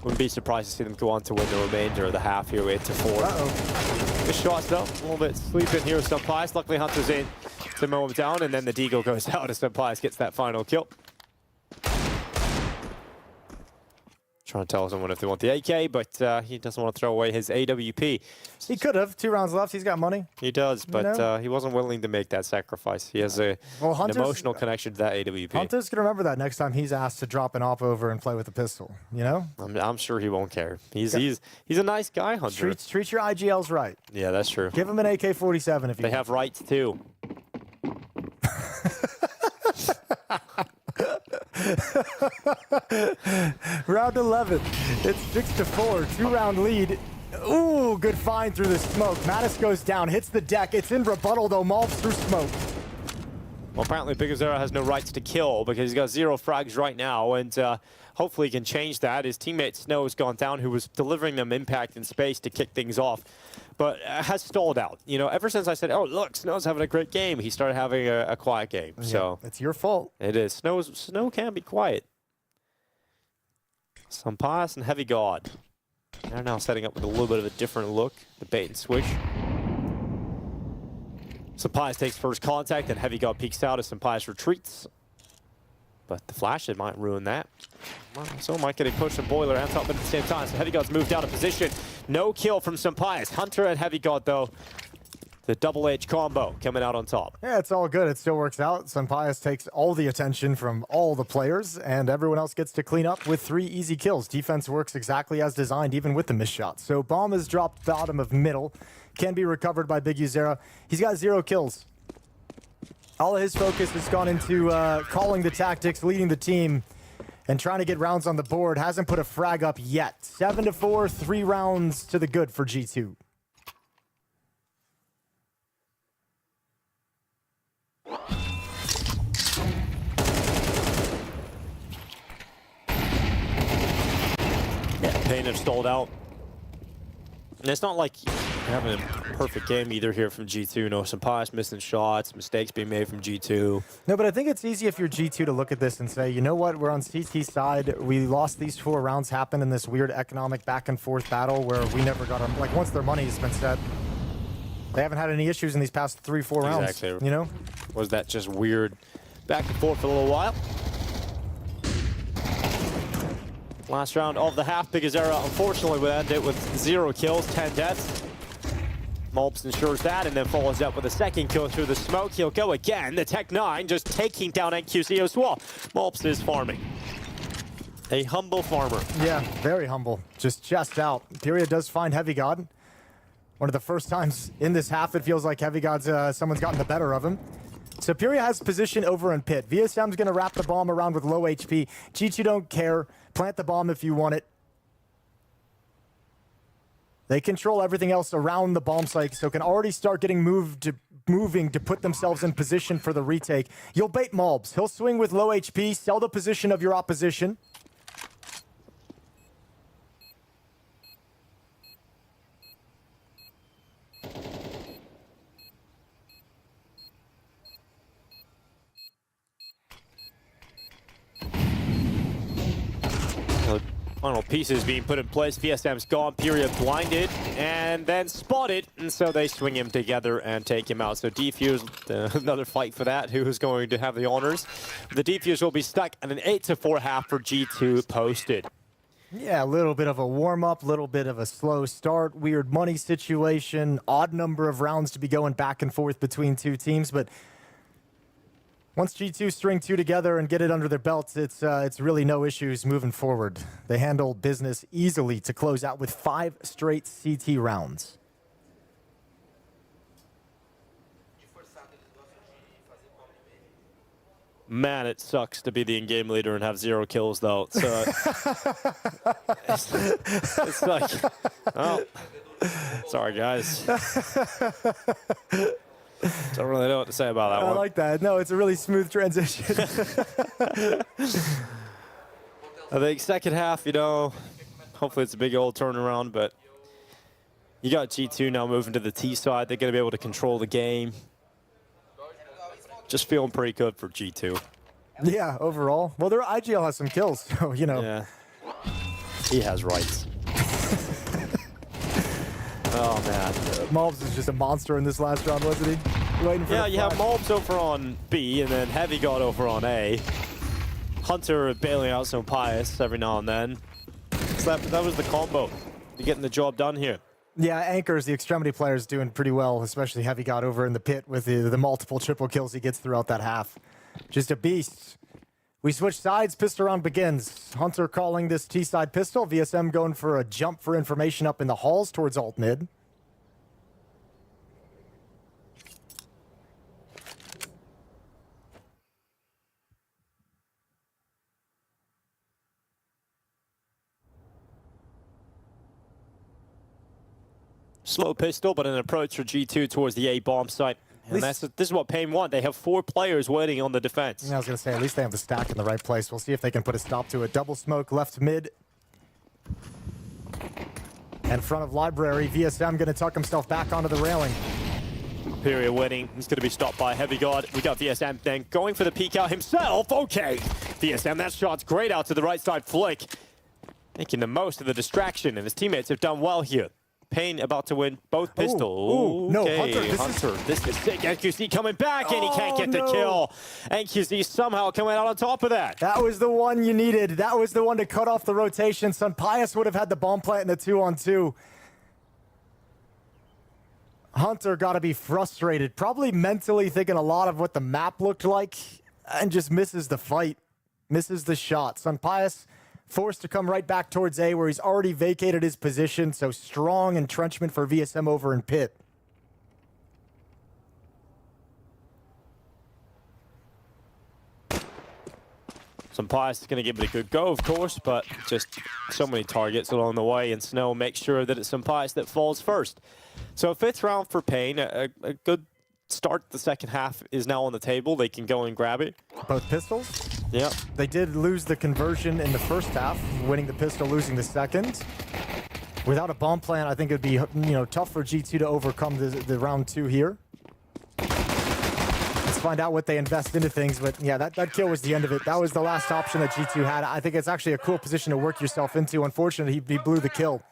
Wouldn't be surprised to see them go on to win the remainder of the half here, 8-4. Uh-oh. Good shots though, a little bit sleeping here with some Pius. Luckily Hunter's in to mow him down, and then the Deagle goes out as some Pius gets that final kill. Trying to tell someone if they want the AK, but he doesn't want to throw away his AWP. He could have. 2 rounds left. He's got money. He does, but he wasn't willing to make that sacrifice. He has an emotional connection to that AWP. Hunter's gonna remember that next time he's asked to drop an op over and play with a pistol. You know? I'm sure he won't care. He's a nice guy, Hunter. Treat your IGLs right. Yeah, that's true. Give him an AK-47 if you. They have rights too. Round 11. It's 6-4. 2-round lead. Ooh, good find through the smoke. Natus goes down, hits the deck. It's in rebuttal though. MOUZ through smoke. Well, apparently BTarena has no rights to kill because he's got 0 frags right now, and hopefully he can change that. His teammate Snow has gone down, who was delivering them impact in space to kick things off, but has stalled out. You know, ever since I said, oh, look, Snow's having a great game, he started having a quiet game. Yeah, so it's your fault. It is. Snow can be quiet. Sampias and Heavy God. They're now setting up with a little bit of a different look. The bait and switch. Sampias takes first contact, and Heavy God peeks out as Sampias retreats. But the flash, it might ruin that. Well, so might get a push and Boiler and top at the same time. So Heavy God's moved out of position. No kill from Sampias. Hunter and Heavy God, though. The double H combo coming out on top. Yeah, it's all good. It still works out. Sampias takes all the attention from all the players, and everyone else gets to clean up with 3 easy kills. Defense works exactly as designed, even with the missed shots. So bomb is dropped bottom of middle. Can be recovered by Big Uzera. He's got 0 kills. All of his focus has gone into calling the tactics, leading the team, and trying to get rounds on the board. Hasn't put a frag up yet. 7-4, 3 rounds to the good for G2. Payne have stalled out. And it's not like you're having a perfect game either here from G2. No, Sampias missing shots, mistakes being made from G2. No, but I think it's easy if you're G2 to look at this and say, you know what, we're on CT side. We lost these 4 rounds happen in this weird economic back and forth battle where we never got them. Like, once their money has been set, they haven't had any issues in these past 3-4 rounds. Exactly. You know? Was that just weird back and forth for a little while? Last round of the half, BTarena unfortunately would end it with 0 kills, 10 deaths. MOUZ ensures that and then follows up with a second kill through the smoke. He'll go again. The Tech-9 just taking down NQC as well. MOUZ is farming. A humble farmer. Yeah, very humble. Just chest out. PURIA does find Heavy God. One of the first times in this half it feels like Heavy God's someone's gotten the better of him. So PURIA has position over in pit. VSM's going to wrap the bomb around with low HP. G2 don't care. Plant the bomb if you want it. They control everything else around the bomb site, so can already start getting moving to put themselves in position for the retake. You'll bait MOUZ. He'll swing with low HP, sell the position of your opposition. Final pieces being put in place. VSM's gone, PURIA blinded, and then spotted, and so they swing him together and take him out. So Defuse, another fight for that. Who's going to have the honors? The Defuse will be stuck at an 8-4 half for G2 posted. Yeah, a little bit of a warm-up, little bit of a slow start, weird money situation, odd number of rounds to be going back and forth between 2 teams, but once G2 string 2 together and get it under their belts, it's really no issues moving forward. They handle business easily to close out with 5 straight CT rounds. Man, it sucks to be the in-game leader and have 0 kills, though. So it's like, oh, sorry, guys. Don't really know what to say about that one. I like that. No, it's a really smooth transition. I think second half, you know, hopefully it's a big old turnaround, but you got G2 now moving to the T side. They're going to be able to control the game. Just feeling pretty good for G2. Yeah, overall. Well, their IGL has some kills, so, you know. Yeah. He has rights. Oh, man. MOUZ is just a monster in this last round, wasn't he? Waiting for you have MOUZ over on B, and then Heavy God over on A. Hunter bailing out some Pius every now and then. left, but that was the combo. You're getting the job done here. Yeah, Anchors, the extremity player, is doing pretty well, especially Heavy got over in the pit with the multiple triple kills he gets throughout that half. Just a beast. We switch sides, pistol round begins. Hunter calling this T-side pistol, VSM going for a jump for information up in the halls towards alt mid. Slow pistol, but an approach for G2 towards the A-bomb site. And this is what Pain want. They have 4 players waiting on the defense. Yeah, I was going to say, at least they have the stack in the right place. We'll see if they can put a stop to it. Double smoke left mid. In front of Library, VSM going to tuck himself back onto the railing. FURIA winning. He's going to be stopped by Heavy Guard. We got VSM then going for the peek out himself. Okay. VSM, that shot's great out to the right side flick. Making the most of the distraction, and his teammates have done well here. Pain about to win both pistols. No, Okay, Hunter, this is sick. NQZ coming back, and he can't get the kill. NQZ somehow coming out on top of that. That was the one you needed. That was the one to cut off the rotation. Sunpius would have had the bomb plant in the 2-on-2. Hunter got to be frustrated, probably mentally thinking a lot of what the map looked like, and just misses the fight, misses the shot. Sunpius forced to come right back towards A, where he's already vacated his position, so strong entrenchment for VSM over in pit. Sunpius is going to give it a good go, of course, but just so many targets along the way, and Snow makes sure that it's Sunpius that falls first. So 5th round for Pain, a good start. The second half is now on the table. They can go and grab it. Both pistols? Yeah. They did lose the conversion in the first half, winning the pistol, losing the second. Without a bomb plant, I think it would be tough for G2 to overcome the round 2 here. Let's find out what they invest into things, but yeah, that kill was the end of it. That was the last option that G2 had. I think it's actually a cool position to work yourself into. Unfortunately, he blew the kill.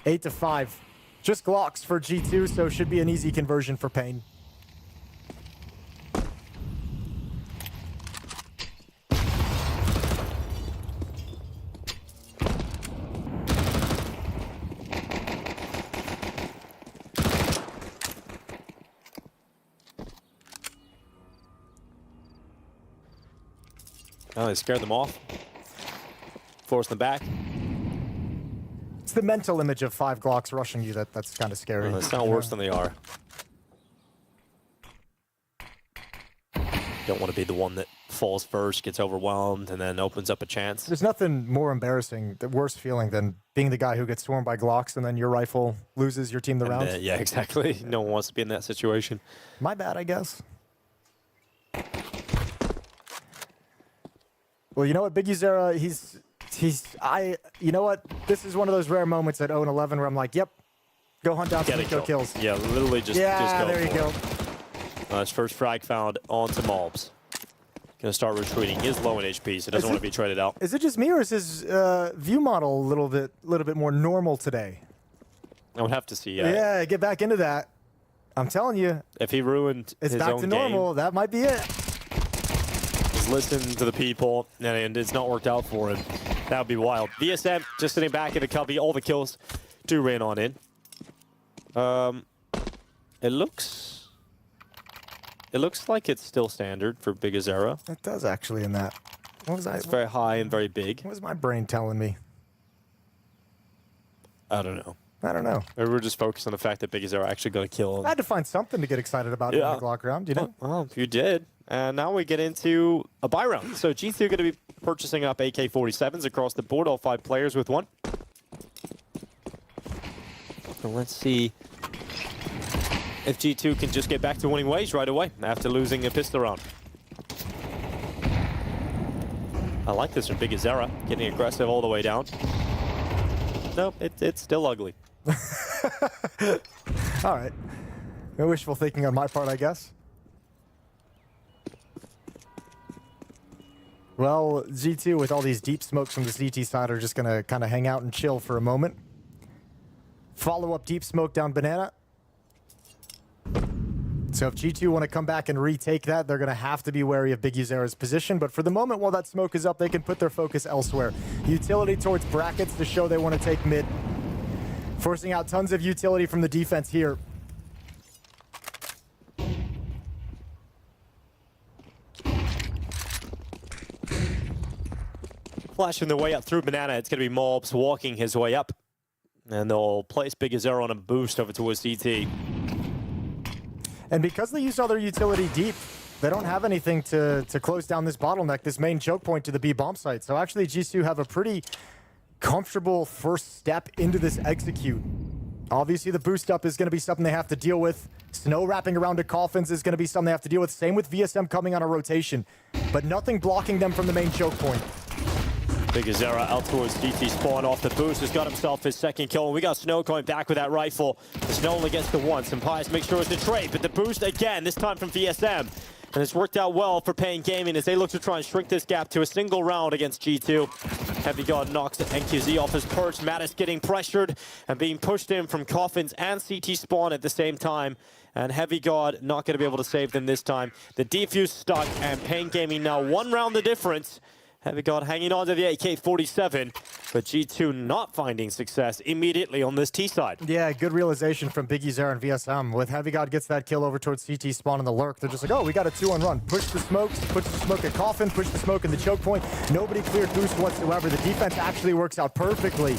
8-5. Just Glocks for G2, so should be an easy conversion for Pain. Oh, they scared them off. Forced them back. It's the mental image of 5 Glocks rushing you that's kind of scary. They sound worse than they are. Don't want to be the one that falls first, gets overwhelmed, and then opens up a chance. There's nothing more embarrassing, the worst feeling than being the guy who gets swarmed by Glocks and then your rifle loses your team the round. Yeah, exactly. No one wants to be in that situation. My bad, I guess. Well, you know what, Big Uzera, you know what? This is one of those rare moments at 0-11 where I'm like, yep, go hunt down some eco kills. Yeah, literally just go there you go. His first frag found onto MOUZ. Gonna start retreating. He is low in HP, so doesn't want to be traded out. Is it just me, or is his view model a little bit more normal today? I would have to see. Yeah, get back into that. I'm telling you. If he ruined his own game. It's back to normal. That might be it. He's listened to the people, and it's not worked out for him. That would be wild. VSM just sitting back in the cubby. All the kills do rain on in. It looks like it's still standard for Big Uzera. It does actually in that. What was I? It's very high and very big. What was my brain telling me? I don't know. Maybe we're just focused on the fact that Big Uzera actually going to kill him. I had to find something to get excited about in the Glock round, you know? Well, you did. And now we get into a buy round. So G2 going to be purchasing up AK-47s across the board, all 5 players with one. So let's see if G2 can just get back to winning ways right away after losing a pistol round. I like this from Big Uzera, getting aggressive all the way down. Nope, it's still ugly. All right. No wishful thinking on my part, I guess. Well, G2 with all these deep smokes from the CT side are just going to kind of hang out and chill for a moment. Follow up deep smoke down Banana. So if G2 want to come back and retake that, they're going to have to be wary of Big Uzera's position. But for the moment, while that smoke is up, they can put their focus elsewhere. Utility towards brackets to show they want to take mid. Forcing out tons of utility from the defense here. Flashing their way up through Banana. It's going to be MOUZ walking his way up. And they'll place Big Uzera on a boost over towards CT. And because they used all their utility deep, they don't have anything to close down this bottleneck, this main choke point to the B bomb site. So actually G2 have a pretty comfortable first step into this execute. Obviously the boost up is going to be something they have to deal with. Snow wrapping around to Coffins is going to be something they have to deal with. Same with VSM coming on a rotation, but nothing blocking them from the main choke point. Big Uzera out towards DT spawn off the boost. Has got himself his second kill. And we got Snow going back with that rifle. The Snow only gets the one. Some pies make sure it's a trade, but the boost again, this time from VSM. And it's worked out well for Pain Gaming as they look to try and shrink this gap to a single round against G2. Heavy God knocks NQZ off his perch. Mattis getting pressured and being pushed in from Coffins and CT spawn at the same time. And Heavy God not going to be able to save them this time. The defuse stuck and Pain Gaming now one round the difference. Heavy God hanging on to the AK-47, but G2 not finding success immediately on this T side. Yeah, good realization from Big Uzera and VSM. With Heavy God gets that kill over towards CT spawn in the lurk, they're just like, oh, we got a 2-on-run. Push the smokes, push the smoke at Coffin, push the smoke in the choke point. Nobody cleared boost whatsoever. The defense actually works out perfectly.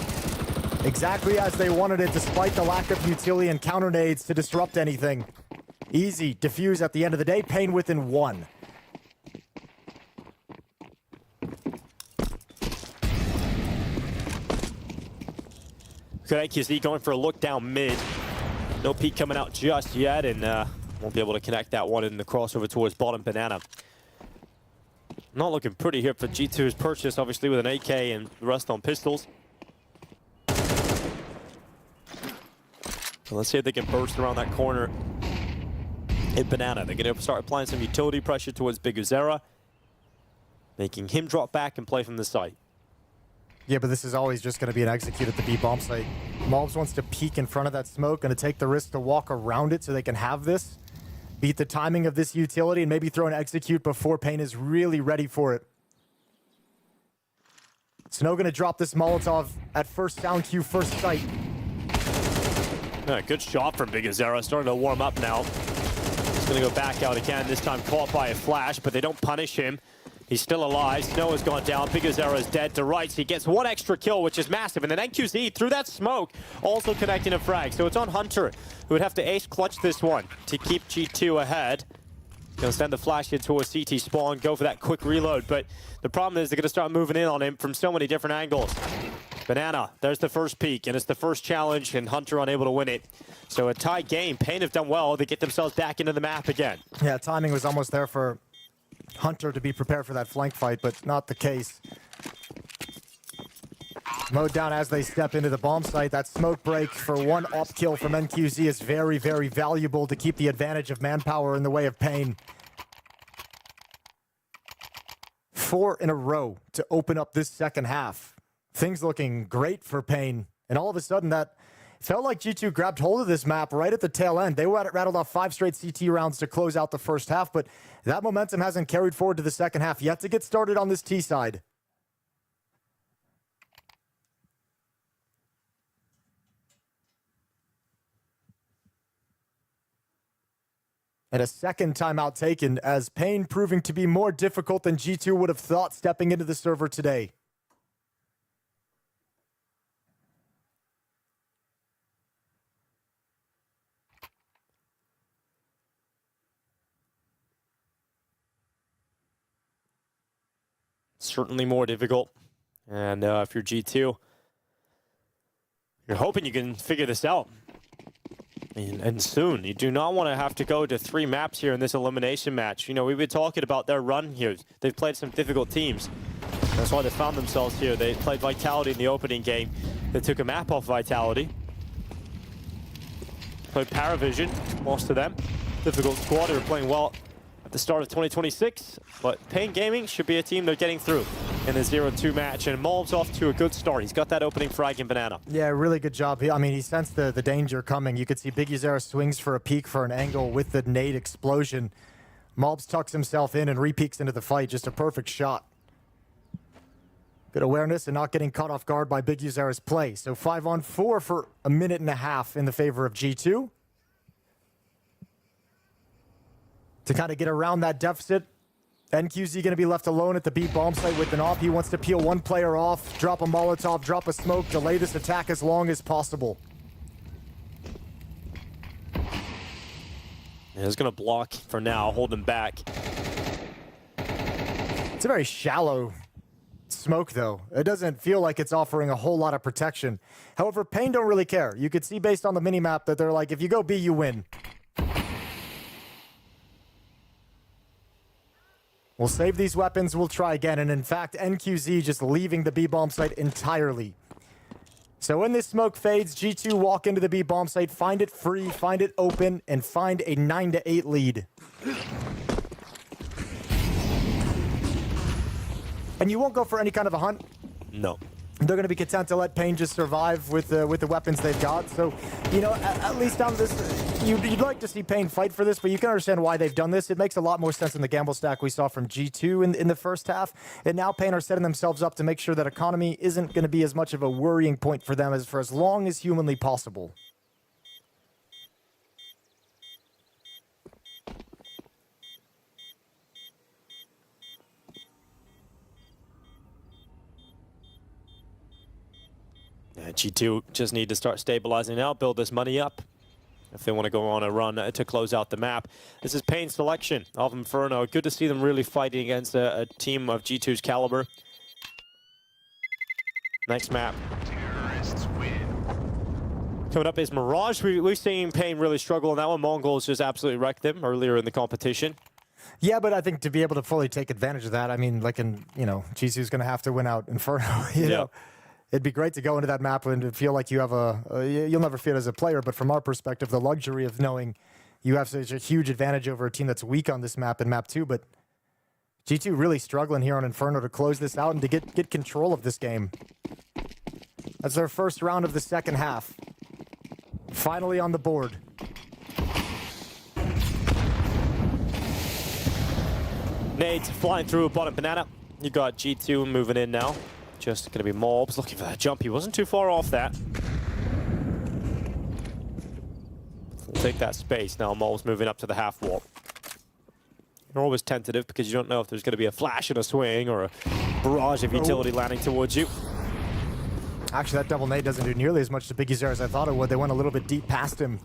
Exactly as they wanted it, despite the lack of utility and counter nades to disrupt anything. Easy, diffuse at the end of the day, Pain within one. Good NQZ going for a look down mid. No peek coming out just yet, and won't be able to connect that one in the crossover towards bottom Banana. Not looking pretty here for G2's purchase, obviously with an AK and the rest on pistols. So let's see if they can burst around that corner. Hit Banana. They're going to start applying some utility pressure towards Big Uzera, making him drop back and play from the site. Yeah, but this is always just going to be an execute at the B bomb site. MOUZ wants to peek in front of that smoke, going to take the risk to walk around it so they can have this. Beat the timing of this utility and maybe throw an execute before Pain is really ready for it. Snow going to drop this Molotov at first sound cue, first sight. Yeah, good shot from Big Uzera, starting to warm up now. He's going to go back out again, this time caught by a flash, but they don't punish him. He's still alive. Snow has gone down. Big Uzera is dead to rights. He gets one extra kill, which is massive. And then NQZ, through that smoke, also connecting a frag. So it's on Hunter, who would have to ace clutch this one to keep G2 ahead. Gonna send the flash in towards CT spawn, go for that quick reload. But the problem is they're gonna start moving in on him from so many different angles. Banana, there's the first peak, and it's the first challenge, and Hunter unable to win it. So a tie game. Pain have done well. They get themselves back into the map again. Yeah, timing was almost there for Hunter to be prepared for that flank fight, but not the case. Mowed down as they step into the bomb site. That smoke break for one op kill from NQZ is very, very valuable to keep the advantage of manpower in the way of Pain. 4 in a row to open up this second half. Things looking great for Pain. And all of a sudden that felt like G2 grabbed hold of this map right at the tail end. They rattled off 5 straight CT rounds to close out the first half, but that momentum hasn't carried forward to the second half yet to get started on this T side. And a second timeout taken as Pain proving to be more difficult than G2 would have thought stepping into the server today. Certainly more difficult. And if you're G2, you're hoping you can figure this out. And soon. You do not want to have to go to 3 maps here in this elimination match. You know, we've been talking about their run here. They've played some difficult teams. That's why they found themselves here. They played Vitality in the opening game. They took a map off Vitality. Played PARIVISION, lost to them. Difficult squad. They were playing well at the start of 2026, but Pain Gaming should be a team they're getting through in the 0-2 match, and MOUZ off to a good start. He's got that opening frag in Banana. Yeah, really good job. I mean, he sensed the danger coming. You could see BTarena swings for a peek for an angle with the nade explosion. MOUZ tucks himself in and re-peeks into the fight. Just a perfect shot. Good awareness and not getting caught off guard by BTarena's play. So 5-on-4 for a minute and a half in the favor of G2. To kind of get around that deficit, NQZ going to be left alone at the B bomb site with an op. He wants to peel one player off, drop a Molotov, drop a smoke, delay this attack as long as possible. He's going to block for now, hold him back. It's a very shallow smoke, though. It doesn't feel like it's offering a whole lot of protection. However, Pain don't really care. You could see based on the minimap that they're like, if you go B, you win. We'll save these weapons, we'll try again, and in fact, NQZ just leaving the B bomb site entirely. So when this smoke fades, G2 walk into the B bomb site, find it free, find it open, and find a 9-8 lead. And you won't go for any kind of a hunt? No. They're going to be content to let Pain just survive with the weapons they've got. So, you know, at least on this, you'd like to see Pain fight for this, but you can understand why they've done this. It makes a lot more sense in the gamble stack we saw from G2 in the first half. And now Pain are setting themselves up to make sure that economy isn't going to be as much of a worrying point for them for as long as humanly possible. G2 just need to start stabilizing now, build this money up if they want to go on a run to close out the map. This is Pain's selection of Inferno. Good to see them really fighting against a team of G2's caliber. Next map. Coming up is Mirage. We've seen Pain really struggle in that one. MongolZ just absolutely wrecked them earlier in the competition. Yeah, but I think to be able to fully take advantage of that, I mean, like G2's going to have to win out Inferno, you know? It'd be great to go into that map and feel like you have you'll never feel it as a player, but from our perspective, the luxury of knowing you have such a huge advantage over a team that's weak on this map in map 2, but G2 really struggling here on Inferno to close this out and to get control of this game. That's their first round of the second half. Finally on the board. Nades flying through bottom Banana. You got G2 moving in now. Just going to be MOUZ looking for that jump. He wasn't too far off that. We'll take that space. Now MOUZ moving up to the half wall. You're always tentative because you don't know if there's going to be a flash and a swing or a barrage of utility landing towards you. Actually, that double nade doesn't do nearly as much to BTarena as I thought it would. They went a little bit deep past him.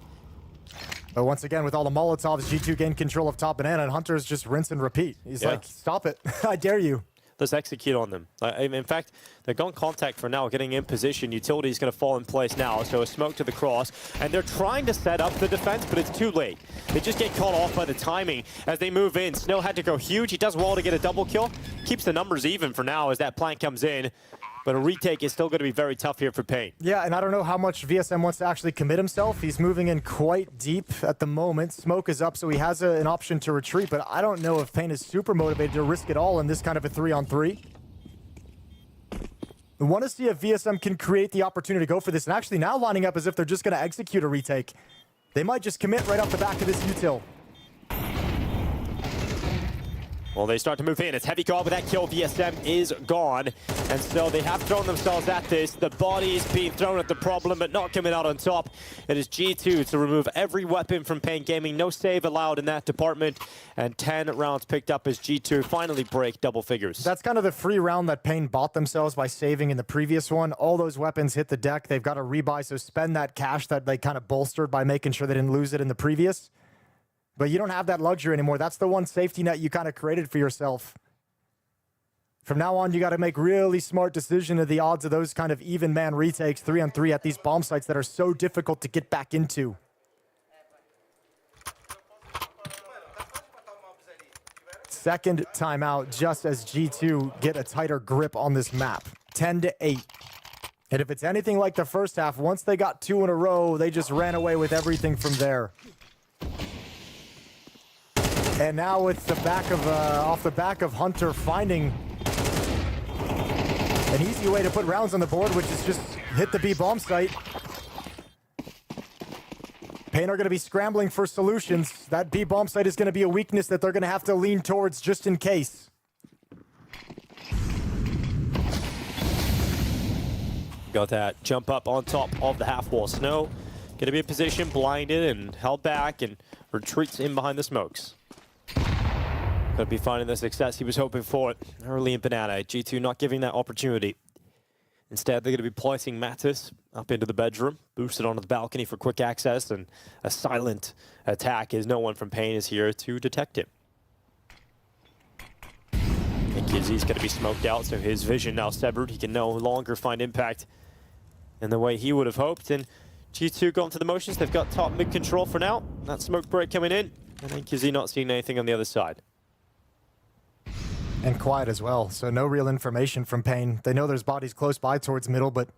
But once again, with all the Molotovs, G2 gained control of top Banana, and Hunter's just rinse and repeat. He's like, stop it. I dare you. Let's execute on them. In fact, they're going contact for now, getting in position. Utility is going to fall in place now, so a smoke to the cross. And they're trying to set up the defense, but it's too late. They just get caught off by the timing as they move in. Snow had to go huge. He does well to get a double kill. Keeps the numbers even for now as that plank comes in. But a retake is still going to be very tough here for Pain. Yeah, and I don't know how much VSM wants to actually commit himself. He's moving in quite deep at the moment. Smoke is up, so he has an option to retreat, but I don't know if Pain is super motivated to risk it all in this kind of a 3-on-3. I want to see if VSM can create the opportunity to go for this, and actually now lining up as if they're just going to execute a retake. They might just commit right off the back of this util. Well, they start to move in. It's heavy call, but that kill VSM is gone. And so they have thrown themselves at this. The body is being thrown at the problem, but not coming out on top. It is G2 to remove every weapon from Pain Gaming. No save allowed in that department. And 10 rounds picked up as G2 finally break double figures. That's kind of the free round that Pain bought themselves by saving in the previous one. All those weapons hit the deck. They've got to rebuy, so spend that cash that they kind of bolstered by making sure they didn't lose it in the previous. But you don't have that luxury anymore. That's the one safety net you kind of created for yourself. From now on, you got to make really smart decisions of the odds of those kind of even man retakes 3-on-3 at these bomb sites that are so difficult to get back into. Second timeout just as G2 get a tighter grip on this map. 10-8. And if it's anything like the first half, once they got 2 in a row, they just ran away with everything from there. And now with the back of, off the back of Hunter finding an easy way to put rounds on the board, which is just hit the B bomb site. Pain are going to be scrambling for solutions. That B bomb site is going to be a weakness that they're going to have to lean towards just in case. Got that jump up on top of the half wall. Snow going to be in position, blinded and held back, and retreats in behind the smokes. Going to be finding the success he was hoping for early in Banana. G2 not giving that opportunity. Instead, they're going to be placing Natus up into the bedroom, boosted onto the balcony for quick access, and a silent attack as no one from Pain is here to detect it. And Kizzy's going to be smoked out, so his vision now severed. He can no longer find impact in the way he would have hoped. And G2 got into the motions. They've got top mid control for now. That smoke break coming in. And then Kizzy not seeing anything on the other side. And quiet as well, so no real information from Pain. They know there's bodies close by towards middle, but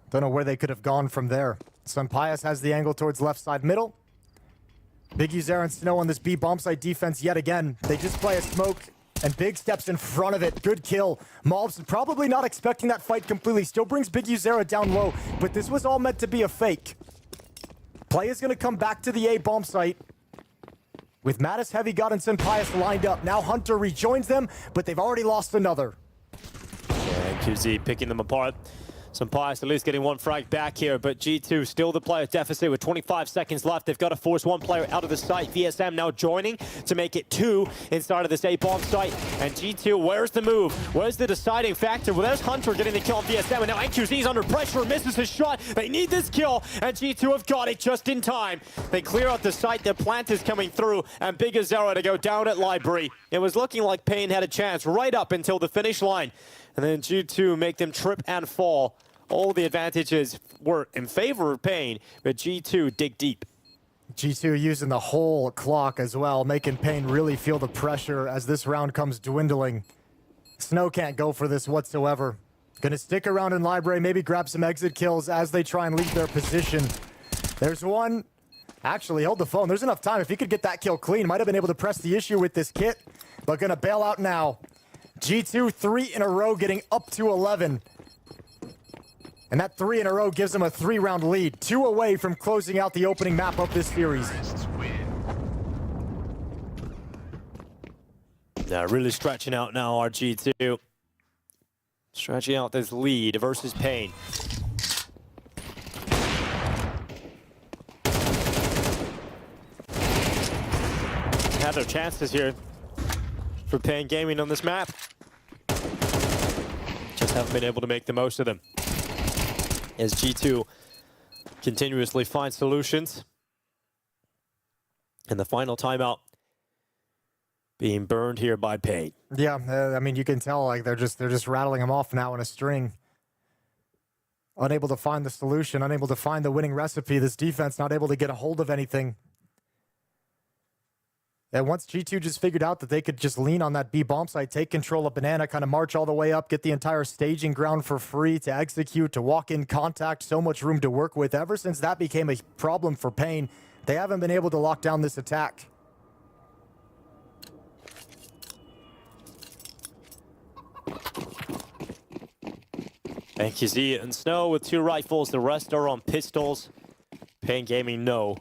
don't know where they could have gone from there. Sunpius has the angle towards left side middle. Big Uzer and Snow on this B bomb site defense yet again. They just play a smoke and Big steps in front of it. Good kill. MOUZ probably not expecting that fight completely. Still brings Big Uzer down low, but this was all meant to be a fake. Play is going to come back to the A bomb site with Mattis, Heavy God, and Sunpius lined up. Now Hunter rejoins them, but they've already lost another. And QZ picking them apart. Sunpius at least getting one frag back here, but G2 still the player deficit with 25 seconds left. They've got to force one player out of the site. VSM now joining to make it 2 inside of this A-bomb site. And G2, where's the move? Where's the deciding factor? Well, there's Hunter getting the kill on VSM, and now NQZ's under pressure, misses his shot. They need this kill, and G2 have got it just in time. They clear out the site, their plant is coming through, and Big Azera to go down at Library. It was looking like Pain had a chance right up until the finish line. And then G2 make them trip and fall. All the advantages were in favor of Pain, but G2 dig deep. G2 using the whole clock as well, making Pain really feel the pressure as this round comes dwindling. Snow can't go for this whatsoever. Gonna stick around in Library, maybe grab some exit kills as they try and leave their position. There's one. Actually, hold the phone. There's enough time. If he could get that kill clean, might have been able to press the issue with this kit, but gonna bail out now. G2 3 in a row, getting up to 11. And that 3 in a row gives them a 3-round lead. 2 away from closing out the opening map of this series. Yeah, really stretching out now, our G2. Stretching out this lead versus Pain. Had their chances here for Pain Gaming on this map. Just haven't been able to make the most of them. As G2 continuously finds solutions. And the final timeout being burned here by Pain. Yeah, I mean, you can tell like they're just rattling them off now in a string. Unable to find the solution, unable to find the winning recipe. This defense not able to get a hold of anything. And once G2 just figured out that they could just lean on that B bomb site, take control of Banana, kind of march all the way up, get the entire staging ground for free to execute, to walk in contact, so much room to work with. Ever since that became a problem for Pain, they haven't been able to lock down this attack. And Kizzy and Snow with 2 rifles, the rest are on pistols. Pain Gaming know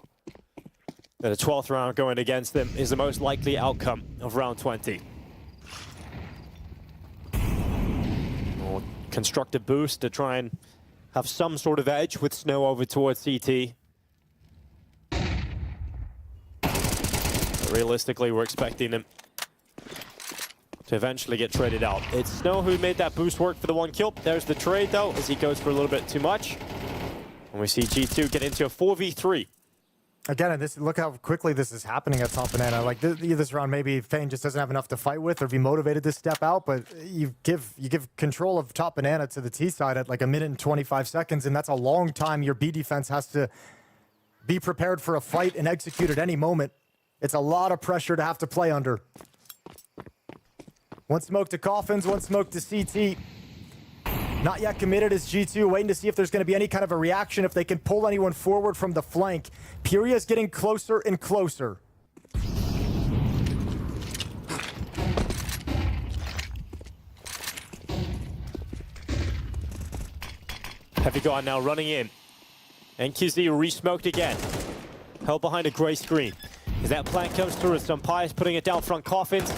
that a 12th round going against them is the most likely outcome of round 20. More constructive boost to try and have some sort of edge with Snow over towards CT. But realistically, we're expecting him to eventually get traded out. It's Snow who made that boost work for the 1 kill. There's the trade though, as he goes for a little bit too much. And we see G2 get into a 4v3. Again, look how quickly this is happening at top Banana. Like this round, maybe Pain just doesn't have enough to fight with or be motivated to step out, but you give control of top Banana to the T side at like 1 minute and 25 seconds, and that's a long time your B defense has to be prepared for a fight and execute at any moment. It's a lot of pressure to have to play under. One smoke to Coffins, one smoke to CT. Not yet committed as G2, waiting to see if there's going to be any kind of a reaction, if they can pull anyone forward from the flank. PURIA is getting closer and closer. Heavy Guard now running in. NQZ re-smoked again. Held behind a gray screen. As that plant comes through, some Pius putting it down front coffins.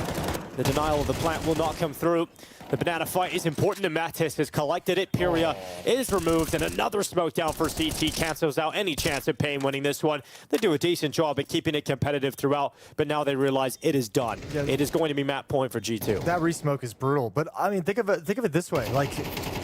The denial of the plant will not come through. The banana fight is important, and Matis has collected it. PURIA is removed, and another smoke down for CT cancels out any chance of Pain winning this one. They do a decent job at keeping it competitive throughout, but now they realize it is done. Yeah. It is going to be map point for G2. That re-smoke is brutal, but I mean, think of it this way. Like,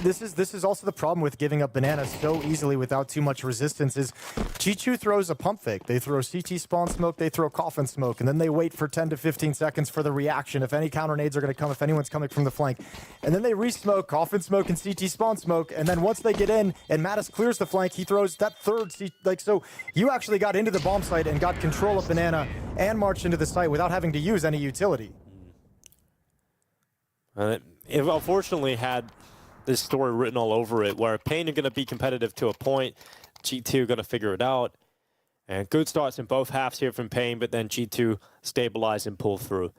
this is also the problem with giving up banana so easily without too much resistance. Is G2 throws a pump fake. They throw CT spawn smoke, they throw coffin smoke, and then they wait for 10 to 15 seconds for the reaction. If any counter nades are going to come, if anyone's coming from the flank. And then they re-smoke, coffin smoke, and CT spawn smoke. And then once they get in and Mattis clears the flank, he throws that third so you actually got into the bomb site and got control of banana and marched into the site without having to use any utility. It unfortunately had this story written all over it, where Pain are going to be competitive to a point. G2 going to figure it out. And good starts in both halves here from Pain, but then G2 stabilize and pull through.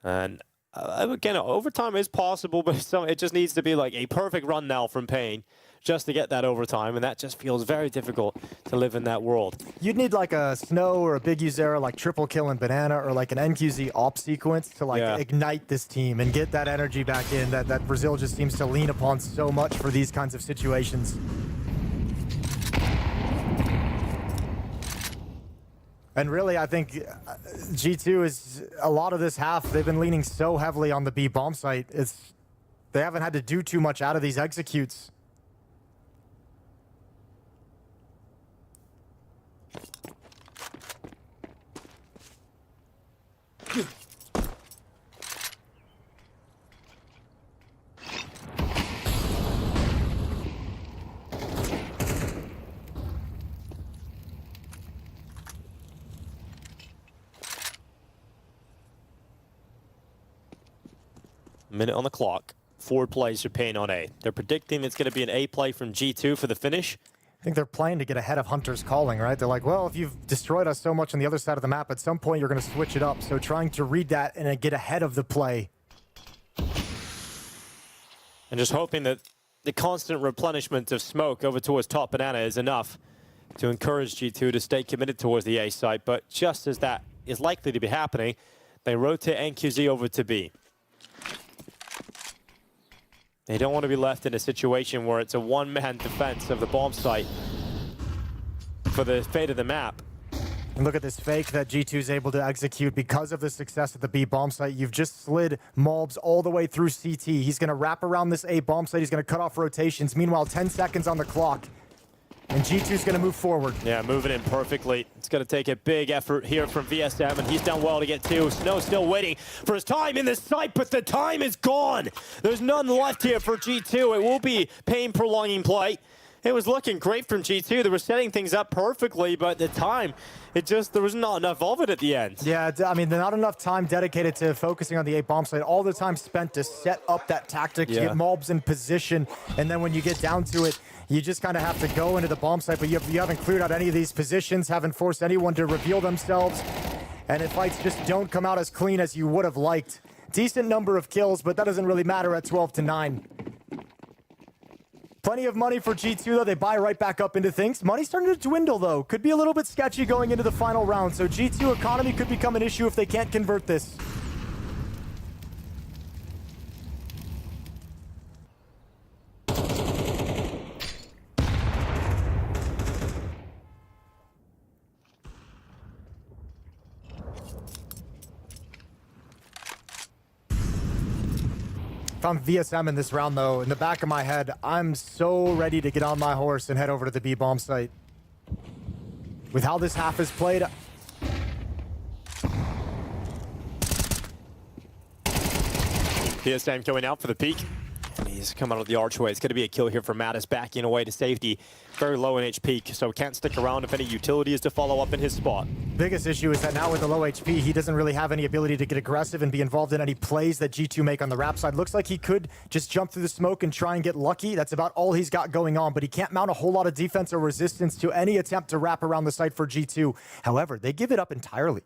And again, overtime is possible, but it just needs to be like a perfect run now from Pain just to get that overtime, and that just feels very difficult to live in that world. You'd need like a Snow or a Big Uzera, like triple kill in banana, or like an NQZ op sequence to like ignite this team and get that energy back in that Brazil just seems to lean upon so much for these kinds of situations. And really, I think G2 is, a lot of this half, they've been leaning so heavily on the B bomb site. They haven't had to do too much out of these executes. Minute on the clock. 4 plays for Pain on A. They're predicting it's going to be an A play from G2 for the finish. I think they're playing to get ahead of Hunter's calling, right? They're like, well, if you've destroyed us so much on the other side of the map, at some point you're going to switch it up. So trying to read that and get ahead of the play. And just hoping that the constant replenishment of smoke over towards top banana is enough to encourage G2 to stay committed towards the A site. But just as that is likely to be happening, they rotate NQZ over to B. They don't want to be left in a situation where it's a one-man defense of the bomb site for the fate of the map. And look at this fake that G2 is able to execute because of the success at the B bomb site. You've just slid MOUZ all the way through CT. He's going to wrap around this A bomb site. He's going to cut off rotations. Meanwhile, 10 seconds on the clock. And G2's going to move forward. Yeah, moving in perfectly. It's going to take a big effort here from VSM, and he's done well to get 2. Snow still waiting for his time in the site, but the time is gone. There's none left here for G2. It will be Pain prolonging play. It was looking great from G2. They were setting things up perfectly, but the time, there was not enough of it at the end. Yeah, I mean, not enough time dedicated to focusing on the A bomb site. All the time spent to set up that tactic, to get MOUZ in position, and then when you get down to it, you just kind of have to go into the bomb site, but you haven't cleared out any of these positions, haven't forced anyone to reveal themselves, and the fights just don't come out as clean as you would have liked. Decent number of kills, but that doesn't really matter at 12-9. Plenty of money for G2, though. They buy right back up into things. Money's starting to dwindle, though. Could be a little bit sketchy going into the final round, so G2 economy could become an issue if they can't convert this. If I'm VSM in this round, though, in the back of my head, I'm so ready to get on my horse and head over to the B bomb site. With how this half is played, VSM going out for the peak. And he's come out of the archway. It's going to be a kill here for Mattis, backing away to safety. Very low in HP, so can't stick around if any utility is to follow up in his spot. Biggest issue is that now with the low HP, he doesn't really have any ability to get aggressive and be involved in any plays that G2 make on the rap side. Looks like he could just jump through the smoke and try and get lucky. That's about all he's got going on, but he can't mount a whole lot of defense or resistance to any attempt to wrap around the site for G2. However, they give it up entirely.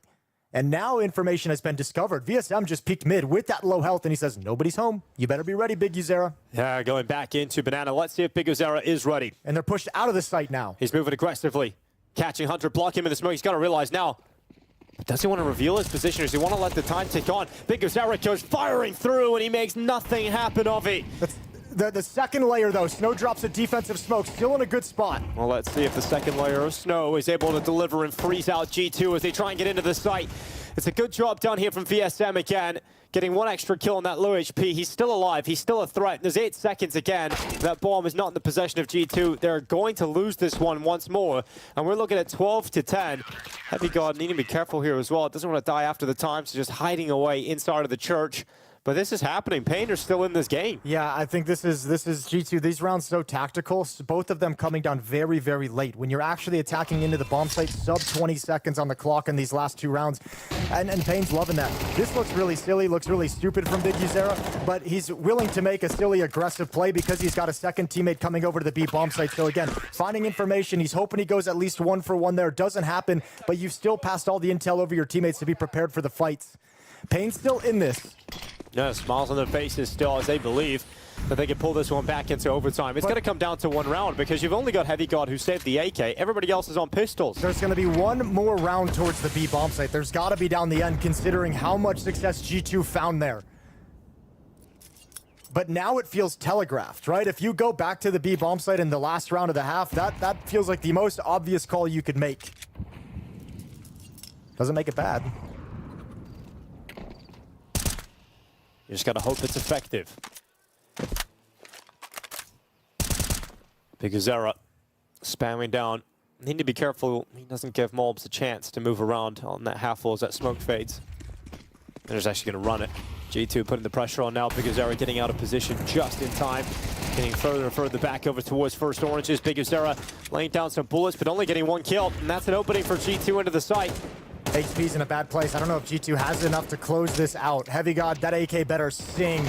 And now information has been discovered. VSM just peeked mid with that low health, and he says, nobody's home. You better be ready, Big Uzera. Yeah, going back into Banana. Let's see if Big Uzera is ready. And they're pushed out of the site now. He's moving aggressively. Catching Hunter, block him in the smoke. He's got to realize now. Does he want to reveal his position, or does he want to let the time tick on? Big Uzera goes firing through, and he makes nothing happen of it. The second layer, though, Snow drops a defensive smoke, still in a good spot. Well, let's see if the second layer of Snow is able to deliver and freeze out G2 as they try and get into the site. It's a good job done here from VSM again. Getting one extra kill on that low HP. He's still alive. He's still a threat. There's 8 seconds again. That bomb is not in the possession of G2. They're going to lose this one once more. And we're looking at 12 to 10. Heavy God needing to be careful here as well. It doesn't want to die after the time, so just hiding away inside of the church. But this is happening. Painter's still in this game. Yeah, I think this is G2. These rounds so tactical. Both of them coming down very, very late. When you're actually attacking into the bomb site, sub 20 seconds on the clock in these last 2 rounds. And Payne's loving that. This looks really silly, looks really stupid from Big Uzera, but he's willing to make a silly, aggressive play because he's got a second teammate coming over to the B bomb site. So again, finding information, he's hoping he goes at least 1 for 1 there. Doesn't happen, but you've still passed all the intel over your teammates to be prepared for the fights. Payne's still in this. Yeah, smiles on their faces still as they believe that they can pull this one back into overtime. It's going to come down to 1 round because you've only got Heavy God who saved the AK. Everybody else is on pistols. There's going to be 1 more round towards the B bomb site. There's got to be down the end considering how much success G2 found there. But now it feels telegraphed, right? If you go back to the B bomb site in the last round of the half, that feels like the most obvious call you could make. Doesn't make it bad. You just got to hope it's effective. Big Uzera spamming down. Need to be careful he doesn't give MOUZ a chance to move around on that half wall as that smoke fades. They're just actually going to run it. G2 putting the pressure on now. Big Uzera getting out of position just in time. Getting further and further back over towards first oranges. Big Uzera laying down some bullets, but only getting 1 kill. And that's an opening for G2 into the site. HP's in a bad place. I don't know if G2 has enough to close this out. Heavy God, that AK better sing.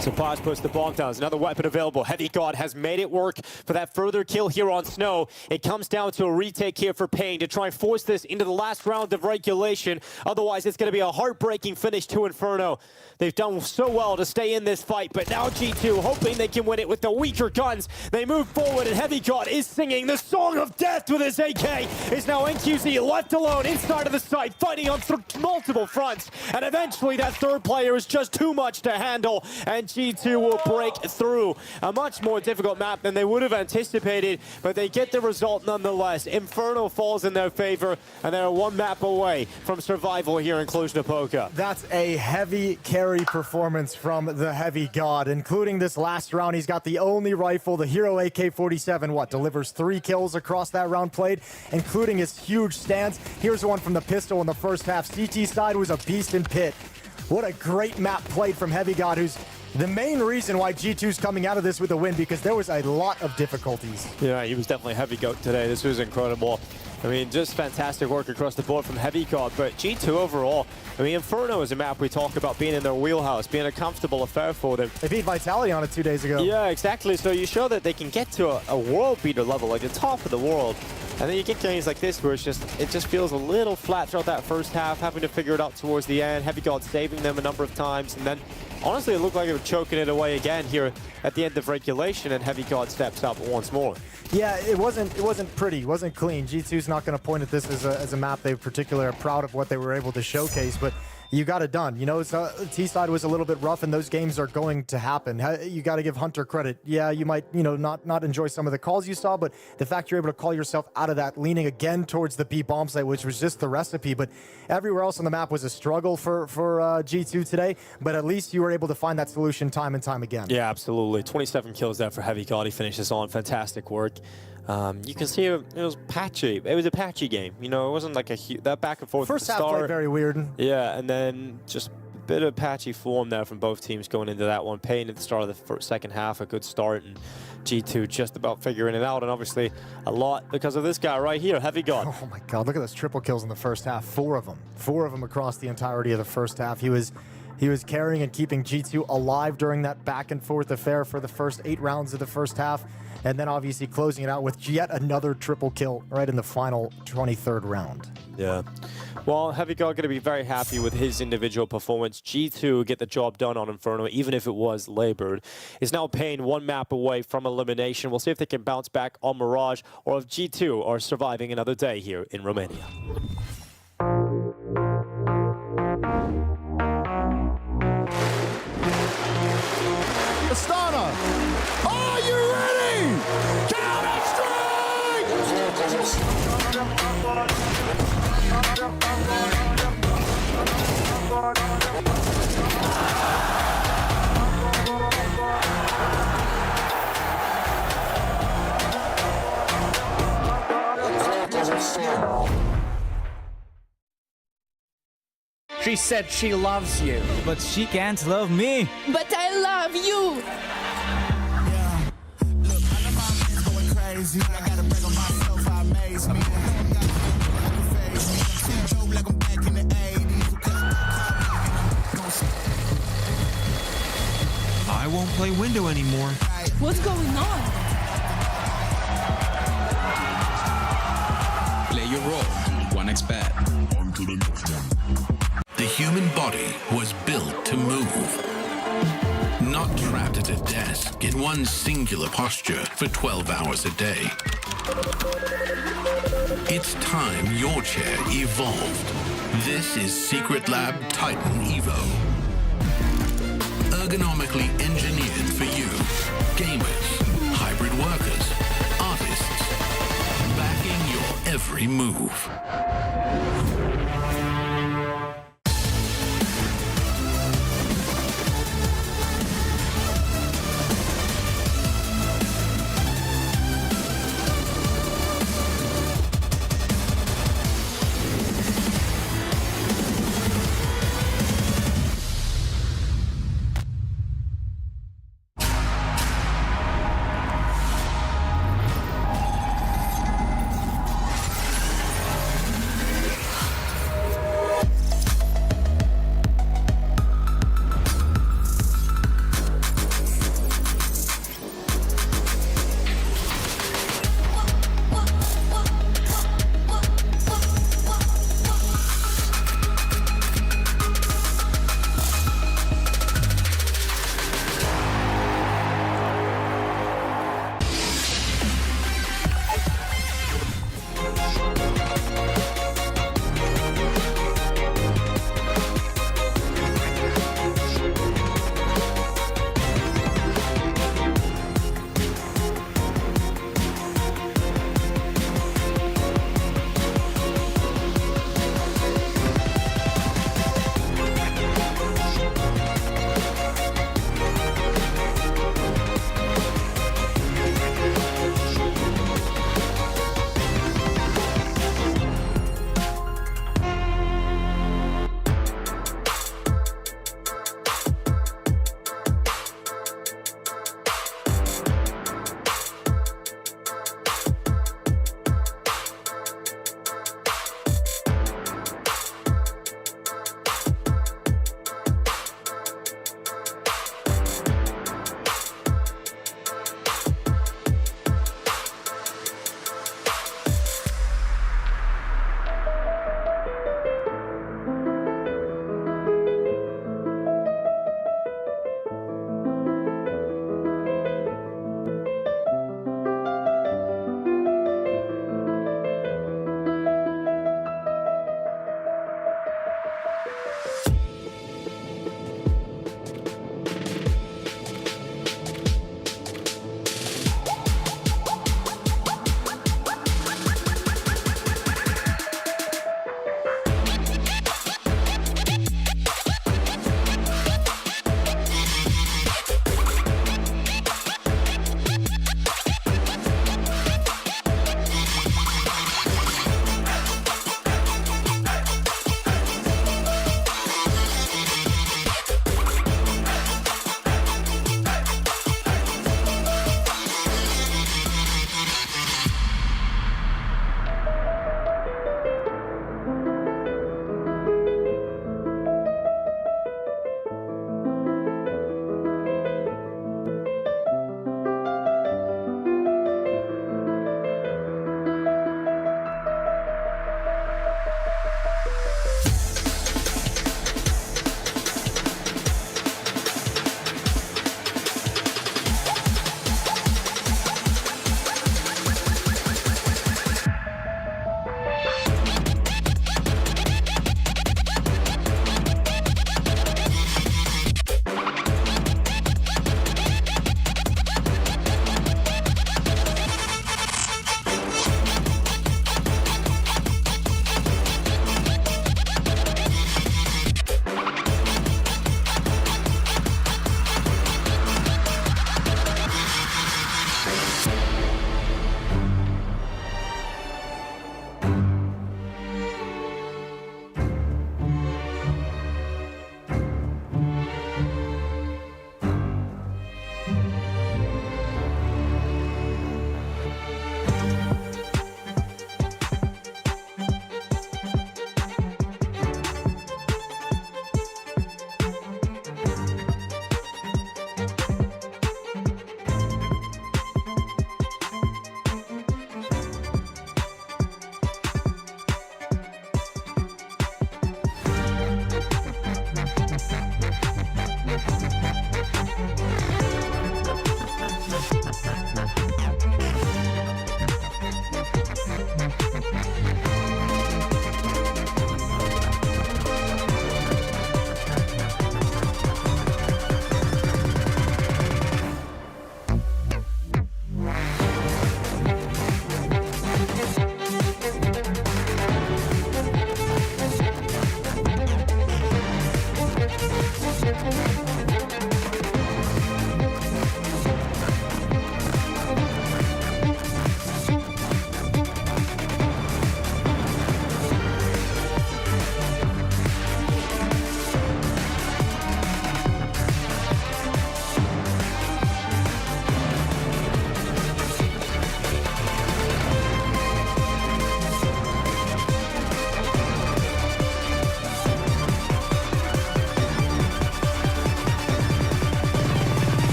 So Paz puts the bomb down. There's another weapon available. Heavy God has made it work for that further kill here on Snow. It comes down to a retake here for Payne to try and force this into the last round of regulation. Otherwise, it's going to be a heartbreaking finish to Inferno. They've done so well to stay in this fight, but now G2 hoping they can win it with the weaker guns. They move forward, and Heavy God is singing the song of death with his AK. Is now NQZ left alone inside of the site, fighting on multiple fronts. And eventually, that third player is just too much to handle, and G2 will break through. A much more difficult map than they would have anticipated, but they get the result nonetheless. Inferno falls in their favor, and they're 1 map away from survival here in Cluj-Napoca. That's a heavy carry performance from the Heavy God, including this last round. He's got the only rifle, the Hero AK-47, delivers 3 kills across that round played, including his huge stance. Here's one from the pistol in the first half. CT side was a beast in pit. What a great map played from Heavy God, who's the main reason why G2's coming out of this with a win, because there was a lot of difficulties. Yeah, he was definitely Heavy God today. This was incredible. I mean, just fantastic work across the board from Heavy God, but G2 overall, I mean, Inferno is a map we talk about being in their wheelhouse, being a comfortable affair for them. They beat Vitality on it 2 days ago. Yeah, exactly. So you show that they can get to a world beater level, like the top of the world. And then you get games like this where it just feels a little flat throughout that first half, having to figure it out towards the end. Heavy God saving them a number of times, and then honestly it looked like they were choking it away again here at the end of regulation, and Heavy God steps up once more. Yeah, it wasn't pretty, it wasn't clean. G2's not going to point at this as a map they particularly are proud of what they were able to showcase, but you got it done. You know, T-side was a little bit rough, and those games are going to happen. You got to give Hunter credit. Yeah, you might, not enjoy some of the calls you saw, but the fact you're able to call yourself out of that, leaning again towards the B bomb site, which was just the recipe, but everywhere else on the map was a struggle for G2 today, but at least you were able to find that solution time and time again. Yeah, absolutely. 27 kills there for Heavy God. He finishes on. Fantastic work. You can see it was patchy. It was a patchy game. You know, it wasn't like that back and forth. First half played very weird. Yeah, and then just a bit of patchy form there from both teams going into that one. Payne at the start of the second half, a good start, and G2 just about figuring it out, and obviously a lot because of this guy right here, Heavy God. Oh my God, look at those triple kills in the first half. 4 of them. 4 of them across the entirety of the first half. He was carrying and keeping G2 alive during that back and forth affair for the first 8 rounds of the first half. And then obviously closing it out with yet another triple kill right in the final 23rd round. Yeah. Well, Heavy God going to be very happy with his individual performance. G2 get the job done on Inferno, even if it was labored. Is now paying one map away from elimination. We'll see if they can bounce back on Mirage, or if G2 are surviving another day here in Romania. Astana, are you ready? She said she loves you. But she can't love me. But I love you. Look, I know my man's going crazy. I gotta break on myself, I amaze me. Like I'm back in the 80s. I won't play window anymore. What's going on? Play your role. 1xBet. The human body was built to move. Not trapped at a desk in one singular posture for 12 hours a day. It's time your chair evolved. This is Secret Lab Titan Evo. Ergonomically engineered for you. Gamers, hybrid workers, artists. Backing your every move.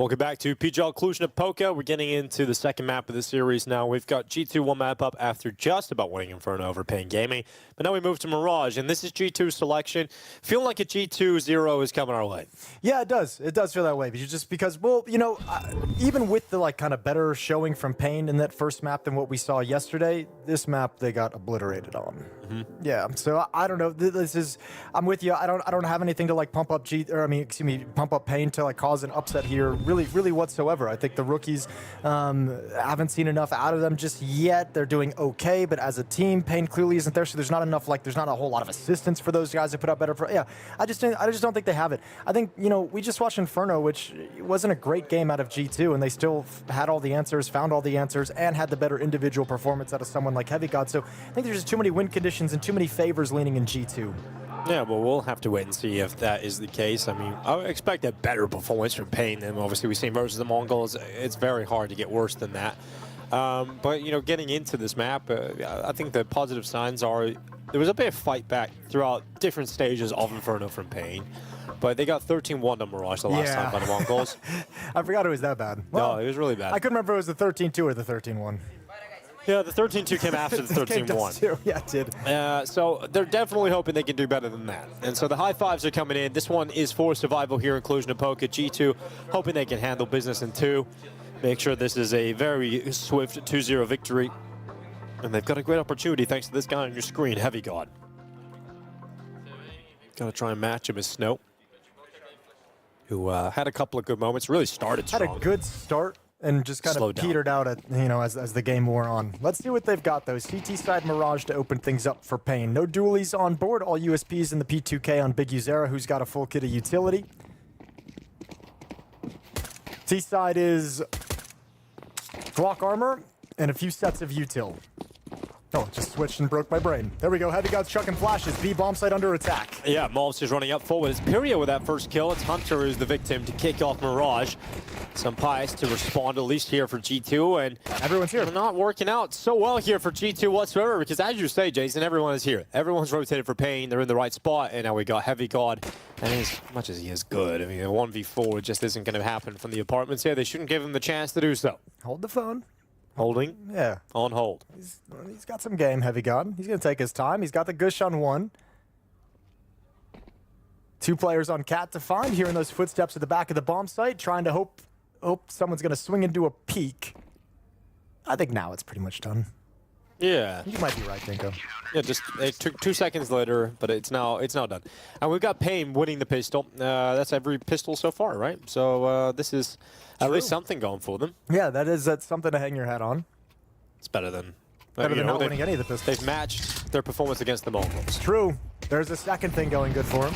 Welcome back to PGL Cluj-Napoca. We're getting into the second map of the series now. We've got G2 one map up after just about winning Inferno over Pain Gaming. But now we move to Mirage, and this is G2's selection. Feeling like a G2-0 is coming our way. Yeah, it does. It does feel that way. Just because, well, you know, even with the like kind of better showing from Pain in that first map than what we saw yesterday, this map they got obliterated on. Yeah, so I don't know. This is, I'm with you. I don't have anything to like pump up pump up Pain to like cause an upset here, really whatsoever. I think the rookies haven't seen enough out of them just yet. They're doing okay, but as a team, Pain clearly isn't there. So there's not enough, like there's not a whole lot of assistance for those guys to put up better. Yeah, I just don't think they have it. I think, you know, we just watched Inferno, which wasn't a great game out of G2, and they still had all the answers, found all the answers, and had the better individual performance out of someone like Heavy God. So I think there's just too many win conditions and too many favors leaning in G2. Yeah, well, we'll have to wait and see if that is the case. I mean, I would expect a better performance from Pain than obviously we've seen versus the Mongols. It's very hard to get worse than that. But, you know, getting into this map, I think the positive signs are there was a bit of fight back throughout different stages of Inferno from Pain. But they got 13-1 to Mirage the last time by the Mongols. I forgot it was that bad. Well, no, it was really bad. I couldn't remember if it was the 13-2 or the 13-1. Yeah, the 13-2 came after the 13-1. Yeah, it did. So they're definitely hoping they can do better than that. And so the high fives are coming in. This one is for survival here in Cluj-Napoca. G2 hoping they can handle business in 2. Make sure this is a very swift 2-0 victory. And they've got a great opportunity thanks to this guy on your screen, Heavy God. Got to try and match him as Snow, who had a couple of good moments, really started strong. Had a good start. And just kind of petered out at, you know, as the game wore on. Let's see what they've got though. CT side Mirage to open things up for Pain. No dualies on board. All USPs in the P2K on Big Uzera, who's got a full kit of utility. T side is Glock armor and a few sets of util. Oh, just switched and broke my brain. There we go. Heavy God's chucking flashes. B bomb site under attack. Yeah, MOUZ is running up forward. It's PURIA with that first kill. It's Hunter who's the victim to kick off Mirage. Some pies to respond, at least here for G2, and everyone's here. Not working out so well here for G2 whatsoever, because as you say, Jason, everyone is here. Everyone's rotated for Pain. They're in the right spot, and now we got Heavy God. And as much as he is good, I mean, a 1v4 just isn't going to happen from the apartments here. They shouldn't give him the chance to do so. Hold the phone. Holding? Yeah. On hold. He's got some game, Heavy God. He's going to take his time. He's got the Gush on 1. 2 players on Cat to find, hearing those footsteps at the back of the bomb site, trying to hope someone's going to swing into a peek. I think now it's pretty much done. Yeah. You might be right, Dinko. Yeah, just it took 2 seconds later, but it's now done. And we've got Pain winning the pistol. That's every pistol so far, right? So this is at least something going for them. Yeah, that's something to hang your hat on. It's better than not winning any of the pistols. They've matched their performance against the Mongols. True. There's a second thing going good for him.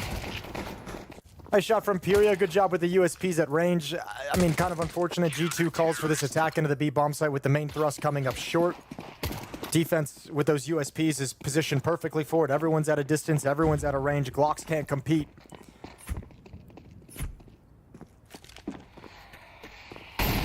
Nice shot from PURIA. Good job with the USPs at range. I mean, kind of unfortunate. G2 calls for this attack into the B bomb site with the main thrust coming up short. Defense with those USPs is positioned perfectly for it. Everyone's at a distance. Everyone's at a range. Glocks can't compete.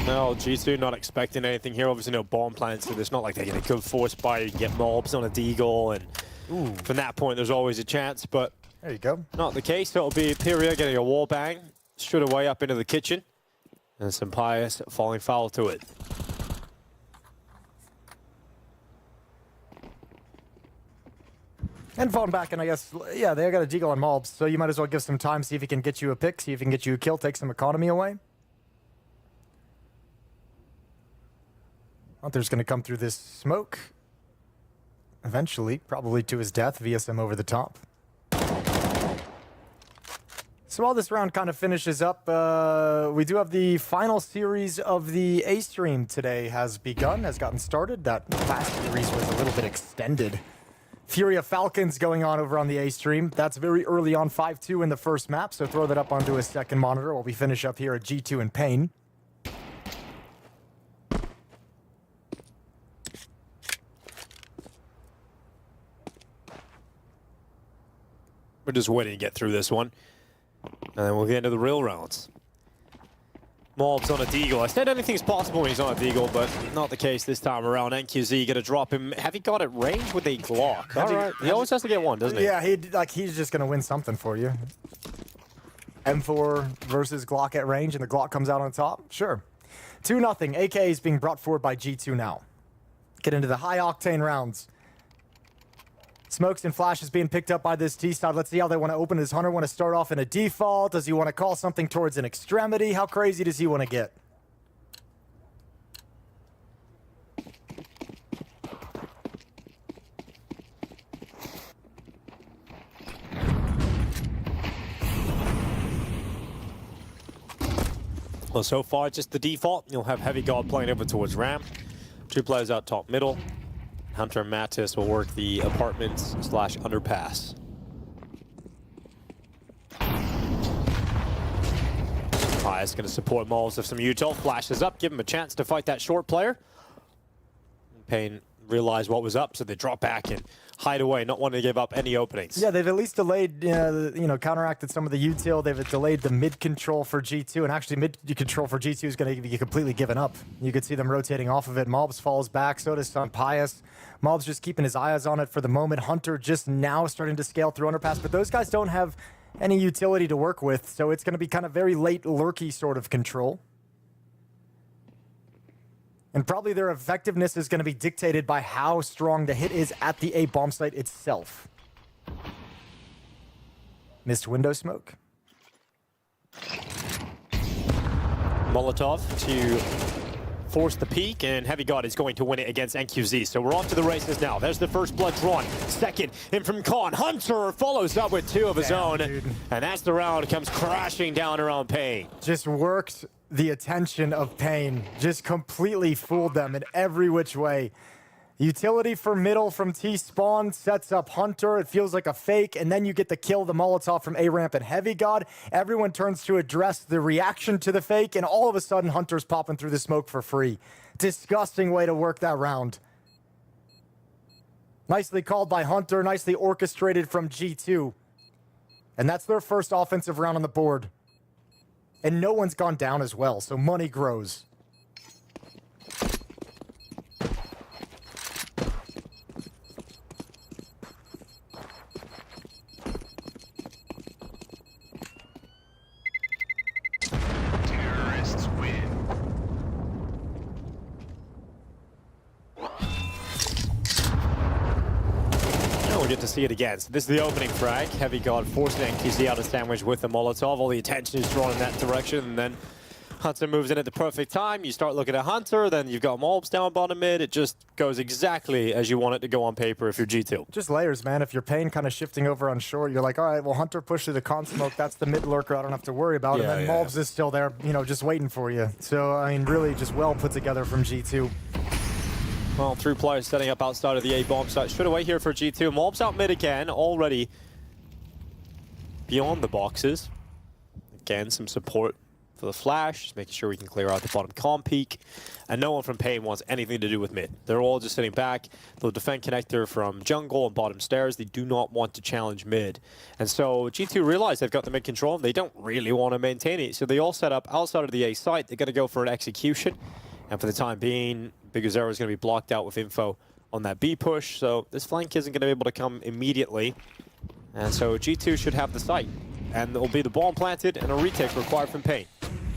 No, G2 not expecting anything here. Obviously no bomb plants, so it's not like they're going to go force by and get mobs on a deagle. And from that point, there's always a chance, but there you go. Not the case. It'll be PURIA getting a wall bang straight away up into the kitchen. And some pies falling foul to it. And falling back, and I guess, yeah, they got a deagle on mobs, so you might as well give some time, see if he can get you a pick, see if he can get you a kill, take some economy away. Hunter's going to come through this smoke. Eventually, probably to his death, VSM over the top. So while this round kind of finishes up, we do have the final series of the A stream today has gotten started. That last series was a little bit extended. FURIA Falcons going on over on the A stream. That's very early on, 5-2 in the first map, so throw that up onto a second monitor while we finish up here at G2 and Pain. We're just waiting to get through this one. And then we'll get into the real rounds. MOUZ on a deagle. I said anything's possible when he's on a deagle, but not the case this time around. NQZ gonna drop him. Have he got it range with a Glock? All right. He always has to get one, doesn't he? Yeah, he's just gonna win something for you. M4 versus Glock at range, and the Glock comes out on top? Sure. 2-0. AK is being brought forward by G2 now. Get into the high-octane rounds. Smokes and flashes being picked up by this T side. Let's see how they want to open. Does Hunter want to start off in a default? Does he want to call something towards an extremity? How crazy does he want to get? Well, so far, just the default. You'll have Heavy God playing over towards ramp. 2 players out top middle. Hunter and Mattis will work the apartments / underpass. Pius going to support MongolZ with some util. Flashes up, give him a chance to fight that short player. Payne realized what was up, so they drop back and hide away, not wanting to give up any openings. Yeah, they've at least delayed, counteracted some of the util. They've delayed the mid control for G2, and actually mid control for G2 is going to be completely given up. You could see them rotating off of it. MOUZ falls back, so does Pius. MOUZ just keeping his eyes on it for the moment. Hunter just now starting to scale through underpass, but those guys don't have any utility to work with, so it's going to be kind of very late lurky sort of control. And probably their effectiveness is going to be dictated by how strong the hit is at the A bomb site itself. Missed window smoke. Molotov to force the peak, and Heavy God is going to win it against NQZ. So we're off to the races now. There's the first blood drawn. Second in from Khan. Hunter follows up with 2 of his own. Dude. And as the round comes crashing down around Payne. Just worked the attention of Payne. Just completely fooled them in every which way. Utility for middle from T-Spawn sets up Hunter. It feels like a fake, and then you get the kill, the Molotov from A-Ramp and Heavy God. Everyone turns to address the reaction to the fake, and all of a sudden, Hunter's popping through the smoke for free. Disgusting way to work that round. Nicely called by Hunter, nicely orchestrated from G2. And that's their first offensive round on the board. And no one's gone down as well, so money grows. Terrorists win. We'll get to see it again. So this is the opening frag. Heavy God forcing NQZ out of sandwich with the Molotov. All the attention is drawn in that direction, and then Hunter moves in at the perfect time. You start looking at Hunter, then you've got MOUZ down bottom mid. It just goes exactly as you want it to go on paper if you're G2. Just layers, man. If you're Payne kind of shifting over on short, you're like, all right, well, Hunter pushed through the con smoke. That's the mid lurker I don't have to worry about. Yeah, and then MOUZ is still there, just waiting for you. So, I mean, really just well put together from G2. Well, 3 players setting up outside of the A bomb site. Straight away here for G2. MOUZ out mid again, already beyond the boxes. Again, some support for the flash, just making sure we can clear out the bottom com peak. And no one from Payne wants anything to do with mid. They're all just sitting back. They'll defend connector from jungle and bottom stairs. They do not want to challenge mid. And so G2 realize they've got the mid control and they don't really want to maintain it. So they all set up outside of the A site. They're going to go for an execution. And for the time being, Big Zero is going to be blocked out with info on that B push. So this flank isn't going to be able to come immediately. And so G2 should have the site. And there'll be the bomb planted and a retake required from Payne.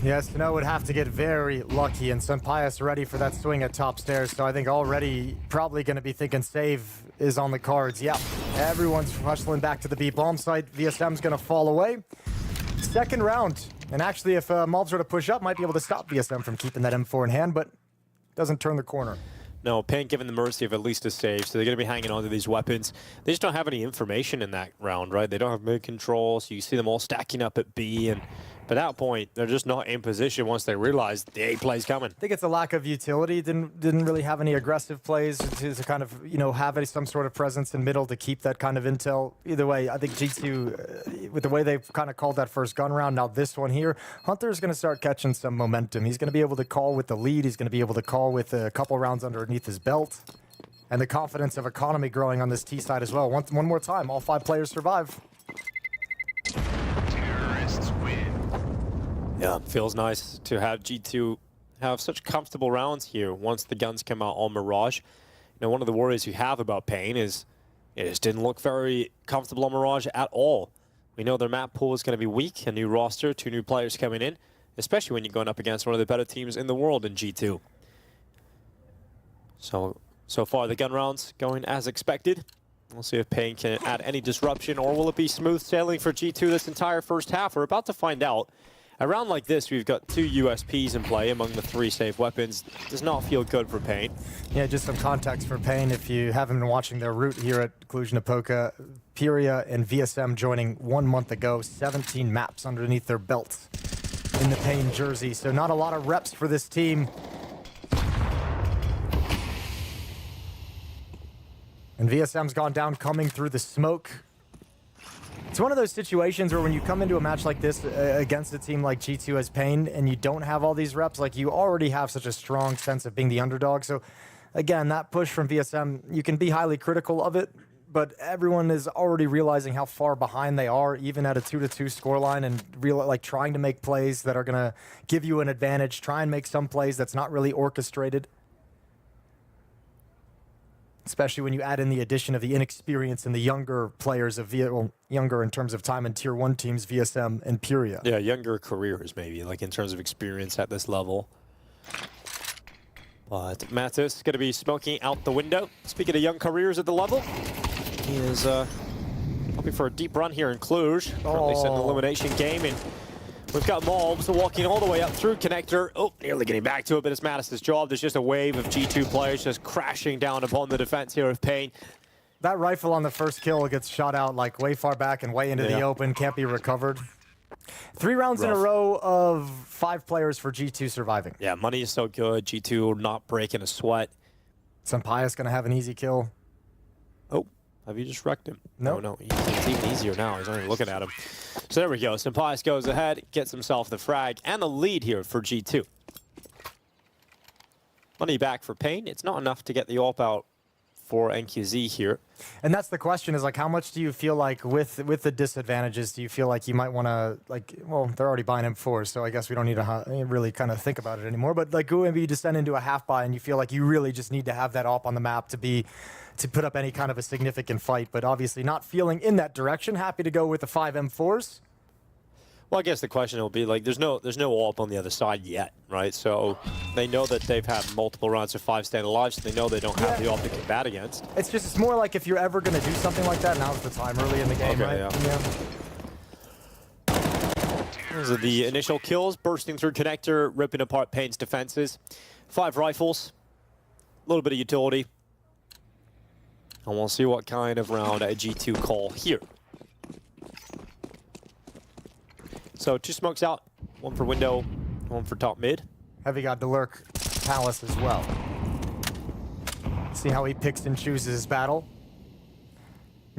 Yes, Snow would have to get very lucky, and Pius ready for that swing at top stairs. So I think already probably going to be thinking save is on the cards. Yeah, everyone's hustling back to the B bomb site. VSM's going to fall away. Second round. And actually, if MOUZ were to push up, might be able to stop VSM from keeping that M4 in hand, but doesn't turn the corner. No, Payne given the mercy of at least a save, so they're going to be hanging on to these weapons. They just don't have any information in that round, right? They don't have mid control, so you see them all stacking up at B, and by that point, they're just not in position once they realize the A play's coming. I think it's a lack of utility. Didn't really have any aggressive plays to kind of, have some sort of presence in middle to keep that kind of intel. Either way, I think G2, with the way they've kind of called that first gun round, now this one here, Hunter's going to start catching some momentum. He's going to be able to call with the lead. He's going to be able to call with a couple rounds underneath his belt. And the confidence of economy growing on this T side as well. One more time, all 5 players survive. Terrorists win. Yeah, feels nice to have G2 have such comfortable rounds here once the guns come out on Mirage. One of the worries you have about Payne is it just didn't look very comfortable on Mirage at all. We know their map pool is going to be weak, a new roster, 2 new players coming in, especially when you're going up against one of the better teams in the world in G2. So far the gun rounds going as expected. We'll see if Pain can add any disruption, or will it be smooth sailing for G2 this entire first half? We're about to find out. A round like this, we've got 2 USPs in play among the 3 safe weapons. Does not feel good for Pain. Yeah, just some context for Pain. If you haven't been watching their route here at Cluj-Napoca, PURIA and VSM joining 1 month ago, 17 maps underneath their belts in the Pain jersey. So not a lot of reps for this team. And VSM's gone down coming through the smoke. It's one of those situations where when you come into a match like this against a team like G2 as Pain and you don't have all these reps, like you already have such a strong sense of being the underdog. So again, that push from VSM, you can be highly critical of it, but everyone is already realizing how far behind they are, even at a 2-2 scoreline, and like trying to make plays that are gonna give you an advantage, try and make some plays that's not really orchestrated. Especially when you add in the addition of the inexperience and the younger players of younger in terms of time in Tier 1 teams, VSM and PURIA. Yeah, younger careers maybe, like in terms of experience at this level. But Natus going to be smoking out the window. Speaking of young careers at the level, he is hoping for a deep run here in Cluj. Currently set an elimination game, and we've got MongolZ walking all the way up through connector. Oh, nearly getting back to it, but it's Natus' job. There's just a wave of G2 players just crashing down upon the defense here of Pain. That rifle on the first kill gets shot out like way far back and way into the open, can't be recovered. 3 rounds in a row of 5 players for G2 surviving. Yeah, money is so good. G2 not breaking a sweat. Sampaio's gonna have an easy kill. Oh, have you just wrecked him? No. No, it's even easier now. He's not even looking at him. So there we go. Sampaio goes ahead, gets himself the frag and the lead here for G2. Money back for Pain. It's not enough to get the AWP out for NQZ here. And that's the question, is like, how much do you feel like with the disadvantages, do you feel like you might want to, like, well, they're already buying M4s, so I guess we don't need to really kind of think about it anymore, but like maybe you descend into a half buy and you feel like you really just need to have that AWP on the map to put up any kind of a significant fight, but obviously not feeling in that direction. Happy to go with the 5 M4s. Well, I guess the question will be, like, there's no AWP on the other side yet, right? So they know that they've had multiple rounds of 5 staying alive, so they know they don't have the AWP to combat against. It's more like if you're ever going to do something like that, now's the time early in the game, right? Yeah. Those are the initial kills, bursting through connector, ripping apart Pain's defenses. 5 rifles, a little bit of utility. And we'll see what kind of round a G2 call here. So 2 smokes out, 1 for window, 1 for top mid. Heavy got to lurk Palace as well. See how he picks and chooses his battle.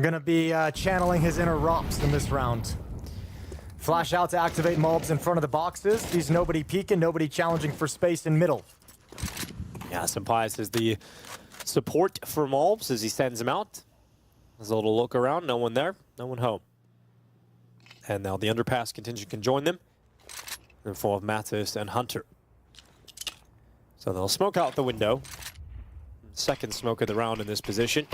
Gonna be channeling his inner Rops in this round. Flash out to activate MOUZ in front of the boxes. He's nobody peeking, nobody challenging for space in middle. Yeah, Sampaio is the support for MOUZ as he sends him out. There's a little look around, no one there, no one home. And now the underpass contingent can join them in the form of Natus and Hunter. So they'll smoke out the window. Second smoke of the round in this position.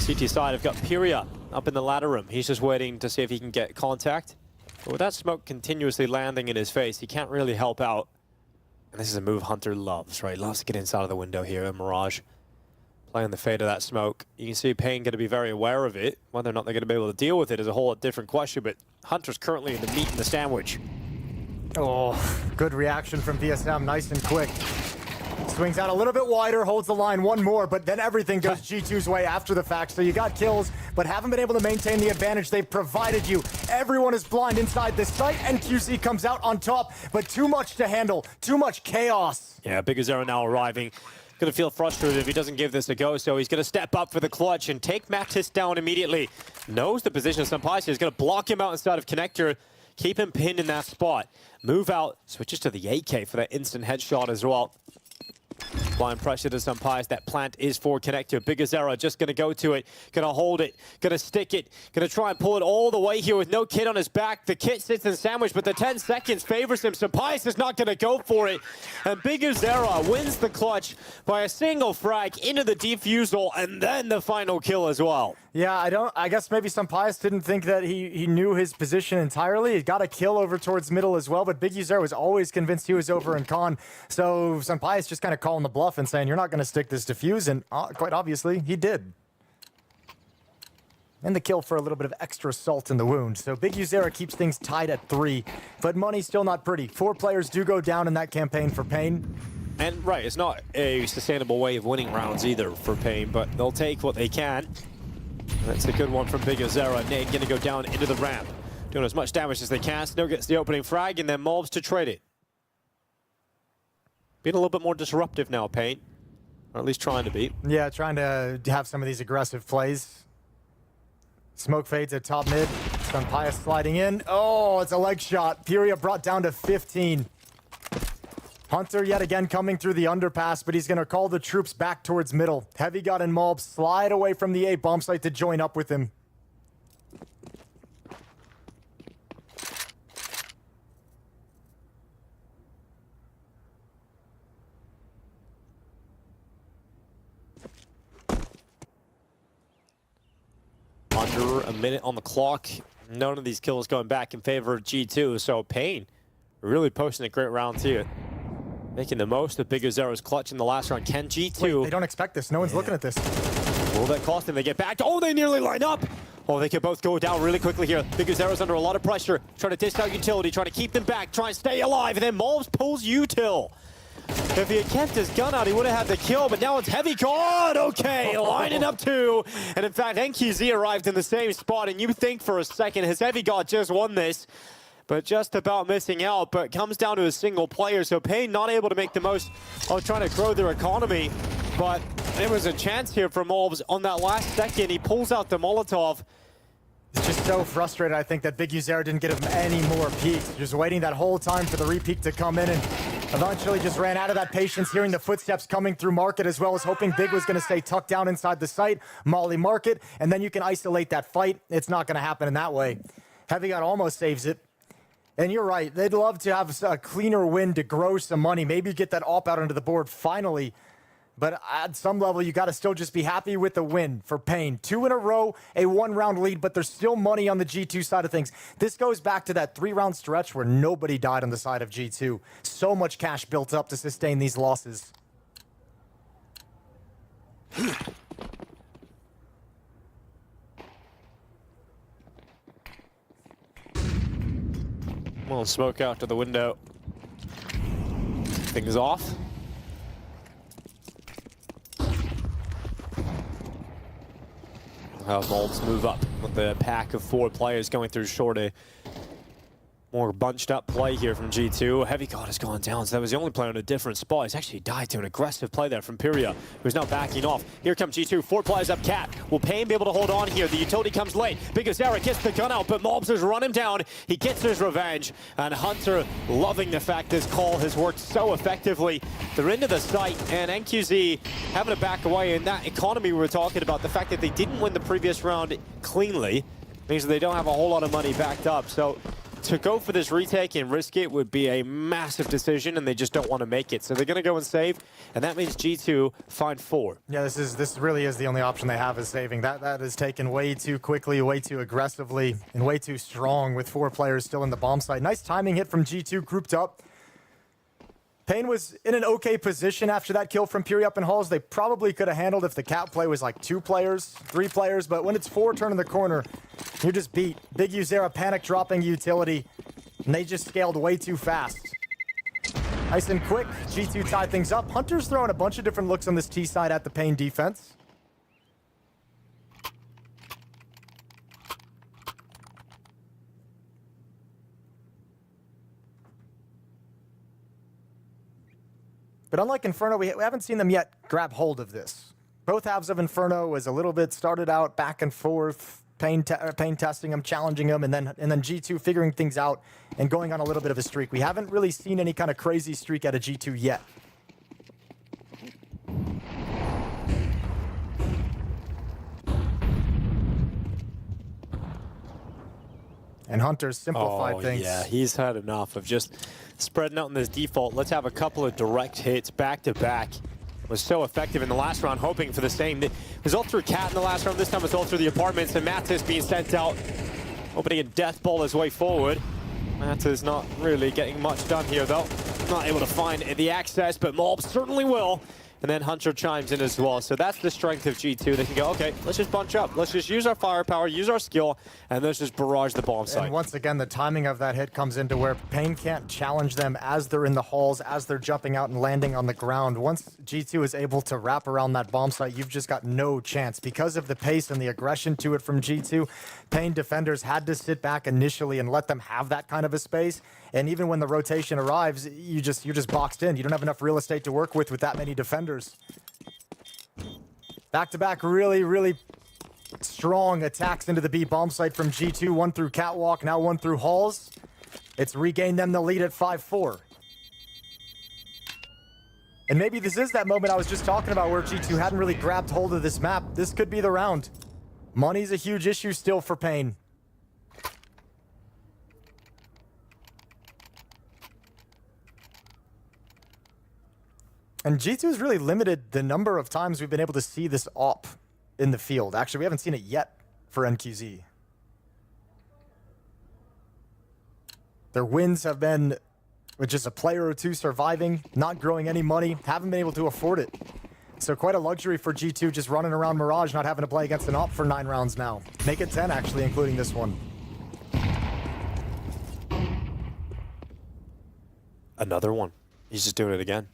CT side have got PURIA up in the ladder room. He's just waiting to see if he can get contact. But with that smoke continuously landing in his face, he can't really help out. And this is a move Hunter loves, right? Loves to get inside of the window here in Mirage. Playing the fade of that smoke. You can see Pain going to be very aware of it. Whether or not they're going to be able to deal with it is a whole different question, but Hunter's currently in the meat in the sandwich. Oh, good reaction from VSM, nice and quick. Swings out a little bit wider, holds the line 1 more, but then everything goes G2's way after the fact. So you got kills, but haven't been able to maintain the advantage they've provided you. Everyone is blind inside this site, and QC comes out on top, but too much to handle, too much chaos. Yeah, BTarena now arriving. Going to feel frustrated if he doesn't give this a go, so he's going to step up for the clutch and take Natus down immediately. Knows the position of Sampaio. He's going to block him out inside of connector, keep him pinned in that spot. Move out, switches to the AK for that instant headshot as well. Applying pressure to Sampaio. That plant is for connector. BTarena just going to go to it. Going to hold it. Going to stick it. Going to try and pull it all the way here with no kit on his back. The kit sits in sandwich, but the 10 seconds favors him. Sampaio is not going to go for it. And BTarena wins the clutch by a single frag into the defusal and then the final kill as well. Yeah, I guess maybe Sampaius didn't think that he knew his position entirely. He got a kill over towards middle as well, but BigUzer was always convinced he was over in con. So Sampaius just kind of calling the bluff and saying, you're not going to stick this defuse, and quite obviously, he did. And the kill for a little bit of extra salt in the wound. So BigUzer keeps things tied at 3, but money's still not pretty. 4 players do go down in that campaign for Pain. And right, it's not a sustainable way of winning rounds either for Pain, but they'll take what they can. That's a good one from BigUzer. Nate going to go down into the ramp, doing as much damage as they can. Snow gets the opening frag, and then MOUZ to trade it. Being a little bit more disruptive now, Pain. Or at least trying to be. Yeah, trying to have some of these aggressive plays. Smoke fades at top mid. Sampaius sliding in. Oh, it's a leg shot. FURIA brought down to 15. Hunter yet again coming through the underpass, but he's going to call the troops back towards middle. Heavy God and MOUZ slide away from the A bomb site to join up with him. Under a minute on the clock. None of these kills going back in favor of G2, so Pain really posting a great round here. Making the most of BigUzer's clutch in the last round. Can G2... Wait, they don't expect this. No one's looking at this. Will that cost them? They get back. Oh, they nearly line up. Oh, they could both go down really quickly here. BigUzer's under a lot of pressure. Trying to dish out utility, trying to keep them back, trying to stay alive, and then MOUZ pulls util. If he had kept his gun out, he would have had the kill, but now it's Heavy God. Okay, lining up 2. And in fact, NQZ arrived in the same spot, and you think for a second, has Heavy God just won this? But just about missing out, but comes down to a single player, so Pain not able to make the most of trying to grow their economy. But there was a chance here for MOUZ on that last second. He pulls out the Molotov. He's just so frustrated, I think, that BigUzer didn't get him any more peeks. Just waiting that whole time for the re-peek to come in, and eventually just ran out of that patience, hearing the footsteps coming through market, as well as hoping Big was going to stay tucked down inside the site, molly market, and then you can isolate that fight. It's not going to happen in that way. Heavy God almost saves it. And you're right, they'd love to have a cleaner win to grow some money, maybe get that AWP out onto the board finally. But at some level, you got to still just be happy with the win for Pain. 2 in a row, a 1-round lead, but there's still money on the G2 side of things. This goes back to that 3-round stretch where nobody died on the side of G2. So much cash built up to sustain these losses. Well, smoke out to the window. Things off. How MOUZ move up with the pack of 4 players going through short. A more bunched up play here from G2. Heavy God has gone down, so that was the only player in a different spot. He's actually died to an aggressive play there from FURIA, who's now backing off. Here comes G2, 4 players up cat. Will Pain be able to hold on here? The utility comes late. BigUzer gets the gun out, but MOUZ has run him down. He gets his revenge, and Hunter loving the fact this call has worked so effectively. They're into the site, and NQZ having to back away. In that economy we were talking about, the fact that they didn't win the previous round cleanly means that they don't have a whole lot of money backed up. So to go for this retake and risk it would be a massive decision, and they just don't want to make it. So they're going to go and save, and that means G2 find 4. Yeah, this really is the only option they have, is saving. That is taken way too quickly, way too aggressively, and way too strong with 4 players still in the bomb site. Nice timing hit from G2, grouped up. Pain was in an okay position after that kill from FURIA up in halls. They probably could have handled if the cap play was like 2 players, 3 players, but when it's 4 turning the corner, you're just beat. BigUzer panic dropping utility, and they just scaled way too fast. Nice and quick, G2 tied things up. Hunter's throwing a bunch of different looks on this T side at the Pain defense. But unlike Inferno, we haven't seen them yet grab hold of this. Both halves of Inferno was a little bit started out back and forth, Pain testing them, challenging them, and then G2 figuring things out and going on a little bit of a streak. We haven't really seen any kind of crazy streak out of G2 yet. And Hunter's simplified things. Yeah, he's had enough of just spreading out in this default. Let's have a couple of direct hits back to back. was so effective in the last round, hoping for the same. It was all through Cat in the last round. This time it's all through the apartments, and Natus being sent out, opening a death ball his way forward. Natus not really getting much done here, though. Not able to find the access, but MOUZ certainly will. And then Hunter chimes in as well. So that's the strength of G2. They can go, okay, let's just bunch up. Let's just use our firepower, use our skill, and let's just barrage the bomb site. And once again, the timing of that hit comes into where Pain can't challenge them as they're in the halls, as they're jumping out and landing on the ground. Once G2 is able to wrap around that bomb site, you've just got no chance. Because of the pace and the aggression to it from G2, Pain defenders had to sit back initially and let them have that kind of a space. And even when the rotation arrives, you're just boxed in. You don't have enough real estate to work with that many defenders. Back-to-back really strong attacks into the B bomb site from G2. One through Catwalk, now one through Halls. It's regained them the lead at 5-4. And maybe this is that moment I was just talking about where G2 hadn't really grabbed hold of this map. This could be the round. Money's a huge issue still for Pain. And G2 has really limited the number of times we've been able to see this AWP in the field. Actually, we haven't seen it yet for NQZ. Their wins have been with just a player or two surviving, not growing any money, haven't been able to afford it. So quite a luxury for G2 just running around Mirage, not having to play against an AWP for 9 rounds now. Make it 10, actually, including this one. Another one. He's just doing it again.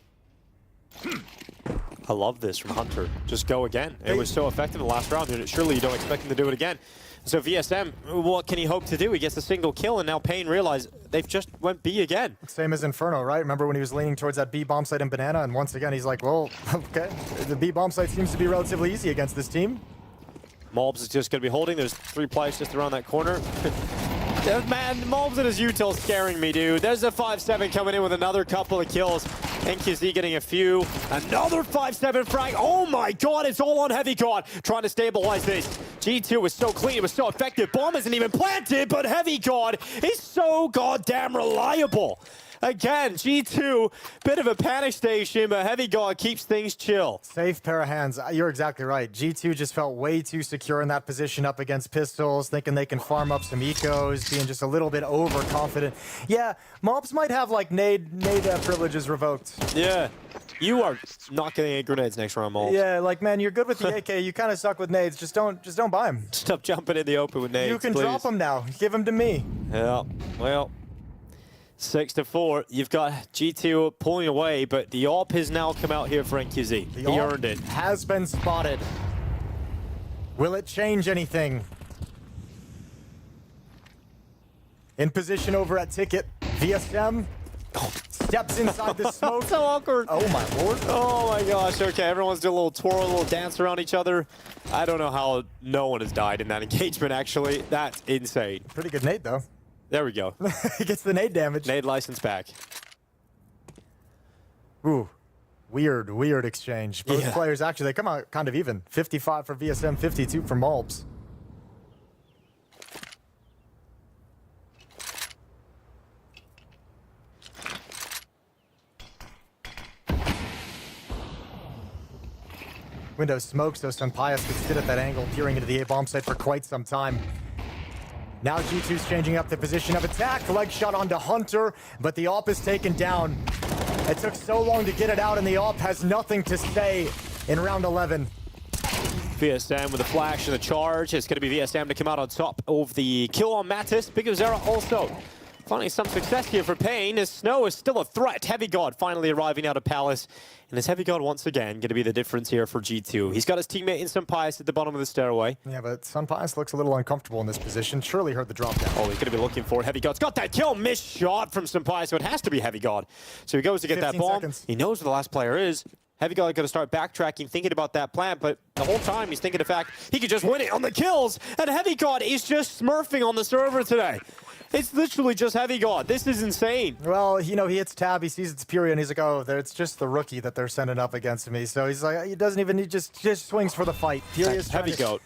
I love this from Hunter. Just go again. It was so effective in the last round. Surely you don't expect him to do it again. So VSM, what can he hope to do? He gets a single kill, and now Pain realize they've just went B again. Same as Inferno, right? Remember when he was leaning towards that B bomb site in Banana, and once again he's like, well, okay, the B bomb site seems to be relatively easy against this team. MOUZ is just going to be holding. There's 3 players just around that corner. Man, MOUZ and his util scaring me, dude. There's a 5-7 coming in with another couple of kills. NQZ getting a few. Another 5-7 frag. Oh my god, it's all on Heavy God trying to stabilize this. G2 was so clean, it was so effective. Bomb isn't even planted, but Heavy God is so goddamn reliable. Again, G2, bit of a panic station, but Heavy God keeps things chill. Safe pair of hands. You're exactly right. G2 just felt way too secure in that position up against pistols, thinking they can farm up some ecos, being just a little bit overconfident. Yeah, MOUZ might have like nade privileges revoked. Yeah. You are not getting any grenades next round, MongolZ. Yeah, like, man, you're good with the AK. You kind of suck with nades. Just don't buy them. Stop jumping in the open with nades, You can please. drop them now. Give them to me. Yeah, well, 6-4. You've got G2 pulling away, but the AWP has now come out here for NQZ. He earned it. Has been spotted. Will it change anything? In position over at Ticket. VSM steps inside the smoke. So awkward. Oh my lord. Oh my gosh. Okay, everyone's doing a little twirl, a little dance around each other. I don't know how no one has died in that engagement, actually. That's insane. Pretty good nade, though. There we go. He gets the nade damage. Nade license back. Ooh. Weird exchange. Both players, actually, they come out kind of even. 55 for VSM, 52 for MOUZ. Window smokes, so Sunpius could sit at that angle, peering into the A-bomb site for quite some time. Now G2's changing up the position of attack. Leg shot onto Hunter, but the AWP is taken down. It took so long to get it out, and the AWP has nothing to say in round 11. VSM with a flash and a charge. It's going to be VSM to come out on top of the kill on Natus. Big Zera also finding some success here for Pain, as Snow is still a threat. Heavy God finally arriving out of Palace. And is Heavy God once again going to be the difference here for G2. He's got his teammate in Sunpius at the bottom of the stairway. Yeah, but Sunpius looks a little uncomfortable in this position. Surely heard the drop down. Oh, he's going to be looking for it. Heavy God's got that kill. Missed shot from Sunpius, so it has to be Heavy God. So he goes to get that bomb. Seconds. He knows where the last player is. Heavy God going to start backtracking, thinking about that plan, but the whole time he's thinking the fact he could just win it on the kills. And Heavy God is just smurfing on the server today. It's literally just Heavy God. This is insane. Well, you know, he hits tab, he sees it's Furia, and he's like, oh, it's just the rookie that they're sending up against me. So he's like, he doesn't even, he just swings for the fight. Heavy God.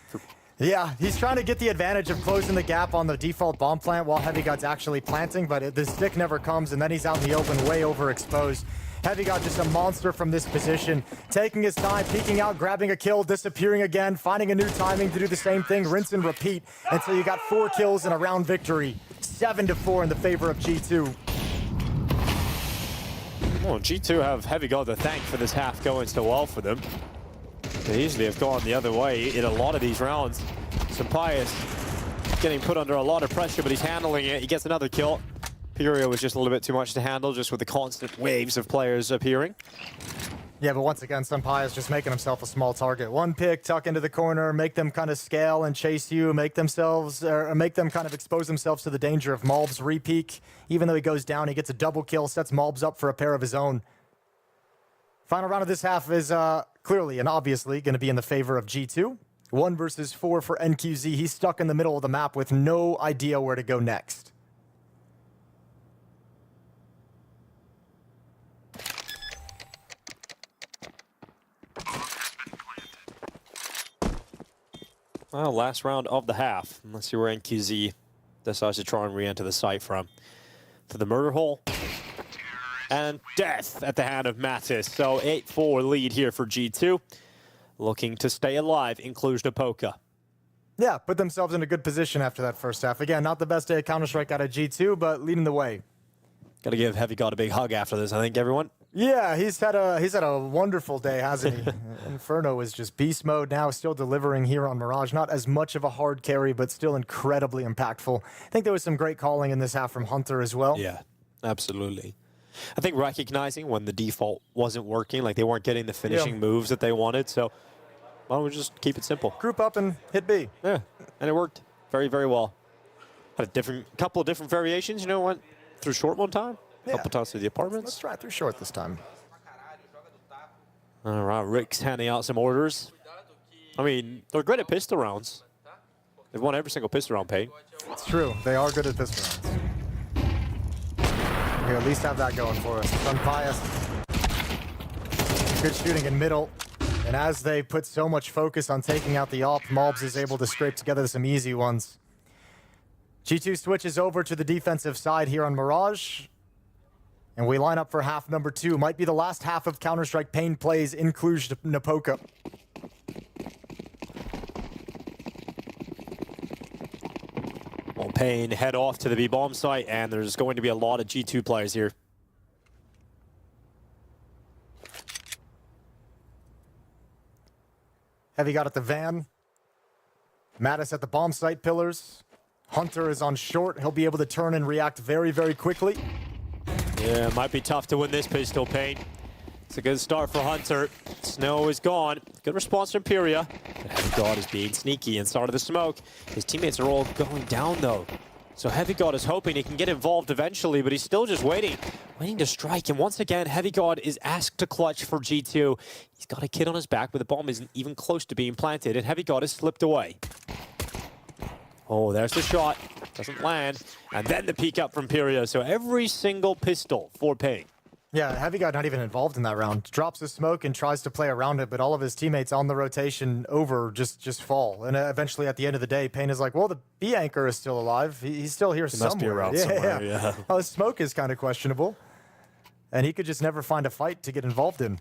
Yeah, he's trying to get the advantage of closing the gap on the default bomb plant while Heavy God's actually planting, but the stick never comes, and then he's out in the open, way overexposed. Heavy God just a monster from this position, taking his time, peeking out, grabbing a kill, disappearing again, finding a new timing to do the same thing, rinse and repeat, until you got 4 kills and a round victory. 7-4 in the favor of G2. Well, G2 have Heavy God to thank for this half going so well for them. They easily have gone the other way in a lot of these rounds. Sampaius getting put under a lot of pressure, but he's handling it. He gets another kill. FURIA was just a little bit too much to handle, just with the constant waves of players appearing. Yeah, but once again, Sampaius just making himself a small target. One pick, tuck into the corner, make them kind of scale and chase you, make them kind of expose themselves to the danger of MOUZ re-peek. Even though he goes down, he gets a double kill, sets MOUZ up for a pair of his own. Final round of this half is clearly and obviously going to be in the favor of G2. 1 versus 4 for NQZ. He's stuck in the middle of the map with no idea where to go next. Well, last round of the half. Let's see where NQZ decides to try and re-enter the site from. For the murder hole. And death at the hand of Natus. So 8-4 lead here for G2. Looking to stay alive in Cluj-Napoca. Yeah, put themselves in a good position after that first half. Again, not the best day of Counter-Strike out of G2, but leading the way. Got to give Heavy God a big hug after this, I think, everyone. Yeah, he's had a wonderful day, hasn't he? Inferno is just beast mode now, still delivering here on Mirage. Not as much of a hard carry, but still incredibly impactful. I think there was some great calling in this half from Hunter as well. Yeah, absolutely. I think recognizing when the default wasn't working, like they weren't getting the finishing moves that they wanted, so why don't we just keep it simple? Group up and hit B. Yeah, and it worked very, very well. Had a couple of different variations, you know, went through short one time, a couple times through the apartments. Let's try it through short this time. All right, Rick's handing out some orders. I mean, they're great at pistol rounds. They've won every single pistol round, Payne. It's true, they are good at pistol rounds. We at least have that going for us. Sampaius. Good shooting in middle. And as they put so much focus on taking out the AWP, MOUZ is able to scrape together some easy ones. G2 switches over to the defensive side here on Mirage. And we line up for half number 2. Might be the last half of Counter-Strike Payne plays in Cluj-Napoca. Well, Payne head off to the B-bomb site, and there's going to be a lot of G2 players here. Heavy got at the van. Natus at the bomb site pillars. Hunter is on short. He'll be able to turn and react very, very quickly. Yeah, it might be tough to win this pistol, Payne. It's a good start for Hunter. Snow is gone. Good response from FURIA. Heavy God is being sneaky inside of the smoke. His teammates are all going down, though. So Heavy God is hoping he can get involved eventually, but he's still just waiting to strike. And once again, Heavy God is asked to clutch for G2. He's got a kid on his back, but the bomb isn't even close to being planted, and Heavy God has slipped away. Oh, there's the shot. Doesn't land. And then the peek up from FURIA. So every single pistol for Payne. Yeah, Heavy God not even involved in that round. Drops the smoke and tries to play around it, but all of his teammates on the rotation over just fall. And eventually, at the end of the day, Payne is like, well, the B anchor is still alive. He's still here somewhere. Must be around somewhere, yeah. Well, his smoke is kind of questionable. And he could just never find a fight to get involved in.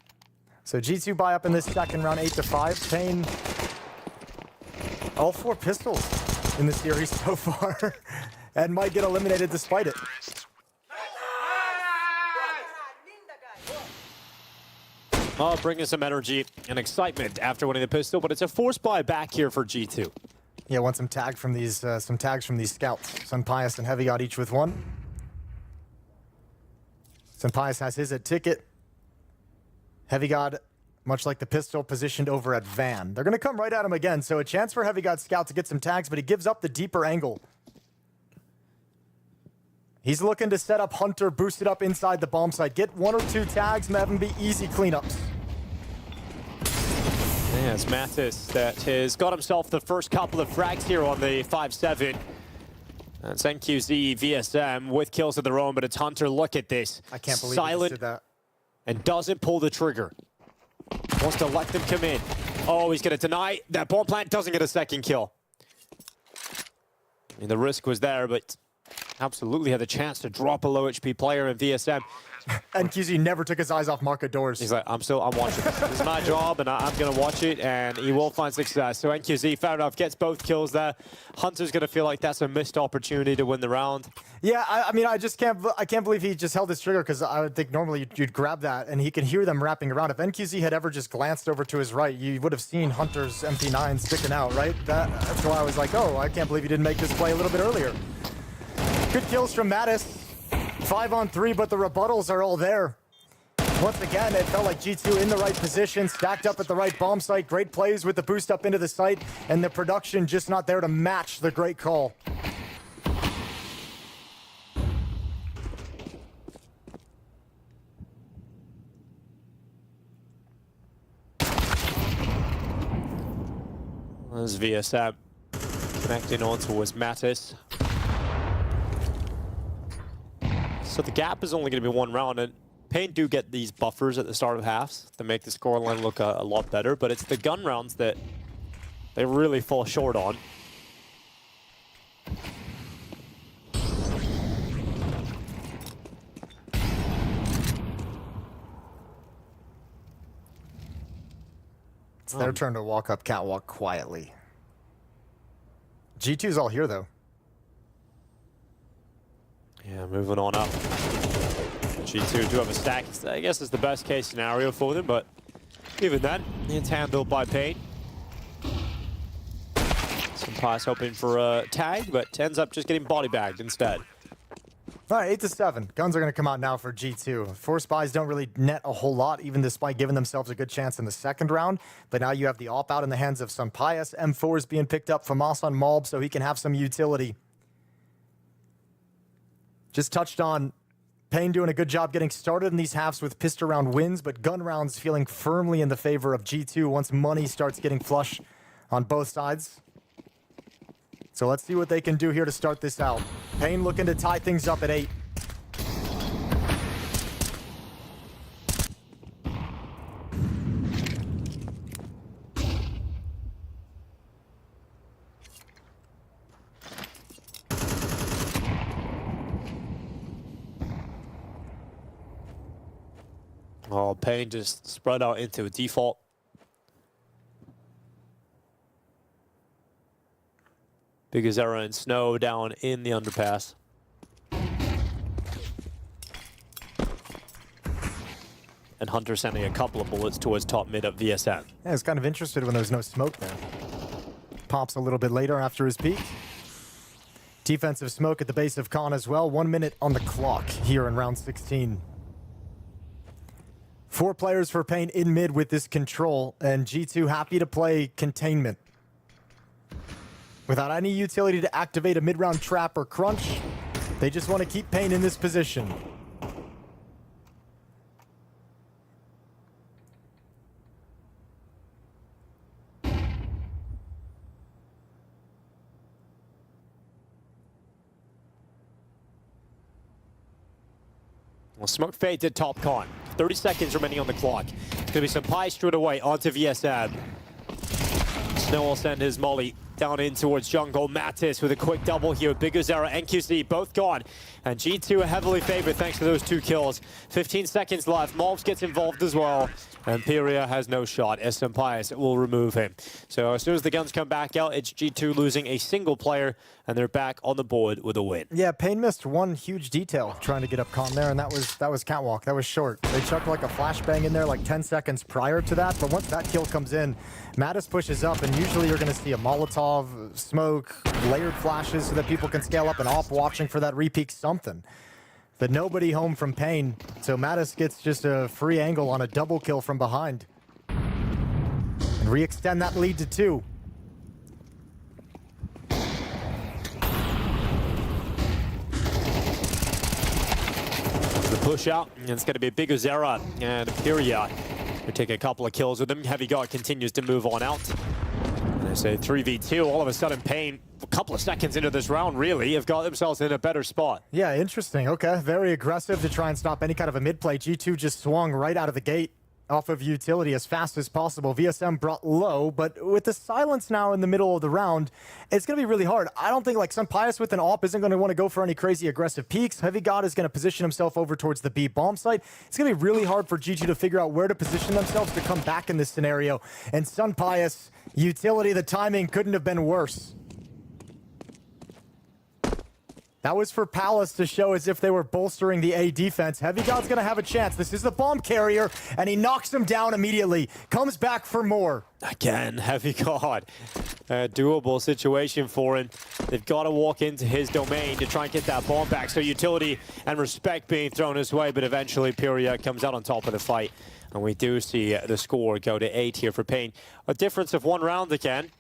So G2 buy up in this second round, 8-5. Payne, all 4 pistols in the series so far. And might get eliminated despite it. Oh, bringing some energy and excitement after winning the pistol, but it's a forced buy back here for G2. Yeah, want some tags from these scouts. Sampaius and Heavy God each with 1. Sampaius has his at ticket. Heavy God, much like the pistol, positioned over at van. They're going to come right at him again, so a chance for Heavy God scout to get some tags, but he gives up the deeper angle. He's looking to set up Hunter, boost it up inside the bomb site. Get 1 or 2 tags, and have them be easy cleanups. Yeah, it's Natus that has got himself the first couple of frags here on the 5-7. It's NQZ VSM with kills of their own, but it's Hunter. Look at this. I can't believe Silent he did that. And doesn't pull the trigger. Wants to let them come in. Oh, he's going to deny. That bomb plant doesn't get a second kill. I mean, the risk was there, but absolutely had the chance to drop a low HP player in VSM. NQZ never took his eyes off market doors. He's like, I'm watching this. This is my job, and I'm going to watch it, and he will find success. So NQZ, fair enough, gets both kills there. Hunter's going to feel like that's a missed opportunity to win the round. Yeah, I mean, I can't believe he just held his trigger, because I would think normally you'd grab that, and he can hear them wrapping around. If NQZ had ever just glanced over to his right, you would have seen Hunter's MP9 sticking out, right? That's why I was like, oh, I can't believe he didn't make this play a little bit earlier. Good kills from Natus. 5-on-3, but the rebuttals are all there. Once again, it felt like G2 in the right position, stacked up at the right bomb site. Great plays with the boost up into the site, and the production just not there to match the great call. There's VSM connecting on towards Natus. So the gap is only going to be one round, and Pain do get these buffers at the start of halves to make the scoreline look a lot better, but it's the gun rounds that they really fall short on. It's their turn to walk up catwalk quietly. G2's all here, though. Yeah, moving on up. G2 do have a stack. I guess it's the best case scenario for them, but even then, it's handled by Pain. Some pass hoping for a tag, but ends up just getting body bagged instead. All right, 8-7. Guns are going to come out now for G2. Force buys don't really net a whole lot, even despite giving themselves a good chance in the second round. But now you have the op out in the hands of Sunpius. M4 is being picked up from FAMAS on MOUZ, so he can have some utility. Just touched on Pain doing a good job getting started in these halves with pistol round wins, but gun rounds feeling firmly in the favor of G2 once money starts getting flush on both sides. So let's see what they can do here to start this out. Pain looking to tie things up at 8. Oh, Pain just spread out into a default. Biggest error in Snow down in the underpass. And Hunter sending a couple of bullets towards top mid of VSM. Yeah, I was kind of interested when there's no smoke there. Pops a little bit later after his peak. Defensive smoke at the base of Khan as well. 1 minute on the clock here in round 16. 4 players for Pain in mid with this control, and G2 happy to play containment. Without any utility to activate a mid-round trap or crunch, they just want to keep Pain in this position. Well, smoke fade to top con. 30 seconds remaining on the clock. It's going to be some pie straight away onto VSM. Snow will send his molly down in towards jungle. Natus with a quick double here. Biguzera, NQC, both gone. And G2 are heavily favored thanks to those 2 kills. 15 seconds left. MOUZ gets involved as well. And PURIA has no shot. Sunpius will remove him. So as soon as the guns come back out, it's G2 losing a single player, and they're back on the board with a win. Yeah, Pain missed one huge detail trying to get up con there, and that was catwalk. That was short. They chucked like a flashbang in there like 10 seconds prior to that, but once that kill comes in, Natus pushes up, and usually you're going to see a Molotov, smoke, layered flashes so that people can scale up, and op watching for that repeak something. But nobody home from Pain, so Natus gets just a free angle on a double kill from behind. And re-extend that lead to 2. The push out, and it's going to be Biguzera and PURIA. We take a couple of kills with him. Heavy Guard continues to move on out. They say 3v2, all of a sudden Pain, a couple of seconds into this round really, have got themselves in a better spot. Yeah, interesting. Okay, very aggressive to try and stop any kind of a mid play. G2 just swung right out of the gate. off of utility as fast as possible. VSM brought low, but with the silence now in the middle of the round, it's going to be really hard. I don't think like Sunpius with an AWP isn't going to want to go for any crazy aggressive peeks. Heavy God is going to position himself over towards the B bomb site. It's going to be really hard for G2 to figure out where to position themselves to come back in this scenario. And Sunpius, utility, the timing couldn't have been worse. That was for Palace to show as if they were bolstering the A defense. Heavy God's going to have a chance. This is the bomb carrier, and he knocks him down immediately. Comes back for more. Again, Heavy God. A doable situation for him. They've got to walk into his domain to try and get that bomb back. So utility and respect being thrown his way, but eventually PURIA comes out on top of the fight. And we do see the score go to 8 here for Pain. A difference of 1 round again.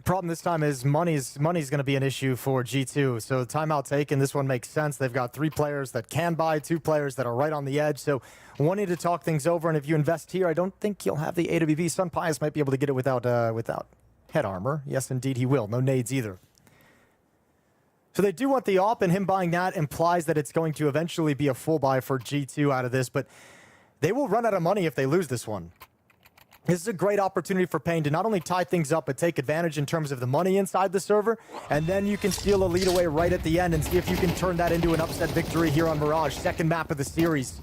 Problem this time is money's going to be an issue for G2. So timeout taken. This one makes sense. They've got 3 players that can buy, 2 players that are right on the edge. So wanting to talk things over, and if you invest here, I don't think you'll have the AWP. Sunpius might be able to get it without head armor. Yes, indeed, he will. No nades either. So they do want the AWP, and him buying that implies that it's going to eventually be a full buy for G2 out of this. But they will run out of money if they lose this one. This is a great opportunity for Pain to not only tie things up, but take advantage in terms of the money inside the server. And then you can steal a lead away right at the end and see if you can turn that into an upset victory here on Mirage. Second map of the series.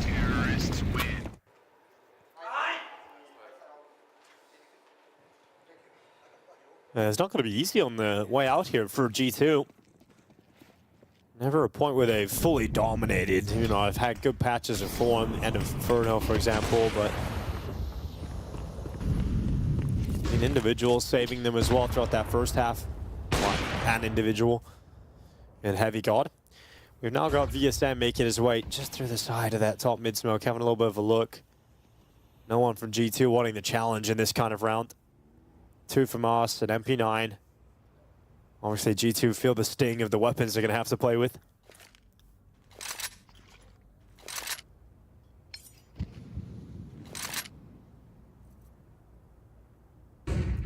Terrorists win. It's not going to be easy on the way out here for G2. Never a point where they've fully dominated. You know, I've had good patches of form, and of Inferno, for example, but an individual saving them as well throughout that first half. An individual and Heavy God. We've now got VSM making his way just through the side of that top mid smoke, having a little bit of a look. No one from G2 wanting the challenge in this kind of round. 2 from us, an MP9. Obviously, G2 feel the sting of the weapons they're going to have to play with.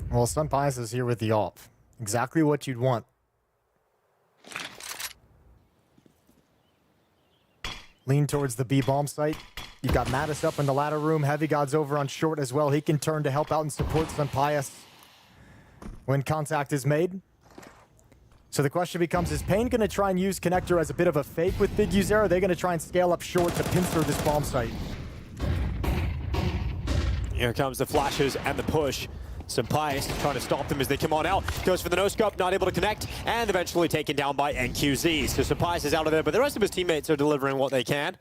Well, Sunpius is here with the AWP. Exactly what you'd want. Lean towards the B bomb site. You've got Natus up in the ladder room. Heavy God's over on short as well. He can turn to help out and support Sunpius when contact is made. So the question becomes, is Pain going to try and use Connector as a bit of a fake with Big User? Or are they going to try and scale up short to pincer this bomb site? Here comes the flashes and the push. Sunpius trying to stop them as they come on out. Goes for the no-scope, not able to connect, and eventually taken down by NQZ. So Sunpius is out of there, but the rest of his teammates are delivering what they can.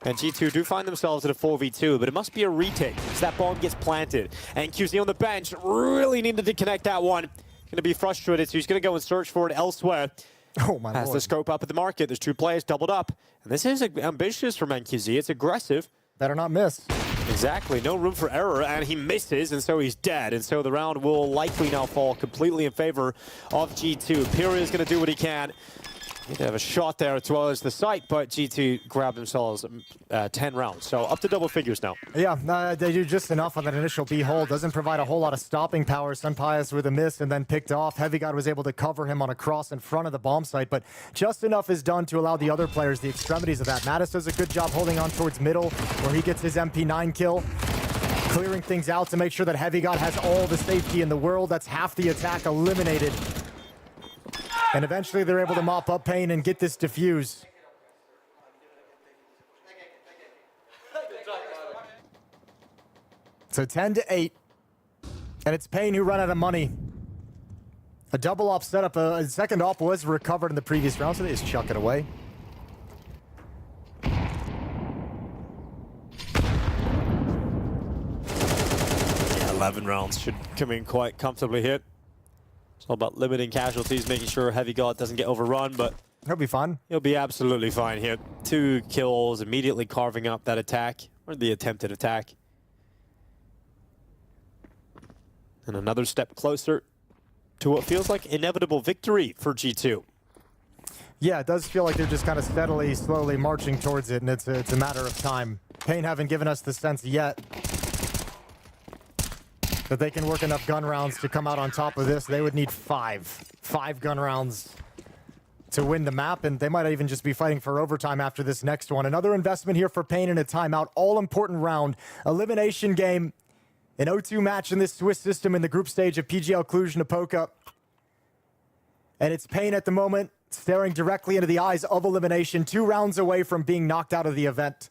And G2 do find themselves at a 4v2, but it must be a retake because that bomb gets planted. NQZ on the bench really needed to connect that one. Going to be frustrated, so he's going to go and search for it elsewhere. Oh my Has lord. the scope up at the market. There's 2 players doubled up. And this is ambitious from NQZ. It's aggressive. Better not miss. Exactly. No room for error, and he misses, and so he's dead. And so the round will likely now fall completely in favor of G2. PURIA is going to do what he can. Need to have a shot there as well as the site, but G2 grab themselves 10 rounds. So up to double figures now. Yeah, they do just enough on that initial B hold. Doesn't provide a whole lot of stopping power. Sunpius with a miss and then picked off. Heavy God was able to cover him on a cross in front of the bomb site, but just enough is done to allow the other players the extremities of that. Natus does a good job holding on towards middle, where he gets his MP9 kill. Clearing things out to make sure that Heavy God has all the safety in the world. That's half the attack eliminated. And eventually they're able to mop up Pain and get this defuse. So 10-8. And it's Pain who run out of money. A double op setup. A second op was recovered in the previous round, so they just chuck it away. Yeah, 11 rounds should come in quite comfortably here. It's all about limiting casualties, making sure Heavy God doesn't get overrun, but he'll be fine. He'll be absolutely fine here. 2 kills, immediately carving up that attack, or the attempted attack. And another step closer to what feels like inevitable victory for G2. Yeah, it does feel like they're just kind of steadily, slowly marching towards it, and it's a matter of time. Pain haven't given us the sense yet that they can work enough gun rounds to come out on top of this. They would need 5 gun rounds to win the map, and they might even just be fighting for overtime after this next one. Another investment here for Pain in a timeout. All-important round. Elimination game. An 0-2 match in this Swiss system in the group stage of PGL Cluj-Napoca. And it's Pain at the moment, staring directly into the eyes of elimination, 2 rounds away from being knocked out of the event.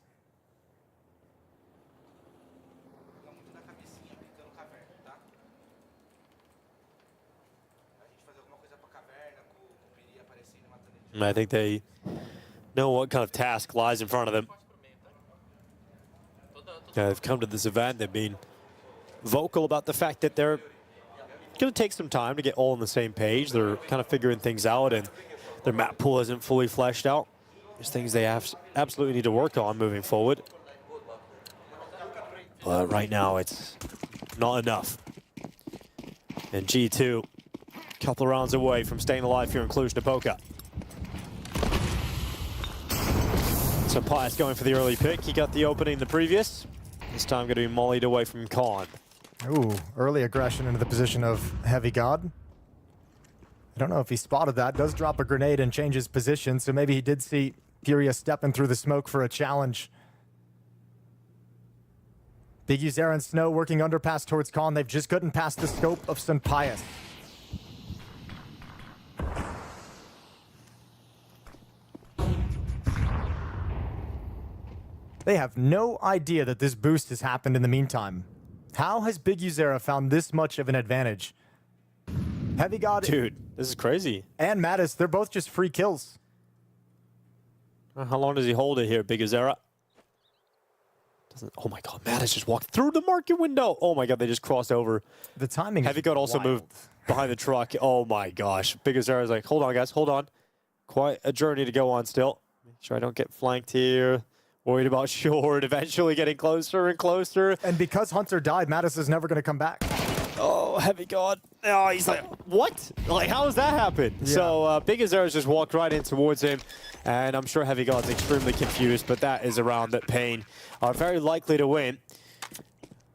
I think they know what kind of task lies in front of them. They've come to this event, they've been vocal about the fact that they're going to take some time to get all on the same page. They're kind of figuring things out, and their map pool isn't fully fleshed out. There's things they absolutely need to work on moving forward. But right now, it's not enough. And G2, a couple of rounds away from staying alive here in Cluj-Napoca. So Pius going for the early pick. He got the opening the previous. This time going to be mollied away from Khan. Ooh, early aggression into the position of Heavy God. I don't know if he spotted that. Does drop a grenade and change his position, so maybe he did see FURIA stepping through the smoke for a challenge. Big Vincere and Snow working underpass towards Khan. They've just couldn't pass the scope of St. Pius. They have no idea that this boost has happened in the meantime. How has Big Vincere found this much of an advantage? Heavy God... Dude, this is crazy. And Natus, they're both just free kills. How long does he hold it here, Big Vincere? Oh my god, Natus just walked through the market window. Oh my god, they just crossed over. The timing Heavy God also moved behind the truck. Oh my gosh. Big Vincere is like, hold on guys, hold on. Quite a journey to go on still. Make sure I don't get flanked here. Worried about Short, eventually getting closer and closer. And because Hunter died, Natus is never going to come back. Oh, Heavy God. Oh, he's like, what? Like, how does that happen? Yeah. So, Big Vincere just walked right in towards him, and I'm sure Heavy God's extremely confused, but that is a round that Pain are very likely to win.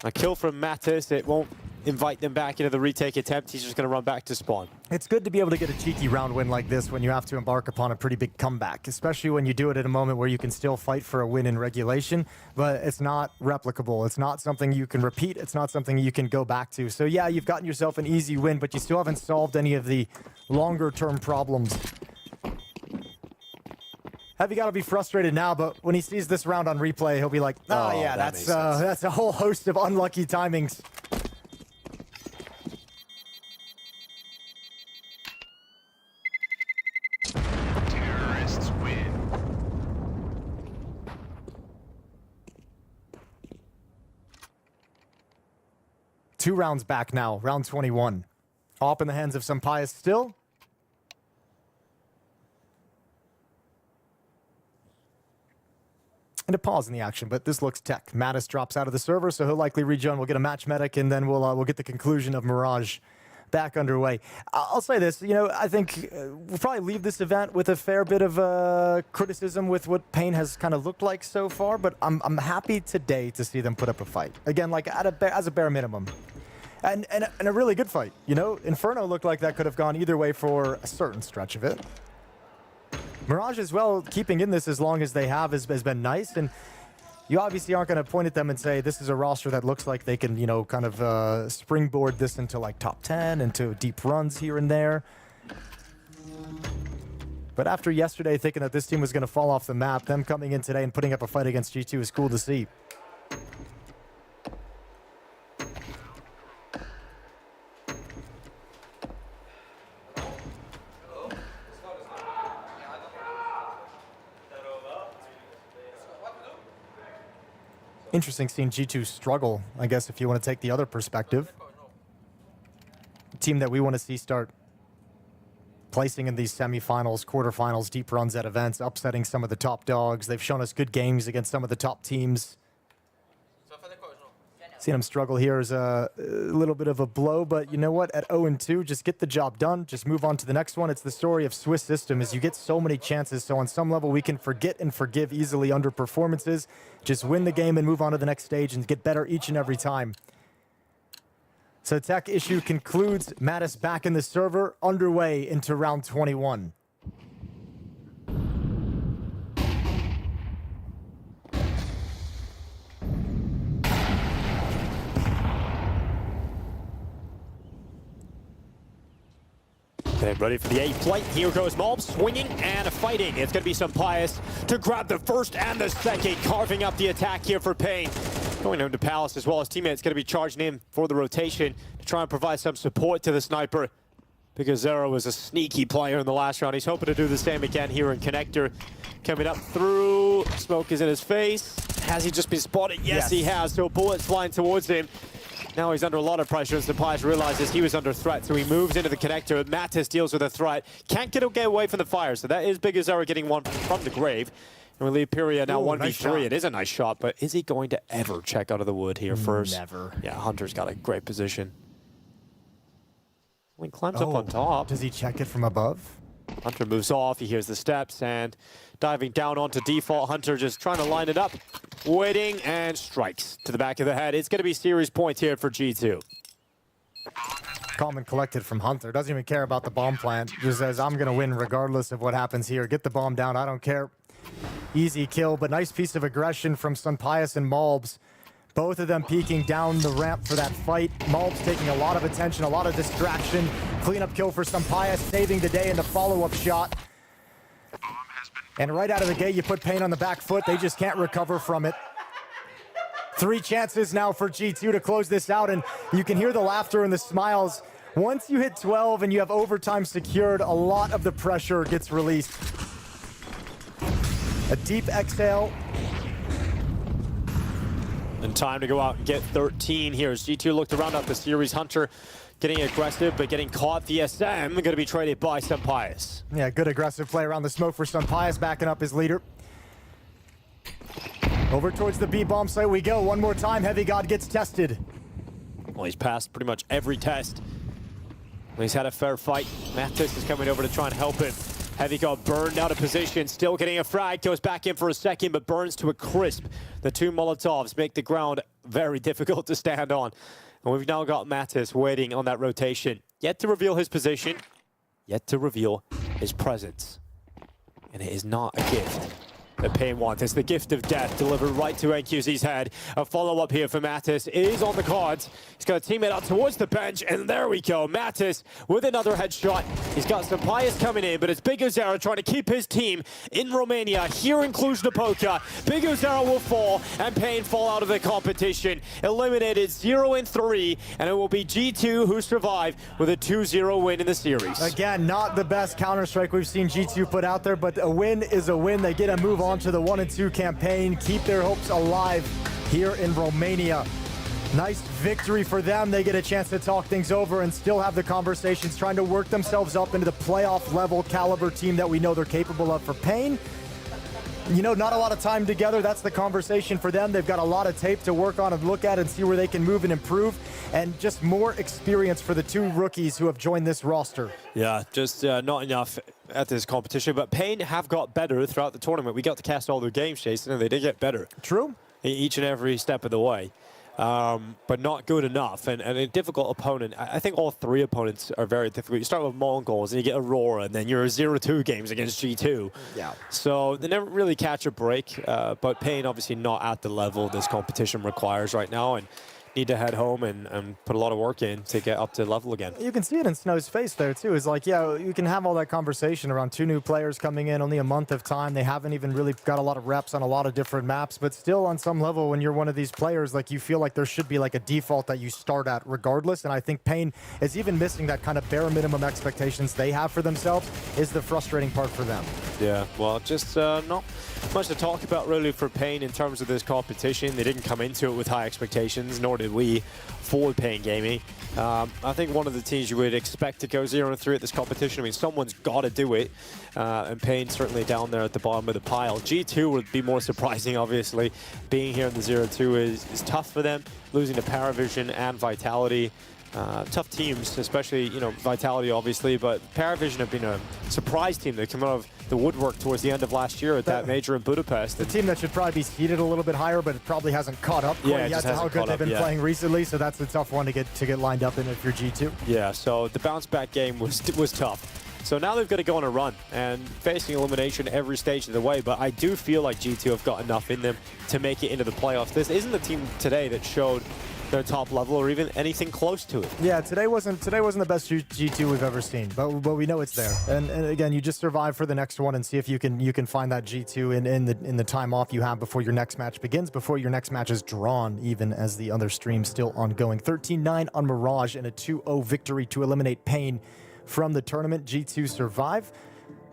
A kill from Natus, it won't invite them back into the retake attempt. He's just going to run back to spawn. It's good to be able to get a cheeky round win like this when you have to embark upon a pretty big comeback, especially when you do it at a moment where you can still fight for a win in regulation, but it's not replicable. It's not something you can repeat. It's not something you can go back to. So yeah, you've gotten yourself an easy win, but you still haven't solved any of the longer-term problems. Heavy got to be frustrated now, but when he sees this round on replay, he'll be like, oh yeah, that's a whole host of unlucky timings. Terrorists win. Two rounds back now, round 21. Op in the hands of St. Pius still. And a pause in the action, but this looks tech. Natus drops out of the server, so he'll likely rejoin. We'll get a match medic, and then we'll get the conclusion of Mirage back underway. I'll say this, you know, I think we'll probably leave this event with a fair bit of criticism with what Pain has kind of looked like so far, but I'm happy today to see them put up a fight. Again, like as a bare minimum. And a really good fight, you know? Inferno looked like that could have gone either way for a certain stretch of it. Mirage as well, keeping in this as long as they have has been nice, and you obviously aren't going to point at them and say this is a roster that looks like they can, you know, kind of springboard this into like top 10, into deep runs here and there. But after yesterday thinking that this team was going to fall off the map, them coming in today and putting up a fight against G2 is cool to see. Interesting seeing G2 struggle, I guess, if you want to take the other perspective. A team that we want to see start placing in these semifinals, quarterfinals, deep runs at events, upsetting some of the top dogs. They've shown us good games against some of the top teams. Seeing them struggle here is a little bit of a blow, but you know what? At 0-2, just get the job done. Just move on to the next one. It's the story of Swiss system is you get so many chances, so on some level we can forget and forgive easily under performances. Just win the game and move on to the next stage and get better each and every time. So tech issue concludes. Natus back in the server, underway into round 21. Okay, ready for the A flight. Here goes MOUZ, swinging and fighting. It's going to be some Pius to grab the first and the second, carving up the attack here for Pain. Going home to Palace as well. His teammates going to be charging in for the rotation to try and provide some support to the sniper. Because Zero was a sneaky player in the last round. He's hoping to do the same again here in Connector. Coming up through. Smoke is in his face. Has he just been spotted? Yes, he has. So bullets flying towards him. Now he's under a lot of pressure as Pius realizes he was under threat. So he moves into the Connector. Natus deals with a threat. Can't get away from the fire. So that is Big Zero getting one from the grave. And we leave PURIA now 1v3. Nice, it is a nice shot, but is he going to ever check out of the wood here first? Never. Yeah, Hunter's got a great position. He climbs up on top. Does he check it from above? Hunter moves off, he hears the steps, and diving down onto default. Hunter just trying to line it up, waiting, and strikes to the back of the head. It's going to be series points here for G2. Calm and collected from Hunter. Doesn't even care about the bomb plant. Just says, I'm going to win regardless of what happens here. Get the bomb down, I don't care. Easy kill, but nice piece of aggression from Pius and MOUZ. Both of them peeking down the ramp for that fight. MOUZ taking a lot of attention, a lot of distraction. Cleanup kill for Pius, saving the day in the follow-up shot. And right out of the gate, you put Pain on the back foot. They just can't recover from it. 3 chances now for G2 to close this out, and you can hear the laughter and the smiles. Once you hit 12 and you have overtime secured, a lot of the pressure gets released. A deep exhale. And time to go out and get 13 here as G2 looked around up the series. Hunter getting aggressive, but getting caught. The SM going to be traded by Pius. Yeah, good aggressive play around the smoke for Pius, backing up his leader. Over towards the B-bomb site we go. One more time, Heavy God gets tested. Well, he's passed pretty much every test. He's had a fair fight. Natus is coming over to try and help him. Heavy got burned out of position, still getting a frag, goes back in for a second, but burns to a crisp. The 2 Molotovs make the ground very difficult to stand on. And we've now got Natus waiting on that rotation. Yet to reveal his position, yet to reveal his presence. And it is not a gift that Pain wants. It's the gift of death delivered right to NQZ's head. A follow-up here for Natus is on the cards. He's got a teammate out towards the bench, and there we go. Natus with another headshot. He's got some Pius coming in, but it's Big Zero trying to keep his team in Romania, here in Cluj-Napoca. Big Zero will fall, and Pain fall out of the competition. Eliminated 0-3, and it will be G2 who survive with a 2-0 win in the series. Again, not the best Counter-Strike we've seen G2 put out there, but a win is a win. They get a move on to the 1-2 campaign, keep their hopes alive here in Romania. Nice victory for them. They get a chance to talk things over and still have the conversations, trying to work themselves up into the playoff level caliber team that we know they're capable of. For Pain, you know, not a lot of time together. That's the conversation for them. They've got a lot of tape to work on and look at and see where they can move and improve, and just more experience for the 2 rookies who have joined this roster. Yeah, just not enough at this competition, but Pain have got better throughout the tournament. We got to cast all their games, Jason, and they did get better. True. Each and every step of the way. But not good enough, and a difficult opponent. I think all 3 opponents are very difficult. You start with MongolZ, and you get Aurora, and then you're 0-2 games against G2. Yeah. So they never really catch a break, but Pain obviously not at the level this competition requires right now, and need to head home and put a lot of work in to get up to level again. You can see it in Snow's face there too. It's like, yeah, you can have all that conversation around 2 new players coming in, only a month of time. They haven't even really got a lot of reps on a lot of different maps, but still on some level, when you're one of these players, like, you feel like there should be like a default that you start at regardless. And I think Pain is even missing that kind of bare minimum expectations they have for themselves is the frustrating part for them. Yeah, well, just not much to talk about really for Pain in terms of this competition. They didn't come into it with high expectations, nor did we for Pain Gaming. I think one of the teams you would expect to go 0-3 at this competition. I mean, someone's got to do it, and Pain certainly down there at the bottom of the pile. G2 would be more surprising, obviously. Being here in the 0-2 is tough for them, losing to PARIVISION and Vitality. Tough teams, especially, you know, Vitality obviously, but PARIVISION have been a surprise team. They come out of the woodwork towards the end of last year at that major in Budapest. The team that should probably be seated a little bit higher, but it probably hasn't caught up quite yet to how good they've been playing recently. So that's a tough one to get lined up in if you're G2. Yeah, so the bounce back game was tough. So now they've got to go on a run and facing elimination every stage of the way. But I do feel like G2 have got enough in them to make it into the playoffs. This isn't the team today that showed their top level or even anything close to it. Yeah, today wasn't the best G2 we've ever seen, but we know it's there. And again, you just survive for the next one and see if you can find that G2 in the time off you have before your next match begins, before your next match is drawn, even as the other stream's still ongoing. 13-9 on Mirage and a 2-0 victory to eliminate Pain from the tournament. G2 survive.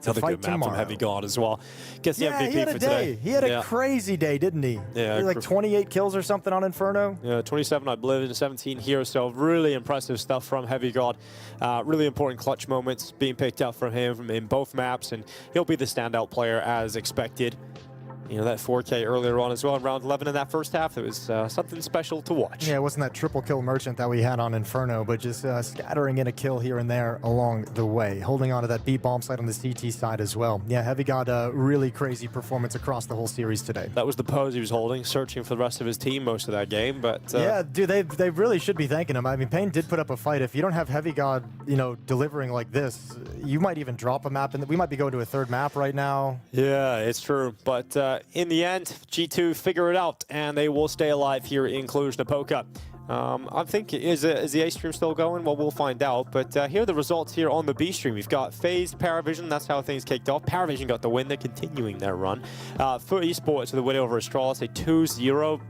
Another good map from Heavy God as well. Gets the MVP for today. He had a crazy day, didn't he? Yeah. He had like 28 kills or something on Inferno. Yeah, 27, I believe, and 17 here. So really impressive stuff from Heavy God. Really important clutch moments being picked up from him in both maps, and he'll be the standout player as expected. You know, that 4K earlier on as well in round 11 in that first half, it was something special to watch. Yeah, it wasn't that triple kill merchant that we had on Inferno, but just scattering in a kill here and there along the way. Holding on to that B bomb site on the CT side as well. Yeah, Heavy got a really crazy performance across the whole series today. That was the pose he was holding, searching for the rest of his team most of that game, but... yeah, dude, they really should be thanking him. I mean, Pain did put up a fight. If you don't have Heavy God, you know, delivering like this, you might even drop a map, and we might be going to a third map right now. Yeah, it's true, but in the end, G2 figure it out, and they will stay alive here in Cluj-Napoca. I think, is the A stream still going? Well, we'll find out. But here are the results here on the B stream. We've got FaZe, PARIVISION. That's how things kicked off. PARIVISION got the win. They're continuing their run. FUT Esports with the win over Astralis, a 2-0.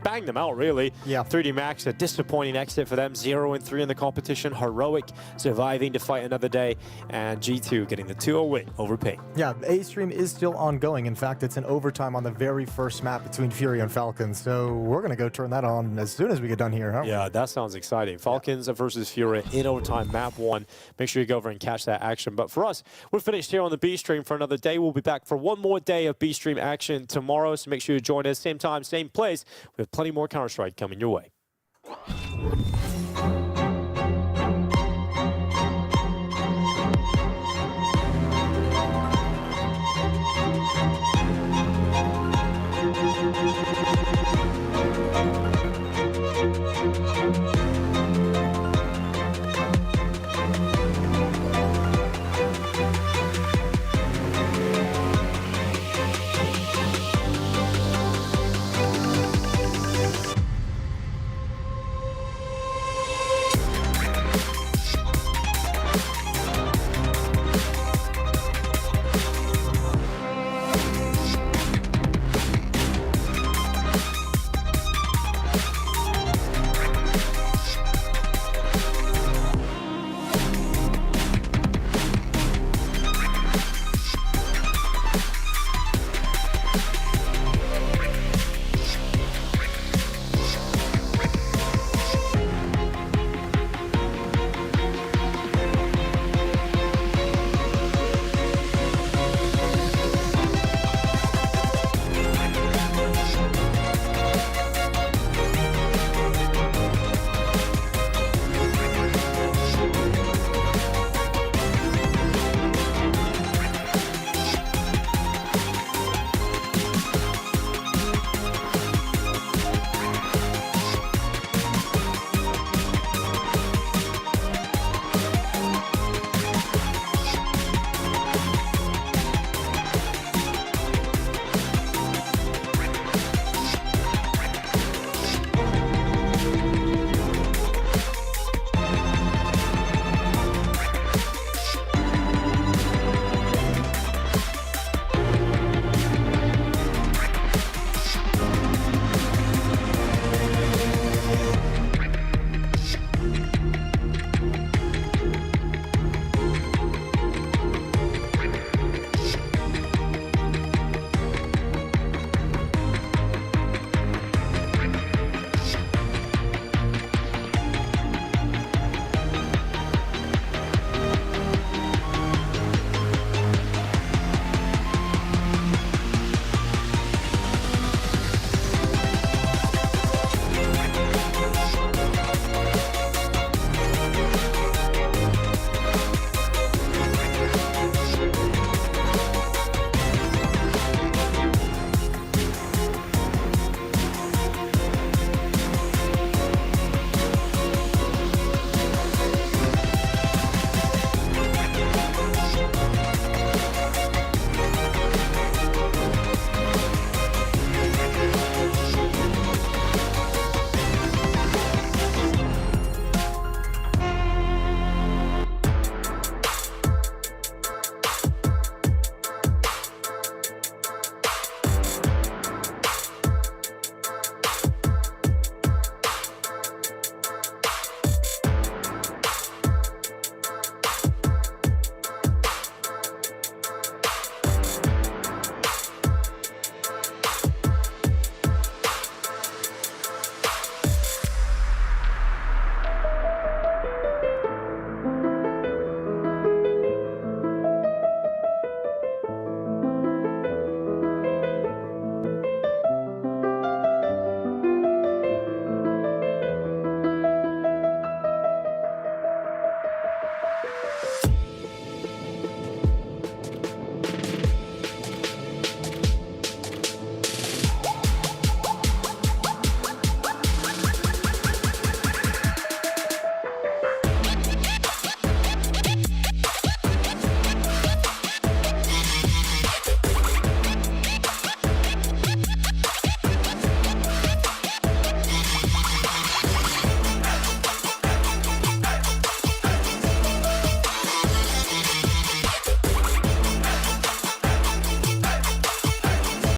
Banged them out, really. Yeah. 3D Max, a disappointing exit for them. 0-3 in the competition. Heroic surviving to fight another day. And G2 getting the 2-0 win over Pain. Yeah, A stream is still ongoing. In fact, it's an overtime on the very first map between FURIA and Falcons. So we're going to go turn that on as soon as we get done here. Yeah, that sounds exciting. Falcons versus FURIA in overtime, map 1. Make sure you go over and catch that action. But for us, we're finished here on the B stream for another day. We'll be back for one more day of B stream action tomorrow. So make sure you join us, same time, same place. We have plenty more Counter-Strike coming your way.